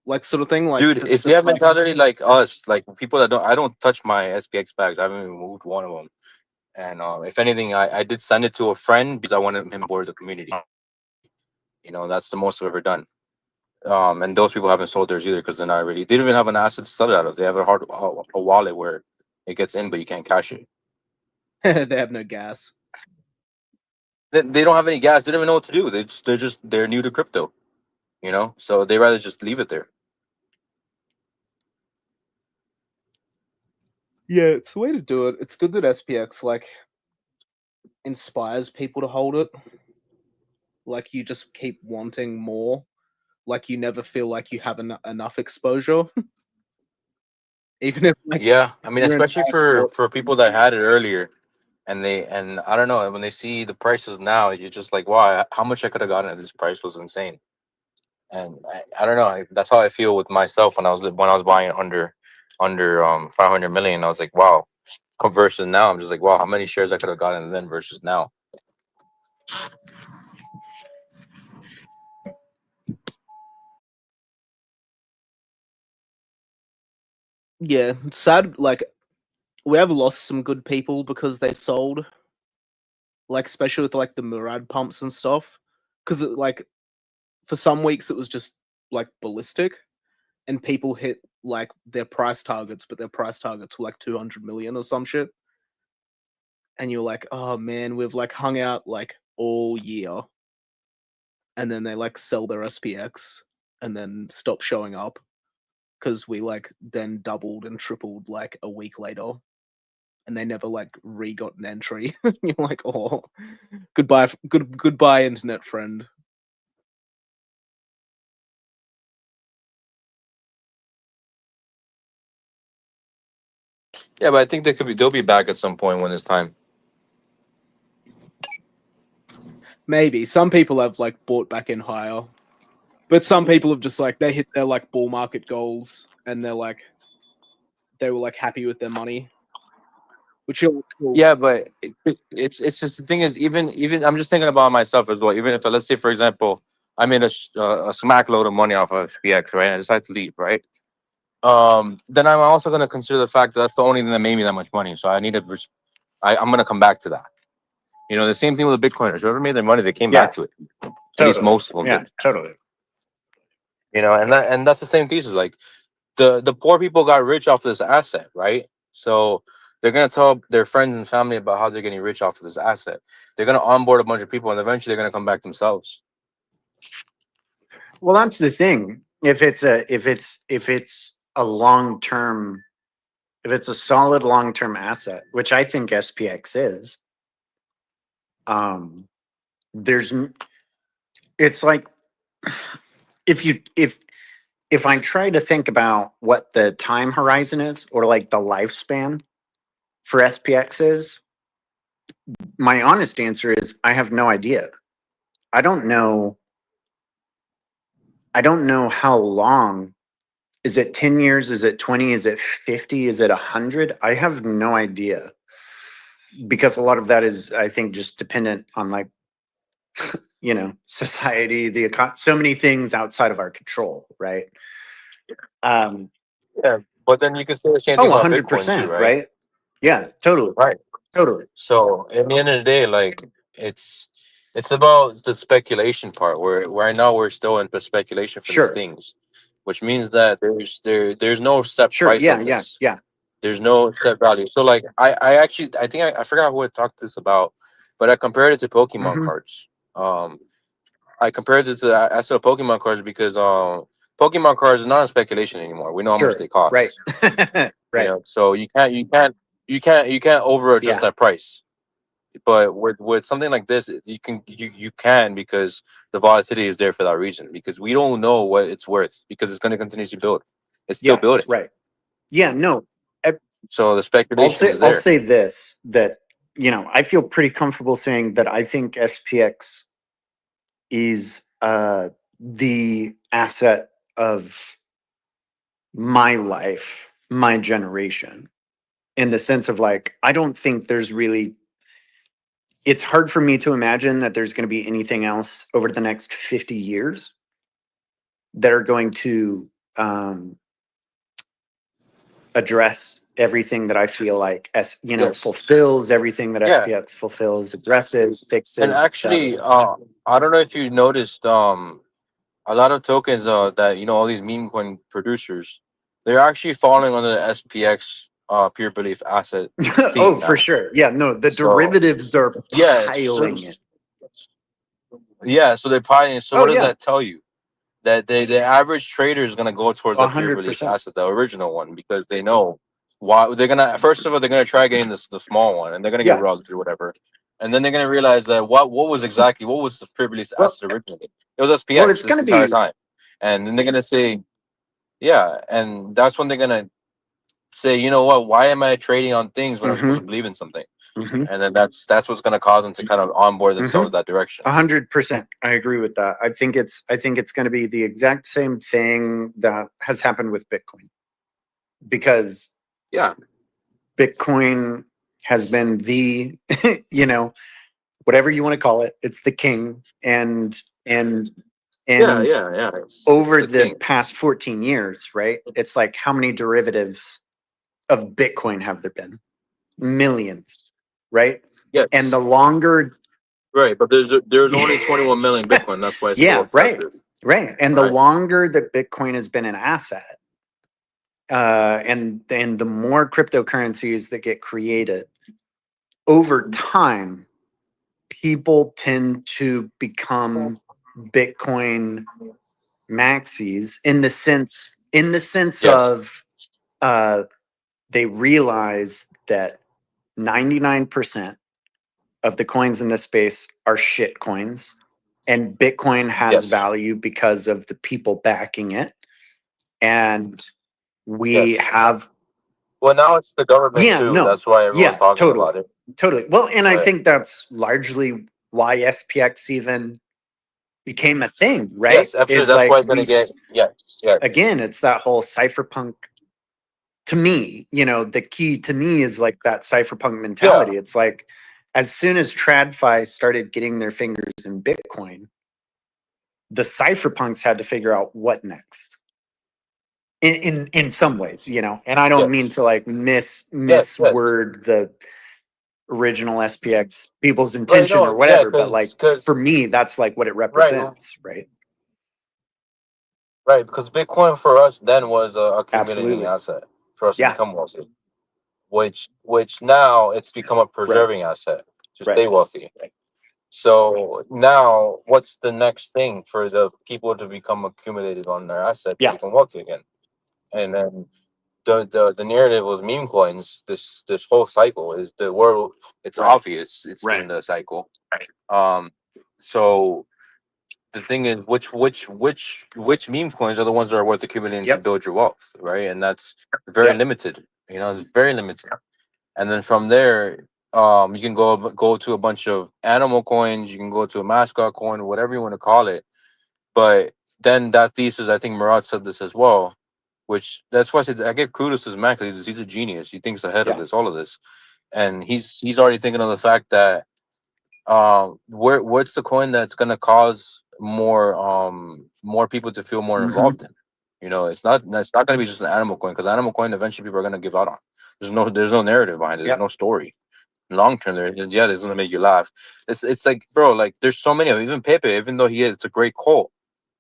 like sort of thing. Like,
Dude, if you have mentality like us, like people that I don't touch my SPX bags. I haven't even moved one of them. And if anything, I did send it to a friend because I wanted him aboard the community. That's the most I've ever done. And those people haven't sold theirs either because they're not really. They don't even have an asset to sell it out of. They have a wallet where it gets in, but you can't cash it.
they have no gas.
They don't have any gas. They don't even know what to do. They're new to crypto, So they rather just leave it there.
Yeah, it's the way to do it. It's good that SPX like inspires people to hold it. Like you just keep wanting more. Like you never feel like you have enough exposure. Even if like
I mean, especially for people that had it earlier, and I don't know, when they see the prices now, you're just like, wow, how much I could have gotten at this price was insane. And I don't know, that's how I feel with myself when I was buying under 500 million. I was like, wow. Versus now, I'm just like, wow, how many shares I could have gotten then versus now.
Yeah, it's sad. Like we have lost some good people because they sold. Like especially with like the Murad pumps and stuff, because like for some weeks it was just like ballistic, and people hit like their price targets, but their price targets were like 200 million or some shit. And you're like, oh man, we've like hung out like all year, and then they like sell their SPX and then stop showing up because we like then doubled and tripled like a week later, and they never like re-got an entry. You're like, oh, goodbye, internet friend.
Yeah, but I think they'll be back at some point when it's time.
Maybe some people have like bought back in higher, but some people have just like they hit their like bull market goals and they were like happy with their money, which are cool.
Yeah, but it's just the thing is even I'm just thinking about myself as well. Even if let's say for example I made a smack load of money off of SPX, right? And I decided to leave, right? Then I'm also going to consider the fact that that's the only thing that made me that much money. So I need to, I'm going to come back to that. The same thing with the Bitcoiners. Whoever made their money, they came back to it.
Totally.
At least most of them did.
Totally.
And that's the same thesis. Like the poor people got rich off this asset, right? So they're going to tell their friends and family about how they're getting rich off of this asset. They're going to onboard a bunch of people, and eventually they're going to come back themselves.
Well, that's the thing. If it's a long-term if it's a solid long-term asset, which I think SPX is, there's it's like if I try to think about what the time horizon is or like the lifespan for SPX is, my honest answer is I have no idea. I don't know how long. Is it 10 years? Is it 20? Is it 50? Is it 100? I have no idea. Because a lot of that is, I think, just dependent on like, society, so many things outside of our control, right?
Yeah, but then you can say the same thing about Bitcoin too,
100%,
right?
right? Yeah, totally.
Right.
Totally.
So at the end of the day, like it's about the speculation part. Where right now we're still in the speculation for these
Sure.
things, which means that there's no set
Sure.
price
Yeah,
on
yeah,
this.
yeah.
There's no set value. So like I actually I think I forgot who I talked this about, but I compared it to Pokemon
Mhm.
cards. I compared it to I saw Pokemon cards because Pokemon cards are not in speculation anymore. We know how much
Sure.
they cost.
Right.
You
Right.
know, so you can't over adjust
Yeah.
that price. But with something like this, you can because the volatility is there for that reason. Because we don't know what it's worth because it's going to continuously build. It's still
Yeah.
building.
Right. Yeah. No.
So the speculation is
I'll
there.
say this, that I feel pretty comfortable saying that I think SPX is the asset of my life, my generation, in the sense of like, I don't think there's really, it's hard for me to imagine that there's going to be anything else over the next 50 years that are going to address everything that I feel like
Yes.
fulfills everything that
Yeah.
SPX fulfills, addresses,
And
fixes,
actually,
etc.
I don't know if you noticed, a lot of tokens that all these meme coin producers, they're actually falling under the SPX pure belief asset
Oh,
theme
for
now.
sure. Yeah, no, the
So
derivatives are
yeah,
piling it.
so they're piling. So
Oh
what does
yeah,
that tell you? That the average trader is gonna go towards the pure belief
100%.
asset, the original one, because they know why they're gonna. First of all, they're gonna try getting the small one, and they're gonna get
Yeah.
rugged or whatever, and then they're gonna realize that what was the pure belief
Well,
asset originally? It was
well,
SPX
it's
this
going to
entire
be
time, and then they're gonna say, yeah, and that's when they're gonna say, you know what? Why am I trading on things when I'm supposed to believe in something?
Mhm.
And then that's what's gonna cause them to kind of onboard themselves that direction.
100%. I agree with that. I think it's going to be the exact same thing that has happened with Bitcoin, because
Yeah.
Bitcoin has been the, whatever you want to call it, it's the king, and
Yeah. It's
over
the
the
king.
past 14 years, right? It's like, how many derivatives of Bitcoin have there been? Millions, right?
Yes.
And the longer,
Right, but there's only 21 million Bitcoin. That's why it's so
yeah, right,
attractive.
right. And the
Right.
longer that Bitcoin has been an asset, and the more cryptocurrencies that get created over time, people tend to become Bitcoin maxis in the sense
Yes.
of they realize that 99% of the coins in this space are shit coins, and Bitcoin has
Yes.
value because of the people backing it. And we
Yes.
have,
Well, now it's the government
yeah,
too.
no,
That's why everyone's
yeah,
talking
totally,
about it.
totally. Well, and I
Right.
think that's largely why SPX even became a thing, right?
Yes, absolutely.
Is
That's
like
why it's gonna get yes.
again, it's that whole cypherpunk. To me, the key to me is like that cypherpunk mentality. It's like, as soon as TradFi started getting their fingers in Bitcoin, the cypherpunks had to figure out what next. In some ways, and I don't mean
Yes.
to like
Yes.
misword the original SPX people's
Right.
intention or
No. Yeah.
whatever, but like for me, that's like what it
Right.
represents, right?
Right. Because Bitcoin for us then was accumulating
Absolutely.
asset for us to
Yeah.
become wealthy, which now it's become a preserving asset to stay wealthy. So now, what's the next thing for the people to become accumulated on their asset to become wealthy again? And then the narrative of meme coins, this whole cycle is the world. It's
Right.
obvious. It's
Right.
in the cycle. So the thing is, which meme coins are the ones that are worth accumulating to build your wealth, right? And that's very limited. You know, it's very limited. And then from there, you can go to a bunch of animal coins. You can go to a mascot coin, whatever you want to call it. But then that thesis, I think Murad said this as well, which that's why I said I give kudos to this man because he's a genius. He thinks ahead of all of this, and he's already thinking of the fact that what's the coin that's gonna cause more people to feel more involved in. You know, it's not gonna be just an animal coin, because animal coin eventually people are gonna give out on. There's no narrative behind it. There's no story. Long term, it's gonna make you laugh. It's like, bro, like there's so many of them. Even Pepe, even though it's a great call,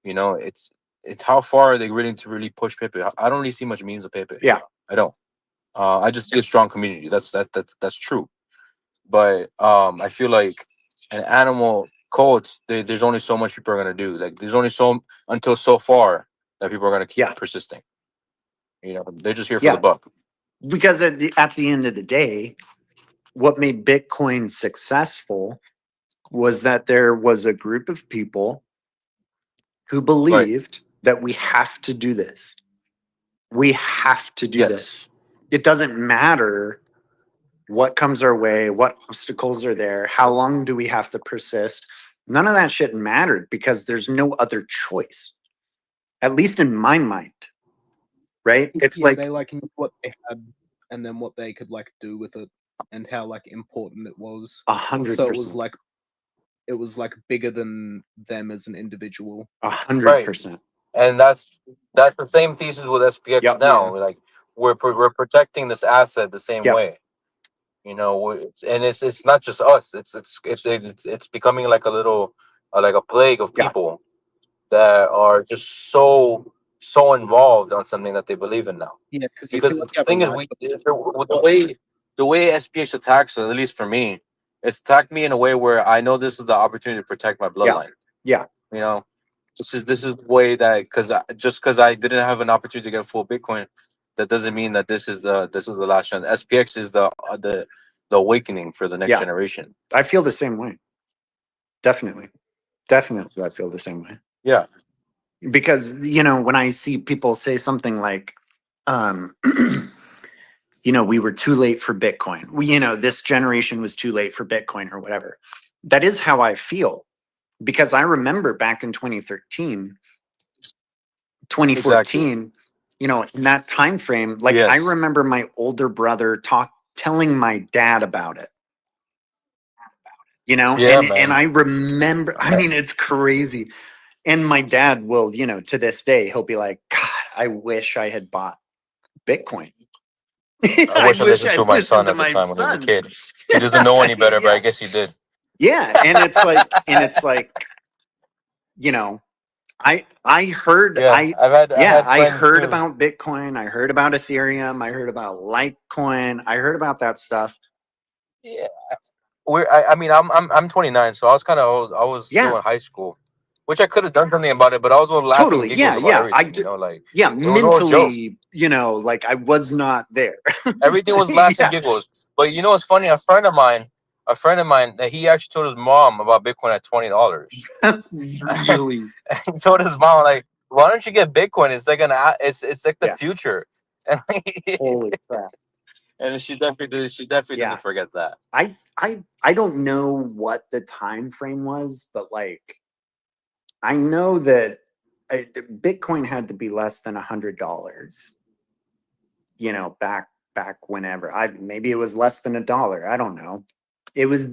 you know, it's how far are they willing to really push Pepe? I don't really see much memes of Pepe.
Yeah,
I don't. I just see a strong community. That's true. But I feel like an animal coach, there's only so much people are gonna do. Like there's only so far that people are gonna keep persisting. You know, they're just here for the buck.
Because at the end of the day, what made Bitcoin successful was that there was a group of people who believed that we have to do this. We have to do this. It doesn't matter what comes our way, what obstacles are there, how long do we have to persist. None of that shit mattered because there's no other choice, at least in my mind. Right? It's
Yeah,
like
they like knew what they had and then what they could like do with it and how like important it was.
100%.
So it was like bigger than them as an individual.
100%.
And that's the same thesis with SPX now. Like we're protecting this asset the same way. You know, and it's not just us. It's becoming like a little like a plague of people that are just so involved on something that they believe in now.
Yeah,
Because the thing is, with the way SPX attacks, at least for me, it's attacked me in a way where I know this is the opportunity to protect my bloodline.
Yeah.
You know, this is the way that because I didn't have an opportunity to get full Bitcoin, that doesn't mean that this is the last chance. SPX is the awakening for the next generation.
I feel the same way. Definitely. Definitely I feel the same way.
Yeah.
Because, you know, when I see people say something like, you know, we were too late for Bitcoin. You know, this generation was too late for Bitcoin or whatever. That is how I feel. Because I remember back in 2013, 2014, you know, in that time frame, like I remember my older brother telling my dad about it. You know, and I remember, I mean, it's crazy. And my dad will, you know, to this day, he'll be like, God, I wish I had bought Bitcoin.
I wish I listened to my son at the time when he was a kid. He doesn't know any better, but I guess he did.
Yeah, and it's like, you know, I heard I heard about Bitcoin, I heard about Ethereum, I heard about Litecoin, I heard about that stuff.
Yeah, I mean, I'm 29, so I was kind of I was still in high school, which I could have done something about it, but I was laughing
Totally,
and giggles about everything. You know, like
mentally, you know, like I was not there.
Everything was laughs and giggles. But you know what's funny? A friend of mine, that he actually told his mom about Bitcoin at $20.
Really?
And told his mom, like, why don't you get Bitcoin? It's like it's like the future. And
holy crap.
And she definitely doesn't forget that.
I don't know what the time frame was, but like I know that Bitcoin had to be less than $100. You know, back whenever. Maybe it was less than $1. I don't know. It was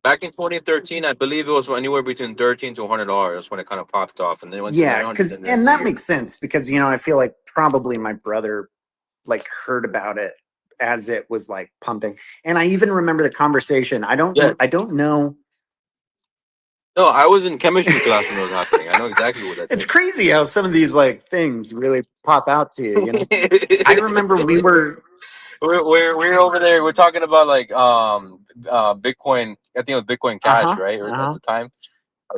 back in 2013, I believe it was anywhere between $13 to $100. That's when it kind of popped off, and then it went to 900.
And that makes sense because, you know, I feel like probably my brother like heard about it as it was like pumping, and I even remember the conversation. I don't know.
No, I was in chemistry class when it was happening. I know exactly what that is.
It's crazy how some of these like things really pop out to you. You know, I remember we're
over there. We're talking about like Bitcoin. I think it was Bitcoin Cash, right? Or at the time,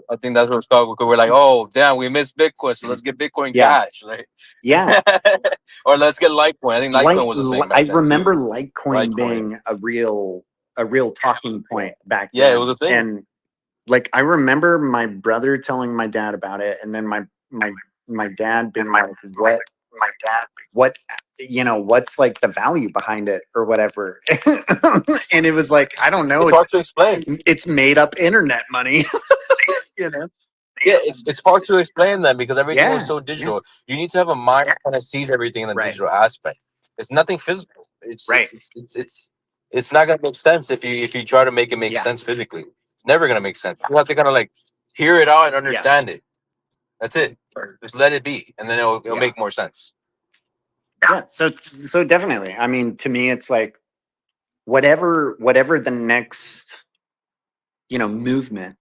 I think that's what it's called. We're like, oh damn, we missed Bitcoin, so let's get Bitcoin
Yeah.
Cash, like,
Yeah.
or let's get Litecoin. I think Litecoin was the thing
I
back then
remember
too.
Litecoin being a real talking point back
Yeah, it
then.
was a thing.
And like I remember my brother telling my dad about it, and then my dad being like, what what's like the value behind it or whatever. And it was like, I don't know,
It's hard to explain.
It's made up internet money. You know?
Yeah, it's hard to explain that because everything was
Yeah,
so digital. You need to have a mind that kind of sees everything in the digital aspect. It's nothing physical. It's not gonna make sense if you try to make it make sense physically. It's never gonna make sense. You have to kind of like hear it out and understand it. That's it. Just let it be, and then it'll make more sense.
Yeah, so definitely. I mean, to me, it's like whatever the next movement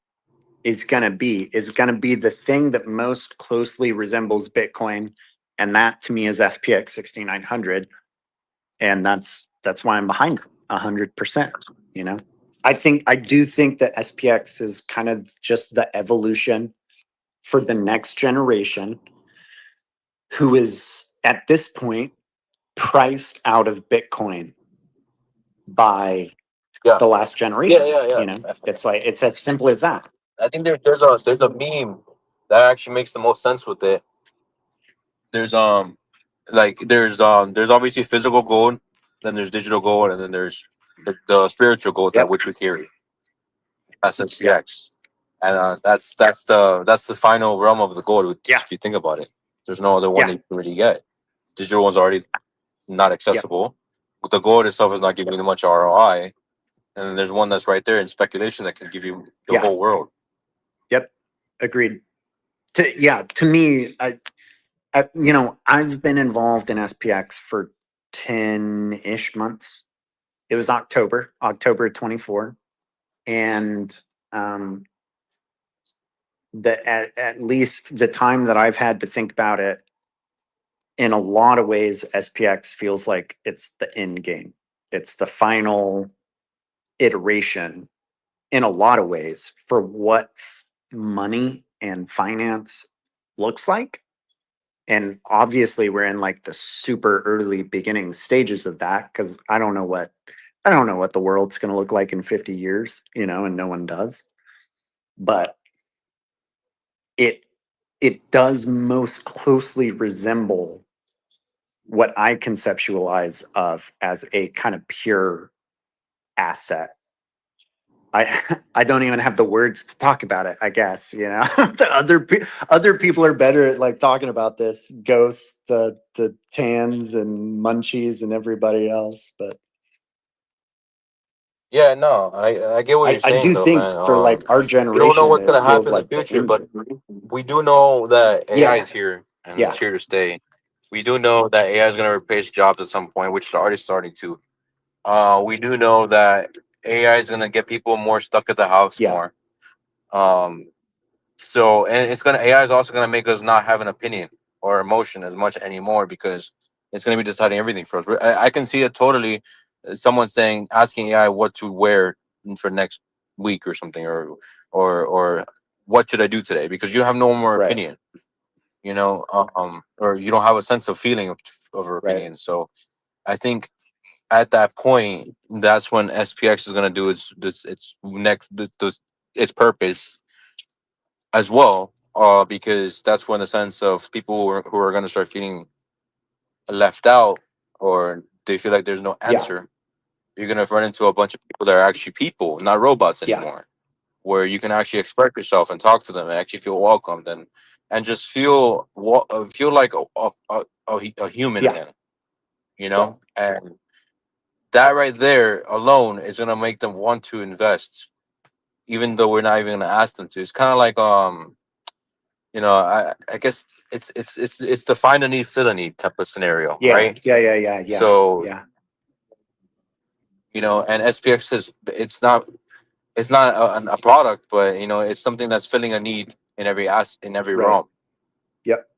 is gonna be the thing that most closely resembles Bitcoin, and that to me is SPX 6900, and that's why I'm behind it 100%. I do think that SPX is kind of just the evolution for the next generation, who is at this point priced out of Bitcoin by the last generation.
Yeah.
It's like, it's as simple as that.
I think there's a meme that actually makes the most sense with it. There's there's obviously physical gold, then there's digital gold, and then there's the spiritual gold that which we carry. That's SPX, and that's the final realm of the gold. If you think about it, there's no other one that you can really get. Digital one's already not accessible. The gold itself is not giving you much ROI, and then there's one that's right there in speculation that can give you the whole world.
Yep, agreed. To me, I've been involved in SPX for 10-ish months. It was October 24, and at least the time that I've had to think about it, in a lot of ways, SPX feels like it's the end game. It's the final iteration in a lot of ways for what money and finance looks like. And obviously we're in like the super early beginning stages of that, because I don't know what the world's going to look like in 50 years, and no one does. But it does most closely resemble what I conceptualize of as a kind of pure asset. I don't even have the words to talk about it, I guess, other people are better at like talking about this, Ghost, the Tans and Munchies and everybody else. But
Yeah, no, I get what you're
I
saying,
do
though,
think
man.
for like our
We don't know
generation,
what's
it
gonna
feels
happen in
like
the
the
future,
end
but
game.
we do know that AI is here and
Yeah.
it's here to stay. We do know that AI is gonna replace jobs at some point, which is already starting to. We do know that AI is gonna get people more stuck at the house more. So, and AI is also gonna make us not have an opinion or emotion as much anymore, because it's gonna be deciding everything for us. I can see it totally. Someone asking AI what to wear for next week or something, or what should I do today, because you have no more opinion, or you don't have a sense of feeling of her opinion. So, I think at that point, that's when SPX is gonna do its purpose as well, because that's when the sense of people who are going to start feeling left out, or they feel like there's no answer. You're going to run into a bunch of people that are actually people, not robots anymore, where you can actually express yourself and talk to them and actually feel welcomed and just feel like a human again, and that right there alone is going to make them want to invest, even though we're not even going to ask them to. It's kind of like I guess it's the find a need, fill a need type of scenario, right?
Yeah.
So and SPX it's not a product, but it's something that's filling a need in every realm.
Yep.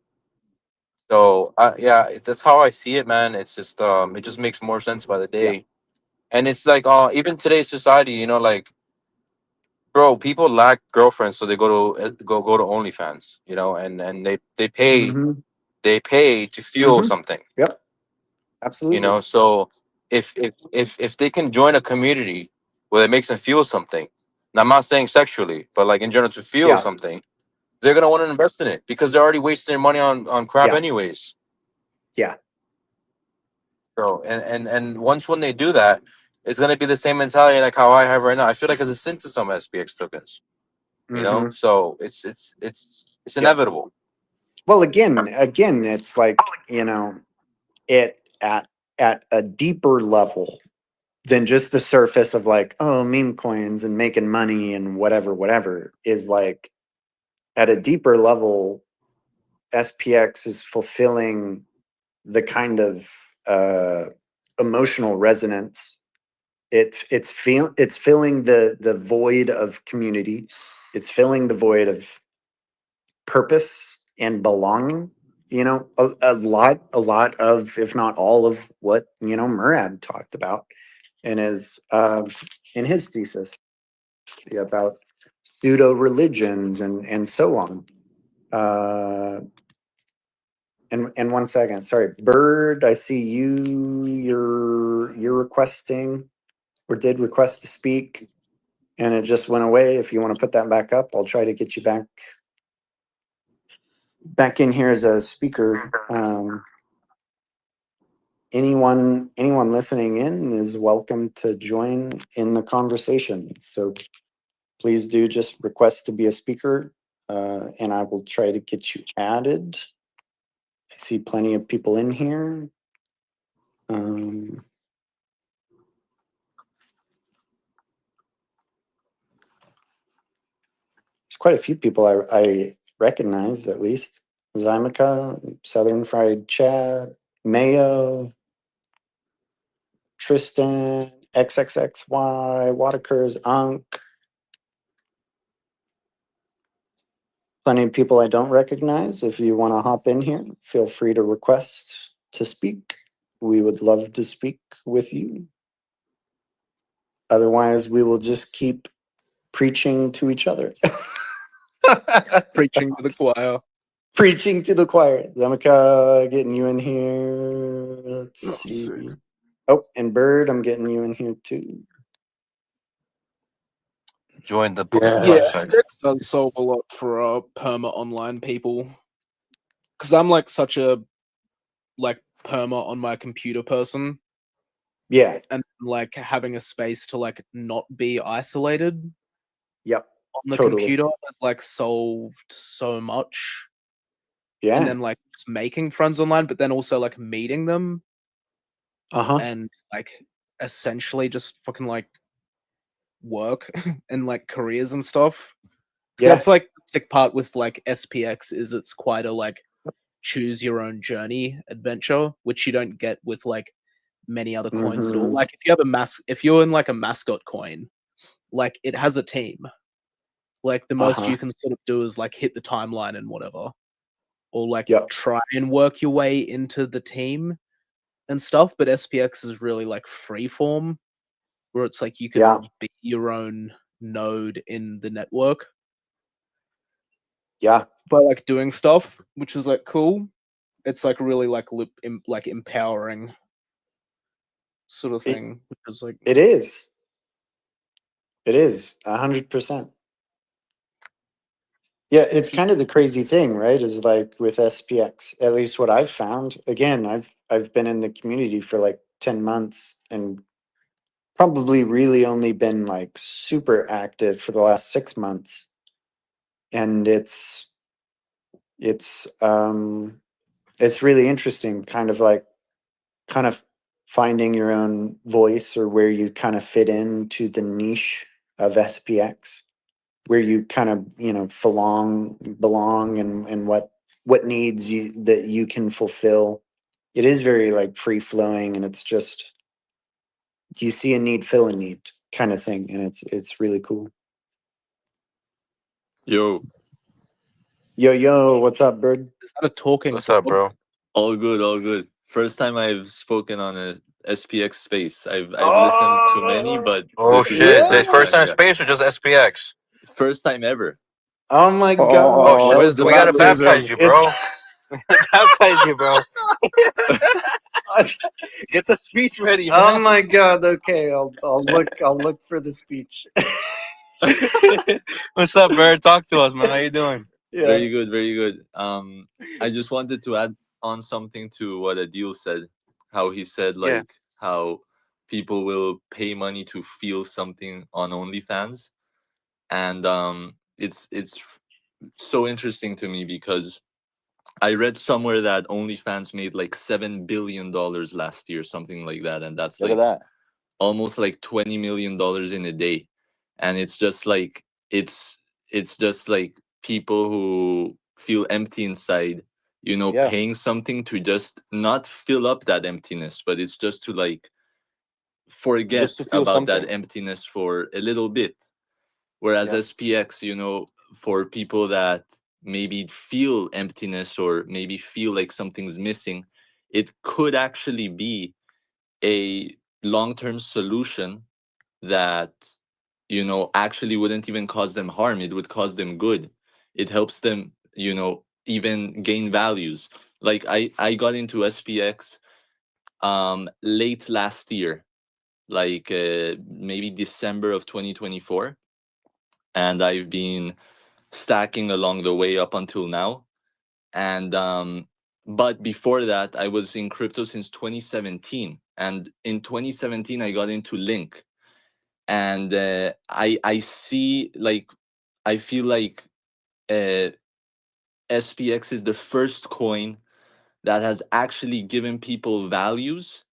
So that's how I see it, man. It's just it just makes more sense by the day, and it's like even today's society, like bro, people lack girlfriends, so they go to OnlyFans, you know, and they pay
Mm-hmm.
to feel something,
Yep.
you
Absolutely.
know. So if they can join a community where it makes them feel something, and I'm not saying sexually, but like in general to feel
Yeah.
something, they're gonna want to invest in it because they're already wasting their money on crap
Yeah.
anyways.
Yeah.
So and once when they do that, it's gonna be the same mentality like how I have right now. I feel like it's a sin to some SPX tokens, you know.
Mm-hmm.
So it's
Yep.
inevitable.
Well, again, it's like, you know, it at a deeper level than just the surface of like, oh, meme coins and making money and whatever is like at a deeper level, SPX is fulfilling the kind of emotional resonance. It's filling the void of community. It's filling the void of purpose and belonging. You know, a lot of, if not all of what, you know, Murad talked about in his thesis about pseudo religions and so on. And 1 second, sorry, Bird, I see you're requesting or did request to speak, and it just went away. If you want to put that back up, I'll try to get you back in here as a speaker. Anyone listening in is welcome to join in the conversation. So please do just request to be a speaker, and I will try to get you added. I see plenty of people in here. There's quite a few people I recognize, at least. Zymica, Southern Fried Chat, Mayo, Tristan, XXXY, Watercurs, Unk. Plenty of people I don't recognize. If you want to hop in here, feel free to request to speak. We would love to speak with you. Otherwise, we will just keep preaching to each other.
Preaching to the choir.
Preaching to the choir. Zamika, getting you in here. Let's see. Oh, and Bird, I'm getting you in here too.
Join the
Yeah,
website.
it does solve a lot for perma online people. Because I'm like such a like perma on my computer person.
Yeah.
And like having a space to like not be isolated.
Yep.
On the
Totally.
computer has like solved so much.
Yeah.
And then like just making friends online, but then also like meeting them.
Uh-huh.
And like essentially just fucking like work and like careers and stuff.
Yeah.
That's like the sick part with like SPX is it's quite a like choose your own journey adventure, which you don't get with like many other coins at all.
Mhm.
Like if you have if you're in like a mascot coin, like it has a team. Like the most
Uh-huh.
you can sort of do is like hit the timeline and whatever. Or like
Yep.
try and work your way into the team and stuff. But SPX is really like free form, where it's like you can
Yeah.
be your own node in the network.
Yeah.
By like doing stuff, which is like cool. It's like really like like empowering sort of thing, which is like
It is. It is 100%. Yeah, it's kind of the crazy thing, right? Is like with SPX, at least what I've found. Again, I've been in the community for like 10 months and probably really only been like super active for the last 6 months. And it's really interesting, kind of finding your own voice or where you kind of fit into the niche of SPX, where you kind of, you know, belong and what needs that you can fulfill. It is very like free flowing, and it's just you see a need, fill a need kind of thing, and it's really cool.
Yo,
Yo, what's up, Bird?
Is that a talking?
What's up, bro?
all good, all good. First time I've spoken on a SPX space. I've listened to many, but
Oh
this is my
shit! The
first
first
time.
time
Yeah.
space or just SPX?
First time ever.
Oh my
Oh,
god.
oh, where's the
We
gotta baptize
you, bro.
Baptize you, bro. Get the speech ready, man.
Oh my god. Okay, I'll look for the speech.
What's up, Bird? Talk to us, man. How you doing?
Yeah.
Very good, very good. I just wanted to add on something to what Adil said. How he said
Yeah.
like how people will pay money to feel something on OnlyFans, and it's so interesting to me because I read somewhere that OnlyFans made like $7 billion last year, something like that, and that's
Look at
like
that.
almost like $20 million in a day. And it's just like it's just like people who feel empty inside, you know,
Yeah.
paying something to just not fill up that emptiness, but it's just to like forget
Just to feel
about that
something.
emptiness for a little bit. Whereas
Yeah.
SPX, you know, for people that maybe feel emptiness or maybe feel like something's missing, it could actually be a long-term solution that, you know, actually wouldn't even cause them harm. It would cause them good. It helps them, you know, even gain values. Like I got into SPX late last year, like maybe December of 2024, and I've been stacking along the way up until now. And but before that, I was in crypto since 2017, and in 2017 I got into Link, and I see like I feel like uh, SPX is the first coin that has actually given people values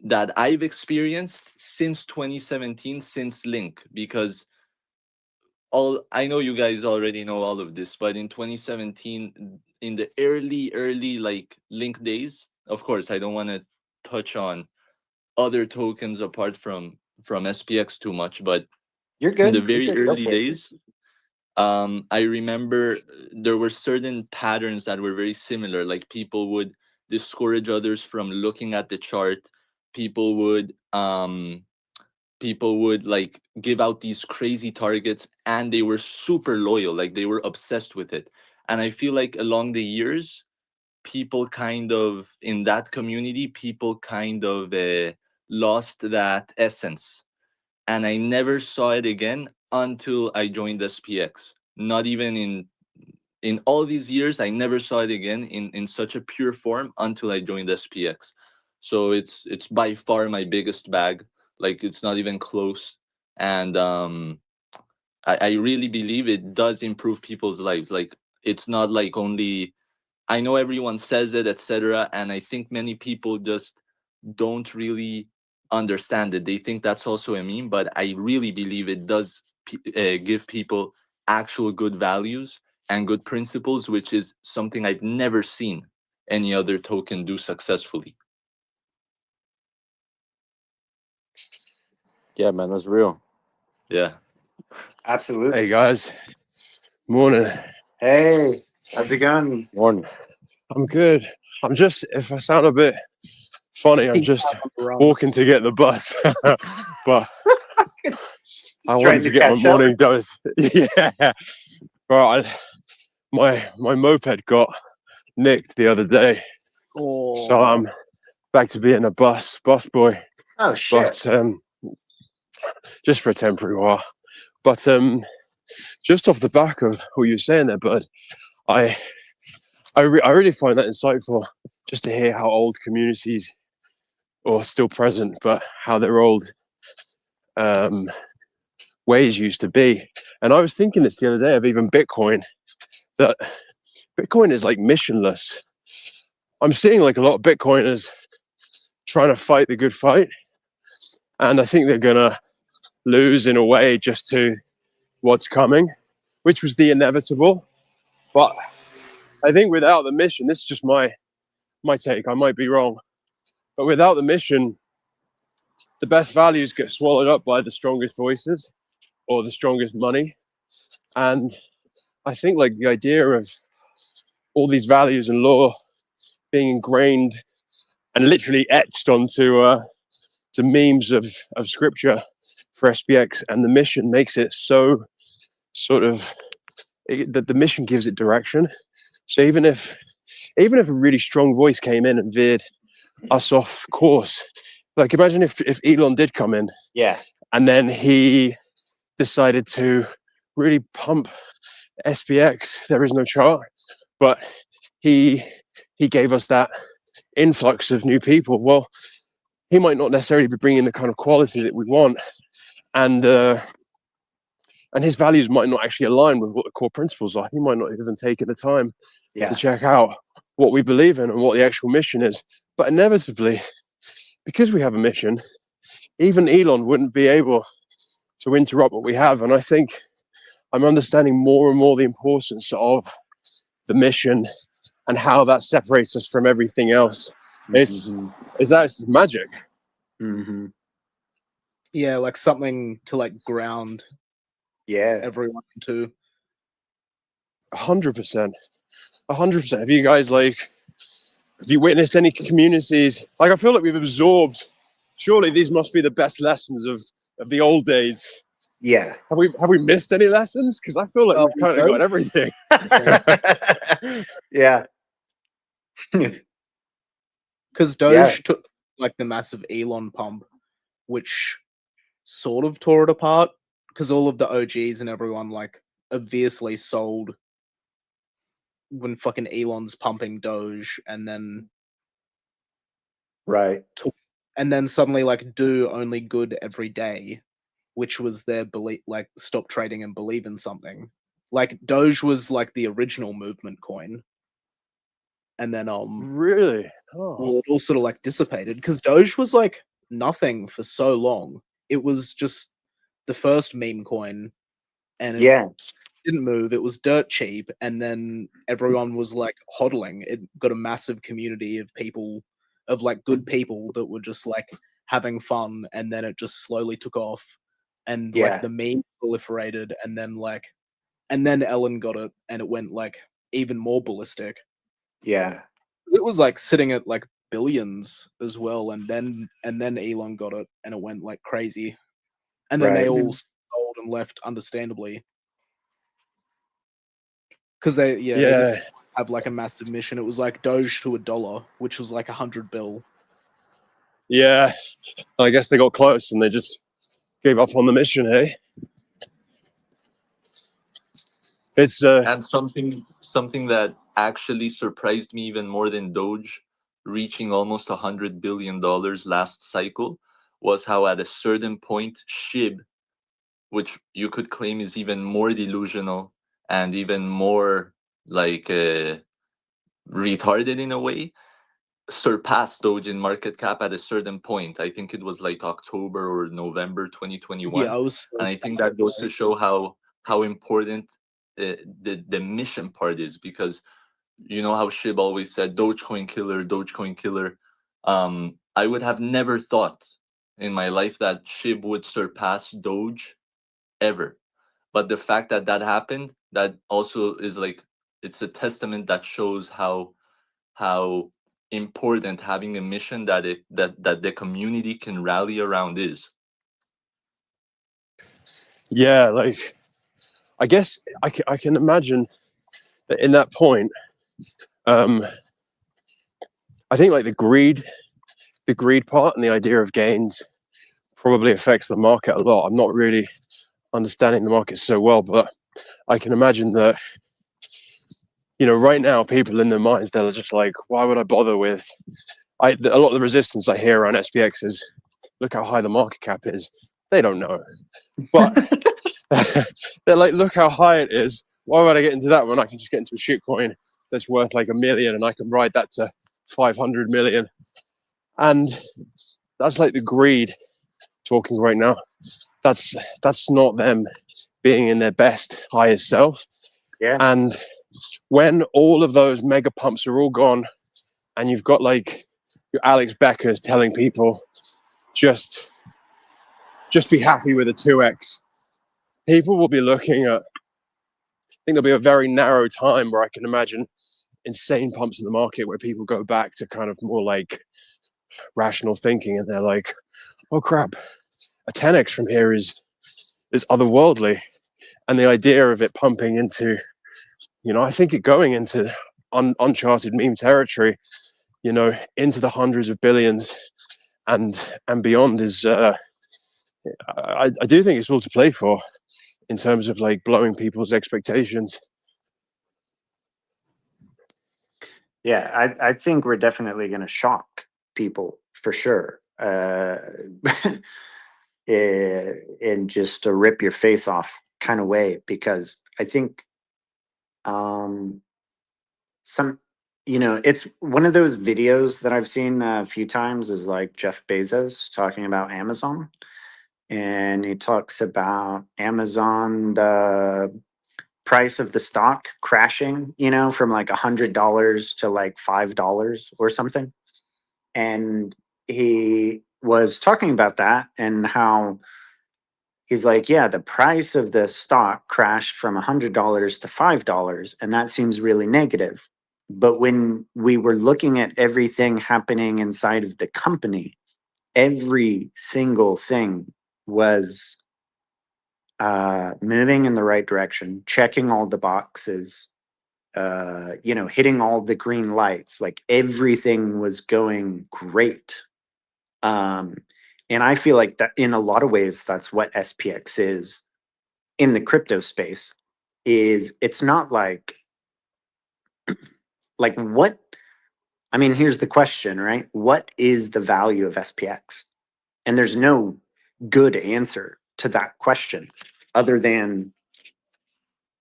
that I've experienced since 2017, since Link, because all I know you guys already know all of this, but in 2017, in the early like Link days, of course I don't want to touch on other tokens apart from SPX too much, but
You're
in the
good. You're
very
good. Go
early
for it.
days, I remember there were certain patterns that were very similar. Like people would discourage others from looking at the chart. People would like give out these crazy targets, and they were super loyal. Like they were obsessed with it. And I feel like along the years, people kind of in that community, people kind of lost that essence, and I never saw it again until I joined SPX. Not even in all these years, I never saw it again in such a pure form until I joined SPX. So it's by far my biggest bag. Like it's not even close. And I really believe it does improve people's lives. Like it's not like only I know everyone says it, etc. And I think many people just don't really understand it. They think that's also a meme, but I really believe it does give people actual good values and good principles, which is something I've never seen any other token do successfully.
Yeah, man, that's real.
Yeah.
Absolutely.
Hey guys, morning.
Hey, how's it going?
Morning.
I'm good. I'm just, if I sound a bit funny, I'm just walking to get the bus. But I
Trying
wanted
to
to get my
catch up?
morning dose. Yeah. Right. My moped got nicked the other day, so I'm back to being a bus boy.
Oh shit.
But just for a temporary while. But just off the back of what you were saying there, bud, I really find that insightful, just to hear how old communities are still present, but how their old ways used to be. And I was thinking this the other day of even Bitcoin, that Bitcoin is like missionless. I'm seeing like a lot of Bitcoiners trying to fight the good fight, and I think they're gonna lose in a way just to what's coming, which was the inevitable. But I think without the mission, this is just my take, I might be wrong, but without the mission, the best values get swallowed up by the strongest voices or the strongest money. And I think like the idea of all these values and law being ingrained and literally etched onto to memes of scripture for SPX and the mission makes it so sort of the mission gives it direction. So even if a really strong voice came in and veered us off course, like imagine if Elon did come in,
Yeah.
and then he decided to really pump SPX. There is no chart, but he gave us that influx of new people. Well, he might not necessarily be bringing the kind of quality that we want, and his values might not actually align with what the core principles are. He might not even take the time to check out what we believe in and what the actual mission is. But inevitably, because we have a mission, even Elon wouldn't be able to interrupt what we have. And I think I'm understanding more and more the importance of the mission and how that separates us from everything else. It's magic.
Mm-hmm.
Yeah, like something to like ground everyone to.
100%. 100%. Have you guys have you witnessed any communities? Like, I feel like we've absorbed, surely these must be the best lessons of the old days.
Yeah.
Have we missed any lessons? Because I feel like we've kind of got everything.
Yeah.
Because Doge took like the massive Elon pump, which sort of tore it apart. Because all of the OGs and everyone like obviously sold when fucking Elon's pumping Doge, and then and then suddenly like do only good every day, which was their belief, like stop trading and believe in something. Like Doge was like the original movement coin, and then
really
well, it all sort of like dissipated because Doge was like nothing for so long. It was just the first meme coin, and it didn't move. It was dirt cheap, and then everyone was like hodling. It got a massive community of people, of like good people that were just like having fun, and then it just slowly took off, and like the meme proliferated, and then Ellen got it, and it went like even more ballistic.
Yeah.
It was like sitting at like billions as well, and then Elon got it, and it went like crazy, and then they all sold and left, understandably, because they didn't have like a massive mission. It was like Doge to $1, which was like 100 bill.
Yeah, I guess they got close and they just gave up on the mission, hey? It's
and something that actually surprised me even more than Doge reaching almost $100 billion last cycle was how at a certain point SHIB, which you could claim is even more delusional and even more like retarded in a way, surpassed Doge in market cap at a certain point. I think it was like October or November 2021.
Yeah,
and I think that goes to show how important the mission part is, because you know how Shib always said Dogecoin killer. I would have never thought in my life that Shib would surpass Doge ever, but the fact that that happened, that also is like, it's a testament that shows how important having a mission that the community can rally around is.
Yeah, like I guess I can imagine that in that point, I think like the greed part and the idea of gains probably affects the market a lot. I'm not really understanding the market so well, but I can imagine that, you know, right now people in their minds, they're just like, why would I bother with a lot of the resistance I hear around SPX is, look how high the market cap is. They don't know, but they're like, look how high it is. Why would I get into that when I can just get into a shitcoin that's worth like $1 million and I can ride that to 500 million? And that's like the greed talking right now. That's not them being in their best, highest self.
Yeah.
And when all of those mega pumps are all gone and you've got like your Alex Beckers telling people just be happy with a 2x, people will be looking at, I think there'll be a very narrow time where I can imagine insane pumps in the market where people go back to kind of more like rational thinking, and they're like, oh crap, a 10x from here is otherworldly. And the idea of it pumping into, I think it going into uncharted meme territory, into the hundreds of billions and beyond is, I do think it's all to play for in terms of like blowing people's expectations.
Yeah, I think we're definitely going to shock people for sure. In just a rip your face off kind of way, because I think it's one of those videos that I've seen a few times is like Jeff Bezos talking about Amazon, and he talks about Amazon, the price of the stock crashing, from like $100 to like $5 or something. And he was talking about that and how he's like, yeah, the price of the stock crashed from $100 to $5, and that seems really negative. But when we were looking at everything happening inside of the company, every single thing was moving in the right direction, checking all the boxes, hitting all the green lights. Like everything was going great. And I feel like that in a lot of ways, that's what SPX is in the crypto space. Is it's not like what? I mean, here's the question, right? What is the value of SPX? And there's no good answer to that question other than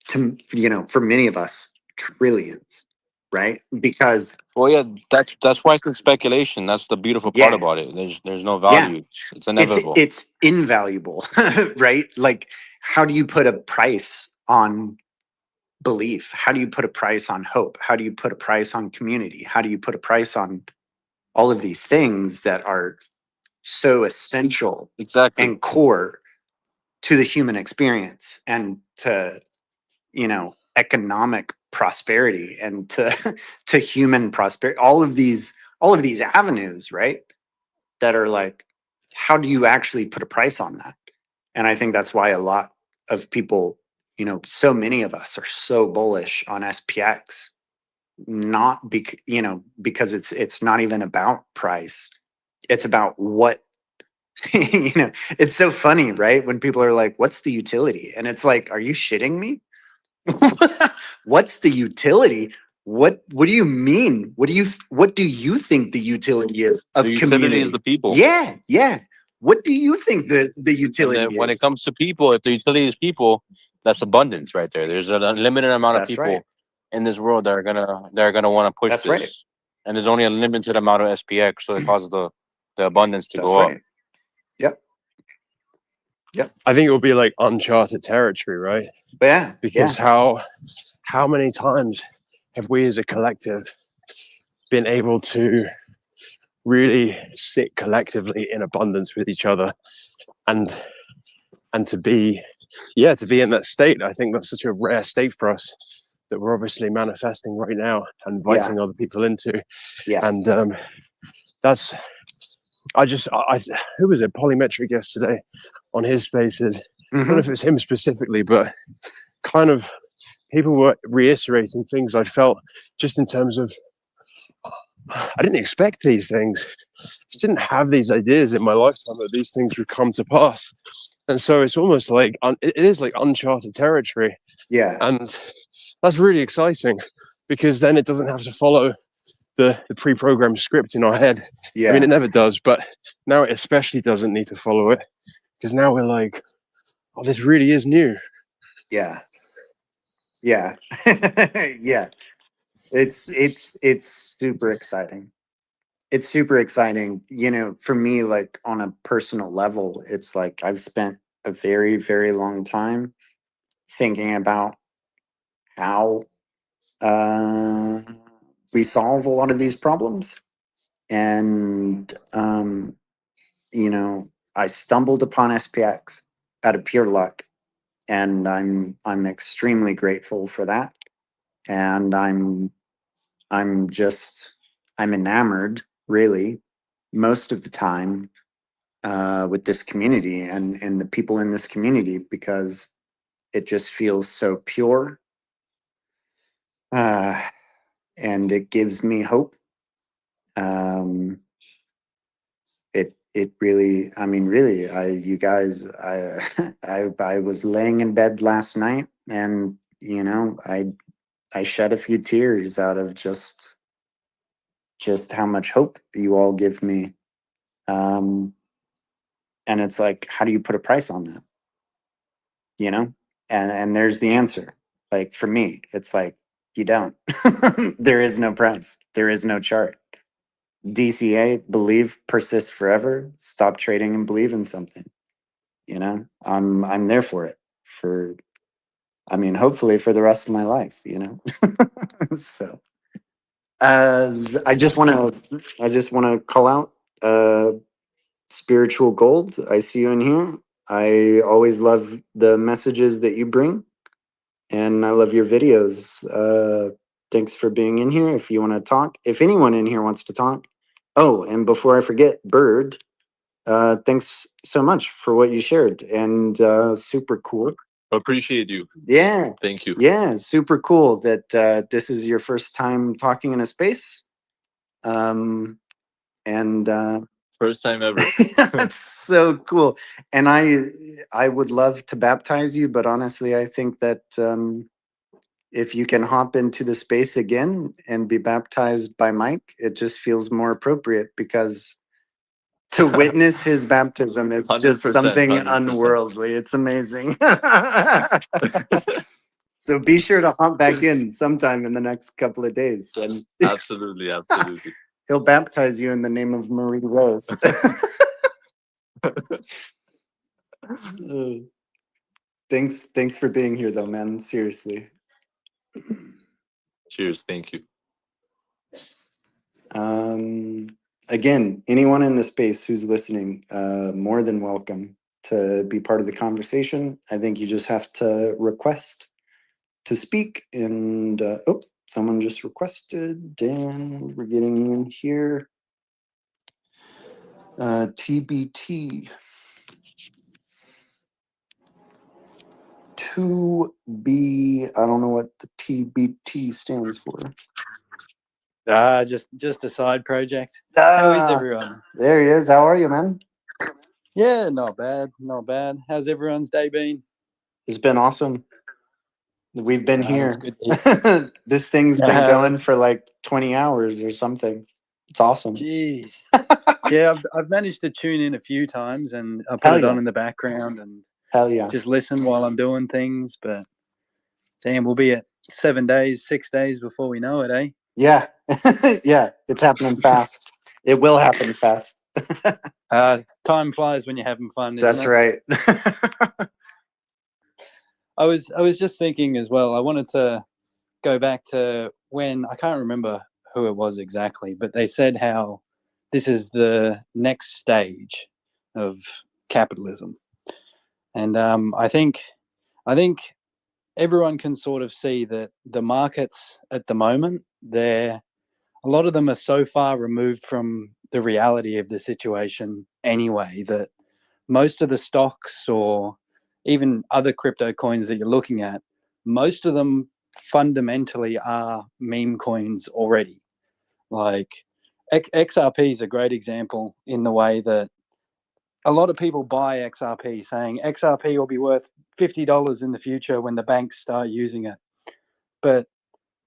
for many of us, trillions, right? Because
Well, yeah, that's why it's speculation. That's the beautiful part about it. There's no value. It's inevitable.
It's invaluable, right? Like, how do you put a price on belief? How do you put a price on hope? How do you put a price on community? How do you put a price on all of these things that are so essential and core to the human experience and to, economic prosperity and to human prosperity, all of these avenues, right? That are like, how do you actually put a price on that? And I think that's why a lot of people, so many of us are so bullish on SPX, not because it's not even about price. It's about what, it's so funny, right? When people are like, what's the utility? And it's like, are you shitting me? What's the utility? What do you mean? What do you think the utility is of
The
community?
utility is the people.
Yeah. What do you think the utility
And then when it
is?
comes to people, if the utility is people, that's abundance right there. There's a limited amount of
That's
people
right.
in this world that are gonna want to push
That's
this.
right.
And there's only a limited amount of SPX, so it causes the abundance to
That's
go
right.
up.
Yep.
I think it will be like uncharted territory, right?
Yeah.
Because how many times have we as a collective been able to really sit collectively in abundance with each other and to be in that state? I think that's such a rare state for us that we're obviously manifesting right now and inviting other people into.
Yeah.
And that's who was it, Polymetric yesterday on his spaces. I don't know if it was him specifically, but kind of people were reiterating things I felt just in terms of I didn't expect these things. Just didn't have these ideas in my lifetime that these things would come to pass. And so it's almost like it is like uncharted territory.
Yeah.
And that's really exciting because then it doesn't have to follow the pre-programmed script in our head.
Yeah.
I mean, it never does, but now it especially doesn't need to follow it because now we're like, oh, this really is new.
Yeah. Yeah. Yeah. It's super exciting. It's super exciting. For me, like on a personal level, it's like I've spent a very, very long time thinking about how we solve a lot of these problems. And, I stumbled upon SPX out of pure luck. And I'm extremely grateful for that. And I'm enamored, really, most of the time with this community and the people in this community, because it just feels so pure. And it gives me hope. It really, I mean, really, you guys, I was laying in bed last night, and you know, I shed a few tears out of just how much hope you all give me. And it's like, how do you put a price on that? You know, and there's the answer. Like for me, it's like you don't. There is no price. There is no chart. DCA, believe, persist forever. Stop trading and believe in something. You know, I'm there for it. For, I mean, hopefully for the rest of my life. You know, so I just want to call out Spiritual Gold. I see you in here. I always love the messages that you bring, and I love your videos. Thanks for being in here. If you want to talk, if anyone in here wants to talk. Oh, and before I forget, Bird, thanks so much for what you shared, and super cool.
Appreciate you.
Yeah.
Thank you.
Yeah, super cool that this is your first time talking in a space. And
First time ever.
that's so cool. And I would love to baptize you, but honestly, I think that if you can hop into the space again and be baptized by Mike, it just feels more appropriate, because to witness his baptism is just
100%,
something
100%.
unworldly. It's amazing. So be sure to hop back in sometime in the next couple of days. And
Absolutely, absolutely.
he'll baptize you in the name of Marie Rose. Thanks for being here, though, man. Seriously.
Cheers. Thank you.
Again, anyone in the space who's listening, more than welcome to be part of the conversation. I think you just have to request to speak, and oh, someone just requested. Dan, we're getting you in here. TBT 2B. I don't know what the TBT stands for.
Just a side project. How is everyone?
There he is. How are you, man?
Yeah, not bad, not bad. How's everyone's day been?
It's been awesome. We've been
That's
here.
good to
This thing's been going for like 20 hours or something. It's awesome.
Jeez. Yeah, I've managed to tune in a few times, and I put
Hell
it on
yeah.
in the background and
Hell yeah.
just listen while I'm doing things. But damn, we'll be at 6 days before we know it, eh?
Yeah. Yeah, it's happening fast. It will happen fast.
Time flies when you're having fun. Isn't
That's
it?
right.
I was just thinking as well. I wanted to go back to when, I can't remember who it was exactly, but they said how this is the next stage of capitalism, and I think everyone can sort of see that the markets at the moment, a lot of them are so far removed from the reality of the situation anyway, that most of the stocks or even other crypto coins that you're looking at, most of them fundamentally are meme coins already. Like XRP is a great example, in the way that a lot of people buy XRP saying XRP will be worth $50 in the future when the banks start using it. But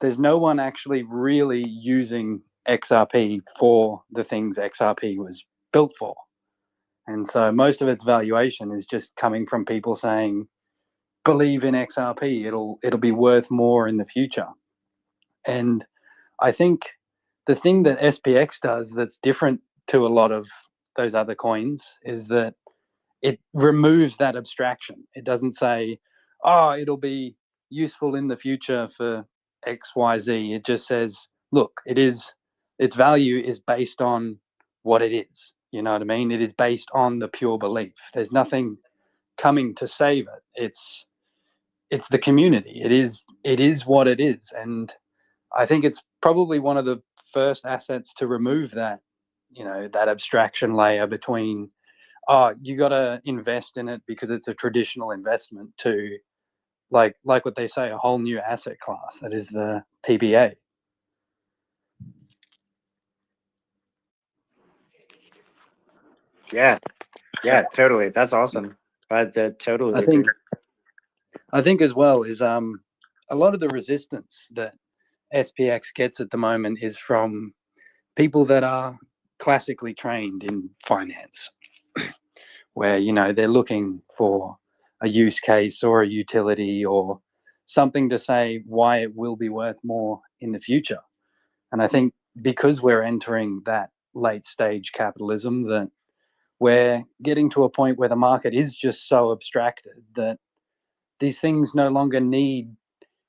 there's no one actually really using XRP for the things XRP was built for. And so most of its valuation is just coming from people saying, believe in XRP, it'll be worth more in the future. And I think the thing that SPX does that's different to a lot of those other coins is that it removes that abstraction. It doesn't say, oh, it'll be useful in the future for XYZ. It just says, look, its value is based on what it is. You know what I mean? It is based on the pure belief. There's nothing coming to save it. It's the community. It is what it is. And I think it's probably one of the first assets to remove that, that abstraction layer between, oh, you got to invest in it because it's a traditional investment, to like what they say, a whole new asset class that is the PBA.
Yeah, yeah, totally. That's awesome. I totally
I
agree.
think as well is a lot of the resistance that SPX gets at the moment is from people that are classically trained in finance, where, you know, they're looking for a use case or a utility or something to say why it will be worth more in the future. And I think because we're entering that late stage capitalism, that we're getting to a point where the market is just so abstracted that these things no longer need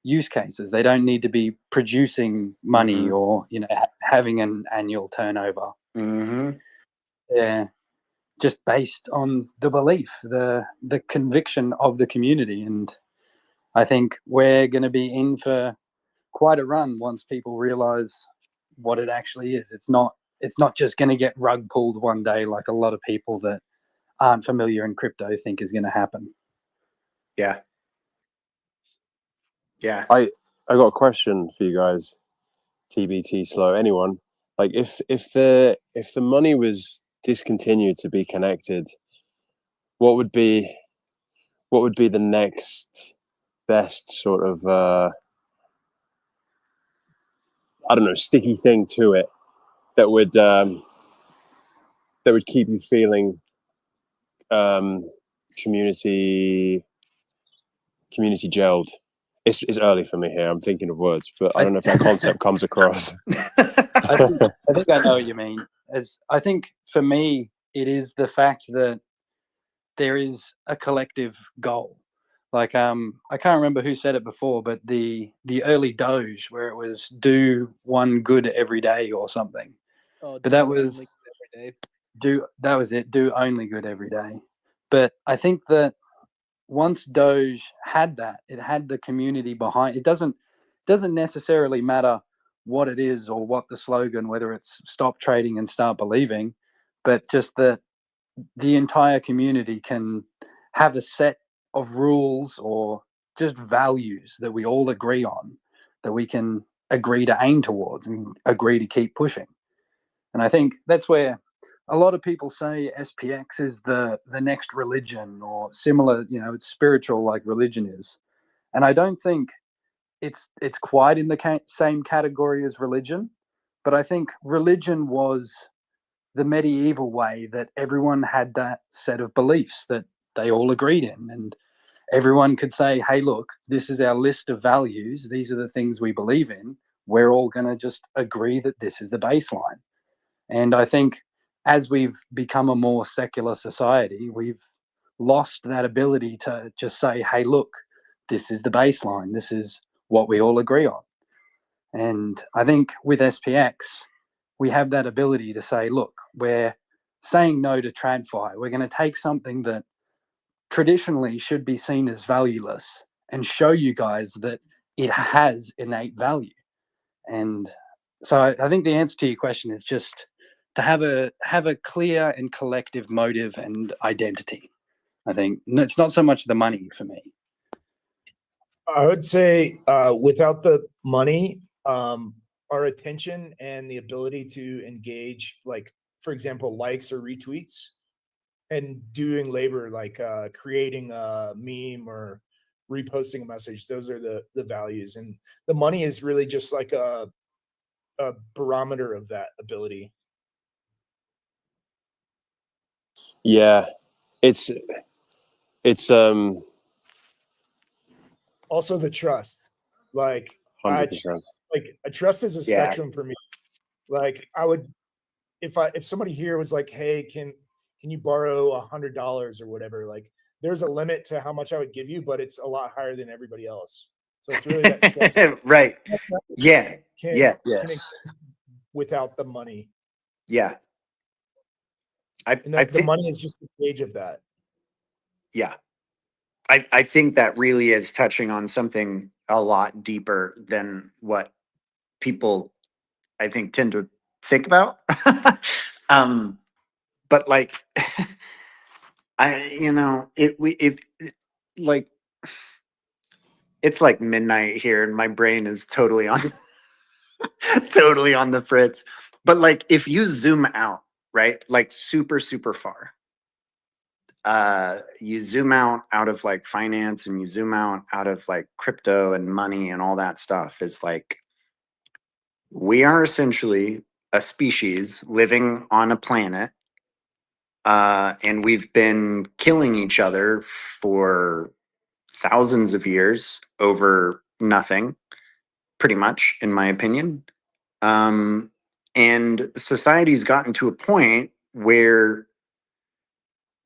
use cases. They don't need to be producing money or, you know, having an annual turnover. Yeah, just based on the belief, the conviction of the community. And I think we're going to be in for quite a run once people realize what it actually is. It's not just going to get rug pulled one day like a lot of people that aren't familiar in crypto think is going to happen.
Yeah. Yeah.
I got a question for you guys. TBT slow. Anyone? Like if the money was discontinued to be connected, what would be the next best sort of I don't know, sticky thing to it that would keep you feeling community gelled? It's early for me here. I'm thinking of words, but I don't know if that concept comes across.
I think I know what you mean. I think for me, it is the fact that there is a collective goal. Like I can't remember who said it before, but the early Doge where it was do one good every day or something.
Oh,
But that
do
was
only every day.
that was it. Do only good every day. But I think that once Doge had that, it had the community behind. It doesn't necessarily matter what it is or what the slogan, whether it's stop trading and start believing, but just that the entire community can have a set of rules or just values that we all agree on, that we can agree to aim towards and agree to keep pushing. And I think that's where a lot of people say SPX is the next religion or similar, you know, it's spiritual like religion is. And I don't think it's quite in the same category as religion, but I think religion was the medieval way that everyone had that set of beliefs that they all agreed in, and everyone could say, hey, look, this is our list of values, these are the things we believe in, we're all going to just agree that this is the baseline. And I think as we've become a more secular society, we've lost that ability to just say, hey, look, this is the baseline, this is what we all agree on. And I think with SPX, we have that ability to say, look, we're saying no to TradFi. We're going to take something that traditionally should be seen as valueless and show you guys that it has innate value. And so I think the answer to your question is just to have a clear and collective motive and identity. I think it's not so much the money for me.
I would say without the money, our attention and the ability to engage, like, for example, likes or retweets and doing labor, like creating a meme or reposting a message, those are the values. And the money is really just like a barometer of that ability.
Yeah, it's
Also the trust, like
100%.
a trust is a
Yeah.
spectrum for me. Like I would, if somebody here was like, hey, can you borrow $100 or whatever, like there's a limit to how much I would give you, but it's a lot higher than everybody else. So it's really that trust.
Right. Yeah.
Can
Yeah.
exist without the money.
Yeah.
The money is just the gauge of that.
Yeah. I think that really is touching on something a lot deeper than what people, I think, tend to think about. But like, if like, it's like midnight here and my brain is totally on totally on the fritz. But like if you zoom out, right? Like super, super far. You zoom out of like finance and you zoom out of like crypto and money and all that stuff, is like we are essentially a species living on a planet, and we've been killing each other for thousands of years over nothing, pretty much, in my opinion. And society's gotten to a point where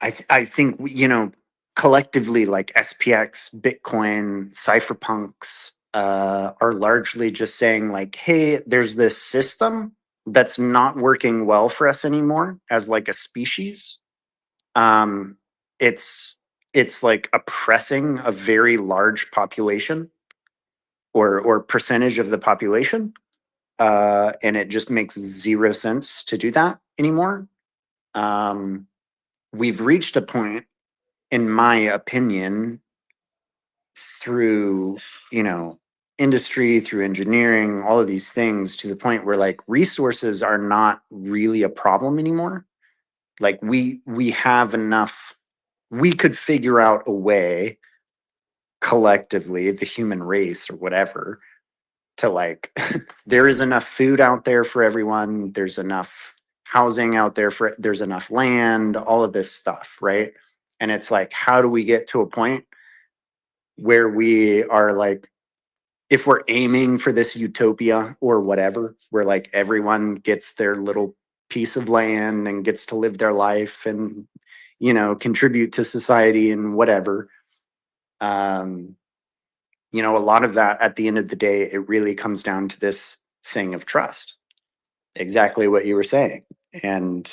I think, you know, collectively, like SPX, Bitcoin, cypherpunks are largely just saying like, hey, there's this system that's not working well for us anymore as like a species. Um, it's like oppressing a very large population or percentage of the population. And it just makes zero sense to do that anymore. We've reached a point, in my opinion, through, you know, industry, through engineering, all of these things, to the point where like resources are not really a problem anymore. Like we have enough, we could figure out a way collectively, the human race or whatever, to like there is enough food out there for everyone, there's enough housing out there for, there's enough land, all of this stuff, right? And it's like, how do we get to a point where we are like, if we're aiming for this utopia or whatever, where like everyone gets their little piece of land and gets to live their life and, you know, contribute to society and whatever. You know, a lot of that at the end of the day, it really comes down to this thing of trust. Exactly what you were saying. And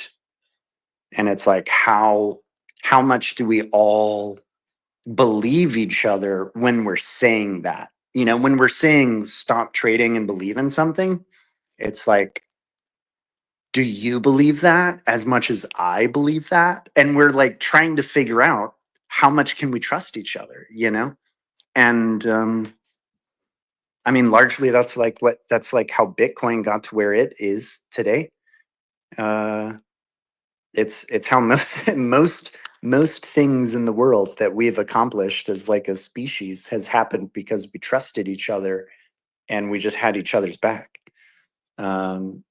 it's like, how much do we all believe each other when we're saying that? You know, when we're saying stop trading and believe in something, it's like, do you believe that as much as I believe that? And we're like trying to figure out how much can we trust each other, you know? And I mean, largely that's like how Bitcoin got to where it is today. It's how most things in the world that we've accomplished as like a species has happened because we trusted each other and we just had each other's back. And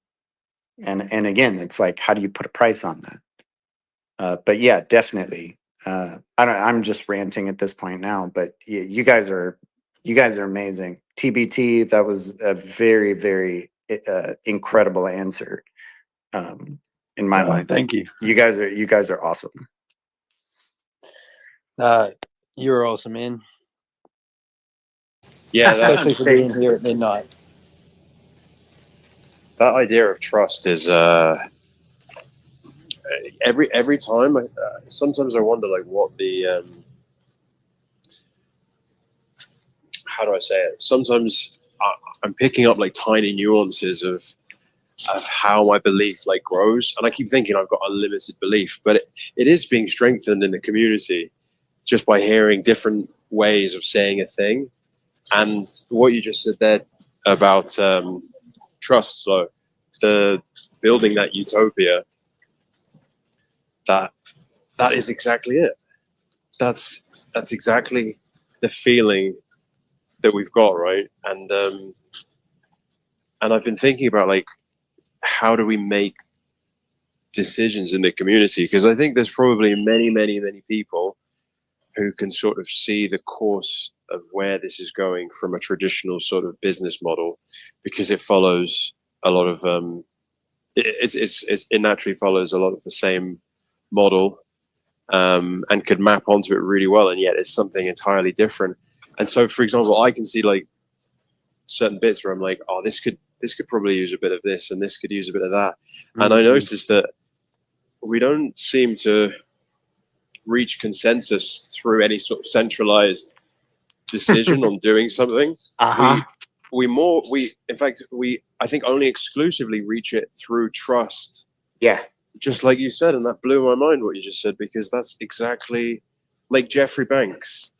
again, it's like, how do you put a price on that? But yeah, definitely. I'm just ranting at this point now, but you guys are amazing. TBT, that was a very, very incredible answer. In my mind.
Thank you.
You guys are awesome.
You're awesome, man.
Yeah,
Especially for being
Thanks.
here at midnight.
that idea of trust is every time. Sometimes I wonder like what the how do I say it? Sometimes I'm picking up like tiny nuances of how my belief like grows, and I keep thinking I've got unlimited belief, but it is being strengthened in the community just by hearing different ways of saying a thing. And what you just said there about trust, so the building that utopia, that is exactly it. That's exactly the feeling that we've got, right? And I've been thinking about like, how do we make decisions in the community? Because I think there's probably many people who can sort of see the course of where this is going from a traditional sort of business model, because it follows a lot of it naturally follows a lot of the same model, and could map onto it really well, and yet it's something entirely different. And so, for example, I can see like certain bits where I'm like, oh, this could probably use a bit of this, and this could use a bit of that. Mm-hmm. And I noticed that we don't seem to reach consensus through any sort of centralized decision on doing something.
Uh-huh.
I think only exclusively reach it through trust.
Yeah.
Just like you said, and that blew my mind what you just said, because that's exactly like Jeffrey Banks.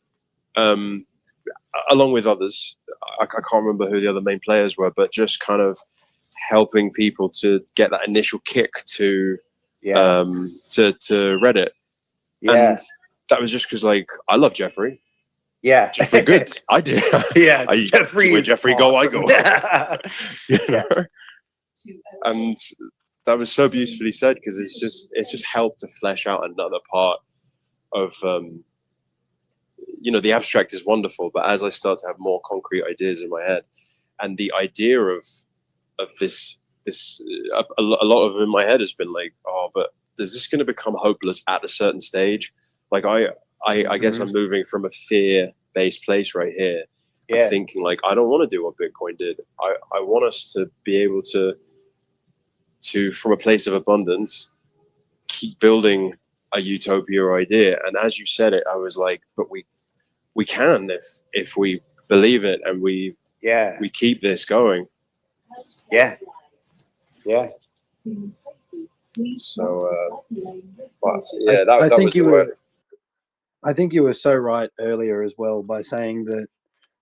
along with others, I can't remember who the other main players were, but just kind of helping people to get that initial kick to Reddit. And that was just because, like, I love Jeffrey.
Yeah,
Jeffrey good. I do.
Yeah,
Jeffrey. Where Jeffrey go, I go. You know? And that was so beautifully said, because it's just helped to flesh out another part of the abstract is wonderful, but as I start to have more concrete ideas in my head, and the idea of this a lot of in my head has been like, oh, but is this going to become hopeless at a certain stage? Like I guess I'm moving from a fear-based place right here. I'm thinking, like, I don't want to do what Bitcoin did. I want us to be able to from a place of abundance keep building a utopia idea. And as you said it, I was like, but we can if we believe it, and we keep this going. So but yeah,
I
that
think
was
you
the
were.
word.
I think you were so right earlier as well by saying that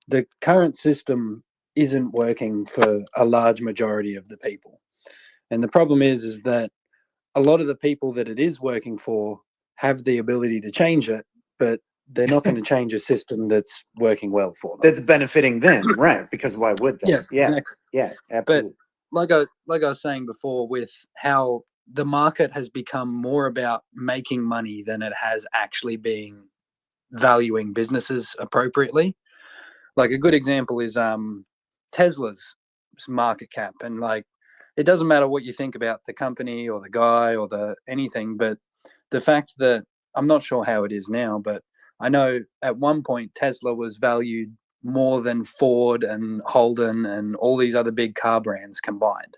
the current system isn't working for a large majority of the people, and the problem is that a lot of the people that it is working for have the ability to change it, but they're not going to change a system that's working well for them.
That's benefiting them, right? Because why would they?
Yes, exactly.
Yeah,
But
absolutely.
like I was saying before, with how the market has become more about making money than it has actually being valuing businesses appropriately. Like a good example is Tesla's market cap, and like it doesn't matter what you think about the company or the guy or the anything, but the fact that I'm not sure how it is now, but I know at one point Tesla was valued more than Ford and Holden and all these other big car brands combined.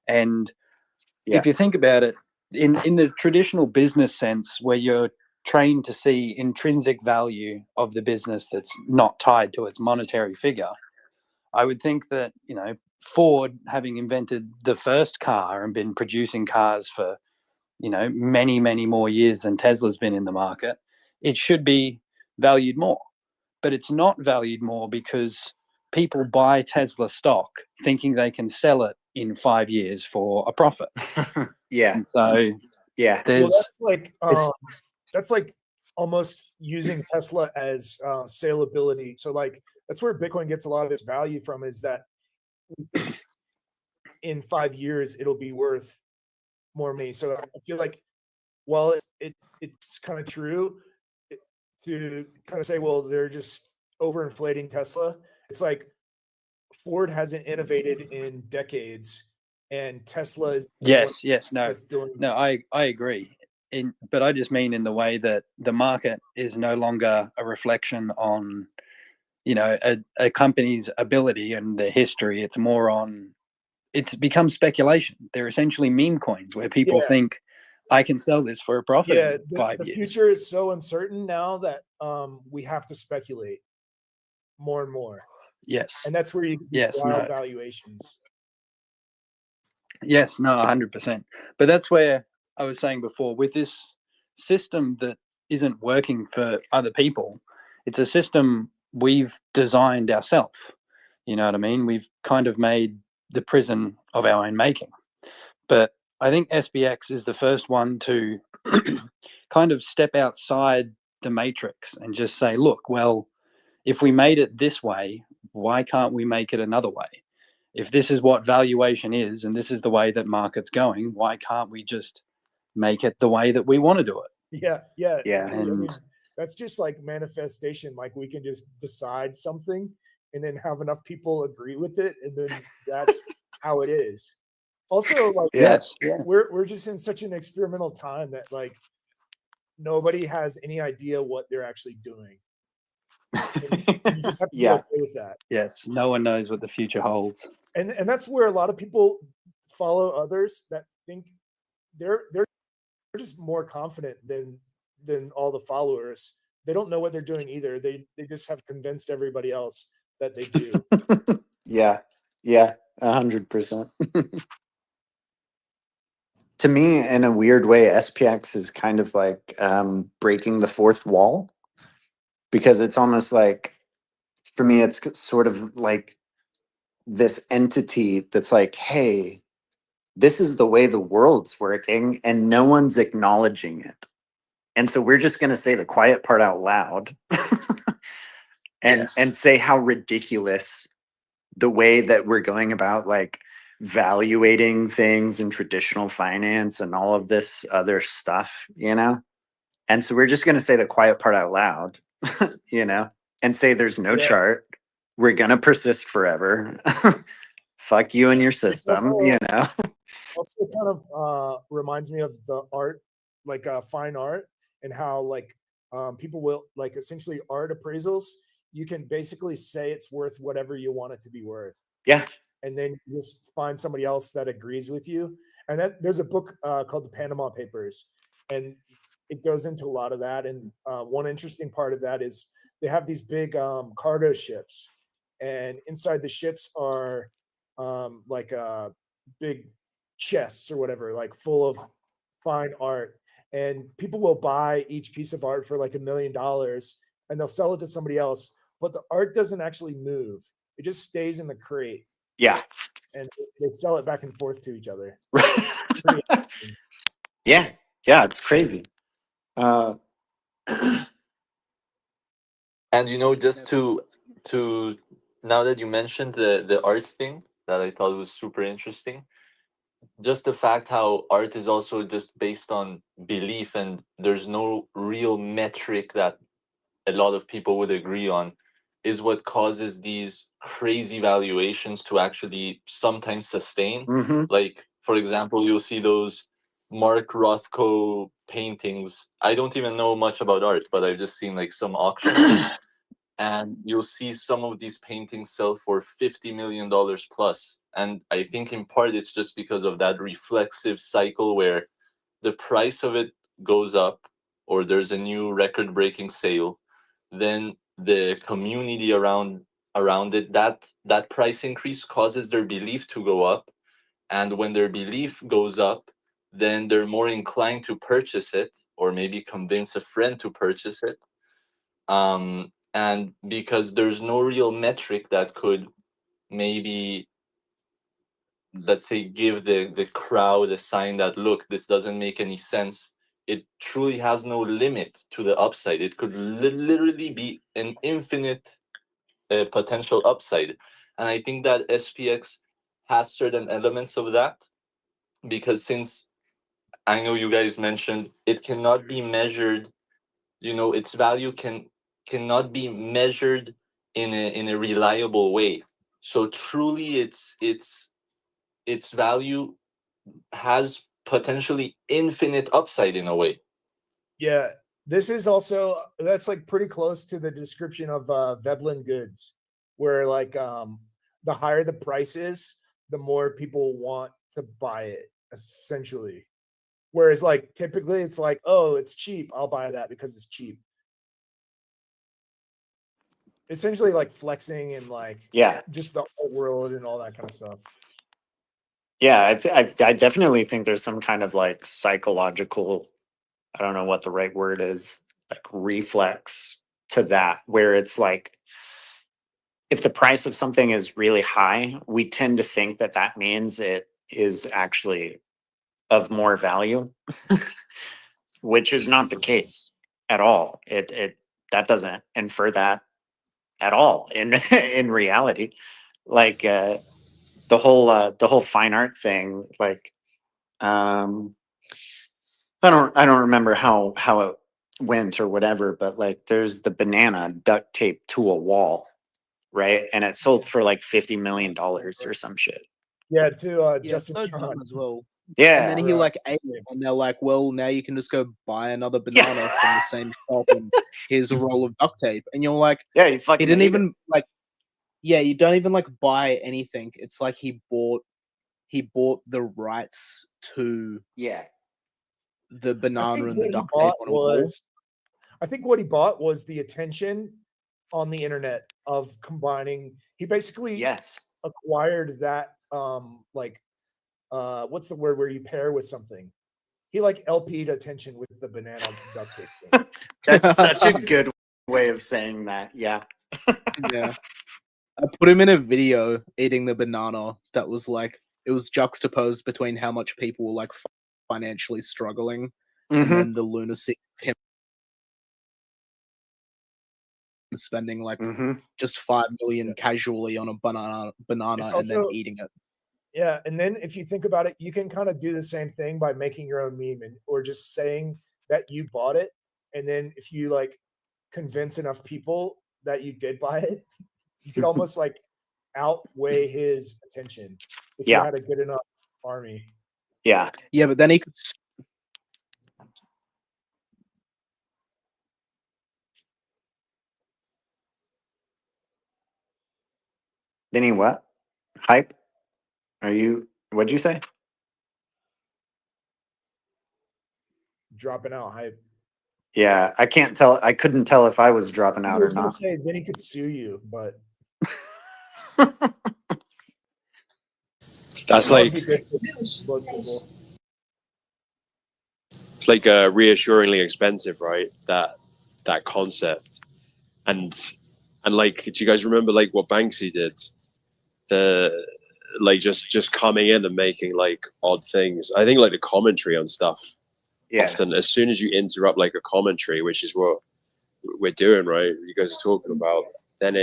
And if you think about it, in the traditional business sense, where you're trained to see intrinsic value of the business that's not tied to its monetary figure, I would think that, Ford, having invented the first car and been producing cars for, many, many more years than Tesla's been in the market, it should be valued more. But it's not valued more because people buy Tesla stock thinking they can sell it in 5 years for a profit.
Yeah.
So
Well, that's like almost using Tesla as saleability. So like that's where Bitcoin gets a lot of its value from, is that we think in 5 years it'll be worth more money. So I feel like, while it's kind of true to kind of say, well, they're just overinflating Tesla. It's like Ford hasn't innovated in decades, and Tesla is
no,
that's doing.
no, I agree. But I just mean in the way that the market is no longer a reflection on, a company's ability and their history. It's more on, it's become speculation. They're essentially meme coins where people think, I can sell this for a profit in 5
the
years.
future is so uncertain now that we have to speculate more and more.
Yes.
And that's where you get these wild valuations.
Yes, no, 100%. But that's where I was saying before, with this system that isn't working for other people, it's a system we've designed ourselves. You know what I mean? We've kind of made the prison of our own making. But I think SPX is the first one to kind of step outside the matrix and just say, look, well, if we made it this way, why can't we make it another way? If this is what valuation is and this is the way that market's going, why can't we just make it the way that we want to do it?
Yeah.
And
I mean, that's just like manifestation. Like we can just decide something and then have enough people agree with it, and then that's how it is. Also, like we're just in such an experimental time that like nobody has any idea what they're actually doing. You just have to be okay with that.
Yes, no one knows what the future holds.
And that's where a lot of people follow others that think they're just more confident than all the followers. They don't know what they're doing either. They just have convinced everybody else that they do.
Yeah, 100%. To me, in a weird way, SPX is kind of like breaking the fourth wall, because it's almost like for me, it's sort of like this entity that's like, hey, this is the way the world's working, and no one's acknowledging it. And so we're just going to say the quiet part out loud and say how ridiculous the way that we're going about like valuating things in traditional finance and all of this other stuff, you know? And so we're just going to say the quiet part out loud, you know, and say there's no
Yeah.
chart. We're going to persist forever. Fuck you and your
It's
system,
also,
you know?
also kind of reminds me of the art, like fine art, and how like people will like essentially art appraisals. You can basically say it's worth whatever you want it to be worth.
Yeah.
And then you just find somebody else that agrees with you. And then there's a book called The Panama Papers, and it goes into a lot of that. And one interesting part of that is they have these big cargo ships, and inside the ships are like big chests or whatever, like full of fine art. And people will buy each piece of art for like $1 million, and they'll sell it to somebody else. But the art doesn't actually move; it just stays in the crate.
Yeah.
And they sell it back and forth to each other.
Yeah. Yeah. It's crazy.
And you know, just to now that you mentioned the art thing that I thought was super interesting, just the fact how art is also just based on belief and there's no real metric that a lot of people would agree on is what causes these crazy valuations to actually sometimes sustain.
Mhm.
Like, for example, you'll see those Mark Rothko paintings. I don't even know much about art, but I've just seen like some auctions. And you'll see some of these paintings sell for $50 million plus. And I think in part it's just because of that reflexive cycle where the price of it goes up or there's a new record breaking sale, then the community around it, that price increase causes their belief to go up. And when their belief goes up, then they're more inclined to purchase it or maybe convince a friend to purchase it. And because there's no real metric that could maybe, let's say, give the crowd a sign that, look, this doesn't make any sense, it truly has no limit to the upside. It could literally be an infinite potential upside. And I think that SPX has certain elements of that, because since I know you guys mentioned it cannot be measured, you know, its value cannot be measured in a reliable way. So truly its value has potentially infinite upside in a way.
Yeah, this is also that's like pretty close to the description of Veblen goods, where like the higher the price is, the more people want to buy it, essentially. Whereas like typically it's like, oh, it's cheap, I'll buy that because it's cheap. Essentially like flexing and like
Yeah.
just the art world and all that kind of stuff.
Yeah. I definitely think there's some kind of like psychological, I don't know what the right word is, like reflex to that, where it's like, if the price of something is really high, we tend to think that that means it is actually of more value, which is not the case at all. It that doesn't infer that at all in in reality. Like the whole fine art thing. Like I don't remember how it went or whatever, but like there's the banana duct taped to a wall, right? And it sold for like $50 million or some shit.
Yeah, to
Yeah,
Justin
so
Tron.
dumb as well.
Yeah.
And then he like ate it, and they're like, "Well, now you can just go buy another banana from the same shop, and here's a roll of duct tape." And you're like,
"Yeah, you fucking."
He didn't
ate
even like. Yeah, you don't even like buy anything. It's like he bought the rights to the
I
banana
think
and the
what he
duct tape
bought
on a wall.
was, I think what he bought was the attention on the internet of combining. He basically acquired that like what's the word where you pair with something. He like LP'd attention with the banana duct tape thing.
That's such a good way of saying that. Yeah.
Yeah. I put him in a video eating the banana that was like, it was juxtaposed between how much people were like financially struggling and then the lunacy of him spending like just 5 million casually on a banana
It's
and then
also
eating it.
Yeah, and then if you think about it, you can kind of do the same thing by making your own meme or just saying that you bought it, and then if you like convince enough people that you did buy it, you could almost like outweigh his attention if you
Yeah.
had a good enough army.
Yeah.
Yeah, but then he could
Then he what? Hype? What'd you say?
Dropping out hype.
Yeah, I can't tell. I couldn't tell if I was dropping
I
out or
was gonna
not.
say then he could sue you, but
That's
that would
like
be good for both people.
it's like reassuringly expensive, right? That concept, and like, do you guys remember like what Banksy did? The like just coming in and making like odd things. I think like the commentary on stuff.
Yeah.
Often, as soon as you interrupt like a commentary, which is what we're doing, right? You guys are talking about, then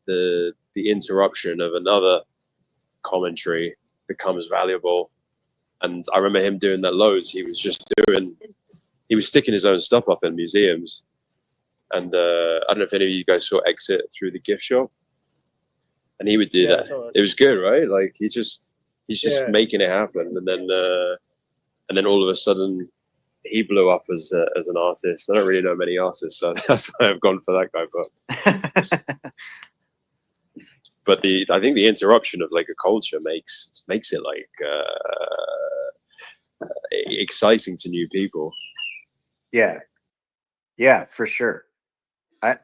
the interruption of another commentary becomes valuable. And I remember him doing that loads. He was sticking his own stuff up in museums. And I don't know if any of you guys saw Exit Through the Gift Shop. And he would do
Yeah, I
that.
saw it.
It was good, right? Like he's just
Yeah.
making it happen. And then all of a sudden he blew up as an artist. I don't really know many artists, so that's why I've gone for that guy. But I think the interruption of like a culture makes it like exciting to new people.
Yeah. Yeah, for sure. I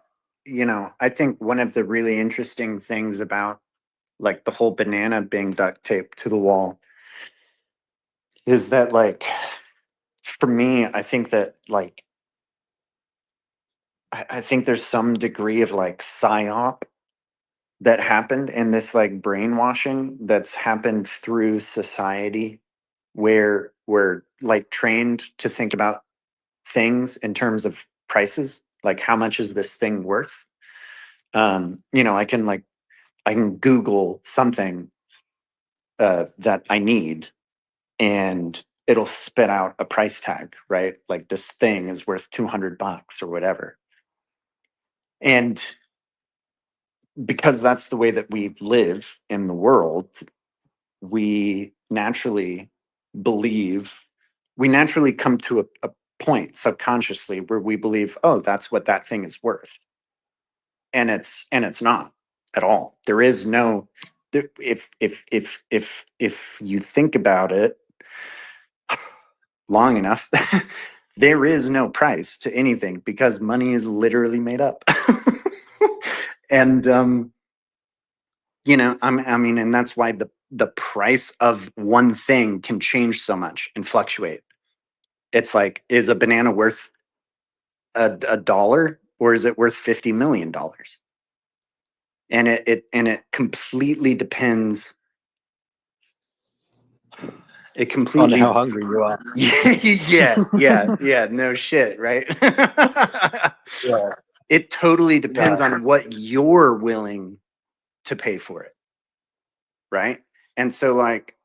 think one of the really interesting things about like the whole banana being duct taped to the wall is that like, for me, I think that like, I think there's some degree of like psyop that happened in this like brainwashing that's happened through society where we're like trained to think about things in terms of prices, like how much is this thing worth. I can Google something that I need and it'll spit out a price tag, right? Like this thing is worth $200 or whatever. And because that's the way that we live in the world, we naturally come to a point subconsciously where we believe, oh, that's what that thing is worth. And it's not at all. There is no, if you think about it long enough, there is no price to anything because money is literally made up. And and that's why the price of one thing can change so much and fluctuate. It's like, is a banana worth a dollar or is it worth $50 million? And it completely depends. It
On
completely
how hungry you are.
yeah, no shit, right?
Yeah.
It totally depends
No.
on what you're willing to pay for it, right? And so like,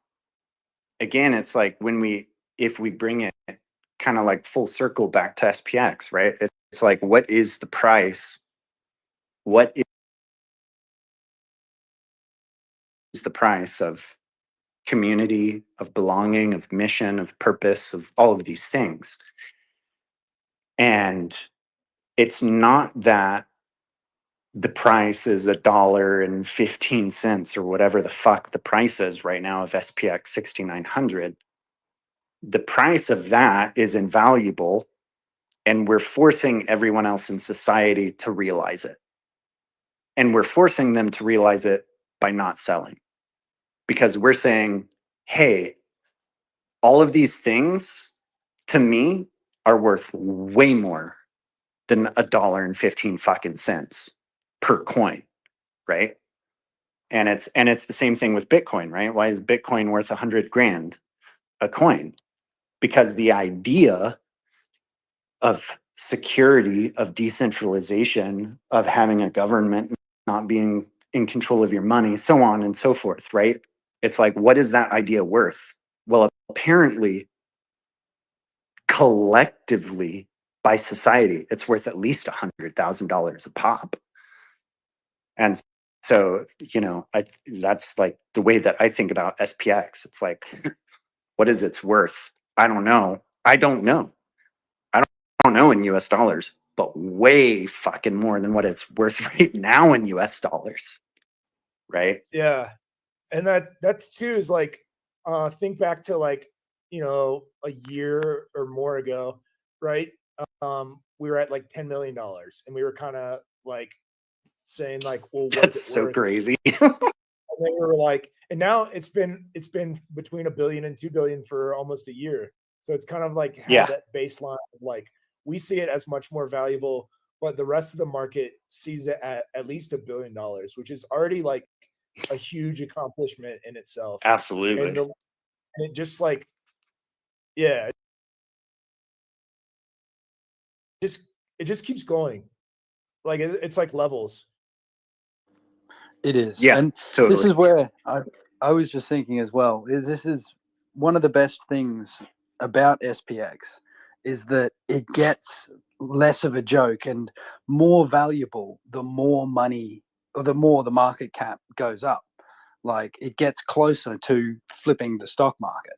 again, it's like if we bring it kind of like full circle back to SPX, right? It's like, what is the price? What is the price of community, of belonging, of mission, of purpose, of all of these things? And it's not that the price is $1.15 or whatever the fuck the price is right now of SPX 6900. The price of that is invaluable, and we're forcing everyone else in society to realize it. And we're forcing them to realize it by not selling. Because we're saying, hey, all of these things to me are worth way more than $1.15 fucking cents. per coin, right? And it's the same thing with Bitcoin, right? Why is Bitcoin worth 100 grand a coin? Because the idea of security, of decentralization, of having a government not being in control of your money, so on and so forth, right? It's like, what is that idea worth? Well, apparently, collectively by society, it's worth at least $100,000 a pop. And so, that's like the way that I think about SPX. It's like, what is its worth? I don't know. I don't know in US dollars, but way fucking more than what it's worth right now in US dollars. Right?
Yeah. And that's too is like think back to like, a year or more ago, right? We were at like $10 million and we were kind of like saying like, well, what
That's
is it
so
worth?
crazy.
And then we were like, and now it's been between $1 billion and $2 billion for almost a year. So it's kind of like had
Yeah.
that baseline of like, we see it as much more valuable, but the rest of the market sees it at least $1 billion, which is already like a huge accomplishment in itself.
Absolutely.
And it just like, yeah, it just keeps going. Like it's like levels.
It is.
Yeah,
And
totally.
this is where I was just thinking as well, is this is one of the best things about SPX is that it gets less of a joke and more valuable the more money or the more the market cap goes up. Like it gets closer to flipping the stock market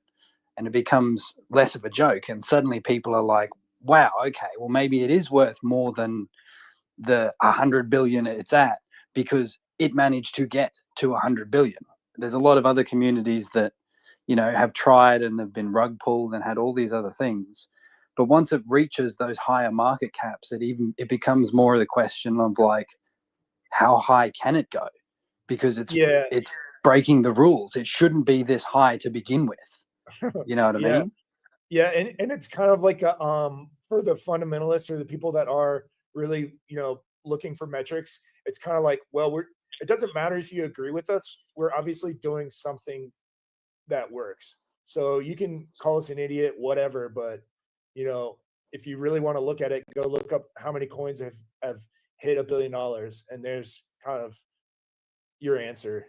and it becomes less of a joke. And suddenly people are like, wow, okay, well, maybe it is worth more than the 100 billion it's at because it managed to get to 100 billion. There's a lot of other communities that, have tried and have been rug pulled and had all these other things. But once it reaches those higher market caps, it becomes more of the question of like, how high can it go? Because it's breaking the rules. It shouldn't be this high to begin with. You know what I
Yeah.
mean?
Yeah, and it's kind of like a for the fundamentalists or the people that are really, looking for metrics, it's kind of like, well, it doesn't matter if you agree with us, we're obviously doing something that works. So you can call us an idiot, whatever, but if you really want to look at it, go look up how many coins have hit $1 billion, and there's kind of your answer.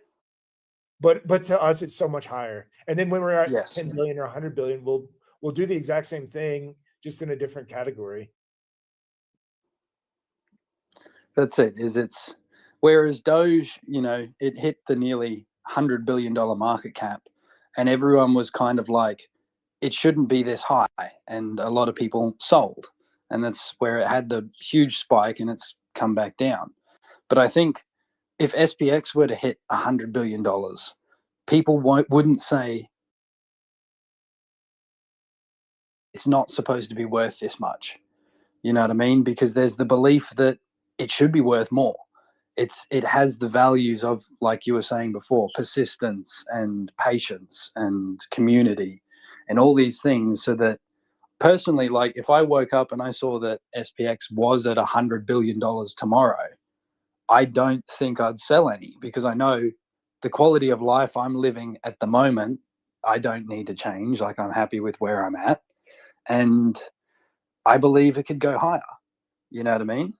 But to us, it's so much higher. And then when we're at 10 billion or 100 billion, we'll do the exact same thing, just in a different category.
That's it. Whereas Doge, it hit the nearly $100 billion market cap, and everyone was kind of like, it shouldn't be this high, and a lot of people sold, and that's where it had the huge spike, and it's come back down. But I think if SPX were to hit $100 billion, people wouldn't say it's not supposed to be worth this much. You know what I mean? Because there's the belief that it should be worth more. It has the values of, like you were saying before, persistence and patience and community and all these things. So that personally, like if I woke up and I saw that SPX was at $100 billion tomorrow, I don't think I'd sell any because I know the quality of life I'm living at the moment, I don't need to change. Like I'm happy with where I'm at. And I believe it could go higher. You know what I mean?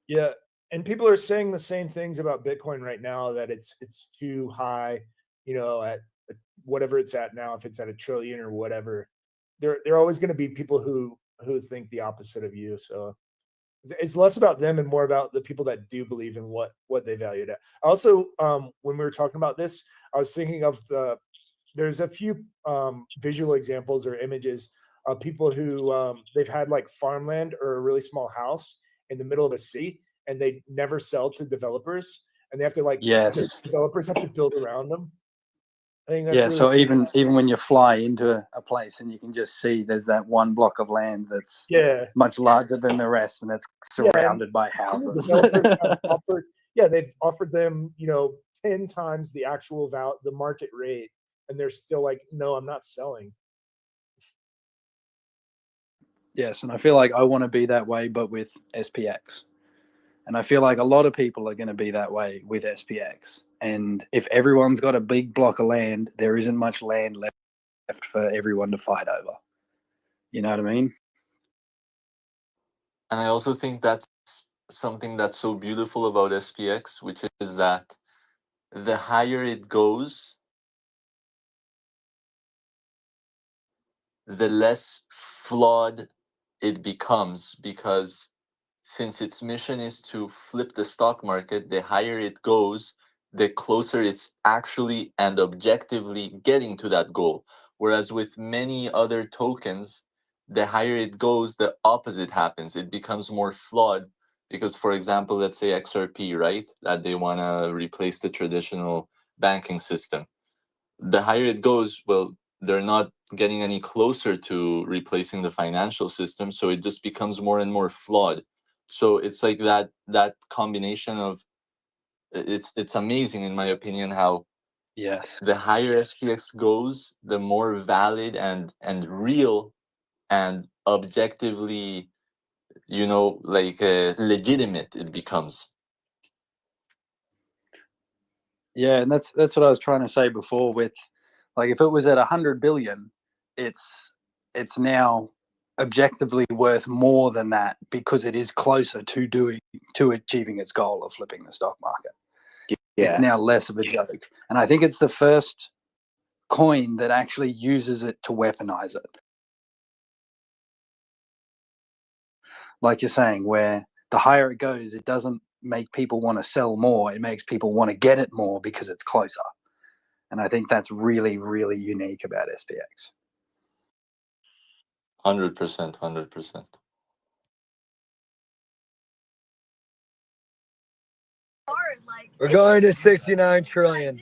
Yeah. And people are saying the same things about Bitcoin right now, that it's too high, at whatever it's at now, if it's at $1 trillion or whatever. There are always going to be people who think the opposite of you. So it's less about them and more about the people that do believe in what they valued at. Also, when we were talking about this, I was thinking of there's a few visual examples or images of people who they've had like farmland or a really small house in the middle of a city, and they never sell to developers, and they have to the developers have to build around them. I think that's really
so
cool.
even when you fly into a place and you can just see there's that one block of land that's much larger than the rest, and it's surrounded by houses.
Developers have offered, they've offered them 10 times the actual the market rate, and they're still like, no, I'm not selling.
Yes, and I feel like I want to be that way, but with SPX. And I feel like a lot of people are going to be that way with SPX. And if everyone's got a big block of land, there isn't much land left for everyone to fight over. You know what I mean?
And I also think that's something that's so beautiful about SPX, which is that the higher it goes, the less flawed it becomes, because since its mission is to flip the stock market, the higher it goes, the closer it's actually and objectively getting to that goal. Whereas with many other tokens, the higher it goes, the opposite happens. It becomes more flawed because, for example, let's say XRP, right? That they want to replace the traditional banking system. The higher it goes, well, they're not getting any closer to replacing the financial system, so it just becomes more and more flawed. So it's like that combination of it's amazing in my opinion how
yes,
the higher SPX goes, the more valid and real and objectively, like legitimate it becomes.
Yeah, and that's what I was trying to say before with, like, if it was at 100 billion, it's now objectively worth more than that because it is closer to achieving its goal of flipping the stock market. It's now less of a joke. And I think it's the first coin that actually uses it to weaponize it. Like you're saying, where the higher it goes, it doesn't make people want to sell more. It makes people want to get it more because it's closer. And I think that's really, really unique about SPX.
100%, 100%.
We're going to 69 trillion.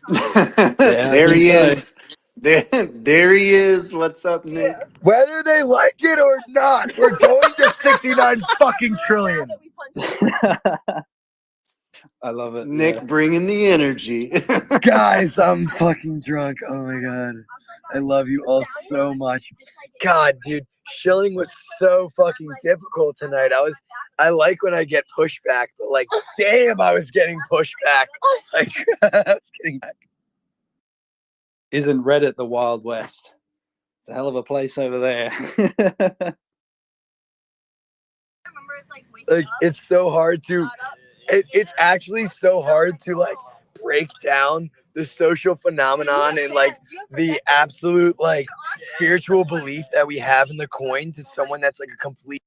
There he is. There he is. What's up, Nick?
Whether they like it or not, we're going to 69 fucking trillion.
I love it.
Nick bringing the energy.
Guys, I'm fucking drunk. Oh my god. I love you all so much. God, dude, shilling was so fucking difficult tonight. I like when I get pushback, but like, damn, I was getting pushback. Like, I was getting back.
Isn't Reddit the Wild West? It's a hell of a place over there.
Like, it's so hard to, it's actually so hard to like break down the social phenomenon and like the absolute like spiritual belief that we have in the coin to someone that's like a complete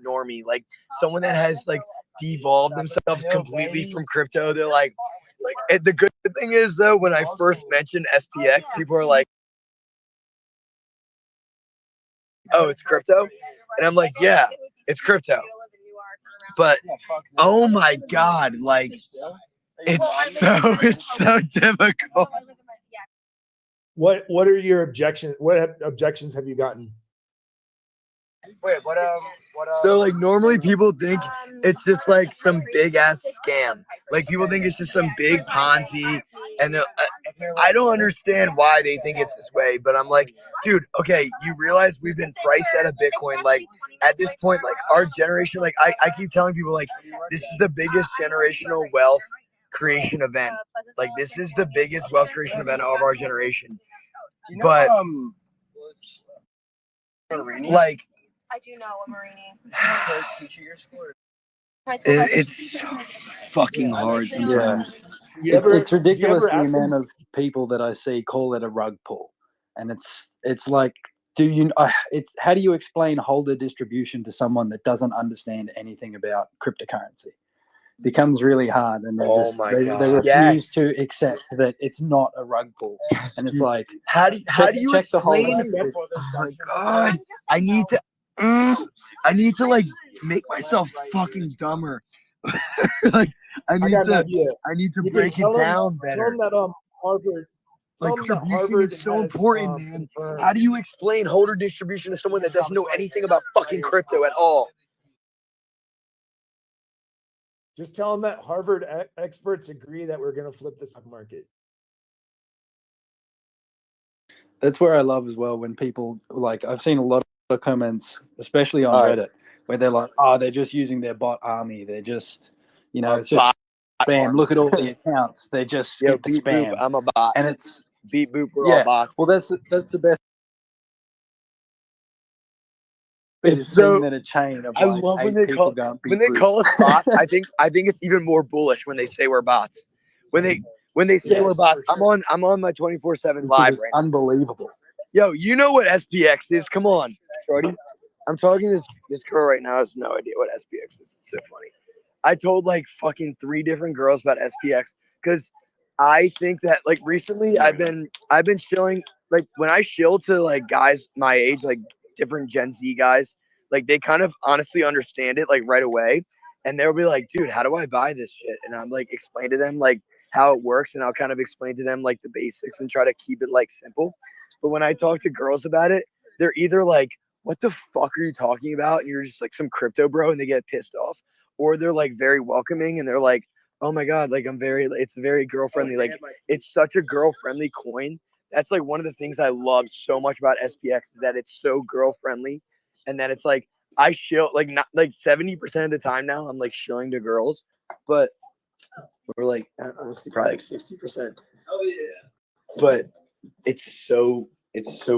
normie, like someone that has like devolved themselves completely from crypto. They're like and the good thing is though, when I first mentioned SPX, people are like, oh, it's crypto? And I'm like, yeah, it's crypto. But oh my god, like it's so difficult.
What are your objections? What objections have you gotten?
Wait, what so like normally people think it's just like some big ass scam. Like people think it's just some big Ponzi, and I don't understand why they think it's this way. But I'm like, dude, okay, you realize we've been priced out of Bitcoin. Like at this point, like our generation, like I keep telling people, like this is the biggest generational wealth creation event. Like this is the biggest wealth creation event of our generation. But like.
I do know a Marini.
It's fucking hard sometimes.
It's ridiculous the amount of people that I see call it a rug pull, and it's like, how do you explain holder distribution to someone that doesn't understand anything about cryptocurrency? Becomes really hard, and they refuse to accept that it's not a rug pull. And it's like,
how do you explain? Oh my god, I need to like make myself fucking dumber. Like I need to break it down better.
Tell them that Harvard.
Like distribution is so important, man. How do you explain holder distribution to someone that doesn't know anything about fucking crypto at all?
Just tell them that Harvard experts agree that we're going to flip the stock market.
That's where I love as well when people, like, I've seen a lot of comments, especially on Reddit, where they're like, oh, they're just using their bot army. They're just, you know,
A
it's just
bot
spam.
army.
Look at all the accounts. They just
Yo,
spit the
beep boop.
spam.
I'm a bot.
And it's
beep boop. We're all bots.
Well, that's the best.
It's
Is seeing
so.
that a chain of
I
like
love when
8
they
people
call
going
when
beep
they
boop.
call us bots. I think it's even more bullish when they say we're bots. When they say we're
Yes,
bots,
for sure.
I'm on my 24/7
Because
live
it's
right now.
unbelievable.
Yo, you know what SPX is? Come on, shorty. I'm talking to this girl right now has no idea what SPX is. It's so funny. I told like fucking 3 different girls about SPX because I think that like recently I've been shilling, like when I shill to like guys my age, like different Gen Z guys, like they kind of honestly understand it like right away. And they'll be like, dude, how do I buy this shit? And I'm like, explain to them like how it works, and I'll kind of explain to them like the basics and try to keep it like simple. But when I talk to girls about it, they're either like, what the fuck are you talking about? And you're just like some crypto bro, and they get pissed off. Or they're like very welcoming and they're like, oh my God, like it's very girl friendly. Like it's such a girl friendly coin. That's like one of the things I love so much about SPX is that it's so girl friendly, and that it's like I shill like not like 70% of the time now I'm like shilling to girls, but we're like honestly probably like 60%. Oh yeah. But it's so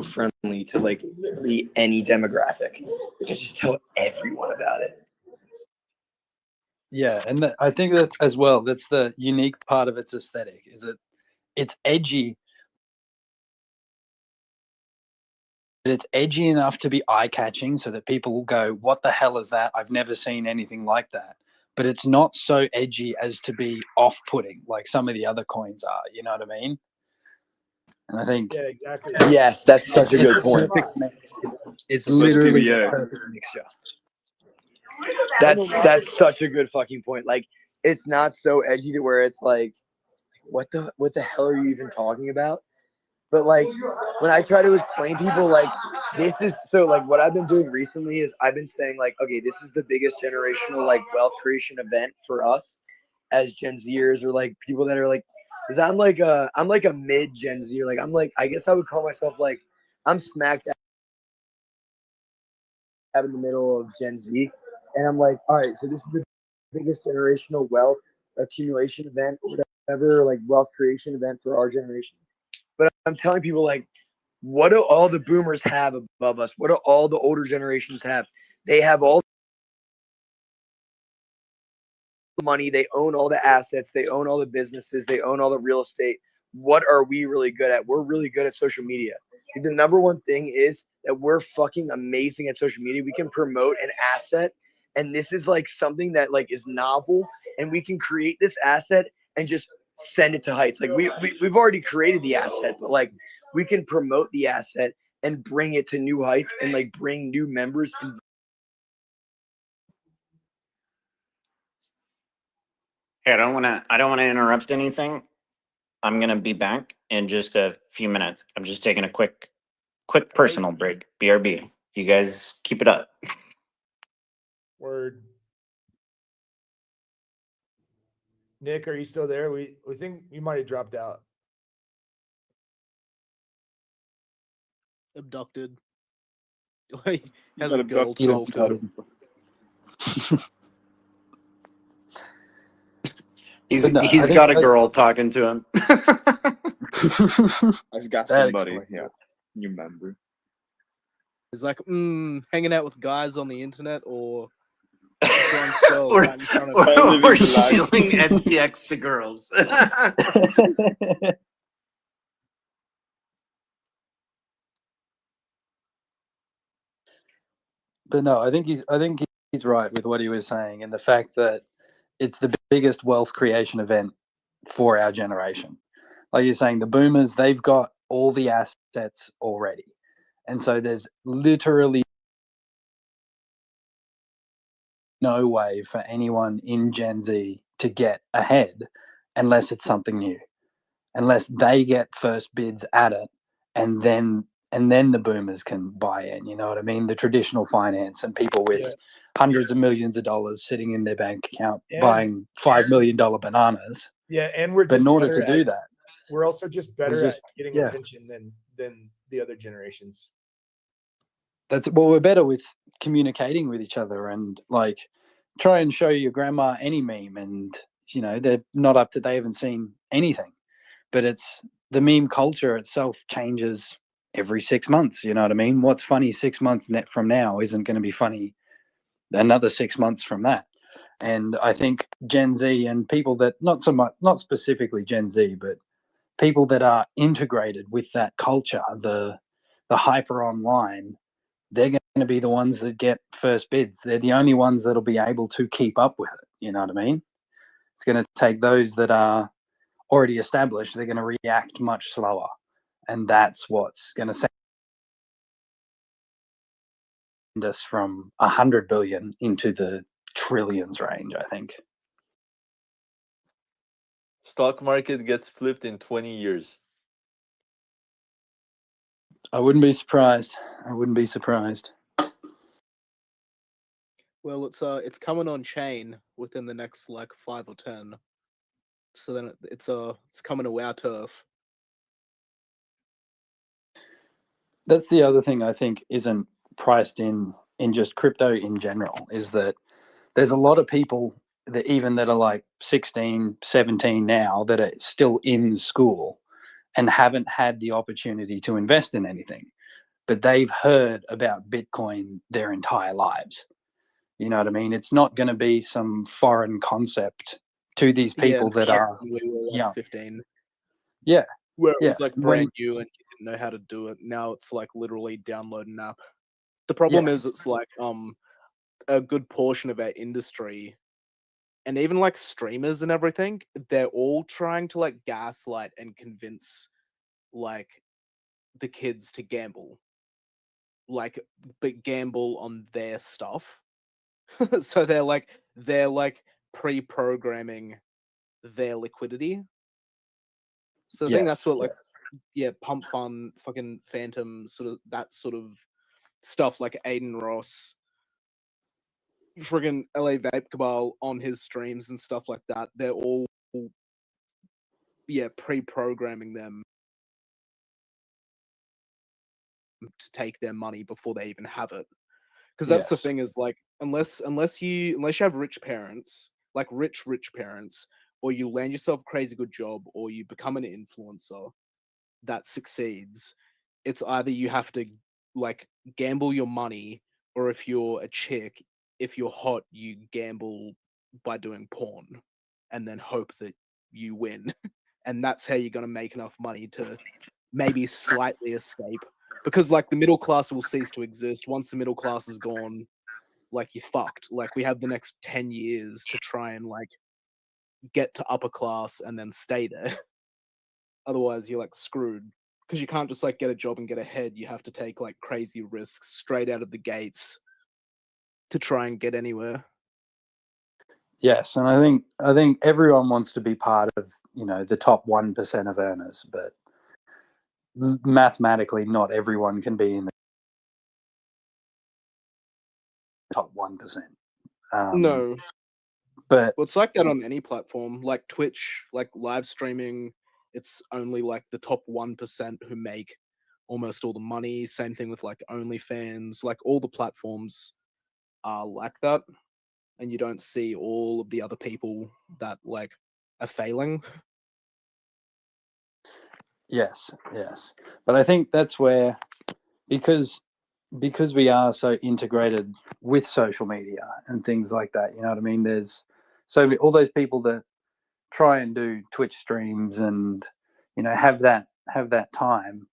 friendly to like literally any demographic. You can just tell everyone about it.
Yeah, and I think that as well. That's the unique part of its aesthetic. Is it's edgy, but it's edgy enough to be eye-catching, so that people will go, "What the hell is that? I've never seen anything like that." But it's not so edgy as to be off-putting like some of the other coins are. You know what I mean? And I think
Yeah, exactly.
Yes, that's such a
it's
good point.
perfect mix. It's
It's like
literally a
TBA.
perfect mixture.
That's such a good fucking point. Like it's not so edgy to where it's like, what the hell are you even talking about? But like when I try to explain people like this is so like what I've been doing recently is I've been saying like, okay, this is the biggest generational like wealth creation event for us as Gen Zers or like people that are like, because I'm like a mid Gen Z, like I'm like I guess I would call myself like I'm smack dab in the middle of Gen Z, and I'm like, all right, so this is the biggest generational wealth accumulation event, or whatever, like wealth creation event for our generation. But I'm telling people like, what do all the boomers have above us? What do all the older generations have? They have all the money, they own all the assets, they own all the businesses, they own all the real estate. What are we really good at? We're really good at social media. The number one thing is that we're fucking amazing at social media. We can promote an asset, and this is like something that like is novel, and we can create this asset and just send it to heights. Like we've already created the asset, but like we can promote the asset and bring it to new heights and like bring new members.
Hey, I don't want to interrupt anything. I'm going to be back in just a few minutes. I'm just taking a quick personal break. BRB. You guys keep it up.
Word. Nick, are you still there? We think you might have dropped out.
Abducted. Has
Got
a girl
abducted.
talk to him.
He's
But no, I think
got a girl talking to him.
I've got
That
somebody.
explains
Yeah,
it.
you remember.
It's like, hanging out with guys on the internet or drunk girls
or
out in front of
or shilling SPX to girls.
But no, I think he's right with what he was saying, and the fact that it's the biggest wealth creation event for our generation. Like you're saying, the boomers, they've got all the assets already. And so there's literally no way for anyone in Gen Z to get ahead unless it's something new, unless they get first bids at it, and then the boomers can buy in. You know what I mean? The traditional finance and people with hundreds of millions of dollars sitting in their bank account buying $5 million bananas.
Yeah, and we're
But
just
in order
better
to do that,
we're also just better
just-
at getting
yeah.
attention than the other generations.
we're better with communicating with each other, and like try and show your grandma any meme, and they're not up to, they haven't seen anything. But it's the meme culture itself changes every 6 months. You know what I mean? What's funny 6 months from now isn't going to be funny another 6 months from that. And I think Gen Z and people that not specifically Gen Z, but people that are integrated with that culture, the hyper online, they're going to be the ones that get first bids. They're the only ones that'll be able to keep up with it. You know what I mean? It's going to take those that are already established. They're going to react much slower, and that's what's going to send us from 100 billion into the trillions range, I think.
Stock market gets flipped in 20 years.
I wouldn't be surprised. I wouldn't be surprised.
Well, it's coming on chain within the next like 5 or 10. So then it's coming to our turf.
That's the other thing I think isn't priced in just crypto in general, is that there's a lot of people that are like 16, 17 now that are still in school and haven't had the opportunity to invest in anything, but they've heard about Bitcoin their entire lives. You know what I mean? It's not going to be some foreign concept to these people that are
we were like
young.
15.
Yeah.
Where it
Yeah.
was like brand new and you didn't know how to do it. Now it's like literally download an app. The problem
Yes.
is it's like a good portion of our industry and even like streamers and everything, they're all trying to like gaslight and convince like the kids to gamble. Like but gamble on their stuff. So they're like pre-programming their liquidity. So I think that's what like Pump Fun, fucking Phantom, sort of that sort of stuff, like Aiden Ross, friggin' LA Vape Cabal on his streams and stuff like that. They're all pre-programming them to take their money before they even have it. Because that's the
Yes.
thing, is like unless you have rich parents, like rich parents, or you land yourself a crazy good job, or you become an influencer that succeeds, it's either you have to like gamble your money, or if you're a chick, if you're hot, you gamble by doing porn and then hope that you win. And that's how you're going to make enough money to maybe slightly escape, because like the middle class will cease to exist. Once the middle class is gone, like you're fucked. Like we have the next 10 years to try and like get to upper class and then stay there. Otherwise you're like screwed, because you can't just like get a job and get ahead. You have to take like crazy risks straight out of the gates to try and get anywhere.
Yes, and I think everyone wants to be part of, the top 1% of earners, but mathematically not everyone can be in the top 1%.
No.
But
well, it's like that on any platform, like Twitch, like live streaming. It's only like the top 1% who make almost all the money. Same thing with like OnlyFans. Like all the platforms are like that, and you don't see all of the other people that like are failing.
Yes. But I think that's where, because we are so integrated with social media and things like that, you know what I mean? There's all those people that try and do Twitch streams and, have that time,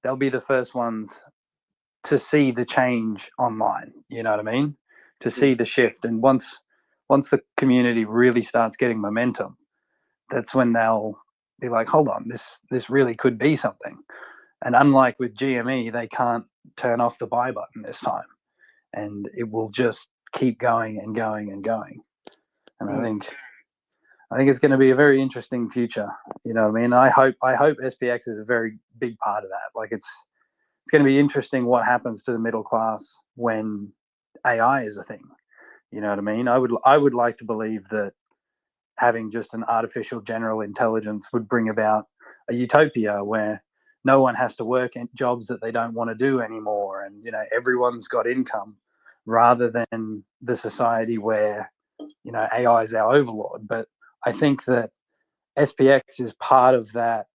they'll be the first ones to see the change online, you know what I mean? To see the shift. And once the community really starts getting momentum, that's when they'll be like, hold on, this really could be something. And unlike with GME, they can't turn off the buy button this time, and it will just keep going and going and going. And I think it's going to be a very interesting future. You know what I mean? I hope SPX is a very big part of that. Like it's going to be interesting what happens to the middle class when AI is a thing. You know what I mean? I would like to believe that having just an artificial general intelligence would bring about a utopia where no one has to work in jobs that they don't want to do anymore, and you know, everyone's got income, rather than the society where, you know, AI is our overlord. But I think that SPX is part of that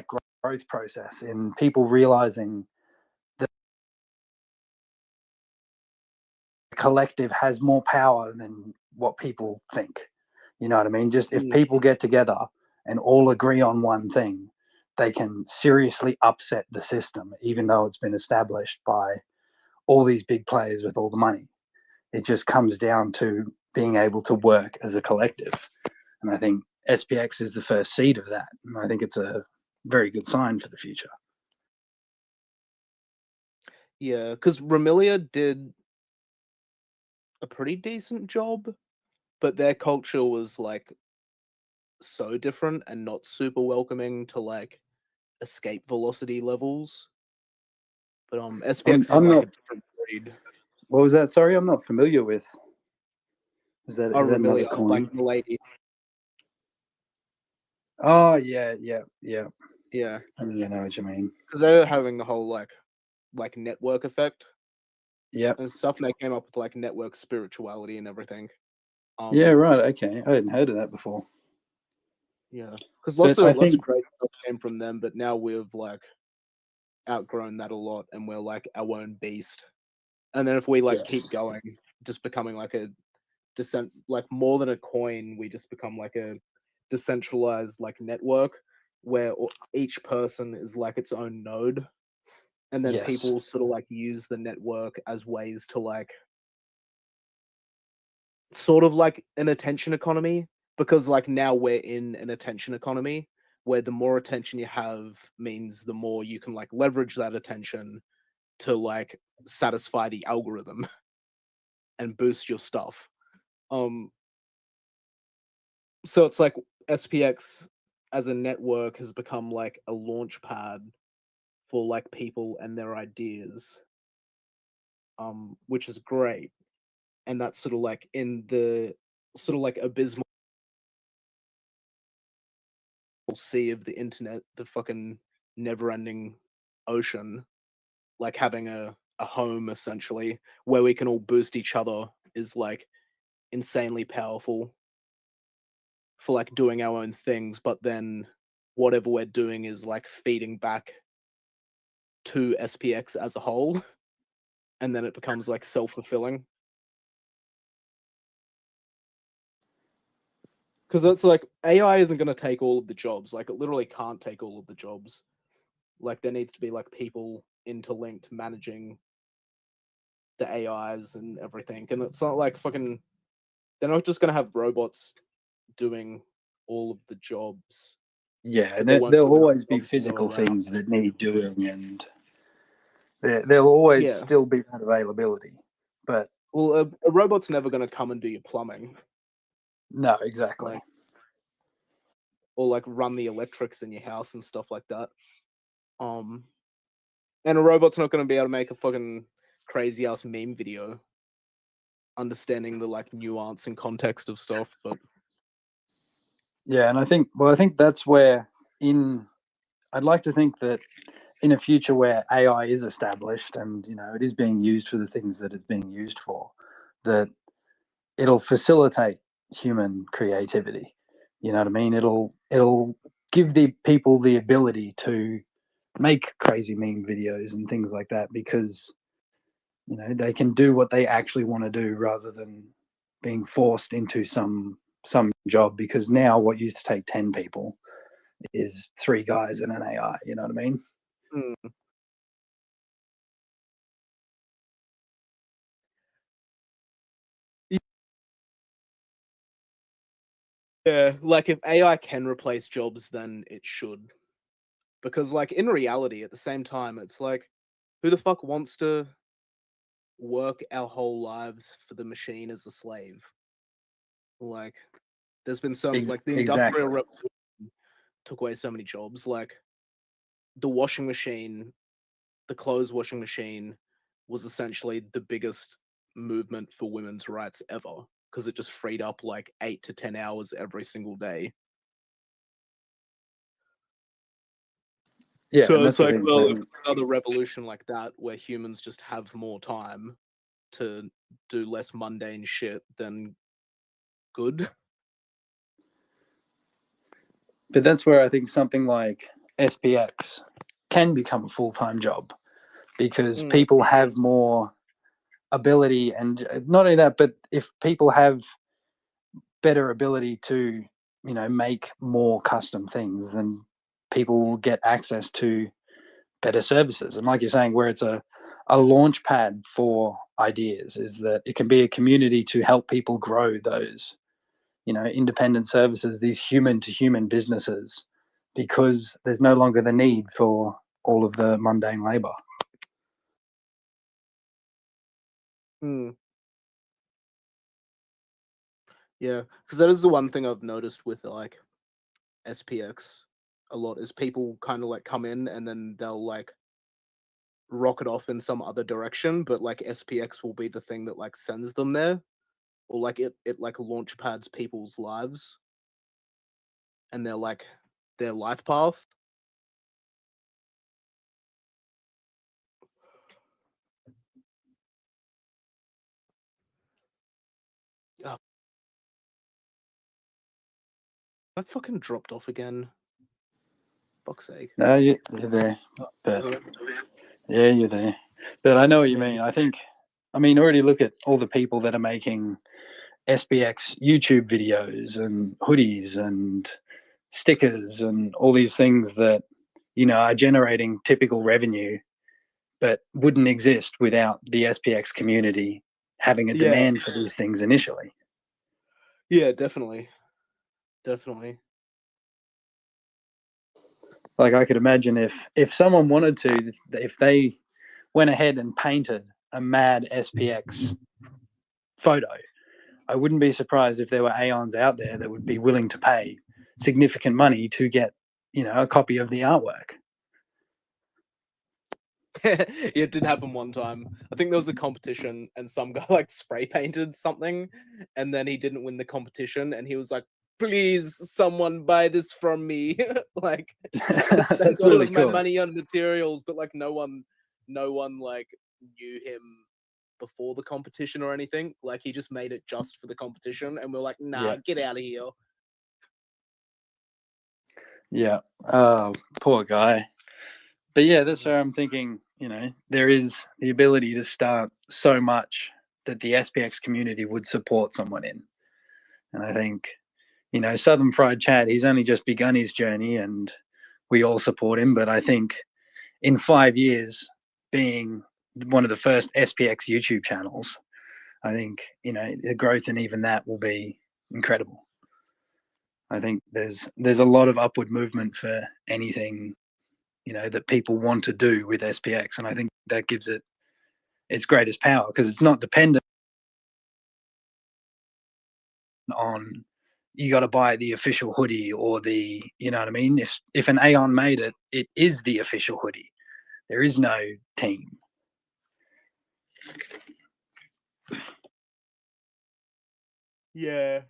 growth process, in people realizing that the collective has more power than what people think. You know what I mean? Just if people get together and all agree on one thing, they can seriously upset the system, even though it's been established by all these big players with all the money. It just comes down to being able to work as a collective. And I think SPX is the first seed of that. And I think it's a very good sign for the future.
Yeah, because Ramilia did a pretty decent job, but their culture was like so different and not super welcoming to like escape velocity levels. But SPX is
I'm
like
not.
a different breed.
What was that? Sorry, I'm not familiar with. Is that
Oh,
another
Ramilia,
coin?
like Milady.
Oh yeah.
Yeah.
I know what you mean.
Because they're having the whole like network effect.
Yeah.
And stuff, and they came up with like network spirituality and everything.
Yeah. Right. Okay. I hadn't heard of that before.
Yeah, because
But I
lots of
think
great stuff came from them, but now we've like outgrown that a lot, and we're like our own beast. And then if we like keep going, just becoming like a like more than a coin, we just become like a decentralized like network where each person is like its own node, and then people sort of like use the network as ways to like sort of like an attention economy, because like now we're in an attention economy where the more attention you have means the more you can like leverage that attention to like satisfy the algorithm and boost your stuff. So it's like SPX as a network has become like a launch pad for like people and their ideas, which is great. And that's sort of like in the sort of like abysmal sea of the internet, the fucking never-ending ocean, like having a home essentially where we can all boost each other is like insanely powerful for like doing our own things, but then whatever we're doing is like feeding back to SPX as a whole, and then it becomes like self-fulfilling. Because it's like AI isn't going to take all of the jobs. Like it literally can't take all of the jobs. Like there needs to be like people interlinked managing the AIs and everything. And it's not like fucking, they're not just going to have robots doing all of the jobs.
Yeah,
but
and
they won't
there'll
give enough
always be
jobs to go
physical
around.
things that need doing, and there'll always
Yeah.
still be that availability. But
Well, a robot's never going to come and do your plumbing.
no, exactly.
Like, or like run the electrics in your house and stuff like that. And a robot's not going to be able to make a fucking crazy ass meme video, understanding the like nuance and context of stuff. But
Yeah, and I think that's where I'd like to think that in a future where AI is established and you know it is being used for the things that it's being used for, that it'll facilitate human creativity. You know what I mean? It'll give the people the ability to make crazy meme videos and things like that, because you know they can do what they actually want to do rather than being forced into some job, because now what used to take 10 people is 3 guys and an AI. You know what I mean?
yeah, like if AI can replace jobs, then it should. Because like in reality, at the same time, it's like, who the fuck wants to work our whole lives for the machine as a slave? Like, there's been some like the
Exactly.
industrial revolution took away so many jobs. Like the washing machine, the clothes washing machine was essentially the biggest movement for women's rights ever, because it just freed up like 8 to 10 hours every single day.
Yeah,
So
and
it's
that's the
like,
thing.
well,
So,
if another revolution like that, where humans just have more time to do less mundane shit, then good.
but that's where I think something like SPX can become a full-time job because
Mm.
people have more ability, and not only that, but if people have better ability to, you know, make more custom things, then people will get access to better services. And like you're saying, where it's a launch pad for ideas, is that it can be a community to help people grow those, you know, independent services, these human to human businesses, because there's no longer the need for all of the mundane labor.
Hmm. Yeah, because that is the one thing I've noticed with like SPX a lot is people kind of like come in and then they'll like rocket off in some other direction, but like SPX will be the thing that like sends them there, or like it like launch pads people's lives and their life path. Oh. I fucking dropped off again. Fuck's sake.
No, you're there. But yeah, you're there. But I know what you mean. I mean, already look at all the people that are making SPX YouTube videos and hoodies and stickers and all these things that, you know, are generating typical revenue, but wouldn't exist without the SPX community having a
Yeah.
demand for these things initially.
Yeah, definitely. Definitely.
Like I could imagine if someone wanted to, if they went ahead and painted a mad SPX photo, I wouldn't be surprised if there were Aeons out there that would be willing to pay significant money to get, you know, a copy of the artwork.
It did happen one time. I think there was a competition and some guy like spray painted something and then he didn't win the competition and he was like, please someone buy this from me. Like I spent
That's
all
really
of my
cool.
money on materials, but like no one like knew him before the competition or anything. Like he just made it just for the competition and we're like, nah,
Yeah.
get out of here.
Yeah. Oh, poor guy. But yeah, that's where I'm thinking, you know, there is the ability to start so much that the SPX community would support someone in. And I think, you know, Southern Fried Chad, he's only just begun his journey and we all support him. But I think in 5 years, being one of the first SPX YouTube channels, I think, you know, the growth in even that will be incredible. I think there's a lot of upward movement for anything, you know, that people want to do with SPX, and I think that gives it its greatest power because it's not dependent on you got to buy the official hoodie or the, you know what I mean. If an Aeon made it, it is the official hoodie. There is no team.
Yeah.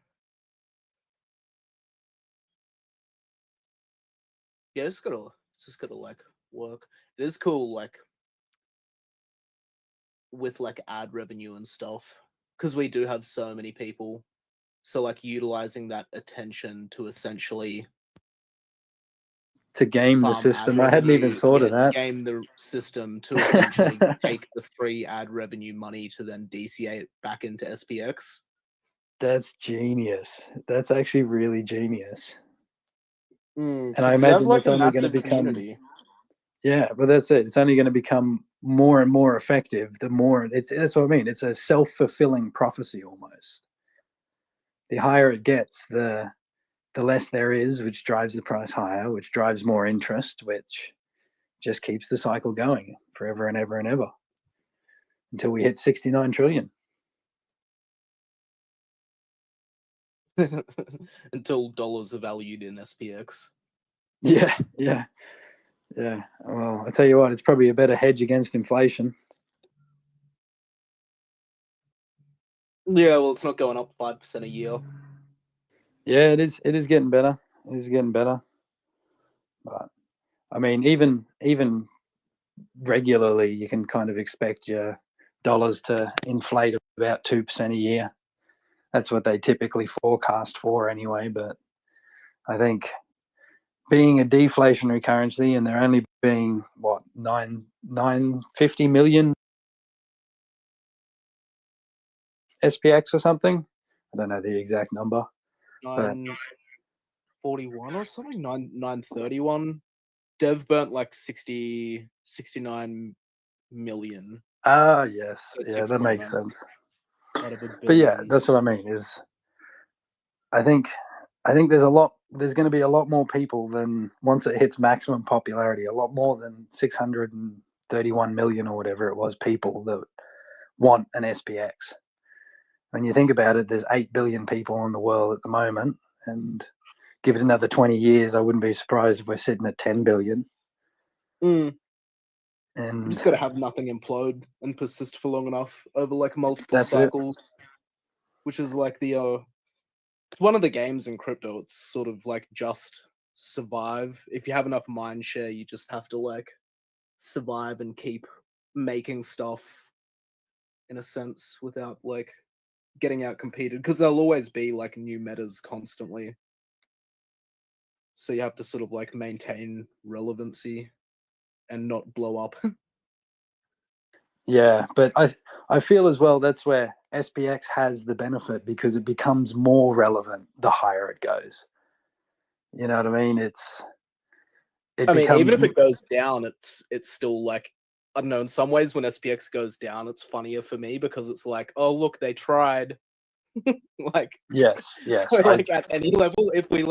Yeah, it's just gotta like work. It is cool, like with like ad revenue and stuff, because we do have so many people. So like utilizing that attention to essentially
To game the
farm ad
system, I hadn't even
revenue,
thought
yeah,
of that.
game the system to essentially take the free ad revenue money to then DCA it back into SPX.
That's genius. That's actually really genius. And I
'Cause you have
imagine
like
that's
a
only going to
massive
become.
community.
Yeah, but that's it. It's only going to become more and more effective. The more that's what I mean. It's a self-fulfilling prophecy almost. The higher it gets, the less there is, which drives the price higher, which drives more interest, which just keeps the cycle going forever and ever and ever until we hit 69 trillion.
Until dollars are valued in SPX.
Yeah, yeah, yeah. Well, I tell you what, it's probably a better hedge against inflation.
Yeah, well, it's not going up 5% a year.
Yeah, it is. It is getting better. It is getting better. But I mean, even regularly, you can kind of expect your dollars to inflate about 2% a year. That's what they typically forecast for anyway. But I think being a deflationary currency and there only being what 950 million SPX or something. I don't know the exact number. But
941 or something, 931. Dev burnt like 69 million.
Yes,
So
yeah, that makes
6.9
sense.
out of a
But yeah,
billion.
that's what I mean. Is I think there's going to be a lot more people than once it hits maximum popularity, a lot more than 631 million or whatever it was people that want an SPX. When you think about it, there's 8 billion people in the world at the moment, and give it another 20 years, I wouldn't be surprised if we're sitting at 10 billion.
You
And
just got to have nothing implode and persist for long enough over like multiple
That's it.
cycles, which is like the one of the games in crypto. It's sort of like just survive. If you have enough mind share, you just have to like survive and keep making stuff in a sense without like getting out competed, because there'll always be like new metas constantly. So you have to sort of like maintain relevancy and not blow up.
Yeah, but I feel as well that's where SPX has the benefit because it becomes more relevant the higher it goes. You know what I mean?
I mean, even if it goes down, it's still like, I don't know, in some ways when SPX goes down, it's funnier for me because it's like, oh look, they tried. Like
yes.
like at any level, if we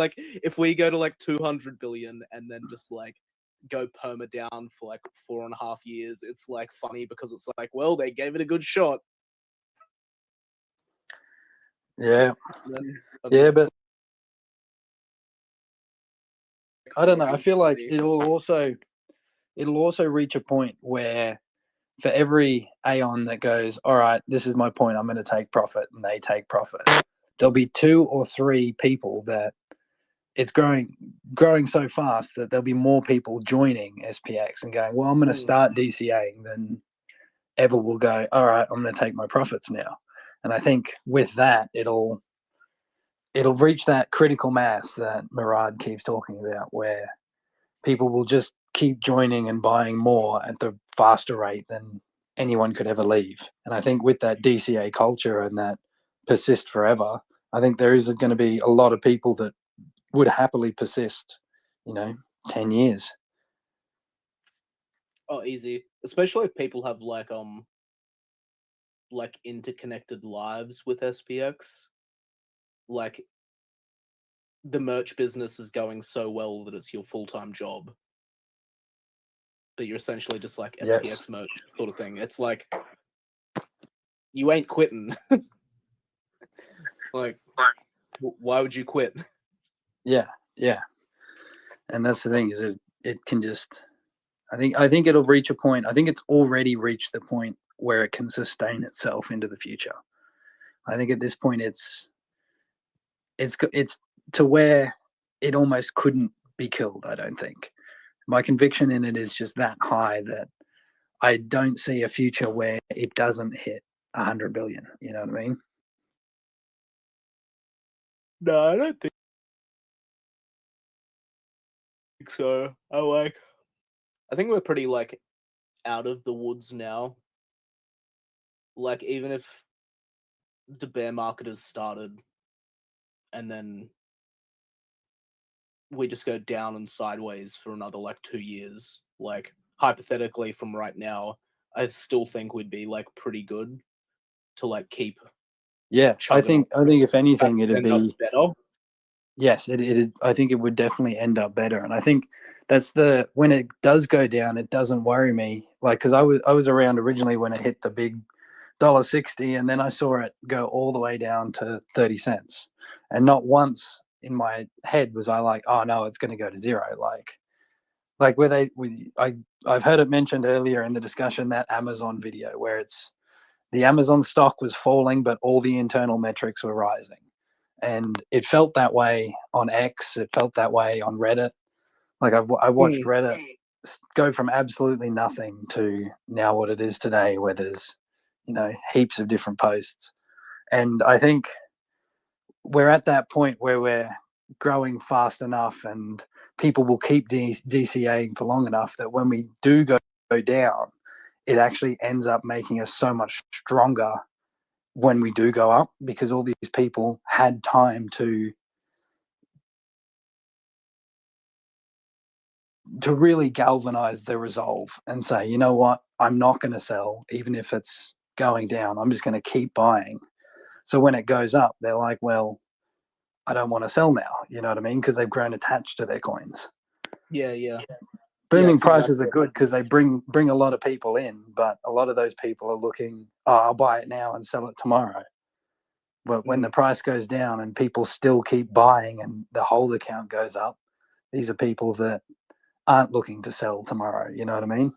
go to like 200 billion and then just like go perma down for like 4.5 years, it's like funny because it's like, well, they gave it a good shot.
Yeah.
Then,
Yeah, but I don't know. I feel like it'll also reach a point where for every Aeon that goes, all right, this is my point, I'm going to take profit, and they take profit, there'll be 2 or 3 people that it's growing so fast that there'll be more people joining SPX and going, well, I'm going to start DCAing than ever will go, all right, I'm going to take my profits now. And I think with that, it'll reach that critical mass that Murad keeps talking about, where people will just keep joining and buying more at the faster rate than anyone could ever leave. And I think with that DCA culture and that persist forever, I think there is going to be a lot of people that would happily persist, 10 years.
Oh, easy. Especially if people have like interconnected lives with SPX. Like the merch business is going so well that it's your full-time job. But you're essentially just like SPX
Yes.
merch sort of thing. It's like you ain't quitting. Like, why would you quit?
Yeah. And that's the thing, is it can just, I think it'll reach a point. I think it's already reached the point where it can sustain itself into the future. I think at this point it's to where it almost couldn't be killed. I don't think. My conviction in it is just that high that I don't see a future where it doesn't hit 100 billion. You know what I mean?
No, I don't think so. I think we're pretty like out of the woods now. Like, even if the bear market has started and then we just go down and sideways for another like 2 years, like hypothetically from right now, I still think we'd be like pretty good to like keep.
Yeah, I think if anything, it'd
end up
be
better.
Yes, it. I think it would definitely end up better, and I think that's when it does go down, it doesn't worry me. Like, because I was around originally when it hit the big $1.60, and then I saw it go all the way down to 30 cents, and not once in my head was I like, oh no, it's going to go to zero. Like where I've heard it mentioned earlier in the discussion, that Amazon video where it's the Amazon stock was falling, but all the internal metrics were rising. And it felt that way on X. It felt that way on Reddit. Like I watched Reddit go from absolutely nothing to now what it is today, where there's, you know, heaps of different posts. And I think we're at that point where we're growing fast enough and people will keep DCAing for long enough that when we do go down, it actually ends up making us so much stronger when we do go up, because all these people had time to really galvanize their resolve and say, you know what, I'm not going to sell even if it's going down. I'm just going to keep buying. So when it goes up, they're like, well, I don't want to sell now. You know what I mean? Because they've grown attached to their coins.
Yeah, yeah.
Booming prices are good because they bring a lot of people in, but a lot of those people are looking, oh, I'll buy it now and sell it tomorrow. But when the price goes down and people still keep buying and the holder count goes up, these are people that aren't looking to sell tomorrow. You know what I mean?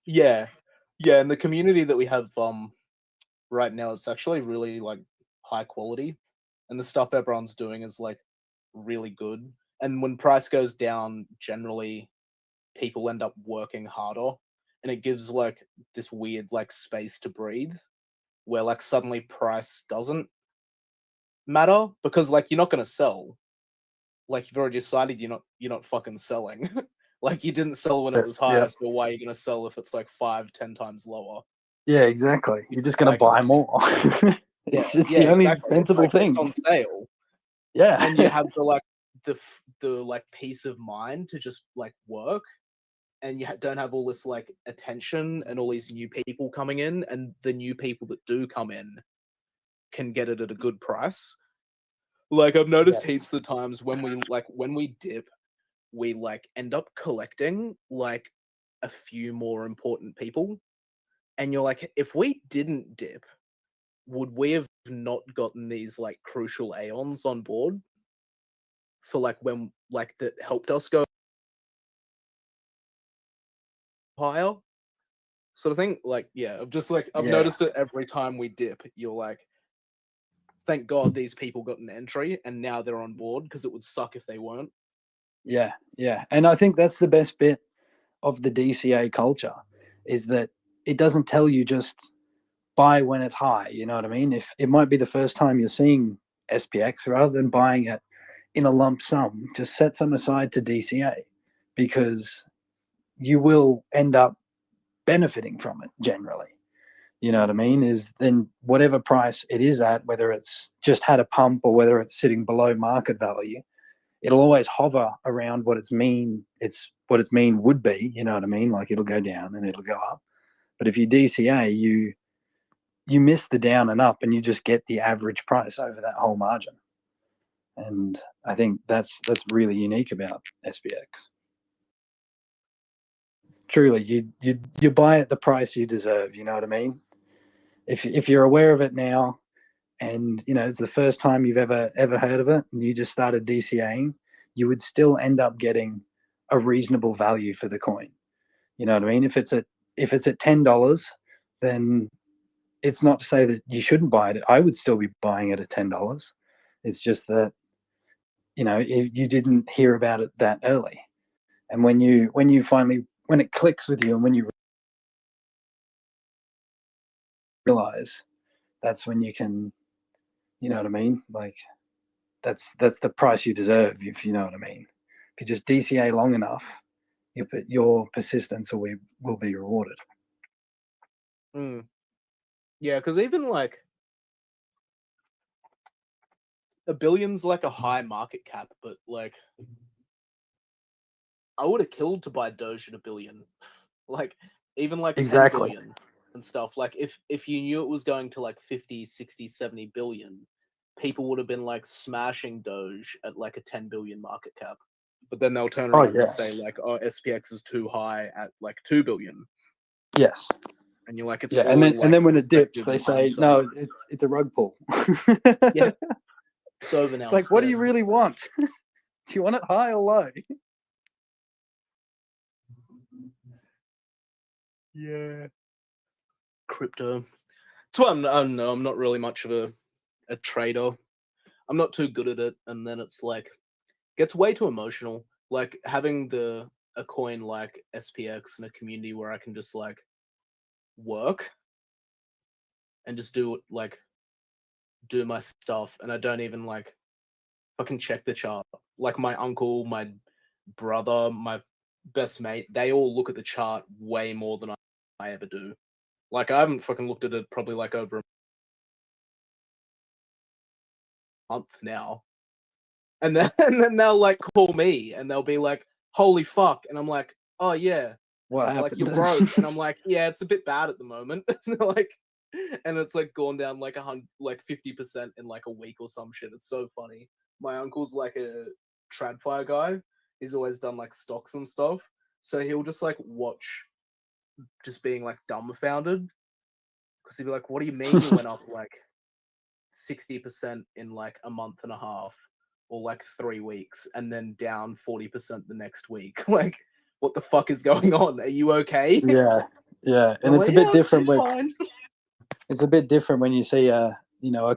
Yeah, yeah. And the community that we have right now, it's actually really like high quality, and the stuff everyone's doing is like really good. And when price goes down, generally people end up working harder, and it gives like this weird like space to breathe, where like suddenly price doesn't matter because like you're not gonna sell. Like you've already decided you're not fucking selling. Like you didn't sell when it was higher, so why are you gonna sell if it's like 5-10 times lower?
Yeah, exactly. You're just going to buy more. it's the only
exactly.
sensible
It's
thing.
on sale.
Yeah.
And you have the like the like peace of mind to just like work, and you don't have all this like attention and all these new people coming in, and the new people that do come in can get it at a good price. Like I've noticed heaps of times when we dip, we like end up collecting like a few more important people, and you're like, if we didn't dip, would we have not gotten these like crucial aeons on board for like when like that helped us go higher sort of thing? Like I've noticed it every time we dip. You're like, thank God these people got an entry and now they're on board, because it would suck if they weren't.
Yeah, yeah. And I think that's the best bit of the DCA culture, is that it doesn't tell you just buy when it's high. You know what I mean? If it might be the first time you're seeing SPX, rather than buying it in a lump sum, just set some aside to DCA, because you will end up benefiting from it generally. You know what I mean? Is then whatever price it is at, whether it's just had a pump or whether it's sitting below market value, it'll always hover around what its mean would be. You know what I mean? Like it'll go down and it'll go up. But if you DCA, you miss the down and up, and you just get the average price over that whole margin. And I think that's really unique about SPX. Truly, you buy at the price you deserve. You know what I mean? If you're aware of it now, and you know it's the first time you've ever heard of it, and you just started DCAing, you would still end up getting a reasonable value for the coin. You know what I mean? If it's at $10, then it's not to say that you shouldn't buy it. I would still be buying it at $10. It's just that, you know, if you didn't hear about it that early, and when it clicks with you, and when you realize, that's when you can, you know what I mean? Like that's the price you deserve, if you know what I mean. If you just DCA long enough, your persistence will be rewarded.
Yeah, because even like $1 billion's like a high market cap, but like I would have killed to buy Doge at $1 billion. Like even like 10 billion and stuff. Like if you knew it was going to like 50, 60, 70 billion, people would have been like smashing Doge at like a 10 billion market cap. But then they'll turn around and say like, oh, SPX is too high at like 2 billion.
Yes.
And you're like, it's
yeah,
all,
and then
like,
when it dips, they say
hindsight.
no, it's a rug pull.
Yeah. It's over now.
It's like, what do you really want? Do you want it high or low?
Yeah. Crypto. That's why I don't know. I'm not really much of a trader. I'm not too good at it. And then it's like gets way too emotional. Like having a coin like SPX in a community where I can just like work and just do my stuff, and I don't even like fucking check the chart. Like my uncle, my brother, my best mate, they all look at the chart way more than I ever do. Like I haven't fucking looked at it probably like over a month now. And then they'll like call me and they'll be like, "Holy fuck!" And I'm like, "Oh yeah,
What
like
happened?
you're broke." And I'm like, "Yeah, it's a bit bad at the moment." And they're like, and it's like gone down like 50% in like a week or some shit. It's so funny. My uncle's like a TradFi guy. He's always done like stocks and stuff. So he'll just like watch, just being like dumbfounded, because he'd be like, "What do you mean you went up like 60% in like a month and a half, or like 3 weeks, and then down 40% the next week? Like, what the fuck is going on? Are you okay?"
Yeah, yeah, and
I'm
it's
like,
a bit
"Yeah,
different
I'm
when
fine."
it's a bit different when you see a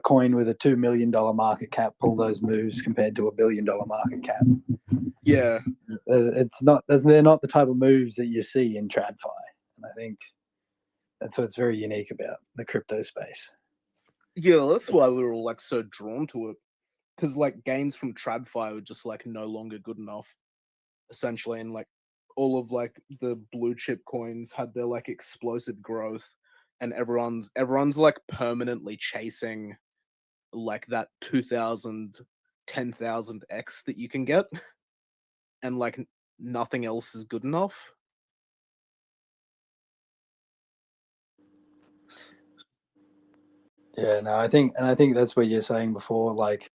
coin with a $2 million market cap pull those moves compared to a $1 billion market cap.
Yeah,
they're not the type of moves that you see in TradFi, and I think that's what's very unique about the crypto space.
Yeah, that's why we were all like so drawn to it, because like gains from TradFi were just like no longer good enough, essentially, and like all of like the blue chip coins had their like explosive growth, and everyone's like permanently chasing like that 2,000, 10,000x that you can get, and like nothing else is good enough.
Yeah, no, I think that's what you're saying before. Like,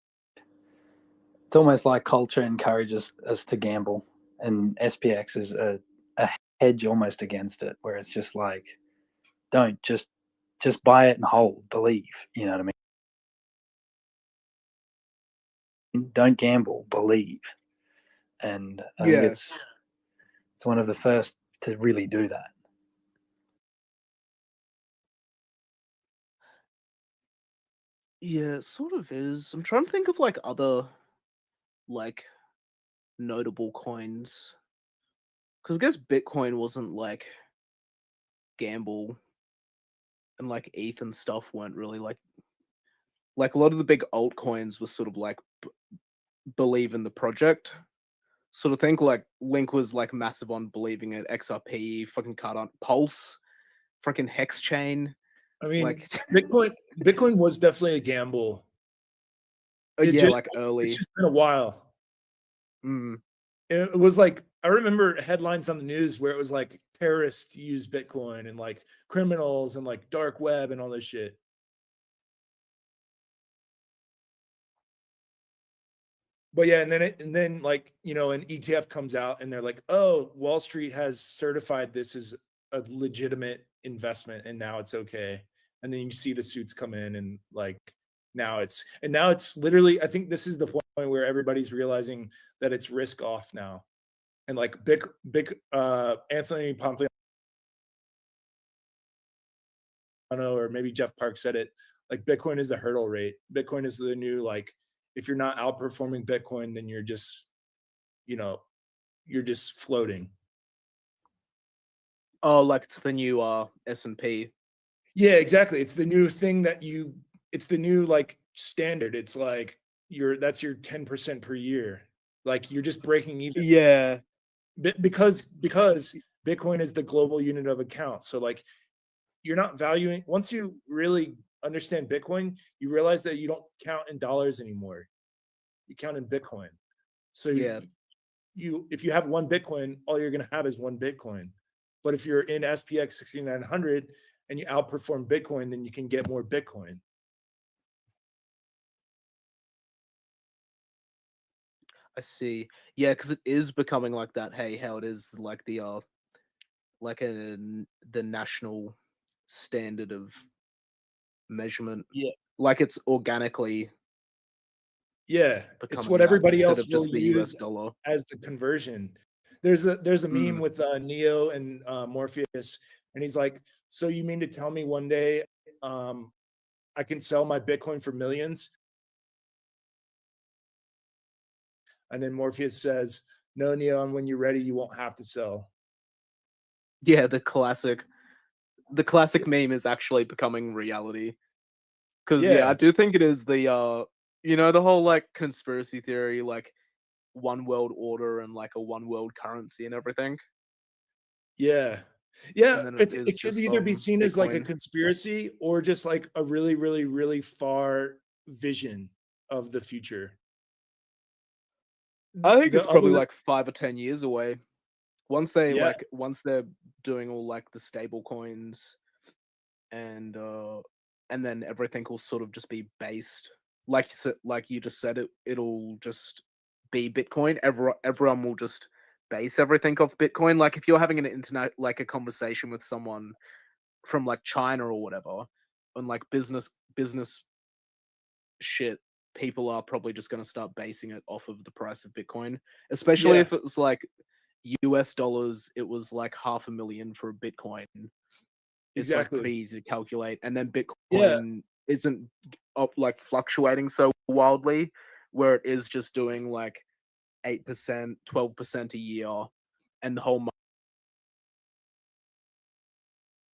it's almost like culture encourages us to gamble, and SPX is a hedge almost against it, where it's just like, don't just buy it and hold, believe. You know what I mean? Don't gamble, believe. And I think
Yeah.
it's one of the first to really do that.
Yeah, it sort of is. I'm trying to think of like other like notable coins, because I guess Bitcoin wasn't like gamble, and like ETH and stuff weren't really like a lot of the big altcoins were sort of like believe in the project sort of thing. Like Link was like massive on believing it. XRP, fucking Cardano, Pulse, fucking Hex Chain.
I mean,
like
Bitcoin was definitely a gamble.
yeah, like early.
It's just been a while. It was like, I remember headlines on the news where it was like terrorists use Bitcoin and like criminals and like dark web and all this shit. But yeah, and then like, an ETF comes out and they're like, "Oh, Wall Street has certified this as a legitimate investment and now it's okay." And then you see the suits come in and like now it's literally, I think this is the point where everybody's realizing that it's risk off now. And like Anthony Pompliano, or maybe Jeff Park said it, like Bitcoin is the hurdle rate. Bitcoin is the new, like, if you're not outperforming Bitcoin, then you're just, you're just floating.
Oh, like it's the new S&P.
Yeah, exactly. It's the new thing it's the new like standard. It's like that's your 10% per year. Like you're just breaking even.
Yeah.
Because Bitcoin is the global unit of account. So like you're not valuing, once you really understand Bitcoin, you realize that you don't count in dollars anymore. You count in Bitcoin. So
yeah,
if you have one Bitcoin, all you're going to have is one Bitcoin. But if you're in SPX 6900 and you outperform Bitcoin, then you can get more Bitcoin.
I see. Yeah, because it is becoming like that. Hey, how it is like the national standard of measurement.
Yeah.
Like it's organically.
Yeah, it's what everybody else will use as the conversion. There's a meme with Neo and Morpheus, and he's like, "So you mean to tell me one day I can sell my Bitcoin for millions?"
And then Morpheus says, "No, Neon, when you're ready, you won't have to sell."
Yeah, the classic meme is actually becoming reality. Because yeah, I
Yeah.
do think it is the the whole like conspiracy theory, like one world order and like a one world currency and everything.
Yeah. Yeah,
And then
it could either be seen as like a
Bitcoin.
conspiracy or just like a really, really, really far vision of the future.
I think
The
it's probably
other
like 5 or 10 years away. Once they're doing all like the stable coins and then everything will sort of just be based like you just said, it'll just be Bitcoin. Everyone will just base everything off Bitcoin. Like if you're having an internet like a conversation with someone from like China or whatever on like business shit, people are probably just going to start basing it off of the price of Bitcoin, especially
Yeah.
if it's like US dollars. It was like $500,000 for a Bitcoin. It's like
Exactly.
pretty easy to calculate, and then
Yeah.
Bitcoin isn't up like fluctuating so wildly, where it is just doing like 8%, 12% a year, and the whole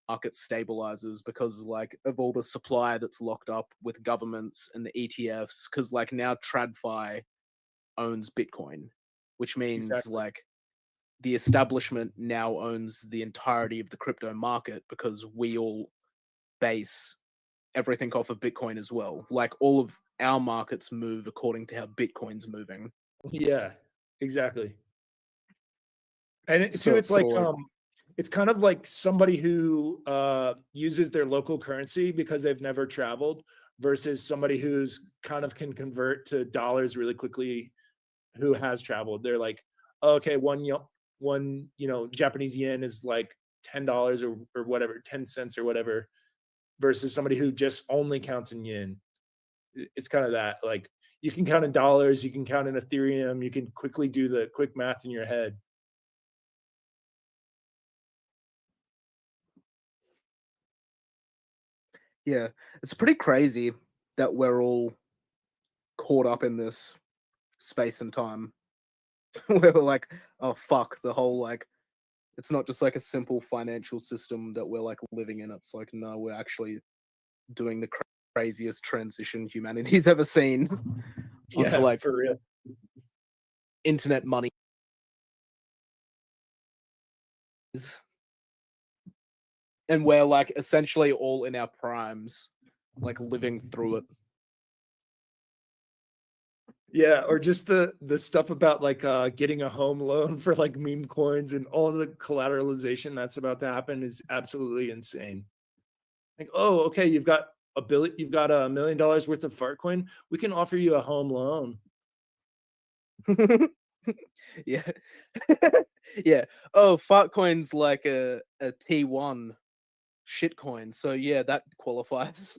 market stabilizes because like of all the supply that's locked up with governments and the ETFs. Because like now TradFi owns Bitcoin, which means
Exactly.
like the establishment now owns the entirety of the crypto market because we all base everything off of Bitcoin as well. Like all of our markets move according to how Bitcoin's moving.
Yeah, exactly. And
So
it's
it's sort
like
of like
it's kind of like somebody who uses their local currency because they've never traveled versus somebody who's kind of can convert to dollars really quickly who has traveled. They're like, oh, okay, one Japanese yen is like $10 or whatever, 10 cents or whatever, versus somebody who just only counts in yen. It's kind of that, like you can count in dollars, you can count in Ethereum, you can quickly do the quick math in your head.
yeah, it's pretty crazy that we're all caught up in this space and time. Where we're like, oh fuck, the whole like it's not just like a simple financial system that we're like living in. It's like, no, we're actually doing the craziest transition humanity's ever seen onto
Yeah,
like
for real.
internet money. And we're like essentially all in our primes, like living through it.
Yeah, or just the stuff about like getting a home loan for like meme coins and all the collateralization that's about to happen is absolutely insane. Like, oh, okay, you've got $1 million worth of Fartcoin. We can offer you a home loan.
Yeah. Yeah. Oh, Fartcoin's like a T1 shitcoin. So yeah, that qualifies.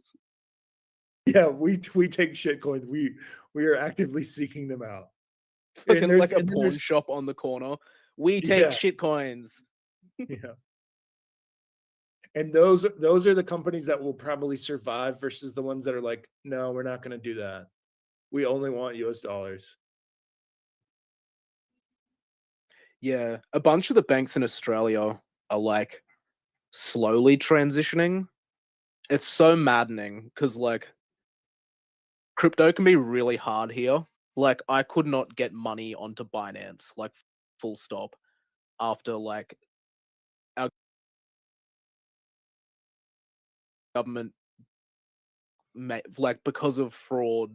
Yeah, we take shit coins. We are actively seeking them out.
Fucking like a pawn shop on the corner. We take
Yeah.
shitcoins.
Yeah. And those are the companies that will probably survive versus the ones that are like, no, we're not going to do that. We only want US dollars.
Yeah, a bunch of the banks in Australia are like slowly transitioning. It's so maddening because like crypto can be really hard here. Like I could not get money onto Binance, like full stop, after like our government like because of fraud,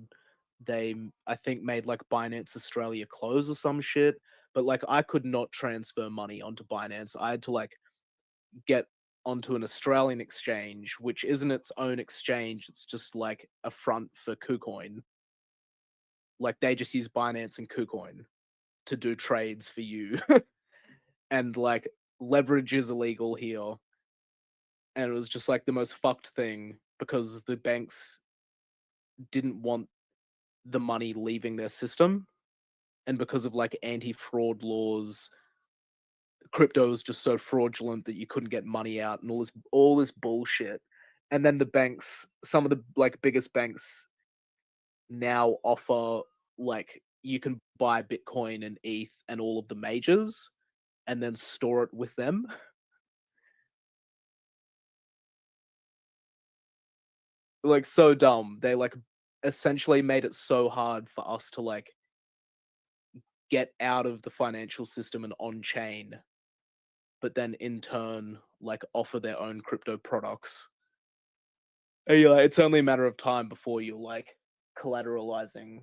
they I think made like Binance Australia close or some shit. But like I could not transfer money onto Binance. I had to like get onto an Australian exchange, which isn't its own exchange. It's just like a front for KuCoin. Like they just use Binance and KuCoin to do trades for you. And like leverage is illegal here. And it was just like the most fucked thing because the banks didn't want the money leaving their system. And because of like anti-fraud laws, crypto was just so fraudulent that you couldn't get money out and all this bullshit. And then the banks, some of the like biggest banks now offer like you can buy Bitcoin and ETH and all of the majors and then store it with them. Like, so dumb. They like essentially made it so hard for us to like get out of the financial system and on chain, but then in turn like offer their own crypto products. And you're like, it's only a matter of time before you're like collateralizing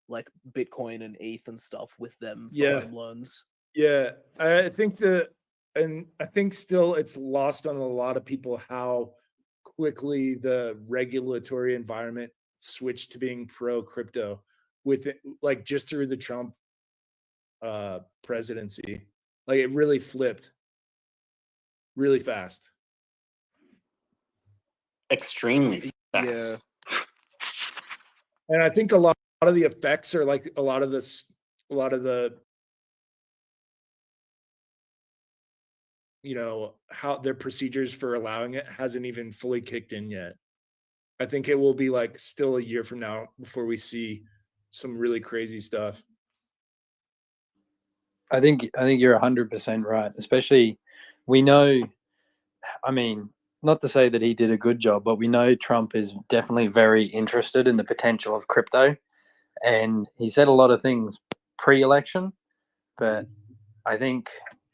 like Bitcoin and ETH and stuff with them for home loans.
Yeah, I think and I think still it's lost on a lot of people how quickly the regulatory environment switched to being pro crypto with it, like just through the Trump presidency. Like it really flipped really fast.
Extremely fast.
Yeah. And I think a lot of the effects are like a lot of the how their procedures for allowing it hasn't even fully kicked in yet. I think it will be like still a year from now before we see some really crazy stuff.
I think you're 100% right. Especially, we know. I mean, not to say that he did a good job, but we know Trump is definitely very interested in the potential of crypto, and he said a lot of things pre-election, but I think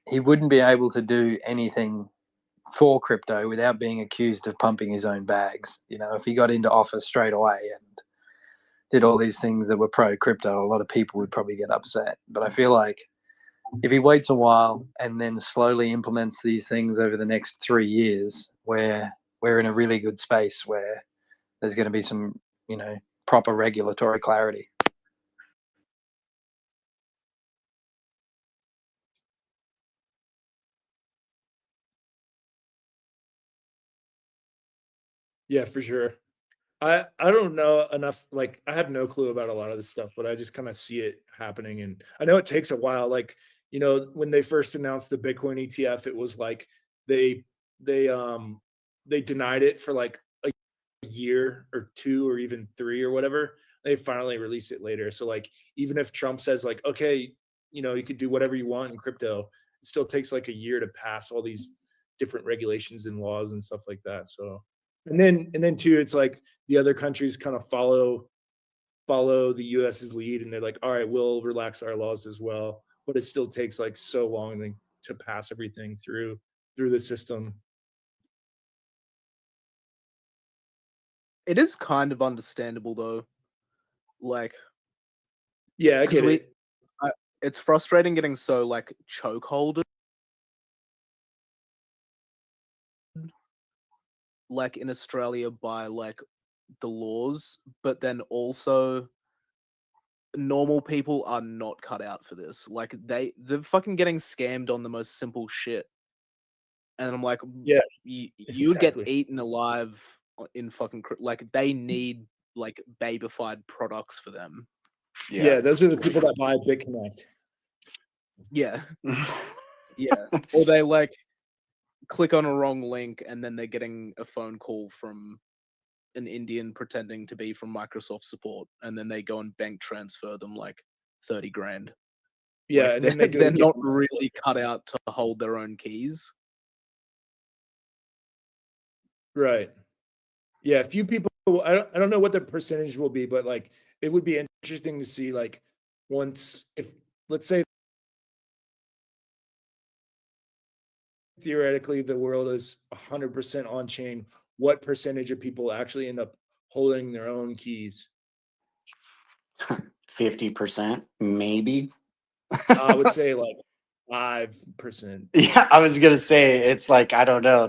he wouldn't be able to do anything for crypto without being accused of pumping his own bags. You know, if he got into office straight away and did all these things that were pro crypto, a lot of people would probably get upset. But I feel like if he waits a while and then slowly implements these things over the next 3 years, where we're in a really good space where there's going to be some, proper regulatory clarity.
Yeah, for sure. I don't know enough. Like I have no clue about a lot of this stuff, but I just kind of see it happening, and I know it takes a while. Like when they first announced the Bitcoin ETF, it was like they denied it for like a year or 2 or even 3 or whatever. They finally released it later. So like even if Trump says like, okay, you could do whatever you want in crypto, it still takes like a year to pass all these different regulations and laws and stuff like that. So and then too, it's like the other countries kind of follow the US's lead, and they're like, all right, we'll relax our laws as well. But it still takes like so long to pass everything through the system.
It is kind of understandable though. Like,
yeah, I get it.
It's frustrating getting so like chokeholded. Like in Australia by like the laws, but then also normal people are not cut out for this. Like they're fucking getting scammed on the most simple shit. And I'm like,
yeah,
you would
exactly.
get eaten alive in fucking like they need like babified products for them.
Yeah, those are the people that buy BitConnect.
Yeah. Yeah. Or they like click on a wrong link and then they're getting a phone call from an Indian pretending to be from Microsoft support, and then they go and bank transfer them like 30 grand.
Yeah,
like,
and then
they're not really cut out to hold their own keys.
Right. Yeah, a few people. I don't know what the percentage will be, but like it would be interesting to see like once if let's say theoretically the world is 100% on chain, what percentage of people actually end up holding their own keys?
50%, maybe.
I would say like 5%.
Yeah, I was gonna say it's like I don't know.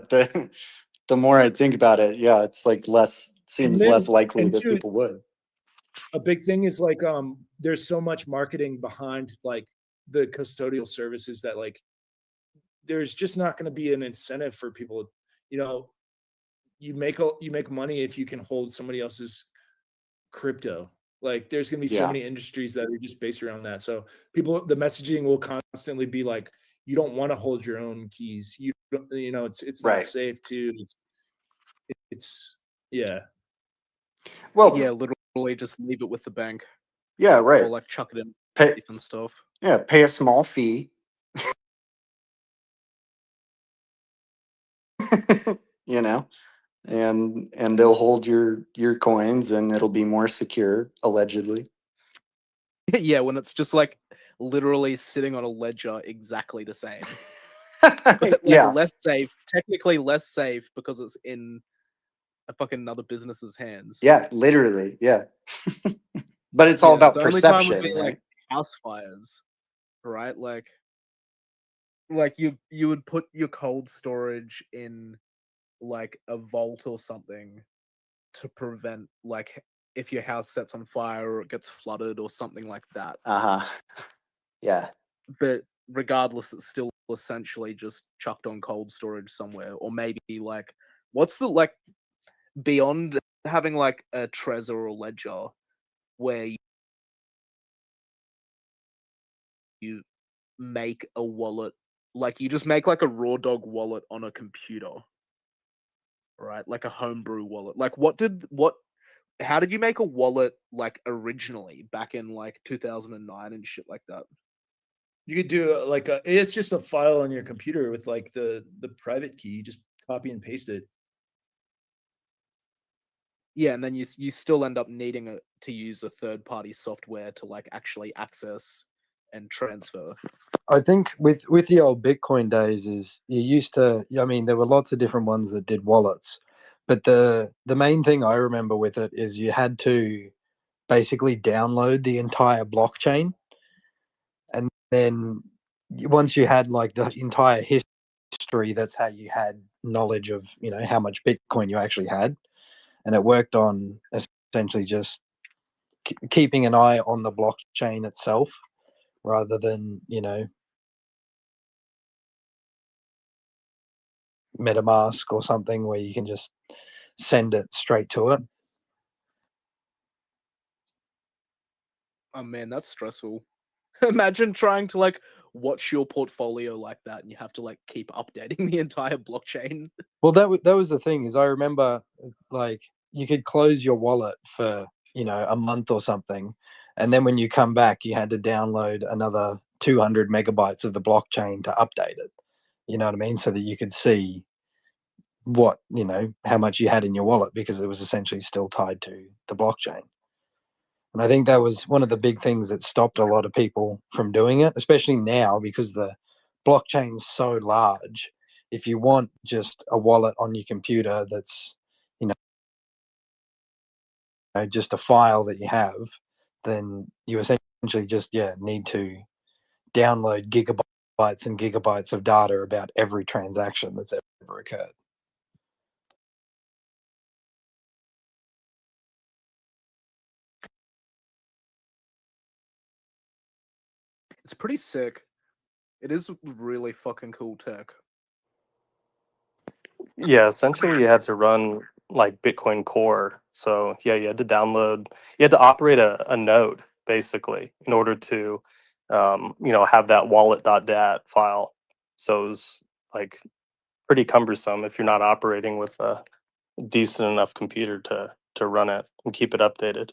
The more I think about it, yeah, it's like seems less likely that people would.
A big thing is like there's so much marketing behind like the custodial services that like there's just not going to be an incentive for people. You make money if you can hold somebody else's crypto. Like there's going to be so many industries that are just based around that. So the messaging will constantly be like, you don't want to hold your own keys. It's not safe to. It's yeah.
Well,
yeah, literally just leave it with the bank.
Yeah,
or
right.
like chuck it in
Pay,
safe and stuff.
yeah, pay a small fee. You know, and they'll hold your coins, and it'll be more secure, allegedly.
Yeah, when it's just like literally sitting on a ledger exactly the same. But like
Yeah.
less safe, technically less safe because it's in a fucking another business's hands.
Yeah, literally. Yeah. But it's all
Yeah,
about
the only time would
perception,
be
right?
like house fires, right? Like you would put your cold storage in like a vault or something to prevent like if your house sets on fire or it gets flooded or something like that.
Uh-huh. Yeah.
But regardless, it's still essentially just chucked on cold storage somewhere, or maybe like what's the like beyond having like a Trezor or ledger where you make a wallet, like you just make like a raw dog wallet on a computer, right? Like a homebrew wallet. Like how did you make a wallet like originally back in like 2009 and shit like that?
You could do like it's just a file on your computer with like the private key. You just copy and paste it.
Yeah, and then you still end up needing to use a third party software to like actually access and transfer.
I think with the old Bitcoin days is you used to. I mean, there were lots of different ones that did wallets, but the main thing I remember with it is you had to basically download the entire blockchain, and then once you had like the entire history, that's how you had knowledge of how much Bitcoin you actually had, and it worked on essentially just keeping an eye on the blockchain itself rather than MetaMask or something where you can just send it straight to it.
Oh man, that's stressful. Imagine trying to like watch your portfolio like that, and you have to like keep updating the entire blockchain.
Well, that was the thing is I remember like you could close your wallet for a month or something, and then when you come back, you had to download another 200 megabytes of the blockchain to update it. You know what I mean? So that you could see what how much you had in your wallet because it was essentially still tied to the blockchain. And I think that was one of the big things that stopped a lot of people from doing it, especially now because the blockchain's so large. If you want just a wallet on your computer that's, just a file that you have, then you essentially just need to download gigabytes and gigabytes of data about every transaction that's ever occurred.
It's pretty sick. It is really fucking cool tech.
Yeah, essentially you had to run like Bitcoin Core. So yeah, you had to operate a node basically in order to have that wallet.dat file. So it was like pretty cumbersome if you're not operating with a decent enough computer to run it and keep it updated.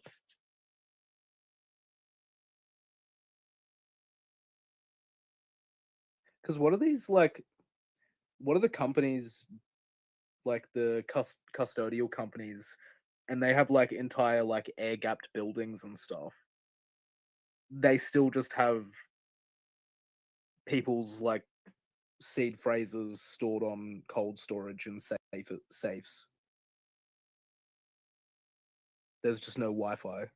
Because what are the companies, like the custodial companies, and they have like entire like air gapped buildings and stuff. They still just have people's like seed phrases stored on cold storage and safes. There's just no Wi-Fi.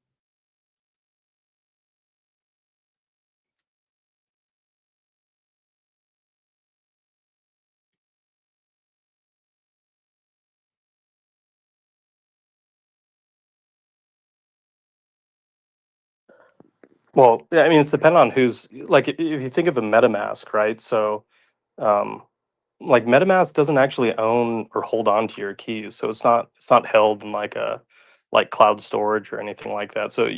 Well, yeah, I mean, it's dependent on who's like if you think of a MetaMask, right? So, um, like MetaMask doesn't actually own or hold on to your keys, so it's not held in like cloud storage or anything like that. So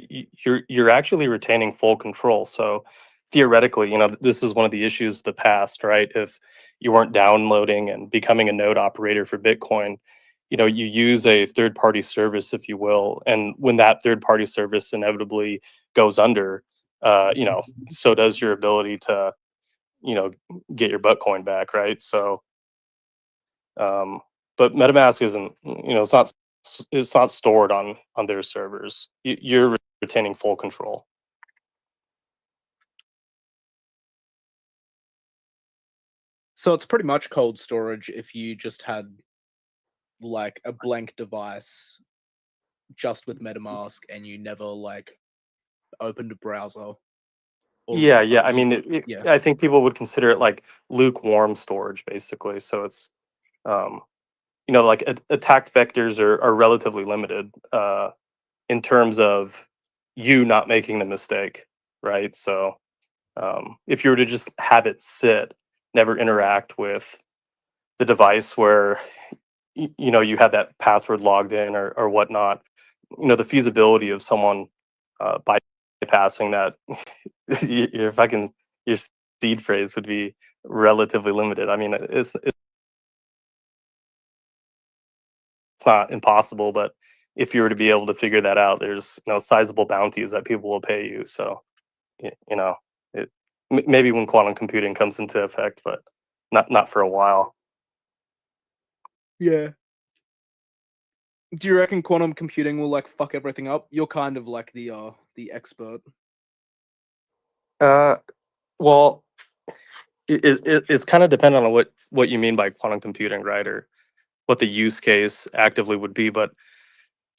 you're actually retaining full control. So theoretically, this is one of the issues of the past, right? If you weren't downloading and becoming a node operator for Bitcoin, you use a third party service, if you will, and when that third party service inevitably goes under, so does your ability to, get your Bitcoin back, right? So, but MetaMask isn't, it's not stored on their servers. You're retaining full control.
So it's pretty much cold storage if you just had like a blank device just with MetaMask and you never like opened a browser.
Yeah, I mean,
yeah.
I think people would consider it like lukewarm storage, basically. So it's, like attack vectors are relatively limited in terms of you not making the mistake, right? So if you were to just have it sit, never interact with the device where you have that password logged in or whatnot, the feasibility of someone bypassing that your seed phrase would be relatively limited. I mean, it's not impossible, but if you were to be able to figure that out, there's sizable bounties that people will pay you. So it maybe when quantum computing comes into effect, but not for a while.
Yeah. Do you reckon quantum computing will like fuck everything up? You're kind of like the expert.
Well, it's kind of dependent on what you mean by quantum computing, right? Or what the use case actively would be. But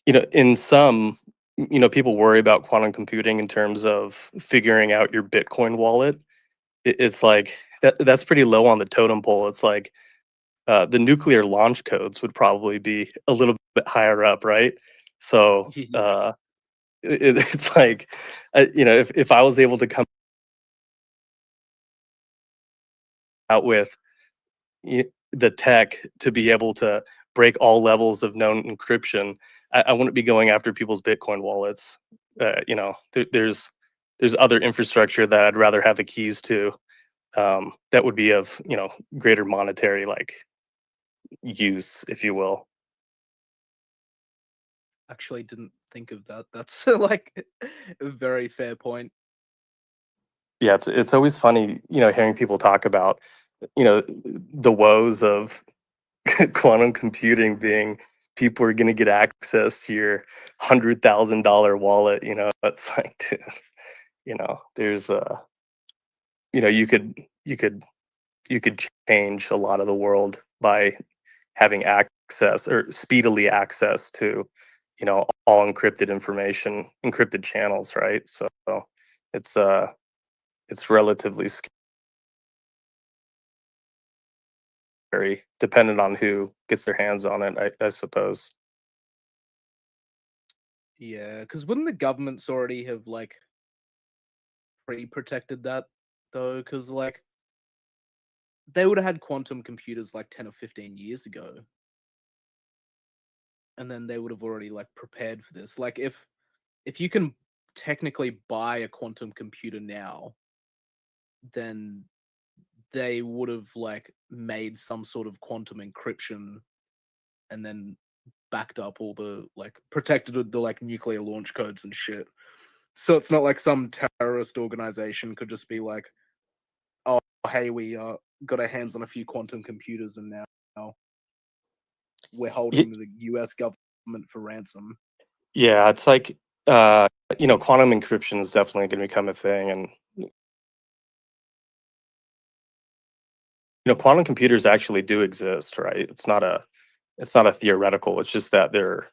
in some, people worry about quantum computing in terms of figuring out your Bitcoin wallet. It's like that's pretty low on the totem pole. It's like the nuclear launch codes would probably be a little bit higher up, right? So it's like, if I was able to come out with the tech to be able to break all levels of known encryption, I wouldn't be going after people's Bitcoin wallets. There's other infrastructure that I'd rather have the keys to, that would be of greater monetary like use, if you will.
Actually didn't think of that. That's like a very fair point.
Yeah, it's always funny, hearing people talk about, the woes of quantum computing being people are going to get access to your $100,000 wallet. It's like, there's you could change a lot of the world by having access or speedily access to all encrypted information, encrypted channels, right? So it's relatively scary, dependent on who gets their hands on it, I suppose.
Yeah, because wouldn't the governments already have like pre-protected that though? Because like they would have had quantum computers like 10 or 15 years ago, and then they would have already like prepared for this. Like if you can technically buy a quantum computer now, then they would have like made some sort of quantum encryption and then backed up all the like protected the like nuclear launch codes and shit. So it's not like some terrorist organization could just be like, oh hey, we got our hands on a few quantum computers and now we're holding the US government for ransom.
Yeah, it's like quantum encryption is definitely going to become a thing, and quantum computers actually do exist, right? It's not a theoretical. It's just that they're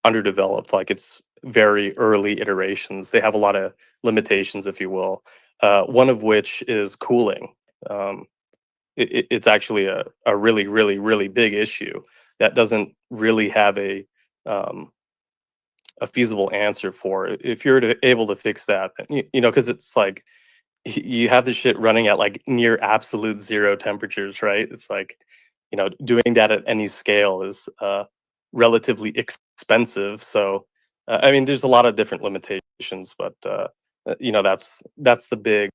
underdeveloped. Like, it's very early iterations. They have a lot of limitations, if you will. One of which is cooling. It's actually a really, really, really big issue that doesn't really have a feasible answer for it. If you're able to fix that, because it's like you have this shit running at like near absolute zero temperatures, right? It's like, doing that at any scale is relatively expensive. So, I mean, there's a lot of different limitations, but that's the big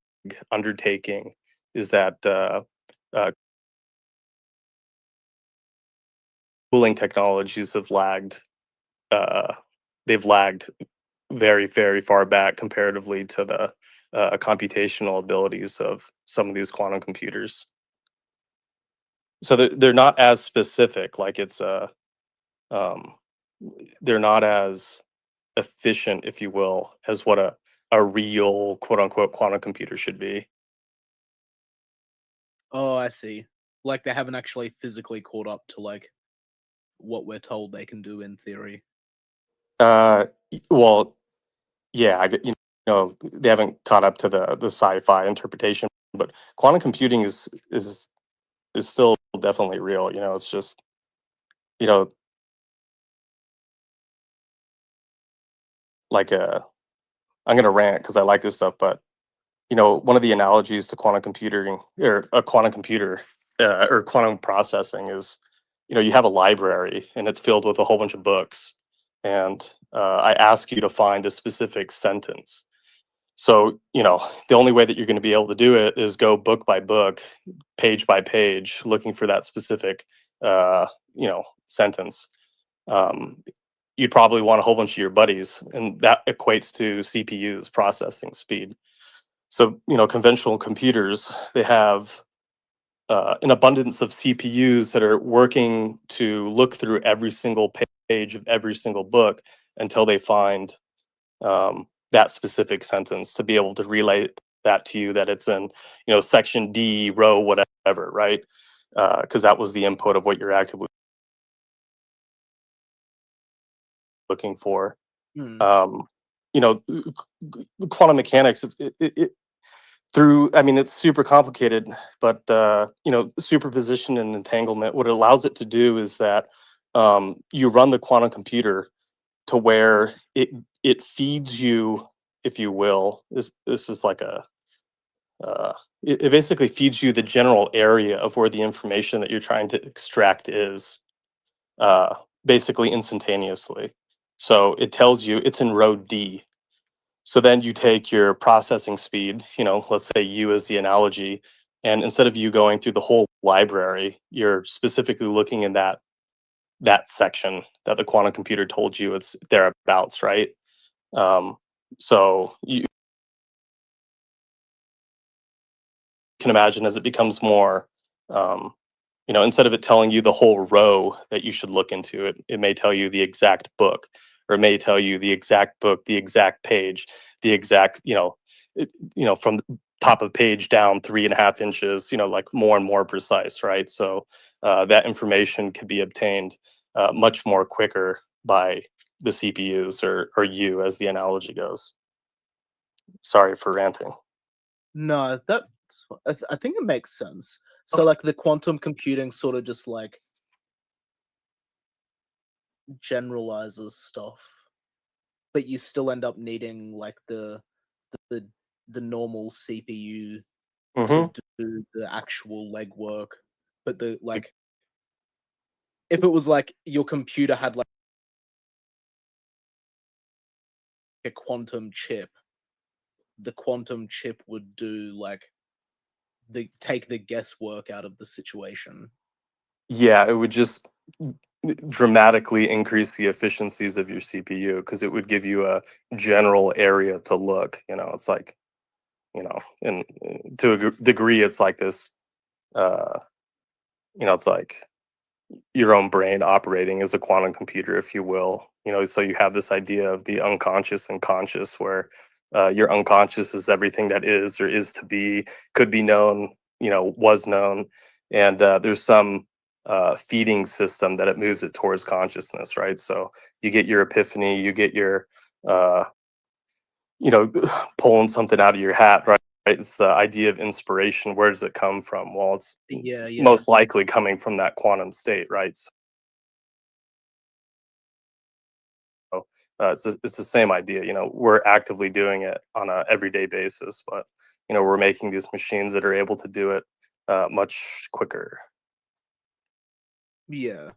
undertaking, is that cooling technologies have lagged. They've lagged very, very far back comparatively to the computational abilities of some of these quantum computers. So they're not as specific, like it's they're not as efficient, if you will, as what a real quote unquote quantum computer should be.
Oh, I see. Like they haven't actually physically caught up to like what we're told they can do in theory.
Well, yeah, you know, they haven't caught up to the sci-fi interpretation, but quantum computing is still definitely real. You know, it's just, you know, like I'm gonna rant because I like this stuff, but you know, one of the analogies to quantum computing or a quantum computer or quantum processing is, you know, you have a library and it's filled with a whole bunch of books, and I ask you to find a specific sentence. So, you know, the only way that you're going to be able to do it is go book by book, page by page, looking for that specific, you know, sentence. You'd probably want a whole bunch of your buddies, and that equates to CPUs, processing speed. So, you know, conventional computers, they have an abundance of CPUs that are working to look through every single page of every single book until they find that specific sentence to be able to relay that to you that it's in, you know, section D, row, whatever, right? Because that was the input of what you're actively looking for. You know, quantum mechanics, it through, I mean, it's super complicated, but you know, superposition and entanglement, what it allows it to do is that you run the quantum computer to where it feeds you, if you will. This is like a it basically feeds you the general area of where the information that you're trying to extract is, basically instantaneously. So it tells you it's in row D. So then you take your processing speed, you know, let's say U as the analogy, and instead of you going through the whole library, you're specifically looking in that section that the quantum computer told you it's thereabouts, right? So you can imagine as it becomes more, you know, instead of it telling you the whole row that you should look into, it may tell you the exact book, or it may tell you the exact book, the exact page, the exact, you know, from the top of page down 3.5 inches, you know, like more and more precise, right? So that information can be obtained much more quicker by the CPUs or you, as the analogy goes. Sorry for ranting.
No, that I think it makes sense. So like the quantum computing sort of just like generalizes stuff, but you still end up needing like the normal CPU to do the actual legwork. But the like, if it was like your computer had like a quantum chip, the quantum chip would do like take the guesswork out of the situation.
Yeah, it would just dramatically increase the efficiencies of your CPU because it would give you a general area to look. You know, it's like, you know, and to a degree, it's like this. You know, it's like your own brain operating as a quantum computer, if you will. You know, so you have this idea of the unconscious and conscious, where your unconscious is everything that is or is to be, could be known, you know, was known, and there's some feeding system that it moves it towards consciousness, right? So you get your epiphany, you get your, you know, pulling something out of your hat, right? It's the idea of inspiration. Where does it come from? Well, it's most likely coming from that quantum state, right? So it's the same idea. You know, we're actively doing it on a everyday basis, but you know, we're making these machines that are able to do it much quicker.
Yeah,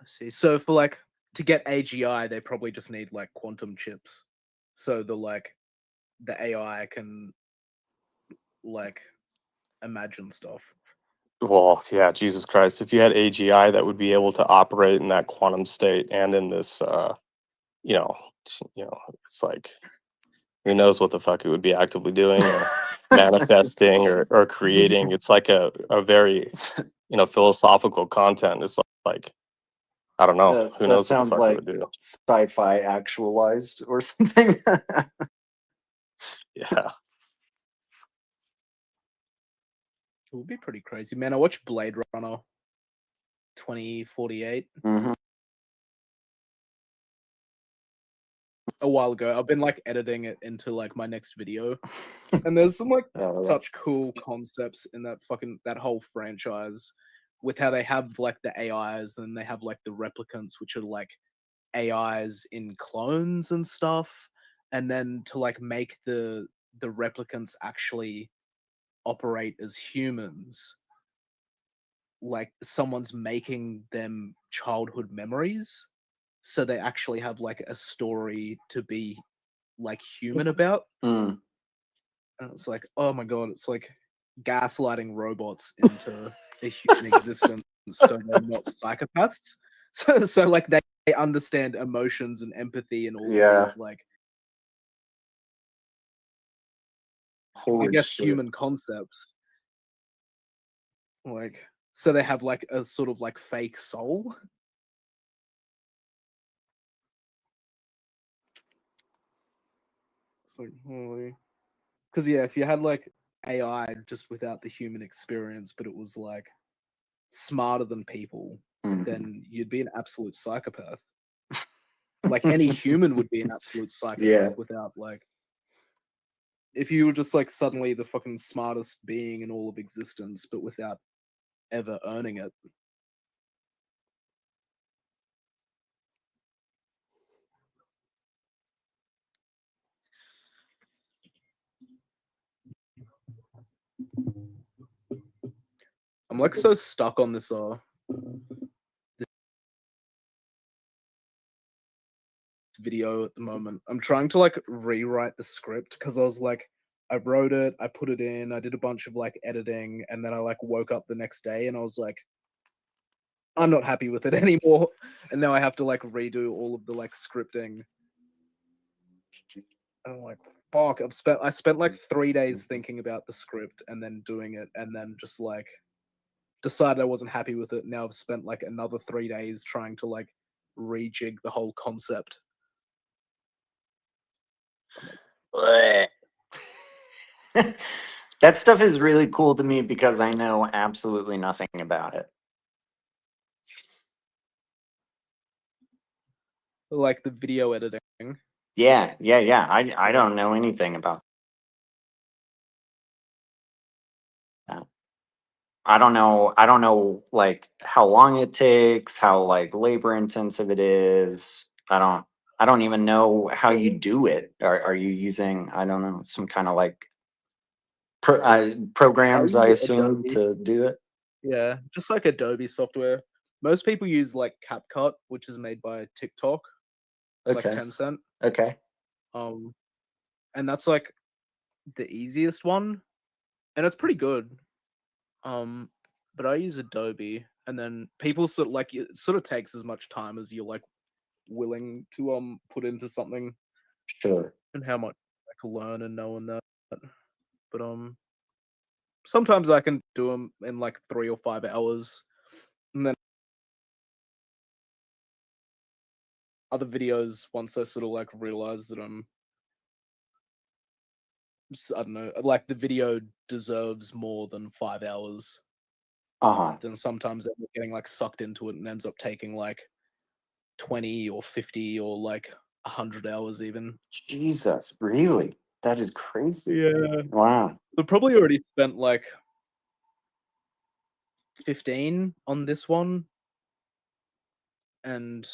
I see. So for like to get AGI, they probably just need like quantum chips, so the AI can like imagine stuff.
Well, yeah, Jesus Christ. If you had AGI that would be able to operate in that quantum state and in this, you know, you know, it's like who knows what the fuck it would be actively doing or manifesting or creating. It's like a very, you know, philosophical content. It's like I don't know. Who
That
knows what the
sounds
fuck it
like
would do?
sci-fi actualized or something.
Yeah.
It would be pretty crazy, man. I watched Blade Runner 2048
Mhm.
a while ago. I've been like editing it into like my next video, and there's some like
Oh, yeah.
such cool concepts in that whole franchise, with how they have like the AIs and they have like the replicants, which are like AIs in clones and stuff, and then to like make the replicants actually operate as humans, like someone's making them childhood memories, so they actually have like a story to be like human about.
Mm.
And it's like, oh my god, it's like gaslighting robots into a human existence so they're not psychopaths. So like they understand emotions and empathy and all
Yeah.
of these like I
Holy
guess
shit.
human concepts. Like so they have like a sort of like fake soul. It's like holy. Because yeah, if you had like AI just without the human experience, but it was like smarter than people,
Mhm.
then you'd be an absolute psychopath. Like any human would be an absolute psychopath
Yeah.
without like if you were just like suddenly the fucking smartest being in all of existence, but without ever earning it. I'm like so stuck on this video at the moment. I'm trying to like rewrite the script because I was like, I wrote it, I put it in, I did a bunch of like editing, and then I like woke up the next day and I was like, I'm not happy with it anymore. And now I have to like redo all of the like scripting. And I'm like, fuck, I spent like 3 days thinking about the script and then doing it and then just like decided I wasn't happy with it. Now I've spent like another 3 days trying to like rejig the whole concept.
That stuff is really cool to me because I know absolutely nothing about it.
Like the video editing.
Yeah. I don't know anything about that. I don't know like how long it takes, how like labor intensive it is. I don't even know how you do it. Are you using, I don't know, some kind of like programs, I
use
assume,
Adobe.
to do it?
Yeah, just like Adobe software. Most people use like CapCut, which is made by TikTok, like
Okay.
Tencent.
Okay.
And that's like the easiest one, and it's pretty good. But I use Adobe, and then people sort of like it sort of takes as much time as you're like willing to put into something,
Sure.
and how much I can learn and know and that. But sometimes I can do them in like 3 or 5 hours, and then other videos once I sort of like realize that I don't know, like the video deserves more than 5 hours. Then sometimes I'm getting like sucked into it and ends up taking like 20 or 50 or like 100 hours even.
Jesus, really? That is crazy.
Yeah.
Wow.
But probably already spent like 15 on this one, and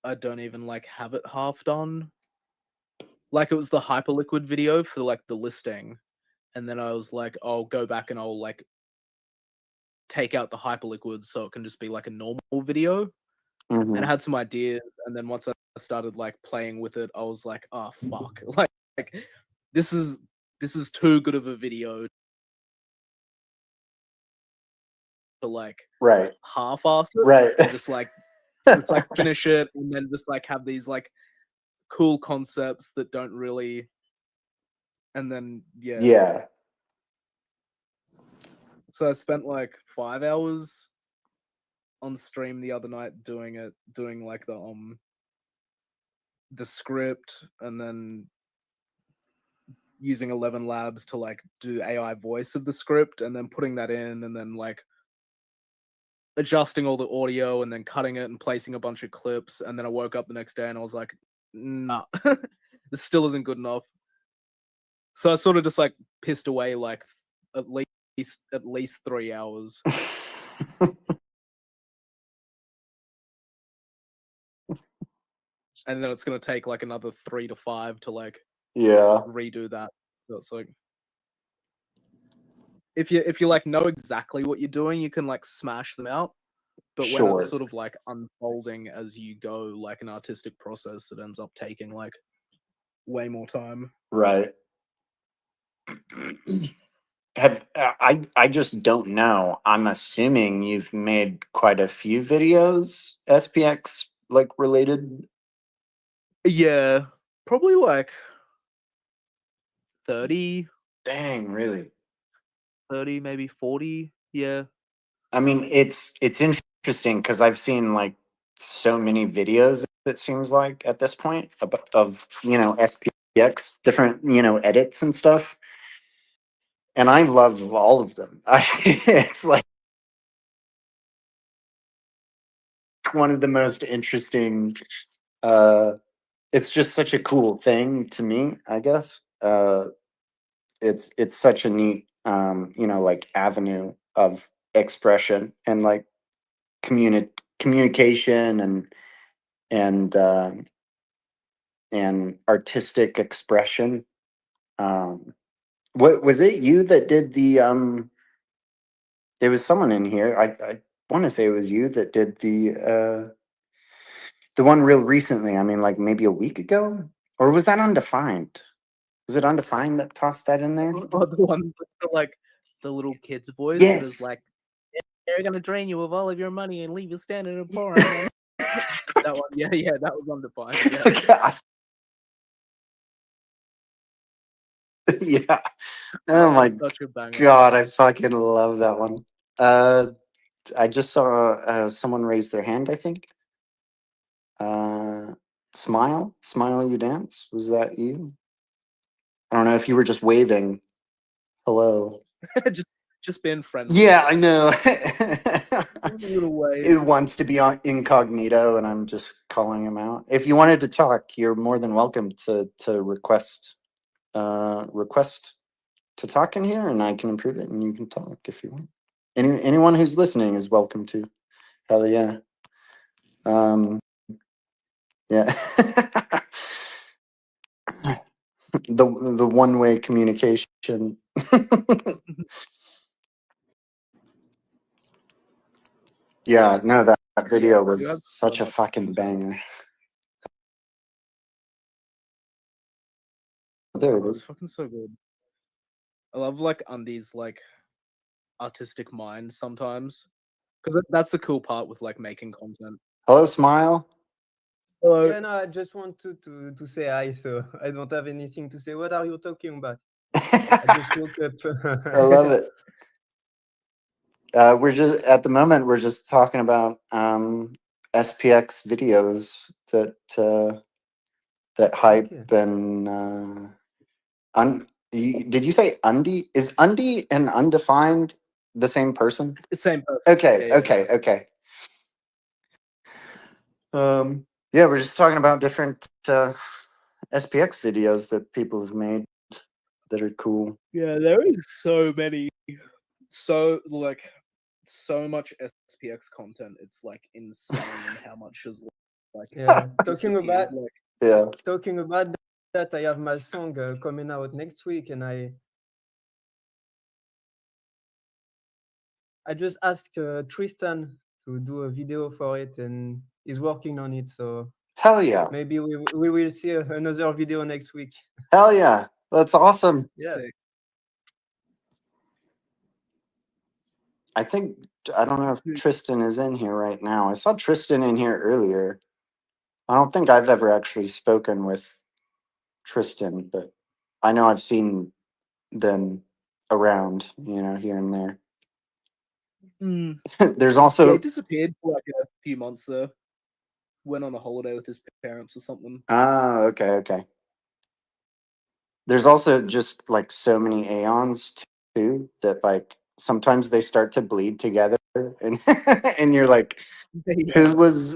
I don't even like have it half done. Like it was the Hyperliquid video for like the listing, and then I was like, I'll go back and I'll like take out the Hyperliquid so it can just be like a normal video. And I had some ideas, and then once I started like playing with it, I was like, oh fuck. Like this is too good of a video to like
Right.
half-ass it.
Right.
And just like finish it and then just like have these like cool concepts that don't really, and then
Yeah.
So I spent like 5 hours on stream the other night doing like the script, and then using 11 Labs to like do AI voice of the script, and then putting that in, and then like adjusting all the audio, and then cutting it and placing a bunch of clips. And then I woke up the next day and I was like, nah, this still isn't good enough. So I sort of just like pissed away like at least 3 hours. And then it's gonna take like another 3 to 5 to like redo that. So it's like, if you like know exactly what you're doing, you can like smash them out. But when
Sure.
it's sort of like unfolding as you go, like an artistic process, it ends up taking like way more time.
Right. I just don't know. I'm assuming you've made quite a few videos, SPX like related.
Yeah, probably like 30.
Dang, really?
30, maybe 40. Yeah.
I mean, it's interesting because I've seen like so many videos, it seems like at this point of SPX, different edits and stuff, and I love all of them. It's like one of the most interesting. It's just such a cool thing to me, I guess. It's such a neat like avenue of expression and like communication and artistic expression. What was it you that did the there was someone in here, I want to say it was you that did the one real recently, I mean like maybe a week ago, or was that Undefined? Was it Undefined that tossed that in there?
Oh, the one with the, like the little kid's voice that is
Yes.
like, they're gonna drain you of all of your money and leave you standing in a bar. That one, yeah, that was Undefined. Yeah.
Yeah.
That
Oh
was
my
such a banger.
god, I fucking love that one. I just saw someone raise their hand, I think. Smile, you dance. Was that you? I don't know if you were just waving. Hello.
just being friendly.
Yeah, I know.
A little wave.
It wants to be on incognito, and I'm just calling him out. If you wanted to talk, you're more than welcome to request to talk in here, and I can improve it, and you can talk if you want. Anyone who's listening is welcome to. Hell yeah. Yeah. The one-way communication. Yeah, no, that video was such a fucking banger. There it
It's
is.
fucking so good. I love like Undy's like artistic mind sometimes, because that's the cool part with like making content.
Hello, Smile.
Hello.
Yeah, no, I just want to say hi, so I don't have anything to say. What are you talking about? I just woke up.
I love it. We're just at the moment we're just talking about SPX videos that hype and did you say Undy? Is Undy and Undefined the same person?
The same person.
Okay,
Yeah.
okay. Yeah, we're just talking about different SPX videos that people have made that are cool.
Yeah, there is so many, so much SPX content. It's like insane how much is like.
Yeah, talking about
Yeah.
Talking about that, I have my song coming out next week, and I just asked Tristan to do a video for it, and he's working on it. So
hell yeah,
maybe we will see another video next week.
Hell yeah, that's awesome.
Yeah.
I don't know if Tristan is in here right now. I saw Tristan in here earlier. I don't think I've ever actually spoken with Tristan, but I know I've seen them around, here and there.
Mm.
There's
Yeah,
also
he disappeared for like a few months though. Went on a holiday with his parents or something.
okay. There's also just like so many Aeons too that like sometimes they start to bleed together, and and you're like, who was?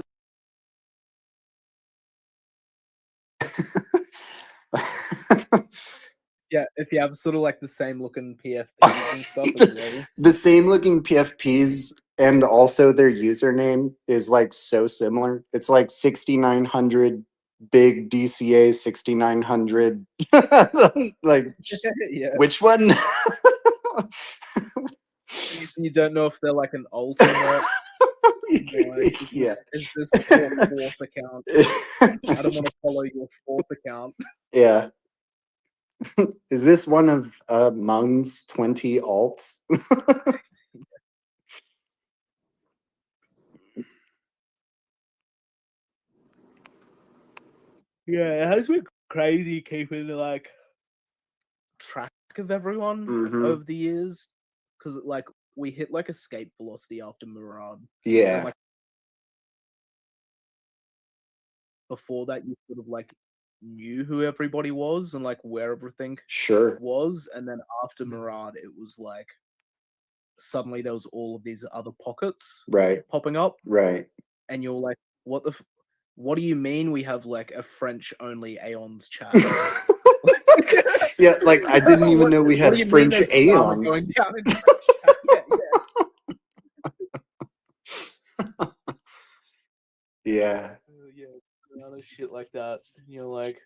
Yeah, if you have sort of like the same looking PFPs and stuff as well.
The same looking PFPs and also their username is like so similar. It's like 6900 big DCA 6900. Like,
Yeah.
which one?
You don't know if they're like an alternate. Like,
Yeah.
Is this your fourth account? I don't want to follow your fourth account.
Yeah. Is this one of Mung's 20 alts?
Yeah, it has been crazy keeping like track of everyone
Mhm.
over the years, because like we hit like escape velocity after Murad.
Yeah.
And, like, before that, you sort of like knew who everybody was and like where everything
Sure
was, and then after Murad, it was like suddenly there was all of these other pockets popping up,
Right.
and you're like, what do you mean we have like a French only Aeons chat?
Yeah, like I didn't even know we
What
had
do you mean
French
there's drama going
Aeons.
down in French chat?
Yeah.
Yeah, other shit like that. You're like,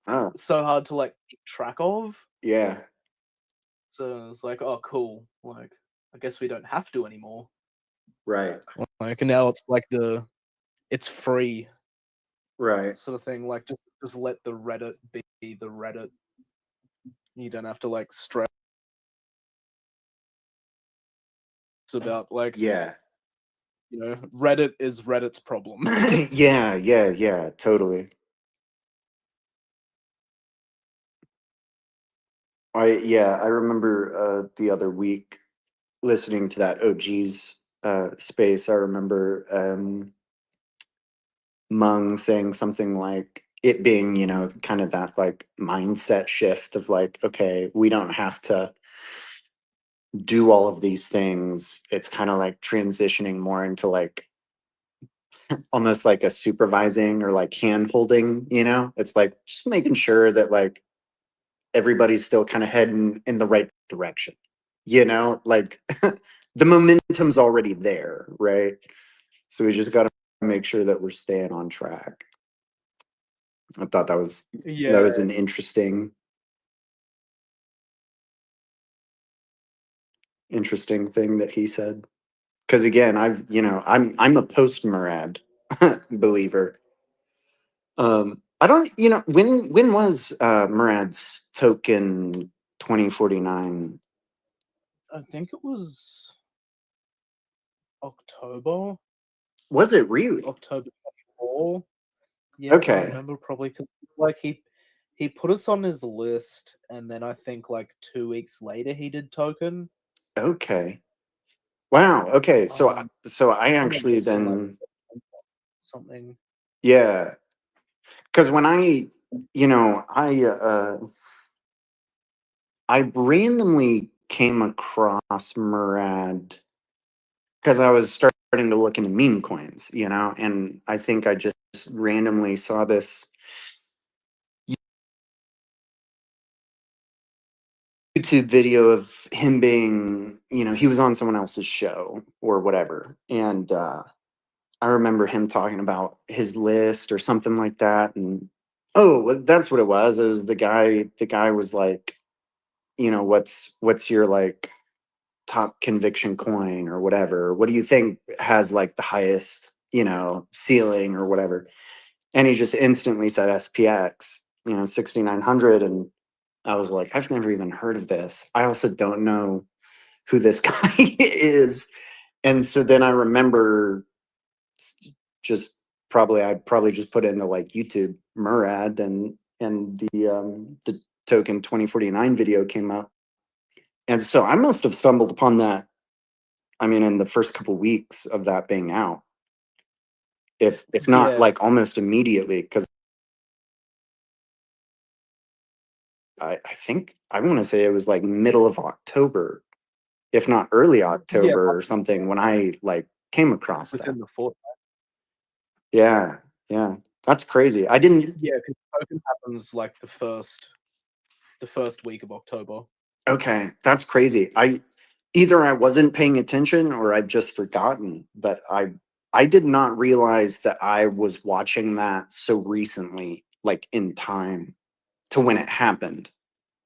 Oh.
so hard to like keep track of.
Yeah.
So it's like, oh, cool. Like, I guess we don't have to anymore.
Right.
Like, and now it's like it's free,
right,
sort of thing. Like, just let the Reddit be the Reddit. You don't have to like stress about like,
yeah.
Reddit is Reddit's problem.
yeah, totally. I remember the other week listening to that OG's space. I remember Mung saying something like it being, kind of that like mindset shift of like, okay, we don't have to do all of these things. It's kind of like transitioning more into like almost like a supervising or like hand holding, it's like just making sure that like everybody's still kind of heading in the right direction, like the momentum's already there, right? So we just got to make sure that we're staying on track. I thought that was an interesting thing that he said, because again, I'm a post Murad believer. I don't, when was Murad's token 2049?
I think it was October.
Was it really?
October 24. Yeah, I
Okay.
remember probably because like he put us on his list, and then I think like 2 weeks later he did token.
Okay. Wow. Okay. So I
On a
actually
list in, like,
then
something.
yeah, because when I randomly came across Murad because I was starting to look into meme coins, and I think I just randomly saw this YouTube video of him being, he was on someone else's show or whatever. And I remember him talking about his list or something like that. And that's what it was. It was the guy was like, what's your like top conviction coin or whatever? What do you think has like the highest, ceiling or whatever? And he just instantly said SPX, 6900. And I was like, I've never even heard of this. I also don't know who this guy is. And so then I remember just I'd probably just put it into like YouTube Murad, and the token 2049 video came up. And so I must have stumbled upon that, I mean, in the first couple weeks of that being out. If not
Yeah.
like almost immediately, because I think I want to say it was like middle of October, if not early October or something, when I like came across that.
Within the fortnight.
Yeah, that's crazy. I didn't.
Yeah, because token happens like the first week of October.
Okay, that's crazy. Either I wasn't paying attention or I've just forgotten, but I did not realize that I was watching that so recently, like in time to when it happened.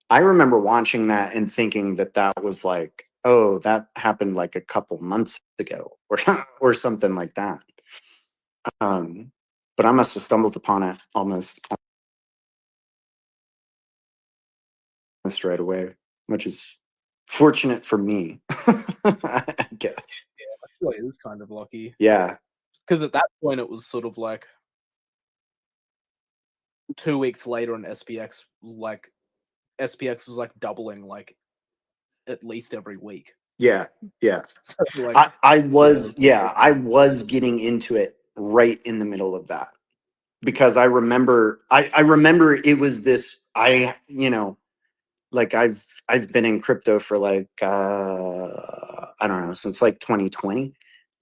I remember watching that and thinking that that was like, oh, that happened like a couple months ago or something like that. But I must have stumbled upon it almost right away, which is fortunate for me, I guess.
Yeah, I feel like it is kind of lucky.
Yeah.
Because at that point it was sort of like 2 weeks later on SPX, like SPX was like doubling like at least every week.
Yeah.
So, like,
I was getting into it right in the middle of that, because I remember it was this, like I've been in crypto for like I don't know, since like 2020,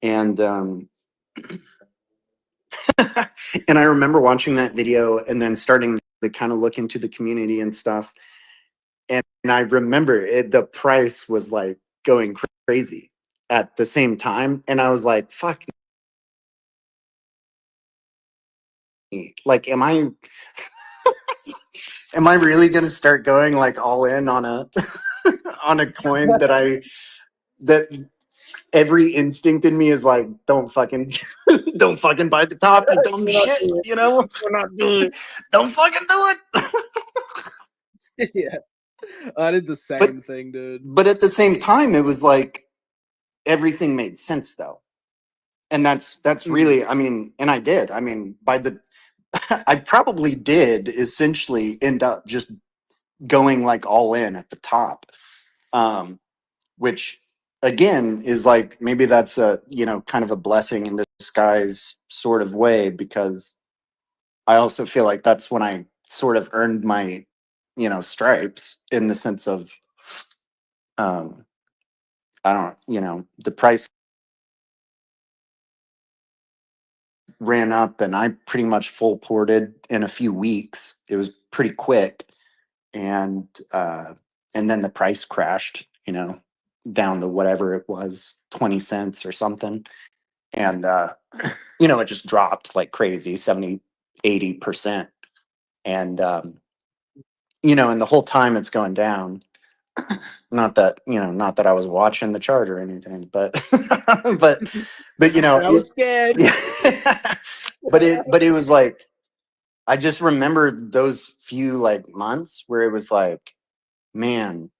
and and I remember watching that video and then starting to kind of look into the community and stuff, and I remember the price was like going crazy at the same time, and I was like, fuck, like am I really going to start going like all in on a on a coin that every instinct in me is like, don't fucking buy the top, you dumb shit, you know?
We're not doing it.
Don't fucking do it.
Yeah. I did the same thing, dude.
But at the same time, it was like everything made sense though. And that's really, I mean, and I did. I mean, I probably did essentially end up just going like all in at the top. Which again is like, maybe that's a, kind of a blessing in disguise sort of way, because I also feel like that's when I sort of earned my, stripes, in the sense of, I don't, the price ran up and I pretty much full ported in a few weeks. It was pretty quick. And then the price crashed, down to whatever it was, 20 cents or something. And, it just dropped like crazy, 70-80%. And, and the whole time it's going down, not that I was watching the chart or anything, but, but,
I was scared.
but it was like, I just remember those few like months where it was like, man,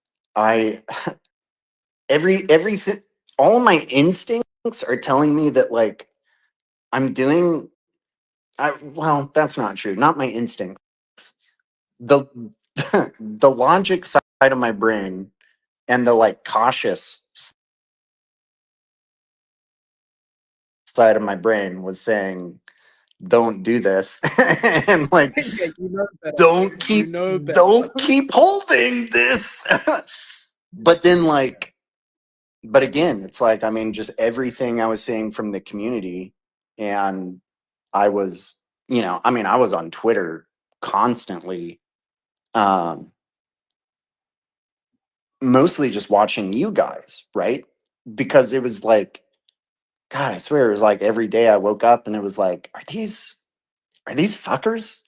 everything, all my instincts are telling me that like I'm doing, well, that's not true. Not my instincts. The the logic side of my brain and the like cautious side of my brain was saying, don't do this. And like,
Yeah,
don't keep holding this. But then like, but again, it's like, I mean, just everything I was seeing from the community, and I was, I was on Twitter constantly, mostly just watching you guys, right? Because it was like, God, I swear it was like every day I woke up and it was like, are these fuckers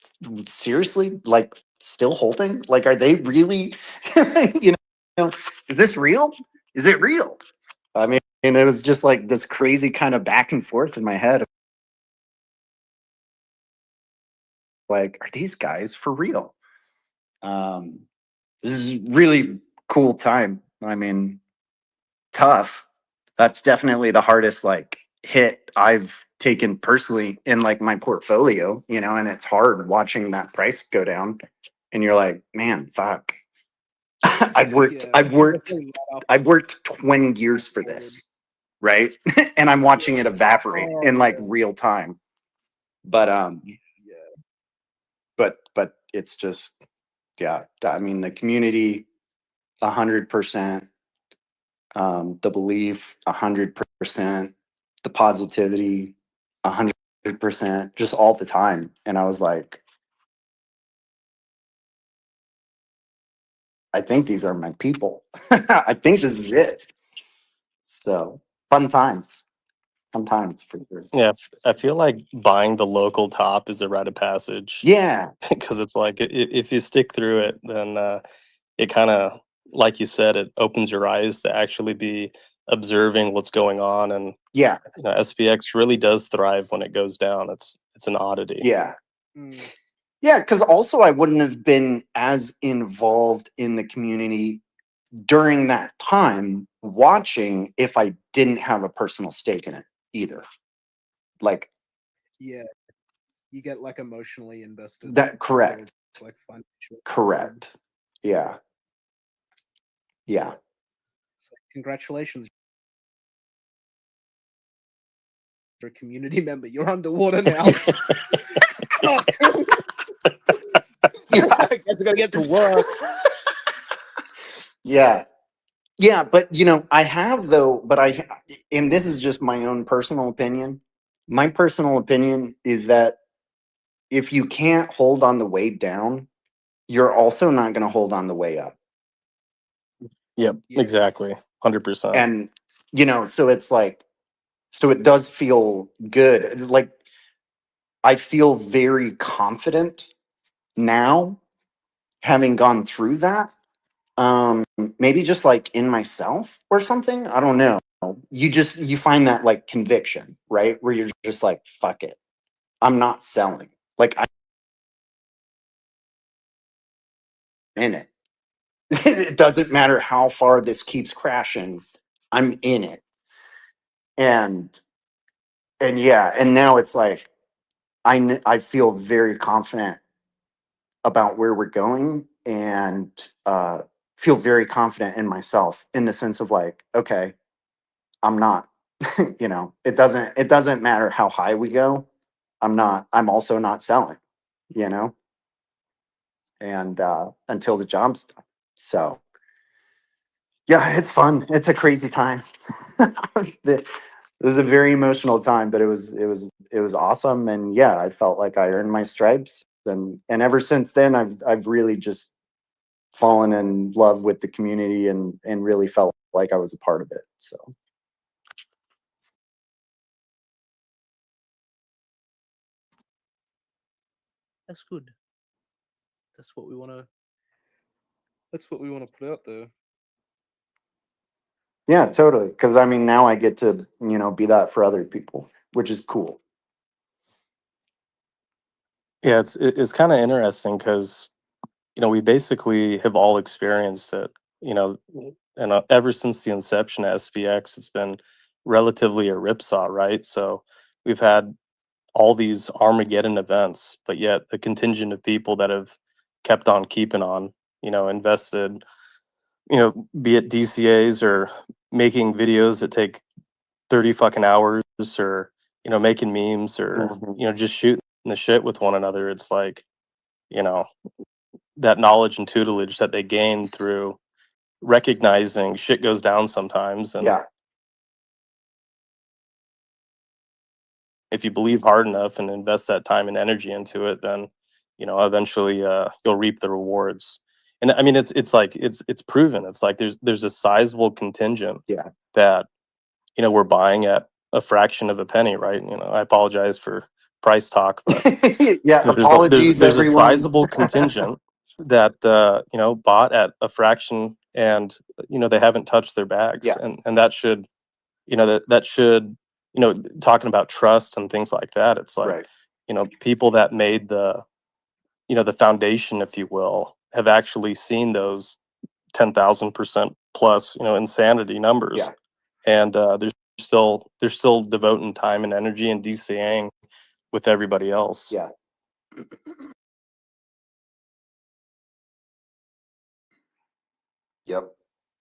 seriously like still holding? Like, are they really, is this real? Is it real? I mean, it was just like this crazy kind of back and forth in my head. Like, are these guys for real? This is really cool time. I mean, tough. That's definitely the hardest like hit I've taken personally in like my portfolio, you know, and it's hard watching that price go down. And you're like, man, fuck. I've worked 20 years for this, right? And I'm watching it evaporate in like real time. But but it's just, yeah, I mean, the community 100%, the belief 100%, the positivity 100%, just all the time. And I was like, I think these are my people. I think this is it. So fun times for sure.
Yeah, I feel like buying the local top is a rite of passage.
Yeah.
Because it's like if you stick through it, then it kind of, like you said, it opens your eyes to actually be observing what's going on. And
yeah,
you know, SPX really does thrive when it goes down. It's an oddity.
Yeah. Yeah, because also I wouldn't have been as involved in the community during that time watching if I didn't have a personal stake in it either. Like,
Yeah, you get like emotionally invested.
that, correct.
Like financial.
Correct. Yeah. Yeah.
So congratulations. You're a community member. You're underwater now. I guess I gotta get to work.
Yeah. Yeah, but you know, I have though, but and this is just my own personal opinion. My personal opinion is that if you can't hold on the way down, you're also not going to hold on the way up.
Yep, exactly. 100%.
And, you know, so it's like, so it does feel good. Like, I feel very confident now, having gone through that. Maybe just like in myself or something. I don't know. You find that like conviction, right? Where you're just like, fuck it. I'm not selling. Like, I'm in it. It doesn't matter how far this keeps crashing. I'm in it. And yeah, and now it's like, I feel very confident about where we're going, and feel very confident in myself in the sense of like, okay, I'm not, you know, it doesn't matter how high we go. I'm also not selling, you know, and until the job's done. So yeah, it's fun. It's a crazy time. It was a very emotional time, but it was awesome. And yeah, I felt like I earned my stripes. And ever since then, I've really just fallen in love with the community and really felt like I was a part of it. So.
That's good. That's what we want to. That's what we want to put out there.
Yeah, totally. Because I mean, now I get to, you know, be that for other people, which is cool.
Yeah, it's kind of interesting because, you know, we basically have all experienced it, you know, and ever since the inception of SPX, it's been relatively a ripsaw, right? So we've had all these Armageddon events, but yet the contingent of people that have kept on keeping on, you know, invested, you know, be it DCAs or making videos that take 30 fucking hours, or, you know, making memes, or, you know, just shooting the shit with one another. It's like, you know, that knowledge and tutelage that they gain through recognizing shit goes down sometimes. And
yeah,
if you believe hard enough and invest that time and energy into it, then, you know, eventually you'll reap the rewards. And I mean, it's like it's proven. It's like there's a sizable contingent that, you know, we're buying at a fraction of a penny, right? You know, I apologize for price talk, but
yeah,
you know,
apologies,
there's a
everyone.
sizable contingent that you know, bought at a fraction, and you know, they haven't touched their bags.
Yes.
And that should, you know, that should, you know, talking about trust and things like that, it's like,
Right.
you know, people that made the, you know, the foundation, if you will, have actually seen those 10,000% plus, you know, insanity numbers.
Yeah.
And there's they're still devoting time and energy and DCAing with everybody else.
Yeah. Yep.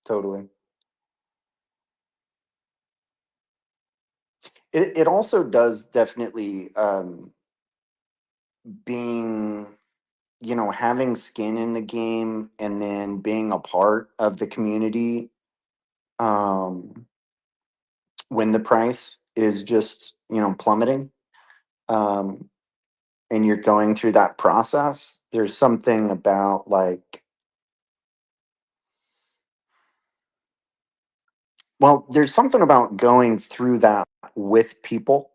Totally. It also does definitely being, you know, having skin in the game and then being a part of the community when the price is just, you know, plummeting, and you're going through that process, there's something about like, well, there's something about going through that with people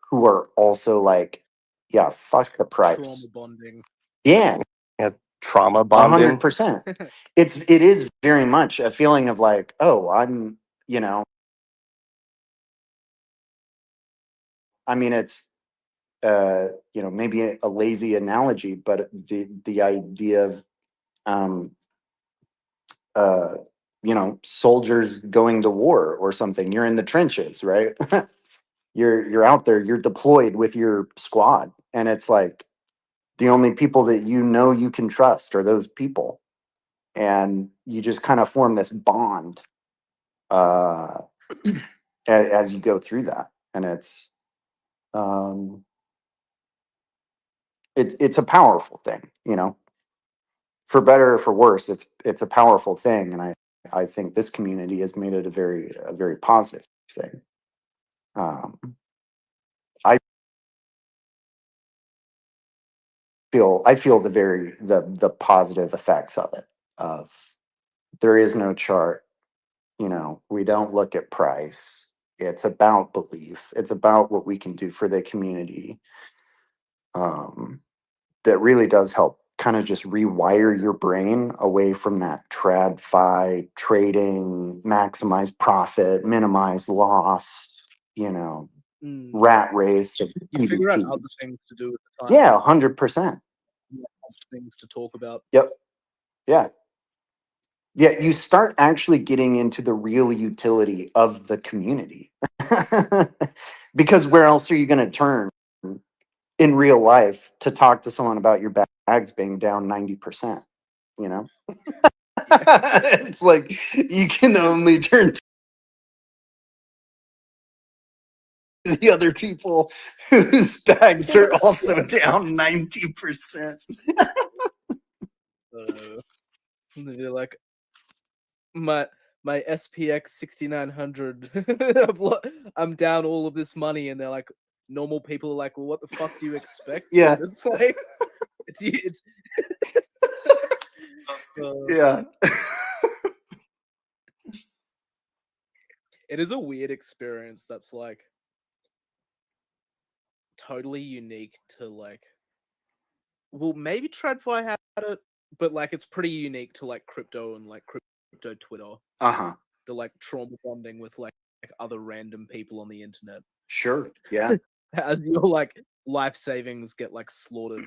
who are also like, yeah, fuck the
Trauma
price.
bonding.
Yeah.
Yeah, trauma bonding.
100%. It is very much a feeling of like, oh, I'm, you know, I mean, it's, you know, maybe a lazy analogy, but the idea of, uh, you know, soldiers going to war or something. You're in the trenches, right? You're out there. You're deployed with your squad, and it's like the only people that you know you can trust are those people, and you just kind of form this bond as you go through that, and um, it's a powerful thing, you know, for better or for worse. It's a powerful thing, and I think this community has made it a very positive thing. I feel the positive effects of it. Of there is no chart, you know, we don't look at price. It's about belief. It's about what we can do for the community. That really does help kind of just rewire your brain away from that tradfi trading, maximize profit, minimize loss, you know, rat race of
You figure out other
PvPs.
things to do at the time.
Yeah, 100%.
Things to talk about.
Yep. Yeah. Yeah, you start actually getting into the real utility of the community. Because where else are you going to turn in real life to talk to someone about your bags being down 90%, you know? It's like you can only turn to the other people whose bags are also down 90%.
They're like my SPX 6900. I'm down all of this money, and they're like, normal people are like, well, what the fuck do you expect?
Yeah.
It's like it's
Yeah.
It is a weird experience that's like totally unique to like, well, maybe TradFi had it, but like it's pretty unique to like crypto and like crypto Twitter.
Uh-huh.
The like trauma bonding with like other random people on the internet.
Sure. Yeah.
As your like life savings get like slaughtered.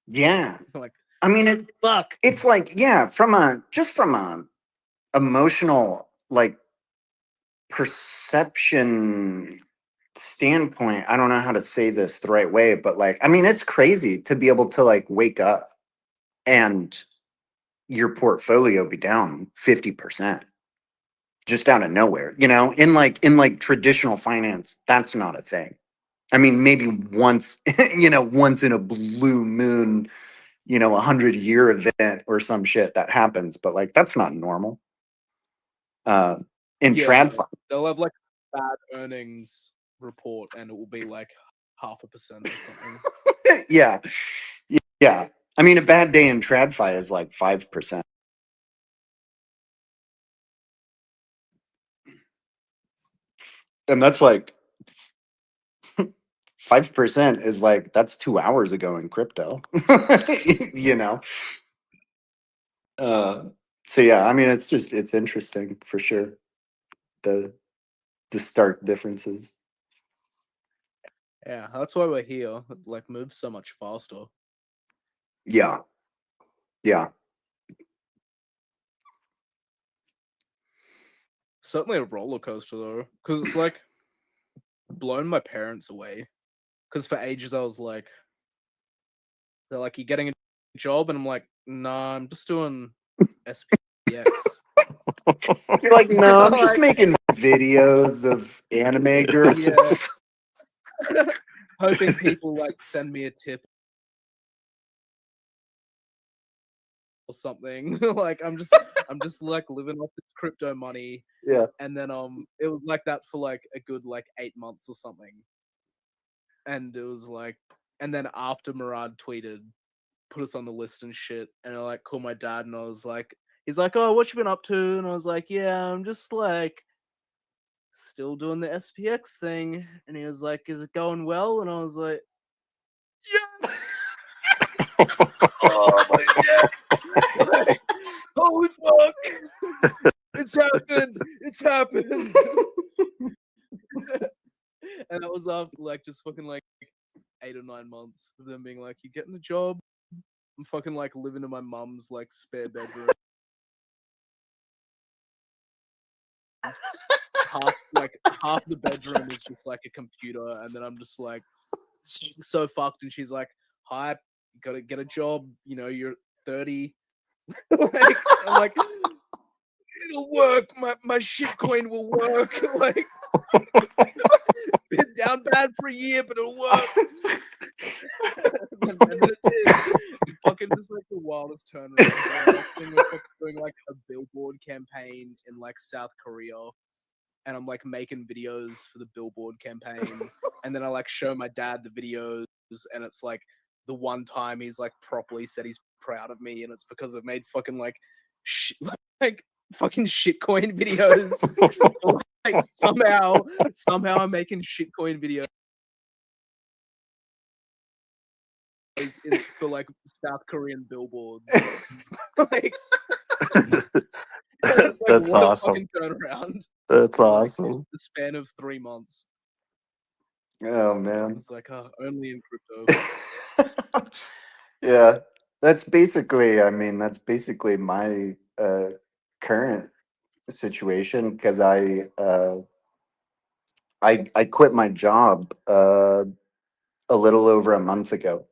Yeah.
Like,
I mean,
fuck.
It's like, yeah, from a emotional like perception standpoint, I don't know how to say this the right way, but like, I mean, it's crazy to be able to like wake up and your portfolio be down 50% just out of nowhere, you know, in like traditional finance, that's not a thing. I mean, maybe once, you know, once in a blue moon, you know, 100-year event or some shit that happens, but like, that's not normal. In TradFi.
They'll have like bad earnings report, and it will be like 0.5% or something.
Yeah. Yeah. I mean, a bad day in TradFi is like 5%. And that's like 5% is like, that's 2 hours ago in crypto, you know? So yeah, I mean, it's interesting for sure. The stark differences.
Yeah, that's why we're here. It, like, moves so much faster.
Yeah. Yeah.
certainly a roller coaster though, because it's like blown my parents away. Because for ages I was like, they're like, "You getting a job?" And I'm like, "Nah, I'm just doing SPX."
You're like, no, I'm just
Like,
making videos of anime girls.
yeah. Hoping people like send me a tip or something. Like I'm just like living off this crypto money.
Yeah.
And then it was like that for like a good like 8 months or something. And it was like, and then after Murad tweeted, put us on the list and shit, and I like called my dad and I was like, he's like, "Oh, what you been up to?" And I was like, "Yeah, I'm just like still doing the SPX thing." And he was like, "Is it going well?" And I was like, "Yes!" Oh my god! Like, holy fuck! It's happened! It's happened! And that was after like just fucking like 8 or 9 months of them being like, "You getting a job?" I'm fucking like living in my mum's like spare bedroom. half the bedroom is just like a computer, and then I'm just like so fucked. And she's like, "Hype, you gotta get a job. You know, you're 30." Like, I'm like, "It'll work. My shitcoin will work." Like, been down bad for a year, but it'll work. And then it did. It fucking just like the wildest turnaround. Next thing we're fucking doing like a billboard campaign in like South Korea, and I'm like making videos for the billboard campaign, and then I like show my dad the videos, and it's like the one time he's like properly said he's proud of me, and it's because I've made fucking like like fucking shitcoin videos. Like somehow I'm making shitcoin videos for like South Korean billboards. Like, it's like,
That's
what
awesome.
a fucking turnaround.
That's
In, like,
awesome.
the span of 3 months.
Oh man.
It's like, only in crypto.
Yeah. That's basically, I mean, that's basically my current situation, because I quit my job a little over a month ago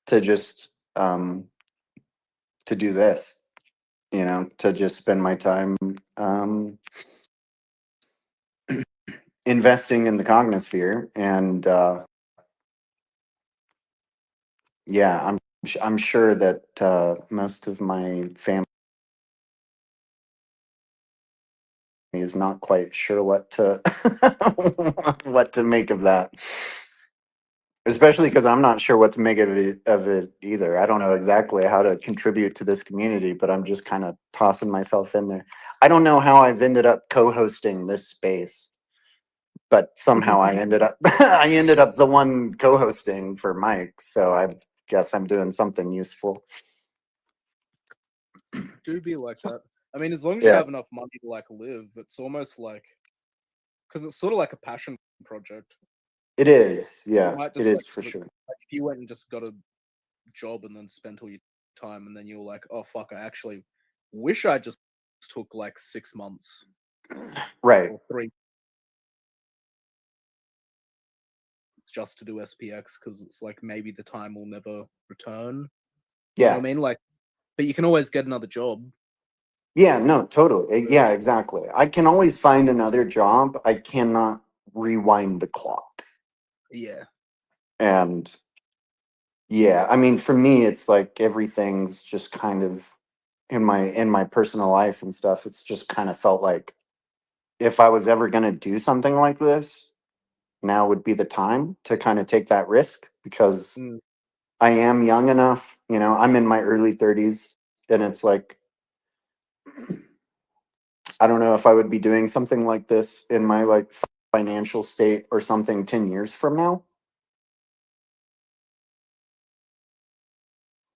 to just to do this, to just spend my time investing in the cognosphere. And yeah, I'm sure that most of my family is not quite sure what to what to make of that. Especially because I'm not sure what to make of it either. I don't know exactly how to contribute to this community, but I'm just kind of tossing myself in there. I don't know how I've ended up co-hosting this space, but somehow I ended up the one co-hosting for Mike. So I guess I'm doing something useful.
Do be like that. I mean, as long as
Yeah.
you have enough money to like live, it's almost like, because it's sort of like a passion project.
It is, yeah,
You might
it
just,
is
like,
for sure.
Like if you went and just got a job and then spent all your time, and then you're like, "Oh fuck, I actually wish I just took like 6 months,
Right.
or 3 just to do SPX, because it's like maybe the time will never return." You know what I mean? Like, but you can always get another job.
Yeah, no, totally. Yeah, exactly. I can always find another job. I cannot rewind the clock.
Yeah.
And yeah, I mean, for me, it's like everything's just kind of in my personal life and stuff. It's just kind of felt like if I was ever going to do something like this, now would be the time to kind of take that risk, because I am young enough, I'm in my early 30s, and it's like, I don't know if I would be doing something like this in my like financial state or something 10 years from now.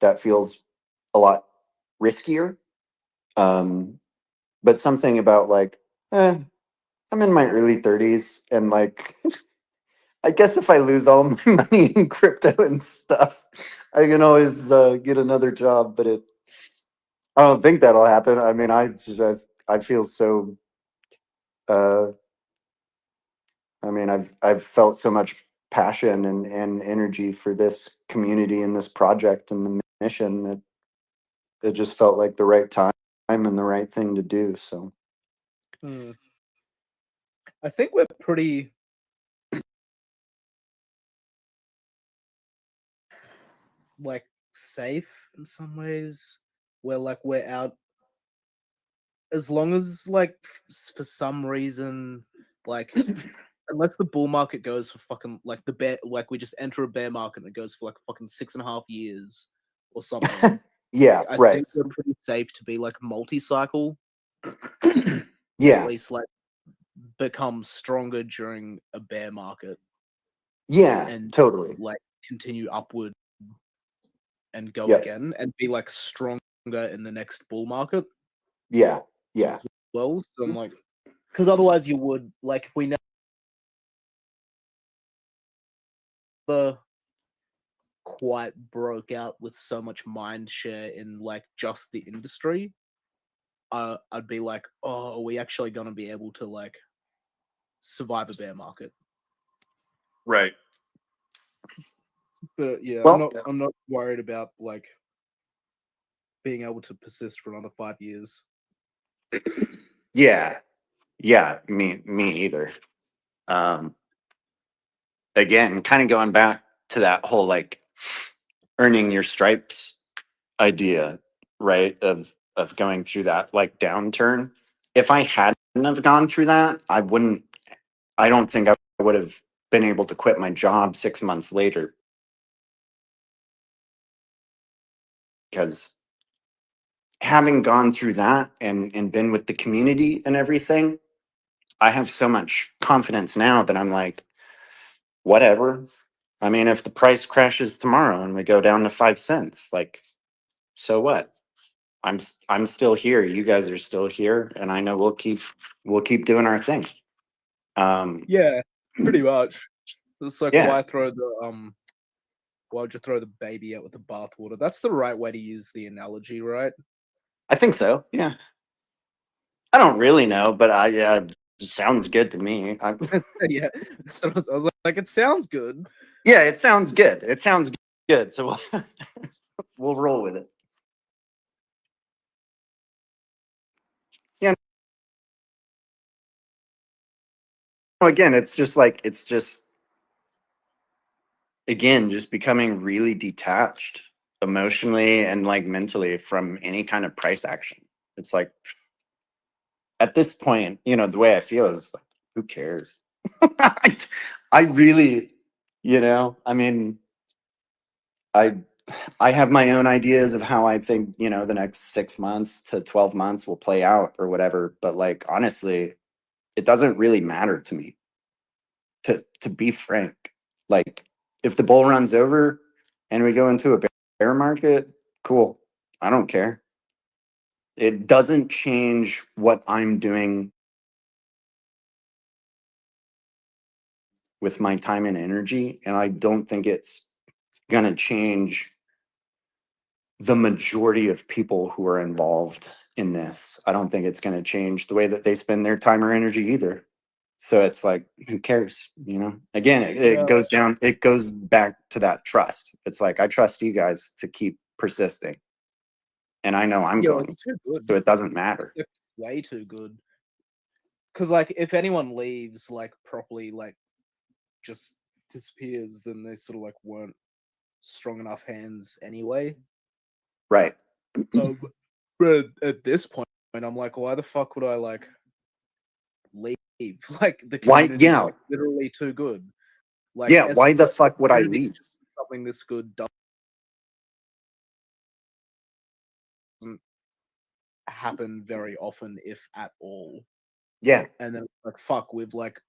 That feels a lot riskier. But something about like, I'm in my early 30s, and like, I guess if I lose all my money in crypto and stuff, I can always get another job. But I don't think that'll happen. I mean, I feel so I mean, I've felt so much passion and energy for this community and this project and the mission that it just felt like the right time and the right thing to do. So
I think we're pretty like safe in some ways. Where like we're out as long as like for some reason like unless the bull market goes for fucking like the bear, like we just enter a bear market and it goes for like fucking 6.5 years or something.
Yeah,
I
right.
think we're pretty safe to be like multi-cycle.
Yeah.
At least like become stronger during a bear market.
Yeah,
and
totally.
like continue upward and go
Yep.
again and be like stronger in the next bull market.
Yeah, yeah.
Well, so I'm like, because otherwise you would like if we never quite broke out with so much mind share in like just the industry, I'd be like, oh, are we actually gonna be able to like survive a bear market?
Right.
But yeah,
Well,
I'm not worried about like being able to persist for another 5 years.
Yeah. Yeah, me either. Again, kind of going back to that whole like earning your stripes idea, right? Of going through that like downturn. If I hadn't have gone through that, I don't think I would have been able to quit my job 6 months later. Because having gone through that and been with the community and everything, I have so much confidence now that I'm like, whatever. I mean, if the price crashes tomorrow and we go down to 5 cents, like, so what? I'm still here. You guys are still here, and I know we'll keep doing our thing.
Yeah, pretty much. It's like
Yeah.
why'd you throw the baby out with the bathwater? That's the right way to use the analogy, right?
I think so. Yeah. I don't really know, but it sounds good to me.
Yeah. So I was like, it sounds good.
Yeah, it sounds good. It sounds good. So we'll roll with it. Yeah. Again, it's just again, just becoming really detached emotionally and like mentally from any kind of price action. It's like at this point, the way I feel is like, who cares? I really, I mean, I have my own ideas of how I think, the next 6 months to 12 months will play out or whatever. But like, honestly, it doesn't really matter to me, to be frank. Like, if the bull runs over and we go into a bear market, cool. I don't care. It doesn't change what I'm doing with my time and energy. And I don't think it's going to change the majority of people who are involved in this. I don't think it's going to change the way that they spend their time or energy either. So it's like, who cares? Again, it goes back to that trust. It's like, I trust you guys to keep persisting. And I know I'm going to, so it doesn't matter.
It's way too good. Because like, if anyone leaves like properly, like just disappears, then they sort of like weren't strong enough hands anyway.
Right.
But at this point, I'm like, why the fuck would I like leave? Like the community is like, literally too good. Like,
yeah, why the fuck would I leave?
Something this good doesn't happen very often, if at all.
Yeah.
And then like, fuck, we've like,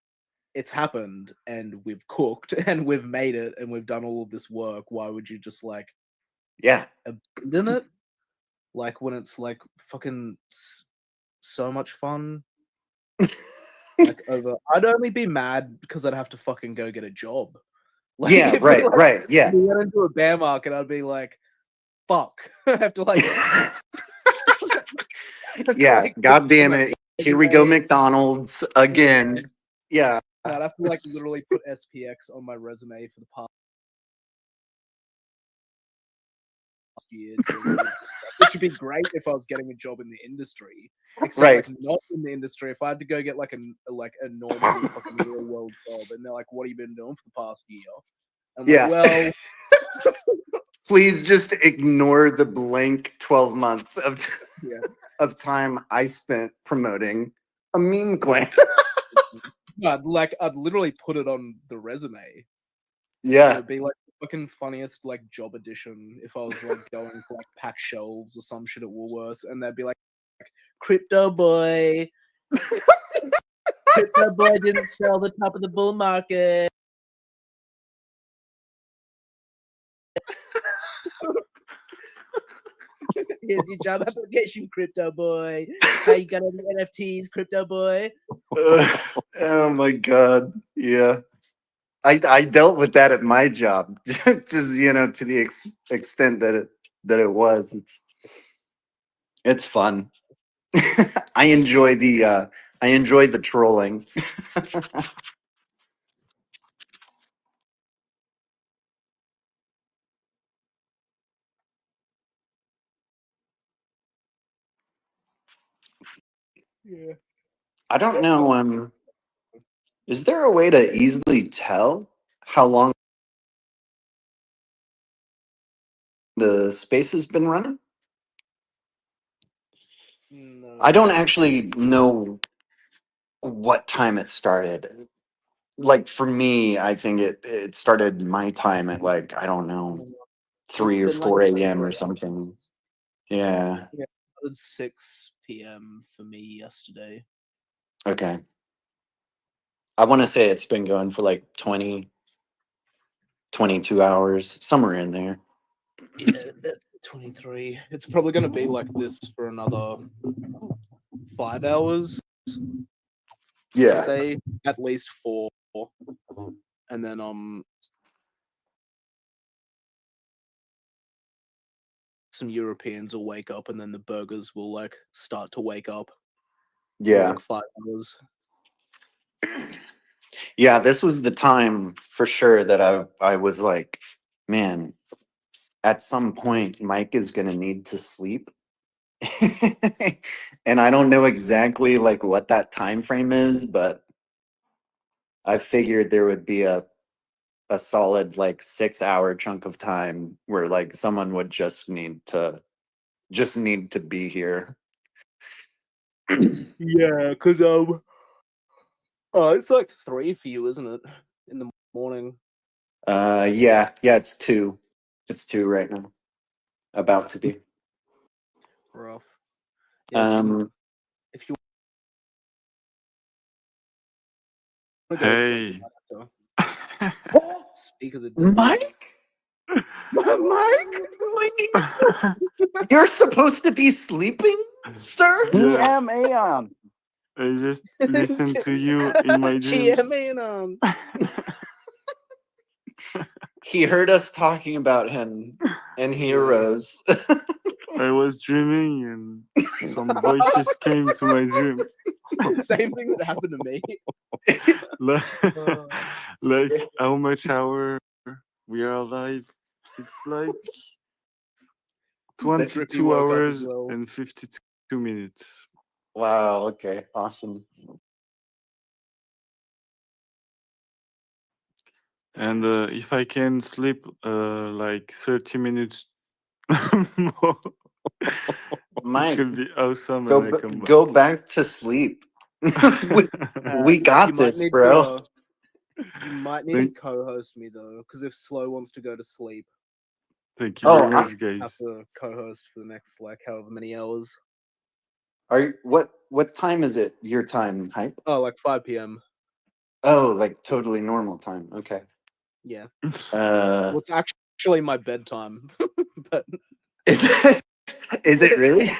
it's happened and we've cooked and we've made it and we've done all of this work. Why would you just like, abandon it? Like when it's like fucking so much fun. Like I'd only be mad because I'd have to fucking go get a job. Like,
yeah,
if
right,
we, like,
right, yeah.
we went into a bear market, I'd be like, fuck. I have to like
yeah, god damn it. Here we go, McDonald's again. Yeah.
No, I'd have to like literally put SPX on my resume for the past year. Which would be great if I was getting a job in the industry. Except
Right.
like not in the industry. If I had to go get like a normal fucking real world job, and they're like, "What have you been doing for the past year?" I'm
Yeah.
like, well,
Please just ignore the blank 12 months of
yeah.
of time I spent promoting a meme coin.
No, I'd literally put it on the resume.
Yeah.
It'd be like the fucking funniest like job edition if I was like going to like pack shelves or some shit at Woolworths, and they'd be like crypto boy. Crypto boy didn't sell the top of the bull market. Here's your job application, crypto boy. How you got any NFTs, crypto boy?
Oh my god. Yeah. I dealt with that at my job. Just to the extent that it was. It's fun. I enjoy the trolling.
Yeah.
I don't know. Is there a way to easily tell how long the space has been running?
No.
I don't actually know what time it started. Like for me, I think it started my time at like, I don't know, 3 or
It's been, like,
4 a.m. or
24
something. Yeah.
Yeah, it was 6 p.m. for me yesterday.
Okay. I want to say it's been going for like 20, 22 hours, somewhere in there.
Yeah, 23. It's probably gonna be like this for another 5 hours.
Yeah.
I say at least 4, and then some Europeans will wake up, and then the burgers will like start to wake up. For,
Yeah.
like 5 hours.
Yeah, this was the time for sure that I was like, man, at some point Mike is gonna need to sleep. And I don't know exactly like what that time frame is, but I figured there would be a solid like 6 hour chunk of time where like someone would just need to be here.
Yeah, because it's like 3 for you, isn't it? In the morning.
Yeah, it's 2. It's 2 right now. About to be.
Rough. Yeah, if you want to go to sleep,
Hey,
you might have to speak of the devil.
Mike? You're supposed to be sleeping, sir?
yeah,
GME.
I just listen to you in my dreams.
GME.
He heard us talking about him and he arose.
I was dreaming and some voices came to my dream.
Same thing that happened to me.
Like how much hour we are alive? It's like 22 hours and 52 minutes.
Wow, okay, awesome.
And if I can sleep like 30 minutes more,
Mike,
it could be awesome. And I come back.
go back to sleep. we got
You might
this,
need
bro.
You might need to co-host me though, because if Slow wants to go to sleep,
Thank you very much,
I
guys.
have to co-host for the next like however many hours.
What time is it? Your time, Hype?
Oh, like 5 p.m.
Oh, like totally normal time. Okay.
Yeah.
Uh,
Well, it's actually my bedtime, but
is it really?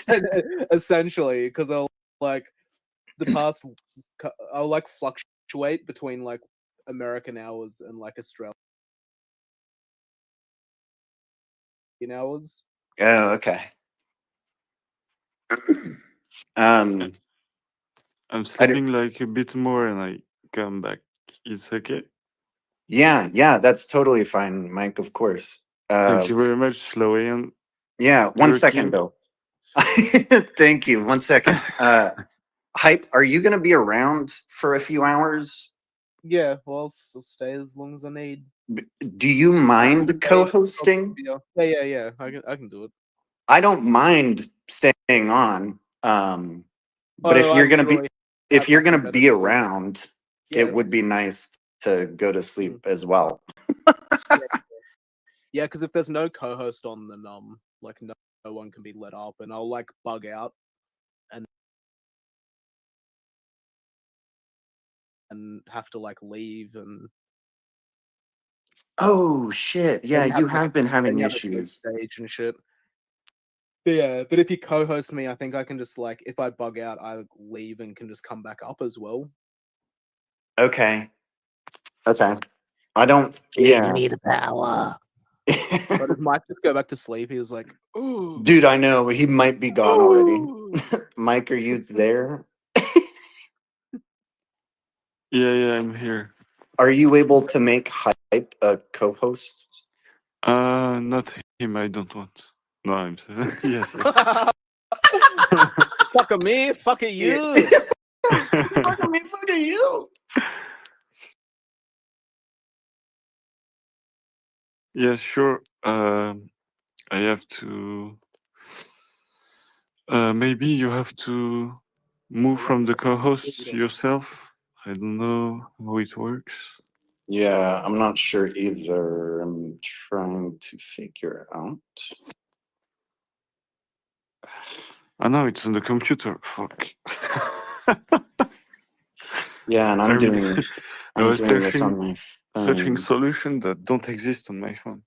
Essentially, because I'll like I'll like fluctuate between like American hours and like Australian hours.
Oh, okay. Um,
I'm sleeping like a bit more and I come back. It's okay.
Yeah, that's totally fine, Mike. Of course.
Thank you very much, Slowian.
Yeah, one second,
Joaquin.
Bill. Thank you. 1 second. Hype, are you going to be around for a few hours?
Yeah, well, I'll stay as long as I need.
Do you mind co-hosting?
Yeah. I can do it.
I don't mind staying on. But if you're going to be around, it would be nice to go to sleep as well.
Yeah, because if there's no co-host on, then like no one can be let up, and I'll like bug out and have to like leave and.
Oh shit! Yeah, you have been having issues.
Stage and shit. But yeah, but if you co-host me, I think I can just like if I bug out, I leave and can just come back up as well.
Okay. I don't.
Give
Yeah.
me the power. But if Mike just go back to sleep, he was like, "Ooh,
Dude, I know he might be gone already. Mike, are you there?
Yeah, I'm here.
Are you able to make Hype a co-host?
Not him. I don't want. No, I'm yes.
fuck me, fuck you."
Fuck me, fuck you.
Yes, sure. I have to. Maybe you have to move from the co-host yourself. I don't know how it works.
Yeah, I'm not sure either. I'm trying to figure out.
I know it's on the computer. Fuck.
Yeah, and I'm doing this on my
searching
phone.
solutions that don't exist on my phone.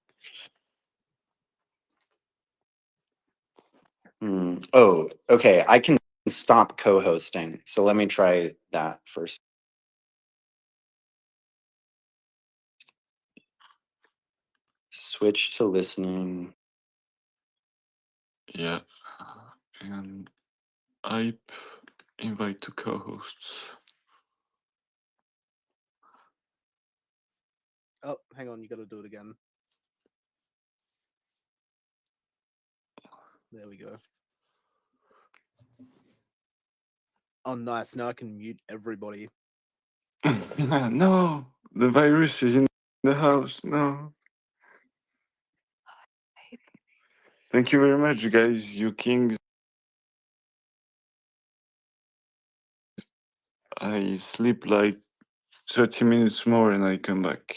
Oh, okay. I can stop co-hosting. So let me try that first. Switch to listening.
Yeah. And hype invite to co-hosts.
Oh, hang on, you got to do it again. There we go. Oh, nice. Now I can mute everybody.
No, the virus is in the house. No. Thank you very much, guys. You kings. I sleep like 30 minutes more and I come back.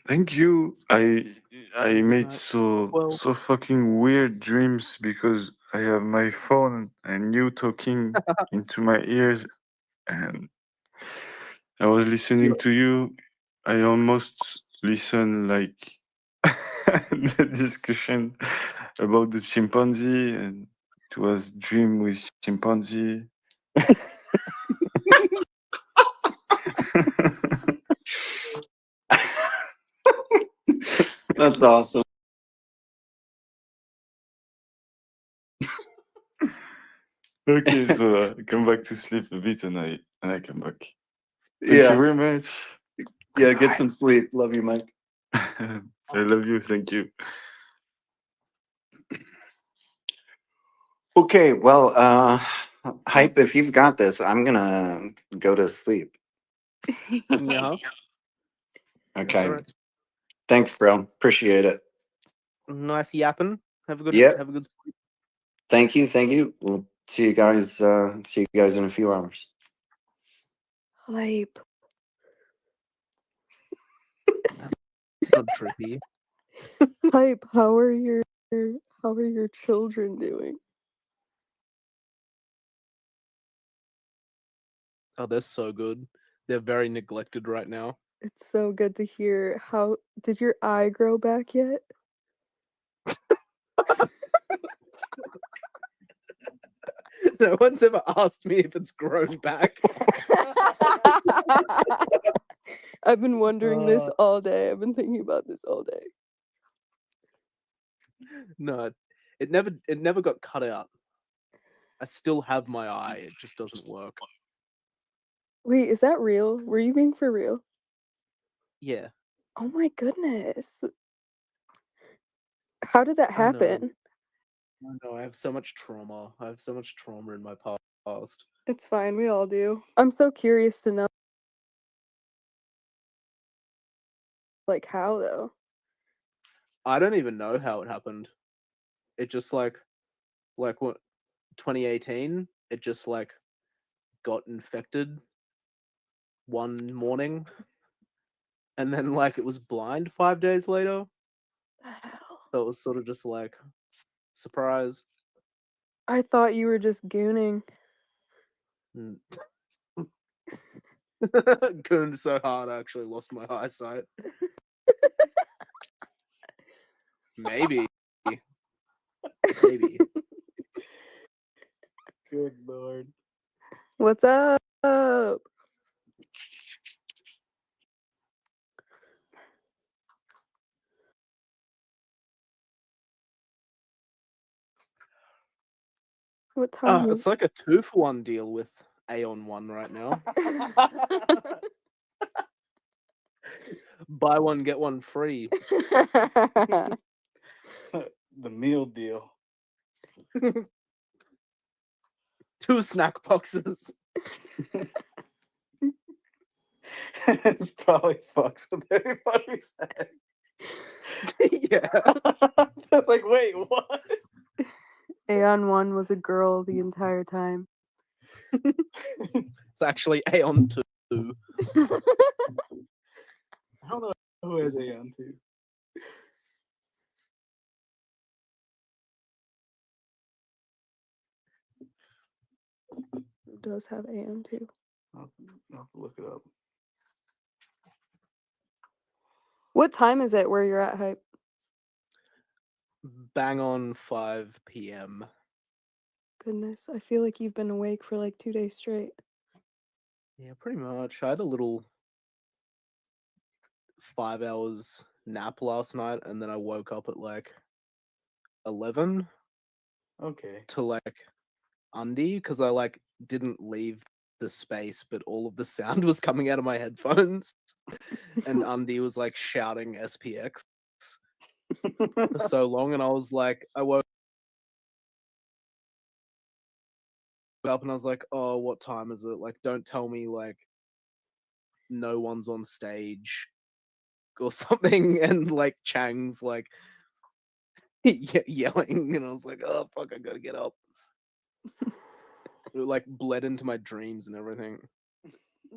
Thank you. I made so fucking weird dreams because I have my phone and you talking into my ears and I was listening to you. I almost listened like the discussion about the chimpanzee and it was dream with chimpanzee.
That's awesome.
Okay, so I come back to sleep a bit and I come back. Thank you very much.
Yeah, get some sleep. Love you, Mike.
I love you. Thank you.
Okay, well, Hype, if you've got this, I'm gonna go to sleep.
Yeah.
Okay.
Alright.
Thanks, bro. Appreciate it.
Nice yapping. Have a good
Yep.
have a good sleep.
Thank you. We'll see you guys in a few hours.
Hype.
It's not trippy.
Hype, how are your children doing?
Oh, they're so good. They're very neglected right now.
It's so good to hear. How did your eye grow back yet?
No one's ever asked me if it's grown back.
I've been wondering this all day. I've been thinking about this all day.
No, it never got cut out. I still have my eye. It just doesn't work.
Wait, is that real? Were you being for real?
Yeah,
Oh my goodness. How did that
I know.
happen?
I know. I have so much trauma. I have so much trauma in my past.
It's fine, we all do. I'm so curious to know, like, how though?
I don't even know how it happened. It just like what 2018. It just like got infected one morning, and then like it was blind 5 days later. So it was sort of just like surprise.
I thought you were just gooning.
Mm. Gooned so hard I actually lost my eyesight. Maybe. Maybe.
Good lord.
What's up? What time is
It's like a 2-for-1 deal with Aeon 1 right now. Buy one, get one free.
The meal deal.
2 snack boxes.
It probably fucks with everybody's head.
Yeah.
Like, wait, what?
Aeon 1 was a girl the entire time.
It's actually Aeon 2.
I don't know who has Aeon too.
It does have Aeon 2.
I'll have to look it up.
What time is it where you're at, Hype?
Bang on 5 p.m.
Goodness, I feel like you've been awake for like 2 days straight.
Yeah, pretty much. I had a little 5 hours nap last night, and then I woke up at like 11
Okay.
to like Undy because I like didn't leave the space, but all of the sound was coming out of my headphones, and Undy was like shouting SPX for so long, and I was like, I woke up and I was like, oh, what time is it? Like, don't tell me like no one's on stage or something, and like Chang's like yelling, and I was like, oh fuck, I gotta get up. It like bled into my dreams and everything.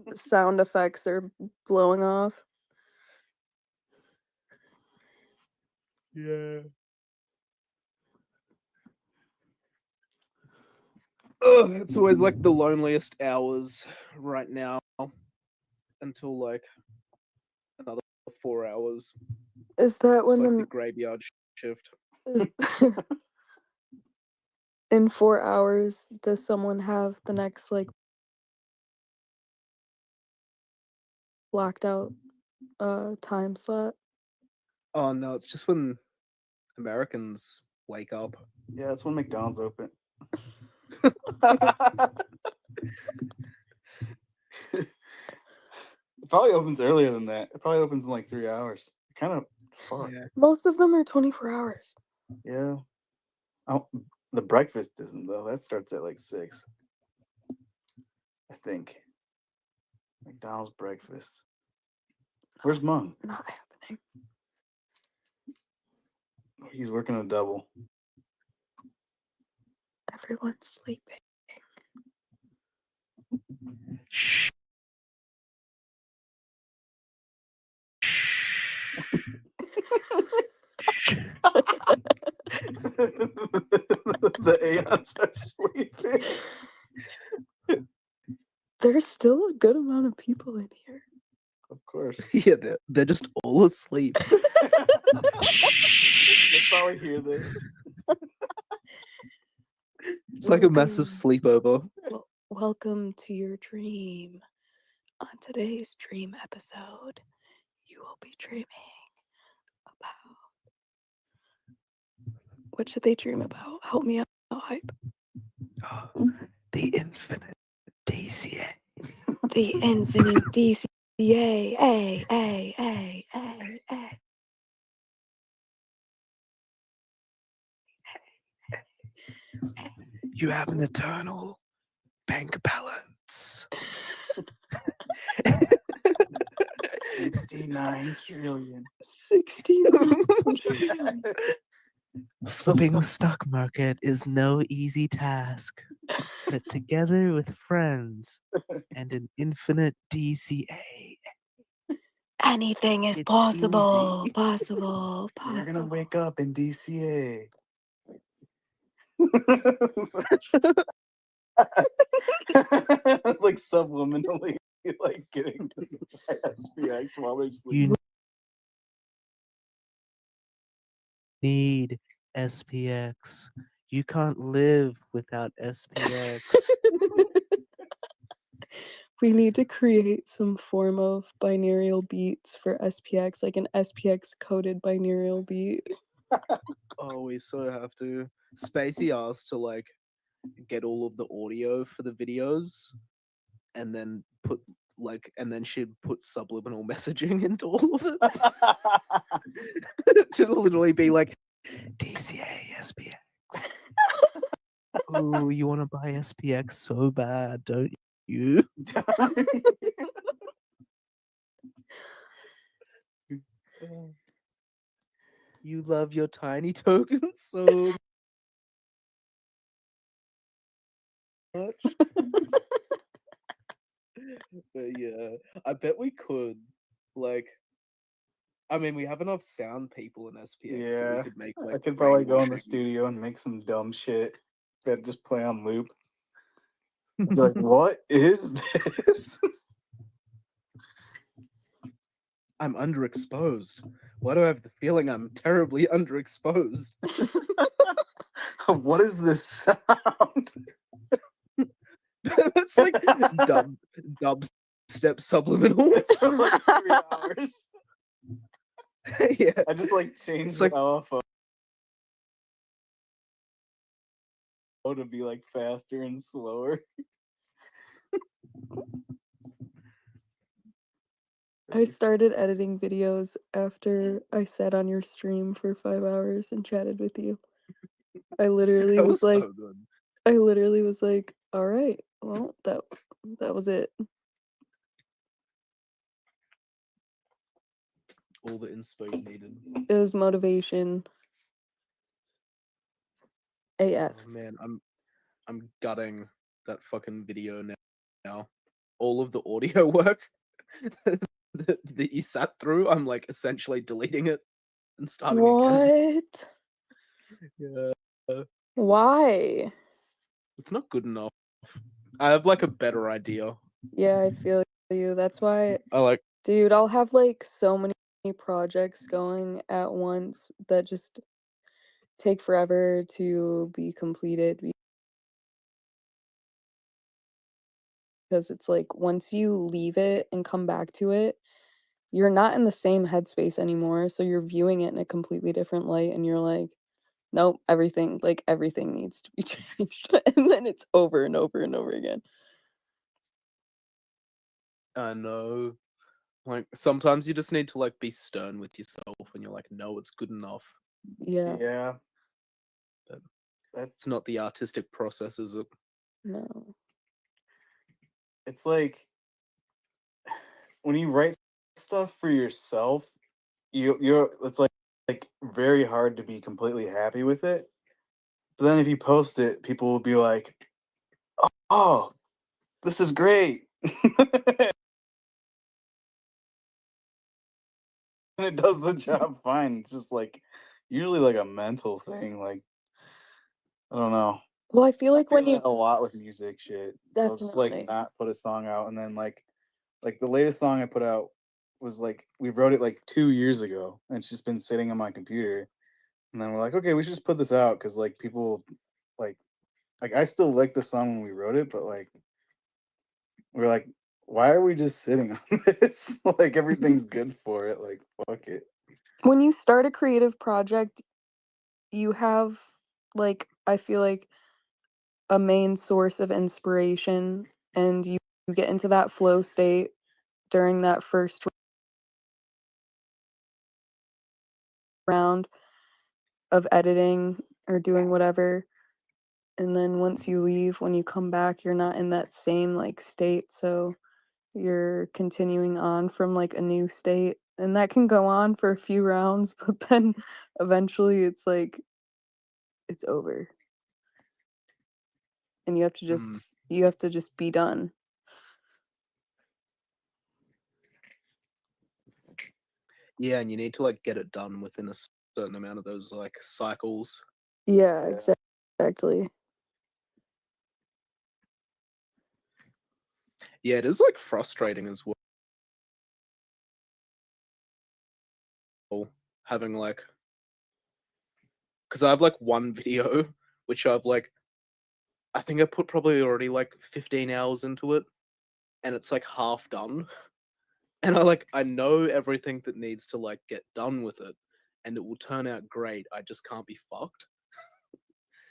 The sound effects are blowing off.
Yeah. Oh, it's always like the loneliest hours right now until like another 4 hours.
Is that
It's
when
like the
the
graveyard shift.
is in 4 hours does someone have the next like blocked out time slot?
Oh no, it's just when Americans wake up.
Yeah, that's when McDonald's open. It probably opens earlier than that. It probably opens in like 3 hours. Kind of far.
Yeah.
Most of them are 24 hours.
Yeah. Oh, the breakfast isn't though. That starts at like 6. I think. McDonald's breakfast. Where's Mom?
Not happening.
Oh, he's working a double.
Everyone's sleeping.
Shh.
The Aeons are sleeping.
There's still a good amount of people in here.
Of course.
Yeah, they're just all asleep.
They probably hear this.
It's like a massive sleepover.
Welcome to your dream. On today's dream episode, you will be dreaming about. What should they dream about? Help me out, Hype.
The infinite DCA.
The infinite DCA. A.
You have an eternal bank balance.
69 trillion.
69.
Flipping the stock market is no easy task, but together with friends and an infinite DCA,
Anything is
it's
possible.
easy.
Possible.
You're gonna wake up in DCA. Like subliminally, like getting the SPX while they're sleeping.
You need SPX. You can't live without SPX.
We need to create some form of binaural beats for SPX, like an SPX coded binaural beat.
Oh, we so have to. Spacey asked to like get all of the audio for the videos and then put like, and then she'd put subliminal messaging into all of it to literally be like DCA SPX. Oh, you want to buy SPX so bad, don't you? You love your tiny tokens so much. But yeah, I bet we could. Like, I mean, we have enough sound people in SPX that we
Yeah,
could make
I
like
could probably go in the
brainwashing.
studio and make some dumb shit that just play on loop. Be like, what is this?
I'm underexposed. Why do I have the feeling I'm terribly underexposed?
What is this sound?
It's like dub step subliminals.
For like 3 hours.
Yeah,
I just like changed
it's like
the LFO to be like faster and slower.
I started editing videos after I sat on your stream for 5 hours and chatted with you. I literally
that
was
was
like,
so good.
all right, well, that was it.
All the inspo you needed.
It was motivation. AF.
Oh man, I'm gutting that fucking video now. All of the audio work that you sat through, I'm like essentially deleting it and starting again.
What?
Yeah.
Why?
It's not good enough. I have like a better idea.
Yeah, I feel you. That's why,
I like
dude, I'll have like so many projects going at once that just take forever to be completed because it's like once you leave it and come back to it, you're not in the same headspace anymore. So you're viewing it in a completely different light and you're like, nope, everything needs to be changed. And then it's over and over and over again.
I know. Like sometimes you just need to like be stern with yourself and you're like, no, it's good enough.
Yeah.
Yeah.
But
That's
not the artistic process, is it?
No.
It's like when you write stuff for yourself, you're it's like very hard to be completely happy with it. But then if you post it, people will be like, "Oh, this is great." And it does the job fine. It's just like usually like a mental thing. Like I don't know.
Well, I feel like when
feel
you
that a lot with music shit. I'll just like
definitely.
not put a song out, and then like the latest song I put out was like we wrote it like 2 years ago, and it's just been sitting on my computer. And then we're like, okay, we should just put this out because like people like I still like the song when we wrote it, but like we're like, why are we just sitting on this? Like everything's good for it. Like fuck it.
When you start a creative project, you have like I feel like a main source of inspiration, and you get into that flow state during that first round of editing or doing whatever. And then once you leave, when you come back, you're not in that same like state, so you're continuing on from like a new state, and that can go on for a few rounds, but then eventually it's like it's over, and you have to just be done.
Yeah, and you need to like get it done within a certain amount of those like cycles.
Yeah, exactly.
Yeah, it is like frustrating as well. Having like, because I have like one video which I've like, I think I put probably already like 15 hours into it, and it's like half done. And I know everything that needs to like get done with it, and it will turn out great. I just can't be fucked.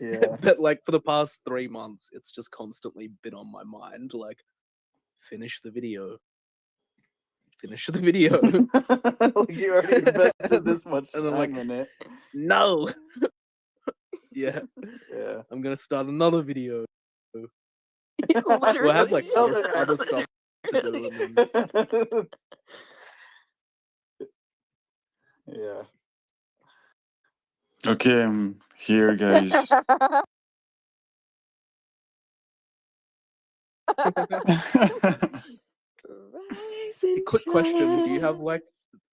Yeah.
But like for the past 3 months, it's just constantly been on my mind. Like, finish the video. Finish the video.
Like you already invested this much
And I'm like,
time in it.
no. Yeah.
Yeah.
I'm gonna start another video. Well, I had like other stuff to do. And then...
Yeah.
Okay, I'm here, guys.
Quick question: do you have like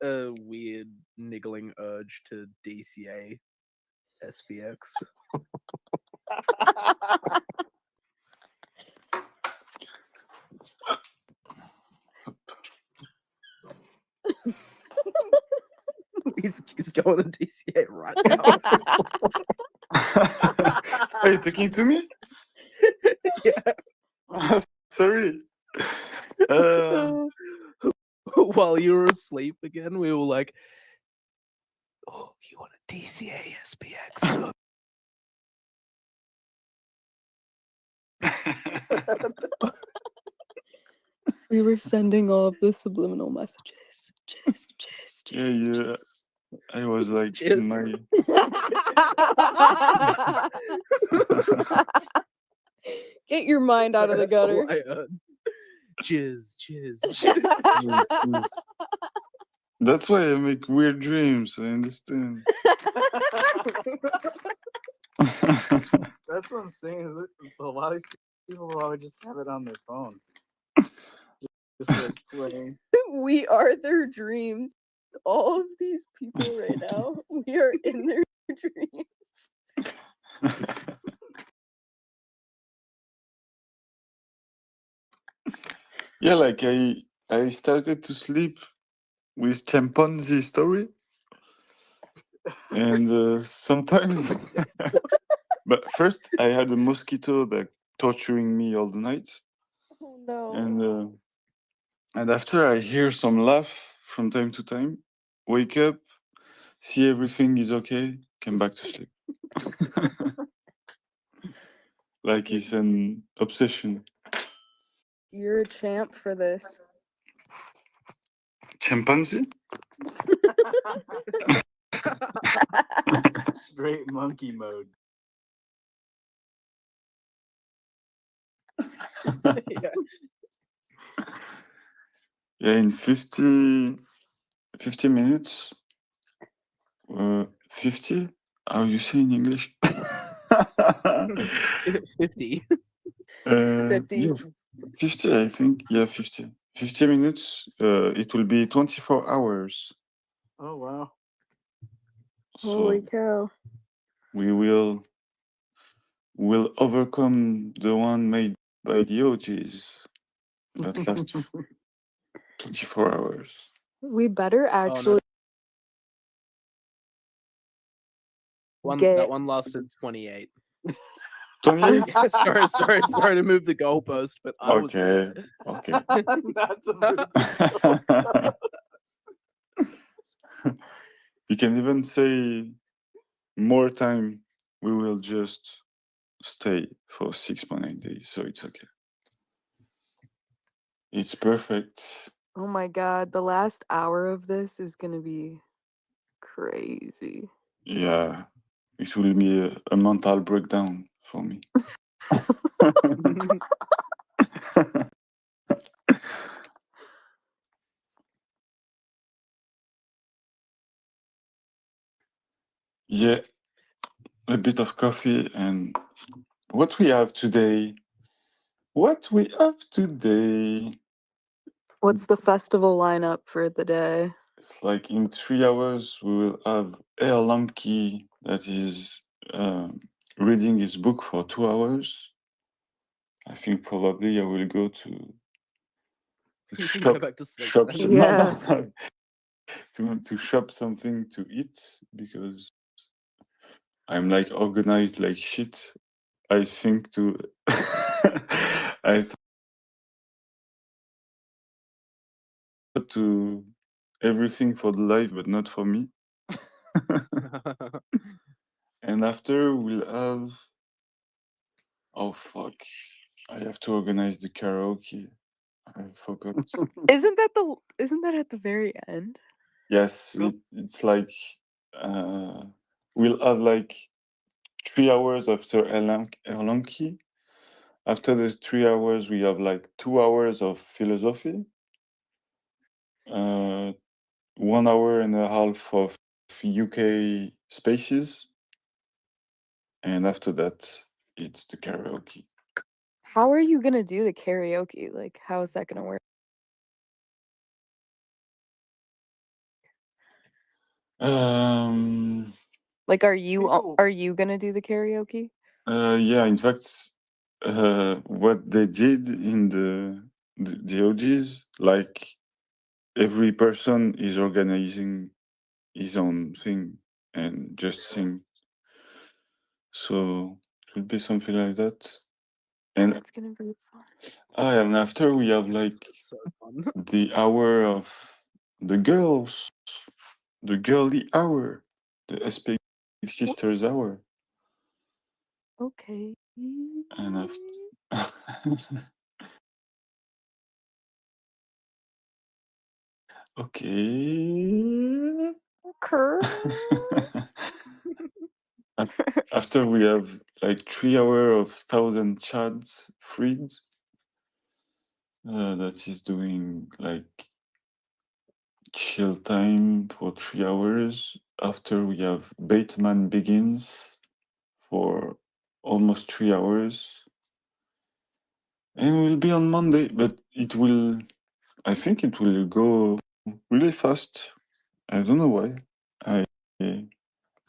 a weird niggling urge to DCA SPX? He's going to DCA right now.
Are you talking to me?
Yeah.
Sorry.
While you were asleep again, we were like, "Oh, you want a DCA SPX?"
We were sending all of the subliminal messages.
Yeah. I was like
Cheers.
in my.
Get your mind out of the gutter.
Jizz.
That's why I make weird dreams. I understand.
That's what I'm saying. Is that a lot of these people will always just have it on their phone. Just like playing.
We are their dreams. All of these people right now, we are in their dreams.
Yeah, like I started to sleep with chimpanzee story, and sometimes, but first I had a mosquito that torturing me all the night,
Oh no.
and after I hear some laugh from time to time, wake up, see everything is okay, come back to sleep. Like it's an obsession.
You're a champ for this.
Chimpanzee?
Straight monkey mode.
Yeah, in 50 minutes. 50? How you say in English?
50.
50.
Yeah, 50, I think. Yeah, 50. 50 minutes. It will be 24 hours.
Oh wow.
Holy
So
cow.
we'll overcome the one made by the OGs that lasts 24 hours.
We better
Oh,
actually
that one lasted 28.
28?
sorry to move the goalpost, but I was
Okay.
there.
Okay.
Not to move the
You can even say more time. We will just stay for 6.8 days, so it's okay. It's perfect.
Oh my god, the last hour of this is gonna be crazy.
Yeah, it will be a mental breakdown for me. Yeah, a bit of coffee and what we have today. What we have today.
What's the festival lineup for the day?
It's like in 3 hours we will have Erlanki that is reading his book for 2 hours. I think probably I will go to
You can go back to sleep
shop
then.
Yeah.
to shop something to eat because I'm like organized like shit. I think to I thought to everything for the life, but not for me. And after we'll have oh fuck. I have to organize the karaoke. I forgot.
Isn't that at the very end?
Yes, it's like we'll have like 3 hours after Erlanki. After the 3 hours, we have like 2 hours of philosophy, 1 hour and a half of UK spaces, and after that, it's the karaoke.
How are you gonna do the karaoke? Like, how is that gonna work? Like, are you gonna do the karaoke?
Yeah, in fact, what they did in the OGs, like every person is organizing his own thing and just sing. So it will be something like that. And
That's gonna be fun.
and after we have like
So fun.
the hour of the girls, the girly hour, the SPX sisters hour.
Okay.
And after okay. After we have like 3 hours of 1,000 chads freed, that is doing like chill time for 3 hours. After we have Bateman Begins for almost 3 hours. And we'll be on Monday, but I think it will go really fast. I don't know why.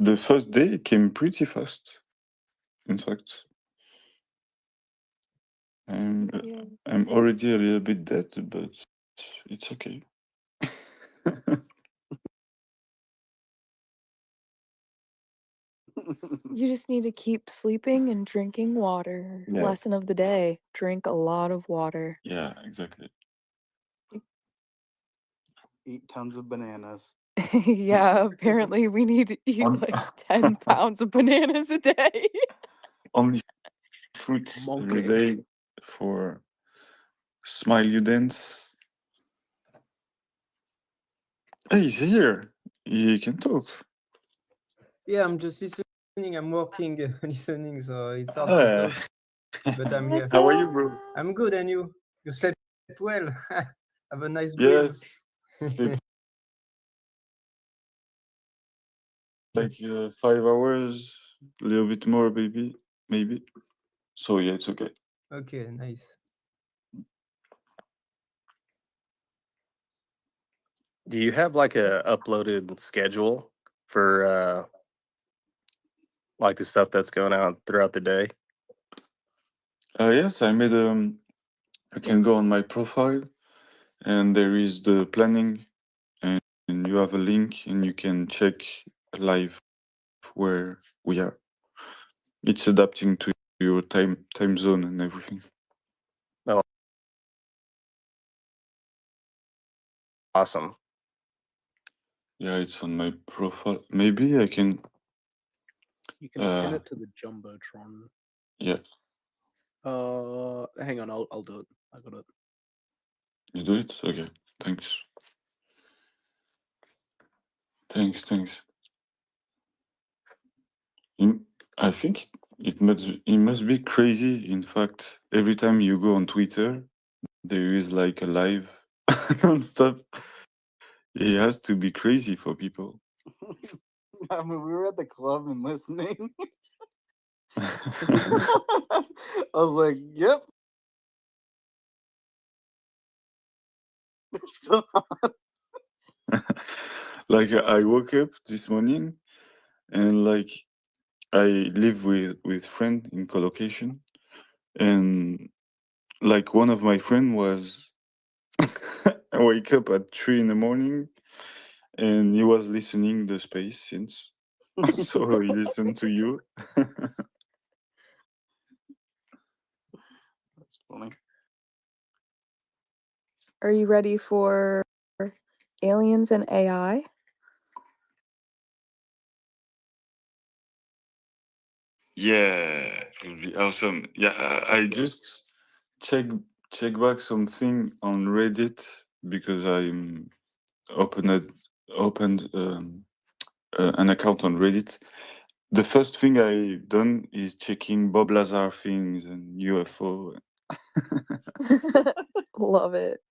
The first day came pretty fast, in fact. I'm already a little bit dead, but it's okay.
You just need to keep sleeping and drinking water.
Yeah.
Lesson of the day: drink a lot of water.
Yeah, exactly.
Eat tons of bananas.
Yeah, apparently we need to eat like 10 pounds of bananas a day.
Only fruits every day for Smile You Dance. Hey, he's here. He can talk.
Yeah, I'm just listening. I'm working, listening, so it's hard
Ah.
to talk. But I'm here.
How are you, bro?
I'm good, and you? You slept well? Have a nice dream.
Yes. Sleep like 5 hours, a little bit more, maybe. So yeah, it's okay.
Okay, nice.
Do you have like a uploaded schedule for like the stuff that's going out throughout the day?
Yes, I made I can go on my profile and there is the planning and you have a link and you can check live where we are. It's adapting to your time zone and everything.
Oh, awesome.
Yeah, it's on my profile. Maybe I can
You can pin it to the Jumbotron.
Yeah,
Hang on, I'll do it. I got it.
you do it? Okay, thanks. Thanks. I think it must be crazy. In fact, every time you go on Twitter, there is like a live non-stop. It has to be crazy for people.
I mean, we were at the club and listening. I was like, "Yep, they're still on."
Like I woke up this morning and like I live with friend in collocation, and like one of my friend was I wake up at 3 in the morning and he was listening the space since. So he listened to you.
That's funny.
Are you ready for aliens and AI?
Yeah, it would be awesome. Yeah, I just check check back something on Reddit because I'm opened an account on Reddit. The first thing I done is checking Bob Lazar things and UFO.
Love it.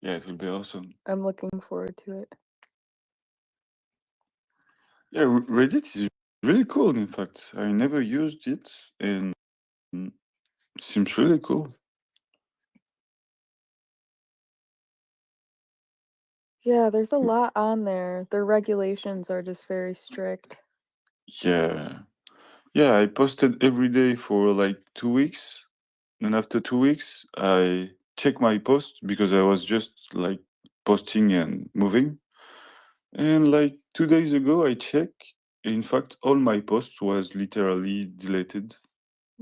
Yeah, it will be awesome.
I'm looking forward to it.
Yeah, Reddit is really cool. In fact, I never used it, and it seems really cool.
Yeah, there's a lot on there. Their regulations are just very strict.
Yeah, yeah. I posted every day for like 2 weeks, and after 2 weeks, I check my post because I was just like posting and moving. And like 2 days ago, I check. In fact, all my posts was literally deleted,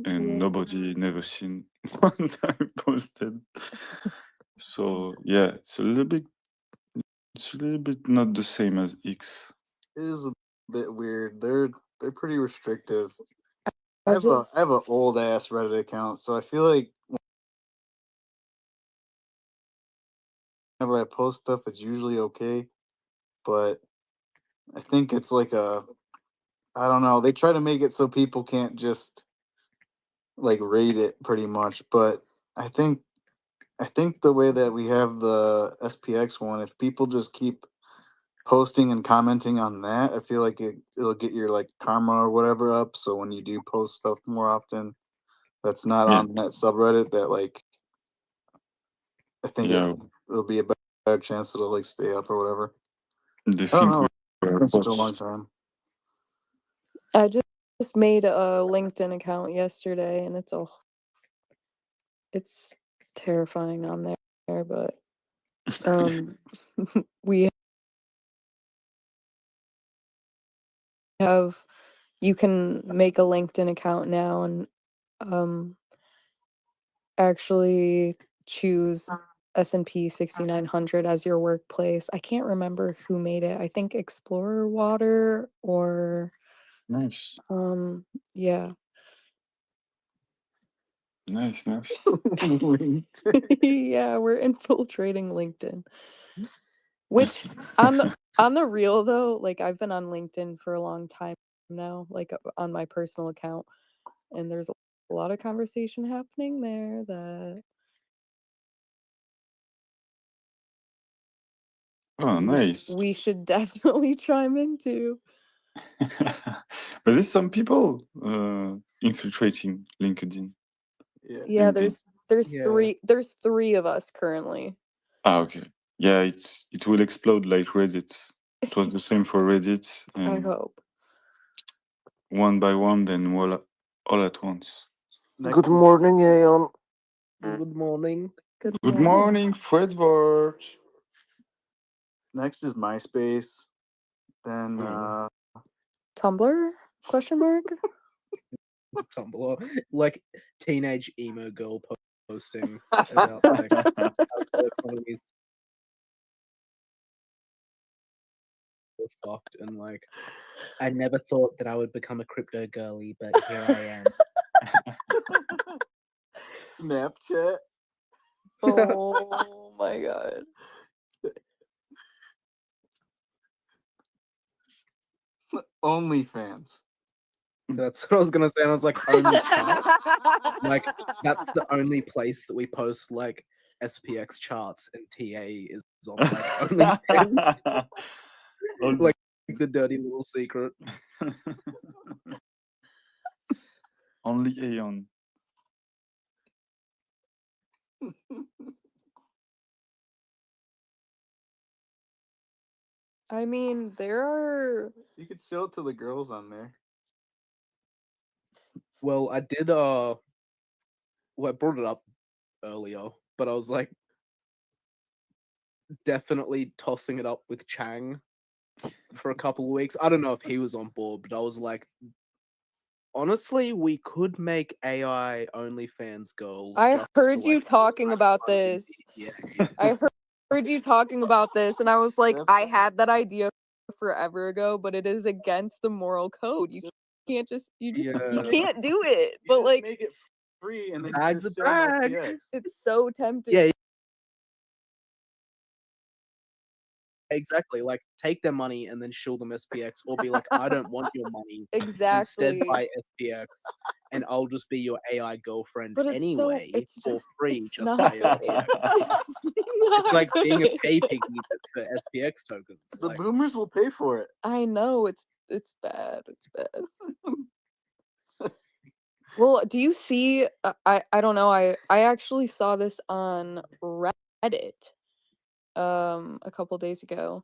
and nobody never seen one I posted. So yeah, it's a little bit not the same as X.
It is a bit weird. They're pretty restrictive.
I
I have
just
an old ass Reddit account, so I feel like whenever I post stuff, it's usually okay. But I think it's like I don't know. They try to make it so people can't just like rate it pretty much. But I think the way that we have the SPX one, if people just keep posting and commenting on that, I feel like it'll get your like karma or whatever up. So when you do post stuff more often, that's not
Yeah,
on that subreddit, that like I think
yeah,
it'll be a better chance it'll like stay up or whatever.
they
I don't
think
know. It's
we're
been such a long
bots.
time.
I just made a LinkedIn account yesterday, and it's terrifying on there, but we have you can make a LinkedIn account now and actually choose S&P 6900 as your workplace. I can't remember who made it. I think Explorer Water or
Nice,
yeah.
nice.
Yeah, we're infiltrating LinkedIn. Which on the real though, like I've been on LinkedIn for a long time now, like on my personal account, and there's a lot of conversation happening there that
Oh, nice.
we should definitely chime into.
But there's some people infiltrating LinkedIn.
Yeah,
LinkedIn.
there's three of us currently.
Ah, okay. Yeah, it will explode like Reddit. It was the same for Reddit,
I
and
hope.
one by one, then all at once.
Good morning, Aeon.
Good morning.
Good morning, Fredward.
Next is MySpace. Then
Tumblr? Question mark?
Tumblr, like teenage emo girl posting about like how the economy's fucked and like I never thought that I would become a crypto girly, but here I am.
Snapchat.
Oh my god.
OnlyFans.
That's what I was gonna say, and I was like, only charts. Like that's the only place that we post like SPX charts, and TA is on like OnlyFans. Like the dirty little secret.
Only Aeon.
I mean, there are.
You could show it to the girls on there.
Well, I did well, I brought it up earlier, but I was like definitely tossing it up with Chang for a couple of weeks. I don't know if he was on board, but I was like, honestly, we could make AI OnlyFans girls.
I
just
heard
to,
you
like,
talking about this.
yeah.
I heard you talking about this, and I was like, I had that idea forever ago, but it is against the moral code. You can't just you
Yeah.
can't do it. But like,
make it free and then
Bag's
just
a
show 'em
bag.
SPX.
it's so tempting.
Yeah. Exactly. Like take their money and then shill them SPX, or be like, I don't want your money.
Exactly.
Instead buy SPX, and I'll just be your AI girlfriend
But it's
anyway
it's
for
just,
free.
it's
Just
not
buy
good.
SPX.
It's
It's like
not
being a
good.
pay piggy but for SPX tokens.
The
Like,
boomers will pay for it.
I know it's bad. It's bad. Well, do you see? I don't know. I actually saw this on Reddit a couple days ago.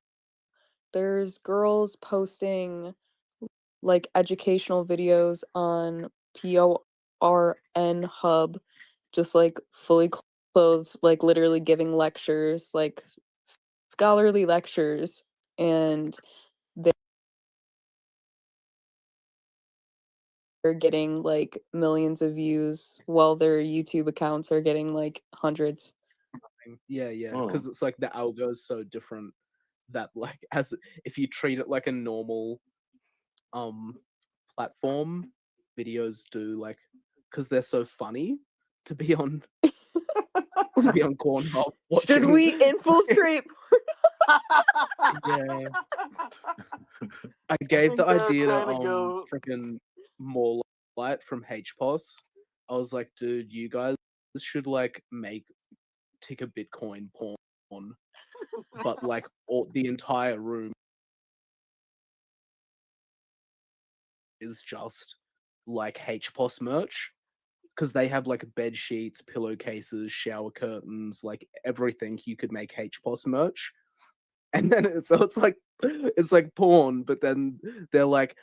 There's girls posting like educational videos on PORN Hub, just like fully clothed, like literally giving lectures, like scholarly lectures, and they're getting like millions of views while their YouTube accounts are getting like hundreds.
yeah, because it's like the algo is so different that like as if you treat it like a normal platform, videos do like because they're so funny to be on to be on Cornhub.
Should we infiltrate?
Yeah. I gave the
think they're
idea to
trying to go-
freaking more light from HPOS. I was like, dude, you guys should like make tick a Bitcoin porn, but like the entire room is just like HPOS merch, because they have like bed sheets, pillowcases, shower curtains, like everything. You could make HPOS merch, and then it's like porn, but then they're like,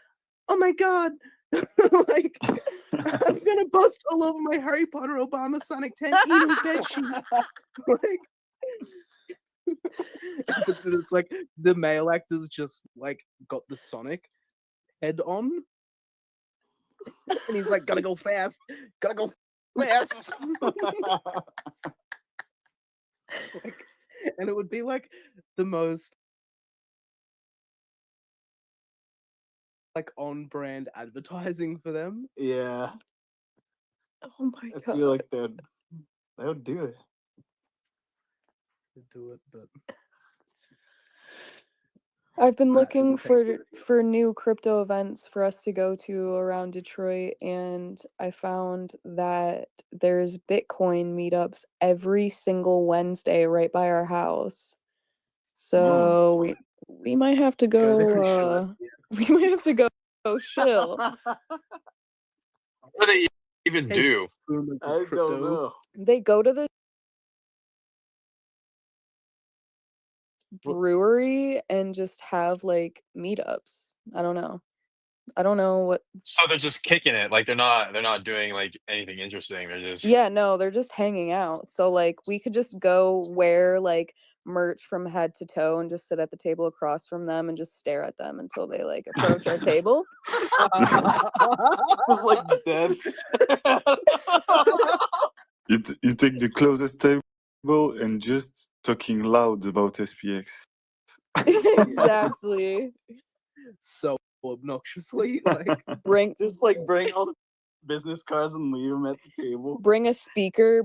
oh my god, like I'm gonna bust all over my Harry Potter Obama Sonic 10 eating bed sheet. Like, but then it's like the male actor's just like got the Sonic head on, and he's like, gotta go fast, gotta go fast. Like, and it would be like the most like on brand advertising for them.
Yeah.
Oh my
I
god.
feel like they would do it.
Do it, but
I've been looking for new crypto events for us to go to around Detroit, and I found that there's Bitcoin meetups every single Wednesday right by our house. So we might have to go. We might have to go shill.
What do they even do?
I don't know.
They go to the brewery and just have like meetups. I don't know. I don't know what.
So they're just kicking it. Like they're not doing like anything interesting. They're just
Yeah, no, they're just hanging out. So like we could just go wear like merch from head to toe and just sit at the table across from them and just stare at them until they like approach our table.
It's like death.
You take the closest table and just talking loud about SPX.
Exactly.
So obnoxiously, like
Bring
Just like bring all the business cards and leave them at the table.
bring a speaker.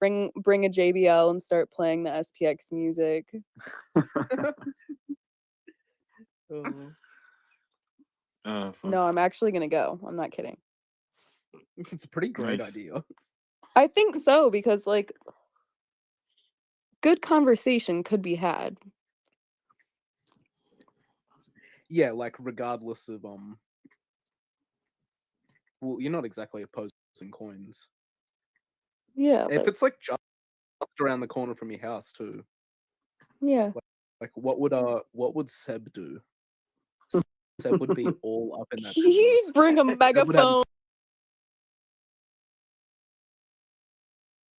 Bring a JBL and start playing the SPX music. No, I'm actually gonna go. I'm not kidding.
It's a pretty great
Nice.
idea.
I think so because like good conversation could be had.
Yeah, like regardless of well, you're not exactly opposing coins.
Yeah,
If
but
it's like just around the corner from your house too.
yeah.
Like what would Seb do? Seb would be all up in that
He'd
business.
bring a
Seb would have
megaphone.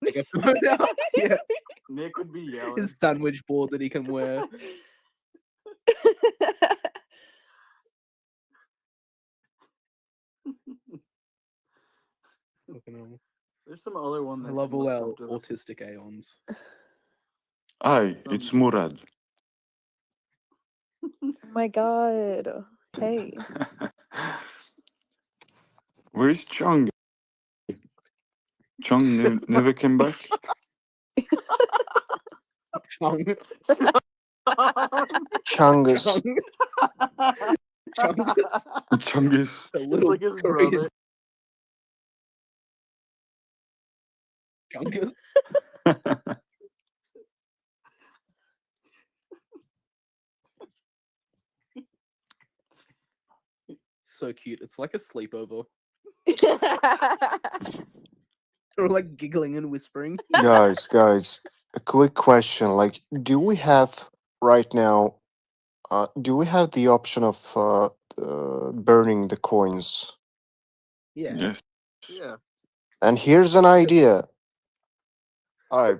megaphone out. Yeah,
Nick would be yelling.
his sandwich board that he can wear. Fucking hell.
There's some other one
I
that's
love all
more
our
comfortable.
autistic aeons.
Hi, it's Murad.
Oh my god. Hey.
Where is Chung? Chung never came back.
Chung.
Chungus.
Chungus.
Chungus.
The
It's
little
like his
Korean
brother.
Chungus. So cute. It's like a sleepover. They're like giggling and whispering.
Guys, a quick question. Like, do we have right now, do we have the option of burning the coins?
Yeah.
Yes.
Yeah.
And here's an idea. All right,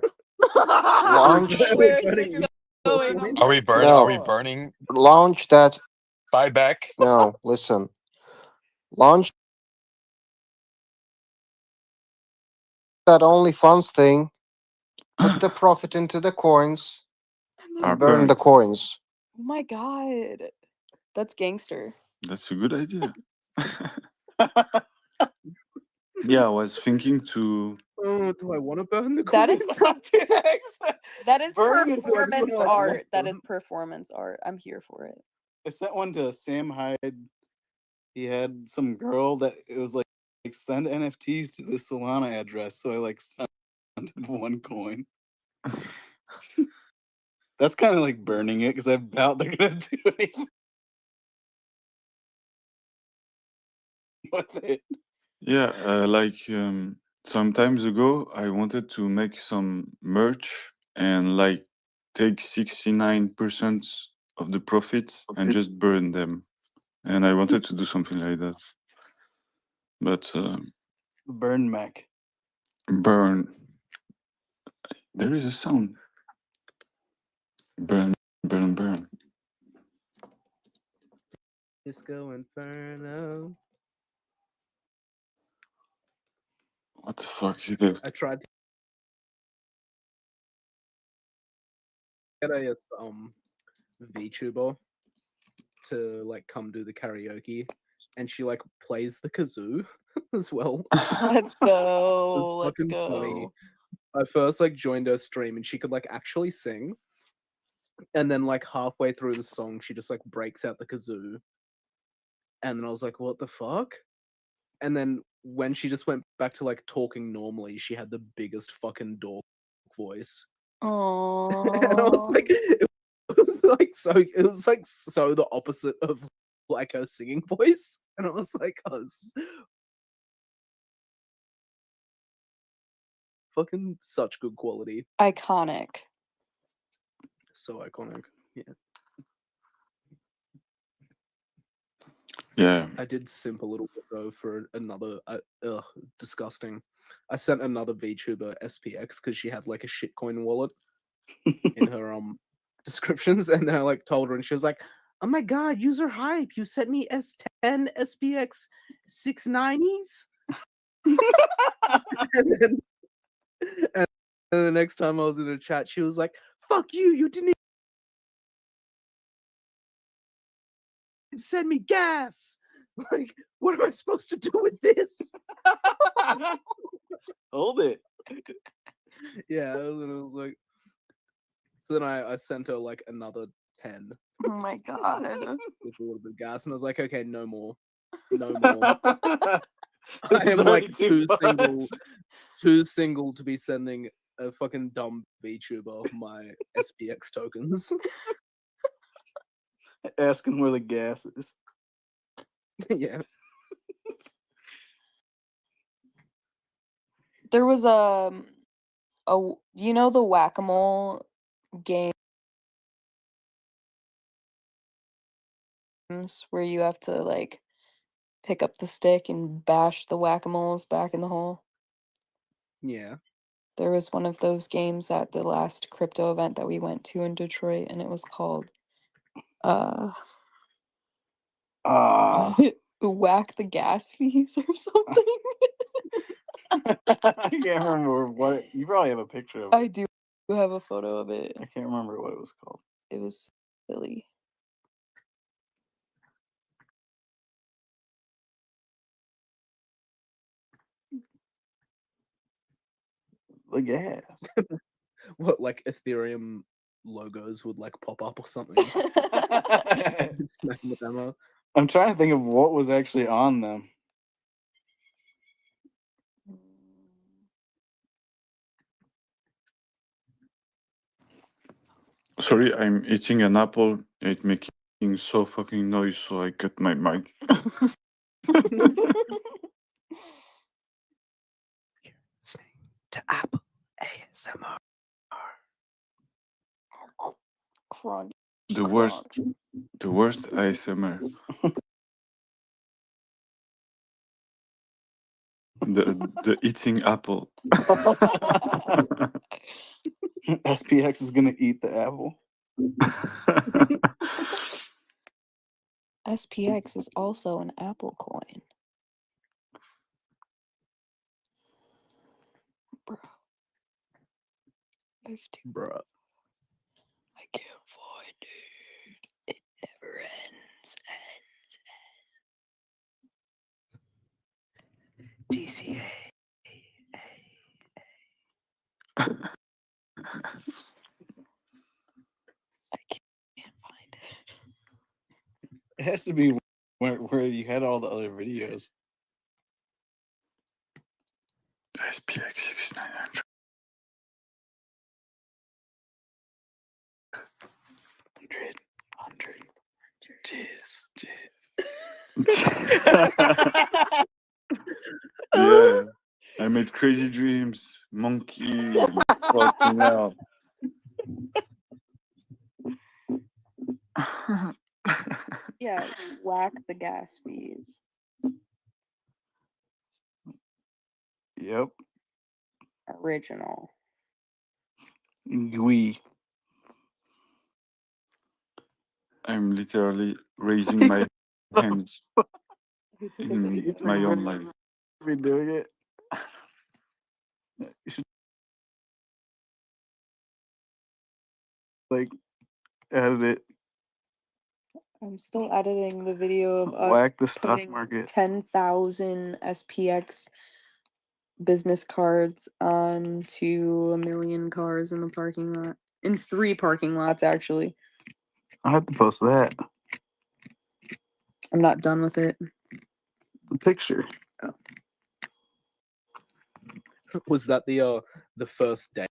launch.
Where is this going?
Are we burning?
No.
Are we burning
Launch that.
buyback?
No, listen. Launch that OnlyFans thing. Put the profit into the coins.
Are
And burn the
burned.
coins.
Oh my god. That's gangster.
That's a good idea. Yeah, I was thinking to.
Oh, do I want to burn the
That
coins?
is that is
Burning is like
performance
what I
art.
want
That is
them.
performance art. I'm here for it.
I sent one to Sam Hyde. He had some girl that it was like send NFTs to the Solana address. So I like sent him one coin. That's kind of like burning it because I doubt they're gonna do anything with it.
Yeah, like some times ago, I wanted to make some merch and like take 69% of the profits and just burn them. And I wanted to do something like that. But
Burn Mac.
burn. There is a sound. Burn, burn, burn.
Disco Inferno.
What the fuck is that?
I tried to get a VTuber to like come do the karaoke, and she like plays the kazoo as well.
Let's go. Let's
Fucking
go.
funny. I first like joined her stream and she could like actually sing, and then like halfway through the song she just like breaks out the kazoo, and then I was like, what the fuck? And then when she just went back to like talking normally, she had the biggest fucking dork voice.
Oh.
And I was like, it was like so the opposite of like her singing voice. And I was like, oh, this is fucking such good quality.
Iconic.
So iconic. Yeah.
Yeah.
I did simp a little bit though for another disgusting. I sent another VTuber SPX because she had like a shitcoin wallet in her descriptions, and then I like told her, and she was like, "Oh my god, user hype! You sent me S10 SPX 690s." and And the next time I was in a chat, she was like, "Fuck you! You didn't even send me gas. Like, what am I supposed to do with this?"
Hold it.
Yeah, and I was like, so then I sent her like another 10
Oh my god.
with a little bit of gas, and I was like, okay, no more, no more.
This
I
is
am like
already too
too single to be sending a fucking dumb VTuber my SPX tokens.
Asking where the gas is.
Yeah.
There was you know the whack-a-mole games where you have to like pick up the stick and bash the whack-a-moles back in the hole?
Yeah.
There was one of those games at the last crypto event that we went to in Detroit, and it was called whack the gas fees or something.
I can't remember what you probably have a picture of it.
I do have a photo of it.
I can't remember what it was called.
It was silly.
The gas.
What, like Ethereum logos would like pop up or something? Smack them with ammo.
I'm trying to think of what was actually on them.
Sorry, I'm eating an apple. It's making so fucking noise, so I cut my mic.
To Apple ASMR.
Crunch.
The worst ASMR. The eating apple.
SPX is gonna eat the apple.
SPX is also an Apple coin. Bro.
Bruh.
I can't find it. It never ends.
DCA.
It has to be where you had all the other videos.
SPX6900.
100. Cheers.
Yeah. I made crazy dreams. Monkey. And fucking hell.
Yeah, whack the gas fees.
Yep.
Original.
We.
I'm literally raising my hands in my own life.
Be doing it. You should like edit it.
I'm still editing the video of us
Whack the stock
putting
market.
10,000 SPX business cards onto 1 million cars in the parking lot. In 3 parking lots, actually.
I'll have to post that.
I'm not done with it.
The picture.
Was that the first date?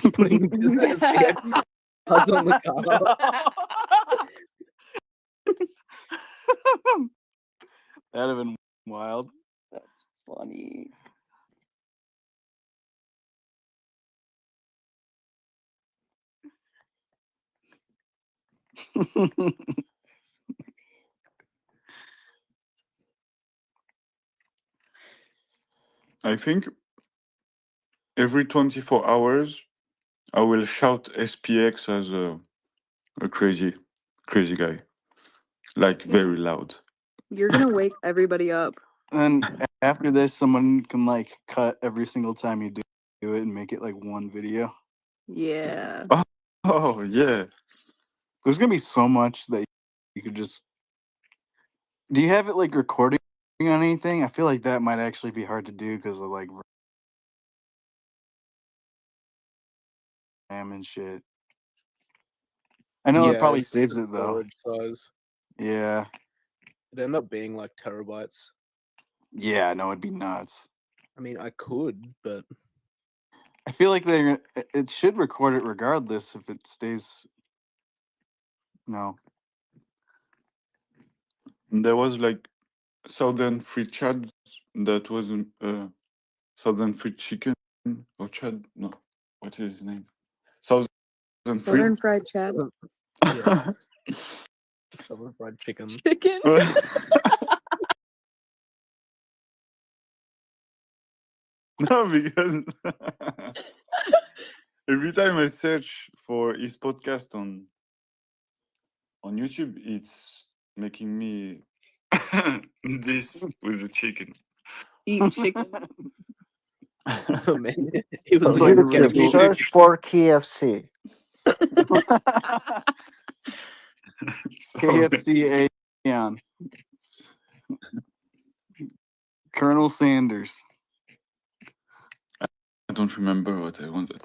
Just putting business SPX cards on the car.
That'd have been wild.
That's funny.
I think every 24 hours, I will shout SPX as a crazy guy. Like very loud.
You're gonna wake everybody up.
And after this, someone can like cut every single time you do do it and make it like one video.
Yeah.
Oh yeah.
There's gonna be so much that you could just. Do you have it like recording on anything? I feel like that might actually be hard to do because of like RAM and shit. I know that probably
it's
saves
the
it though.
storage size.
Yeah.
It'd end up being like terabytes.
Yeah, no, it'd be nuts.
I mean, I could, but
I feel like it should record it regardless if it stays. No.
There was like Southern Free Chad that was Southern Free Chicken or Chad. No, what is his name? Southern Free.
Southern Fried Chad.
yeah. Southern fried chicken.
Chicken.
No, because every time I search for his podcast on YouTube, it's making me this with the chicken.
Eat chicken.
Oh man, he was
So
like,
you
"Get
can
me."
search for KFC.
KFC Aeon. Colonel Sanders.
I don't remember what I wanted.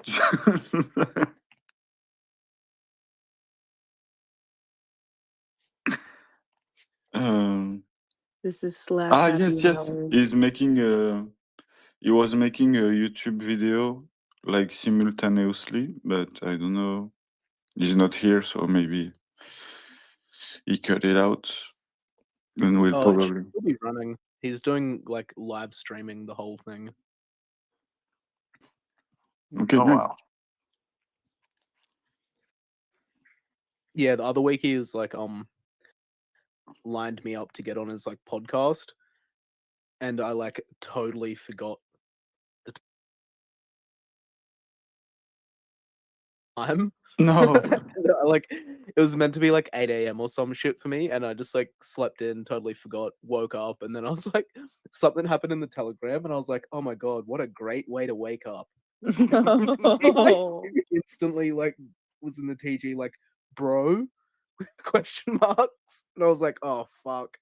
This is slap happy
yes.
hour.
He was making a YouTube video like simultaneously, but I don't know. He's not here, so maybe he cut it out. And we'll
Oh, it should
probably.
still be running. He's doing like live streaming the whole thing.
Okay,
Oh
nice.
wow.
Yeah, the other week he was like lined me up to get on his like podcast, and I like totally forgot the time.
No.
Like it was meant to be like 8 a.m. or some shit for me, and I just like slept in, totally forgot, woke up, and then I was like, something happened in the Telegram, and I was like, oh my god, what a great way to wake up.
No.
Like, instantly like was in the TG like, bro, question marks, and I was like, oh fuck.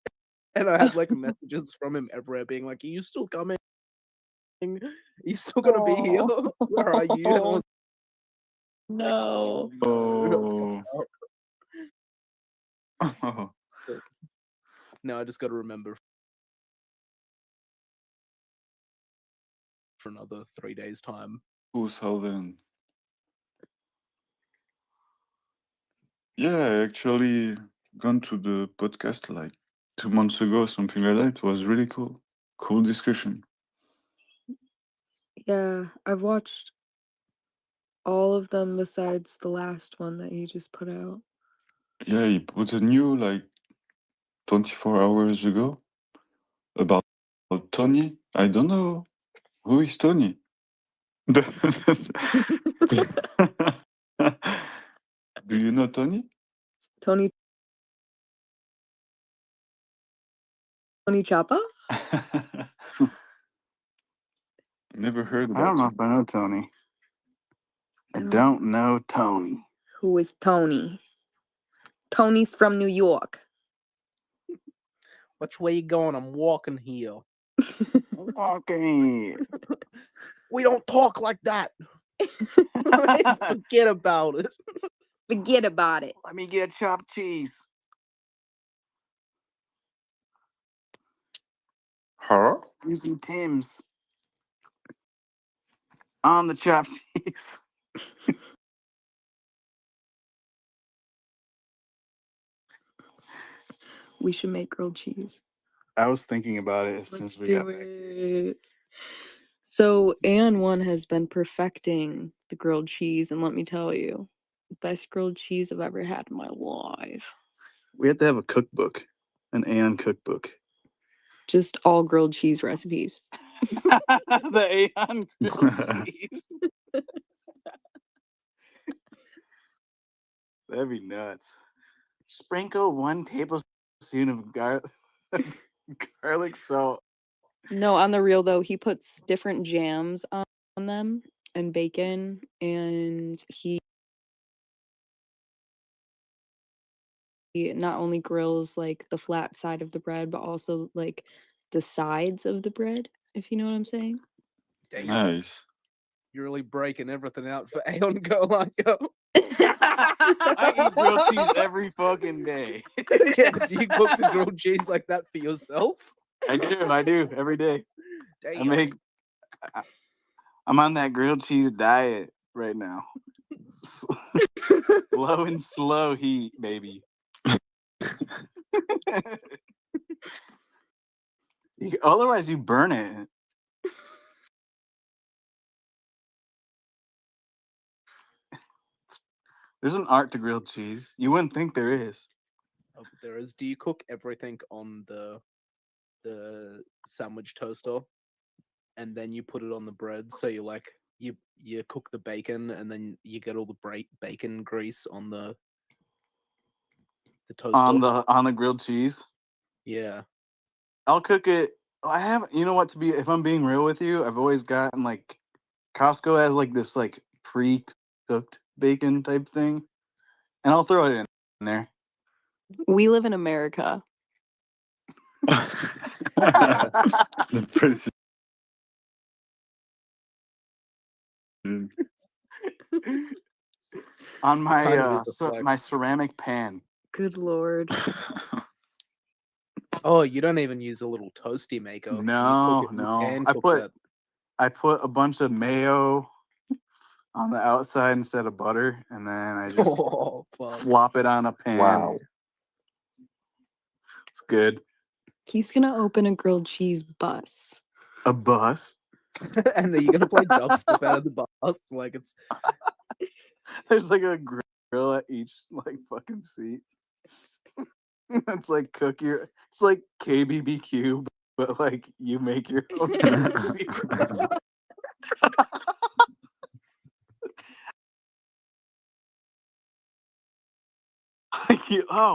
And I had like messages from him everywhere being like, are you still coming? Are you still gonna be here? Where are you? And I was
No.
Oh.
no, I just gotta remember for another 3 days time.
Oh, Southern. Yeah, I actually gone to the podcast like 2 months ago, something like that. It was really cool. Cool discussion.
Yeah, I've watched all of them besides the last one that he just put out.
Yeah, he put a new like 24 hours ago about Tony. I don't know who is Tony. Do you know Tony?
Tony Chapa?
Never heard
I don't
about
know
him.
if I know Tony. I don't know Tony.
Who is Tony? Tony's from New York.
Which way you going? I'm walking here.
Walking.
We don't talk like that. Forget about it.
Forget about it.
Let me get chopped cheese.
Huh?
Using Tim's on the chopped cheese.
We should make grilled cheese.
I was thinking about it as soon as we got back.
it. So Ann1 has been perfecting the grilled cheese, and let me tell you, best grilled cheese I've ever had in my life.
We have to have a cookbook, an Aeon cookbook.
Just all grilled cheese recipes.
The Aeon grilled cheese. That'd be nuts. Sprinkle 1 tablespoon of garlic salt.
No, on the real though, he puts different jams on them. and bacon, and he not only grills like the flat side of the bread, but also like the sides of the bread, if you know what I'm saying.
Damn.
Nice.
You're really breaking everything out for Aeon Go Liger.
I eat grilled cheese every fucking day.
Yeah, do you cook the grilled cheese like that for yourself?
I do every day.
Damn.
I'm on that grilled cheese diet right now. Low and slow heat, baby. Otherwise, you burn it. There's an art to grilled cheese. You wouldn't think there is.
Oh, but there is. Do you cook everything on the sandwich toaster, and then you put it on the bread? So you like you cook the bacon, and then you get all the bacon grease on the toaster.
On the grilled cheese.
Yeah.
I'll cook it. I haven't. You know what? If I'm being real with you, I've always gotten like Costco has like this like pre-cooked bacon type thing, and I'll throw it in there.
We live in America.
The president.
On my
Kind of is a
my
flex.
ceramic pan.
Good lord.
Oh, you don't even use a little toasty maker. You
No,
cook it in the
no.
pan,
I
cook
put
that.
I put a bunch of mayo on the outside instead of butter, and then I just
Oh, fuck.
flop it on a pan.
Wow.
It's good.
He's gonna open a grilled cheese bus.
A bus?
And are you gonna play dubstep out of the bus? Like it's
There's like a grill at each like fucking seat. It's like it's like KBBQ, but like you make your own.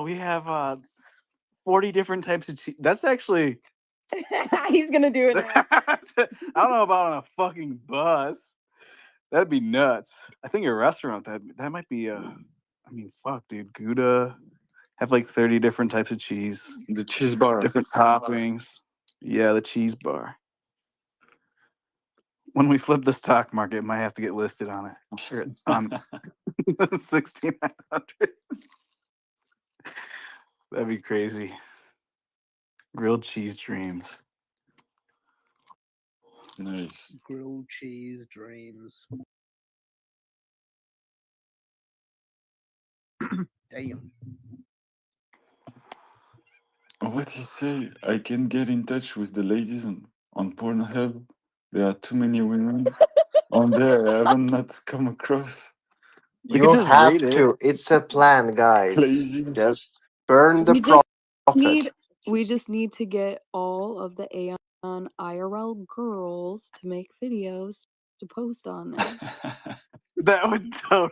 We have 40 different types of cheese. That's actually
He's gonna do it.
I don't know about on a fucking bus. That'd be nuts. I think a restaurant that might be I mean, fuck, dude. Gouda have like 30 different types of cheese.
The cheese bar.
Different toppings. Yeah, the cheese bar. When we flip the stock market, it might have to get listed on it. Sure, on 1600. That'd be crazy. Grilled cheese dreams.
Nice.
grilled cheese dreams. Damn.
What he say? I can get in touch with the ladies on Pornhub. There are too many women on there. I haven't not come across.
You have to. It's a plan, guys.
Lazy.
Just burn the
We just
profit.
need to get all of the Aeon IRL girls to make videos to post on there.
That would totally